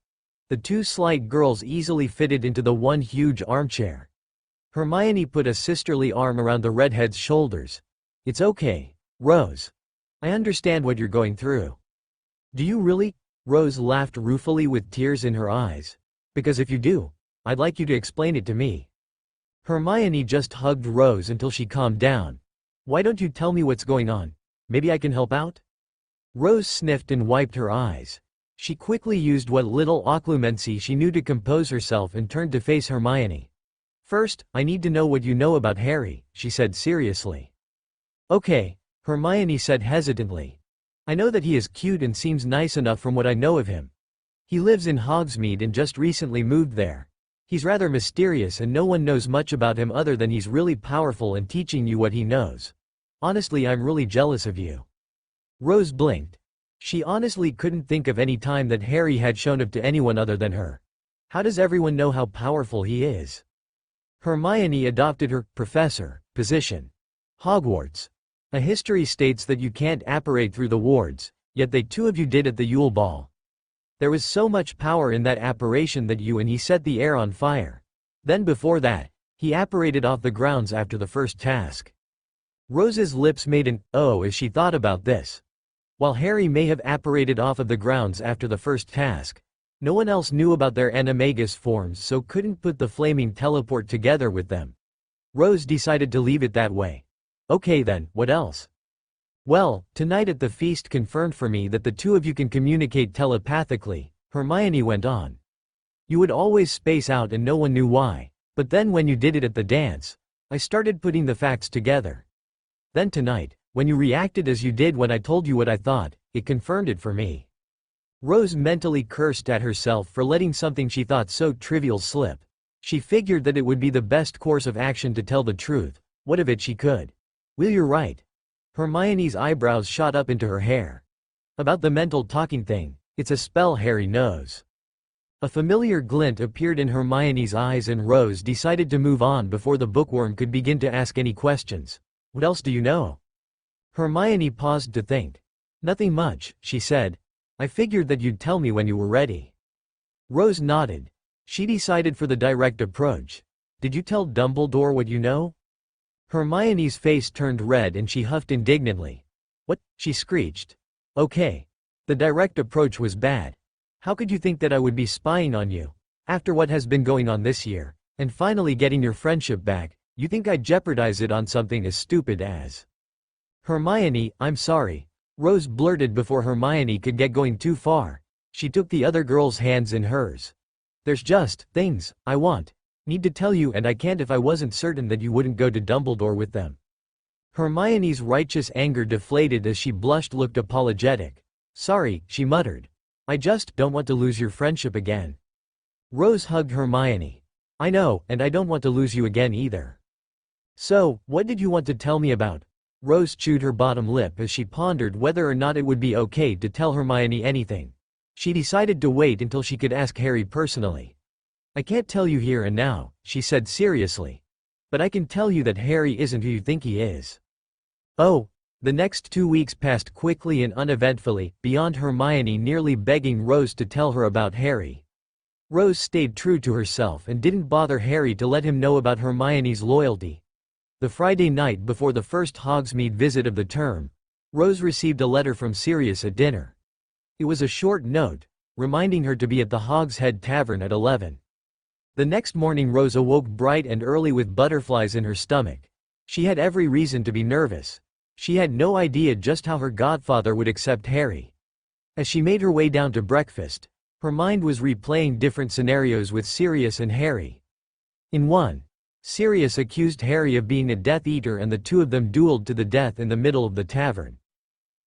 The two slight girls easily fitted into the one huge armchair. Hermione put a sisterly arm around the redhead's shoulders. "It's okay, Rose. I understand what you're going through." "Do you really?" Rose laughed ruefully with tears in her eyes. "Because if you do, I'd like you to explain it to me." Hermione just hugged Rose until she calmed down. "Why don't you tell me what's going on? Maybe I can help out?" Rose sniffed and wiped her eyes. She quickly used what little occlumency she knew to compose herself and turned to face Hermione. "First, I need to know what you know about Harry," she said seriously. "Okay," Hermione said hesitantly. "I know that he is cute and seems nice enough from what I know of him. He lives in Hogsmeade and just recently moved there. He's rather mysterious and no one knows much about him other than he's really powerful and teaching you what he knows. Honestly, I'm really jealous of you." Rose blinked. She honestly couldn't think of any time that Harry had shown up to anyone other than her. How does everyone know how powerful he is? Hermione adopted her professor position. Hogwarts. A history states that you can't apparate through the wards, yet the two of you did at the Ule Ball. There was so much power in that apparition that you and he set the air on fire. Then before that, he apparated off the grounds after the first task. Rose's lips made an "oh" as she thought about this. While Harry may have apparated off of the grounds after the first task, no one else knew about their animagus forms so couldn't put the flaming teleport together with them. Rose decided to leave it that way. "Okay then, what else?" "Well, tonight at the feast confirmed for me that the two of you can communicate telepathically," Hermione went on. "You would always space out and no one knew why, but then when you did it at the dance, I started putting the facts together. Then tonight, when you reacted as you did when I told you what I thought, it confirmed it for me." Rose mentally cursed at herself for letting something she thought so trivial slip. She figured that it would be the best course of action to tell the truth. What of it she could? "Well, you're right." Hermione's eyebrows shot up into her hair. "About the mental talking thing, it's a spell Harry knows." A familiar glint appeared in Hermione's eyes and Rose decided to move on before the bookworm could begin to ask any questions. "What else do you know?" Hermione paused to think. "Nothing much," she said. "I figured that you'd tell me when you were ready." Rose nodded. She decided for the direct approach. "Did you tell Dumbledore what you know?" Hermione's face turned red and she huffed indignantly. "What?" she screeched. "Okay. The direct approach was bad. How could you think that I would be spying on you? After what has been going on this year, and finally getting your friendship back, you think I'd jeopardize it on something as stupid as—" "Hermione, I'm sorry," Rose blurted before Hermione could get going too far. She took the other girl's hands in hers. "There's just things I need to tell you and I can't if I wasn't certain that you wouldn't go to Dumbledore with them." Hermione's righteous anger deflated as she blushed, looked apologetic. "Sorry," she muttered. "I just don't want to lose your friendship again." Rose hugged Hermione. "I know, and I don't want to lose you again either." "So, what did you want to tell me about?" Rose chewed her bottom lip as she pondered whether or not it would be okay to tell Hermione anything. She decided to wait until she could ask Harry personally. "I can't tell you here and now," she said seriously. "But I can tell you that Harry isn't who you think he is." "Oh." The next 2 weeks passed quickly and uneventfully, beyond Hermione nearly begging Rose to tell her about Harry. Rose stayed true to herself and didn't bother Harry to let him know about Hermione's loyalty. The Friday night before the first Hogsmeade visit of the term, Rose received a letter from Sirius at dinner. It was a short note, reminding her to be at the Hogshead Tavern at 11. The next morning Rose awoke bright and early with butterflies in her stomach. She had every reason to be nervous. She had no idea just how her godfather would accept Harry. As she made her way down to breakfast, her mind was replaying different scenarios with Sirius and Harry. In one, Sirius accused Harry of being a Death Eater and the two of them dueled to the death in the middle of the tavern.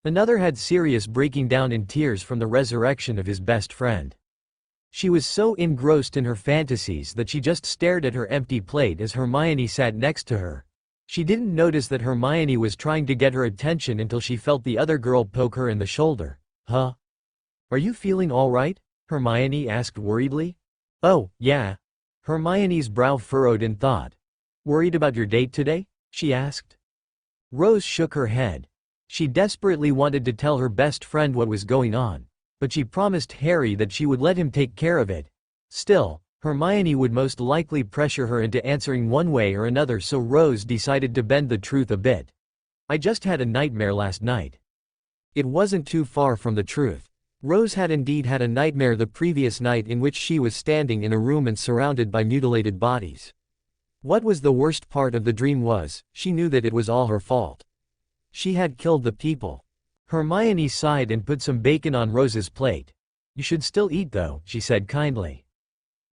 Another had Sirius breaking down in tears from the resurrection of his best friend. She was so engrossed in her fantasies that she just stared at her empty plate as Hermione sat next to her. She didn't notice that Hermione was trying to get her attention until she felt the other girl poke her in the shoulder. Huh? Are you feeling all right? Hermione asked worriedly. Oh, yeah. Hermione's brow furrowed in thought. Worried about your date today? She asked. Rose shook her head. She desperately wanted to tell her best friend what was going on, but she promised Harry that she would let him take care of it. Still, Hermione would most likely pressure her into answering one way or another, so Rose decided to bend the truth a bit. I just had a nightmare last night. It wasn't too far from the truth. Rose had indeed had a nightmare the previous night in which she was standing in a room and surrounded by mutilated bodies. What was the worst part of the dream was, she knew that it was all her fault. She had killed the people. Hermione sighed and put some bacon on Rose's plate. You should still eat though, she said kindly.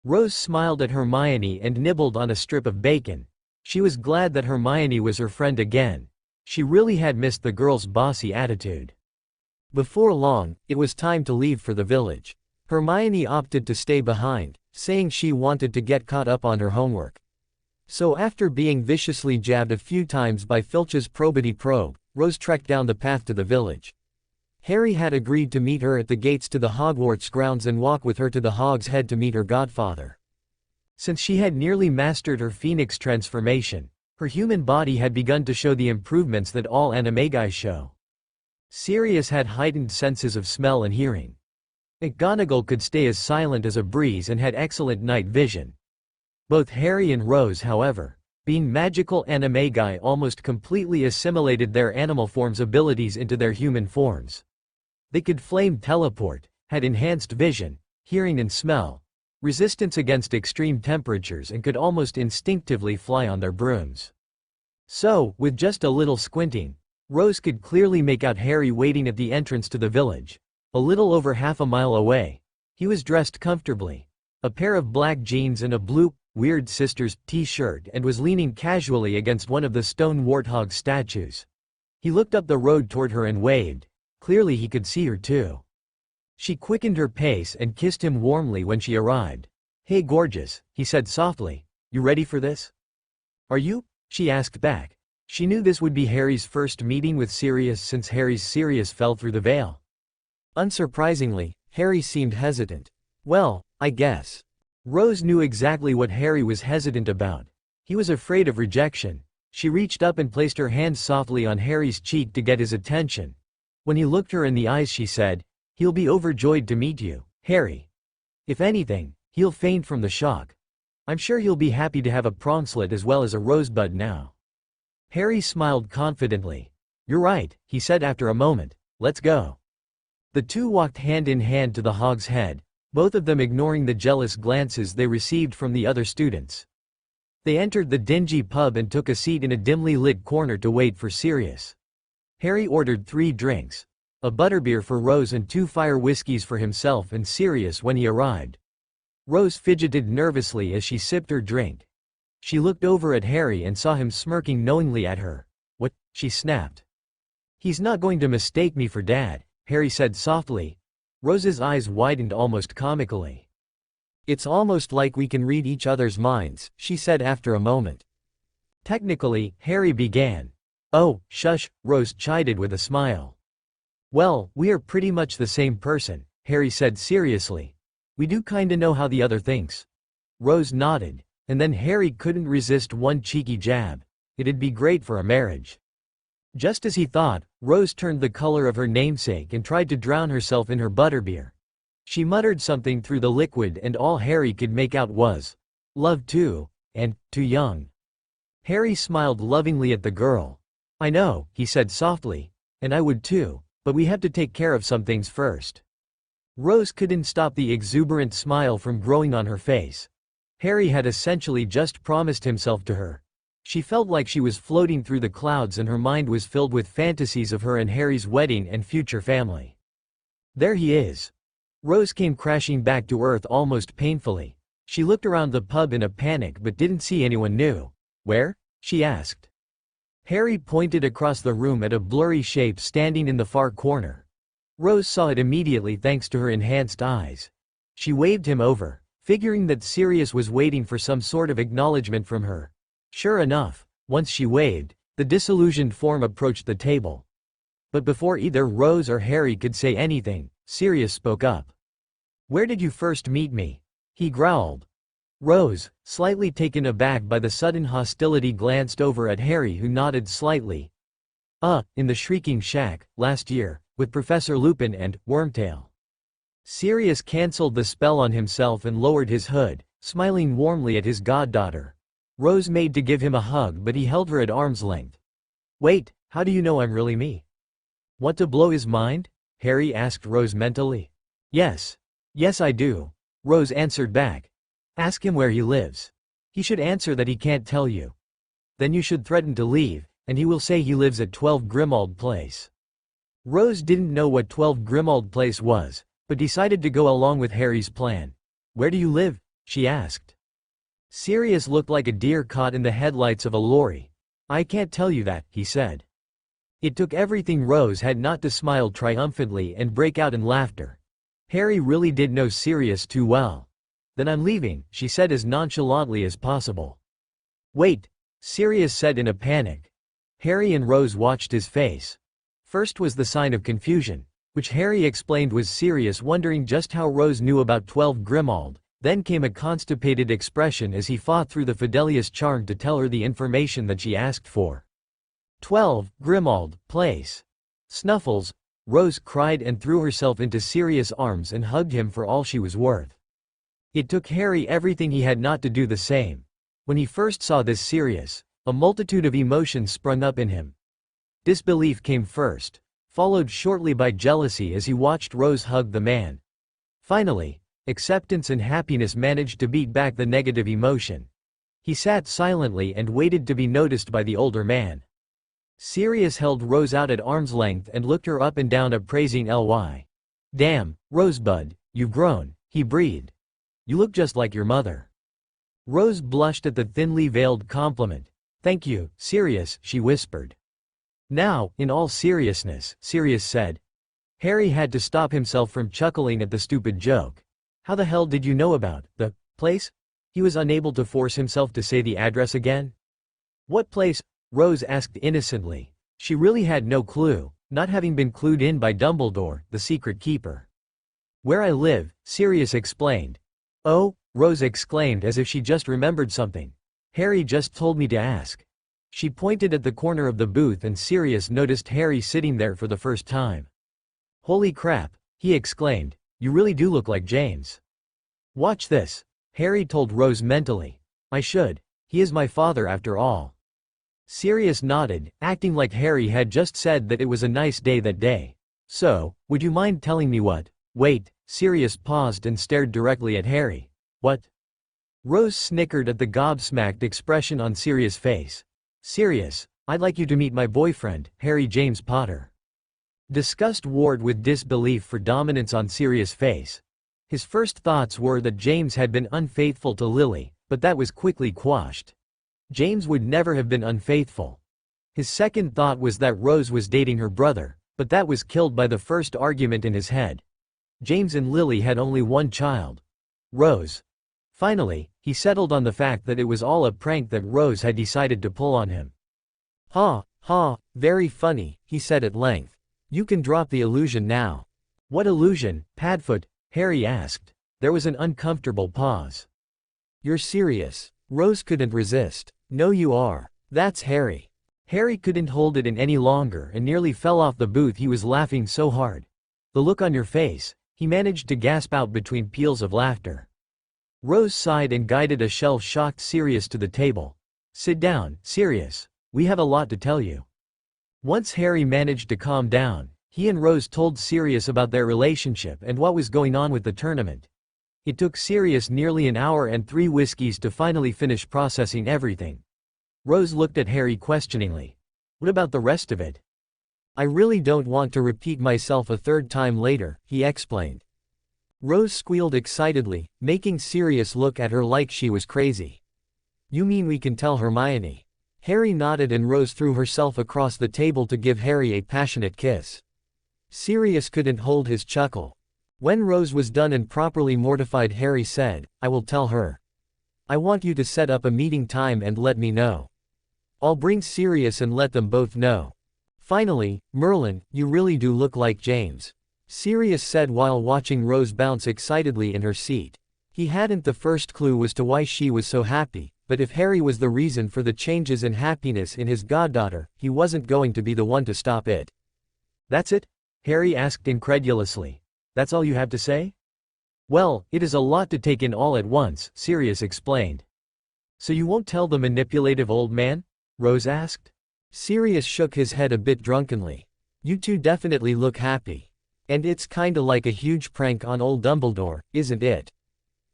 Rose smiled at Hermione and nibbled on a strip of bacon. She was glad that Hermione was her friend again. She really had missed the girl's bossy attitude. Before long, it was time to leave for the village. Hermione opted to stay behind, saying she wanted to get caught up on her homework. So after being viciously jabbed a few times by Filch's probity probe, Rose trekked down the path to the village. Harry had agreed to meet her at the gates to the Hogwarts grounds and walk with her to the Hog's Head to meet her godfather. Since she had nearly mastered her phoenix transformation, her human body had begun to show the improvements that all animagi show. Sirius had heightened senses of smell and hearing. McGonagall could stay as silent as a breeze and had excellent night vision. Both Harry and Rose, however, being magical animagi, almost completely assimilated their animal forms' abilities into their human forms. They could flame teleport, had enhanced vision, hearing and smell, resistance against extreme temperatures, and could almost instinctively fly on their brooms. So, with just a little squinting, Rose could clearly make out Harry waiting at the entrance to the village, a little over half a mile away. He was dressed comfortably, a pair of black jeans and a blue, Weird Sisters t-shirt, and was leaning casually against one of the stone warthog statues. He looked up the road toward her and waved. Clearly he could see her too. She quickened her pace and kissed him warmly when she arrived. Hey gorgeous, he said softly. You ready for this? Are you? She asked back. She knew this would be Harry's first meeting with Sirius since Harry's Sirius fell through the veil. Unsurprisingly, Harry seemed hesitant. Well, I guess. Rose knew exactly what Harry was hesitant about. He was afraid of rejection. She reached up and placed her hand softly on Harry's cheek to get his attention. When he looked her in the eyes, she said, "He'll be overjoyed to meet you, Harry. If anything, he'll faint from the shock. I'm sure he'll be happy to have a prongslet as well as a rosebud now." Harry smiled confidently. "You're right," he said after a moment. "Let's go." The two walked hand in hand to the Hog's Head, both of them ignoring the jealous glances they received from the other students. They entered the dingy pub and took a seat in a dimly lit corner to wait for Sirius. Harry ordered 3 drinks, a butterbeer for Rose and 2 fire whiskeys for himself and Sirius when he arrived. Rose fidgeted nervously as she sipped her drink. She looked over at Harry and saw him smirking knowingly at her. "What?" she snapped. "He's not going to mistake me for Dad," Harry said softly. Rose's eyes widened almost comically. "It's almost like we can read each other's minds," she said after a moment. "Technically," Harry began. "Oh, shush," Rose chided with a smile. "Well, we are pretty much the same person," Harry said seriously. "We do kinda know how the other thinks." Rose nodded, and then Harry couldn't resist one cheeky jab. It'd be great for a marriage. Just as he thought, Rose turned the color of her namesake and tried to drown herself in her butterbeer. She muttered something through the liquid and all Harry could make out was, "Love too," and, "too young." Harry smiled lovingly at the girl. "I know," he said softly, "and I would too, but we have to take care of some things first." Rose couldn't stop the exuberant smile from growing on her face. Harry had essentially just promised himself to her. She felt like she was floating through the clouds and her mind was filled with fantasies of her and Harry's wedding and future family. There he is. Rose came crashing back to earth almost painfully. She looked around the pub in a panic but didn't see anyone new. "Where?" she asked. Harry pointed across the room at a blurry shape standing in the far corner. Rose saw it immediately thanks to her enhanced eyes. She waved him over, figuring that Sirius was waiting for some sort of acknowledgement from her. Sure enough, Once she waved, the disillusioned form approached the table. But before either Rose or Harry could say anything, Sirius spoke up. "Where did you first meet me?" he growled. Rose, slightly taken aback by the sudden hostility, glanced over at Harry, who nodded slightly. In the Shrieking Shack, last year, with Professor Lupin and Wormtail." Sirius cancelled the spell on himself and lowered his hood, smiling warmly at his goddaughter. Rose made to give him a hug, but he held her at arm's length. "Wait, how do you know I'm really me?" "Want to blow his mind?" Harry asked Rose mentally. Yes, I do," Rose answered back. "Ask him where he lives. He should answer that he can't tell you. Then you should threaten to leave, and he will say he lives at 12 Grimmauld Place." Rose didn't know what 12 Grimmauld Place was, but decided to go along with Harry's plan. "Where do you live?" she asked. Sirius looked like a deer caught in the headlights of a lorry. "I can't tell you that," he said. It took everything Rose had not to smile triumphantly and break out in laughter. Harry really did know Sirius too well. "Then I'm leaving," she said as nonchalantly as possible. "Wait," Sirius said in a panic. Harry and Rose watched his face. First was the sign of confusion, which Harry explained was Sirius wondering just how Rose knew about 12 Grimmauld. Then came a constipated expression as he fought through the Fidelius charm to tell her the information that she asked for. 12 Grimmauld Place. Snuffles, Rose cried and threw herself into Sirius' arms and hugged him for all she was worth. It took Harry everything he had not to do the same. When he first saw this Sirius, a multitude of emotions sprung up in him. Disbelief came first, followed shortly by jealousy as he watched Rose hug the man. Finally, acceptance and happiness managed to beat back the negative emotion. He sat silently and waited to be noticed by the older man. Sirius held Rose out at arm's length and looked her up and down, appraising Ly. "Damn, Rosebud, you've grown," he breathed. "You look just like your mother." Rose blushed at the thinly veiled compliment. "Thank you, Sirius," she whispered. "Now, in all seriousness," Sirius said. Harry had to stop himself from chuckling at the stupid joke. "How the hell did you know about the place?" He was unable to force himself to say the address again. "What place?" Rose asked innocently. She really had no clue, not having been clued in by Dumbledore, the secret keeper. "Where I live," Sirius explained. "Oh," Rose exclaimed as if she just remembered something. "Harry just told me to ask." She pointed at the corner of the booth and Sirius noticed Harry sitting there for the first time. "Holy crap," he exclaimed. "You really do look like James." "Watch this," Harry told Rose mentally. "I should. He is my father after all." Sirius nodded, acting like Harry had just said that it was a nice day that day. "So, would you mind telling me what?" "Wait," Sirius paused and stared directly at Harry. "What?" Rose snickered at the gobsmacked expression on Sirius' face. "Sirius, I'd like you to meet my boyfriend, Harry James Potter." Disgust warred with disbelief for dominance on Sirius' face. His first thoughts were that James had been unfaithful to Lily, but that was quickly quashed. James would never have been unfaithful. His second thought was that Rose was dating her brother, but that was killed by the first argument in his head. James and Lily had only one child. Rose. Finally, he settled on the fact that it was all a prank that Rose had decided to pull on him. "Ha, ha, very funny," he said at length. "You can drop the illusion now." "What illusion, Padfoot?" Harry asked. There was an uncomfortable pause. "You're serious?" Rose couldn't resist. "No you are. That's Harry." Harry couldn't hold it in any longer and nearly fell off the booth, he was laughing so hard. "The look on your face," he managed to gasp out between peals of laughter. Rose sighed and guided a shell-shocked Sirius to the table. "Sit down, Sirius. We have a lot to tell you." Once Harry managed to calm down, he and Rose told Sirius about their relationship and what was going on with the tournament. It took Sirius nearly an hour and 3 whiskeys to finally finish processing everything. Rose looked at Harry questioningly. "What about the rest of it?" "I really don't want to repeat myself a third time later," he explained. Rose squealed excitedly, making Sirius look at her like she was crazy. "You mean we can tell Hermione?" Harry nodded and Rose threw herself across the table to give Harry a passionate kiss. Sirius couldn't hold his chuckle. When Rose was done and properly mortified, Harry said, "I will tell her. I want you to set up a meeting time and let me know." I'll bring Sirius and let them both know. Finally, Merlin, you really do look like James. Sirius said while watching Rose bounce excitedly in her seat. He hadn't the first clue as to why she was so happy, but if Harry was the reason for the changes and happiness in his goddaughter, he wasn't going to be the one to stop it. That's it? Harry asked incredulously. That's all you have to say? Well, it is a lot to take in all at once, Sirius explained. So you won't tell the manipulative old man? Rose asked. Sirius shook his head a bit drunkenly. You two definitely look happy. And it's kinda like a huge prank on old Dumbledore, isn't it?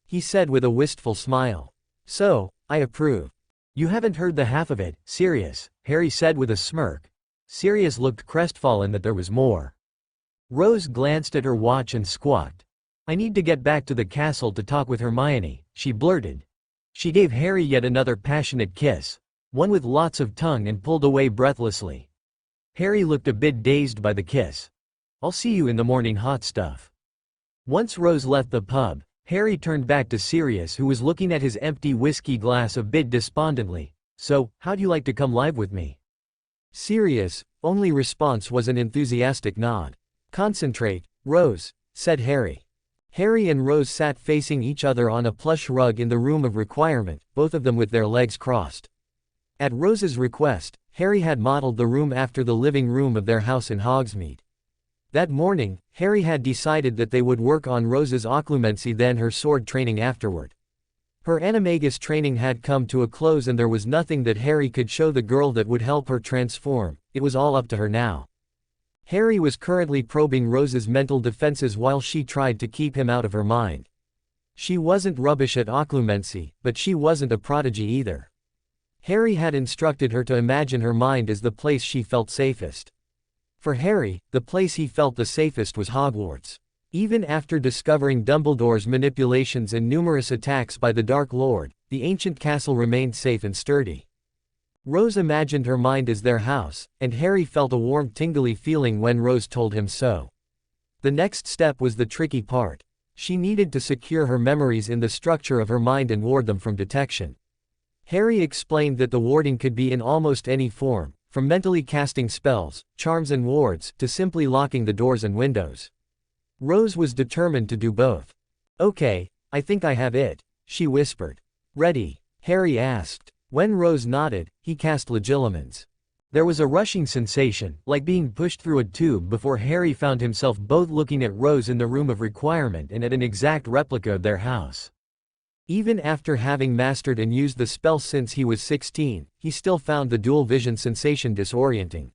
He said with a wistful smile. So, I approve. You haven't heard the half of it, Sirius, Harry said with a smirk. Sirius looked crestfallen that there was more. Rose glanced at her watch and squawked. I need to get back to the castle to talk with Hermione, she blurted. She gave Harry yet another passionate kiss, one with lots of tongue, and pulled away breathlessly. Harry looked a bit dazed by the kiss. I'll see you in the morning, hot stuff. Once Rose left the pub, Harry turned back to Sirius, who was looking at his empty whiskey glass a bit despondently. So, how'd you like to come live with me? Sirius' only response was an enthusiastic nod. Concentrate, Rose, said Harry. Harry and Rose sat facing each other on a plush rug in the room of requirement, both of them with their legs crossed. At Rose's request, Harry had modeled the room after the living room of their house in Hogsmeade. That morning, Harry had decided that they would work on Rose's occlumency, then her sword training afterward. Her animagus training had come to a close, and there was nothing that Harry could show the girl that would help her transform. It was all up to her now. Harry was currently probing Rose's mental defenses while she tried to keep him out of her mind. She wasn't rubbish at occlumency, but she wasn't a prodigy either. Harry had instructed her to imagine her mind as the place she felt safest. For Harry, the place he felt the safest was Hogwarts. Even after discovering Dumbledore's manipulations and numerous attacks by the Dark Lord, the ancient castle remained safe and sturdy. Rose imagined her mind as their house, and Harry felt a warm tingly feeling when Rose told him so. The next step was the tricky part. She needed to secure her memories in the structure of her mind and ward them from detection. Harry explained that the warding could be in almost any form, from mentally casting spells, charms and wards, to simply locking the doors and windows. Rose was determined to do both. Okay, I think I have it, she whispered. Ready? Harry asked. When Rose nodded, he cast legilimens. There was a rushing sensation, like being pushed through a tube, before Harry found himself both looking at Rose in the room of requirement and at an exact replica of their house. Even after having mastered and used the spell since he was 16, he still found the dual vision sensation disorienting.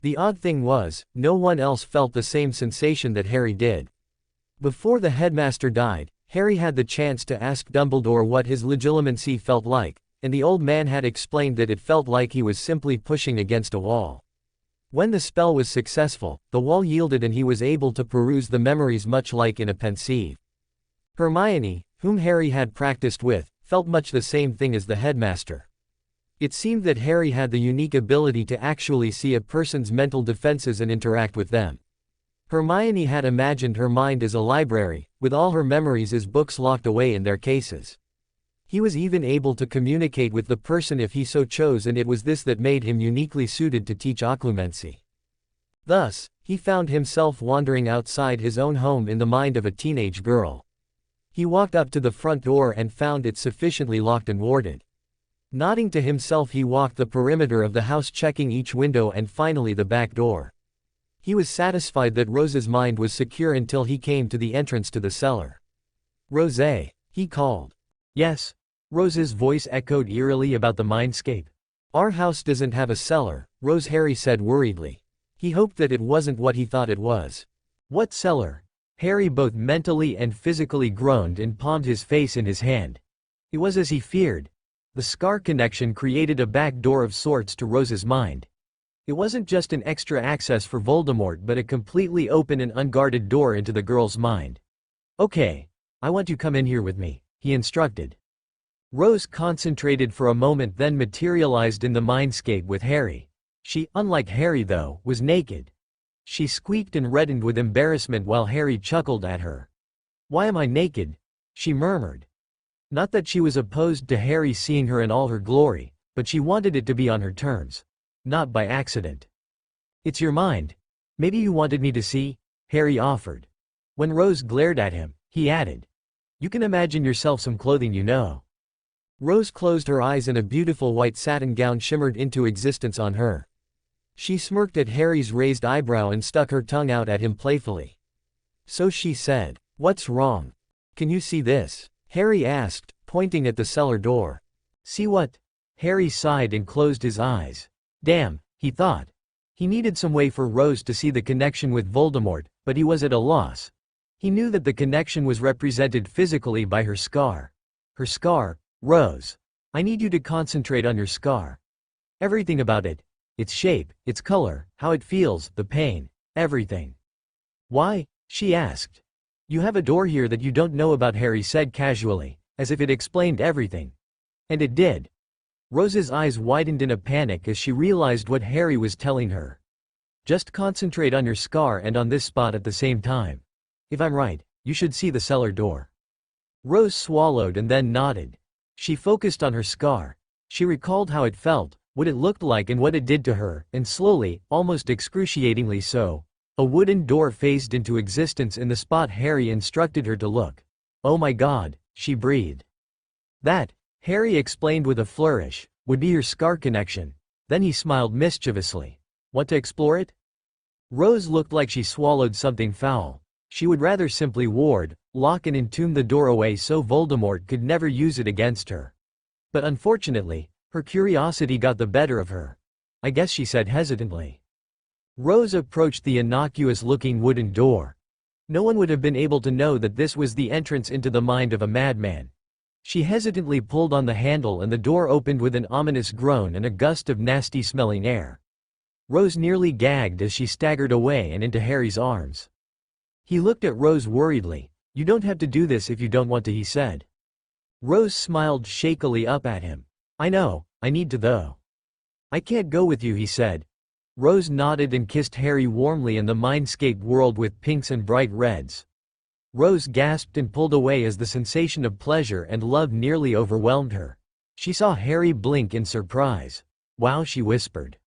The odd thing was, no one else felt the same sensation that Harry did. Before the headmaster died, Harry had the chance to ask Dumbledore what his legilimency felt like, and the old man had explained that it felt like he was simply pushing against a wall. When the spell was successful, the wall yielded and he was able to peruse the memories much like in a Pensive. Hermione, whom Harry had practiced with, felt much the same thing as the headmaster. It seemed that Harry had the unique ability to actually see a person's mental defenses and interact with them. Hermione had imagined her mind as a library, with all her memories as books locked away in their cases. He was even able to communicate with the person if he so chose, and it was this that made him uniquely suited to teach occlumency. Thus, he found himself wandering outside his own home in the mind of a teenage girl. He walked up to the front door and found it sufficiently locked and warded. Nodding to himself, he walked the perimeter of the house, checking each window and finally the back door. He was satisfied that Rose's mind was secure until he came to the entrance to the cellar. "Rosé," he called. "Yes?" Rose's voice echoed eerily about the mindscape. "Our house doesn't have a cellar," Harry said worriedly. He hoped that it wasn't what he thought it was. "What cellar?" Harry both mentally and physically groaned and palmed his face in his hand. It was as he feared. The scar connection created a back door of sorts to Rose's mind. It wasn't just an extra access for Voldemort, but a completely open and unguarded door into the girl's mind. "Okay. I want you to come in here with me," he instructed. Rose concentrated for a moment, then materialized in the mindscape with Harry. She, unlike Harry though, was naked. She squeaked and reddened with embarrassment while Harry chuckled at her. "Why am I naked?" she murmured. Not that she was opposed to Harry seeing her in all her glory, but she wanted it to be on her terms. Not by accident. "It's your mind. Maybe you wanted me to see," Harry offered. When Rose glared at him, he added, "You can imagine yourself some clothing you know." Rose closed her eyes and a beautiful white satin gown shimmered into existence on her. She smirked at Harry's raised eyebrow and stuck her tongue out at him playfully. So she said, "What's wrong? Can you see this?" Harry asked, pointing at the cellar door. "See what?" Harry sighed and closed his eyes. Damn, he thought. He needed some way for Rose to see the connection with Voldemort, but he was at a loss. He knew that the connection was represented physically by her scar. Her scar, Rose. I need you to concentrate on your scar. Everything about it. Its shape, its color, how it feels, the pain, everything. Why? She asked. You have a door here that you don't know about, Harry said casually, as if it explained everything. And it did. Rose's eyes widened in a panic as she realized what Harry was telling her. Just concentrate on your scar and on this spot at the same time. If I'm right, you should see the cellar door. Rose swallowed and then nodded. She focused on her scar. She recalled how it felt, what it looked like and what it did to her, and slowly, almost excruciatingly so, a wooden door phased into existence in the spot Harry instructed her to look. Oh my God, she breathed. That, Harry explained with a flourish, would be your scar connection. Then he smiled mischievously. Want to explore it? Rose looked like she swallowed something foul. She would rather simply ward, lock and entomb the door away so Voldemort could never use it against her. But unfortunately, her curiosity got the better of her. I guess, she said hesitantly. Rose approached the innocuous-looking wooden door. No one would have been able to know that this was the entrance into the mind of a madman. She hesitantly pulled on the handle and the door opened with an ominous groan and a gust of nasty-smelling air. Rose nearly gagged as she staggered away and into Harry's arms. He looked at Rose worriedly. You don't have to do this if you don't want to, he said. Rose smiled shakily up at him. I know, I need to though. I can't go with you, he said. Rose nodded and kissed Harry warmly in the mindscape world with pinks and bright reds. Rose gasped and pulled away as the sensation of pleasure and love nearly overwhelmed her. She saw Harry blink in surprise. Wow, she whispered.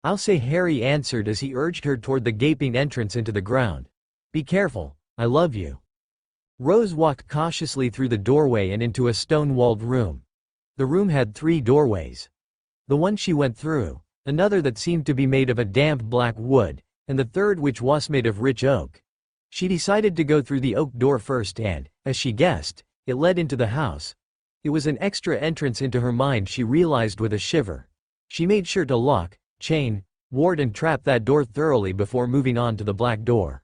I'll say, Harry answered as he urged her toward the gaping entrance into the ground. Be careful, I love you. Rose walked cautiously through the doorway and into a stone-walled room. The room had 3 doorways. The one she went through, another that seemed to be made of a damp black wood, and the third which was made of rich oak. She decided to go through the oak door first and, as she guessed, it led into the house. It was an extra entrance into her mind, she realized with a shiver. She made sure to lock, chain, ward and trap that door thoroughly before moving on to the black door.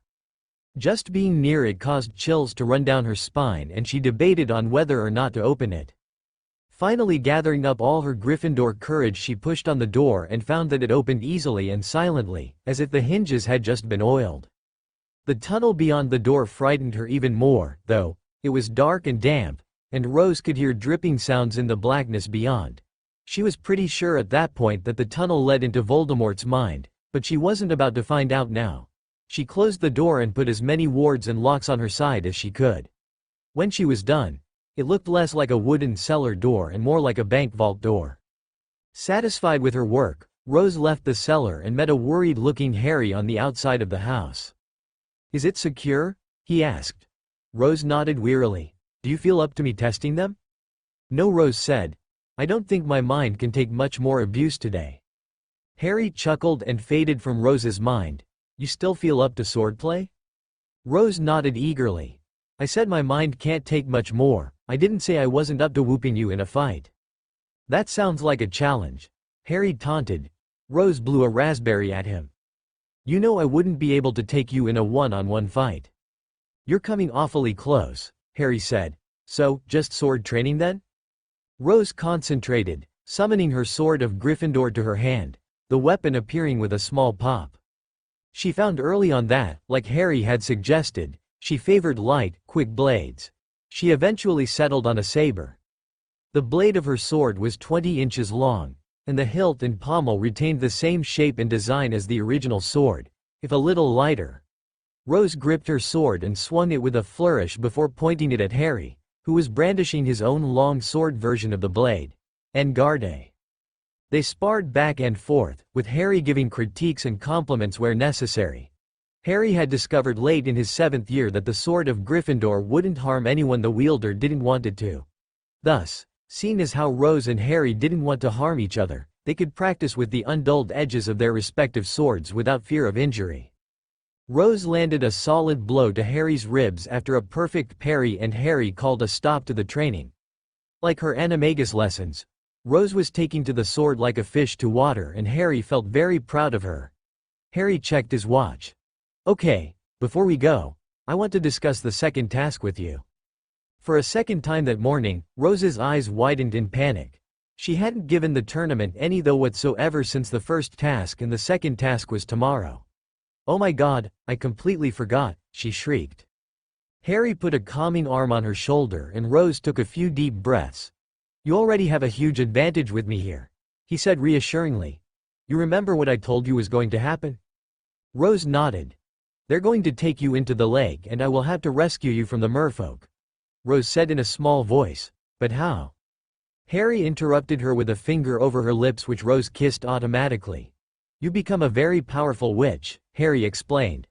Just being near it caused chills to run down her spine and she debated on whether or not to open it. Finally gathering up all her Gryffindor courage, she pushed on the door and found that it opened easily and silently, as if the hinges had just been oiled. The tunnel beyond the door frightened her even more, though. It was dark and damp, and Rose could hear dripping sounds in the blackness beyond. She was pretty sure at that point that the tunnel led into Voldemort's mind, but she wasn't about to find out now. She closed the door and put as many wards and locks on her side as she could. When she was done, it looked less like a wooden cellar door and more like a bank vault door. Satisfied with her work, Rose left the cellar and met a worried-looking Harry on the outside of the house. Is it secure? He asked. Rose nodded wearily. Do you feel up to me testing them? No, Rose said. I don't think my mind can take much more abuse today. Harry chuckled and faded from Rose's mind. You still feel up to swordplay? Rose nodded eagerly. I said my mind can't take much more. I didn't say I wasn't up to whooping you in a fight. That sounds like a challenge. Harry taunted. Rose blew a raspberry at him. You know I wouldn't be able to take you in a one-on-one fight. You're coming awfully close, Harry said. So, just sword training then? Rose concentrated, summoning her sword of Gryffindor to her hand, the weapon appearing with a small pop. She found early on that, like Harry had suggested, she favored light, quick blades. She eventually settled on a saber. The blade of her sword was 20 inches long, and the hilt and pommel retained the same shape and design as the original sword, if a little lighter. Rose gripped her sword and swung it with a flourish before pointing it at Harry, who was brandishing his own long sword version of the blade. En garde. They sparred back and forth, with Harry giving critiques and compliments where necessary. Harry had discovered late in his 7th year that the sword of Gryffindor wouldn't harm anyone the wielder didn't want it to. Thus, seeing as how Rose and Harry didn't want to harm each other, they could practice with the undulled edges of their respective swords without fear of injury. Rose landed a solid blow to Harry's ribs after a perfect parry, and Harry called a stop to the training. Like her animagus lessons, Rose was taking to the sword like a fish to water, and Harry felt very proud of her. Harry checked his watch. "Okay, before we go, I want to discuss the second task with you." For a second time that morning, Rose's eyes widened in panic. She hadn't given the tournament any thought whatsoever since the first task, and the second task was tomorrow. "Oh my God, I completely forgot," she shrieked. Harry put a calming arm on her shoulder, and Rose took a few deep breaths. "You already have a huge advantage with me here," he said reassuringly. "You remember what I told you was going to happen?" Rose nodded. "They're going to take you into the lake, and I will have to rescue you from the merfolk," Rose said in a small voice. "But how?" Harry interrupted her with a finger over her lips, which Rose kissed automatically. "You become a very powerful witch," Harry explained.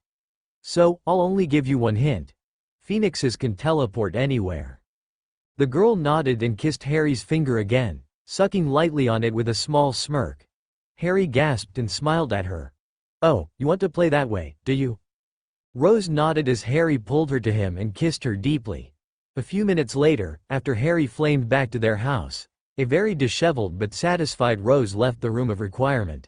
"So, I'll only give you one hint. Phoenixes can teleport anywhere." The girl nodded and kissed Harry's finger again, sucking lightly on it with a small smirk. Harry gasped and smiled at her. "Oh, you want to play that way, do you?" Rose nodded as Harry pulled her to him and kissed her deeply. A few minutes later, after Harry flamed back to their house, a very disheveled but satisfied Rose left the room of requirement.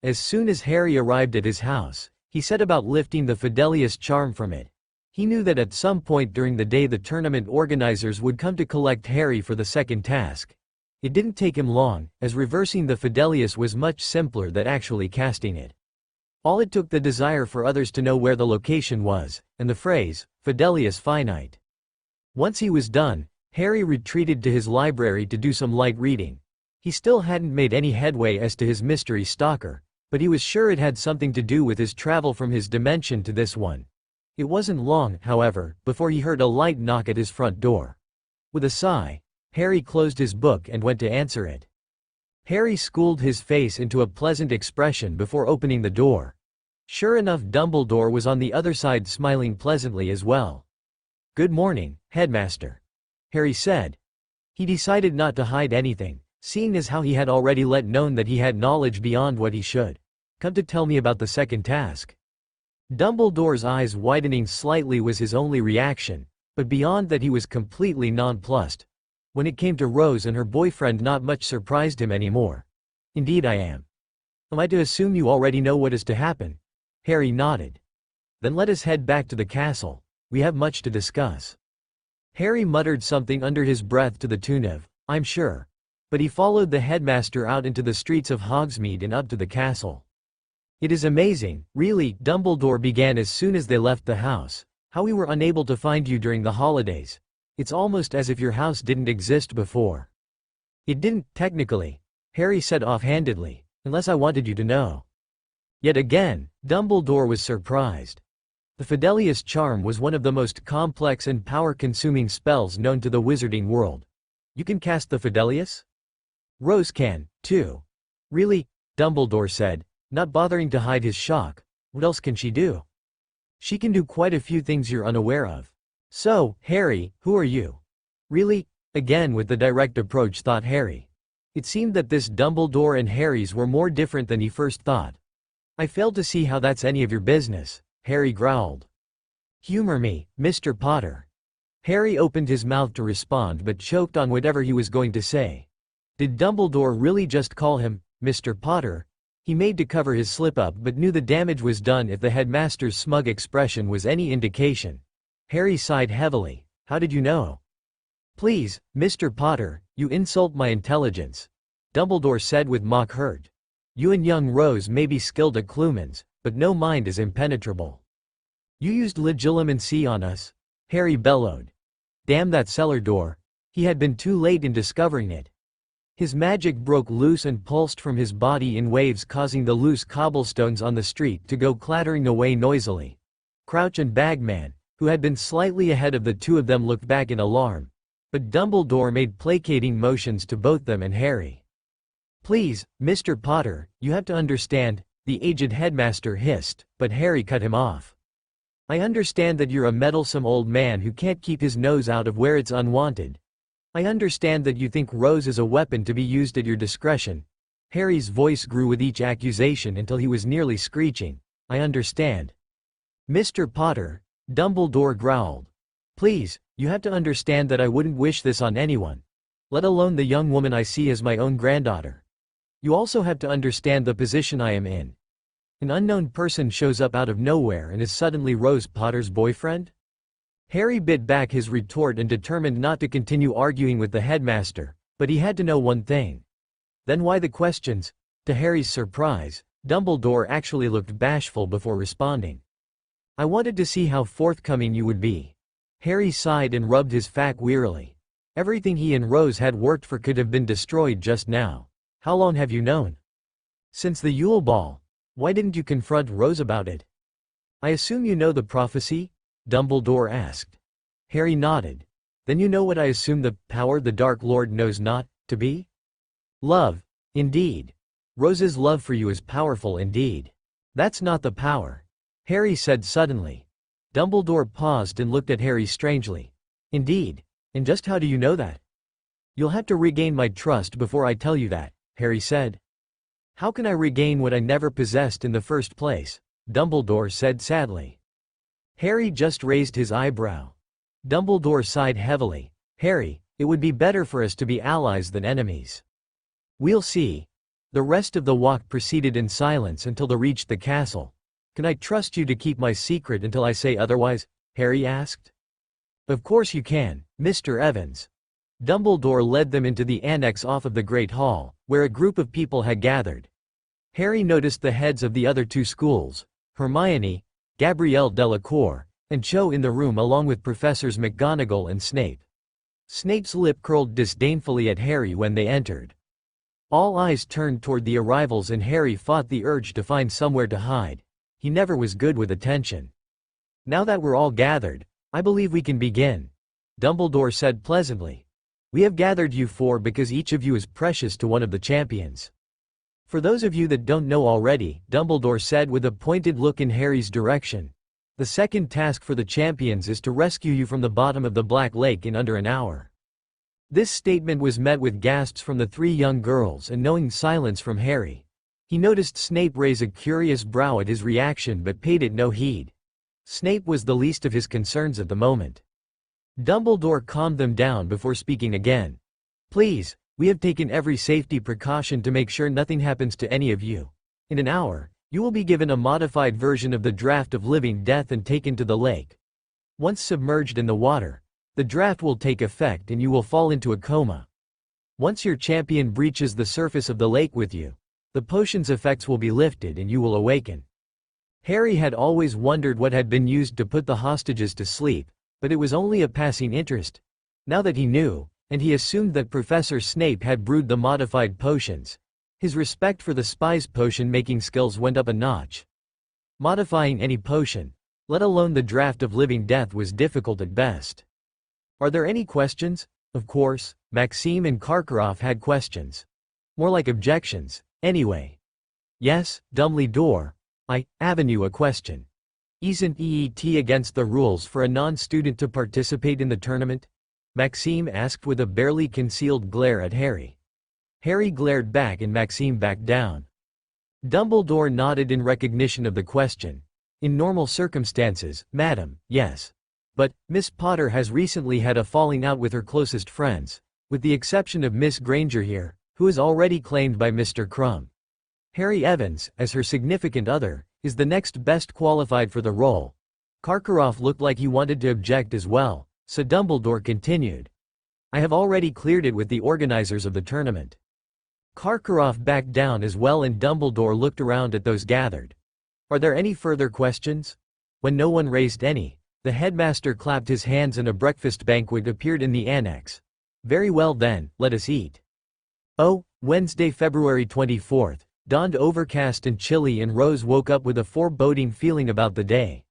As soon as Harry arrived at his house, he set about lifting the Fidelius charm from it. He knew that at some point during the day the tournament organizers would come to collect Harry for the second task. It didn't take him long, as reversing the Fidelius was much simpler than actually casting it. All it took the desire for others to know where the location was, and the phrase, Fidelius finite. Once he was done, Harry retreated to his library to do some light reading. He still hadn't made any headway as to his mystery stalker, but he was sure it had something to do with his travel from his dimension to this one. It wasn't long, however, before he heard a light knock at his front door. With a sigh, Harry closed his book and went to answer it. Harry schooled his face into a pleasant expression before opening the door. Sure enough, Dumbledore was on the other side, smiling pleasantly as well. "Good morning, Headmaster," Harry said. He decided not to hide anything, seeing as how he had already let known that he had knowledge beyond what he should. "Come to tell me about the second task." Dumbledore's eyes widening slightly was his only reaction, but beyond that he was completely nonplussed. When it came to Rose and her boyfriend, not much surprised him anymore. "Indeed I am." "Am I to assume you already know what is to happen?" Harry nodded. "Then let us head back to the castle. We have much to discuss." Harry muttered something under his breath to the tune of, "I'm sure." But he followed the headmaster out into the streets of Hogsmeade and up to the castle. "It is amazing, really," Dumbledore began as soon as they left the house, "how we were unable to find you during the holidays. It's almost as if your house didn't exist before." "It didn't, technically," Harry said offhandedly, "unless I wanted you to know." Yet again, Dumbledore was surprised. The Fidelius charm was one of the most complex and power-consuming spells known to the wizarding world. "You can cast the Fidelius?" "Rose can, too." "Really?" Dumbledore said, not bothering to hide his shock. "What else can she do?" "She can do quite a few things you're unaware of." "So, Harry, who are you?" "Really?" Again with the direct approach, thought Harry. It seemed that this Dumbledore and Harry's were more different than he first thought. "I fail to see how that's any of your business," Harry growled. "Humor me, Mr. Potter." Harry opened his mouth to respond but choked on whatever he was going to say. Did Dumbledore really just call him Mr. Potter? He made to cover his slip-up but knew the damage was done if the headmaster's smug expression was any indication. Harry sighed heavily. "How did you know?" "Please, Mr. Potter, you insult my intelligence," Dumbledore said with mock hurt. "You and young Rose may be skilled at clumens, but no mind is impenetrable." "You used legilimency on us," Harry bellowed. Damn that cellar door. He had been too late in discovering it. His magic broke loose and pulsed from his body in waves, causing the loose cobblestones on the street to go clattering away noisily. Crouch and Bagman, who had been slightly ahead of the two of them, looked back in alarm. But Dumbledore made placating motions to both them and Harry. Please, Mr. Potter, you have to understand, the aged headmaster hissed, but Harry cut him off. I understand that you're a meddlesome old man who can't keep his nose out of where it's unwanted. I understand that you think Rose is a weapon to be used at your discretion. Harry's voice grew with each accusation until he was nearly screeching. I understand. Mr. Potter, Dumbledore growled. Please, you have to understand that I wouldn't wish this on anyone. Let alone the young woman I see as my own granddaughter. You also have to understand the position I am in. An unknown person shows up out of nowhere and is suddenly Rose Potter's boyfriend? Harry bit back his retort and determined not to continue arguing with the headmaster, but he had to know one thing. Then why the questions? To Harry's surprise, Dumbledore actually looked bashful before responding. I wanted to see how forthcoming you would be. Harry sighed and rubbed his fac wearily. Everything he and Rose had worked for could have been destroyed just now. How long have you known? Since the Ule Ball. Why didn't you confront Rose about it? I assume you know the prophecy? Dumbledore asked. Harry nodded. Then you know what I assume the power the Dark Lord knows not to be? Love, indeed. Rose's love for you is powerful indeed. That's not the power, Harry said suddenly. Dumbledore paused and looked at Harry strangely. Indeed. And just how do you know that? You'll have to regain my trust before I tell you that, Harry said. How can I regain what I never possessed in the first place? Dumbledore said sadly. Harry just raised his eyebrow. Dumbledore sighed heavily. Harry, it would be better for us to be allies than enemies. We'll see. The rest of the walk proceeded in silence until they reached the castle. Can I trust you to keep my secret until I say otherwise? Harry asked. Of course you can, Mr. Evans. Dumbledore led them into the annex off of the Great Hall, where a group of people had gathered. Harry noticed the heads of the other two schools, Hermione, Gabrielle Delacour, and Cho in the room along with Professors McGonagall and Snape. Snape's lip curled disdainfully at Harry when they entered. All eyes turned toward the arrivals and Harry fought the urge to find somewhere to hide. He never was good with attention. Now that we're all gathered, I believe we can begin, Dumbledore said pleasantly. We have gathered you four because each of you is precious to one of the champions. For those of you that don't know already, Dumbledore said with a pointed look in Harry's direction, the second task for the champions is to rescue you from the bottom of the Black Lake in under an hour. This statement was met with gasps from the three young girls and knowing silence from Harry. He noticed Snape raise a curious brow at his reaction but paid it no heed. Snape was the least of his concerns at the moment. Dumbledore calmed them down before speaking again. Please, we have taken every safety precaution to make sure nothing happens to any of you. In an hour, you will be given a modified version of the draft of living death and taken to the lake. Once submerged in the water, the draft will take effect and you will fall into a coma. Once your champion breaches the surface of the lake with you, the potion's effects will be lifted and you will awaken. Harry had always wondered what had been used to put the hostages to sleep, but it was only a passing interest. Now that he knew, and he assumed that Professor Snape had brewed the modified potions, his respect for the spy's potion-making skills went up a notch. Modifying any potion, let alone the draft of living death, was difficult at best. Are there any questions? Of course, Maxime and Karkaroff had questions. More like objections, anyway. Yes, Dumbledore, I have a question. Isn't EET against the rules for a non-student to participate in the tournament? Maxime asked with a barely concealed glare at Harry. Harry glared back and Maxime backed down. Dumbledore nodded in recognition of the question. In normal circumstances, madam, yes. But, Miss Potter has recently had a falling out with her closest friends, with the exception of Miss Granger here, who is already claimed by Mr. Crumb. Harry Evans, as her significant other, is the next best qualified for the role. Karkaroff looked like he wanted to object as well, so Dumbledore continued. I have already cleared it with the organizers of the tournament. Karkaroff backed down as well and Dumbledore looked around at those gathered. Are there any further questions? When no one raised any, the headmaster clapped his hands and a breakfast banquet appeared in the annex. Very well then, let us eat. Oh, Wednesday, February 24th, dawned overcast and chilly and Rose woke up with a foreboding feeling about the day.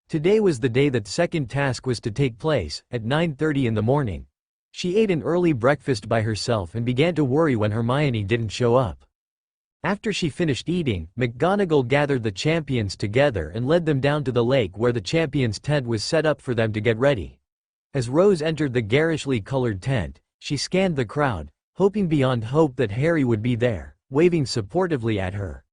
Today was the day that second task was to take place, at 9:30 in the morning. She ate an early breakfast by herself and began to worry when Hermione didn't show up. After she finished eating, McGonagall gathered the champions together and led them down to the lake where the champions' tent was set up for them to get ready. As Rose entered the garishly colored tent, she scanned the crowd, hoping beyond hope that Harry would be there, waving supportively at her.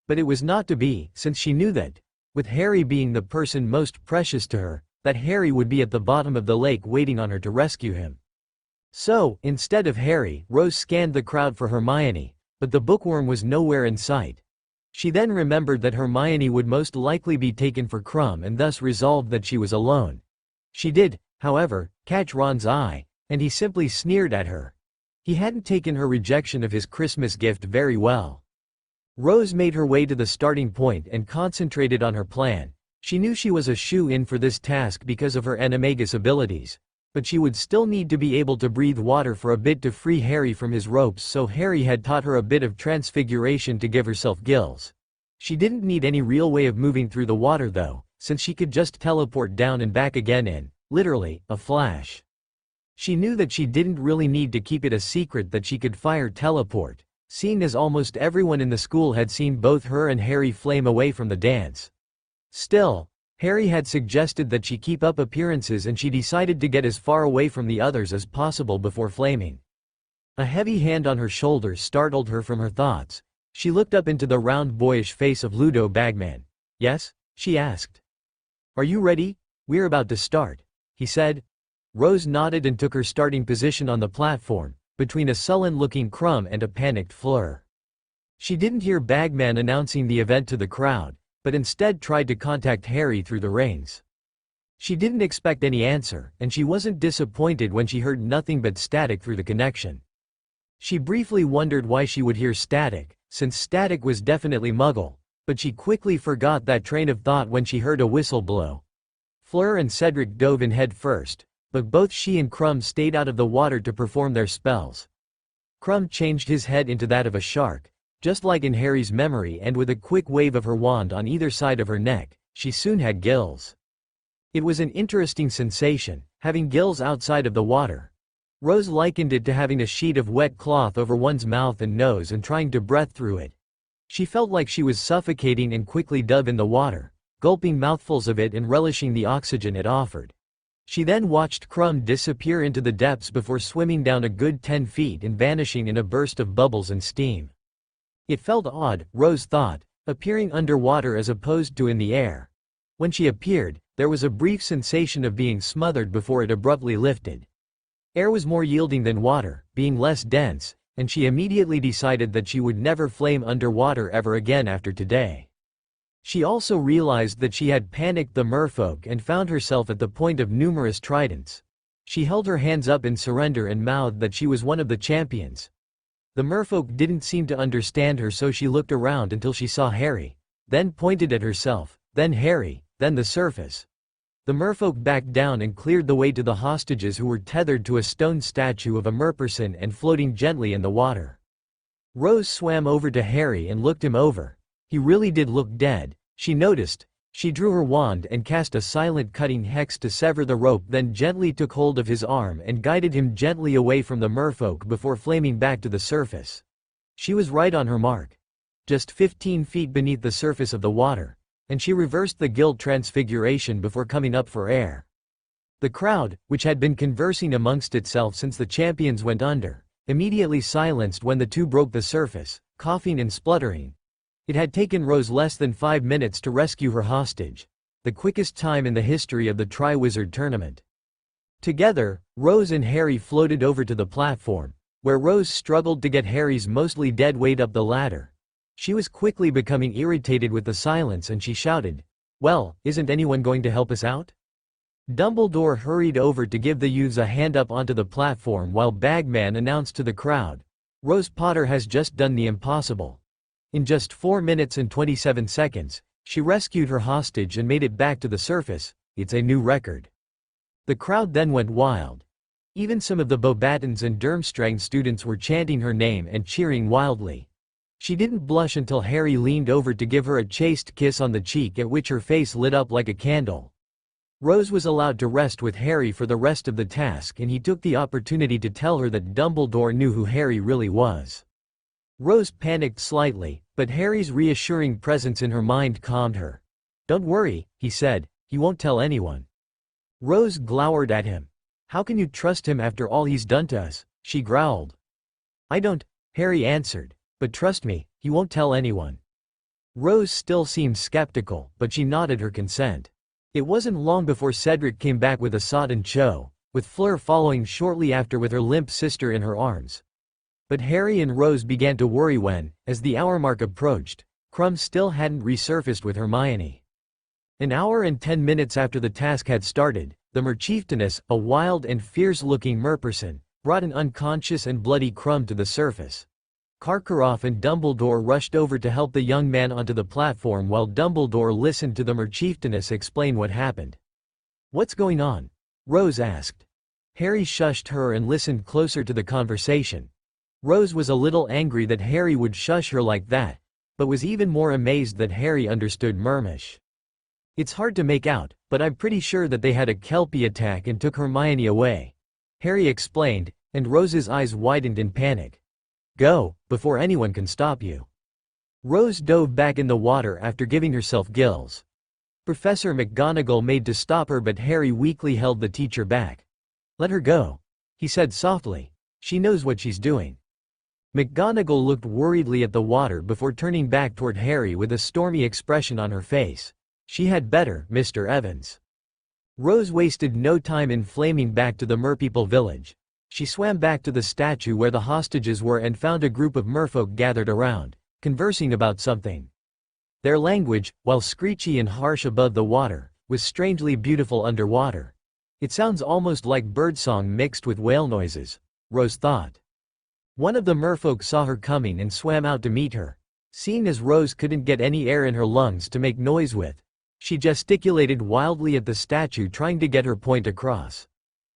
But it was not to be, since she knew that, with Harry being the person most precious to her, that Harry would be at the bottom of the lake waiting on her to rescue him. So, instead of Harry, Rose scanned the crowd for Hermione, but the bookworm was nowhere in sight. She then remembered that Hermione would most likely be taken for Krum and thus resolved that she was alone. She did, however, catch Ron's eye, and he simply sneered at her. He hadn't taken her rejection of his Christmas gift very well. Rose made her way to the starting point and concentrated on her plan. She knew she was a shoo-in for this task because of her animagus abilities, but she would still need to be able to breathe water for a bit to free Harry from his ropes, so Harry had taught her a bit of transfiguration to give herself gills. She didn't need any real way of moving through the water though, since she could just teleport down and back again in, literally, a flash. She knew that she didn't really need to keep it a secret that she could fire teleport, seeing as almost everyone in the school had seen both her and Harry flame away from the dance. Still, Harry had suggested that she keep up appearances and she decided to get as far away from the others as possible before flaming. A heavy hand on her shoulder startled her from her thoughts. She looked up into the round boyish face of Ludo Bagman. "Yes?" she asked. "Are you ready? We're about to start," he said. Rose nodded and took her starting position on the platform, between a sullen-looking Krum and a panicked Fleur. She didn't hear Bagman announcing the event to the crowd, but instead tried to contact Harry through the reins. She didn't expect any answer, and she wasn't disappointed when she heard nothing but static through the connection. She briefly wondered why she would hear static, since static was definitely Muggle, but she quickly forgot that train of thought when she heard a whistle blow. Fleur and Cedric dove in head first, but both she and Krum stayed out of the water to perform their spells. Krum changed his head into that of a shark, just like in Harry's memory, and with a quick wave of her wand on either side of her neck, she soon had gills. It was an interesting sensation, having gills outside of the water. Rose likened it to having a sheet of wet cloth over one's mouth and nose and trying to breathe through it. She felt like she was suffocating and quickly dove in the water, gulping mouthfuls of it and relishing the oxygen it offered. She then watched Krum disappear into the depths before swimming down a good 10 feet and vanishing in a burst of bubbles and steam. It felt odd, Rose thought, appearing underwater as opposed to in the air. When she appeared, there was a brief sensation of being smothered before it abruptly lifted. Air was more yielding than water, being less dense, and she immediately decided that she would never flame underwater ever again after today. She also realized that she had panicked the merfolk and found herself at the point of numerous tridents. She held her hands up in surrender and mouthed that she was one of the champions. The merfolk didn't seem to understand her, so she looked around until she saw Harry, then pointed at herself, then Harry, then the surface. The merfolk backed down and cleared the way to the hostages who were tethered to a stone statue of a merperson and floating gently in the water. Rose swam over to Harry and looked him over. He really did look dead, she noticed. She drew her wand and cast a silent cutting hex to sever the rope, then gently took hold of his arm and guided him gently away from the merfolk before flaming back to the surface. She was right on her mark. Just 15 feet beneath the surface of the water, and she reversed the guild transfiguration before coming up for air. The crowd, which had been conversing amongst itself since the champions went under, immediately silenced when the two broke the surface, coughing and spluttering. It had taken Rose less than 5 minutes to rescue her hostage, the quickest time in the history of the Triwizard Tournament. Together, Rose and Harry floated over to the platform, where Rose struggled to get Harry's mostly dead weight up the ladder. She was quickly becoming irritated with the silence and she shouted, "Well, isn't anyone going to help us out?" Dumbledore hurried over to give the youths a hand up onto the platform while Bagman announced to the crowd, "Rose Potter has just done the impossible. In just 4 minutes and 27 seconds, she rescued her hostage and made it back to the surface. It's a new record." The crowd then went wild. Even some of the Beauxbatons and Durmstrang students were chanting her name and cheering wildly. She didn't blush until Harry leaned over to give her a chaste kiss on the cheek, at which her face lit up like a candle. Rose was allowed to rest with Harry for the rest of the task, and he took the opportunity to tell her that Dumbledore knew who Harry really was. Rose panicked slightly, but Harry's reassuring presence in her mind calmed her. "Don't worry," he said, "he won't tell anyone." Rose glowered at him. "How can you trust him after all he's done to us?" she growled. "I don't," Harry answered, "but trust me, he won't tell anyone." Rose still seemed skeptical, but she nodded her consent. It wasn't long before Cedric came back with a sodden Cho, with Fleur following shortly after with her limp sister in her arms. But Harry and Rose began to worry when, as the hour mark approached, Krum still hadn't resurfaced with Hermione. An hour and 10 minutes after the task had started, the Merchieftainess, a wild and fierce-looking merperson, brought an unconscious and bloody Krum to the surface. Karkaroff and Dumbledore rushed over to help the young man onto the platform while Dumbledore listened to the Merchieftainess explain what happened. "What's going on?" Rose asked. Harry shushed her and listened closer to the conversation. Rose was a little angry that Harry would shush her like that, but was even more amazed that Harry understood Mermish. "It's hard to make out, but I'm pretty sure that they had a Kelpie attack and took Hermione away," Harry explained, and Rose's eyes widened in panic. "Go, before anyone can stop you." Rose dove back in the water after giving herself gills. Professor McGonagall made to stop her, but Harry weakly held the teacher back. "Let her go," he said softly. "She knows what she's doing." McGonagall looked worriedly at the water before turning back toward Harry with a stormy expression on her face. "She had better, Mr. Evans." Rose wasted no time in flaming back to the Merpeople village. She swam back to the statue where the hostages were and found a group of merfolk gathered around, conversing about something. Their language, while screechy and harsh above the water, was strangely beautiful underwater. "It sounds almost like birdsong mixed with whale noises," Rose thought. One of the merfolk saw her coming and swam out to meet her. Seeing as Rose couldn't get any air in her lungs to make noise with, she gesticulated wildly at the statue, trying to get her point across.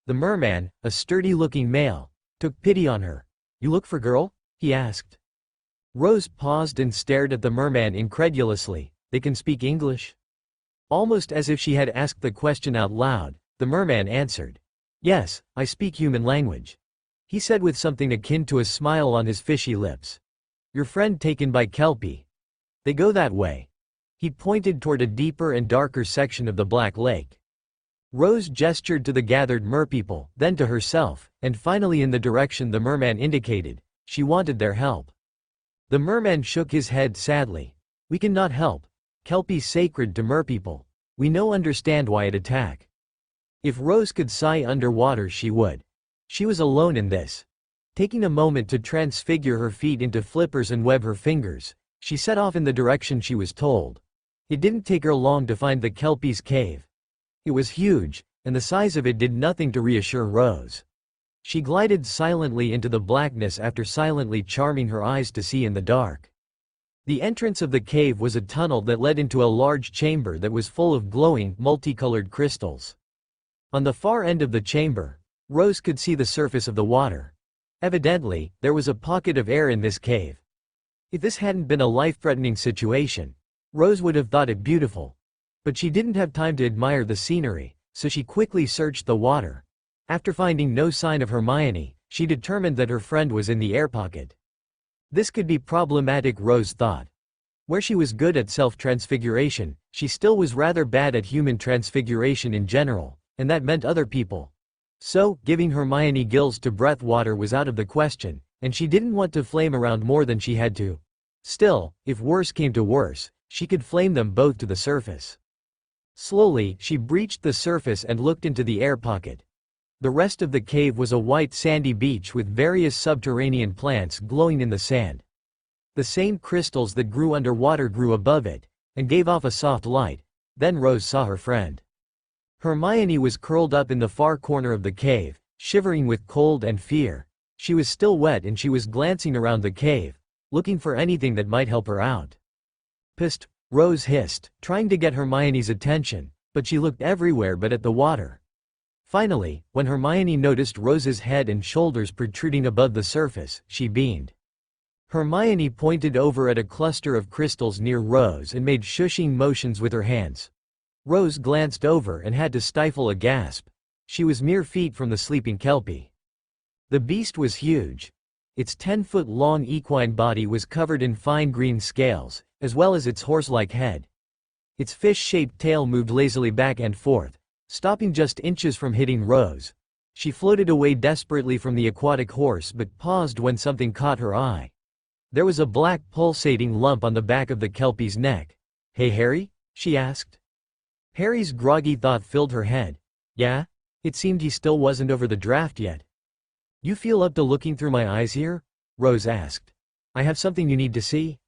The merman, a sturdy-looking male, took pity on her. "You look for girl?" he asked. Rose paused and stared at the merman incredulously. "They can speak English?" Almost as if she had asked the question out loud, the merman answered. "Yes, I speak human language," he said with something akin to a smile on his fishy lips. "Your friend taken by Kelpie? They go that way." He pointed toward a deeper and darker section of the Black Lake. Rose gestured to the gathered merpeople, then to herself, and finally in the direction the merman indicated. She wanted their help. The merman shook his head sadly. "We cannot help. Kelpie's sacred to merpeople. We no understand why it attack." If Rose could sigh underwater she would. She was alone in this. Taking a moment to transfigure her feet into flippers and web her fingers, she set off in the direction she was told. It didn't take her long to find the Kelpie's cave. It was huge, and the size of it did nothing to reassure Rose. She glided silently into the blackness after silently charming her eyes to see in the dark. The entrance of the cave was a tunnel that led into a large chamber that was full of glowing, multicolored crystals. On the far end of the chamber, Rose could see the surface of the water. Evidently, there was a pocket of air in this cave. If this hadn't been a life-threatening situation, Rose would have thought it beautiful. But she didn't have time to admire the scenery, so she quickly searched the water. After finding no sign of Hermione, she determined that her friend was in the air pocket. This could be problematic, Rose thought. Where she was good at self-transfiguration, she still was rather bad at human transfiguration in general, and that meant other people. So, giving Hermione gills to breath water was out of the question, and she didn't want to flame around more than she had to. Still, if worse came to worse, she could flame them both to the surface. Slowly, she breached the surface and looked into the air pocket. The rest of the cave was a white sandy beach with various subterranean plants glowing in the sand. The same crystals that grew underwater grew above it, and gave off a soft light. Then Rose saw her friend. Hermione was curled up in the far corner of the cave, shivering with cold and fear. She was still wet and she was glancing around the cave, looking for anything that might help her out. "Psst," Rose hissed, trying to get Hermione's attention, but she looked everywhere but at the water. Finally, when Hermione noticed Rose's head and shoulders protruding above the surface, she beamed. Hermione pointed over at a cluster of crystals near Rose and made shushing motions with her hands. Rose glanced over and had to stifle a gasp. She was mere feet from the sleeping Kelpie. The beast was huge. Its 10-foot-long equine body was covered in fine green scales, as well as its horse-like head. Its fish-shaped tail moved lazily back and forth, stopping just inches from hitting Rose. She floated away desperately from the aquatic horse but paused when something caught her eye. There was a black pulsating lump on the back of the Kelpie's neck. "Hey Harry?" she asked. Harry's groggy thought filled her head. "Yeah?" It seemed he still wasn't over the draft yet. "You feel up to looking through my eyes here?" Rose asked. "I have something you need to see."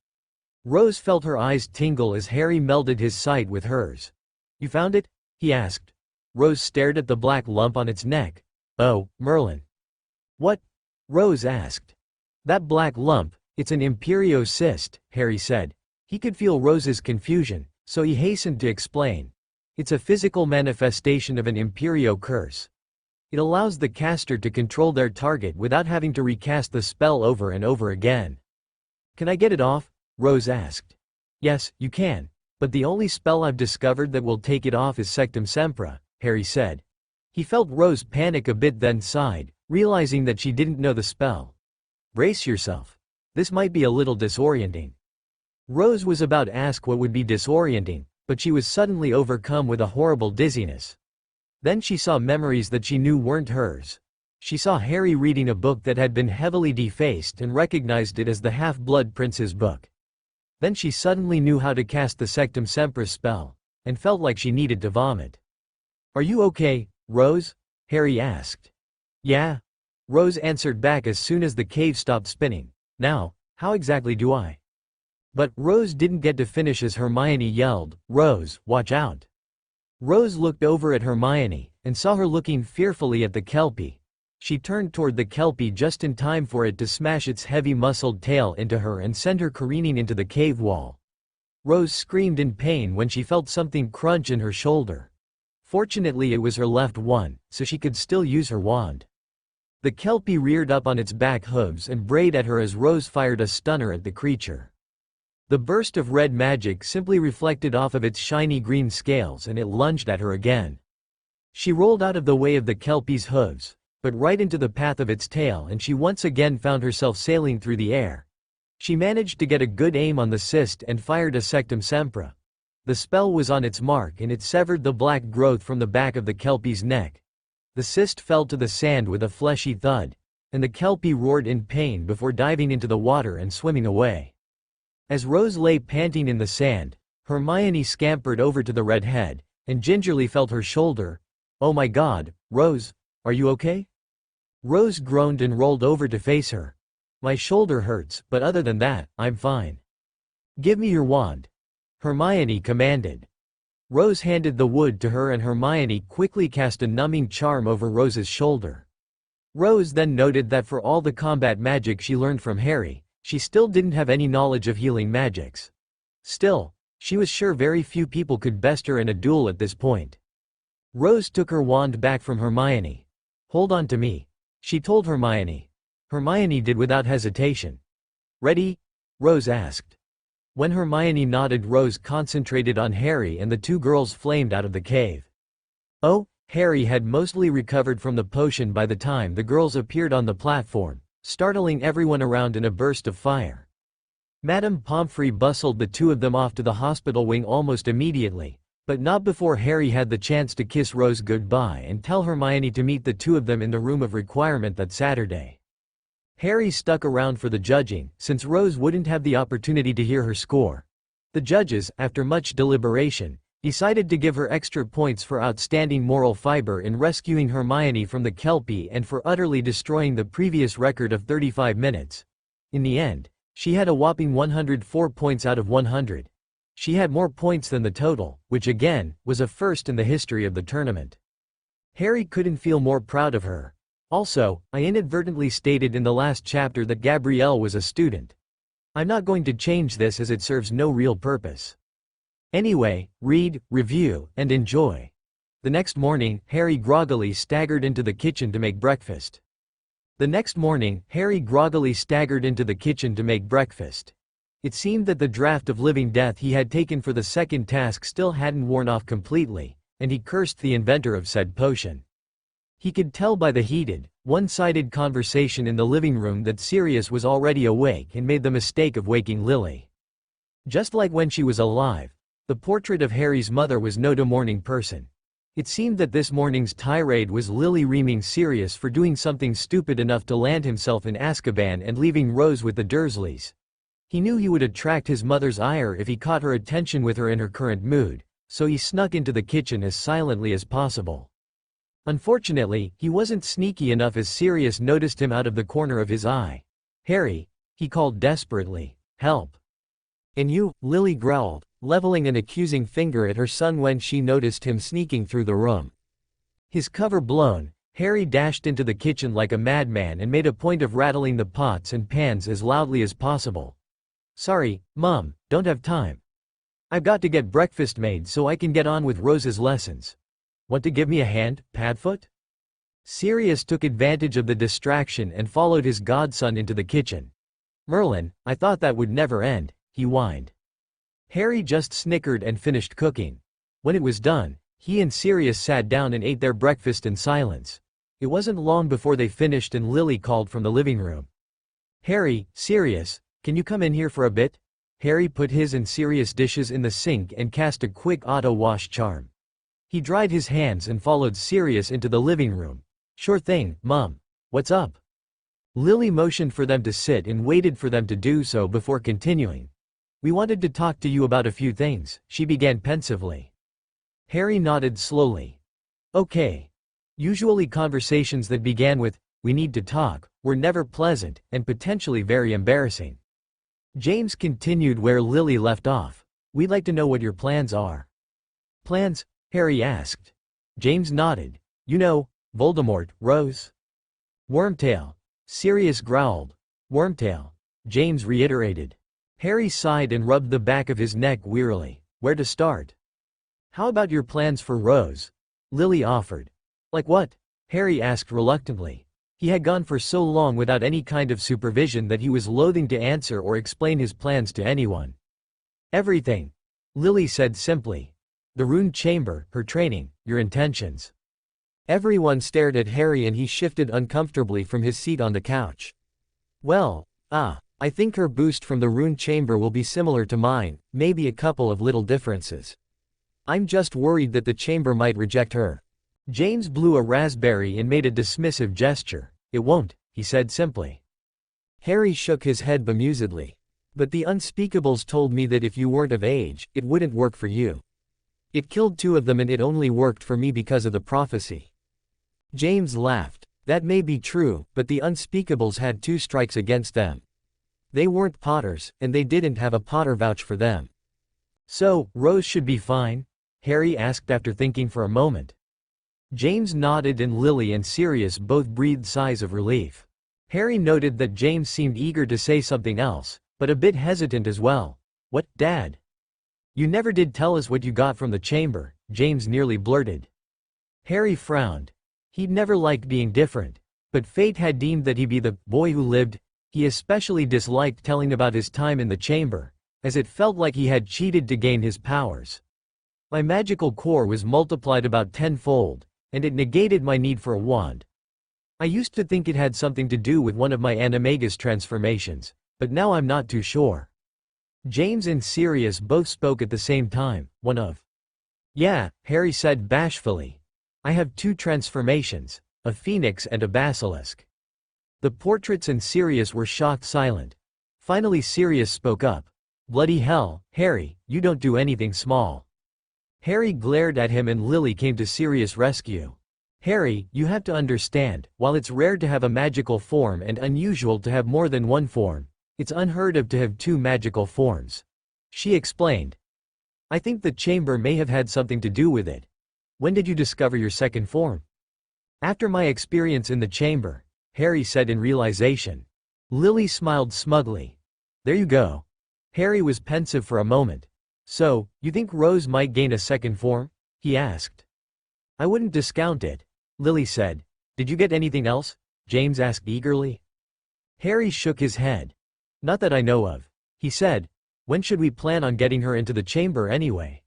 Rose felt her eyes tingle as Harry melded his sight with hers. "You found it?" he asked. Rose stared at the black lump on its neck. "Oh, Merlin." "What?" Rose asked. "That black lump, it's an Imperio cyst," Harry said. He could feel Rose's confusion, so he hastened to explain. "It's a physical manifestation of an Imperio curse. It allows the caster to control their target without having to recast the spell over and over again." "Can I get it off?" Rose asked. "Yes, you can. But the only spell I've discovered that will take it off is Sectum Sempra," Harry said. He felt Rose panic a bit then sighed, realizing that she didn't know the spell. "Brace yourself. This might be a little disorienting." Rose was about to ask what would be disorienting, but she was suddenly overcome with a horrible dizziness. Then she saw memories that she knew weren't hers. She saw Harry reading a book that had been heavily defaced and recognized it as the Half-Blood Prince's book. Then she suddenly knew how to cast the Sectum Sempra spell, and felt like she needed to vomit. "Are you okay, Rose?" Harry asked. "Yeah," Rose answered back as soon as the cave stopped spinning. "Now, how exactly do I?" But Rose didn't get to finish as Hermione yelled, "Rose, watch out." Rose looked over at Hermione, and saw her looking fearfully at the Kelpie. She turned toward the Kelpie just in time for it to smash its heavy muscled tail into her and send her careening into the cave wall. Rose screamed in pain when she felt something crunch in her shoulder. Fortunately it was her left one, so she could still use her wand. The Kelpie reared up on its back hooves and brayed at her as Rose fired a stunner at the creature. The burst of red magic simply reflected off of its shiny green scales and it lunged at her again. She rolled out of the way of the Kelpie's hooves, but right into the path of its tail, and she once again found herself sailing through the air. She managed to get a good aim on the cyst and fired a Sectum Sempra. The spell was on its mark and it severed the black growth from the back of the Kelpie's neck. The cyst fell to the sand with a fleshy thud, and the Kelpie roared in pain before diving into the water and swimming away. As Rose lay panting in the sand, Hermione scampered over to the redhead, and gingerly felt her shoulder. "Oh my God, Rose, are you okay?" Rose groaned and rolled over to face her. "My shoulder hurts, but other than that, I'm fine." "Give me your wand," Hermione commanded. Rose handed the wood to her and Hermione quickly cast a numbing charm over Rose's shoulder. Rose then noted that for all the combat magic she learned from Harry, she still didn't have any knowledge of healing magics. Still, she was sure very few people could best her in a duel at this point. Rose took her wand back from Hermione. "Hold on to me," she told Hermione. Hermione did without hesitation. "Ready?" Rose asked. When Hermione nodded, Rose concentrated on Harry and the two girls flamed out of the cave. Oh, Harry had mostly recovered from the potion by the time the girls appeared on the platform, startling everyone around in a burst of fire. Madame Pomfrey bustled the two of them off to the hospital wing almost immediately, but not before Harry had the chance to kiss Rose goodbye and tell Hermione to meet the two of them in the room of requirement that Saturday. Harry stuck around for the judging, since Rose wouldn't have the opportunity to hear her score. The judges, after much deliberation, decided to give her extra points for outstanding moral fiber in rescuing Hermione from the Kelpie and for utterly destroying the previous record of 35 minutes. In the end, she had a whopping 104 points out of 100. She had more points than the total, which again, was a first in the history of the tournament. Harry couldn't feel more proud of her. Also, I inadvertently stated in the last chapter that Gabrielle was a student. I'm not going to change this as it serves no real purpose. Anyway, read, review, and enjoy. The next morning, Harry groggily staggered into the kitchen to make breakfast. It seemed that the draft of living death he had taken for the second task still hadn't worn off completely, and he cursed the inventor of said potion. He could tell by the heated, one-sided conversation in the living room that Sirius was already awake and made the mistake of waking Lily. Just like when she was alive, the portrait of Harry's mother was no morning person. It seemed that this morning's tirade was Lily reaming Sirius for doing something stupid enough to land himself in Azkaban and leaving Rose with the Dursleys. He knew he would attract his mother's ire if he caught her attention with her in her current mood, so he snuck into the kitchen as silently as possible. Unfortunately, he wasn't sneaky enough as Sirius noticed him out of the corner of his eye. "Harry," he called desperately, "help." "And you," Lily growled, leveling an accusing finger at her son when she noticed him sneaking through the room. His cover blown, Harry dashed into the kitchen like a madman and made a point of rattling the pots and pans as loudly as possible. "Sorry, Mom, don't have time. I've got to get breakfast made so I can get on with Rose's lessons. Want to give me a hand, Padfoot?" Sirius took advantage of the distraction and followed his godson into the kitchen. "Merlin, I thought that would never end," he whined. Harry just snickered and finished cooking. When it was done, he and Sirius sat down and ate their breakfast in silence. It wasn't long before they finished and Lily called from the living room. "Harry, Sirius, can you come in here for a bit?" Harry put his and Sirius' dishes in the sink and cast a quick auto-wash charm. He dried his hands and followed Sirius into the living room. "Sure thing, Mom. What's up?" Lily motioned for them to sit and waited for them to do so before continuing. "We wanted to talk to you about a few things," she began pensively. Harry nodded slowly. "Okay." Usually conversations that began with, "we need to talk," were never pleasant, and potentially very embarrassing. James continued where Lily left off. "We'd like to know what your plans are." "Plans?" Harry asked. James nodded. "You know, Voldemort, Rose." "Wormtail." Sirius growled. "Wormtail." James reiterated. Harry sighed and rubbed the back of his neck wearily. "Where to start?" "How about your plans for Rose?" Lily offered. "Like what?" Harry asked reluctantly. He had gone for so long without any kind of supervision that he was loathing to answer or explain his plans to anyone. "Everything," Lily said simply. "The rune chamber, her training, your intentions." Everyone stared at Harry and he shifted uncomfortably from his seat on the couch. "Well, I think her boost from the rune chamber will be similar to mine, maybe a couple of little differences. I'm just worried that the chamber might reject her." James blew a raspberry and made a dismissive gesture. "It won't," he said simply. Harry shook his head bemusedly. "But the unspeakables told me that if you weren't of age, it wouldn't work for you. It killed 2 of them and it only worked for me because of the prophecy." James laughed. "That may be true, but the unspeakables had 2 strikes against them. They weren't Potters, and they didn't have a Potter vouch for them." "So, Rose should be fine?" Harry asked after thinking for a moment. James nodded and Lily and Sirius both breathed sighs of relief. Harry noted that James seemed eager to say something else, but a bit hesitant as well. "What, Dad? You never did tell us what you got from the chamber," James nearly blurted. Harry frowned. He'd never liked being different, but fate had deemed that he'd be the boy who lived. He especially disliked telling about his time in the chamber, as it felt like he had cheated to gain his powers. "My magical core was multiplied about 10-fold, and it negated my need for a wand. I used to think it had something to do with one of my animagus transformations, but now I'm not too sure." James and Sirius both spoke at the same time. "One of." "Yeah," Harry said bashfully. "I have 2 transformations, a phoenix and a basilisk." The portraits and Sirius were shocked silent. Finally Sirius spoke up. "Bloody hell, Harry, you don't do anything small." Harry glared at him and Lily came to Sirius' rescue. "Harry, you have to understand, while it's rare to have a magical form and unusual to have more than one form, it's unheard of to have 2 magical forms," she explained. "I think the chamber may have had something to do with it. When did you discover your second form?" "After my experience in the chamber," Harry said in realization. Lily smiled smugly. "There you go." Harry was pensive for a moment. "So, you think Rose might gain a second form?" he asked. "I wouldn't discount it," Lily said. "Did you get anything else?" James asked eagerly. Harry shook his head. "Not that I know of," he said, When should we plan on getting her into the chamber anyway?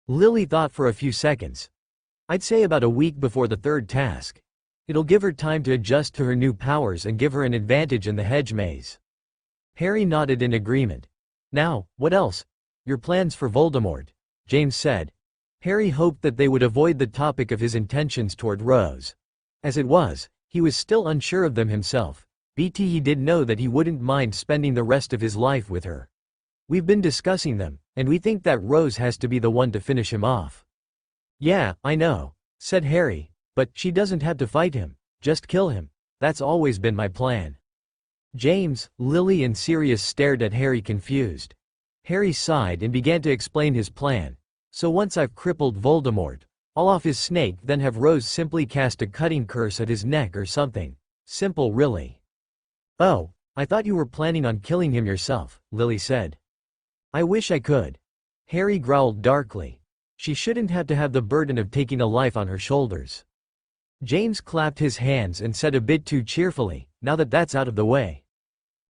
Lily thought for a few seconds. I'd say about a week before the third task. It'll give her time to adjust to her new powers and give her an advantage in the hedge maze. Harry nodded in agreement. Now, what else? Your plans for Voldemort, James said. Harry hoped that they would avoid the topic of his intentions toward Rose. As it was, he was still unsure of them himself. He did know that he wouldn't mind spending the rest of his life with her. We've been discussing them, and we think that Rose has to be the one to finish him off. Yeah, I know, said Harry, but she doesn't have to fight him, just kill him. That's always been my plan. James, Lily and Sirius stared at Harry confused. Harry sighed and began to explain his plan. So once I've crippled Voldemort, I'll off his snake, then have Rose simply cast a cutting curse at his neck or something. Simple, really. Oh, I thought you were planning on killing him yourself, Lily said. I wish I could. Harry growled darkly. She shouldn't have to have the burden of taking a life on her shoulders. James clapped his hands and said a bit too cheerfully, now that that's out of the way.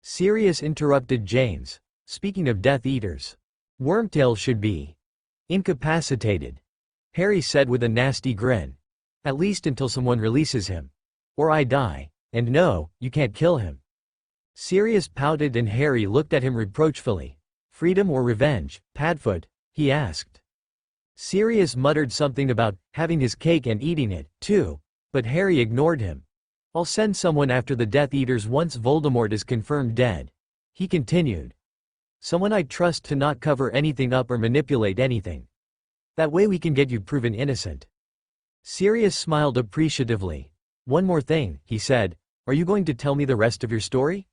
Sirius interrupted James. Speaking of Death Eaters, Wormtail should be incapacitated, Harry said with a nasty grin. At least until someone releases him. Or I die. And no, you can't kill him. Sirius pouted and Harry looked at him reproachfully. Freedom or revenge, Padfoot? He asked. Sirius muttered something about having his cake and eating it, too, but Harry ignored him. I'll send someone after the Death Eaters once Voldemort is confirmed dead. He continued. Someone I trust to not cover anything up or manipulate anything. That way we can get you proven innocent. Sirius smiled appreciatively. One more thing, he said. Are you going to tell me the rest of your story?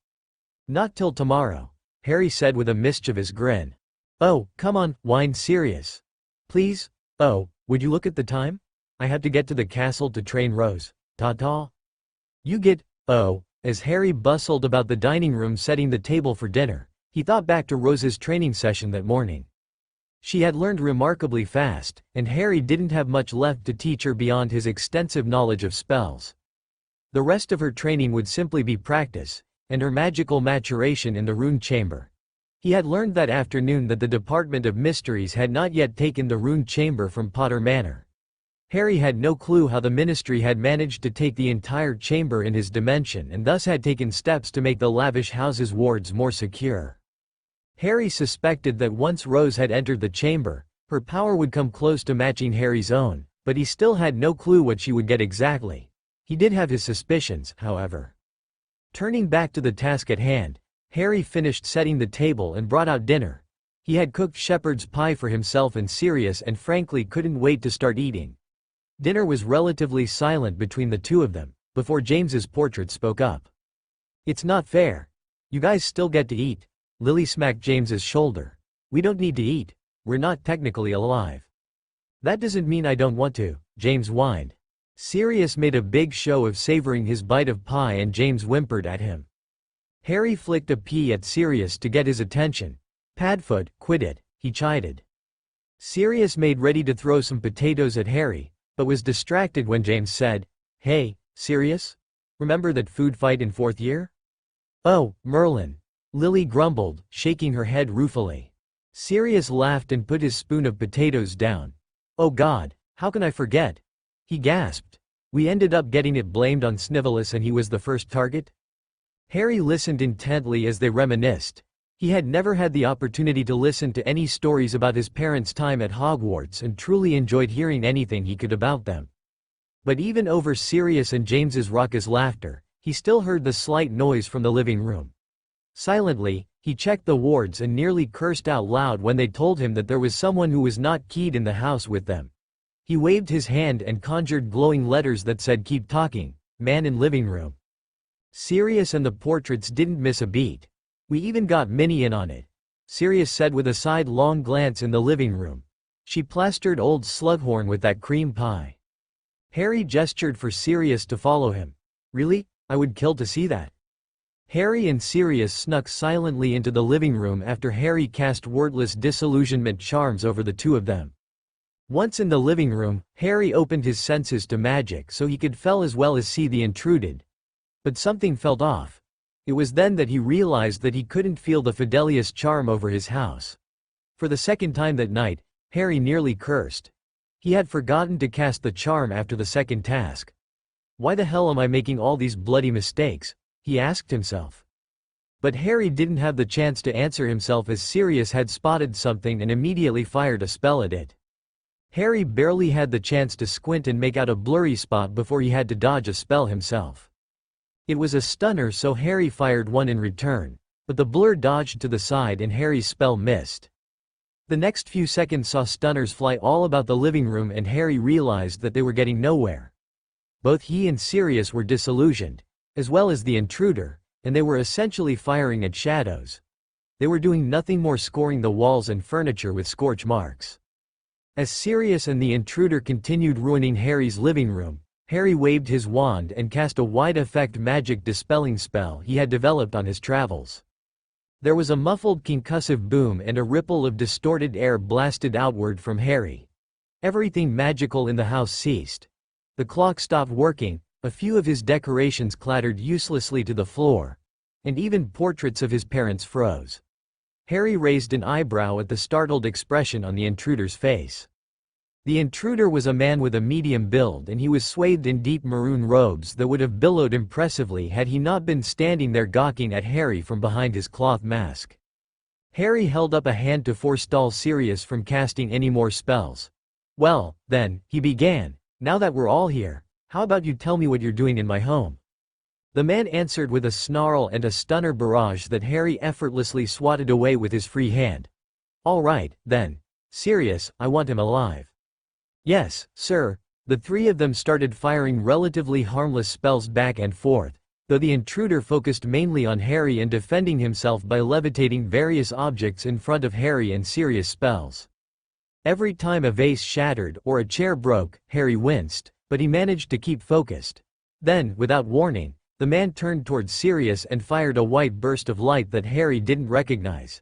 Not till tomorrow, Harry said with a mischievous grin. Oh, come on, whined Sirius. Please? Oh, would you look at the time? I have to get to the castle to train Rose. Ta-ta. You get, oh, as Harry bustled about the dining room setting the table for dinner, he thought back to Rose's training session that morning. She had learned remarkably fast, and Harry didn't have much left to teach her beyond his extensive knowledge of spells. The rest of her training would simply be practice, and her magical maturation in the rune chamber. He had learned that afternoon that the Department of Mysteries had not yet taken the rune chamber from Potter Manor. Harry had no clue how the Ministry had managed to take the entire chamber in his dimension and thus had taken steps to make the lavish house's wards more secure. Harry suspected that once Rose had entered the chamber, her power would come close to matching Harry's own, but he still had no clue what she would get exactly. He did have his suspicions, however. Turning back to the task at hand, Harry finished setting the table and brought out dinner. He had cooked shepherd's pie for himself and Sirius and frankly couldn't wait to start eating. Dinner was relatively silent between the two of them, before James's portrait spoke up. It's not fair. You guys still get to eat. Lily smacked James's shoulder. We don't need to eat. We're not technically alive. That doesn't mean I don't want to, James whined. Sirius made a big show of savoring his bite of pie and James whimpered at him. Harry flicked a pea at Sirius to get his attention. Padfoot, quit it, he chided. Sirius made ready to throw some potatoes at Harry, but was distracted when James said, Hey, Sirius? Remember that food fight in 4th year? Oh, Merlin. Lily grumbled, shaking her head ruefully. Sirius laughed and put his spoon of potatoes down. Oh God, how can I forget? He gasped. We ended up getting it blamed on Snivellus and he was the first target? Harry listened intently as they reminisced. He had never had the opportunity to listen to any stories about his parents' time at Hogwarts and truly enjoyed hearing anything he could about them. But even over Sirius and James's raucous laughter, he still heard the slight noise from the living room. Silently, he checked the wards and nearly cursed out loud when they told him that there was someone who was not keyed in the house with them. He waved his hand and conjured glowing letters that said keep talking, man in living room. Sirius and the portraits didn't miss a beat. We even got Minnie in on it, Sirius said with a sidelong glance in the living room. She plastered old Slughorn with that cream pie. Harry gestured for Sirius to follow him. Really? I would kill to see that. Harry and Sirius snuck silently into the living room after Harry cast wordless disillusionment charms over the two of them. Once in the living room, Harry opened his senses to magic so he could feel as well as see the intruded. But something felt off. It was then that he realized that he couldn't feel the Fidelius charm over his house. For the second time that night, Harry nearly cursed. He had forgotten to cast the charm after the second task. Why the hell am I making all these bloody mistakes? He asked himself. But Harry didn't have the chance to answer himself as Sirius had spotted something and immediately fired a spell at it. Harry barely had the chance to squint and make out a blurry spot before he had to dodge a spell himself. It was a stunner, so Harry fired one in return, but the blur dodged to the side and Harry's spell missed. The next few seconds saw stunners fly all about the living room and Harry realized that they were getting nowhere. Both he and Sirius were disillusioned, as well as the intruder, and they were essentially firing at shadows. They were doing nothing more, scoring the walls and furniture with scorch marks. As Sirius and the intruder continued ruining Harry's living room, Harry waved his wand and cast a wide-effect magic dispelling spell he had developed on his travels. There was a muffled concussive boom and a ripple of distorted air blasted outward from Harry. Everything magical in the house ceased. The clock stopped working, a few of his decorations clattered uselessly to the floor, and even portraits of his parents froze. Harry raised an eyebrow at the startled expression on the intruder's face. The intruder was a man with a medium build and he was swathed in deep maroon robes that would have billowed impressively had he not been standing there gawking at Harry from behind his cloth mask. Harry held up a hand to forestall Sirius from casting any more spells. "Well, then," he began, "now that we're all here, how about you tell me what you're doing in my home?" The man answered with a snarl and a stunner barrage that Harry effortlessly swatted away with his free hand. "All right, then. Sirius, I want him alive." "Yes, sir." The three of them started firing relatively harmless spells back and forth, though the intruder focused mainly on Harry and defending himself by levitating various objects in front of Harry and Sirius spells. Every time a vase shattered or a chair broke, Harry winced, but he managed to keep focused. Then, without warning, the man turned towards Sirius and fired a white burst of light that Harry didn't recognize.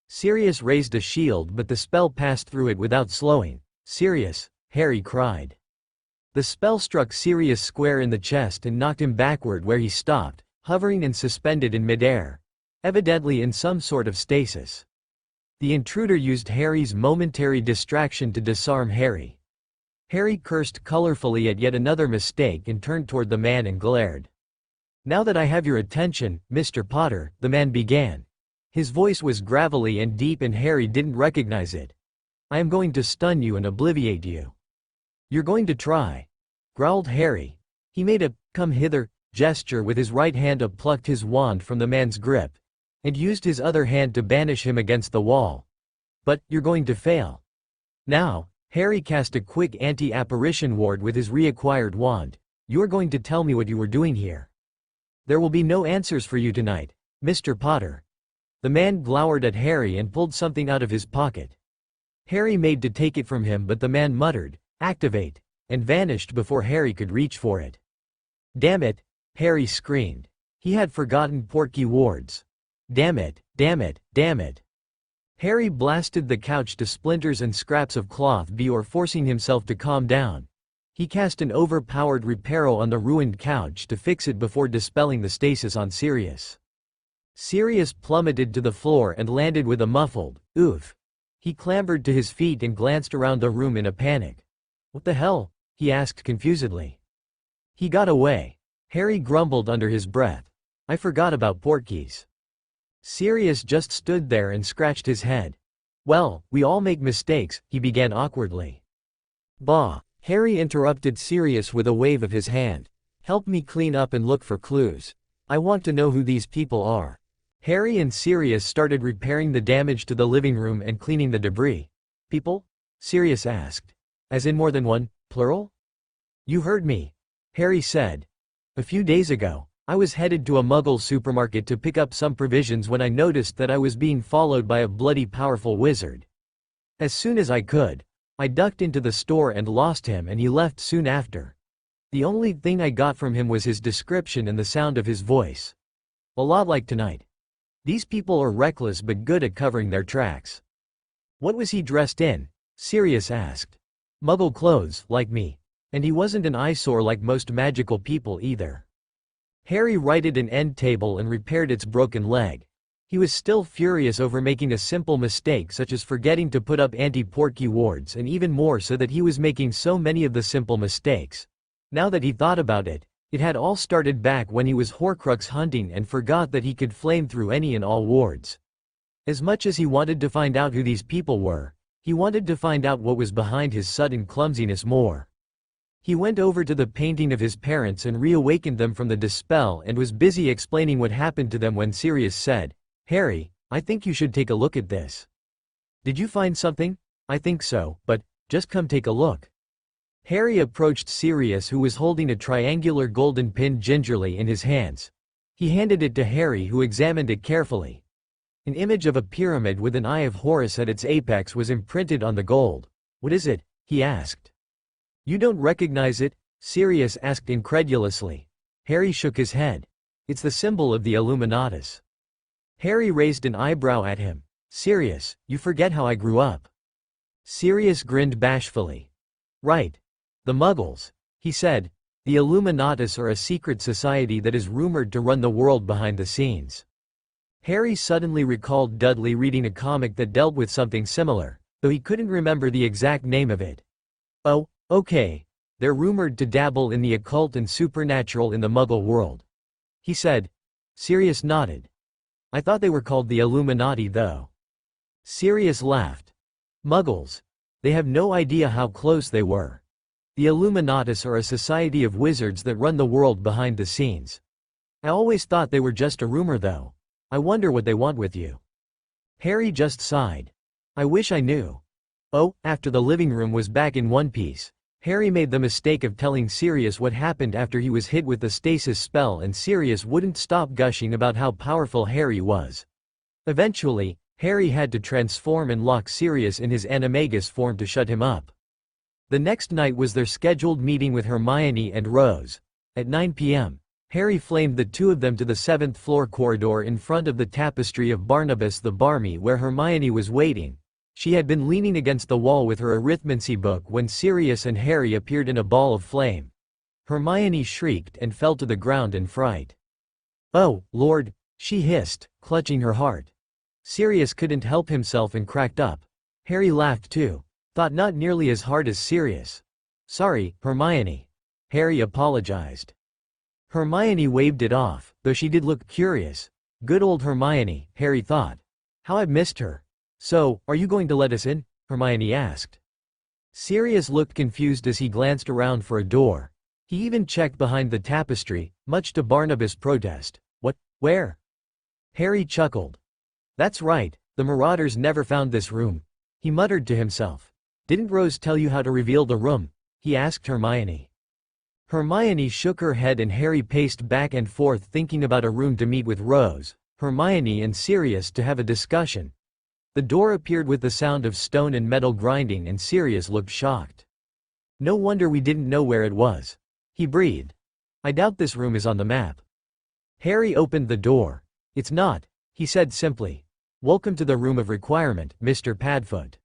Sirius raised a shield, but the spell passed through it without slowing. "Sirius!" Harry cried. The spell struck Sirius square in the chest and knocked him backward, where he stopped, hovering and suspended in midair, evidently in some sort of stasis. The intruder used Harry's momentary distraction to disarm Harry. Harry cursed colorfully at yet another mistake and turned toward the man and glared. "Now that I have your attention, Mr. Potter," the man began. His voice was gravelly and deep and Harry didn't recognize it. "I am going to stun you and obliviate you." "You're going to try," growled Harry. He made a "come hither" gesture with his right hand, plucked his wand from the man's grip, and used his other hand to banish him against the wall. "But, you're going to fail." Now, Harry cast a quick anti-apparition ward with his reacquired wand. "You're going to tell me what you were doing here. There will be no answers for you tonight, Mr. Potter." The man glowered at Harry and pulled something out of his pocket. Harry made to take it from him, but the man muttered, "Activate," and vanished before Harry could reach for it. "Damn it!" Harry screamed. He had forgotten portkey wards. "Damn it, damn it, damn it." Harry blasted the couch to splinters and scraps of cloth before forcing himself to calm down. He cast an overpowered reparo on the ruined couch to fix it before dispelling the stasis on Sirius. Sirius plummeted to the floor and landed with a muffled, "Oof." He clambered to his feet and glanced around the room in a panic. "What the hell?" he asked confusedly. "He got away," Harry grumbled under his breath. "I forgot about portkeys." Sirius just stood there and scratched his head. "Well, we all make mistakes," he began awkwardly. "Bah," Harry interrupted Sirius with a wave of his hand. "Help me clean up and look for clues. I want to know who these people are." Harry and Sirius started repairing the damage to the living room and cleaning the debris. "People?" Sirius asked. "As in more than one, plural?" "You heard me," Harry said. "A few days ago, I was headed to a Muggle supermarket to pick up some provisions when I noticed that I was being followed by a bloody powerful wizard. As soon as I could, I ducked into the store and lost him, and he left soon after. The only thing I got from him was his description and the sound of his voice. A lot like tonight. These people are reckless but good at covering their tracks." "What was he dressed in?" Sirius asked. "Muggle clothes, like me. And he wasn't an eyesore like most magical people either." Harry righted an end table and repaired its broken leg. He was still furious over making a simple mistake such as forgetting to put up anti-Portkey wards, and even more so that he was making so many of the simple mistakes. Now that he thought about it, it had all started back when he was Horcrux hunting and forgot that he could flame through any and all wards. As much as he wanted to find out who these people were, he wanted to find out what was behind his sudden clumsiness more. He went over to the painting of his parents and reawakened them from the dispel and was busy explaining what happened to them when Sirius said, "Harry, I think you should take a look at this." "Did you find something?" "I think so, but just come take a look." Harry approached Sirius, who was holding a triangular golden pin gingerly in his hands. He handed it to Harry, who examined it carefully. An image of a pyramid with an eye of Horus at its apex was imprinted on the gold. "What is it?" he asked. "You don't recognize it?" Sirius asked incredulously. Harry shook his head. "It's the symbol of the Illuminatus." Harry raised an eyebrow at him. "Sirius, you forget how I grew up." Sirius grinned bashfully. "Right. The Muggles," he said. "The Illuminatus are a secret society that is rumored to run the world behind the scenes." Harry suddenly recalled Dudley reading a comic that dealt with something similar, though he couldn't remember the exact name of it. "Oh, okay. They're rumored to dabble in the occult and supernatural in the Muggle world," he said. Sirius nodded. "I thought they were called the Illuminati though." Sirius laughed. "Muggles. They have no idea how close they were. The Illuminatus are a society of wizards that run the world behind the scenes. I always thought they were just a rumor though. I wonder what they want with you." Harry just sighed. "I wish I knew." Oh, after the living room was back in one piece, Harry made the mistake of telling Sirius what happened after he was hit with the stasis spell, and Sirius wouldn't stop gushing about how powerful Harry was. Eventually, Harry had to transform and lock Sirius in his animagus form to shut him up. The next night was their scheduled meeting with Hermione and Rose. At 9 p.m., Harry flamed the two of them to the 7th floor corridor in front of the tapestry of Barnabas the Barmy, where Hermione was waiting. She had been leaning against the wall with her arithmancy book when Sirius and Harry appeared in a ball of flame. Hermione shrieked and fell to the ground in fright. "Oh, Lord," she hissed, clutching her heart. Sirius couldn't help himself and cracked up. Harry laughed too, thought not nearly as hard as Sirius. "Sorry, Hermione." Harry apologized. Hermione waved it off, though she did look curious. Good old Hermione, Harry thought. How I've missed her. "So, are you going to let us in?" Hermione asked. Sirius looked confused as he glanced around for a door. He even checked behind the tapestry, much to Barnabas' protest. "What? Where?" Harry chuckled. "That's right, the Marauders never found this room," he muttered to himself. "Didn't Rose tell you how to reveal the room?" he asked Hermione. Hermione shook her head and Harry paced back and forth thinking about a room to meet with Rose, Hermione and Sirius to have a discussion. The door appeared with the sound of stone and metal grinding, and Sirius looked shocked. "No wonder we didn't know where it was," he breathed. "I doubt this room is on the map." Harry opened the door. "It's not," he said simply. "Welcome to the room of requirement, Mr. Padfoot."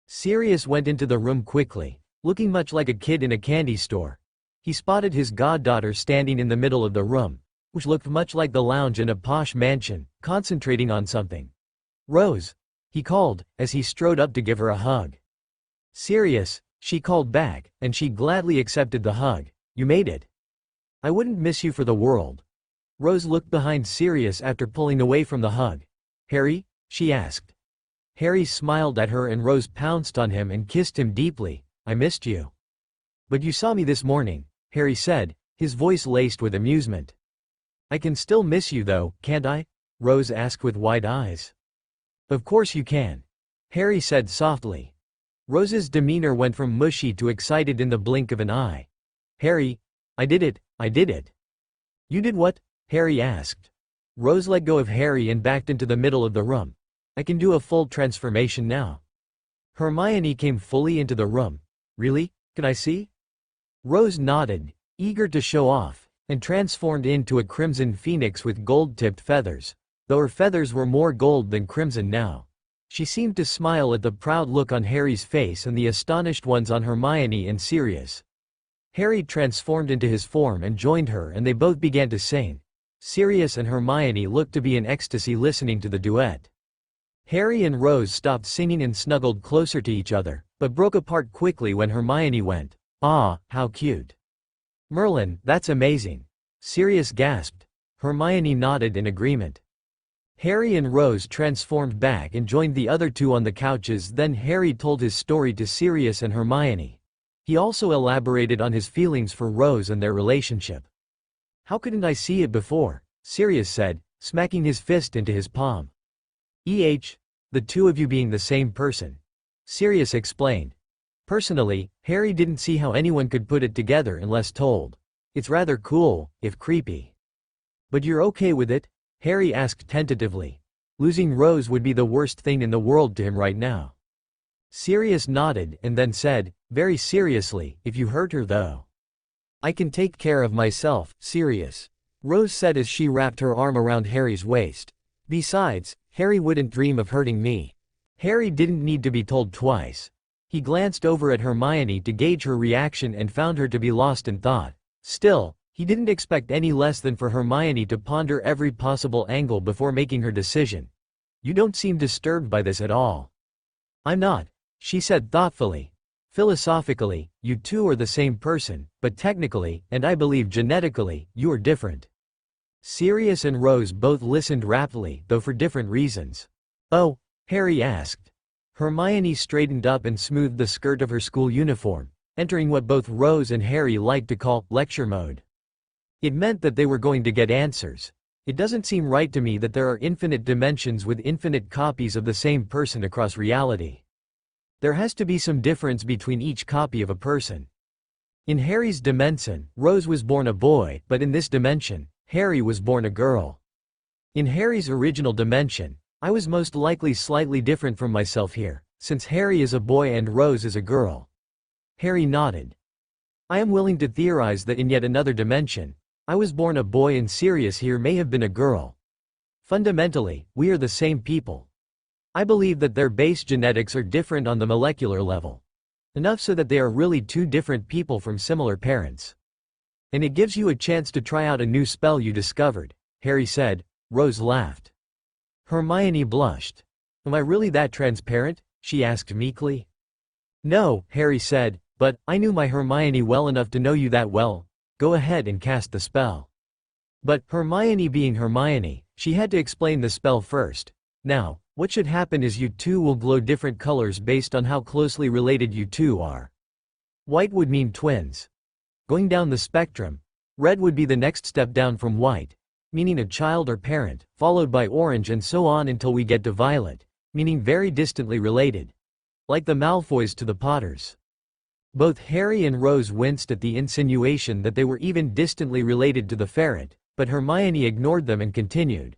Sirius went into the room quickly, looking much like a kid in a candy store. He spotted his goddaughter standing in the middle of the room, which looked much like the lounge in a posh mansion, concentrating on something. "Rose," he called, as he strode up to give her a hug. "Sirius," she called back, and she gladly accepted the hug. "You made it." "I wouldn't miss you for the world." Rose looked behind Sirius after pulling away from the hug. "Harry?" she asked. Harry smiled at her and Rose pounced on him and kissed him deeply. "I missed you." "But you saw me this morning," Harry said, his voice laced with amusement. "I can still miss you though, can't I?" Rose asked with wide eyes. "Of course you can," Harry said softly. Rose's demeanor went from mushy to excited in the blink of an eye. "Harry, I did it, I did it." "You did what?" Harry asked. Rose let go of Harry and backed into the middle of the room. "I can do a full transformation now." Hermione came fully into the room. "Really? Can I see?" Rose nodded, eager to show off, and transformed into a crimson phoenix with gold-tipped feathers. Though her feathers were more gold than crimson now. She seemed to smile at the proud look on Harry's face and the astonished ones on Hermione and Sirius. Harry transformed into his form and joined her, and they both began to sing. Sirius and Hermione looked to be in ecstasy listening to the duet. Harry and Rose stopped singing and snuggled closer to each other, but broke apart quickly when Hermione went, "Ah, how cute." "Merlin, that's amazing." Sirius gasped. Hermione nodded in agreement. Harry and Rose transformed back and joined the other two on the couches. Then Harry told his story to Sirius and Hermione. He also elaborated on his feelings for Rose and their relationship. "How couldn't I see it before?" Sirius said, smacking his fist into his palm. The two of you being the same person," Sirius explained. Personally, Harry didn't see how anyone could put it together unless told. It's rather cool, if creepy. "But you're okay with it?" Harry asked tentatively. Losing Rose would be the worst thing in the world to him right now. Sirius nodded and then said, very seriously, "If you hurt her though." "I can take care of myself, Sirius," Rose said as she wrapped her arm around Harry's waist. "Besides, Harry wouldn't dream of hurting me." Harry didn't need to be told twice. He glanced over at Hermione to gauge her reaction and found her to be lost in thought. Still, he didn't expect any less than for Hermione to ponder every possible angle before making her decision. "You don't seem disturbed by this at all." "I'm not," she said thoughtfully. "Philosophically, you two are the same person, but technically, and I believe genetically, you are different." Sirius and Rose both listened raptly, though for different reasons. "Oh?" Harry asked. Hermione straightened up and smoothed the skirt of her school uniform, entering what both Rose and Harry liked to call lecture mode. It meant that they were going to get answers. "It doesn't seem right to me that there are infinite dimensions with infinite copies of the same person across reality. There has to be some difference between each copy of a person. In Harry's dimension, Rose was born a boy, but in this dimension, Harry was born a girl. In Harry's original dimension, I was most likely slightly different from myself here, since Harry is a boy and Rose is a girl." Harry nodded. "I am willing to theorize that in yet another dimension, I was born a boy and Sirius here may have been a girl. Fundamentally, we are the same people. I believe that their base genetics are different on the molecular level. Enough so that they are really two different people from similar parents. And it gives you a chance to try out a new spell you discovered," Harry said. Rose laughed. Hermione blushed. "Am I really that transparent?" she asked meekly. "No," Harry said, "but I knew my Hermione well enough to know you that well. Go ahead and cast the spell." But, Hermione being Hermione, she had to explain the spell first. "Now, what should happen is you two will glow different colors based on how closely related you two are. White would mean twins. Going down the spectrum, red would be the next step down from white, meaning a child or parent, followed by orange and so on until we get to violet, meaning very distantly related. Like the Malfoys to the Potters." Both Harry and Rose winced at the insinuation that they were even distantly related to the ferret, but Hermione ignored them and continued.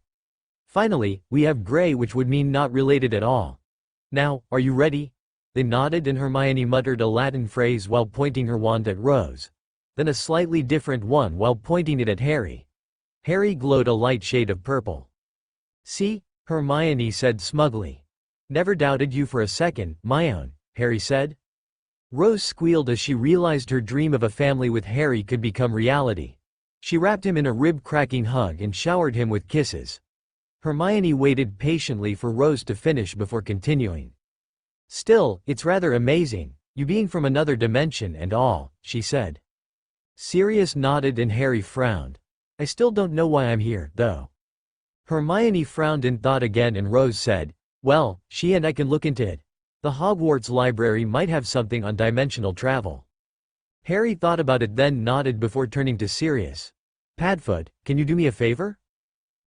"Finally, we have gray, which would mean not related at all. Now, are you ready?" They nodded and Hermione muttered a Latin phrase while pointing her wand at Rose. Then a slightly different one while pointing it at Harry. Harry glowed a light shade of purple. "See?" Hermione said smugly. "Never doubted you for a second, my own," Harry said. Rose squealed as she realized her dream of a family with Harry could become reality. She wrapped him in a rib-cracking hug and showered him with kisses. Hermione waited patiently for Rose to finish before continuing. "Still, it's rather amazing, you being from another dimension and all," she said. Sirius nodded and Harry frowned. "I still don't know why I'm here, though." Hermione frowned in thought again and Rose said, "Well, she and I can look into it. The Hogwarts library might have something on dimensional travel." Harry thought about it then nodded before turning to Sirius. "Padfoot, can you do me a favor?"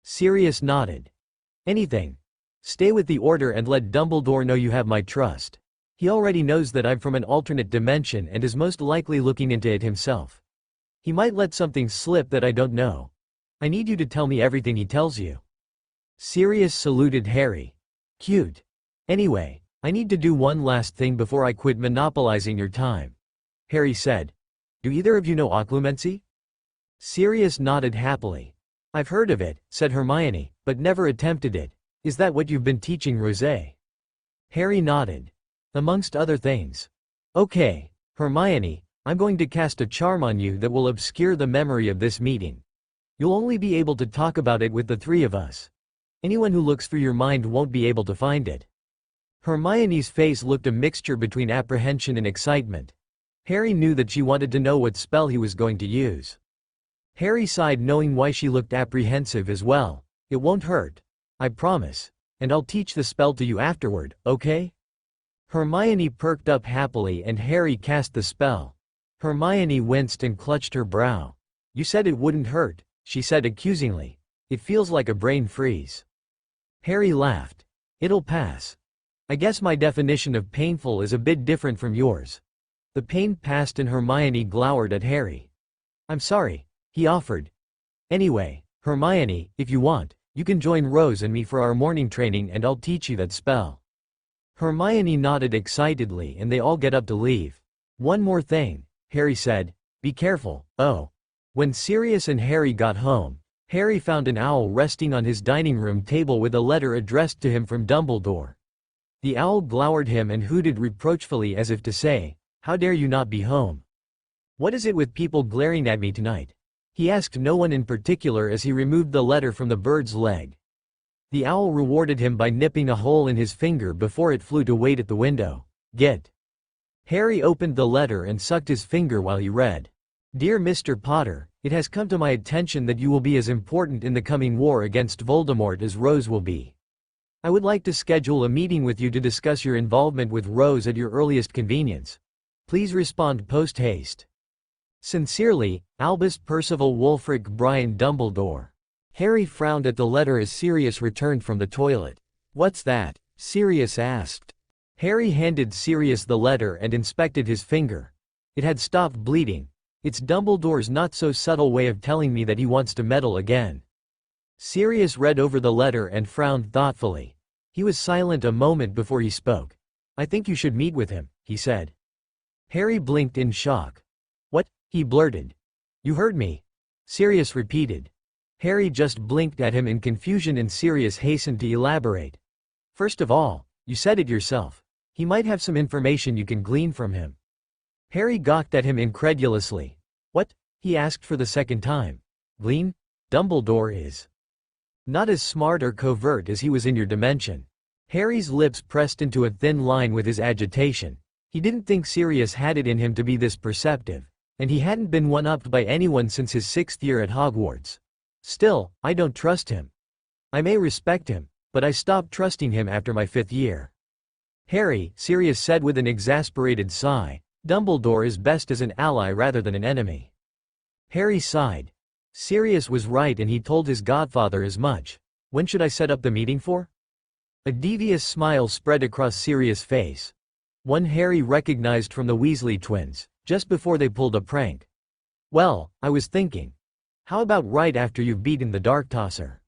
Sirius nodded. "Anything. Stay with the Order and let Dumbledore know you have my trust. He already knows that I'm from an alternate dimension and is most likely looking into it himself. He might let something slip that I don't know. I need you to tell me everything he tells you." Sirius saluted Harry. "Cute. Anyway, I need to do one last thing before I quit monopolizing your time," Harry said. "Do either of you know occlumency?" Sirius nodded happily. "I've heard of it," said Hermione, "but never attempted it. Is that what you've been teaching Rosé?" Harry nodded. "Amongst other things." "Okay, Hermione, I'm going to cast a charm on you that will obscure the memory of this meeting. You'll only be able to talk about it with the three of us. Anyone who looks through your mind won't be able to find it." Hermione's face looked a mixture between apprehension and excitement. Harry knew that she wanted to know what spell he was going to use. Harry sighed, knowing why she looked apprehensive as well. "It won't hurt. I promise. And I'll teach the spell to you afterward, okay?" Hermione perked up happily and Harry cast the spell. Hermione winced and clutched her brow. "You said it wouldn't hurt," she said accusingly. "It feels like a brain freeze." Harry laughed. "It'll pass. I guess my definition of painful is a bit different from yours." The pain passed and Hermione glowered at Harry. "I'm sorry," he offered. "Anyway, Hermione, if you want, you can join Rose and me for our morning training and I'll teach you that spell." Hermione nodded excitedly and they all get up to leave. "One more thing," Harry said. "Be careful, oh." When Sirius and Harry got home, Harry found an owl resting on his dining room table with a letter addressed to him from Dumbledore. The owl glowered him and hooted reproachfully as if to say, "How dare you not be home? What is it with people glaring at me tonight?" He asked no one in particular as he removed the letter from the bird's leg. The owl rewarded him by nipping a hole in his finger before it flew to wait at the window. "Get." Harry opened the letter and sucked his finger while he read. "Dear Mr. Potter, it has come to my attention that you will be as important in the coming war against Voldemort as Rose will be. I would like to schedule a meeting with you to discuss your involvement with Rose at your earliest convenience. Please respond post-haste. Sincerely, Albus Percival Wulfric Brian Dumbledore." Harry frowned at the letter as Sirius returned from the toilet. "What's that?" Sirius asked. Harry handed Sirius the letter and inspected his finger. It had stopped bleeding. "It's Dumbledore's not-so-subtle way of telling me that he wants to meddle again." Sirius read over the letter and frowned thoughtfully. He was silent a moment before he spoke. "I think you should meet with him," he said. Harry blinked in shock. "What?" he blurted. "You heard me," Sirius repeated. Harry just blinked at him in confusion and Sirius hastened to elaborate. "First of all, you said it yourself. He might have some information you can glean from him." Harry gawked at him incredulously. "What?" he asked for the second time. "Glean? Dumbledore is not as smart or covert as he was in your dimension." Harry's lips pressed into a thin line with his agitation. He didn't think Sirius had it in him to be this perceptive, and he hadn't been one-upped by anyone since his 6th year at Hogwarts. "Still, I don't trust him. I may respect him, but I stopped trusting him after my 5th year." "Harry," Sirius said with an exasperated sigh, "Dumbledore is best as an ally rather than an enemy." Harry sighed. Sirius was right and he told his godfather as much. "When should I set up the meeting for?" A devious smile spread across Sirius' face. One Harry recognized from the Weasley twins, just before they pulled a prank. "Well, I was thinking. How about right after you've beaten the Dark Tosser?"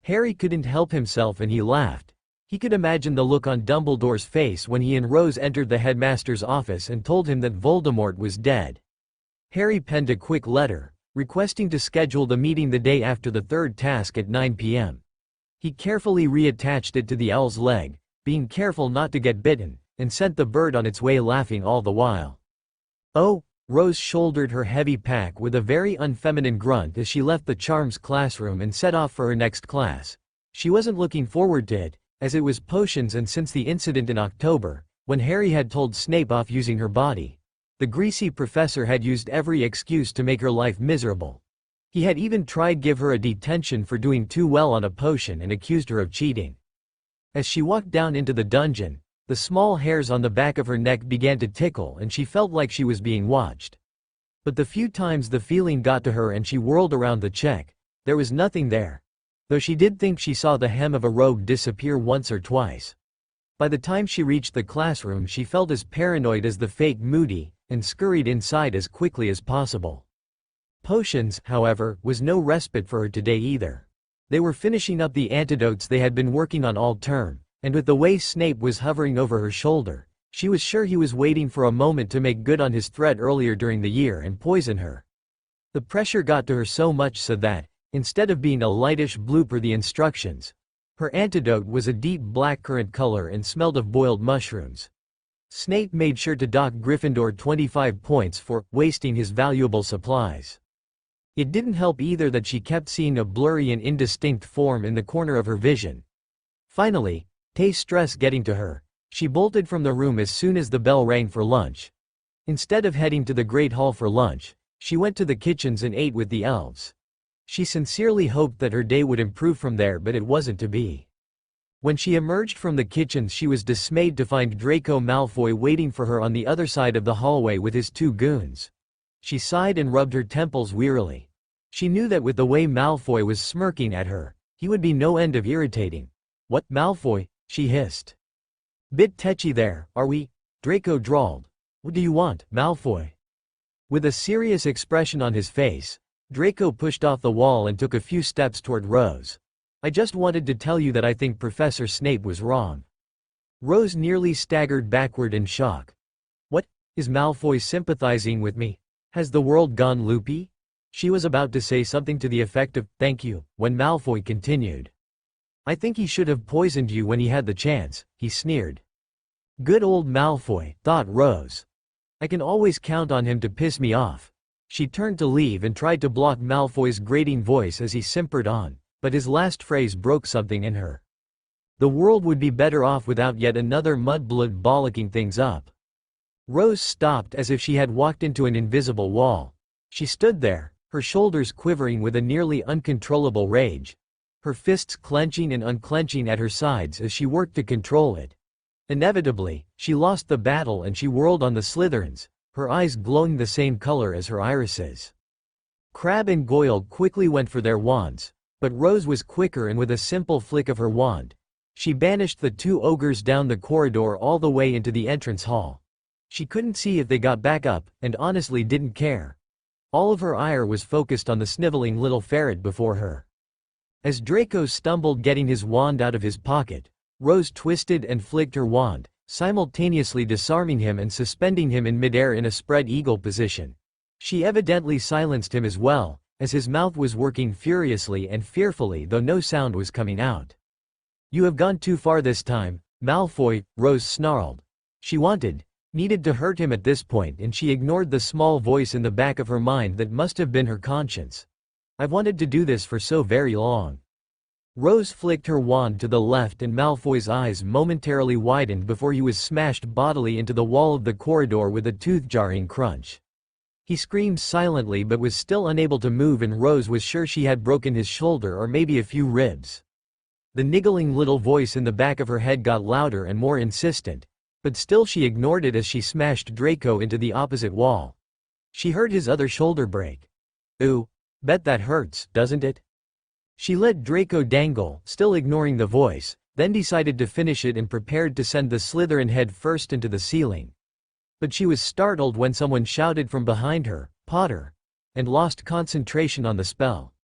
Harry couldn't help himself and he laughed. He could imagine the look on Dumbledore's face when he and Rose entered the headmaster's office and told him that Voldemort was dead. Harry penned a quick letter, requesting to schedule the meeting the day after the third task at 9 p.m. He carefully reattached it to the owl's leg, being careful not to get bitten, and sent the bird on its way laughing all the while. "Oh," Rose shouldered her heavy pack with a very unfeminine grunt as she left the charms classroom and set off for her next class. She wasn't looking forward to it, as it was potions and since the incident in October, when Harry had told Snape off using her body, the greasy professor had used every excuse to make her life miserable. He had even tried give her a detention for doing too well on a potion and accused her of cheating. As she walked down into the dungeon, the small hairs on the back of her neck began to tickle and she felt like she was being watched. But the few times the feeling got to her and she whirled around the check, there was nothing there. Though she did think she saw the hem of a robe disappear once or twice. By the time she reached the classroom she felt as paranoid as the fake Moody, and scurried inside as quickly as possible. Potions, however, was no respite for her today either. They were finishing up the antidotes they had been working on all term, and with the way Snape was hovering over her shoulder, she was sure he was waiting for a moment to make good on his threat earlier during the year and poison her. The pressure got to her so much so that, instead of being a lightish blue per the instructions, her antidote was a deep blackcurrant color and smelled of boiled mushrooms. Snape made sure to dock Gryffindor 25 points for wasting his valuable supplies. It didn't help either that she kept seeing a blurry and indistinct form in the corner of her vision. Finally, stress getting to her, she bolted from the room as soon as the bell rang for lunch. Instead of heading to the Great Hall for lunch, she went to the kitchens and ate with the elves. She sincerely hoped that her day would improve from there, but it wasn't to be. When she emerged from the kitchens, she was dismayed to find Draco Malfoy waiting for her on the other side of the hallway with his 2 goons. She sighed and rubbed her temples wearily. She knew that with the way Malfoy was smirking at her, he would be no end of irritating. "What, Malfoy?" she hissed. "Bit tetchy there, are we?" Draco drawled. "What do you want, Malfoy?" With a serious expression on his face, Draco pushed off the wall and took a few steps toward Rose. "I just wanted to tell you that I think Professor Snape was wrong." Rose nearly staggered backward in shock. "What? Is Malfoy sympathizing with me? Has the world gone loopy?" She was about to say something to the effect of, "Thank you," when Malfoy continued. "I think he should have poisoned you when he had the chance," he sneered. Good old Malfoy, thought Rose. I can always count on him to piss me off. She turned to leave and tried to block Malfoy's grating voice as he simpered on, but his last phrase broke something in her. The world would be better off without yet another mudblood bollocking things up. Rose stopped as if she had walked into an invisible wall. She stood there, her shoulders quivering with a nearly uncontrollable rage. Her fists clenching and unclenching at her sides as she worked to control it. Inevitably, she lost the battle and she whirled on the Slytherins, her eyes glowing the same color as her irises. Crabbe and Goyle quickly went for their wands, but Rose was quicker, and with a simple flick of her wand, she banished the 2 ogres down the corridor all the way into the entrance hall. She couldn't see if they got back up, and honestly didn't care. All of her ire was focused on the sniveling little ferret before her. As Draco stumbled getting his wand out of his pocket, Rose twisted and flicked her wand, simultaneously disarming him and suspending him in midair in a spread eagle position. She evidently silenced him as well, as his mouth was working furiously and fearfully, though no sound was coming out. "You have gone too far this time, Malfoy," Rose snarled. She needed to hurt him at this point, and she ignored the small voice in the back of her mind that must have been her conscience. "I've wanted to do this for so very long." Rose flicked her wand to the left and Malfoy's eyes momentarily widened before he was smashed bodily into the wall of the corridor with a tooth-jarring crunch. He screamed silently but was still unable to move, and Rose was sure she had broken his shoulder or maybe a few ribs. The niggling little voice in the back of her head got louder and more insistent, but still she ignored it as she smashed Draco into the opposite wall. She heard his other shoulder break. "Ooh, bet that hurts, doesn't it?" She let Draco dangle, still ignoring the voice, then decided to finish it and prepared to send the Slytherin head first into the ceiling. But she was startled when someone shouted from behind her, "Potter!" and lost concentration on the spell.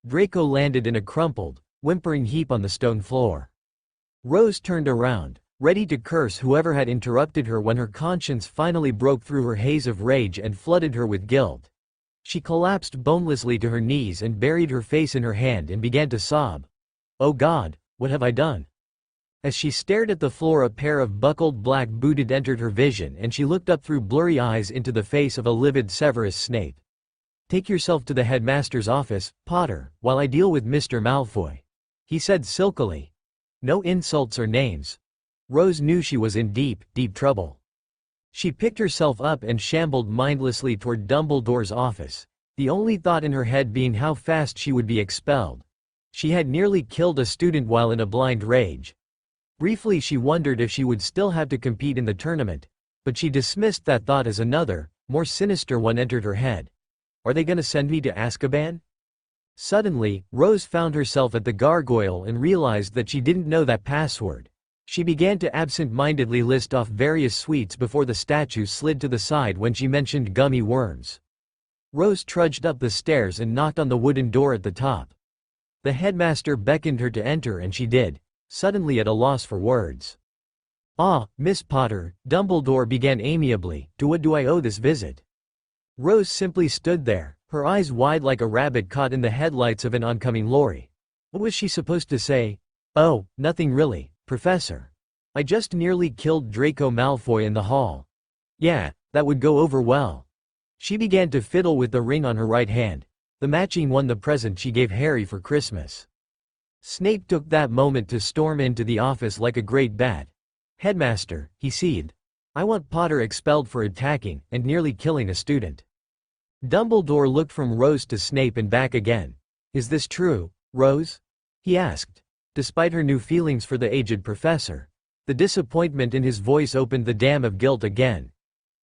Draco landed in a crumpled, whimpering heap on the stone floor. Rose turned around, ready to curse whoever had interrupted her, when her conscience finally broke through her haze of rage and flooded her with guilt. She collapsed bonelessly to her knees and buried her face in her hand and began to sob. "Oh God, what have I done?" As she stared at the floor, a pair of buckled black booted entered her vision, and she looked up through blurry eyes into the face of a livid Severus Snape. "Take yourself to the headmaster's office, Potter, while I deal with Mr. Malfoy," he said silkily. "No insults or names." Rose knew she was in deep, deep trouble. She picked herself up and shambled mindlessly toward Dumbledore's office, the only thought in her head being how fast she would be expelled. She had nearly killed a student while in a blind rage. Briefly she wondered if she would still have to compete in the tournament, but she dismissed that thought as another, more sinister one entered her head. "Are they gonna send me to Azkaban?" Suddenly, Rose found herself at the gargoyle and realized that she didn't know that password. She began to absent-mindedly list off various sweets before the statue slid to the side when she mentioned gummy worms. Rose trudged up the stairs and knocked on the wooden door at the top. The headmaster beckoned her to enter and she did, suddenly at a loss for words. "Ah, Miss Potter," Dumbledore began amiably, "to what do I owe this visit?" Rose simply stood there, her eyes wide like a rabbit caught in the headlights of an oncoming lorry. What was she supposed to say? "Oh, nothing really, Professor." I just nearly killed Draco Malfoy in the hall. Yeah, that would go over well. She began to fiddle with the ring on her right hand, the matching one the present she gave Harry for Christmas. Snape took that moment to storm into the office like a great bat. "Headmaster," he seethed. "I want Potter expelled for attacking and nearly killing a student." Dumbledore looked from Rose to Snape and back again. "Is this true, Rose?" he asked. Despite her new feelings for the aged professor, the disappointment in his voice opened the dam of guilt again.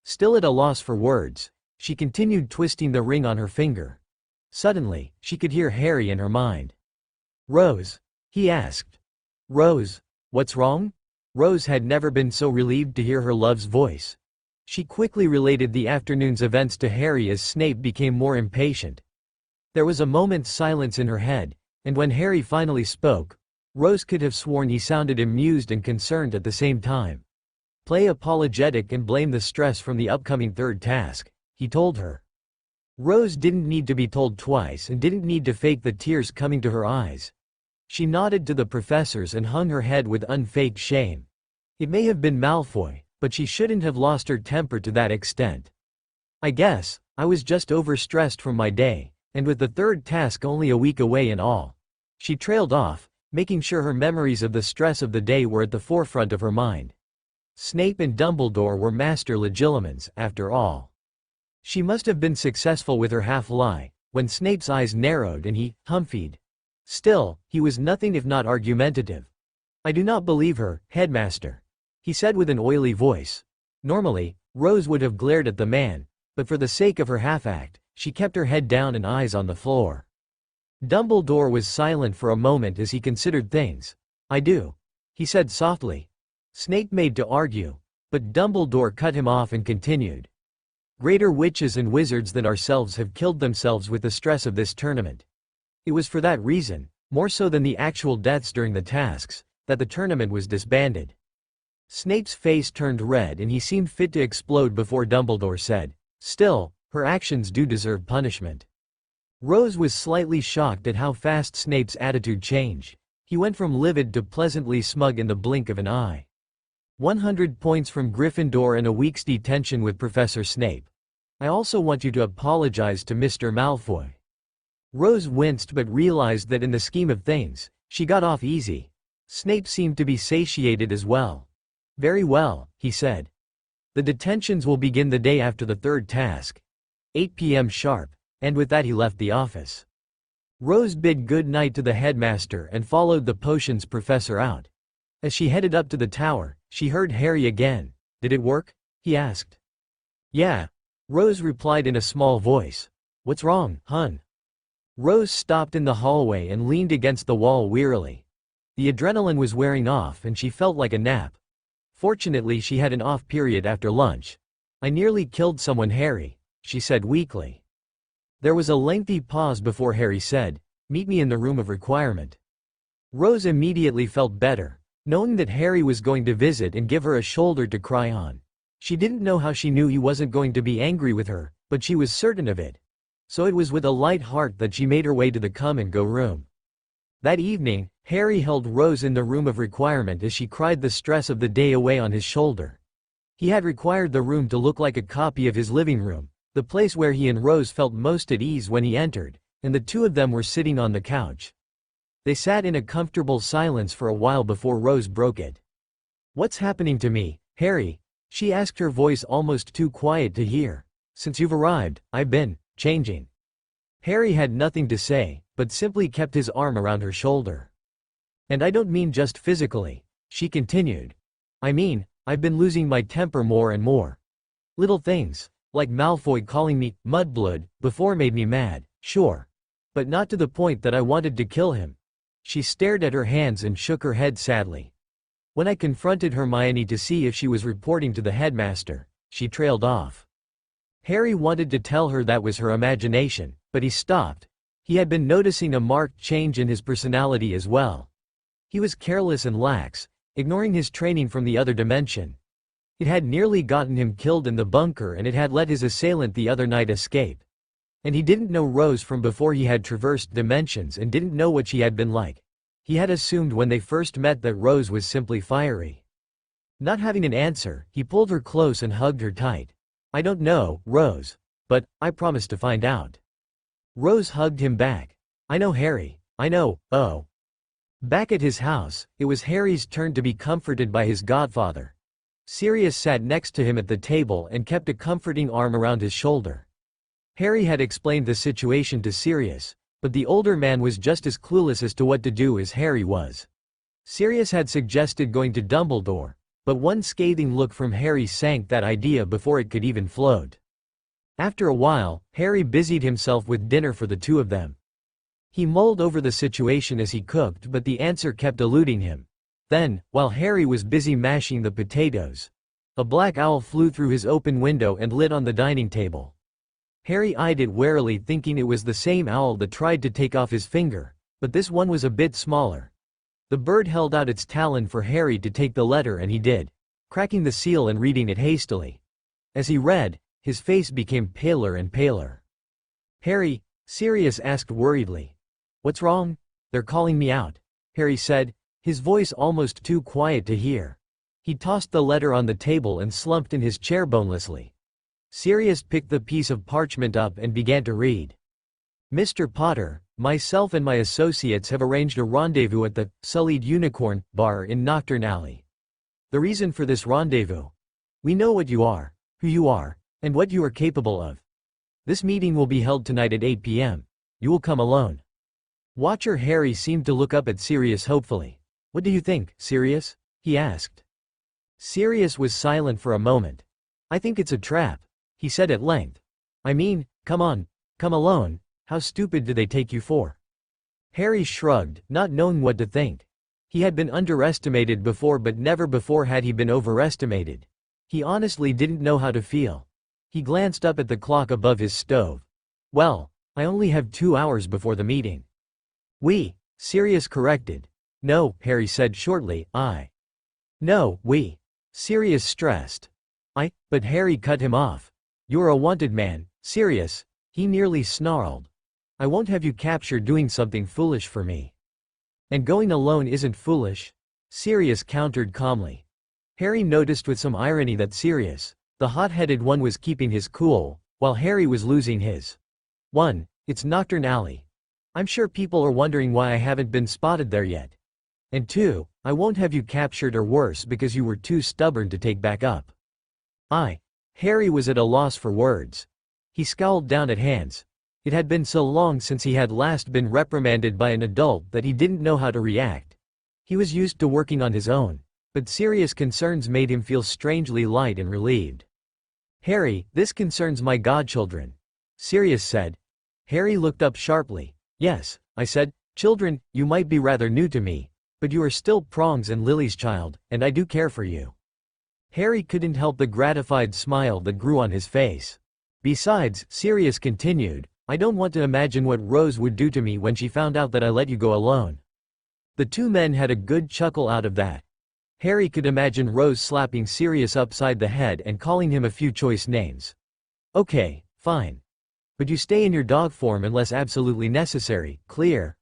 Still at a loss for words, she continued twisting the ring on her finger. Suddenly, she could hear Harry in her mind. "Rose?" he asked. "Rose, what's wrong?" Rose had never been so relieved to hear her love's voice. She quickly related the afternoon's events to Harry as Snape became more impatient. There was a moment's silence in her head, and when Harry finally spoke, Rose could have sworn he sounded amused and concerned at the same time. "Play apologetic and blame the stress from the upcoming third task," he told her. Rose didn't need to be told twice and didn't need to fake the tears coming to her eyes. She nodded to the professors and hung her head with unfaked shame. It may have been Malfoy, but she shouldn't have lost her temper to that extent. "I guess, I was just overstressed from my day, and with the third task only a week away and all." She trailed off, making sure her memories of the stress of the day were at the forefront of her mind. Snape and Dumbledore were master legilimens, after all. She must have been successful with her half-lie, when Snape's eyes narrowed and he humfied. Still, he was nothing if not argumentative. "I do not believe her, Headmaster," he said with an oily voice. Normally, Rose would have glared at the man, but for the sake of her half-act, she kept her head down and eyes on the floor. Dumbledore was silent for a moment as he considered things. "I do," he said softly. Snape made to argue, but Dumbledore cut him off and continued. "Greater witches and wizards than ourselves have killed themselves with the stress of this tournament. It was for that reason, more so than the actual deaths during the tasks, that the tournament was disbanded." Snape's face turned red and he seemed fit to explode before Dumbledore said, "Still, her actions do deserve punishment." Rose was slightly shocked at how fast Snape's attitude changed. He went from livid to pleasantly smug in the blink of an eye. 100 points from Gryffindor and a week's detention with Professor Snape. "I also want you to apologize to Mr. Malfoy." Rose winced but realized that in the scheme of things, she got off easy. Snape seemed to be satiated as well. "Very well," he said. "The detentions will begin the day after the third task. 8 p.m. sharp," and with that he left the office. Rose bid good night to the headmaster and followed the potions professor out. As she headed up to the tower, she heard Harry again. "Did it work?" he asked. "Yeah," Rose replied in a small voice. "What's wrong, hun?" Rose stopped in the hallway and leaned against the wall wearily. The adrenaline was wearing off and she felt like a nap. Fortunately she had an off period after lunch. "I nearly killed someone, Harry," she said weakly. There was a lengthy pause before Harry said, "Meet me in the room of requirement." Rose immediately felt better, knowing that Harry was going to visit and give her a shoulder to cry on. She didn't know how she knew he wasn't going to be angry with her, but she was certain of it. So it was with a light heart that she made her way to the come-and-go room. That evening, Harry held Rose in the room of requirement as she cried the stress of the day away on his shoulder. He had required the room to look like a copy of his living room, the place where he and Rose felt most at ease when he entered, and the two of them were sitting on the couch. They sat in a comfortable silence for a while before Rose broke it. "What's happening to me, Harry?" she asked, her voice almost too quiet to hear. "Since you've arrived, I've been changing." Harry had nothing to say, but simply kept his arm around her shoulder. "And I don't mean just physically," she continued. "I mean, I've been losing my temper more and more. Little things, like Malfoy calling me mudblood, before made me mad, sure. But not to the point that I wanted to kill him." She stared at her hands and shook her head sadly. "When I confronted Hermione to see if she was reporting to the headmaster, she trailed off." Harry wanted to tell her that was her imagination, but he stopped. He had been noticing a marked change in his personality as well. He was careless and lax, ignoring his training from the other dimension. It had nearly gotten him killed in the bunker and it had let his assailant the other night escape. And he didn't know Rose from before he had traversed dimensions and didn't know what she had been like. He had assumed when they first met that Rose was simply fiery. Not having an answer, he pulled her close and hugged her tight. "I don't know, Rose. But I promise to find out." Rose hugged him back. "I know, Harry. I know, oh." Back at his house, it was Harry's turn to be comforted by his godfather. Sirius sat next to him at the table and kept a comforting arm around his shoulder. Harry had explained the situation to Sirius, but the older man was just as clueless as to what to do as Harry was. Sirius had suggested going to Dumbledore, but one scathing look from Harry sank that idea before it could even float. After a while, Harry busied himself with dinner for the two of them. He mulled over the situation as he cooked, but the answer kept eluding him. Then, while Harry was busy mashing the potatoes, a black owl flew through his open window and lit on the dining table. Harry eyed it warily, thinking it was the same owl that tried to take off his finger, but this one was a bit smaller. The bird held out its talon for Harry to take the letter, and he did, cracking the seal and reading it hastily. As he read, his face became paler and paler. "Harry," Sirius asked worriedly. "What's wrong?" "They're calling me out," Harry said, his voice almost too quiet to hear. He tossed the letter on the table and slumped in his chair bonelessly. Sirius picked the piece of parchment up and began to read. "Mr. Potter, myself and my associates have arranged a rendezvous at the Sullied Unicorn bar in Nocturn Alley. The reason for this rendezvous? We know what you are, who you are, and what you are capable of. This meeting will be held tonight at 8 p.m. You will come alone." Watcher Harry seemed to look up at Sirius hopefully. "What do you think, Sirius?" he asked. Sirius was silent for a moment. "I think it's a trap," he said at length. "I mean, come on, come alone. How stupid do they take you for?" Harry shrugged, not knowing what to think. He had been underestimated before, but never before had he been overestimated. He honestly didn't know how to feel. He glanced up at the clock above his stove. "Well, I only have 2 hours before the meeting." Sirius corrected. "No," Harry said shortly, "No, we." Sirius stressed. But Harry cut him off. "You're a wanted man, Sirius," he nearly snarled. "I won't have you captured doing something foolish for me." "And going alone isn't foolish," Sirius countered calmly. Harry noticed with some irony that Sirius, the hot-headed one, was keeping his cool, while Harry was losing his. 1. It's Nocturn Alley. I'm sure people are wondering why I haven't been spotted there yet. And 2, I won't have you captured or worse because you were too stubborn to take back up. Harry was at a loss for words. He scowled down at Hans. It had been so long since he had last been reprimanded by an adult that he didn't know how to react. He was used to working on his own, but serious concerns made him feel strangely light and relieved. "Harry, this concerns my godchildren," Sirius said. Harry looked up sharply. "Yes," I said, "children, you might be rather new to me, but you are still Prongs and Lily's child, and I do care for you." Harry couldn't help the gratified smile that grew on his face. "Besides," Sirius continued, "I don't want to imagine what Rose would do to me when she found out that I let you go alone." The two men had a good chuckle out of that. Harry could imagine Rose slapping Sirius upside the head and calling him a few choice names. "Okay, fine. But you stay in your dog form unless absolutely necessary, clear?"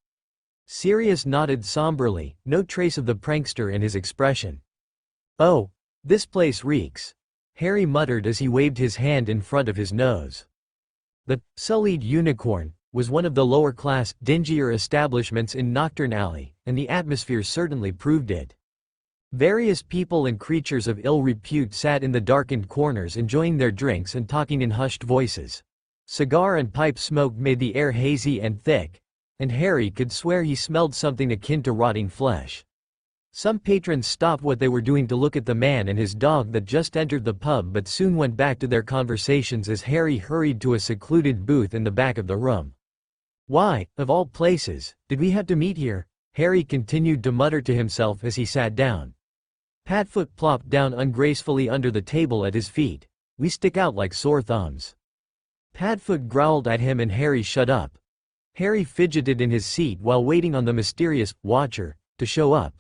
Sirius nodded somberly, no trace of the prankster in his expression. "Oh, this place reeks," Harry muttered as he waved his hand in front of his nose. The Sullied Unicorn was one of the lower-class, dingier establishments in Nocturn Alley, and the atmosphere certainly proved it. Various people and creatures of ill repute sat in the darkened corners enjoying their drinks and talking in hushed voices. Cigar and pipe smoke made the air hazy and thick, and Harry could swear he smelled something akin to rotting flesh. Some patrons stopped what they were doing to look at the man and his dog that just entered the pub, but soon went back to their conversations as Harry hurried to a secluded booth in the back of the room. "Why, of all places, did we have to meet here?" Harry continued to mutter to himself as he sat down. Padfoot plopped down ungracefully under the table at his feet. "We stick out like sore thumbs." Padfoot growled at him and Harry shut up. Harry fidgeted in his seat while waiting on the mysterious Watcher to show up.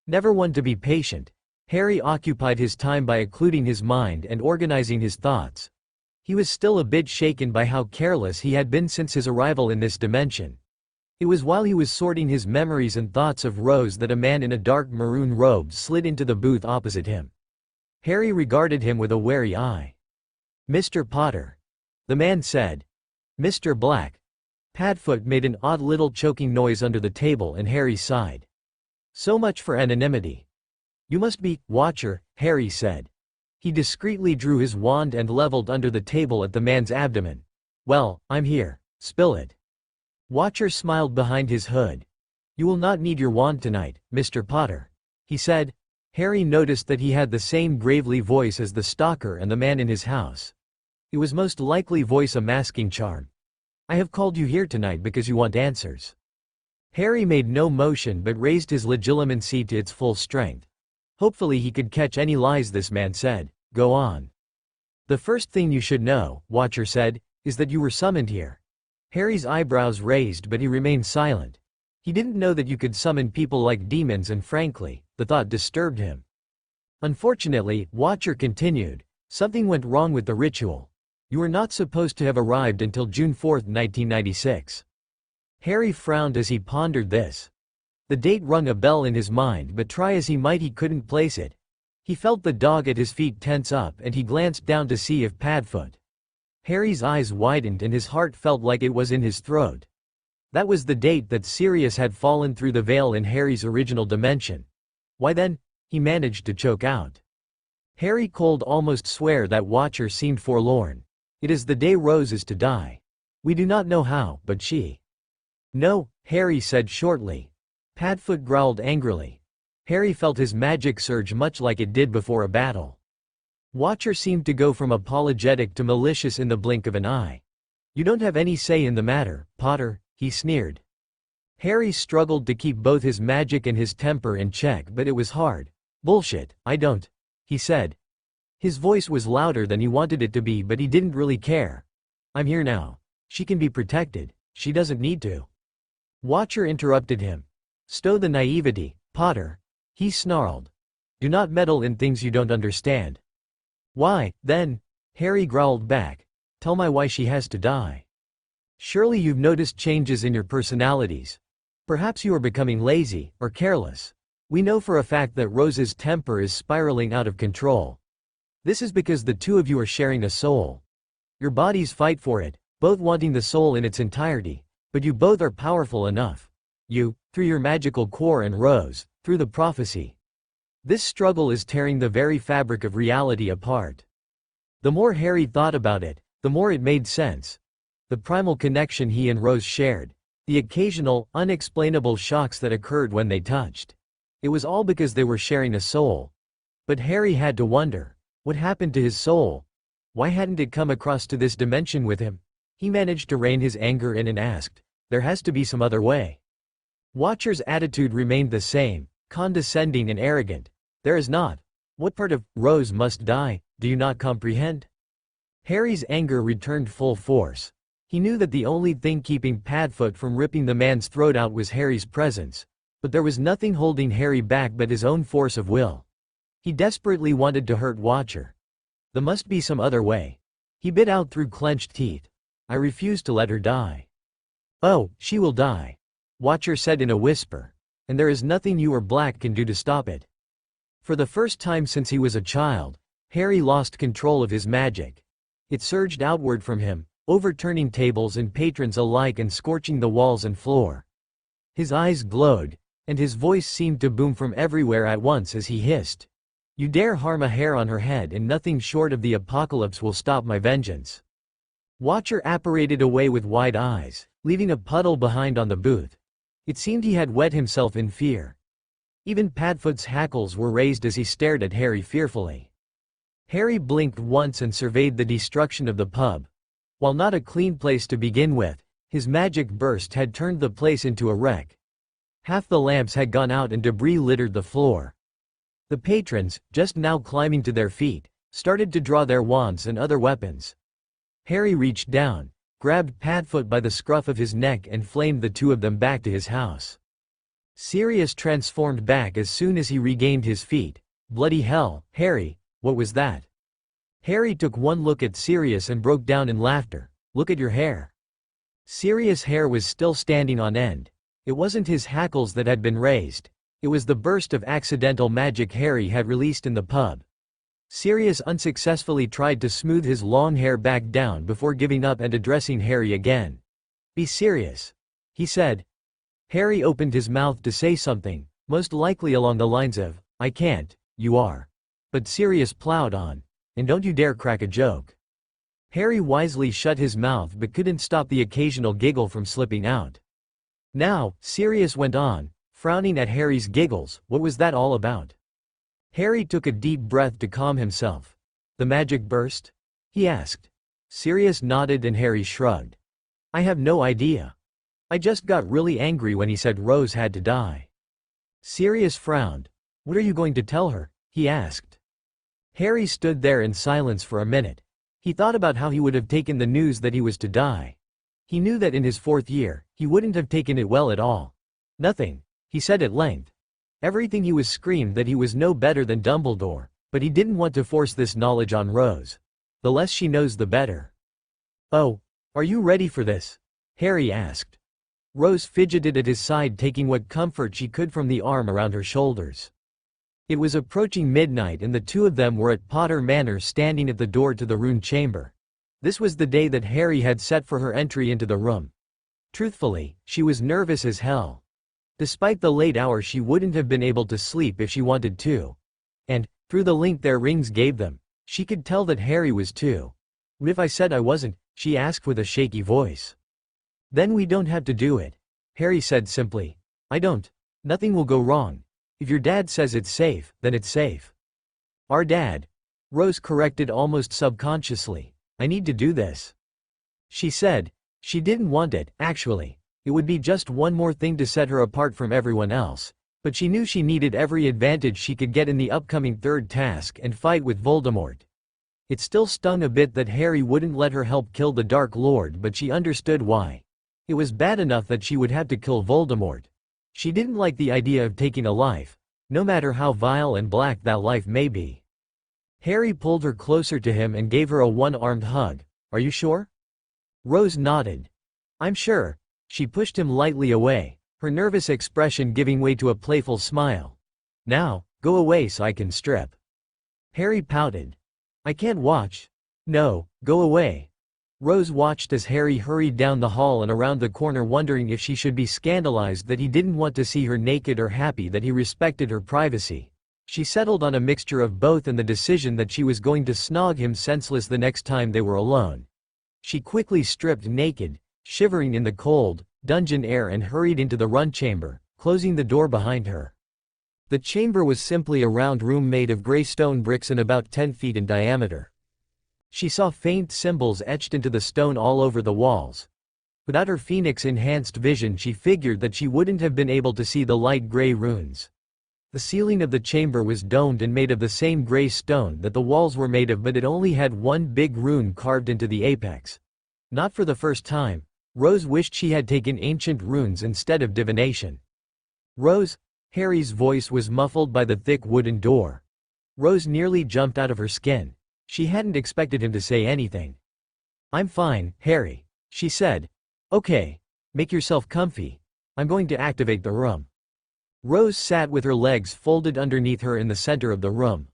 Never one to be patient, Harry occupied his time by occluding his mind and organizing his thoughts. He was still a bit shaken by how careless he had been since his arrival in this dimension. It was while he was sorting his memories and thoughts of Rose that a man in a dark maroon robe slid into the booth opposite him. Harry regarded him with a wary eye. "Mr. Potter." The man said. "Mr. Black." Padfoot made an odd little choking noise under the table and Harry sighed. So much for anonymity. "You must be Watcher," Harry said. He discreetly drew his wand and leveled under the table at the man's abdomen. "Well, I'm here. Spill it." Watcher smiled behind his hood. "You will not need your wand tonight, Mr. Potter," he said. Harry noticed that he had the same gravely voice as the stalker and the man in his house. It was most likely voice a masking charm. "I have called you here tonight because you want answers." Harry made no motion but raised his legitimacy to its full strength. Hopefully he could catch any lies this man said. "Go on." "The first thing you should know," Watcher said, "is that you were summoned here." Harry's eyebrows raised but he remained silent. He didn't know that you could summon people like demons and frankly, the thought disturbed him. "Unfortunately," Watcher continued, "something went wrong with the ritual. You were not supposed to have arrived until June 4, 1996. Harry frowned as he pondered this. The date rung a bell in his mind but try as he might he couldn't place it. He felt the dog at his feet tense up and he glanced down to see if Padfoot. Harry's eyes widened and his heart felt like it was in his throat. That was the date that Sirius had fallen through the veil in Harry's original dimension. Why then? He managed to choke out. Harry could almost swear that Watcher seemed forlorn. "It is the day Rose is to die. We do not know how, but she." "No," Harry said shortly. Padfoot growled angrily. Harry felt his magic surge much like it did before a battle. Watcher seemed to go from apologetic to malicious in the blink of an eye. "You don't have any say in the matter, Potter," he sneered. Harry struggled to keep both his magic and his temper in check but it was hard. "Bullshit, I don't," he said. His voice was louder than he wanted it to be but he didn't really care. "I'm here now. She can be protected. She doesn't need to." Watcher interrupted him. "Stow the naivety, Potter," he snarled. "Do not meddle in things you don't understand." "Why, then?" Harry growled back. "Tell my why she has to die." "Surely you've noticed changes in your personalities. Perhaps you are becoming lazy, or careless. We know for a fact that Rose's temper is spiraling out of control. This is because the two of you are sharing a soul. Your bodies fight for it, both wanting the soul in its entirety, but you both are powerful enough. You, through your magical core and Rose, through the prophecy. This struggle is tearing the very fabric of reality apart." The more Harry thought about it, the more it made sense. The primal connection he and Rose shared. The occasional, unexplainable shocks that occurred when they touched. It was all because they were sharing a soul. But Harry had to wonder, what happened to his soul? Why hadn't it come across to this dimension with him? He managed to rein his anger in and asked, "There has to be some other way." Watcher's attitude remained the same, condescending and arrogant. "There is not. What part of Rose must die, do you not comprehend?" Harry's anger returned full force. He knew that the only thing keeping Padfoot from ripping the man's throat out was Harry's presence, but there was nothing holding Harry back but his own force of will. He desperately wanted to hurt Watcher. There must be some other way. He bit out through clenched teeth. "I refuse to let her die." "Oh, she will die," Watcher said in a whisper, "and there is nothing you or Black can do to stop it." For the first time since he was a child, Harry lost control of his magic. It surged outward from him, overturning tables and patrons alike and scorching the walls and floor. His eyes glowed, and his voice seemed to boom from everywhere at once as he hissed, "You dare harm a hair on her head and nothing short of the apocalypse will stop my vengeance." Watcher apparated away with wide eyes, leaving a puddle behind on the booth. It seemed he had wet himself in fear. Even Padfoot's hackles were raised as he stared at Harry fearfully. Harry blinked once and surveyed the destruction of the pub. While not a clean place to begin with, his magic burst had turned the place into a wreck. Half the lamps had gone out and debris littered the floor. The patrons, just now climbing to their feet, started to draw their wands and other weapons. Harry reached down, grabbed Padfoot by the scruff of his neck and flamed the two of them back to his house. Sirius transformed back as soon as he regained his feet. "Bloody hell, Harry, what was that?" Harry took one look at Sirius and broke down in laughter. "Look at your hair." Sirius' hair was still standing on end. It wasn't his hackles that had been raised. It was the burst of accidental magic Harry had released in the pub. Sirius unsuccessfully tried to smooth his long hair back down before giving up and addressing Harry again. "Be serious," he said. Harry opened his mouth to say something, most likely along the lines of, "I can't, you are." But Sirius plowed on, "And don't you dare crack a joke." Harry wisely shut his mouth but couldn't stop the occasional giggle from slipping out. "Now," Sirius went on, frowning at Harry's giggles, "what was that all about?" Harry took a deep breath to calm himself. "The magic burst?" he asked. Sirius nodded and Harry shrugged. "I have no idea. I just got really angry when he said Rose had to die." Sirius frowned. "What are you going to tell her?" he asked. Harry stood there in silence for a minute. He thought about how he would have taken the news that he was to die. He knew that in his 4th year, he wouldn't have taken it well at all. "Nothing," he said at length. Everything he was screamed that he was no better than Dumbledore, but he didn't want to force this knowledge on Rose. The less she knows the better. "Oh, are you ready for this?" Harry asked. Rose fidgeted at his side, taking what comfort she could from the arm around her shoulders. It was approaching midnight and the two of them were at Potter Manor, standing at the door to the rune chamber. This was the day that Harry had set for her entry into the room. Truthfully, she was nervous as hell. Despite the late hour, she wouldn't have been able to sleep if she wanted to. And, through the link their rings gave them, she could tell that Harry was too. "What if I said I wasn't?" she asked with a shaky voice. "Then we don't have to do it," Harry said simply. "I don't. Nothing will go wrong. If your dad says it's safe, then it's safe." "Our dad," Rose corrected almost subconsciously. "I need to do this," she said. She didn't want it, actually. It would be just one more thing to set her apart from everyone else. But she knew she needed every advantage she could get in the upcoming 3rd task and fight with Voldemort. It still stung a bit that Harry wouldn't let her help kill the Dark Lord, but she understood why. It was bad enough that she would have to kill Voldemort. She didn't like the idea of taking a life, no matter how vile and black that life may be. Harry pulled her closer to him and gave her a one-armed hug. "Are you sure?" Rose nodded. "I'm sure." She pushed him lightly away, her nervous expression giving way to a playful smile. "Now, go away so I can strip." Harry pouted. "I can't watch." "No, go away." Rose watched as Harry hurried down the hall and around the corner, wondering if she should be scandalized that he didn't want to see her naked or happy that he respected her privacy. She settled on a mixture of both and the decision that she was going to snog him senseless the next time they were alone. She quickly stripped naked, shivering in the cold, dungeon air, and hurried into the run chamber, closing the door behind her. The chamber was simply a round room made of gray stone bricks and about 10 feet in diameter. She saw faint symbols etched into the stone all over the walls. Without her phoenix-enhanced vision, she figured that she wouldn't have been able to see the light gray runes. The ceiling of the chamber was domed and made of the same gray stone that the walls were made of, but it only had one big rune carved into the apex. Not for the first time, Rose wished she had taken ancient runes instead of divination. "Rose?" Harry's voice was muffled by the thick wooden door. Rose nearly jumped out of her skin. She hadn't expected him to say anything. "I'm fine, Harry," she said. "Okay. Make yourself comfy. I'm going to activate the room." Rose sat with her legs folded underneath her in the center of the room.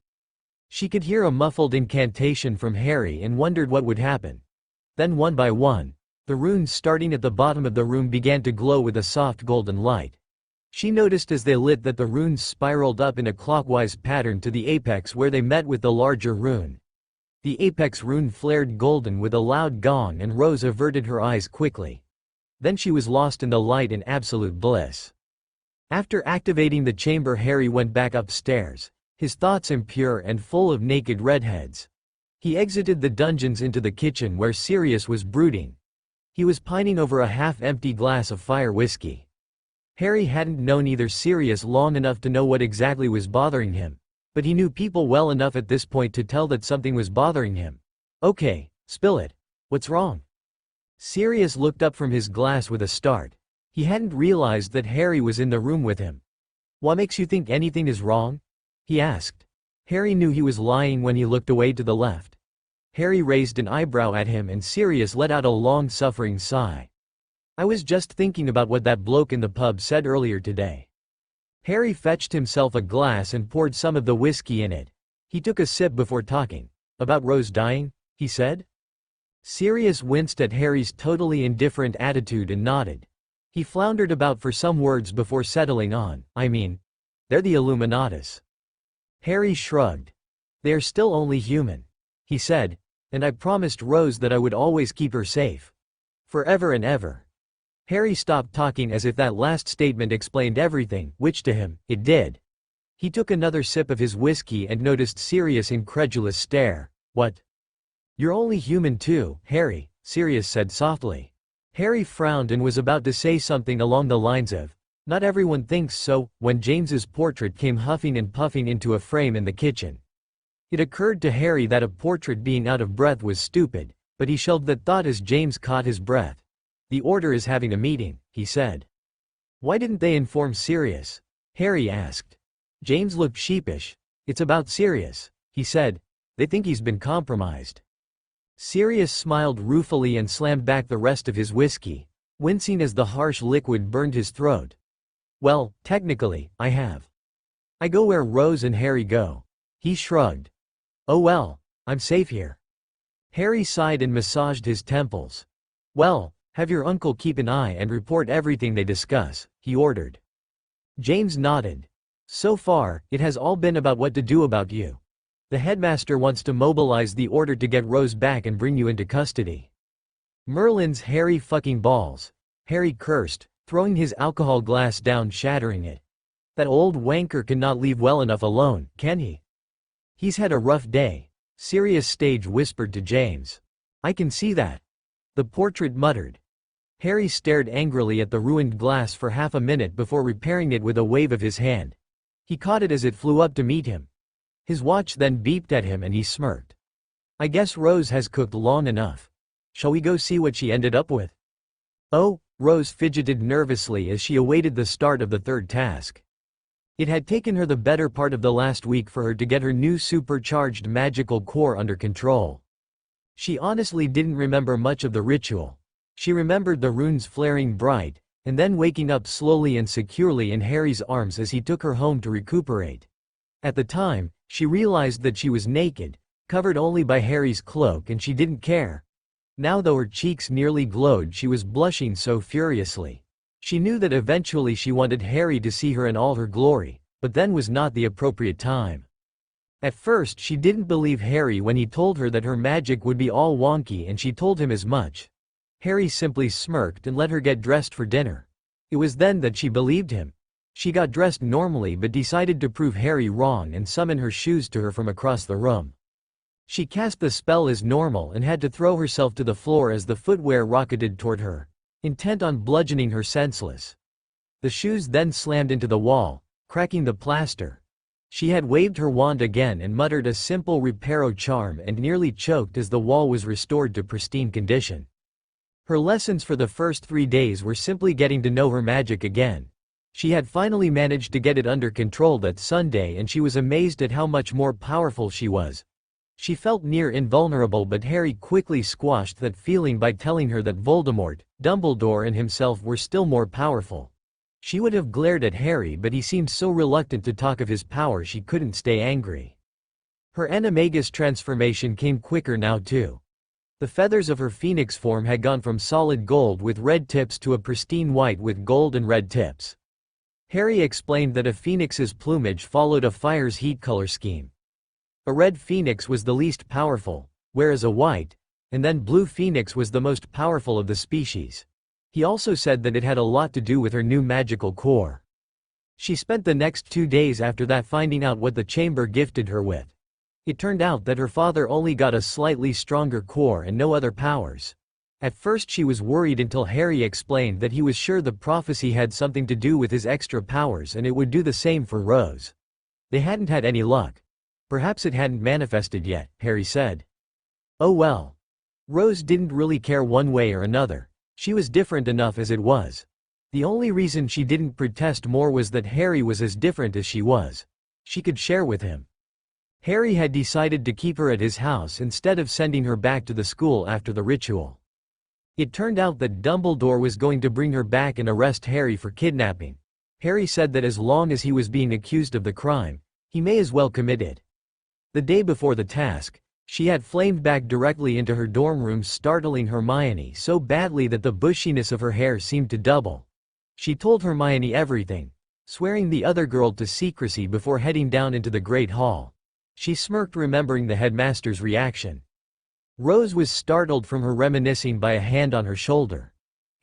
She could hear a muffled incantation from Harry and wondered what would happen. Then one by one, the runes starting at the bottom of the room began to glow with a soft golden light. She noticed as they lit that the runes spiraled up in a clockwise pattern to the apex where they met with the larger rune. The apex rune flared golden with a loud gong and Rose averted her eyes quickly. Then she was lost in the light in absolute bliss. After activating the chamber, Harry went back upstairs, his thoughts impure and full of naked redheads. He exited the dungeons into the kitchen where Sirius was brooding. He was pining over a half-empty glass of fire whiskey. Harry hadn't known either Sirius long enough to know what exactly was bothering him, but he knew people well enough at this point to tell that something was bothering him. "Okay, spill it. What's wrong?" Sirius looked up from his glass with a start. He hadn't realized that Harry was in the room with him. "What makes you think anything is wrong?" he asked. Harry knew he was lying when he looked away to the left. Harry raised an eyebrow at him and Sirius let out a long-suffering sigh. "I was just thinking about what that bloke in the pub said earlier today." Harry fetched himself a glass and poured some of the whiskey in it. He took a sip before talking. About Rose dying? He said. Sirius winced at Harry's totally indifferent attitude and nodded. He floundered about for some words before settling on, I mean, they're the Illuminatis. Harry shrugged. They are still only human, he said, and I promised Rose that I would always keep her safe. Forever and ever. Harry stopped talking as if that last statement explained everything, which to him, it did. He took another sip of his whiskey and noticed Sirius' incredulous stare. What? You're only human too, Harry, Sirius said softly. Harry frowned and was about to say something along the lines of, not everyone thinks so, when James's portrait came huffing and puffing into a frame in the kitchen. It occurred to Harry that a portrait being out of breath was stupid, but he shelved that thought as James caught his breath. The Order is having a meeting, he said. Why didn't they inform Sirius? Harry asked. James looked sheepish. It's about Sirius, he said. They think he's been compromised. Sirius smiled ruefully and slammed back the rest of his whiskey, wincing as the harsh liquid burned his throat. Well, technically, I have. I go where Rose and Harry go. He shrugged. Oh well, I'm safe here. Harry sighed and massaged his temples. Well, have your uncle keep an eye and report everything they discuss, he ordered. James nodded. So far, it has all been about what to do about you. The headmaster wants to mobilize the Order to get Rose back and bring you into custody. Merlin's hairy fucking balls. Harry cursed, throwing his alcohol glass down, shattering it. That old wanker cannot leave well enough alone, can he? He's had a rough day, Sirius Stage whispered to James. I can see that. The portrait muttered. Harry stared angrily at the ruined glass for half a minute before repairing it with a wave of his hand. He caught it as it flew up to meet him. His watch then beeped at him and he smirked. I guess Rose has cooked long enough. Shall we go see what she ended up with? Oh, Rose fidgeted nervously as she awaited the start of the third task. It had taken her the better part of the last week for her to get her new supercharged magical core under control. She honestly didn't remember much of the ritual. She remembered the runes flaring bright, and then waking up slowly and securely in Harry's arms as he took her home to recuperate. At the time, she realized that she was naked, covered only by Harry's cloak, and she didn't care. Now though her cheeks nearly glowed, she was blushing so furiously. She knew that eventually she wanted Harry to see her in all her glory, but then was not the appropriate time. At first she didn't believe Harry when he told her that her magic would be all wonky, and she told him as much. Harry simply smirked and let her get dressed for dinner. It was then that she believed him. She got dressed normally but decided to prove Harry wrong and summon her shoes to her from across the room. She cast the spell as normal and had to throw herself to the floor as the footwear rocketed toward her, intent on bludgeoning her senseless. The shoes then slammed into the wall, cracking the plaster. She had waved her wand again and muttered a simple reparo charm and nearly choked as the wall was restored to pristine condition. Her lessons for the first 3 days were simply getting to know her magic again. She had finally managed to get it under control that Sunday, and she was amazed at how much more powerful she was. She felt near invulnerable, but Harry quickly squashed that feeling by telling her that Voldemort, Dumbledore and himself were still more powerful. She would have glared at Harry, but he seemed so reluctant to talk of his power she couldn't stay angry. Her animagus transformation came quicker now too. The feathers of her phoenix form had gone from solid gold with red tips to a pristine white with gold and red tips. Harry explained that a phoenix's plumage followed a fire's heat color scheme. A red phoenix was the least powerful, whereas a white, and then blue phoenix was the most powerful of the species. He also said that it had a lot to do with her new magical core. She spent the next 2 days after that finding out what the chamber gifted her with. It turned out that her father only got a slightly stronger core and no other powers. At first she was worried until Harry explained that he was sure the prophecy had something to do with his extra powers and it would do the same for Rose. They hadn't had any luck. Perhaps it hadn't manifested yet, Harry said. Oh well. Rose didn't really care one way or another. She was different enough as it was. The only reason she didn't protest more was that Harry was as different as she was. She could share with him. Harry had decided to keep her at his house instead of sending her back to the school after the ritual. It turned out that Dumbledore was going to bring her back and arrest Harry for kidnapping. Harry said that as long as he was being accused of the crime, he may as well commit it. The day before the task, she had flamed back directly into her dorm room, startling Hermione so badly that the bushiness of her hair seemed to double. She told Hermione everything, swearing the other girl to secrecy before heading down into the Great Hall. She smirked, remembering the headmaster's reaction. Rose was startled from her reminiscing by a hand on her shoulder.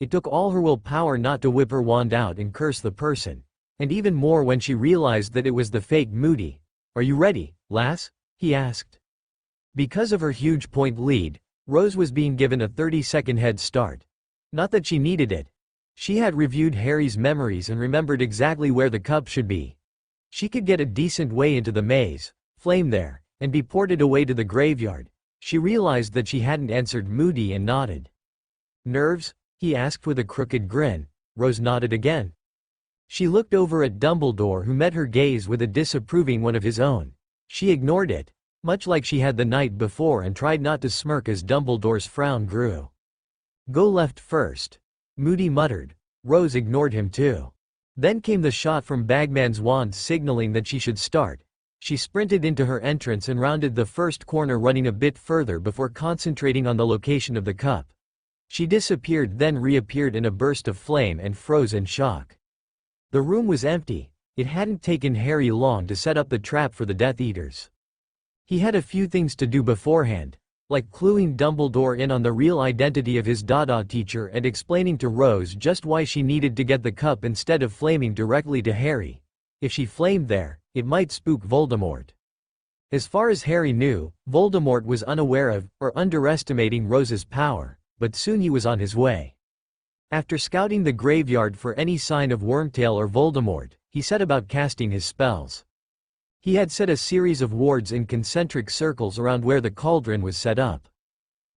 It took all her willpower not to whip her wand out and curse the person, and even more when she realized that it was the fake Moody. "Are you ready, lass?" he asked. Because of her huge point lead, Rose was being given a 30-second head start. Not that she needed it. She had reviewed Harry's memories and remembered exactly where the cup should be. She could get a decent way into the maze, flame there, and be ported away to the graveyard. She realized that she hadn't answered Moody and nodded. "Nerves?" he asked with a crooked grin. Rose nodded again. She looked over at Dumbledore, who met her gaze with a disapproving one of his own. She ignored it, much like she had the night before, and tried not to smirk as Dumbledore's frown grew. "Go left first," Moody muttered. Rose ignored him too. Then came the shot from Bagman's wand signaling that she should start. She sprinted into her entrance and rounded the first corner, running a bit further before concentrating on the location of the cup. She disappeared, then reappeared in a burst of flame and froze in shock. The room was empty. It hadn't taken Harry long to set up the trap for the Death Eaters. He had a few things to do beforehand, like cluing Dumbledore in on the real identity of his Dada teacher and explaining to Rose just why she needed to get the cup instead of flaming directly to Harry. If she flamed there, it might spook Voldemort. As far as Harry knew, Voldemort was unaware of, or underestimating Rose's power, but soon he was on his way. After scouting the graveyard for any sign of Wormtail or Voldemort, he set about casting his spells. He had set a series of wards in concentric circles around where the cauldron was set up.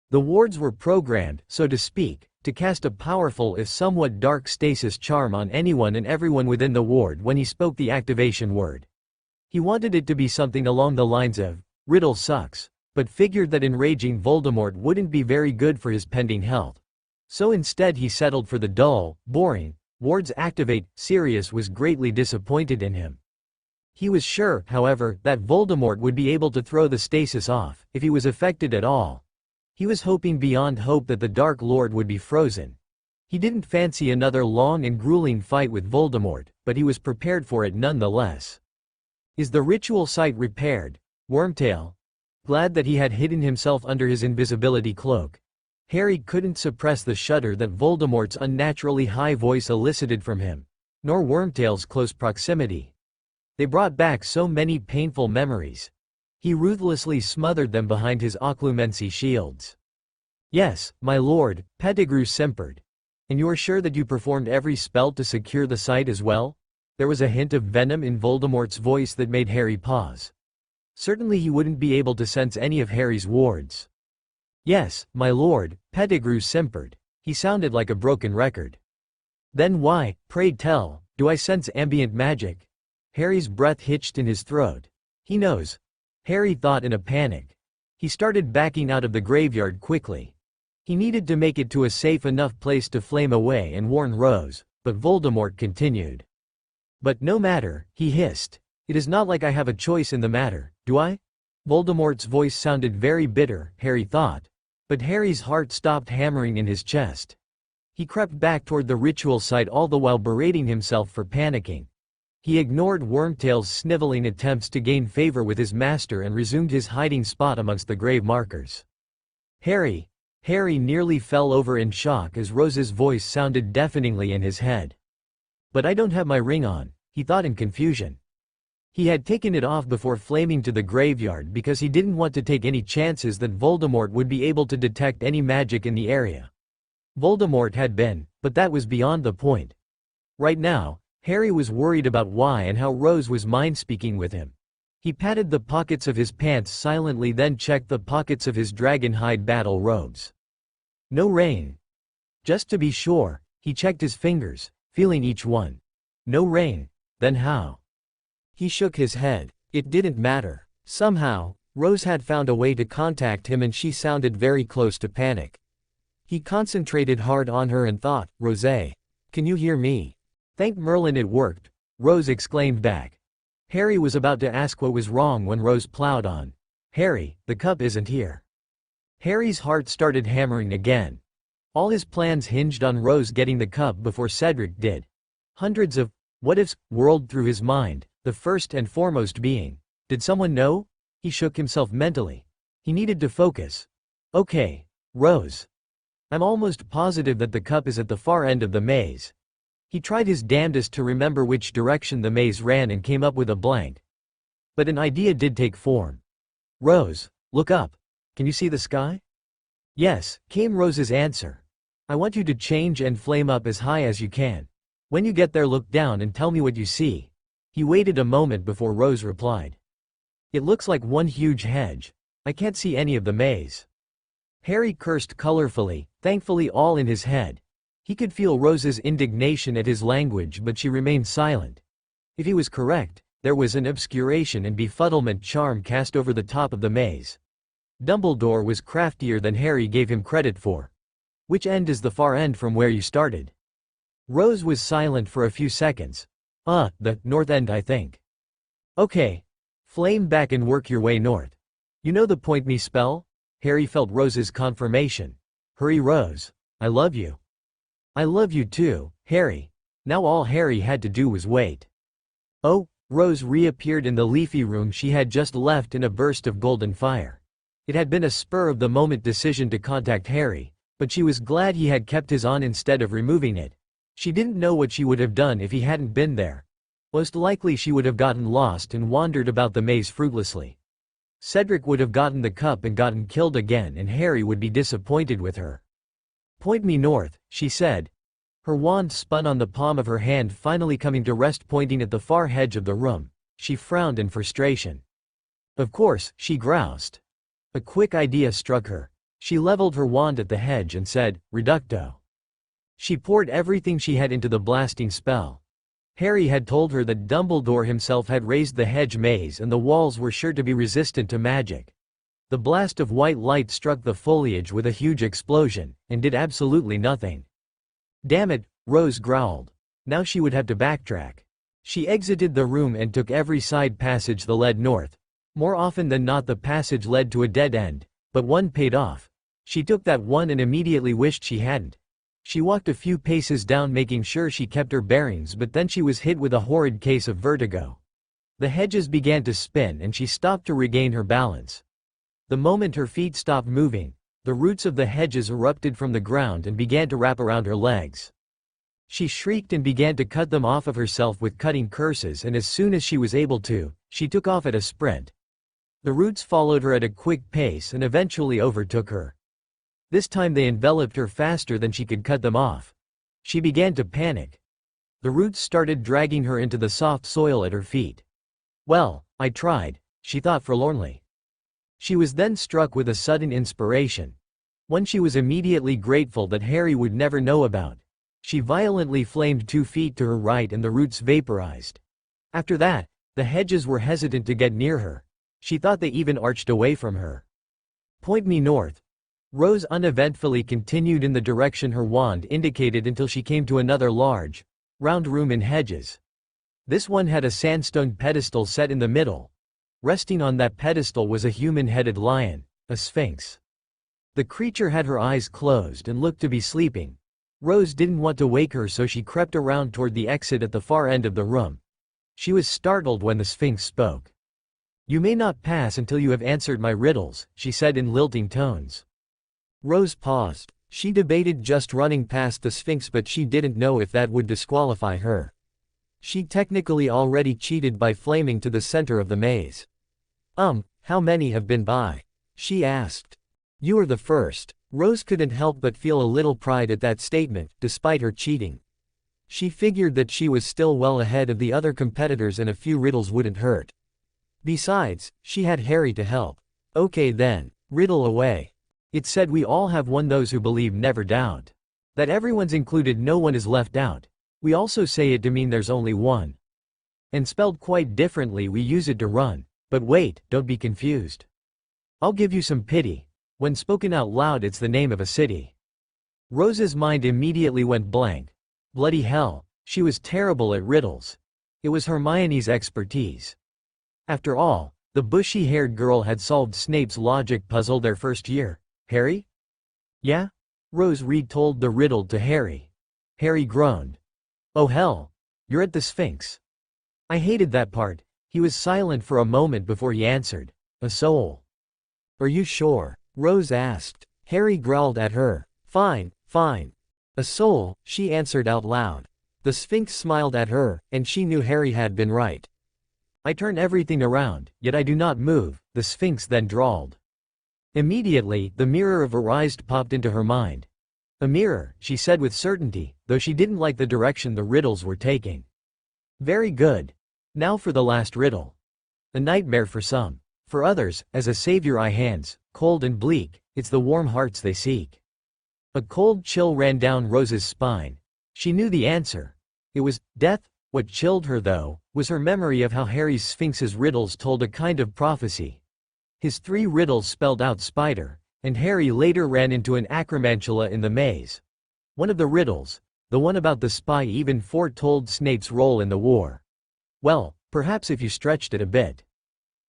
The wards were programmed, so to speak, to cast a powerful if somewhat dark stasis charm on anyone and everyone within the ward when he spoke the activation word. He wanted it to be something along the lines of, "Riddle sucks," but figured that enraging Voldemort wouldn't be very good for his pending health. So instead he settled for the dull, boring, wards activate. Sirius was greatly disappointed in him. He was sure, however, that Voldemort would be able to throw the stasis off, if he was affected at all. He was hoping beyond hope that the Dark Lord would be frozen. He didn't fancy another long and grueling fight with Voldemort, but he was prepared for it nonetheless. "Is the ritual site repaired, Wormtail?" Glad that he had hidden himself under his invisibility cloak, Harry couldn't suppress the shudder that Voldemort's unnaturally high voice elicited from him, nor Wormtail's close proximity. They brought back so many painful memories. He ruthlessly smothered them behind his occlumency shields. "Yes, my lord," Pettigrew simpered. "And you are sure that you performed every spell to secure the site as well?" There was a hint of venom in Voldemort's voice that made Harry pause. Certainly he wouldn't be able to sense any of Harry's wards. "Yes, my lord," Pettigrew simpered. He sounded like a broken record. "Then why, pray tell, do I sense ambient magic?" Harry's breath hitched in his throat. "He knows," Harry thought in a panic. He started backing out of the graveyard quickly. He needed to make it to a safe enough place to flame away and warn Rose, but Voldemort continued. "But no matter," he hissed. "It is not like I have a choice in the matter, do I?" Voldemort's voice sounded very bitter, Harry thought. But Harry's heart stopped hammering in his chest. He crept back toward the ritual site, all the while berating himself for panicking. He ignored Wormtail's sniveling attempts to gain favor with his master and resumed his hiding spot amongst the grave markers. "Harry!" Harry nearly fell over in shock as Rose's voice sounded deafeningly in his head. "But I don't have my ring on," he thought in confusion. He had taken it off before flaming to the graveyard because he didn't want to take any chances that Voldemort would be able to detect any magic in the area. Voldemort had been, but that was beyond the point. Right now, Harry was worried about why and how Rose was mind-speaking with him. He patted the pockets of his pants silently, then checked the pockets of his dragonhide battle robes. No rain. Just to be sure, he checked his fingers, feeling each one. No rain. Then how? He shook his head. It didn't matter. Somehow, Rose had found a way to contact him and she sounded very close to panic. He concentrated hard on her and thought, "Rosé, can you hear me?" "Thank Merlin it worked," Rose exclaimed back. Harry was about to ask what was wrong when Rose plowed on. Harry, the cup isn't here. Harry's heart started hammering again. All his plans hinged on Rose getting the cup before Cedric did. Hundreds of what-ifs whirled through his mind, the first and foremost being, did someone know? He shook himself mentally. He needed to focus. Okay, Rose. I'm almost positive that the cup is at the far end of the maze. He tried his damnedest to remember which direction the maze ran and came up with a blank. But an idea did take form. Rose, look up. Can you see the sky? Yes, came Rose's answer. I want you to change and flame up as high as you can. When you get there, look down and tell me what you see. He waited a moment before Rose replied. It looks like one huge hedge. I can't see any of the maze. Harry cursed colorfully, thankfully all in his head. He could feel Rose's indignation at his language, but she remained silent. If he was correct, there was an obscuration and befuddlement charm cast over the top of the maze. Dumbledore was craftier than Harry gave him credit for. Which end is the far end from where you started? Rose was silent for a few seconds. The north end, I think. Okay. Flame back and work your way north. You know the point me spell? Harry felt Rose's confirmation. Hurry, Rose. I love you. I love you too, Harry. Now all Harry had to do was wait. Oh, Rose reappeared in the leafy room she had just left in a burst of golden fire. It had been a spur-of-the-moment decision to contact Harry, but she was glad he had kept his on instead of removing it. She didn't know what she would have done if he hadn't been there. Most likely she would have gotten lost and wandered about the maze fruitlessly. Cedric would have gotten the cup and gotten killed again, and Harry would be disappointed with her. Point me north, she said. Her wand spun on the palm of her hand, finally coming to rest pointing at the far edge of the room. She frowned in frustration. Of course, she groused. A quick idea struck her. She leveled her wand at the hedge and said, Reducto. She poured everything she had into the blasting spell. Harry had told her that Dumbledore himself had raised the hedge maze and the walls were sure to be resistant to magic. The blast of white light struck the foliage with a huge explosion, and did absolutely nothing. Damn it, Rose growled. Now she would have to backtrack. She exited the room and took every side passage that led north. More often than not the passage led to a dead end, but one paid off. She took that one and immediately wished she hadn't. She walked a few paces down making sure she kept her bearings, but then she was hit with a horrid case of vertigo. The hedges began to spin and she stopped to regain her balance. The moment her feet stopped moving, the roots of the hedges erupted from the ground and began to wrap around her legs. She shrieked and began to cut them off of herself with cutting curses, and as soon as she was able to, she took off at a sprint. The roots followed her at a quick pace and eventually overtook her. This time they enveloped her faster than she could cut them off. She began to panic. The roots started dragging her into the soft soil at her feet. Well, I tried, she thought forlornly. She was then struck with a sudden inspiration. One she was immediately grateful that Harry would never know about. She violently flamed 2 feet to her right and the roots vaporized. After that, the hedges were hesitant to get near her. She thought they even arched away from her. Point me north. Rose uneventfully continued in the direction her wand indicated until she came to another large, round room in hedges. This one had a sandstone pedestal set in the middle. Resting on that pedestal was a human-headed lion, a sphinx. The creature had her eyes closed and looked to be sleeping. Rose didn't want to wake her, so she crept around toward the exit at the far end of the room. She was startled when the sphinx spoke. You may not pass until you have answered my riddles, she said in lilting tones. Rose paused. She debated just running past the sphinx, but she didn't know if that would disqualify her. She technically already cheated by flaming to the center of the maze. How many have been by? She asked. You are the first. Rose couldn't help but feel a little pride at that statement, despite her cheating. She figured that she was still well ahead of the other competitors and a few riddles wouldn't hurt. Besides, she had Harry to help. Okay then, riddle away. It said we all have one, those who believe never doubt. That everyone's included, no one is left out. We also say it to mean there's only one. And spelled quite differently we use it to run. But wait, don't be confused. I'll give you some pity. When spoken out loud it's the name of a city. Rose's mind immediately went blank. Bloody hell, she was terrible at riddles. It was Hermione's expertise. After all, The bushy-haired girl had solved Snape's logic puzzle their first year. Harry? Yeah? Rose retold the riddle to Harry. Harry groaned. Oh hell. You're at the Sphinx. I hated that part. He was silent for a moment before he answered. A soul. Are you sure? Rose asked. Harry growled at her. Fine, fine. A soul, she answered out loud. The Sphinx smiled at her, and she knew Harry had been right. I turn everything around, yet I do not move, the Sphinx then drawled. Immediately, the mirror of Arised popped into her mind. A mirror, she said with certainty, though she didn't like the direction the riddles were taking. Very good. Now for the last riddle. A nightmare for some. For others, as a savior eye hands, cold and bleak, it's the warm hearts they seek. A cold chill ran down Rose's spine. She knew the answer. It was death. What chilled her though, was her memory of how Harry's Sphinx's riddles told a kind of prophecy. His 3 riddles spelled out spider, and Harry later ran into an acromantula in the maze. One of the riddles, the one about the spy, even foretold Snape's role in the war. Well, perhaps if you stretched it a bit.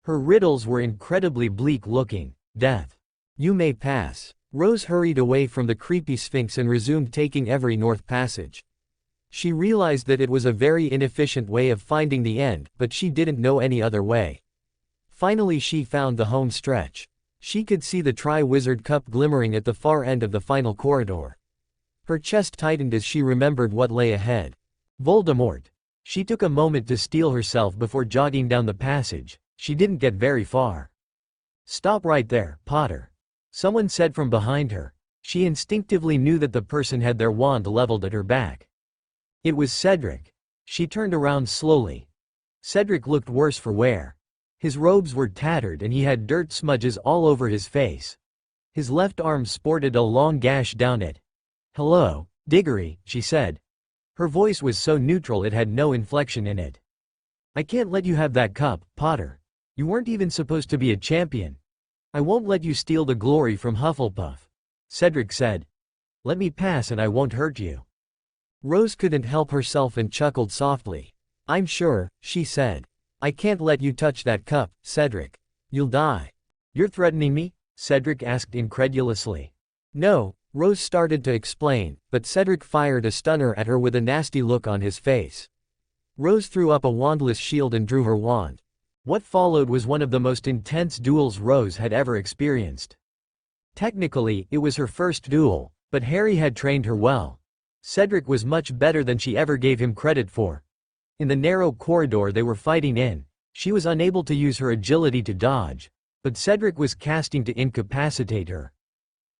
Her riddles were incredibly bleak looking. Death. You may pass. Rose hurried away from the creepy Sphinx and resumed taking every north passage. She realized that it was a very inefficient way of finding the end, but she didn't know any other way. Finally she found the home stretch. She could see the Tri-Wizard Cup glimmering at the far end of the final corridor. Her chest tightened as she remembered what lay ahead. Voldemort. She took a moment to steel herself before jogging down the passage. She didn't get very far. Stop right there, Potter. Someone said from behind her. She instinctively knew that the person had their wand leveled at her back. It was Cedric. She turned around slowly. Cedric looked worse for wear. His robes were tattered and he had dirt smudges all over his face. His left arm sported a long gash down it. Hello, Diggory, she said. Her voice was so neutral it had no inflection in it. I can't let you have that cup, Potter. You weren't even supposed to be a champion. I won't let you steal the glory from Hufflepuff. Cedric said. Let me pass and I won't hurt you. Rose couldn't help herself and chuckled softly. I'm sure, she said. I can't let you touch that cup, Cedric. You'll die. You're threatening me? Cedric asked incredulously. No, Rose started to explain, but Cedric fired a stunner at her with a nasty look on his face. Rose threw up a wandless shield and drew her wand. What followed was one of the most intense duels Rose had ever experienced. Technically, it was her first duel, but Harry had trained her well. Cedric was much better than she ever gave him credit for. In the narrow corridor they were fighting in, she was unable to use her agility to dodge, but Cedric was casting to incapacitate her.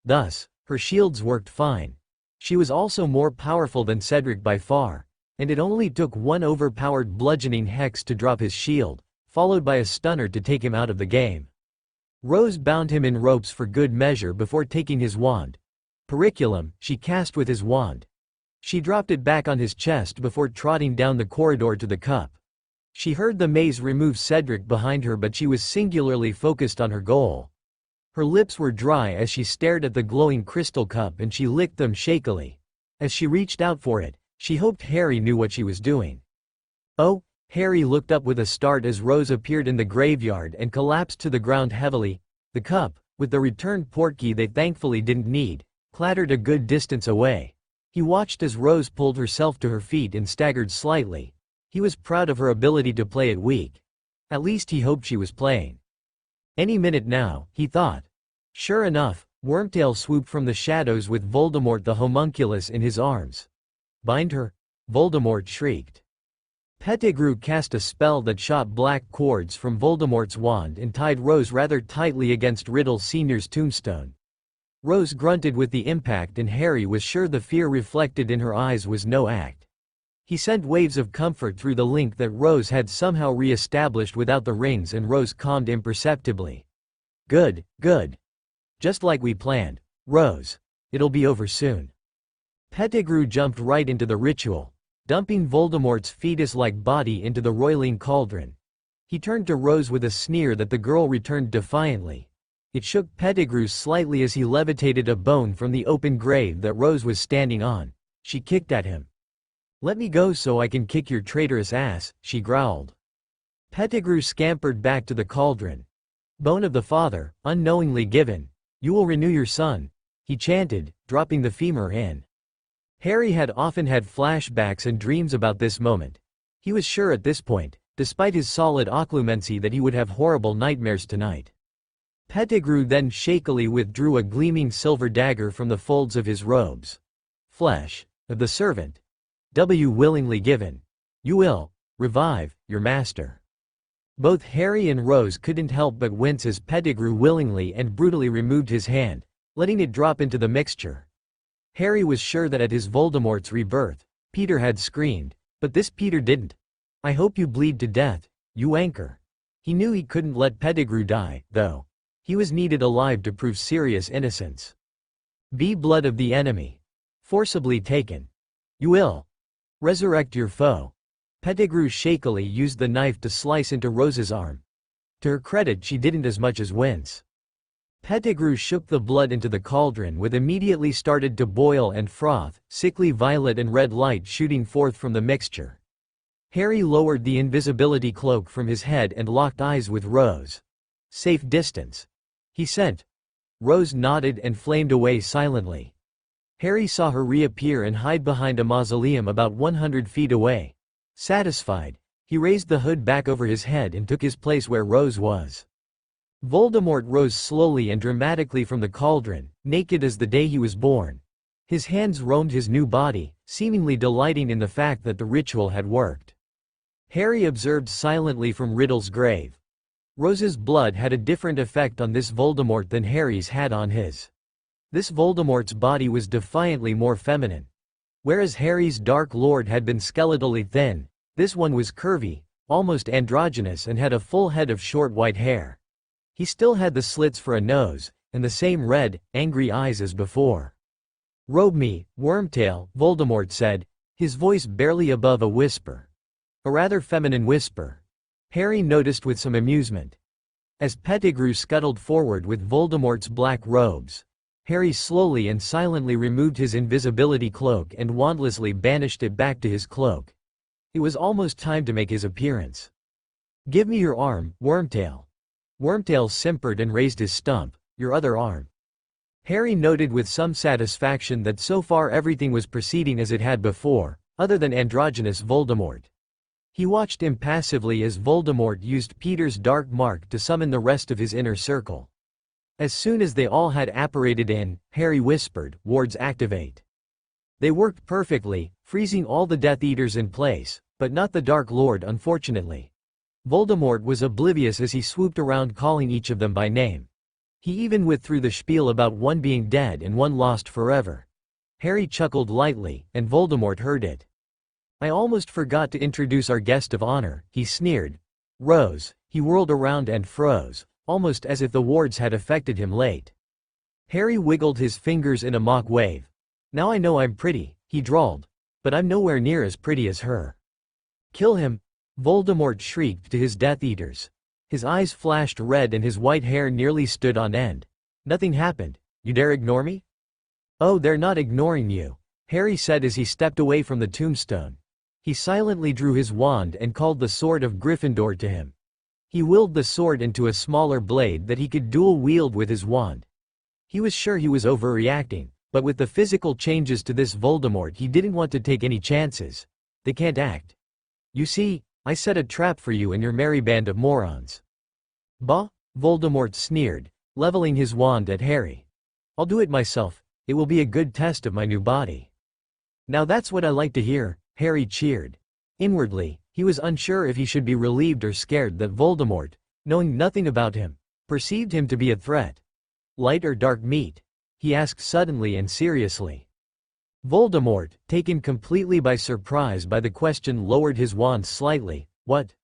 Thus, her shields worked fine. She was also more powerful than Cedric by far, and it only took one overpowered bludgeoning hex to drop his shield, followed by a stunner to take him out of the game. Rose bound him in ropes for good measure before taking his wand. Periculum, she cast with his wand. She dropped it back on his chest before trotting down the corridor to the cup. She heard the maze remove Cedric behind her, but she was singularly focused on her goal. Her lips were dry as she stared at the glowing crystal cup and she licked them shakily. As she reached out for it, she hoped Harry knew what she was doing. Oh, Harry looked up with a start as Rose appeared in the graveyard and collapsed to the ground heavily. The cup, with the returned portkey they thankfully didn't need, clattered a good distance away. He watched as Rose pulled herself to her feet and staggered slightly. He was proud of her ability to play it weak. At least he hoped she was playing. Any minute now, he thought. Sure enough, Wormtail swooped from the shadows with Voldemort the homunculus in his arms. Bind her? Voldemort shrieked. Pettigrew cast a spell that shot black cords from Voldemort's wand and tied Rose rather tightly against Riddle Sr.'s tombstone. Rose grunted with the impact and Harry was sure the fear reflected in her eyes was no act. He sent waves of comfort through the link that Rose had somehow re-established without the rings and Rose calmed imperceptibly. Good, good. Just like we planned, Rose. It'll be over soon. Pettigrew jumped right into the ritual, dumping Voldemort's fetus-like body into the roiling cauldron. He turned to Rose with a sneer that the girl returned defiantly. It shook Pettigrew slightly as he levitated a bone from the open grave that Rose was standing on. She kicked at him. Let me go so I can kick your traitorous ass, she growled. Pettigrew scampered back to the cauldron. Bone of the father, unknowingly given. You will renew your son, he chanted, dropping the femur in. Harry had often had flashbacks and dreams about this moment. He was sure at this point, despite his solid occlumency, that he would have horrible nightmares tonight. Pettigrew then shakily withdrew a gleaming silver dagger from the folds of his robes. Flesh of the servant. W willingly given. You will revive your master. Both Harry and Rose couldn't help but wince as Pettigrew willingly and brutally removed his hand, letting it drop into the mixture. Harry was sure that at his Voldemort's rebirth, Peter had screamed, but this Peter didn't. I hope you bleed to death, you anchor. He knew he couldn't let Pettigrew die, though. He was needed alive to prove serious innocence. Be blood of the enemy. Forcibly taken. You will resurrect your foe. Pettigrew shakily used the knife to slice into Rose's arm. To her credit, she didn't as much as wince. Pettigrew shook the blood into the cauldron, which immediately started to boil and froth, sickly violet and red light shooting forth from the mixture. Harry lowered the invisibility cloak from his head and locked eyes with Rose. Safe distance, he sent. Rose nodded and flamed away silently. Harry saw her reappear and hide behind a mausoleum about 100 feet away. Satisfied, he raised the hood back over his head and took his place where Rose was. Voldemort rose slowly and dramatically from the cauldron, naked as the day he was born. His hands roamed his new body, seemingly delighting in the fact that the ritual had worked. Harry observed silently from Riddle's grave. Rose's blood had a different effect on this Voldemort than Harry's had on his. This Voldemort's body was defiantly more feminine. Whereas Harry's Dark Lord had been skeletally thin, this one was curvy, almost androgynous, and had a full head of short white hair. He still had the slits for a nose, and the same red, angry eyes as before. Robe me, Wormtail, Voldemort said, his voice barely above a whisper. A rather feminine whisper. Harry noticed with some amusement. As Pettigrew scuttled forward with Voldemort's black robes, Harry slowly and silently removed his invisibility cloak and wandlessly banished it back to his cloak. It was almost time to make his appearance. Give me your arm, Wormtail. Wormtail simpered and raised his stump. Your other arm. Harry noted with some satisfaction that so far everything was proceeding as it had before, other than androgynous Voldemort. He watched impassively as Voldemort used Peter's dark mark to summon the rest of his inner circle. As soon as they all had apparated in, Harry whispered, wards activate. They worked perfectly, freezing all the Death Eaters in place, but not the Dark Lord, unfortunately. Voldemort was oblivious as he swooped around calling each of them by name. He even withdrew the spiel about one being dead and one lost forever. Harry chuckled lightly, and Voldemort heard it. I almost forgot to introduce our guest of honor, he sneered. Rose. He whirled around and froze, almost as if the wards had affected him late. Harry wiggled his fingers in a mock wave. Now I know I'm pretty, he drawled. But I'm nowhere near as pretty as her. Kill him, Voldemort shrieked to his Death Eaters. His eyes flashed red and his white hair nearly stood on end. Nothing happened. You dare ignore me? Oh, they're not ignoring you, Harry said as he stepped away from the tombstone. He silently drew his wand and called the sword of Gryffindor to him. He willed the sword into a smaller blade that he could dual wield with his wand. He was sure he was overreacting, but with the physical changes to this Voldemort he didn't want to take any chances. They can't act. You see, I set a trap for you and your merry band of morons. Bah, Voldemort sneered, leveling his wand at Harry. I'll do it myself, it will be a good test of my new body. Now that's what I like to hear, Harry cheered. Inwardly, he was unsure if he should be relieved or scared that Voldemort, knowing nothing about him, perceived him to be a threat. Light or dark meat? He asked suddenly and seriously. Voldemort, taken completely by surprise by the question, lowered his wand slightly. What?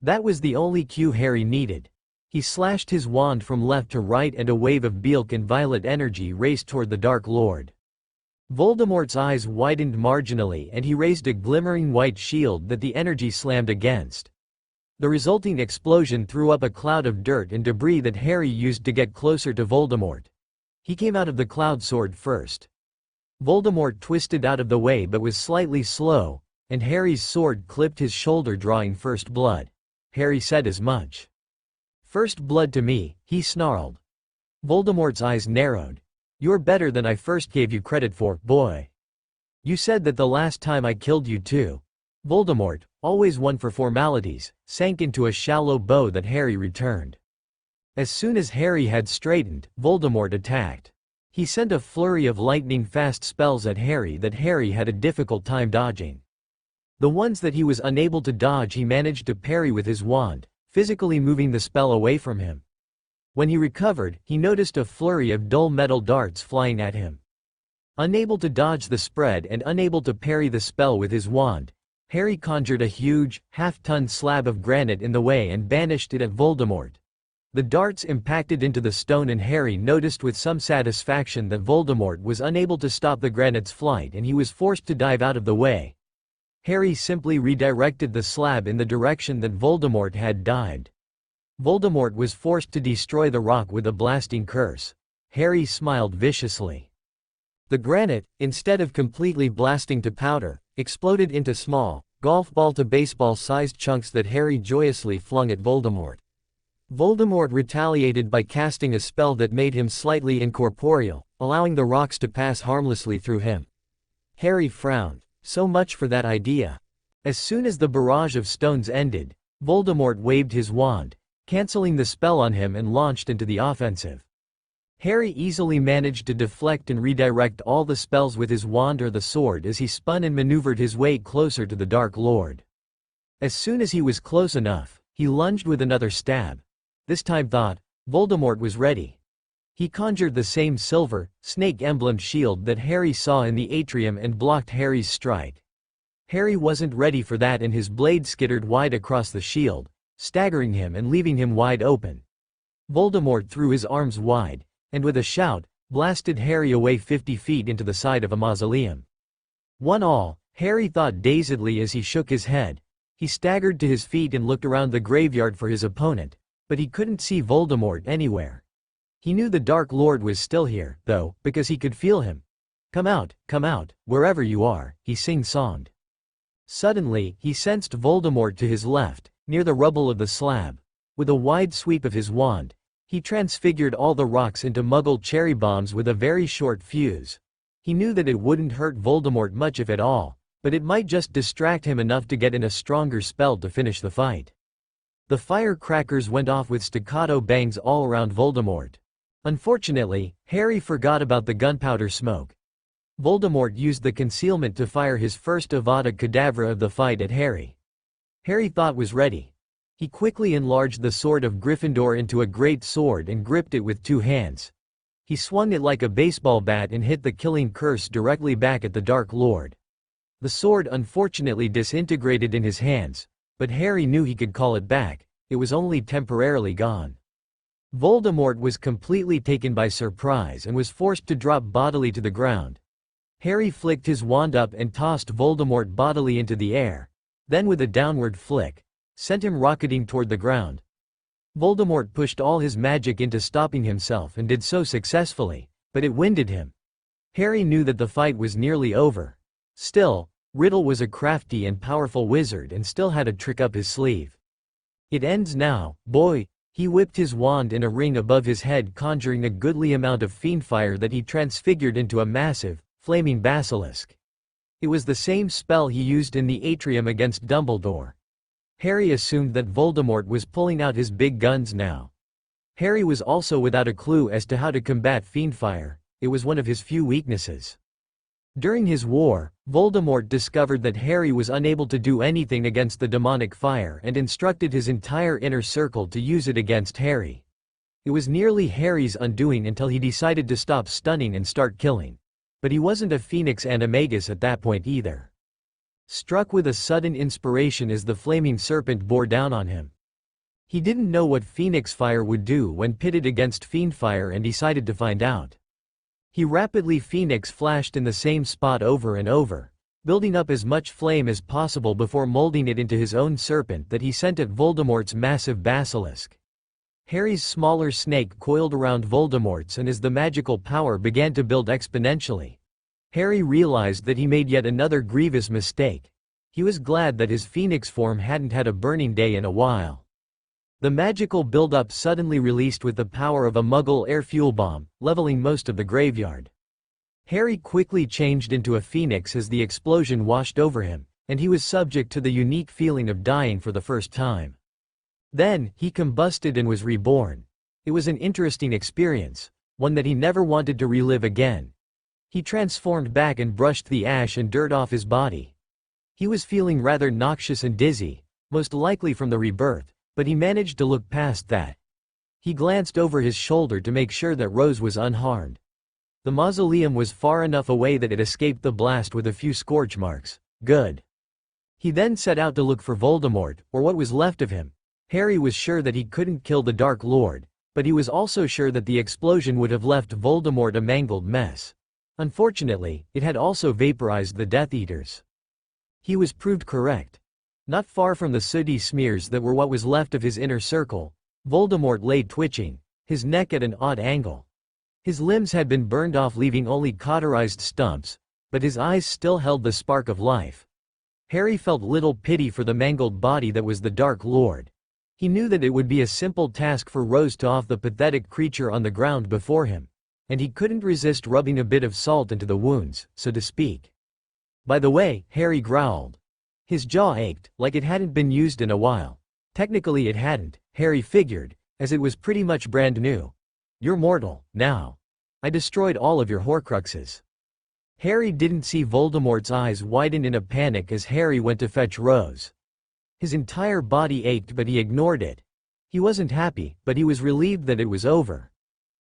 That was the only cue Harry needed. He slashed his wand from left to right and a wave of Beelk and violet energy raced toward the Dark Lord. Voldemort's eyes widened marginally and he raised a glimmering white shield that the energy slammed against. The resulting explosion threw up a cloud of dirt and debris that Harry used to get closer to Voldemort. He came out of the cloud sword first. Voldemort twisted out of the way but was slightly slow, and Harry's sword clipped his shoulder, drawing first blood. Harry said as much. First blood to me, he snarled. Voldemort's eyes narrowed. You're better than I first gave you credit for, boy. You said that the last time I killed you too. Voldemort, always one for formalities, sank into a shallow bow that Harry returned. As soon as Harry had straightened, Voldemort attacked. He sent a flurry of lightning-fast spells at Harry that Harry had a difficult time dodging. The ones that he was unable to dodge he managed to parry with his wand, physically moving the spell away from him. When he recovered, he noticed a flurry of dull metal darts flying at him. Unable to dodge the spread and unable to parry the spell with his wand, Harry conjured a huge, half-ton slab of granite in the way and banished it at Voldemort. The darts impacted into the stone and Harry noticed with some satisfaction that Voldemort was unable to stop the granite's flight and he was forced to dive out of the way. Harry simply redirected the slab in the direction that Voldemort had dived. Voldemort was forced to destroy the rock with a blasting curse. Harry smiled viciously. The granite, instead of completely blasting to powder, exploded into small, golf ball to baseball-sized chunks that Harry joyously flung at Voldemort. Voldemort retaliated by casting a spell that made him slightly incorporeal, allowing the rocks to pass harmlessly through him. Harry frowned. So much for that idea. As soon as the barrage of stones ended, Voldemort waved his wand, canceling the spell on him and launched into the offensive. Harry easily managed to deflect and redirect all the spells with his wand or the sword as he spun and maneuvered his way closer to the Dark Lord. As soon as he was close enough, he lunged with another stab. This time Voldemort was ready. He conjured the same silver, snake-emblemed shield that Harry saw in the atrium and blocked Harry's strike. Harry wasn't ready for that and his blade skittered wide across the shield, staggering him and leaving him wide open. Voldemort threw his arms wide, and with a shout, blasted Harry away 50 feet into the side of a mausoleum. 1-all, Harry thought dazedly as he shook his head. He staggered to his feet and looked around the graveyard for his opponent, but he couldn't see Voldemort anywhere. He knew the Dark Lord was still here, though, because he could feel him. Come out, wherever you are," he sing-songed. Suddenly, he sensed Voldemort to his left, near the rubble of the slab. With a wide sweep of his wand, he transfigured all the rocks into Muggle cherry bombs with a very short fuse. He knew that it wouldn't hurt Voldemort much if at all, but it might just distract him enough to get in a stronger spell to finish the fight. The firecrackers went off with staccato bangs all around Voldemort. Unfortunately, Harry forgot about the gunpowder smoke. Voldemort used the concealment to fire his first Avada Kedavra of the fight at Harry. Harry thought was ready. He quickly enlarged the sword of Gryffindor into a great sword and gripped it with 2 hands. He swung it like a baseball bat and hit the killing curse directly back at the Dark Lord. The sword unfortunately disintegrated in his hands, but Harry knew he could call it back. It was only temporarily gone. Voldemort was completely taken by surprise and was forced to drop bodily to the ground. Harry flicked his wand up and tossed Voldemort bodily into the air, then with a downward flick, sent him rocketing toward the ground. Voldemort pushed all his magic into stopping himself and did so successfully, but it winded him. Harry knew that the fight was nearly over. Still, Riddle was a crafty and powerful wizard and still had a trick up his sleeve. "It ends now, boy." He whipped his wand in a ring above his head, conjuring a goodly amount of fiendfire that he transfigured into a massive, flaming basilisk. It was the same spell he used in the atrium against Dumbledore. Harry assumed that Voldemort was pulling out his big guns now. Harry was also without a clue as to how to combat fiendfire. It was one of his few weaknesses. During his war, Voldemort discovered that Harry was unable to do anything against the demonic fire and instructed his entire inner circle to use it against Harry. It was nearly Harry's undoing until he decided to stop stunning and start killing. But he wasn't a Phoenix Animagus at that point either. Struck with a sudden inspiration as the flaming serpent bore down on him. He didn't know what Phoenix Fire would do when pitted against Fiendfire and decided to find out. He rapidly Phoenix flashed in the same spot over and over, building up as much flame as possible before molding it into his own serpent that he sent at Voldemort's massive basilisk. Harry's smaller snake coiled around Voldemort's, and as the magical power began to build exponentially, Harry realized that he made yet another grievous mistake. He was glad that his phoenix form hadn't had a burning day in a while. The magical buildup suddenly released with the power of a Muggle air fuel bomb, leveling most of the graveyard. Harry quickly changed into a phoenix as the explosion washed over him, and he was subject to the unique feeling of dying for the first time. Then, he combusted and was reborn. It was an interesting experience, one that he never wanted to relive again. He transformed back and brushed the ash and dirt off his body. He was feeling rather noxious and dizzy, most likely from the rebirth, but he managed to look past that. He glanced over his shoulder to make sure that Rose was unharmed. The mausoleum was far enough away that it escaped the blast with a few scorch marks. Good. He then set out to look for Voldemort, or what was left of him. Harry was sure that he couldn't kill the Dark Lord, but he was also sure that the explosion would have left Voldemort a mangled mess. Unfortunately, it had also vaporized the Death Eaters. He was proved correct. Not far from the sooty smears that were what was left of his inner circle, Voldemort lay twitching, his neck at an odd angle. His limbs had been burned off, leaving only cauterized stumps, but his eyes still held the spark of life. Harry felt little pity for the mangled body that was the Dark Lord. He knew that it would be a simple task for Rose to off the pathetic creature on the ground before him, and he couldn't resist rubbing a bit of salt into the wounds, so to speak. By the way, Harry growled. His jaw ached, like it hadn't been used in a while. Technically it hadn't, Harry figured, as it was pretty much brand new. You're mortal, now. I destroyed all of your Horcruxes. Harry didn't see Voldemort's eyes widen in a panic as Harry went to fetch Rose. His entire body ached, but he ignored it. He wasn't happy, but he was relieved that it was over.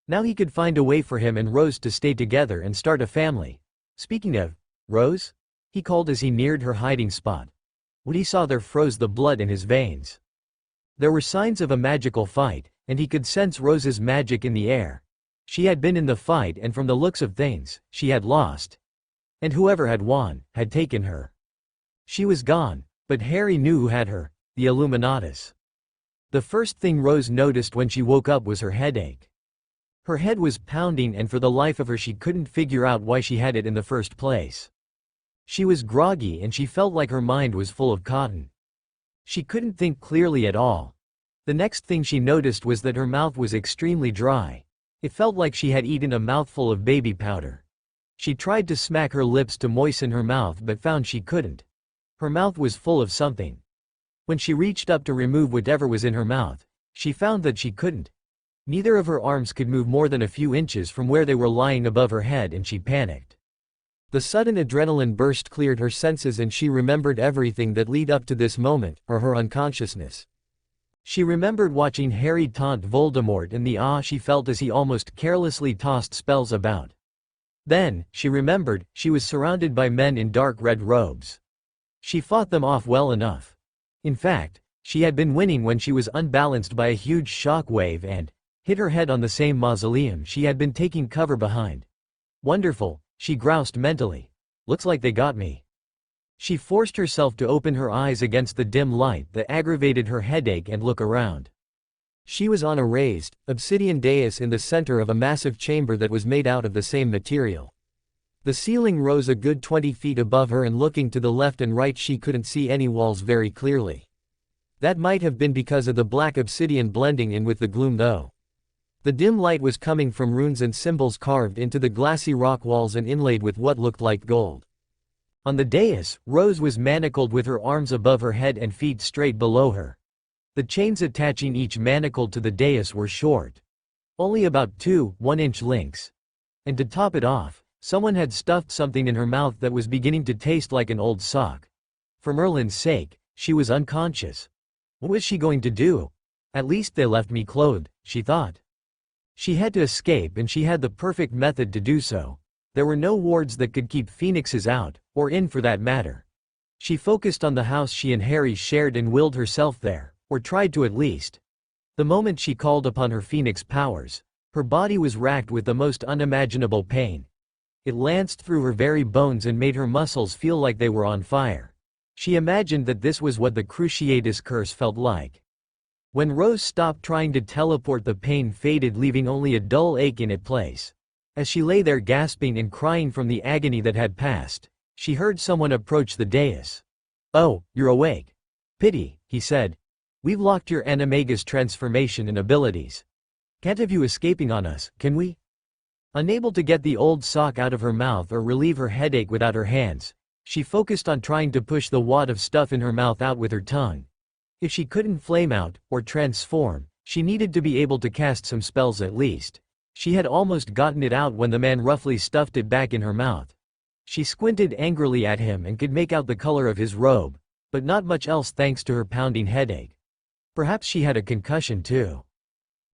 Now he could find a way for him and Rose to stay together and start a family. Speaking of Rose, he called as he neared her hiding spot. What he saw there froze the blood in his veins. There were signs of a magical fight, and he could sense Rose's magic in the air. She had been in the fight, and from the looks of things, she had lost. And whoever had won, had taken her. She was gone, but Harry knew who had her, the Illuminatus. The first thing Rose noticed when she woke up was her headache. Her head was pounding, and for the life of her she couldn't figure out why she had it in the first place. She was groggy and she felt like her mind was full of cotton. She couldn't think clearly at all. The next thing she noticed was that her mouth was extremely dry. It felt like she had eaten a mouthful of baby powder. She tried to smack her lips to moisten her mouth but found she couldn't. Her mouth was full of something. When she reached up to remove whatever was in her mouth, she found that she couldn't. Neither of her arms could move more than a few inches from where they were lying above her head, and she panicked. The sudden adrenaline burst cleared her senses and she remembered everything that led up to this moment, or her unconsciousness. She remembered watching Harry taunt Voldemort and the awe she felt as he almost carelessly tossed spells about. Then, she remembered, she was surrounded by men in dark red robes. She fought them off well enough. In fact, she had been winning when she was unbalanced by a huge shock wave and hit her head on the same mausoleum she had been taking cover behind. Wonderful, she groused mentally. Looks like they got me. She forced herself to open her eyes against the dim light that aggravated her headache and look around. She was on a raised, obsidian dais in the center of a massive chamber that was made out of the same material. The ceiling rose a good 20 feet above her, and looking to the left and right she couldn't see any walls very clearly. That might have been because of the black obsidian blending in with the gloom though. The dim light was coming from runes and symbols carved into the glassy rock walls and inlaid with what looked like gold. On the dais, Rose was manacled with her arms above her head and feet straight below her. The chains attaching each manacle to the dais were short. Only about 2 1-inch lengths. And to top it off, someone had stuffed something in her mouth that was beginning to taste like an old sock. For Merlin's sake, she was unconscious. What was she going to do? At least they left me clothed, she thought. She had to escape, and she had the perfect method to do so. There were no wards that could keep phoenixes out, or in for that matter. She focused on the house she and Harry shared and willed herself there, or tried to at least. The moment she called upon her phoenix powers, her body was racked with the most unimaginable pain. It lanced through her very bones and made her muscles feel like they were on fire. She imagined that this was what the Cruciatus curse felt like. When Rose stopped trying to teleport, the pain faded, leaving only a dull ache in its place. As she lay there gasping and crying from the agony that had passed, she heard someone approach the dais. "Oh, you're awake. Pity," he said. "We've locked your animagus transformation and abilities. Can't have you escaping on us, can we?" Unable to get the old sock out of her mouth or relieve her headache without her hands, she focused on trying to push the wad of stuff in her mouth out with her tongue. If she couldn't flame out, or transform, she needed to be able to cast some spells at least. She had almost gotten it out when the man roughly stuffed it back in her mouth. She squinted angrily at him and could make out the color of his robe, but not much else thanks to her pounding headache. Perhaps she had a concussion too.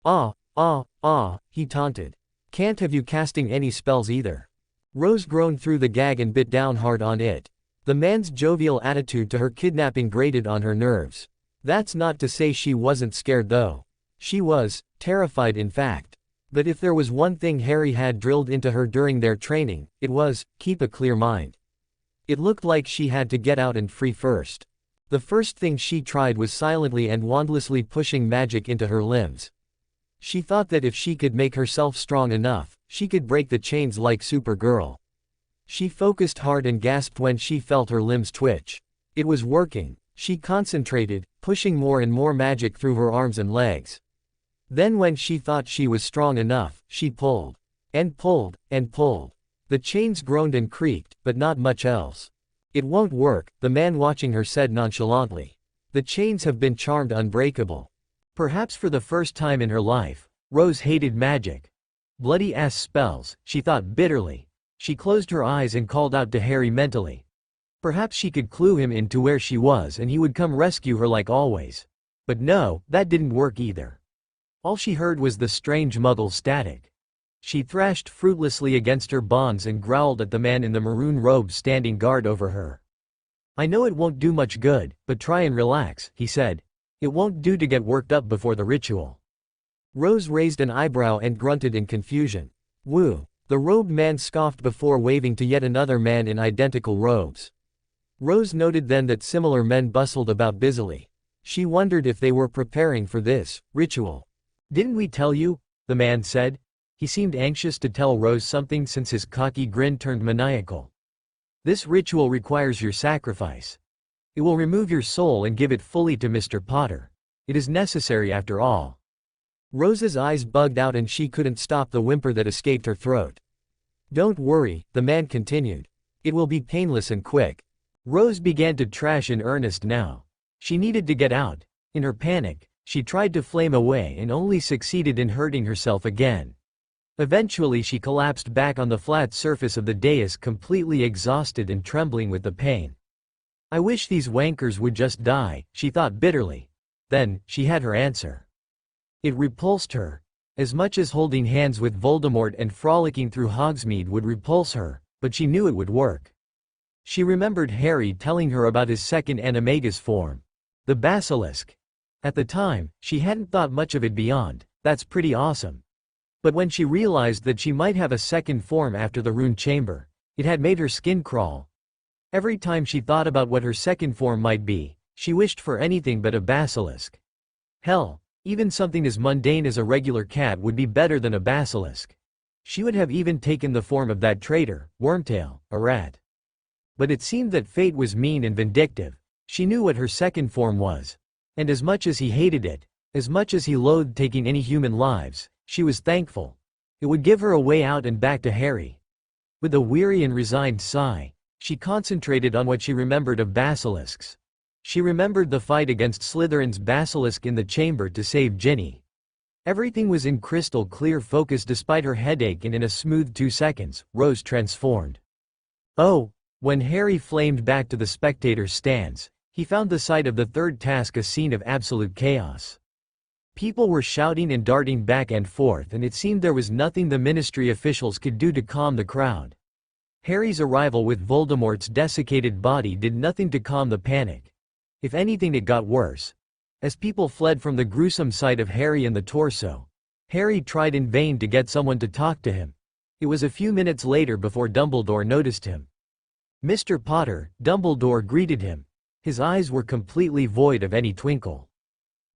He taunted. "Can't have you casting any spells either." Rose groaned through the gag and bit down hard on it. The man's jovial attitude to her kidnapping grated on her nerves. That's not to say she wasn't scared though. She was, terrified in fact. But if there was one thing Harry had drilled into her during their training, it was, keep a clear mind. It looked like she had to get out and free first. The first thing she tried was silently and wandlessly pushing magic into her limbs. She thought that if she could make herself strong enough, she could break the chains like Supergirl. She focused hard and gasped when she felt her limbs twitch. It was working. She concentrated, pushing more and more magic through her arms and legs. Then when she thought she was strong enough, she pulled. And pulled, and pulled. The chains groaned and creaked, but not much else. "It won't work," the man watching her said nonchalantly. "The chains have been charmed unbreakable." Perhaps for the first time in her life, Rose hated magic. Bloody-ass spells, she thought bitterly. She closed her eyes and called out to Harry mentally. Perhaps she could clue him into where she was and he would come rescue her like always. But no, that didn't work either. All she heard was the strange muggle static. She thrashed fruitlessly against her bonds and growled at the man in the maroon robe standing guard over her. "I know it won't do much good, but try and relax," he said. "It won't do to get worked up before the ritual." Rose raised an eyebrow and grunted in confusion. "Woo." The robed man scoffed before waving to yet another man in identical robes. Rose noted then that similar men bustled about busily. She wondered if they were preparing for this ritual. "Didn't we tell you?" the man said. He seemed anxious to tell Rose something since his cocky grin turned maniacal. "This ritual requires your sacrifice. It will remove your soul and give it fully to Mr. Potter. It is necessary after all." Rose's eyes bugged out and she couldn't stop the whimper that escaped her throat. "Don't worry," the man continued. "It will be painless and quick." Rose began to trash in earnest now. She needed to get out. In her panic, she tried to flame away and only succeeded in hurting herself again. Eventually she collapsed back on the flat surface of the dais completely exhausted and trembling with the pain. "I wish these wankers would just die," she thought bitterly. Then, she had her answer. It repulsed her. As much as holding hands with Voldemort and frolicking through Hogsmeade would repulse her, but she knew it would work. She remembered Harry telling her about his second animagus form. The basilisk. At the time, she hadn't thought much of it beyond, "That's pretty awesome." But when she realized that she might have a second form after the rune chamber, it had made her skin crawl. Every time she thought about what her second form might be, she wished for anything but a basilisk. Hell, even something as mundane as a regular cat would be better than a basilisk. She would have even taken the form of that traitor, Wormtail, a rat. But it seemed that fate was mean and vindictive. She knew what her second form was. And as much as he hated it, as much as he loathed taking any human lives, she was thankful. It would give her a way out and back to Harry. With a weary and resigned sigh, she concentrated on what she remembered of basilisks. She remembered the fight against Slytherin's basilisk in the chamber to save Ginny. Everything was in crystal clear focus despite her headache, and in a smooth 2 seconds, Rose transformed. Oh! When Harry flamed back to the spectator's stands, he found the site of the third task a scene of absolute chaos. People were shouting and darting back and forth, and it seemed there was nothing the ministry officials could do to calm the crowd. Harry's arrival with Voldemort's desiccated body did nothing to calm the panic. If anything, it got worse. As people fled from the gruesome sight of Harry and the torso, Harry tried in vain to get someone to talk to him. It was a few minutes later before Dumbledore noticed him. "Mr. Potter," Dumbledore greeted him. His eyes were completely void of any twinkle.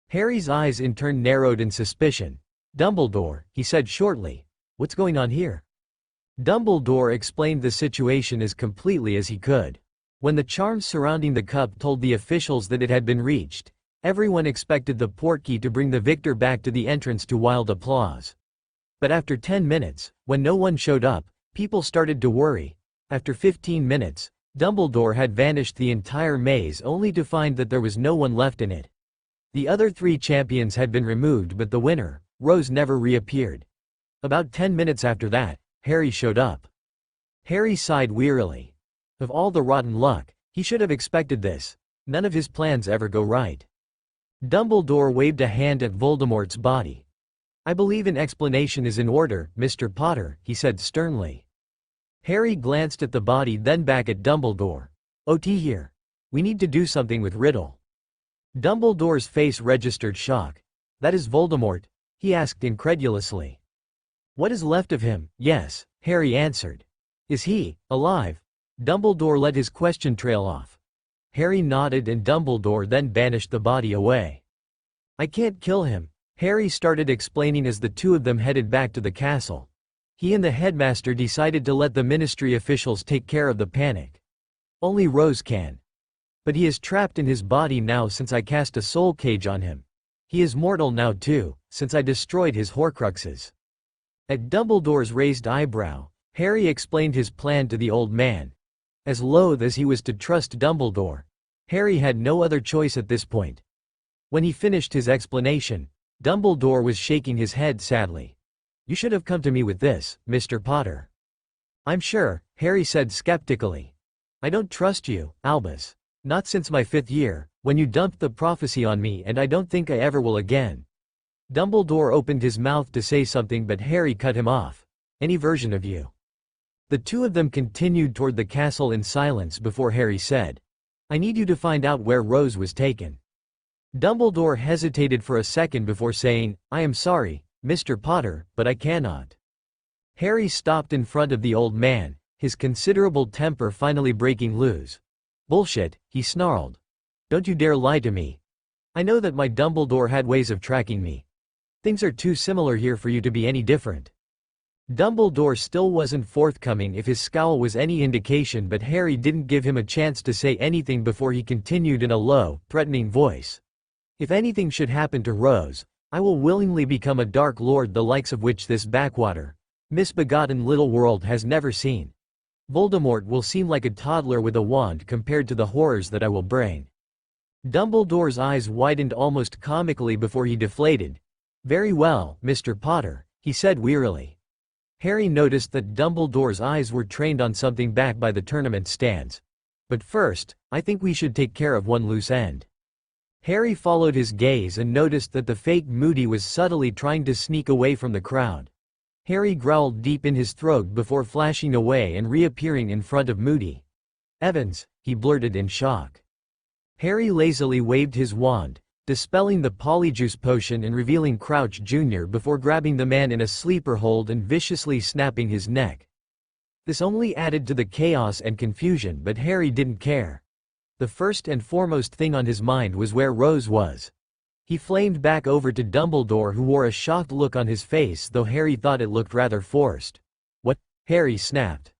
Harry's eyes in turn narrowed in suspicion. "Dumbledore," he said shortly. "What's going on here?" Dumbledore explained the situation as completely as he could. When the charms surrounding the cup told the officials that it had been reached, everyone expected the portkey to bring the victor back to the entrance to wild applause. But after 10 minutes, when no one showed up, people started to worry. After 15 minutes, Dumbledore had vanished the entire maze only to find that there was no one left in it. The other 3 champions had been removed, but the winner, Rose, never reappeared. About 10 minutes after that, Harry showed up. Harry sighed wearily. Of all the rotten luck, he should have expected this. None of his plans ever go right. Dumbledore waved a hand at Voldemort's body. "I believe an explanation is in order, Mr. Potter," he said sternly. Harry glanced at the body, then back at Dumbledore. "OT here. We need to do something with Riddle." Dumbledore's face registered shock. "That is Voldemort?" he asked incredulously. "What is left of him?" "Yes," Harry answered. "Is he alive?" Dumbledore let his question trail off. Harry nodded and Dumbledore then banished the body away. "I can't kill him," Harry started explaining as the 2 of them headed back to the castle. He and the headmaster decided to let the ministry officials take care of the panic. "Only Rose can. But he is trapped in his body now since I cast a soul cage on him. He is mortal now too, since I destroyed his Horcruxes." At Dumbledore's raised eyebrow, Harry explained his plan to the old man. As loath as he was to trust Dumbledore, Harry had no other choice at this point. When he finished his explanation, Dumbledore was shaking his head sadly. "You should have come to me with this, Mr. Potter." "I'm sure," Harry said skeptically. "I don't trust you, Albus. Not since my 5th year, when you dumped the prophecy on me, and I don't think I ever will again." Dumbledore opened his mouth to say something, but Harry cut him off. "Any version of you." The 2 of them continued toward the castle in silence before Harry said, "I need you to find out where Rose was taken." Dumbledore hesitated for a second before saying, "I am sorry, Mr. Potter, but I cannot." Harry stopped in front of the old man, his considerable temper finally breaking loose. "Bullshit," he snarled. "Don't you dare lie to me. I know that my Dumbledore had ways of tracking me. Things are too similar here for you to be any different." Dumbledore still wasn't forthcoming if his scowl was any indication, but Harry didn't give him a chance to say anything before he continued in a low, threatening voice. "If anything should happen to Rose, I will willingly become a Dark Lord, the likes of which this backwater, misbegotten little world has never seen. Voldemort will seem like a toddler with a wand compared to the horrors that I will bring." Dumbledore's eyes widened almost comically before he deflated. "Very well, Mr. Potter," he said wearily. Harry noticed that Dumbledore's eyes were trained on something back by the tournament stands. "But first, I think we should take care of one loose end." Harry followed his gaze and noticed that the fake Moody was subtly trying to sneak away from the crowd. Harry growled deep in his throat before flashing away and reappearing in front of Moody. "Evans," he blurted in shock. Harry lazily waved his wand, dispelling the polyjuice potion and revealing Crouch Jr. before grabbing the man in a sleeper hold and viciously snapping his neck. This only added to the chaos and confusion, but Harry didn't care. The first and foremost thing on his mind was where Rose was. He flamed back over to Dumbledore, who wore a shocked look on his face, though Harry thought it looked rather forced. "What?" Harry snapped.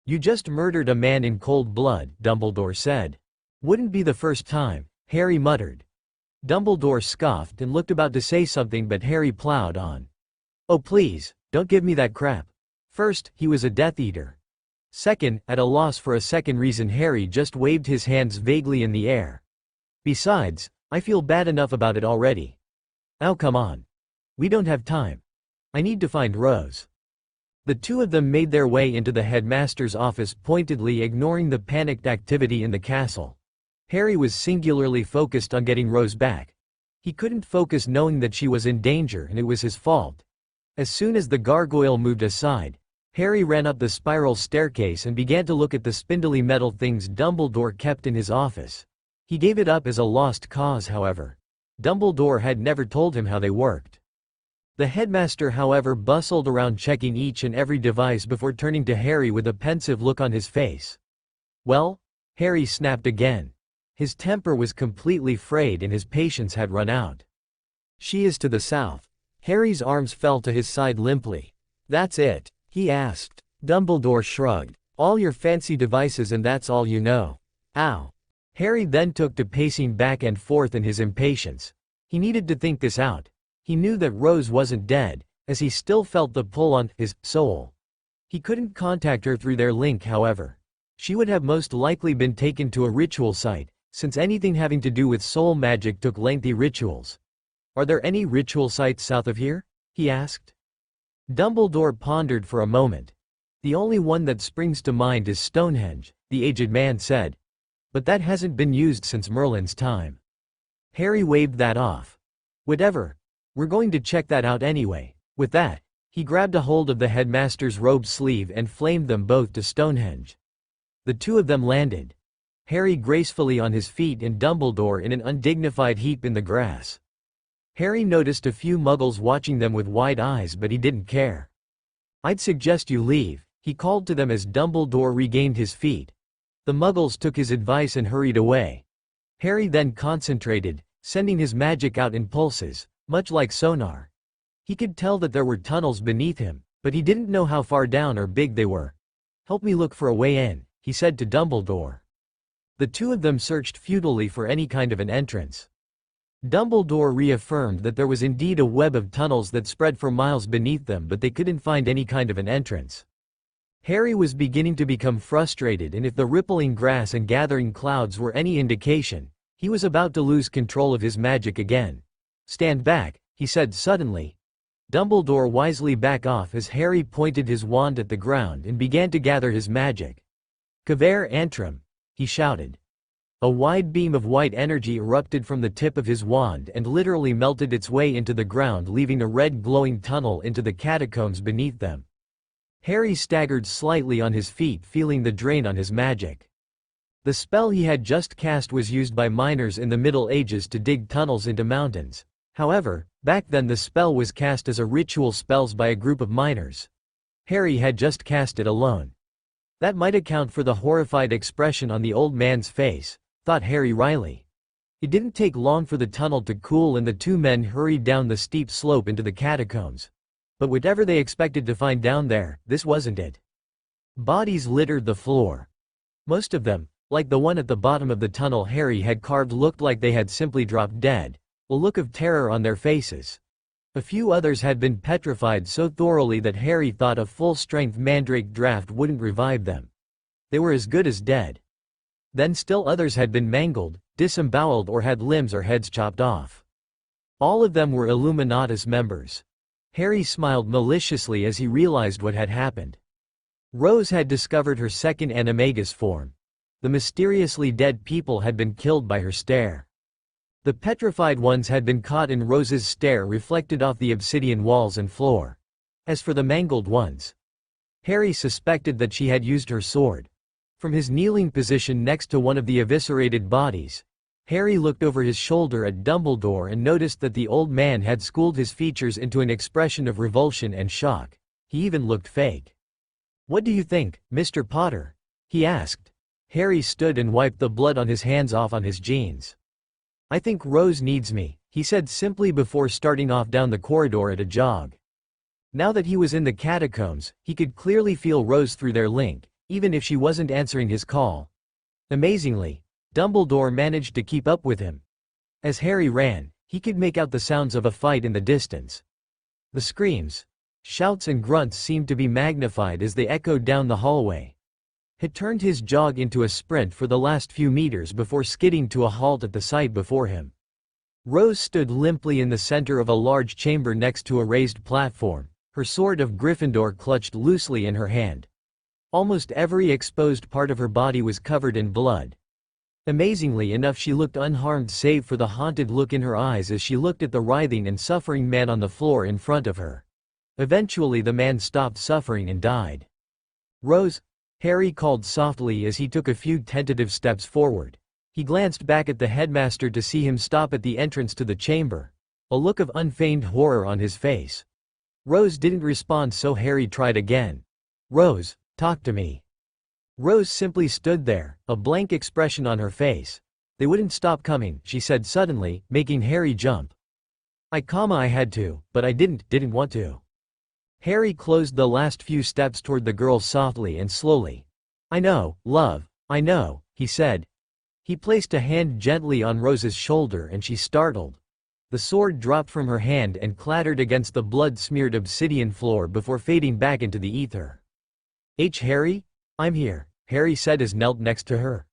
"You just murdered a man in cold blood," Dumbledore said. "Wouldn't be the first time," Harry muttered. Dumbledore scoffed and looked about to say something, but Harry plowed on. "Oh please, don't give me that crap. First, he was a Death Eater. Second, at a loss for a second reason, Harry just waved his hands vaguely in the air. Besides, I feel bad enough about it already. Now come on. We don't have time. I need to find Rose." The 2 of them made their way into the headmaster's office, pointedly ignoring the panicked activity in the castle. Harry was singularly focused on getting Rose back. He couldn't focus knowing that she was in danger, and it was his fault. As soon as the gargoyle moved aside, Harry ran up the spiral staircase and began to look at the spindly metal things Dumbledore kept in his office. He gave it up as a lost cause, however. Dumbledore had never told him how they worked. The headmaster, however, bustled around checking each and every device before turning to Harry with a pensive look on his face. "Well?" Harry snapped again. His temper was completely frayed and his patience had run out. "She is to the south." Harry's arms fell to his side limply. "That's it?" he asked. Dumbledore shrugged. "All your fancy devices and that's all you know?" Ow. Harry then took to pacing back and forth in his impatience. He needed to think this out. He knew that Rose wasn't dead, as he still felt the pull on his soul. He couldn't contact her through their link, however. She would have most likely been taken to a ritual site, since anything having to do with soul magic took lengthy rituals. Are there any ritual sites south of here? He asked. Dumbledore pondered for a moment. The only one that springs to mind is Stonehenge, the aged man said. But that hasn't been used since Merlin's time. Harry waved that off. Whatever. We're going to check that out anyway. With that, he grabbed a hold of the headmaster's robe sleeve and flamed them both to Stonehenge. The two of them landed. Harry gracefully on his feet and Dumbledore in an undignified heap in the grass. Harry noticed a few muggles watching them with wide eyes, but he didn't care. "I'd suggest you leave," he called to them as Dumbledore regained his feet. The muggles took his advice and hurried away. Harry then concentrated, sending his magic out in pulses, much like sonar. He could tell that there were tunnels beneath him, but he didn't know how far down or big they were. "Help me look for a way in," he said to Dumbledore. The two of them searched futilely for any kind of an entrance. Dumbledore reaffirmed that there was indeed a web of tunnels that spread for miles beneath them, but they couldn't find any kind of an entrance. Harry was beginning to become frustrated, and if the rippling grass and gathering clouds were any indication, he was about to lose control of his magic again. "Stand back," he said suddenly. Dumbledore wisely backed off as Harry pointed his wand at the ground and began to gather his magic. "Cavere Antrim," he shouted. A wide beam of white energy erupted from the tip of his wand and literally melted its way into the ground, leaving a red glowing tunnel into the catacombs beneath them. Harry staggered slightly on his feet, feeling the drain on his magic. The spell he had just cast was used by miners in the Middle Ages to dig tunnels into mountains. However, back then the spell was cast as a ritual spells by a group of miners. Harry had just cast it alone. That might account for the horrified expression on the old man's face, thought Harry wryly. It didn't take long for the tunnel to cool and the two men hurried down the steep slope into the catacombs. But whatever they expected to find down there, this wasn't it. Bodies littered the floor. Most of them, like the one at the bottom of the tunnel Harry had carved, looked like they had simply dropped dead, a look of terror on their faces. A few others had been petrified so thoroughly that Harry thought a full-strength mandrake draft wouldn't revive them. They were as good as dead. Then still others had been mangled, disemboweled, or had limbs or heads chopped off. All of them were Illuminatus members. Harry smiled maliciously as he realized what had happened. Rose had discovered her second animagus form. The mysteriously dead people had been killed by her stare. The petrified ones had been caught in Rose's stare reflected off the obsidian walls and floor. As for the mangled ones, Harry suspected that she had used her sword. From his kneeling position next to one of the eviscerated bodies, Harry looked over his shoulder at Dumbledore and noticed that the old man had schooled his features into an expression of revulsion and shock. He even looked fake. "What do you think, Mr. Potter?" he asked. Harry stood and wiped the blood on his hands off on his jeans. "I think Rose needs me," he said simply before starting off down the corridor at a jog. Now that he was in the catacombs, he could clearly feel Rose through their link, even if she wasn't answering his call. Amazingly, Dumbledore managed to keep up with him. As Harry ran, he could make out the sounds of a fight in the distance. The screams, shouts and grunts seemed to be magnified as they echoed down the hallway. He turned his jog into a sprint for the last few meters before skidding to a halt at the sight before him. Rose stood limply in the center of a large chamber next to a raised platform, her sword of Gryffindor clutched loosely in her hand. Almost every exposed part of her body was covered in blood. Amazingly enough, she looked unharmed save for the haunted look in her eyes as she looked at the writhing and suffering man on the floor in front of her. Eventually the man stopped suffering and died. "Rose," Harry called softly as he took a few tentative steps forward. He glanced back at the headmaster to see him stop at the entrance to the chamber, a look of unfeigned horror on his face. Rose didn't respond, so Harry tried again. "Rose, talk to me." Rose simply stood there, a blank expression on her face. "They wouldn't stop coming," she said suddenly, making Harry jump. I had to, but I didn't want to." Harry closed the last few steps toward the girl softly and slowly. "I know, love, I know," he said, He placed a hand gently on Rose's shoulder and she startled. The sword dropped from her hand and clattered against the blood-smeared obsidian floor before fading back into the ether. Harry? I'm here, Harry said as knelt next to her.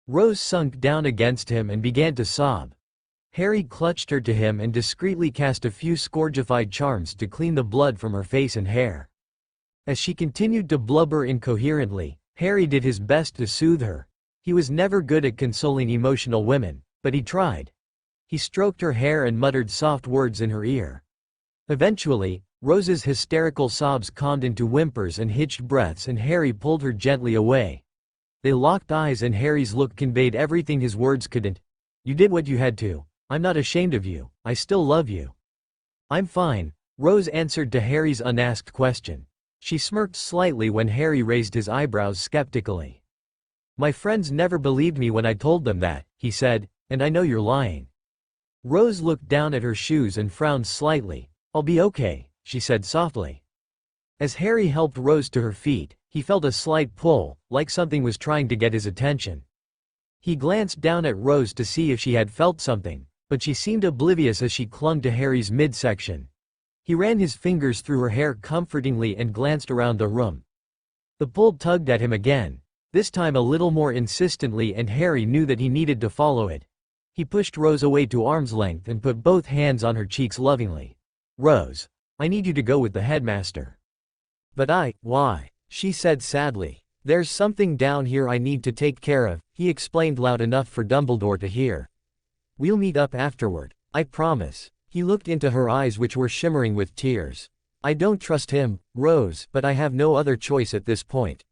Rose sunk down against him and began to sob. Harry clutched her to him and discreetly cast a few scourgified charms to clean the blood from her face and hair. As she continued to blubber incoherently, Harry did his best to soothe her. He was never good at consoling emotional women, but he tried. He stroked her hair and muttered soft words in her ear. Eventually, Rose's hysterical sobs calmed into whimpers and hitched breaths and Harry pulled her gently away. They locked eyes and Harry's look conveyed everything his words couldn't. You did what you had to. I'm not ashamed of you, I still love you. I'm fine, Rose answered to Harry's unasked question. She smirked slightly when Harry raised his eyebrows skeptically. My friends never believed me when I told them that, he said, and I know you're lying. Rose looked down at her shoes and frowned slightly. I'll be okay, she said softly. As Harry helped Rose to her feet, he felt a slight pull, like something was trying to get his attention. He glanced down at Rose to see if she had felt something, but she seemed oblivious as she clung to Harry's midsection. He ran his fingers through her hair comfortingly and glanced around the room. The pull tugged at him again, this time a little more insistently, and Harry knew that he needed to follow it. He pushed Rose away to arm's length and put both hands on her cheeks lovingly. Rose, I need you to go with the headmaster. But why? She said sadly. There's something down here I need to take care of, he explained loud enough for Dumbledore to hear. We'll meet up afterward, I promise. He looked into her eyes which were shimmering with tears. I don't trust him, Rose, but I have no other choice at this point.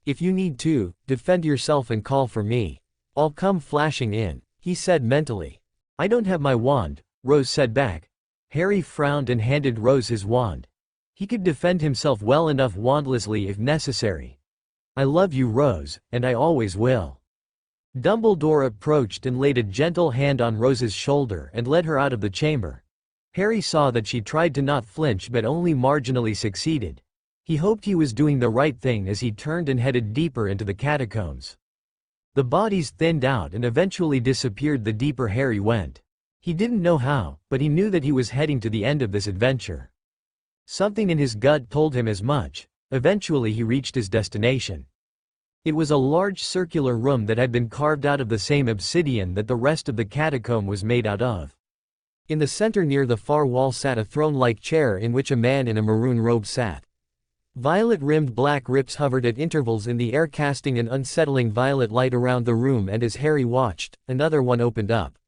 If you need to, defend yourself and call for me. I'll come flashing in, he said mentally. I don't have my wand, Rose said back. Harry frowned and handed Rose his wand. He could defend himself well enough wandlessly if necessary. I love you, Rose, and I always will. Dumbledore approached and laid a gentle hand on Rose's shoulder and led her out of the chamber. Harry saw that she tried to not flinch but only marginally succeeded. He hoped he was doing the right thing as he turned and headed deeper into the catacombs. The bodies thinned out and eventually disappeared the deeper Harry went. He didn't know how, but he knew that he was heading to the end of this adventure. Something in his gut told him as much. Eventually he reached his destination. It was a large circular room that had been carved out of the same obsidian that the rest of the catacomb was made out of. In the center near the far wall sat a throne-like chair in which a man in a maroon robe sat. Violet-rimmed black rips hovered at intervals in the air, casting an unsettling violet light around the room, and as Harry watched, another one opened up.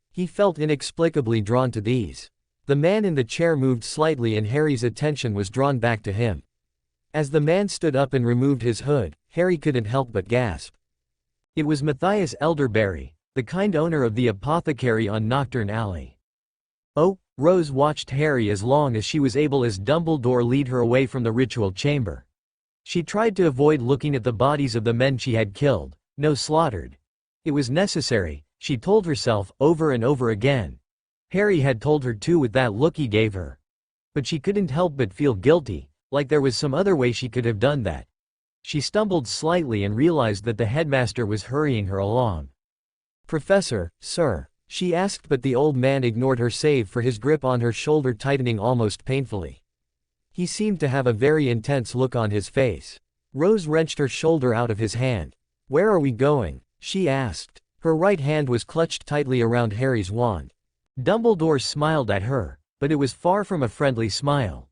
He felt inexplicably drawn to these. The man in the chair moved slightly and Harry's attention was drawn back to him. As the man stood up and removed his hood, Harry couldn't help but gasp. It was Matthias Elderberry, the kind owner of the apothecary on Nocturn Alley. Oh, Rose watched Harry as long as she was able as Dumbledore lead her away from the ritual chamber. She tried to avoid looking at the bodies of the men she had killed, no slaughtered. It was necessary, she told herself over and over again. Harry had told her too with that look he gave her. But she couldn't help but feel guilty, like there was some other way she could have done that. She stumbled slightly and realized that the headmaster was hurrying her along. Professor, sir, she asked, but the old man ignored her save for his grip on her shoulder tightening almost painfully. He seemed to have a very intense look on his face. Rose wrenched her shoulder out of his hand. Where are we going? She asked. Her right hand was clutched tightly around Harry's wand. Dumbledore smiled at her, but it was far from a friendly smile.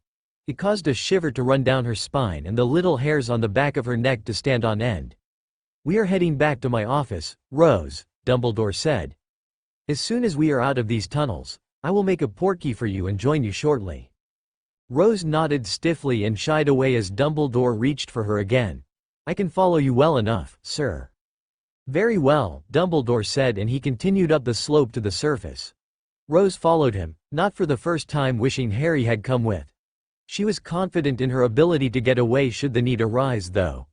It caused a shiver to run down her spine and the little hairs on the back of her neck to stand on end. We are heading back to my office, Rose, Dumbledore said. As soon as we are out of these tunnels, I will make a portkey for you and join you shortly. Rose nodded stiffly and shied away as Dumbledore reached for her again. I can follow you well enough, sir. Very well, Dumbledore said, and he continued up the slope to the surface. Rose followed him, not for the first time wishing Harry had come with. She was confident in her ability to get away should the need arise, though.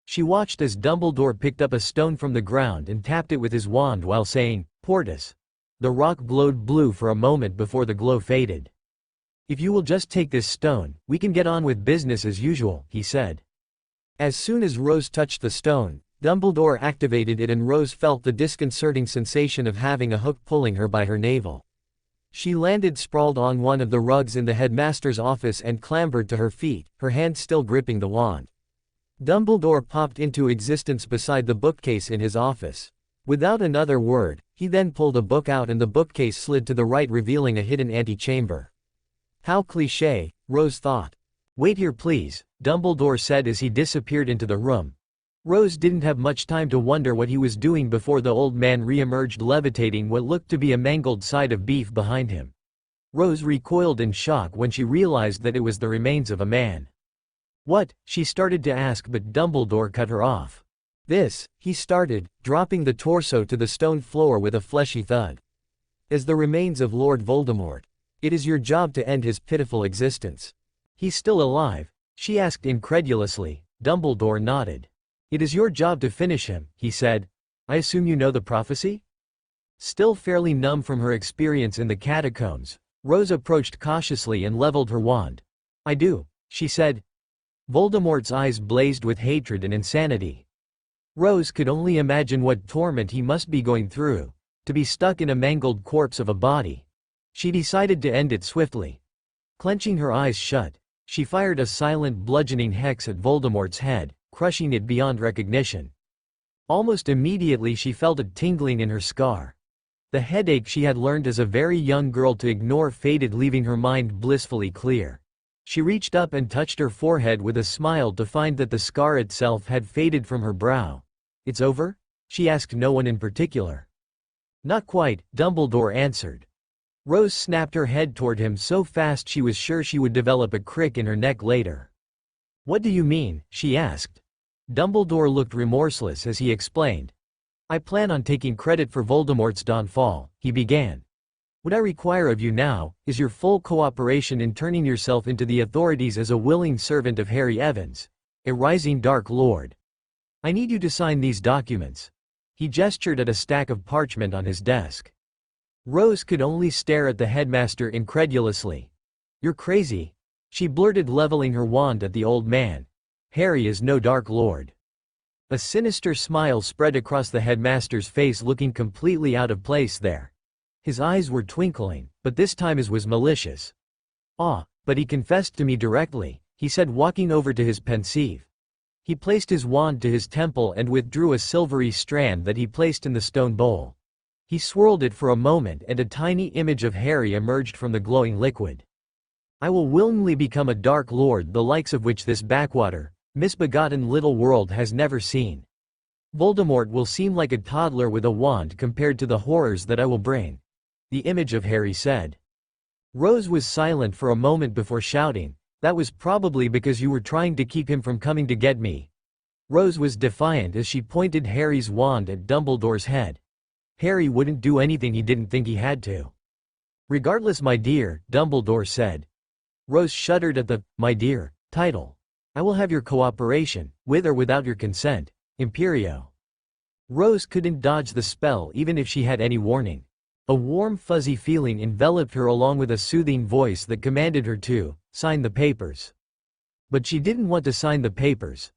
She watched as Dumbledore picked up a stone from the ground and tapped it with his wand while saying, Portus. The rock glowed blue for a moment before the glow faded. If you will just take this stone, we can get on with business as usual, he said. As soon as Rose touched the stone, Dumbledore activated it and Rose felt the disconcerting sensation of having a hook pulling her by her navel. She landed sprawled on one of the rugs in the headmaster's office and clambered to her feet, her hand still gripping the wand. Dumbledore popped into existence beside the bookcase in his office. Without another word, he then pulled a book out and the bookcase slid to the right, revealing a hidden antechamber. How cliché, Rose thought. Wait here please, Dumbledore said as he disappeared into the room. Rose didn't have much time to wonder what he was doing before the old man re-emerged, levitating what looked to be a mangled side of beef behind him. Rose recoiled in shock when she realized that it was the remains of a man. What? She started to ask, but Dumbledore cut her off. This, he started, dropping the torso to the stone floor with a fleshy thud. As the remains of Lord Voldemort. It is your job to end his pitiful existence. He's still alive? She asked incredulously. Dumbledore nodded. It is your job to finish him, he said. I assume you know the prophecy? Still fairly numb from her experience in the catacombs, Rose approached cautiously and leveled her wand. I do, she said. Voldemort's eyes blazed with hatred and insanity. Rose could only imagine what torment he must be going through, to be stuck in a mangled corpse of a body. She decided to end it swiftly. Clenching her eyes shut, she fired a silent bludgeoning hex at Voldemort's head, crushing it beyond recognition. Almost immediately she felt a tingling in her scar. The headache she had learned as a very young girl to ignore faded, leaving her mind blissfully clear. She reached up and touched her forehead with a smile to find that the scar itself had faded from her brow. It's over? She asked no one in particular. Not quite, Dumbledore answered. Rose snapped her head toward him so fast she was sure she would develop a crick in her neck later. What do you mean? She asked. Dumbledore looked remorseless as he explained. I plan on taking credit for Voldemort's downfall, he began. What I require of you now is your full cooperation in turning yourself into the authorities as a willing servant of Harry Evans, a rising Dark Lord. I need you to sign these documents. He gestured at a stack of parchment on his desk. Rose could only stare at the headmaster incredulously. You're crazy, she blurted, leveling her wand at the old man. Harry is no Dark Lord. A sinister smile spread across the headmaster's face, looking completely out of place there. His eyes were twinkling, but this time his was malicious. But he confessed to me directly, he said, walking over to his Pensive. He placed his wand to his temple and withdrew a silvery strand that he placed in the stone bowl. He swirled it for a moment and a tiny image of Harry emerged from the glowing liquid. I will willingly become a Dark Lord, the likes of which this backwater, misbegotten little world has never seen. Voldemort will seem like a toddler with a wand compared to the horrors that I will bring. The image of Harry said. Rose was silent for a moment before shouting, that was probably because you were trying to keep him from coming to get me. Rose was defiant as she pointed Harry's wand at Dumbledore's head. Harry wouldn't do anything he didn't think he had to. Regardless, my dear, Dumbledore said. Rose shuddered at the, my dear, title. I will have your cooperation, with or without your consent, Imperio. Rose couldn't dodge the spell even if she had any warning. A warm fuzzy feeling enveloped her along with a soothing voice that commanded her to sign the papers. But she didn't want to sign the papers.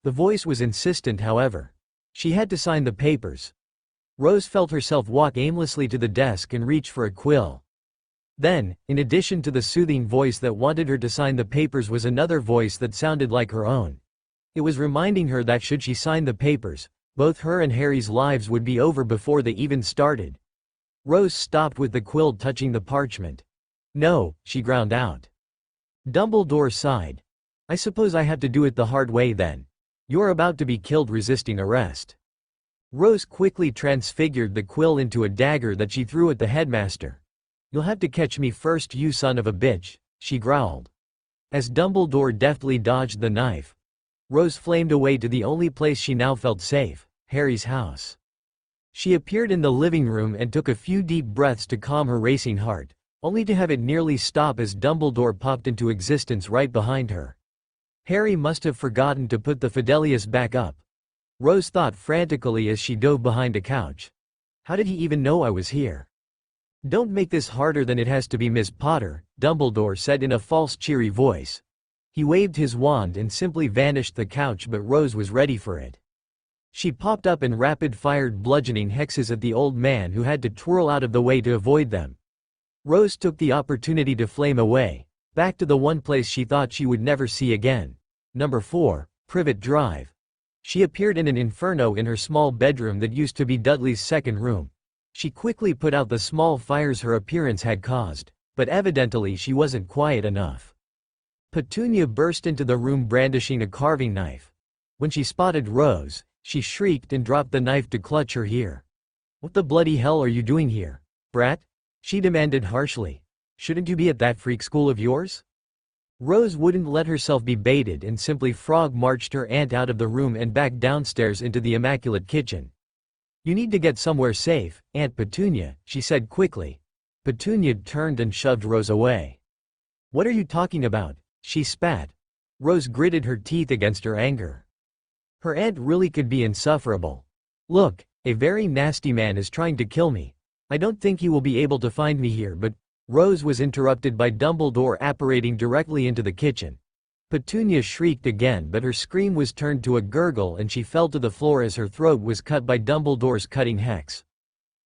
The voice was insistent, however. She had to sign the papers. Rose felt herself walk aimlessly to the desk and reach for a quill. Then, in addition to the soothing voice that wanted her to sign the papers, was another voice that sounded like her own. It was reminding her that should she sign the papers, both her and Harry's lives would be over before they even started. Rose stopped with the quill touching the parchment. No, she ground out. Dumbledore sighed. I suppose I have to do it the hard way then. You're about to be killed resisting arrest. Rose quickly transfigured the quill into a dagger that she threw at the headmaster. You'll have to catch me first, you son of a bitch, she growled. As Dumbledore deftly dodged the knife, Rose flamed away to the only place she now felt safe, Harry's house. She appeared in the living room and took a few deep breaths to calm her racing heart, only to have it nearly stop as Dumbledore popped into existence right behind her. Harry must have forgotten to put the Fidelius back up. Rose thought frantically as she dove behind a couch. How did he even know I was here? Don't make this harder than it has to be, Miss Potter, Dumbledore said in a false cheery voice. He waved his wand and simply vanished the couch, but Rose was ready for it. She popped up and rapid-fired bludgeoning hexes at the old man who had to twirl out of the way to avoid them. Rose took the opportunity to flame away, back to the one place she thought she would never see again. Number 4, Privet Drive. She appeared in an inferno in her small bedroom that used to be Dudley's second room. She quickly put out the small fires her appearance had caused, but evidently she wasn't quiet enough. Petunia burst into the room brandishing a carving knife. When she spotted Rose, she shrieked and dropped the knife to clutch her ear. "What the bloody hell are you doing here, brat?" she demanded harshly. "Shouldn't you be at that freak school of yours?" Rose wouldn't let herself be baited and simply frog-marched her aunt out of the room and back downstairs into the immaculate kitchen. "You need to get somewhere safe, Aunt Petunia," she said quickly. Petunia turned and shoved Rose away. "What are you talking about?" she spat. Rose gritted her teeth against her anger. Her aunt really could be insufferable. "Look, a very nasty man is trying to kill me. I don't think he will be able to find me here, but—" Rose was interrupted by Dumbledore apparating directly into the kitchen. Petunia shrieked again, but her scream was turned to a gurgle and she fell to the floor as her throat was cut by Dumbledore's cutting hex.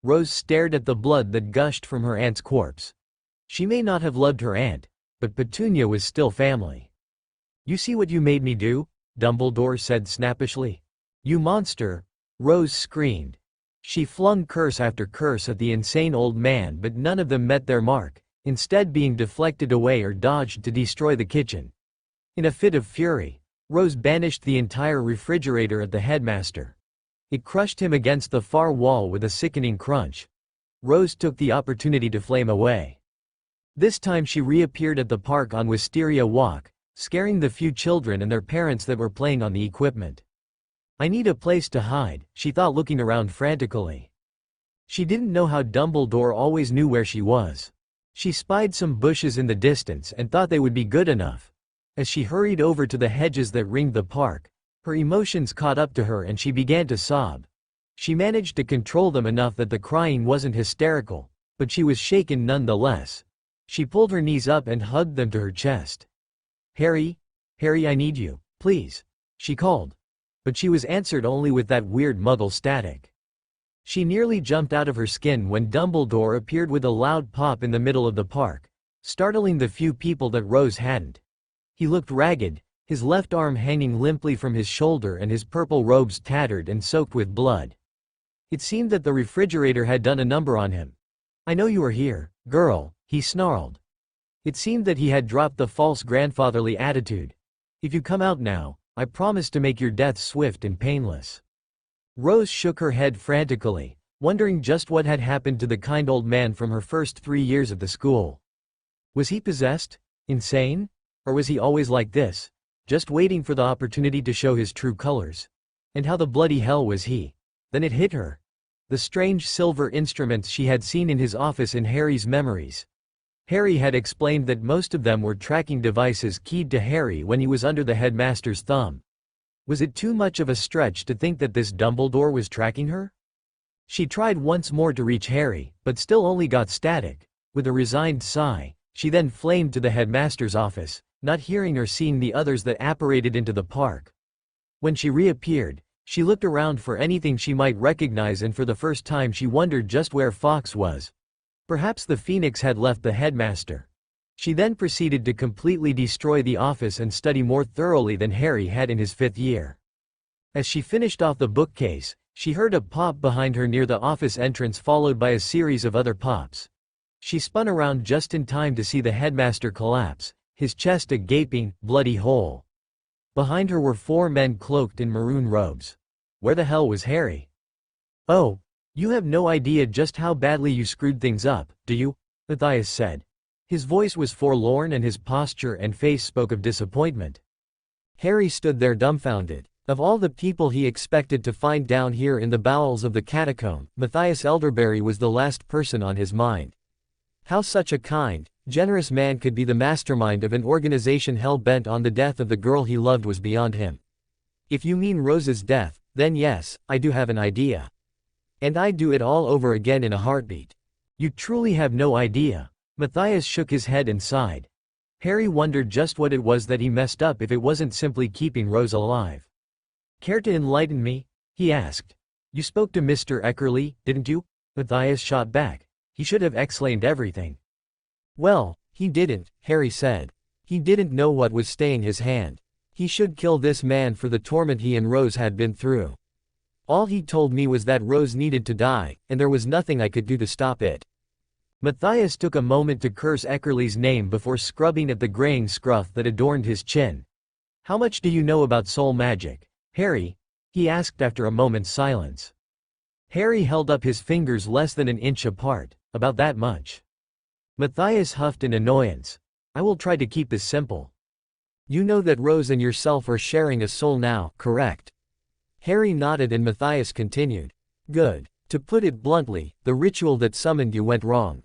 Rose stared at the blood that gushed from her aunt's corpse. She may not have loved her aunt, but Petunia was still family. "You see what you made me do?" Dumbledore said snappishly. "You monster!" Rose screamed. She flung curse after curse at the insane old man, but none of them met their mark, instead being deflected away or dodged to destroy the kitchen. In a fit of fury, Rose banished the entire refrigerator at the headmaster. It crushed him against the far wall with a sickening crunch. Rose took the opportunity to flame away. This time she reappeared at the park on Wisteria Walk, scaring the few children and their parents that were playing on the equipment. "I need a place to hide," she thought, looking around frantically. She didn't know how Dumbledore always knew where she was. She spied some bushes in the distance and thought they would be good enough. As she hurried over to the hedges that ringed the park, her emotions caught up to her and she began to sob. She managed to control them enough that the crying wasn't hysterical, but she was shaken nonetheless. She pulled her knees up and hugged them to her chest. "Harry, Harry, I need you, please," she called. But she was answered only with that weird muggle static. She nearly jumped out of her skin when Dumbledore appeared with a loud pop in the middle of the park, startling the few people that Rose hadn't. He looked ragged, his left arm hanging limply from his shoulder and his purple robes tattered and soaked with blood. It seemed that the refrigerator had done a number on him. "I know you are here, girl," he snarled. It seemed that he had dropped the false grandfatherly attitude. "If you come out now, I promise to make your death swift and painless." Rose shook her head frantically, wondering just what had happened to the kind old man from her first 3 years at the school. Was he possessed? Insane? Or was he always like this, just waiting for the opportunity to show his true colors? And how the bloody hell was he? Then it hit her. The strange silver instruments she had seen in his office in Harry's memories. Harry had explained that most of them were tracking devices keyed to Harry when he was under the headmaster's thumb. Was it too much of a stretch to think that this Dumbledore was tracking her? She tried once more to reach Harry, but still only got static. With a resigned sigh, she then flamed to the headmaster's office, not hearing or seeing the others that apparated into the park. When she reappeared, she looked around for anything she might recognize, and for the first time she wondered just where Fox was. Perhaps the Phoenix had left the headmaster. She then proceeded to completely destroy the office and study more thoroughly than Harry had in his 5th year. As she finished off the bookcase, she heard a pop behind her near the office entrance, followed by a series of other pops. She spun around just in time to see the headmaster collapse, his chest a gaping, bloody hole. Behind her were 4 men cloaked in maroon robes. Where the hell was Harry? "Oh, you have no idea just how badly you screwed things up, do you?" Matthias said. His voice was forlorn and his posture and face spoke of disappointment. Harry stood there dumbfounded. Of all the people he expected to find down here in the bowels of the catacomb, Matthias Elderberry was the last person on his mind. How such a kind, generous man could be the mastermind of an organization hell-bent on the death of the girl he loved was beyond him. "If you mean Rose's death, then yes, I do have an idea. And I'd do it all over again in a heartbeat." "You truly have no idea." Matthias shook his head and sighed. Harry wondered just what it was that he messed up if it wasn't simply keeping Rose alive. "Care to enlighten me?" he asked. You spoke to Mr. Eckerly, didn't you? Matthias shot back. He should have explained everything. Well, he didn't, Harry said. He didn't know what was staying his hand. He should kill this man for the torment he and Rose had been through. All he told me was that Rose needed to die, and there was nothing I could do to stop it. Matthias took a moment to curse Eckerly's name before scrubbing at the graying scruff that adorned his chin. How much do you know about soul magic, Harry? He asked after a moment's silence. Harry held up his fingers less than an inch apart, about that much. Matthias huffed in annoyance. I will try to keep this simple. You know that Rose and yourself are sharing a soul now, correct? Harry nodded and Matthias continued. Good. To put it bluntly, the ritual that summoned you went wrong.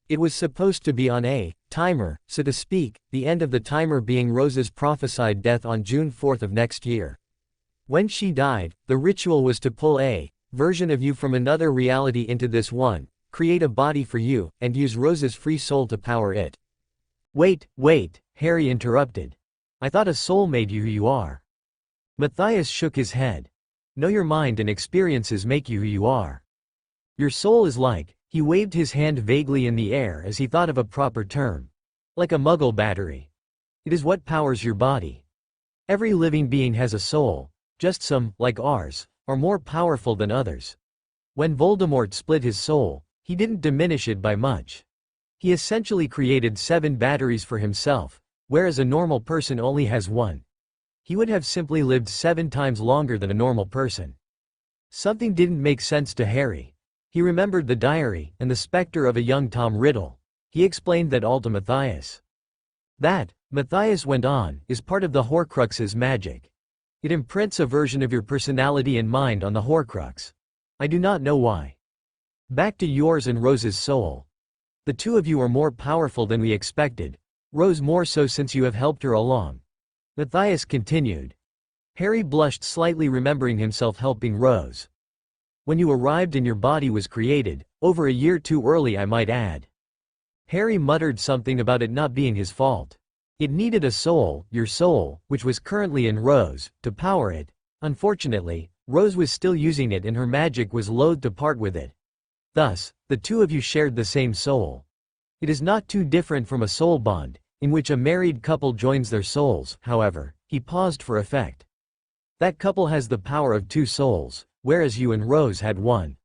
It was supposed to be on a timer, so to speak, the end of the timer being Rose's prophesied death on June 4th of next year. When she died, the ritual was to pull a version of you from another reality into this one, create a body for you, and use Rose's free soul to power it. Wait, Harry interrupted. I thought a soul made you who you are. Matthias shook his head. No, your mind and experiences make you who you are. Your soul is like, he waved his hand vaguely in the air as he thought of a proper term. Like a Muggle battery. It is what powers your body. Every living being has a soul, just some, like ours, are more powerful than others. When Voldemort split his soul, he didn't diminish it by much. He essentially created 7 batteries for himself, whereas a normal person only has 1. He would have simply lived 7 times longer than a normal person. Something didn't make sense to Harry. He remembered the diary and the specter of a young Tom Riddle. He explained that all to Matthias. That, Matthias went on, is part of the Horcrux's magic. It imprints a version of your personality and mind on the Horcrux. I do not know why. Back to yours and Rose's soul. The two of you are more powerful than we expected, Rose more so since you have helped her along. Matthias continued. Harry blushed slightly, remembering himself helping Rose. When you arrived and your body was created, over a year too early I might add. Harry muttered something about it not being his fault. It needed a soul, your soul, which was currently in Rose, to power it. Unfortunately, Rose was still using it and her magic was loath to part with it. Thus, the two of you shared the same soul. It is not too different from a soul bond, in which a married couple joins their souls. However, he paused for effect. That couple has the power of 2 souls, whereas you and Rose had 1.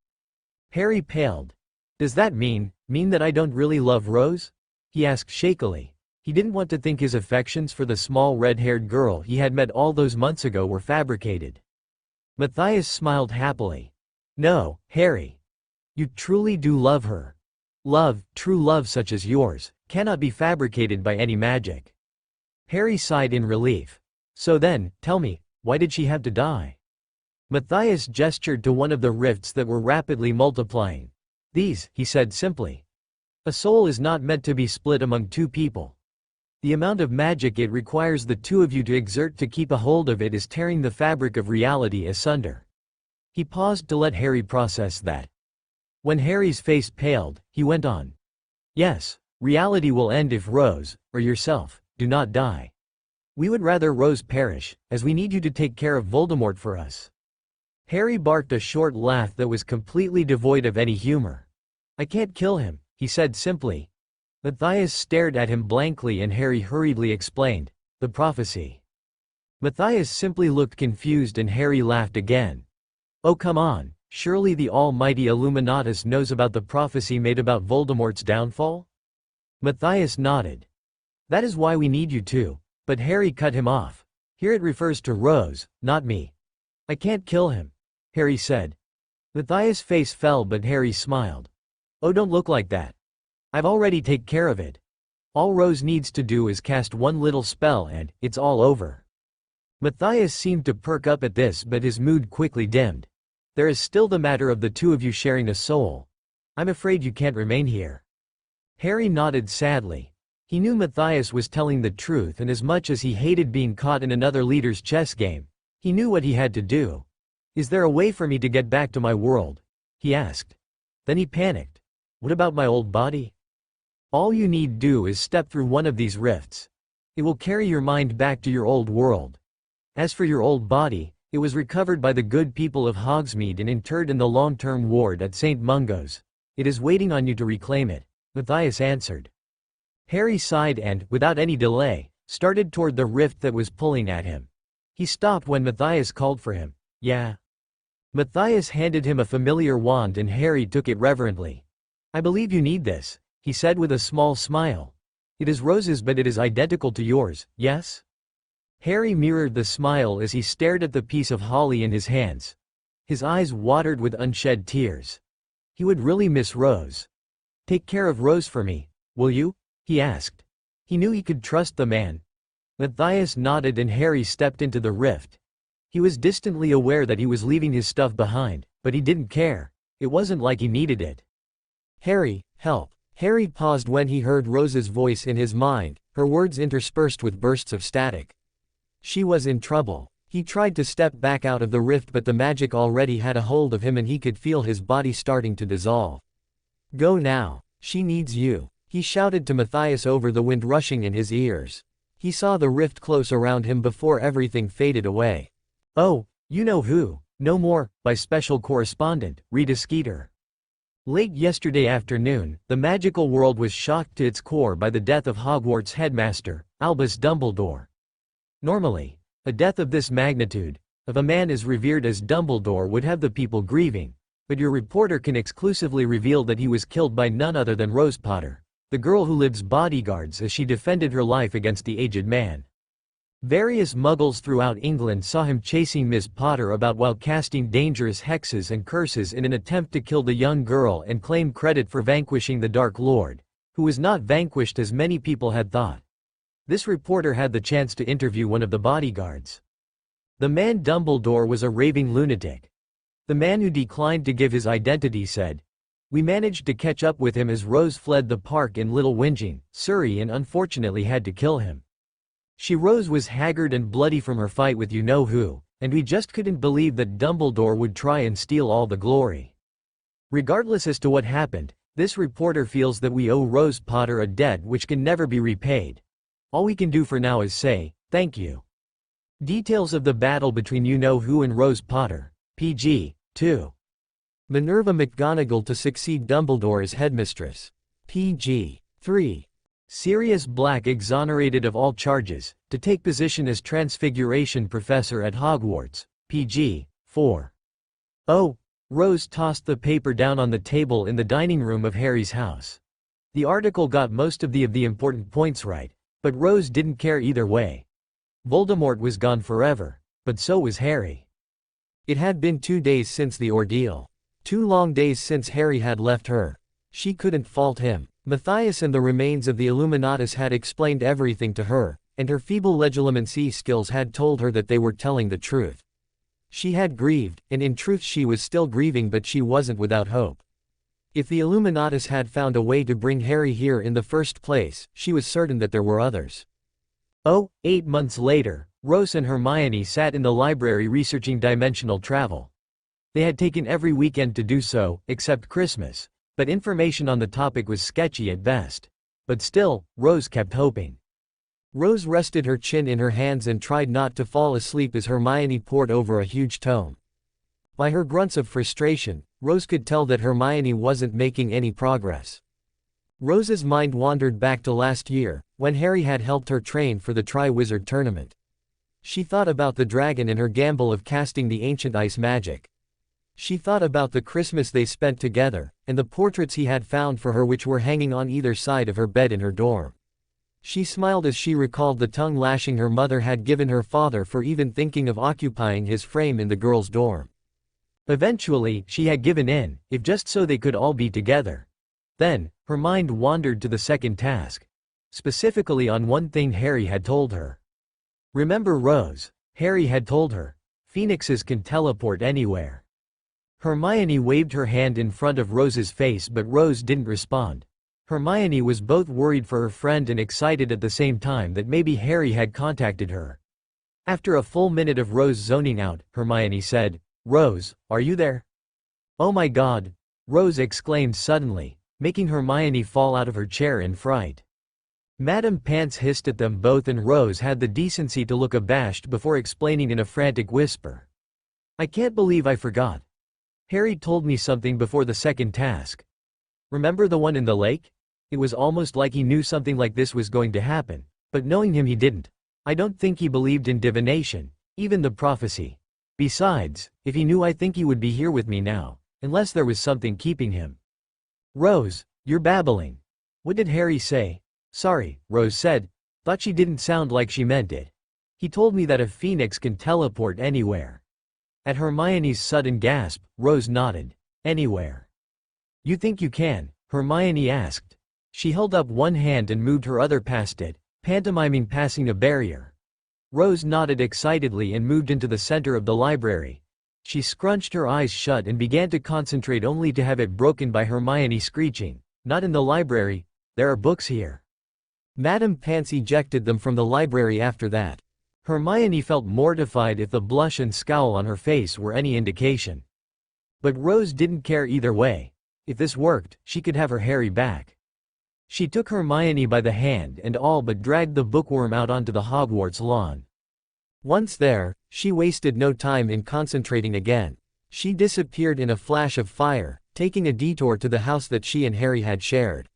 Harry paled. Does that mean that I don't really love Rose? He asked shakily. He didn't want to think his affections for the small red-haired girl he had met all those months ago were fabricated. Matthias smiled happily. No, Harry. You truly do love her. Love, true love such as yours, cannot be fabricated by any magic. Harry sighed in relief. So then, tell me, why did she have to die? Matthias gestured to one of the rifts that were rapidly multiplying. These, he said simply. A soul is not meant to be split among 2 people. The amount of magic it requires the 2 of you to exert to keep a hold of it is tearing the fabric of reality asunder. He paused to let Harry process that. When Harry's face paled, he went on. Yes, reality will end if Rose, or yourself, do not die. We would rather Rose perish, as we need you to take care of Voldemort for us. Harry barked a short laugh that was completely devoid of any humor. I can't kill him, he said simply. Matthias stared at him blankly and Harry hurriedly explained, the prophecy. Matthias simply looked confused and Harry laughed again. Oh come on, surely the almighty Illuminatus knows about the prophecy made about Voldemort's downfall? Matthias nodded. That is why we need you too, but Harry cut him off. Here it refers to Rose, not me. I can't kill him, Harry said. Matthias' face fell but Harry smiled. Oh don't look like that. I've already taken care of it. All Rose needs to do is cast one little spell and it's all over. Matthias seemed to perk up at this but his mood quickly dimmed. There is still the matter of the 2 of you sharing a soul. I'm afraid you can't remain here. Harry nodded sadly. He knew Matthias was telling the truth and as much as he hated being caught in another leader's chess game, he knew what he had to do. Is there a way for me to get back to my world? He asked. Then he panicked. What about my old body? All you need do is step through one of these rifts. It will carry your mind back to your old world. As for your old body, It was recovered by the good people of Hogsmeade and interred in the long-term ward at St. Mungo's. It is waiting on you to reclaim it, Matthias answered. Harry sighed and, without any delay, started toward the rift that was pulling at him. He stopped when Matthias called for him. Yeah. Matthias handed him a familiar wand and Harry took it reverently. I believe you need this, he said with a small smile. It is Rose's but it is identical to yours, yes? Harry mirrored the smile as he stared at the piece of holly in his hands. His eyes watered with unshed tears. He would really miss Rose. Take care of Rose for me, will you? He asked. He knew he could trust the man. Matthias nodded and Harry stepped into the rift. He was distantly aware that he was leaving his stuff behind, but he didn't care. It wasn't like he needed it. Harry, help. Harry paused when he heard Rose's voice in his mind, her words interspersed with bursts of static. She was in trouble. He tried to step back out of the rift but the magic already had a hold of him and he could feel his body starting to dissolve. Go now. She needs you, he shouted to Matthias over the wind rushing in his ears. He saw the rift close around him before everything faded away. Oh, you know who, No More, by Special Correspondent, Rita Skeeter. Late yesterday afternoon, the magical world was shocked to its core by the death of Hogwarts headmaster, Albus Dumbledore. Normally, a death of this magnitude, of a man as revered as Dumbledore would have the people grieving, but your reporter can exclusively reveal that he was killed by none other than Rose Potter, the girl who lived bodyguards as she defended her life against the aged man. Various muggles throughout England saw him chasing Miss Potter about while casting dangerous hexes and curses in an attempt to kill the young girl and claim credit for vanquishing the Dark Lord, who was not vanquished as many people had thought. This reporter had the chance to interview one of the bodyguards. The man Dumbledore was a raving lunatic. The man who declined to give his identity said, "We managed to catch up with him as Rose fled the park in Little Whinging, Surrey and unfortunately had to kill him. Rose was haggard and bloody from her fight with you-know-who, and we just couldn't believe that Dumbledore would try and steal all the glory. Regardless as to what happened, this reporter feels that we owe Rose Potter a debt which can never be repaid. All we can do for now is say, thank you." Details of the battle between you-know-who and Rose Potter, PG, 2. Minerva McGonagall to succeed Dumbledore as headmistress, PG, 3. Sirius Black exonerated of all charges, to take position as Transfiguration Professor at Hogwarts, PG, 4. Oh, Rose tossed the paper down on the table in the dining room of Harry's house. The article got most of the important points right, but Rose didn't care either way. Voldemort was gone forever, but so was Harry. It had been 2 days since the ordeal. 2 long days since Harry had left her. She couldn't fault him. Matthias and the remains of the Illuminatus had explained everything to her, and her feeble legilimency skills had told her that they were telling the truth. She had grieved, and in truth she was still grieving, but she wasn't without hope. If the Illuminatus had found a way to bring Harry here in the first place, she was certain that there were others. 8 months later, Rose and Hermione sat in the library researching dimensional travel. They had taken every weekend to do so, except Christmas. But information on the topic was sketchy at best. But still, Rose kept hoping. Rose rested her chin in her hands and tried not to fall asleep as Hermione pored over a huge tome. By her grunts of frustration, Rose could tell that Hermione wasn't making any progress. Rose's mind wandered back to last year, when Harry had helped her train for the Tri-Wizard tournament. She thought about the dragon and her gamble of casting the ancient ice magic. She thought about the Christmas they spent together, and the portraits he had found for her which were hanging on either side of her bed in her dorm. She smiled as she recalled the tongue lashing her mother had given her father for even thinking of occupying his frame in the girls' dorm. Eventually, she had given in, if just so they could all be together. Then, her mind wandered to the second task. Specifically on one thing Harry had told her. "Remember Rose," Harry had told her. "Phoenixes can teleport anywhere." Hermione waved her hand in front of Rose's face, but Rose didn't respond. Hermione was both worried for her friend and excited at the same time that maybe Harry had contacted her. After a full minute of Rose zoning out, Hermione said, "Rose, are you there?" "Oh my God!" Rose exclaimed suddenly, making Hermione fall out of her chair in fright. Madame Pants hissed at them both and Rose had the decency to look abashed before explaining in a frantic whisper. I can't believe I forgot. Harry told me something before the second task. Remember the one in the lake? It was almost like he knew something like this was going to happen, but knowing him he didn't. I don't think he believed in divination, even the prophecy. Besides, if he knew, I think he would be here with me now, unless there was something keeping him. Rose, you're babbling. What did Harry say? Sorry, Rose said. Thought she didn't sound like she meant it. He told me that a phoenix can teleport anywhere. At Hermione's sudden gasp, Rose nodded. Anywhere. You think you can? Hermione asked. She held up one hand and moved her other past it, pantomiming passing a barrier. Rose nodded excitedly and moved into the center of the library. She scrunched her eyes shut and began to concentrate, only to have it broken by Hermione screeching, "Not in the library, there are books here." Madame Pants ejected them from the library after that. Hermione felt mortified if the blush and scowl on her face were any indication. But Rose didn't care either way. If this worked, she could have her Harry back. She took Hermione by the hand and all but dragged the bookworm out onto the Hogwarts lawn. Once there, she wasted no time in concentrating again. She disappeared in a flash of fire, taking a detour to the house that she and Harry had shared.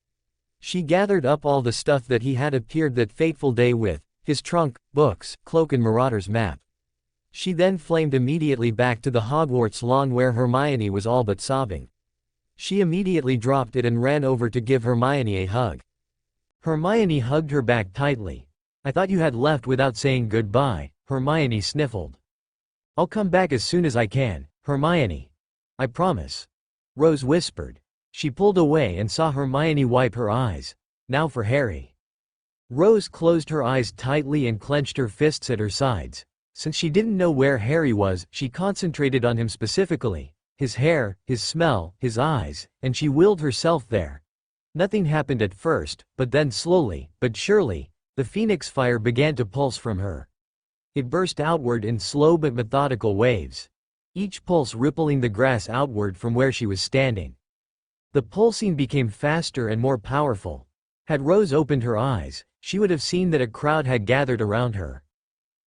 She gathered up all the stuff that he had appeared that fateful day with, his trunk, books, cloak and Marauder's map. She then flamed immediately back to the Hogwarts lawn where Hermione was all but sobbing. She immediately dropped it and ran over to give Hermione a hug. Hermione hugged her back tightly. "I thought you had left without saying goodbye," Hermione sniffled. "I'll come back as soon as I can, Hermione. I promise," Rose whispered. She pulled away and saw Hermione wipe her eyes. Now for Harry. Rose closed her eyes tightly and clenched her fists at her sides. Since she didn't know where Harry was, she concentrated on him specifically. His hair, his smell, his eyes, and she willed herself there. Nothing happened at first, but then slowly, but surely, the phoenix fire began to pulse from her. It burst outward in slow but methodical waves, each pulse rippling the grass outward from where she was standing. The pulsing became faster and more powerful. Had Rose opened her eyes, she would have seen that a crowd had gathered around her.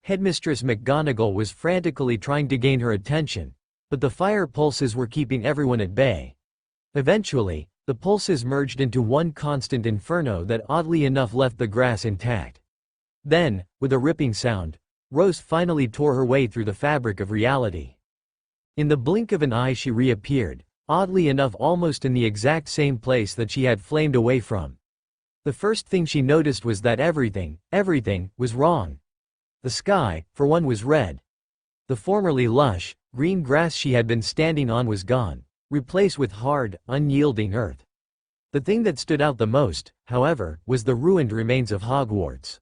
Headmistress McGonagall was frantically trying to gain her attention, but the fire pulses were keeping everyone at bay. Eventually, the pulses merged into one constant inferno that oddly enough left the grass intact. Then, with a ripping sound, Rose finally tore her way through the fabric of reality. In the blink of an eye she reappeared, oddly enough almost in the exact same place that she had flamed away from. The first thing she noticed was that everything was wrong. The sky, for one, was red. The formerly lush, green grass she had been standing on was gone, replaced with hard, unyielding earth. The thing that stood out the most, however, was the ruined remains of Hogwarts.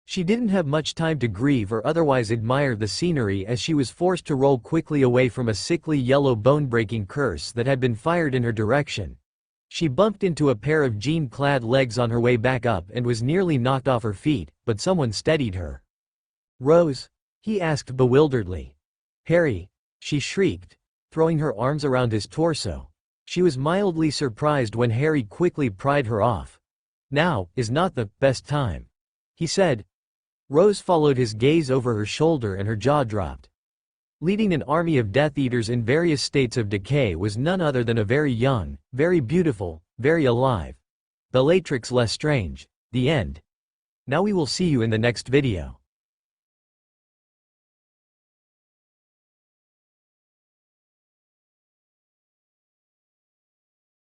She didn't have much time to grieve or otherwise admire the scenery, as she was forced to roll quickly away from a sickly yellow bone-breaking curse that had been fired in her direction. She bumped into a pair of jean-clad legs on her way back up and was nearly knocked off her feet, but someone steadied her. "Rose?" he asked bewilderedly. "Harry!" she shrieked, throwing her arms around his torso. She was mildly surprised when Harry quickly pried her off. "Now is not the best time," he said. Rose followed his gaze over her shoulder and her jaw dropped. Leading an army of Death Eaters in various states of decay was none other than a very young, very beautiful, very alive Bellatrix Lestrange. The end. Now we will see you in the next video.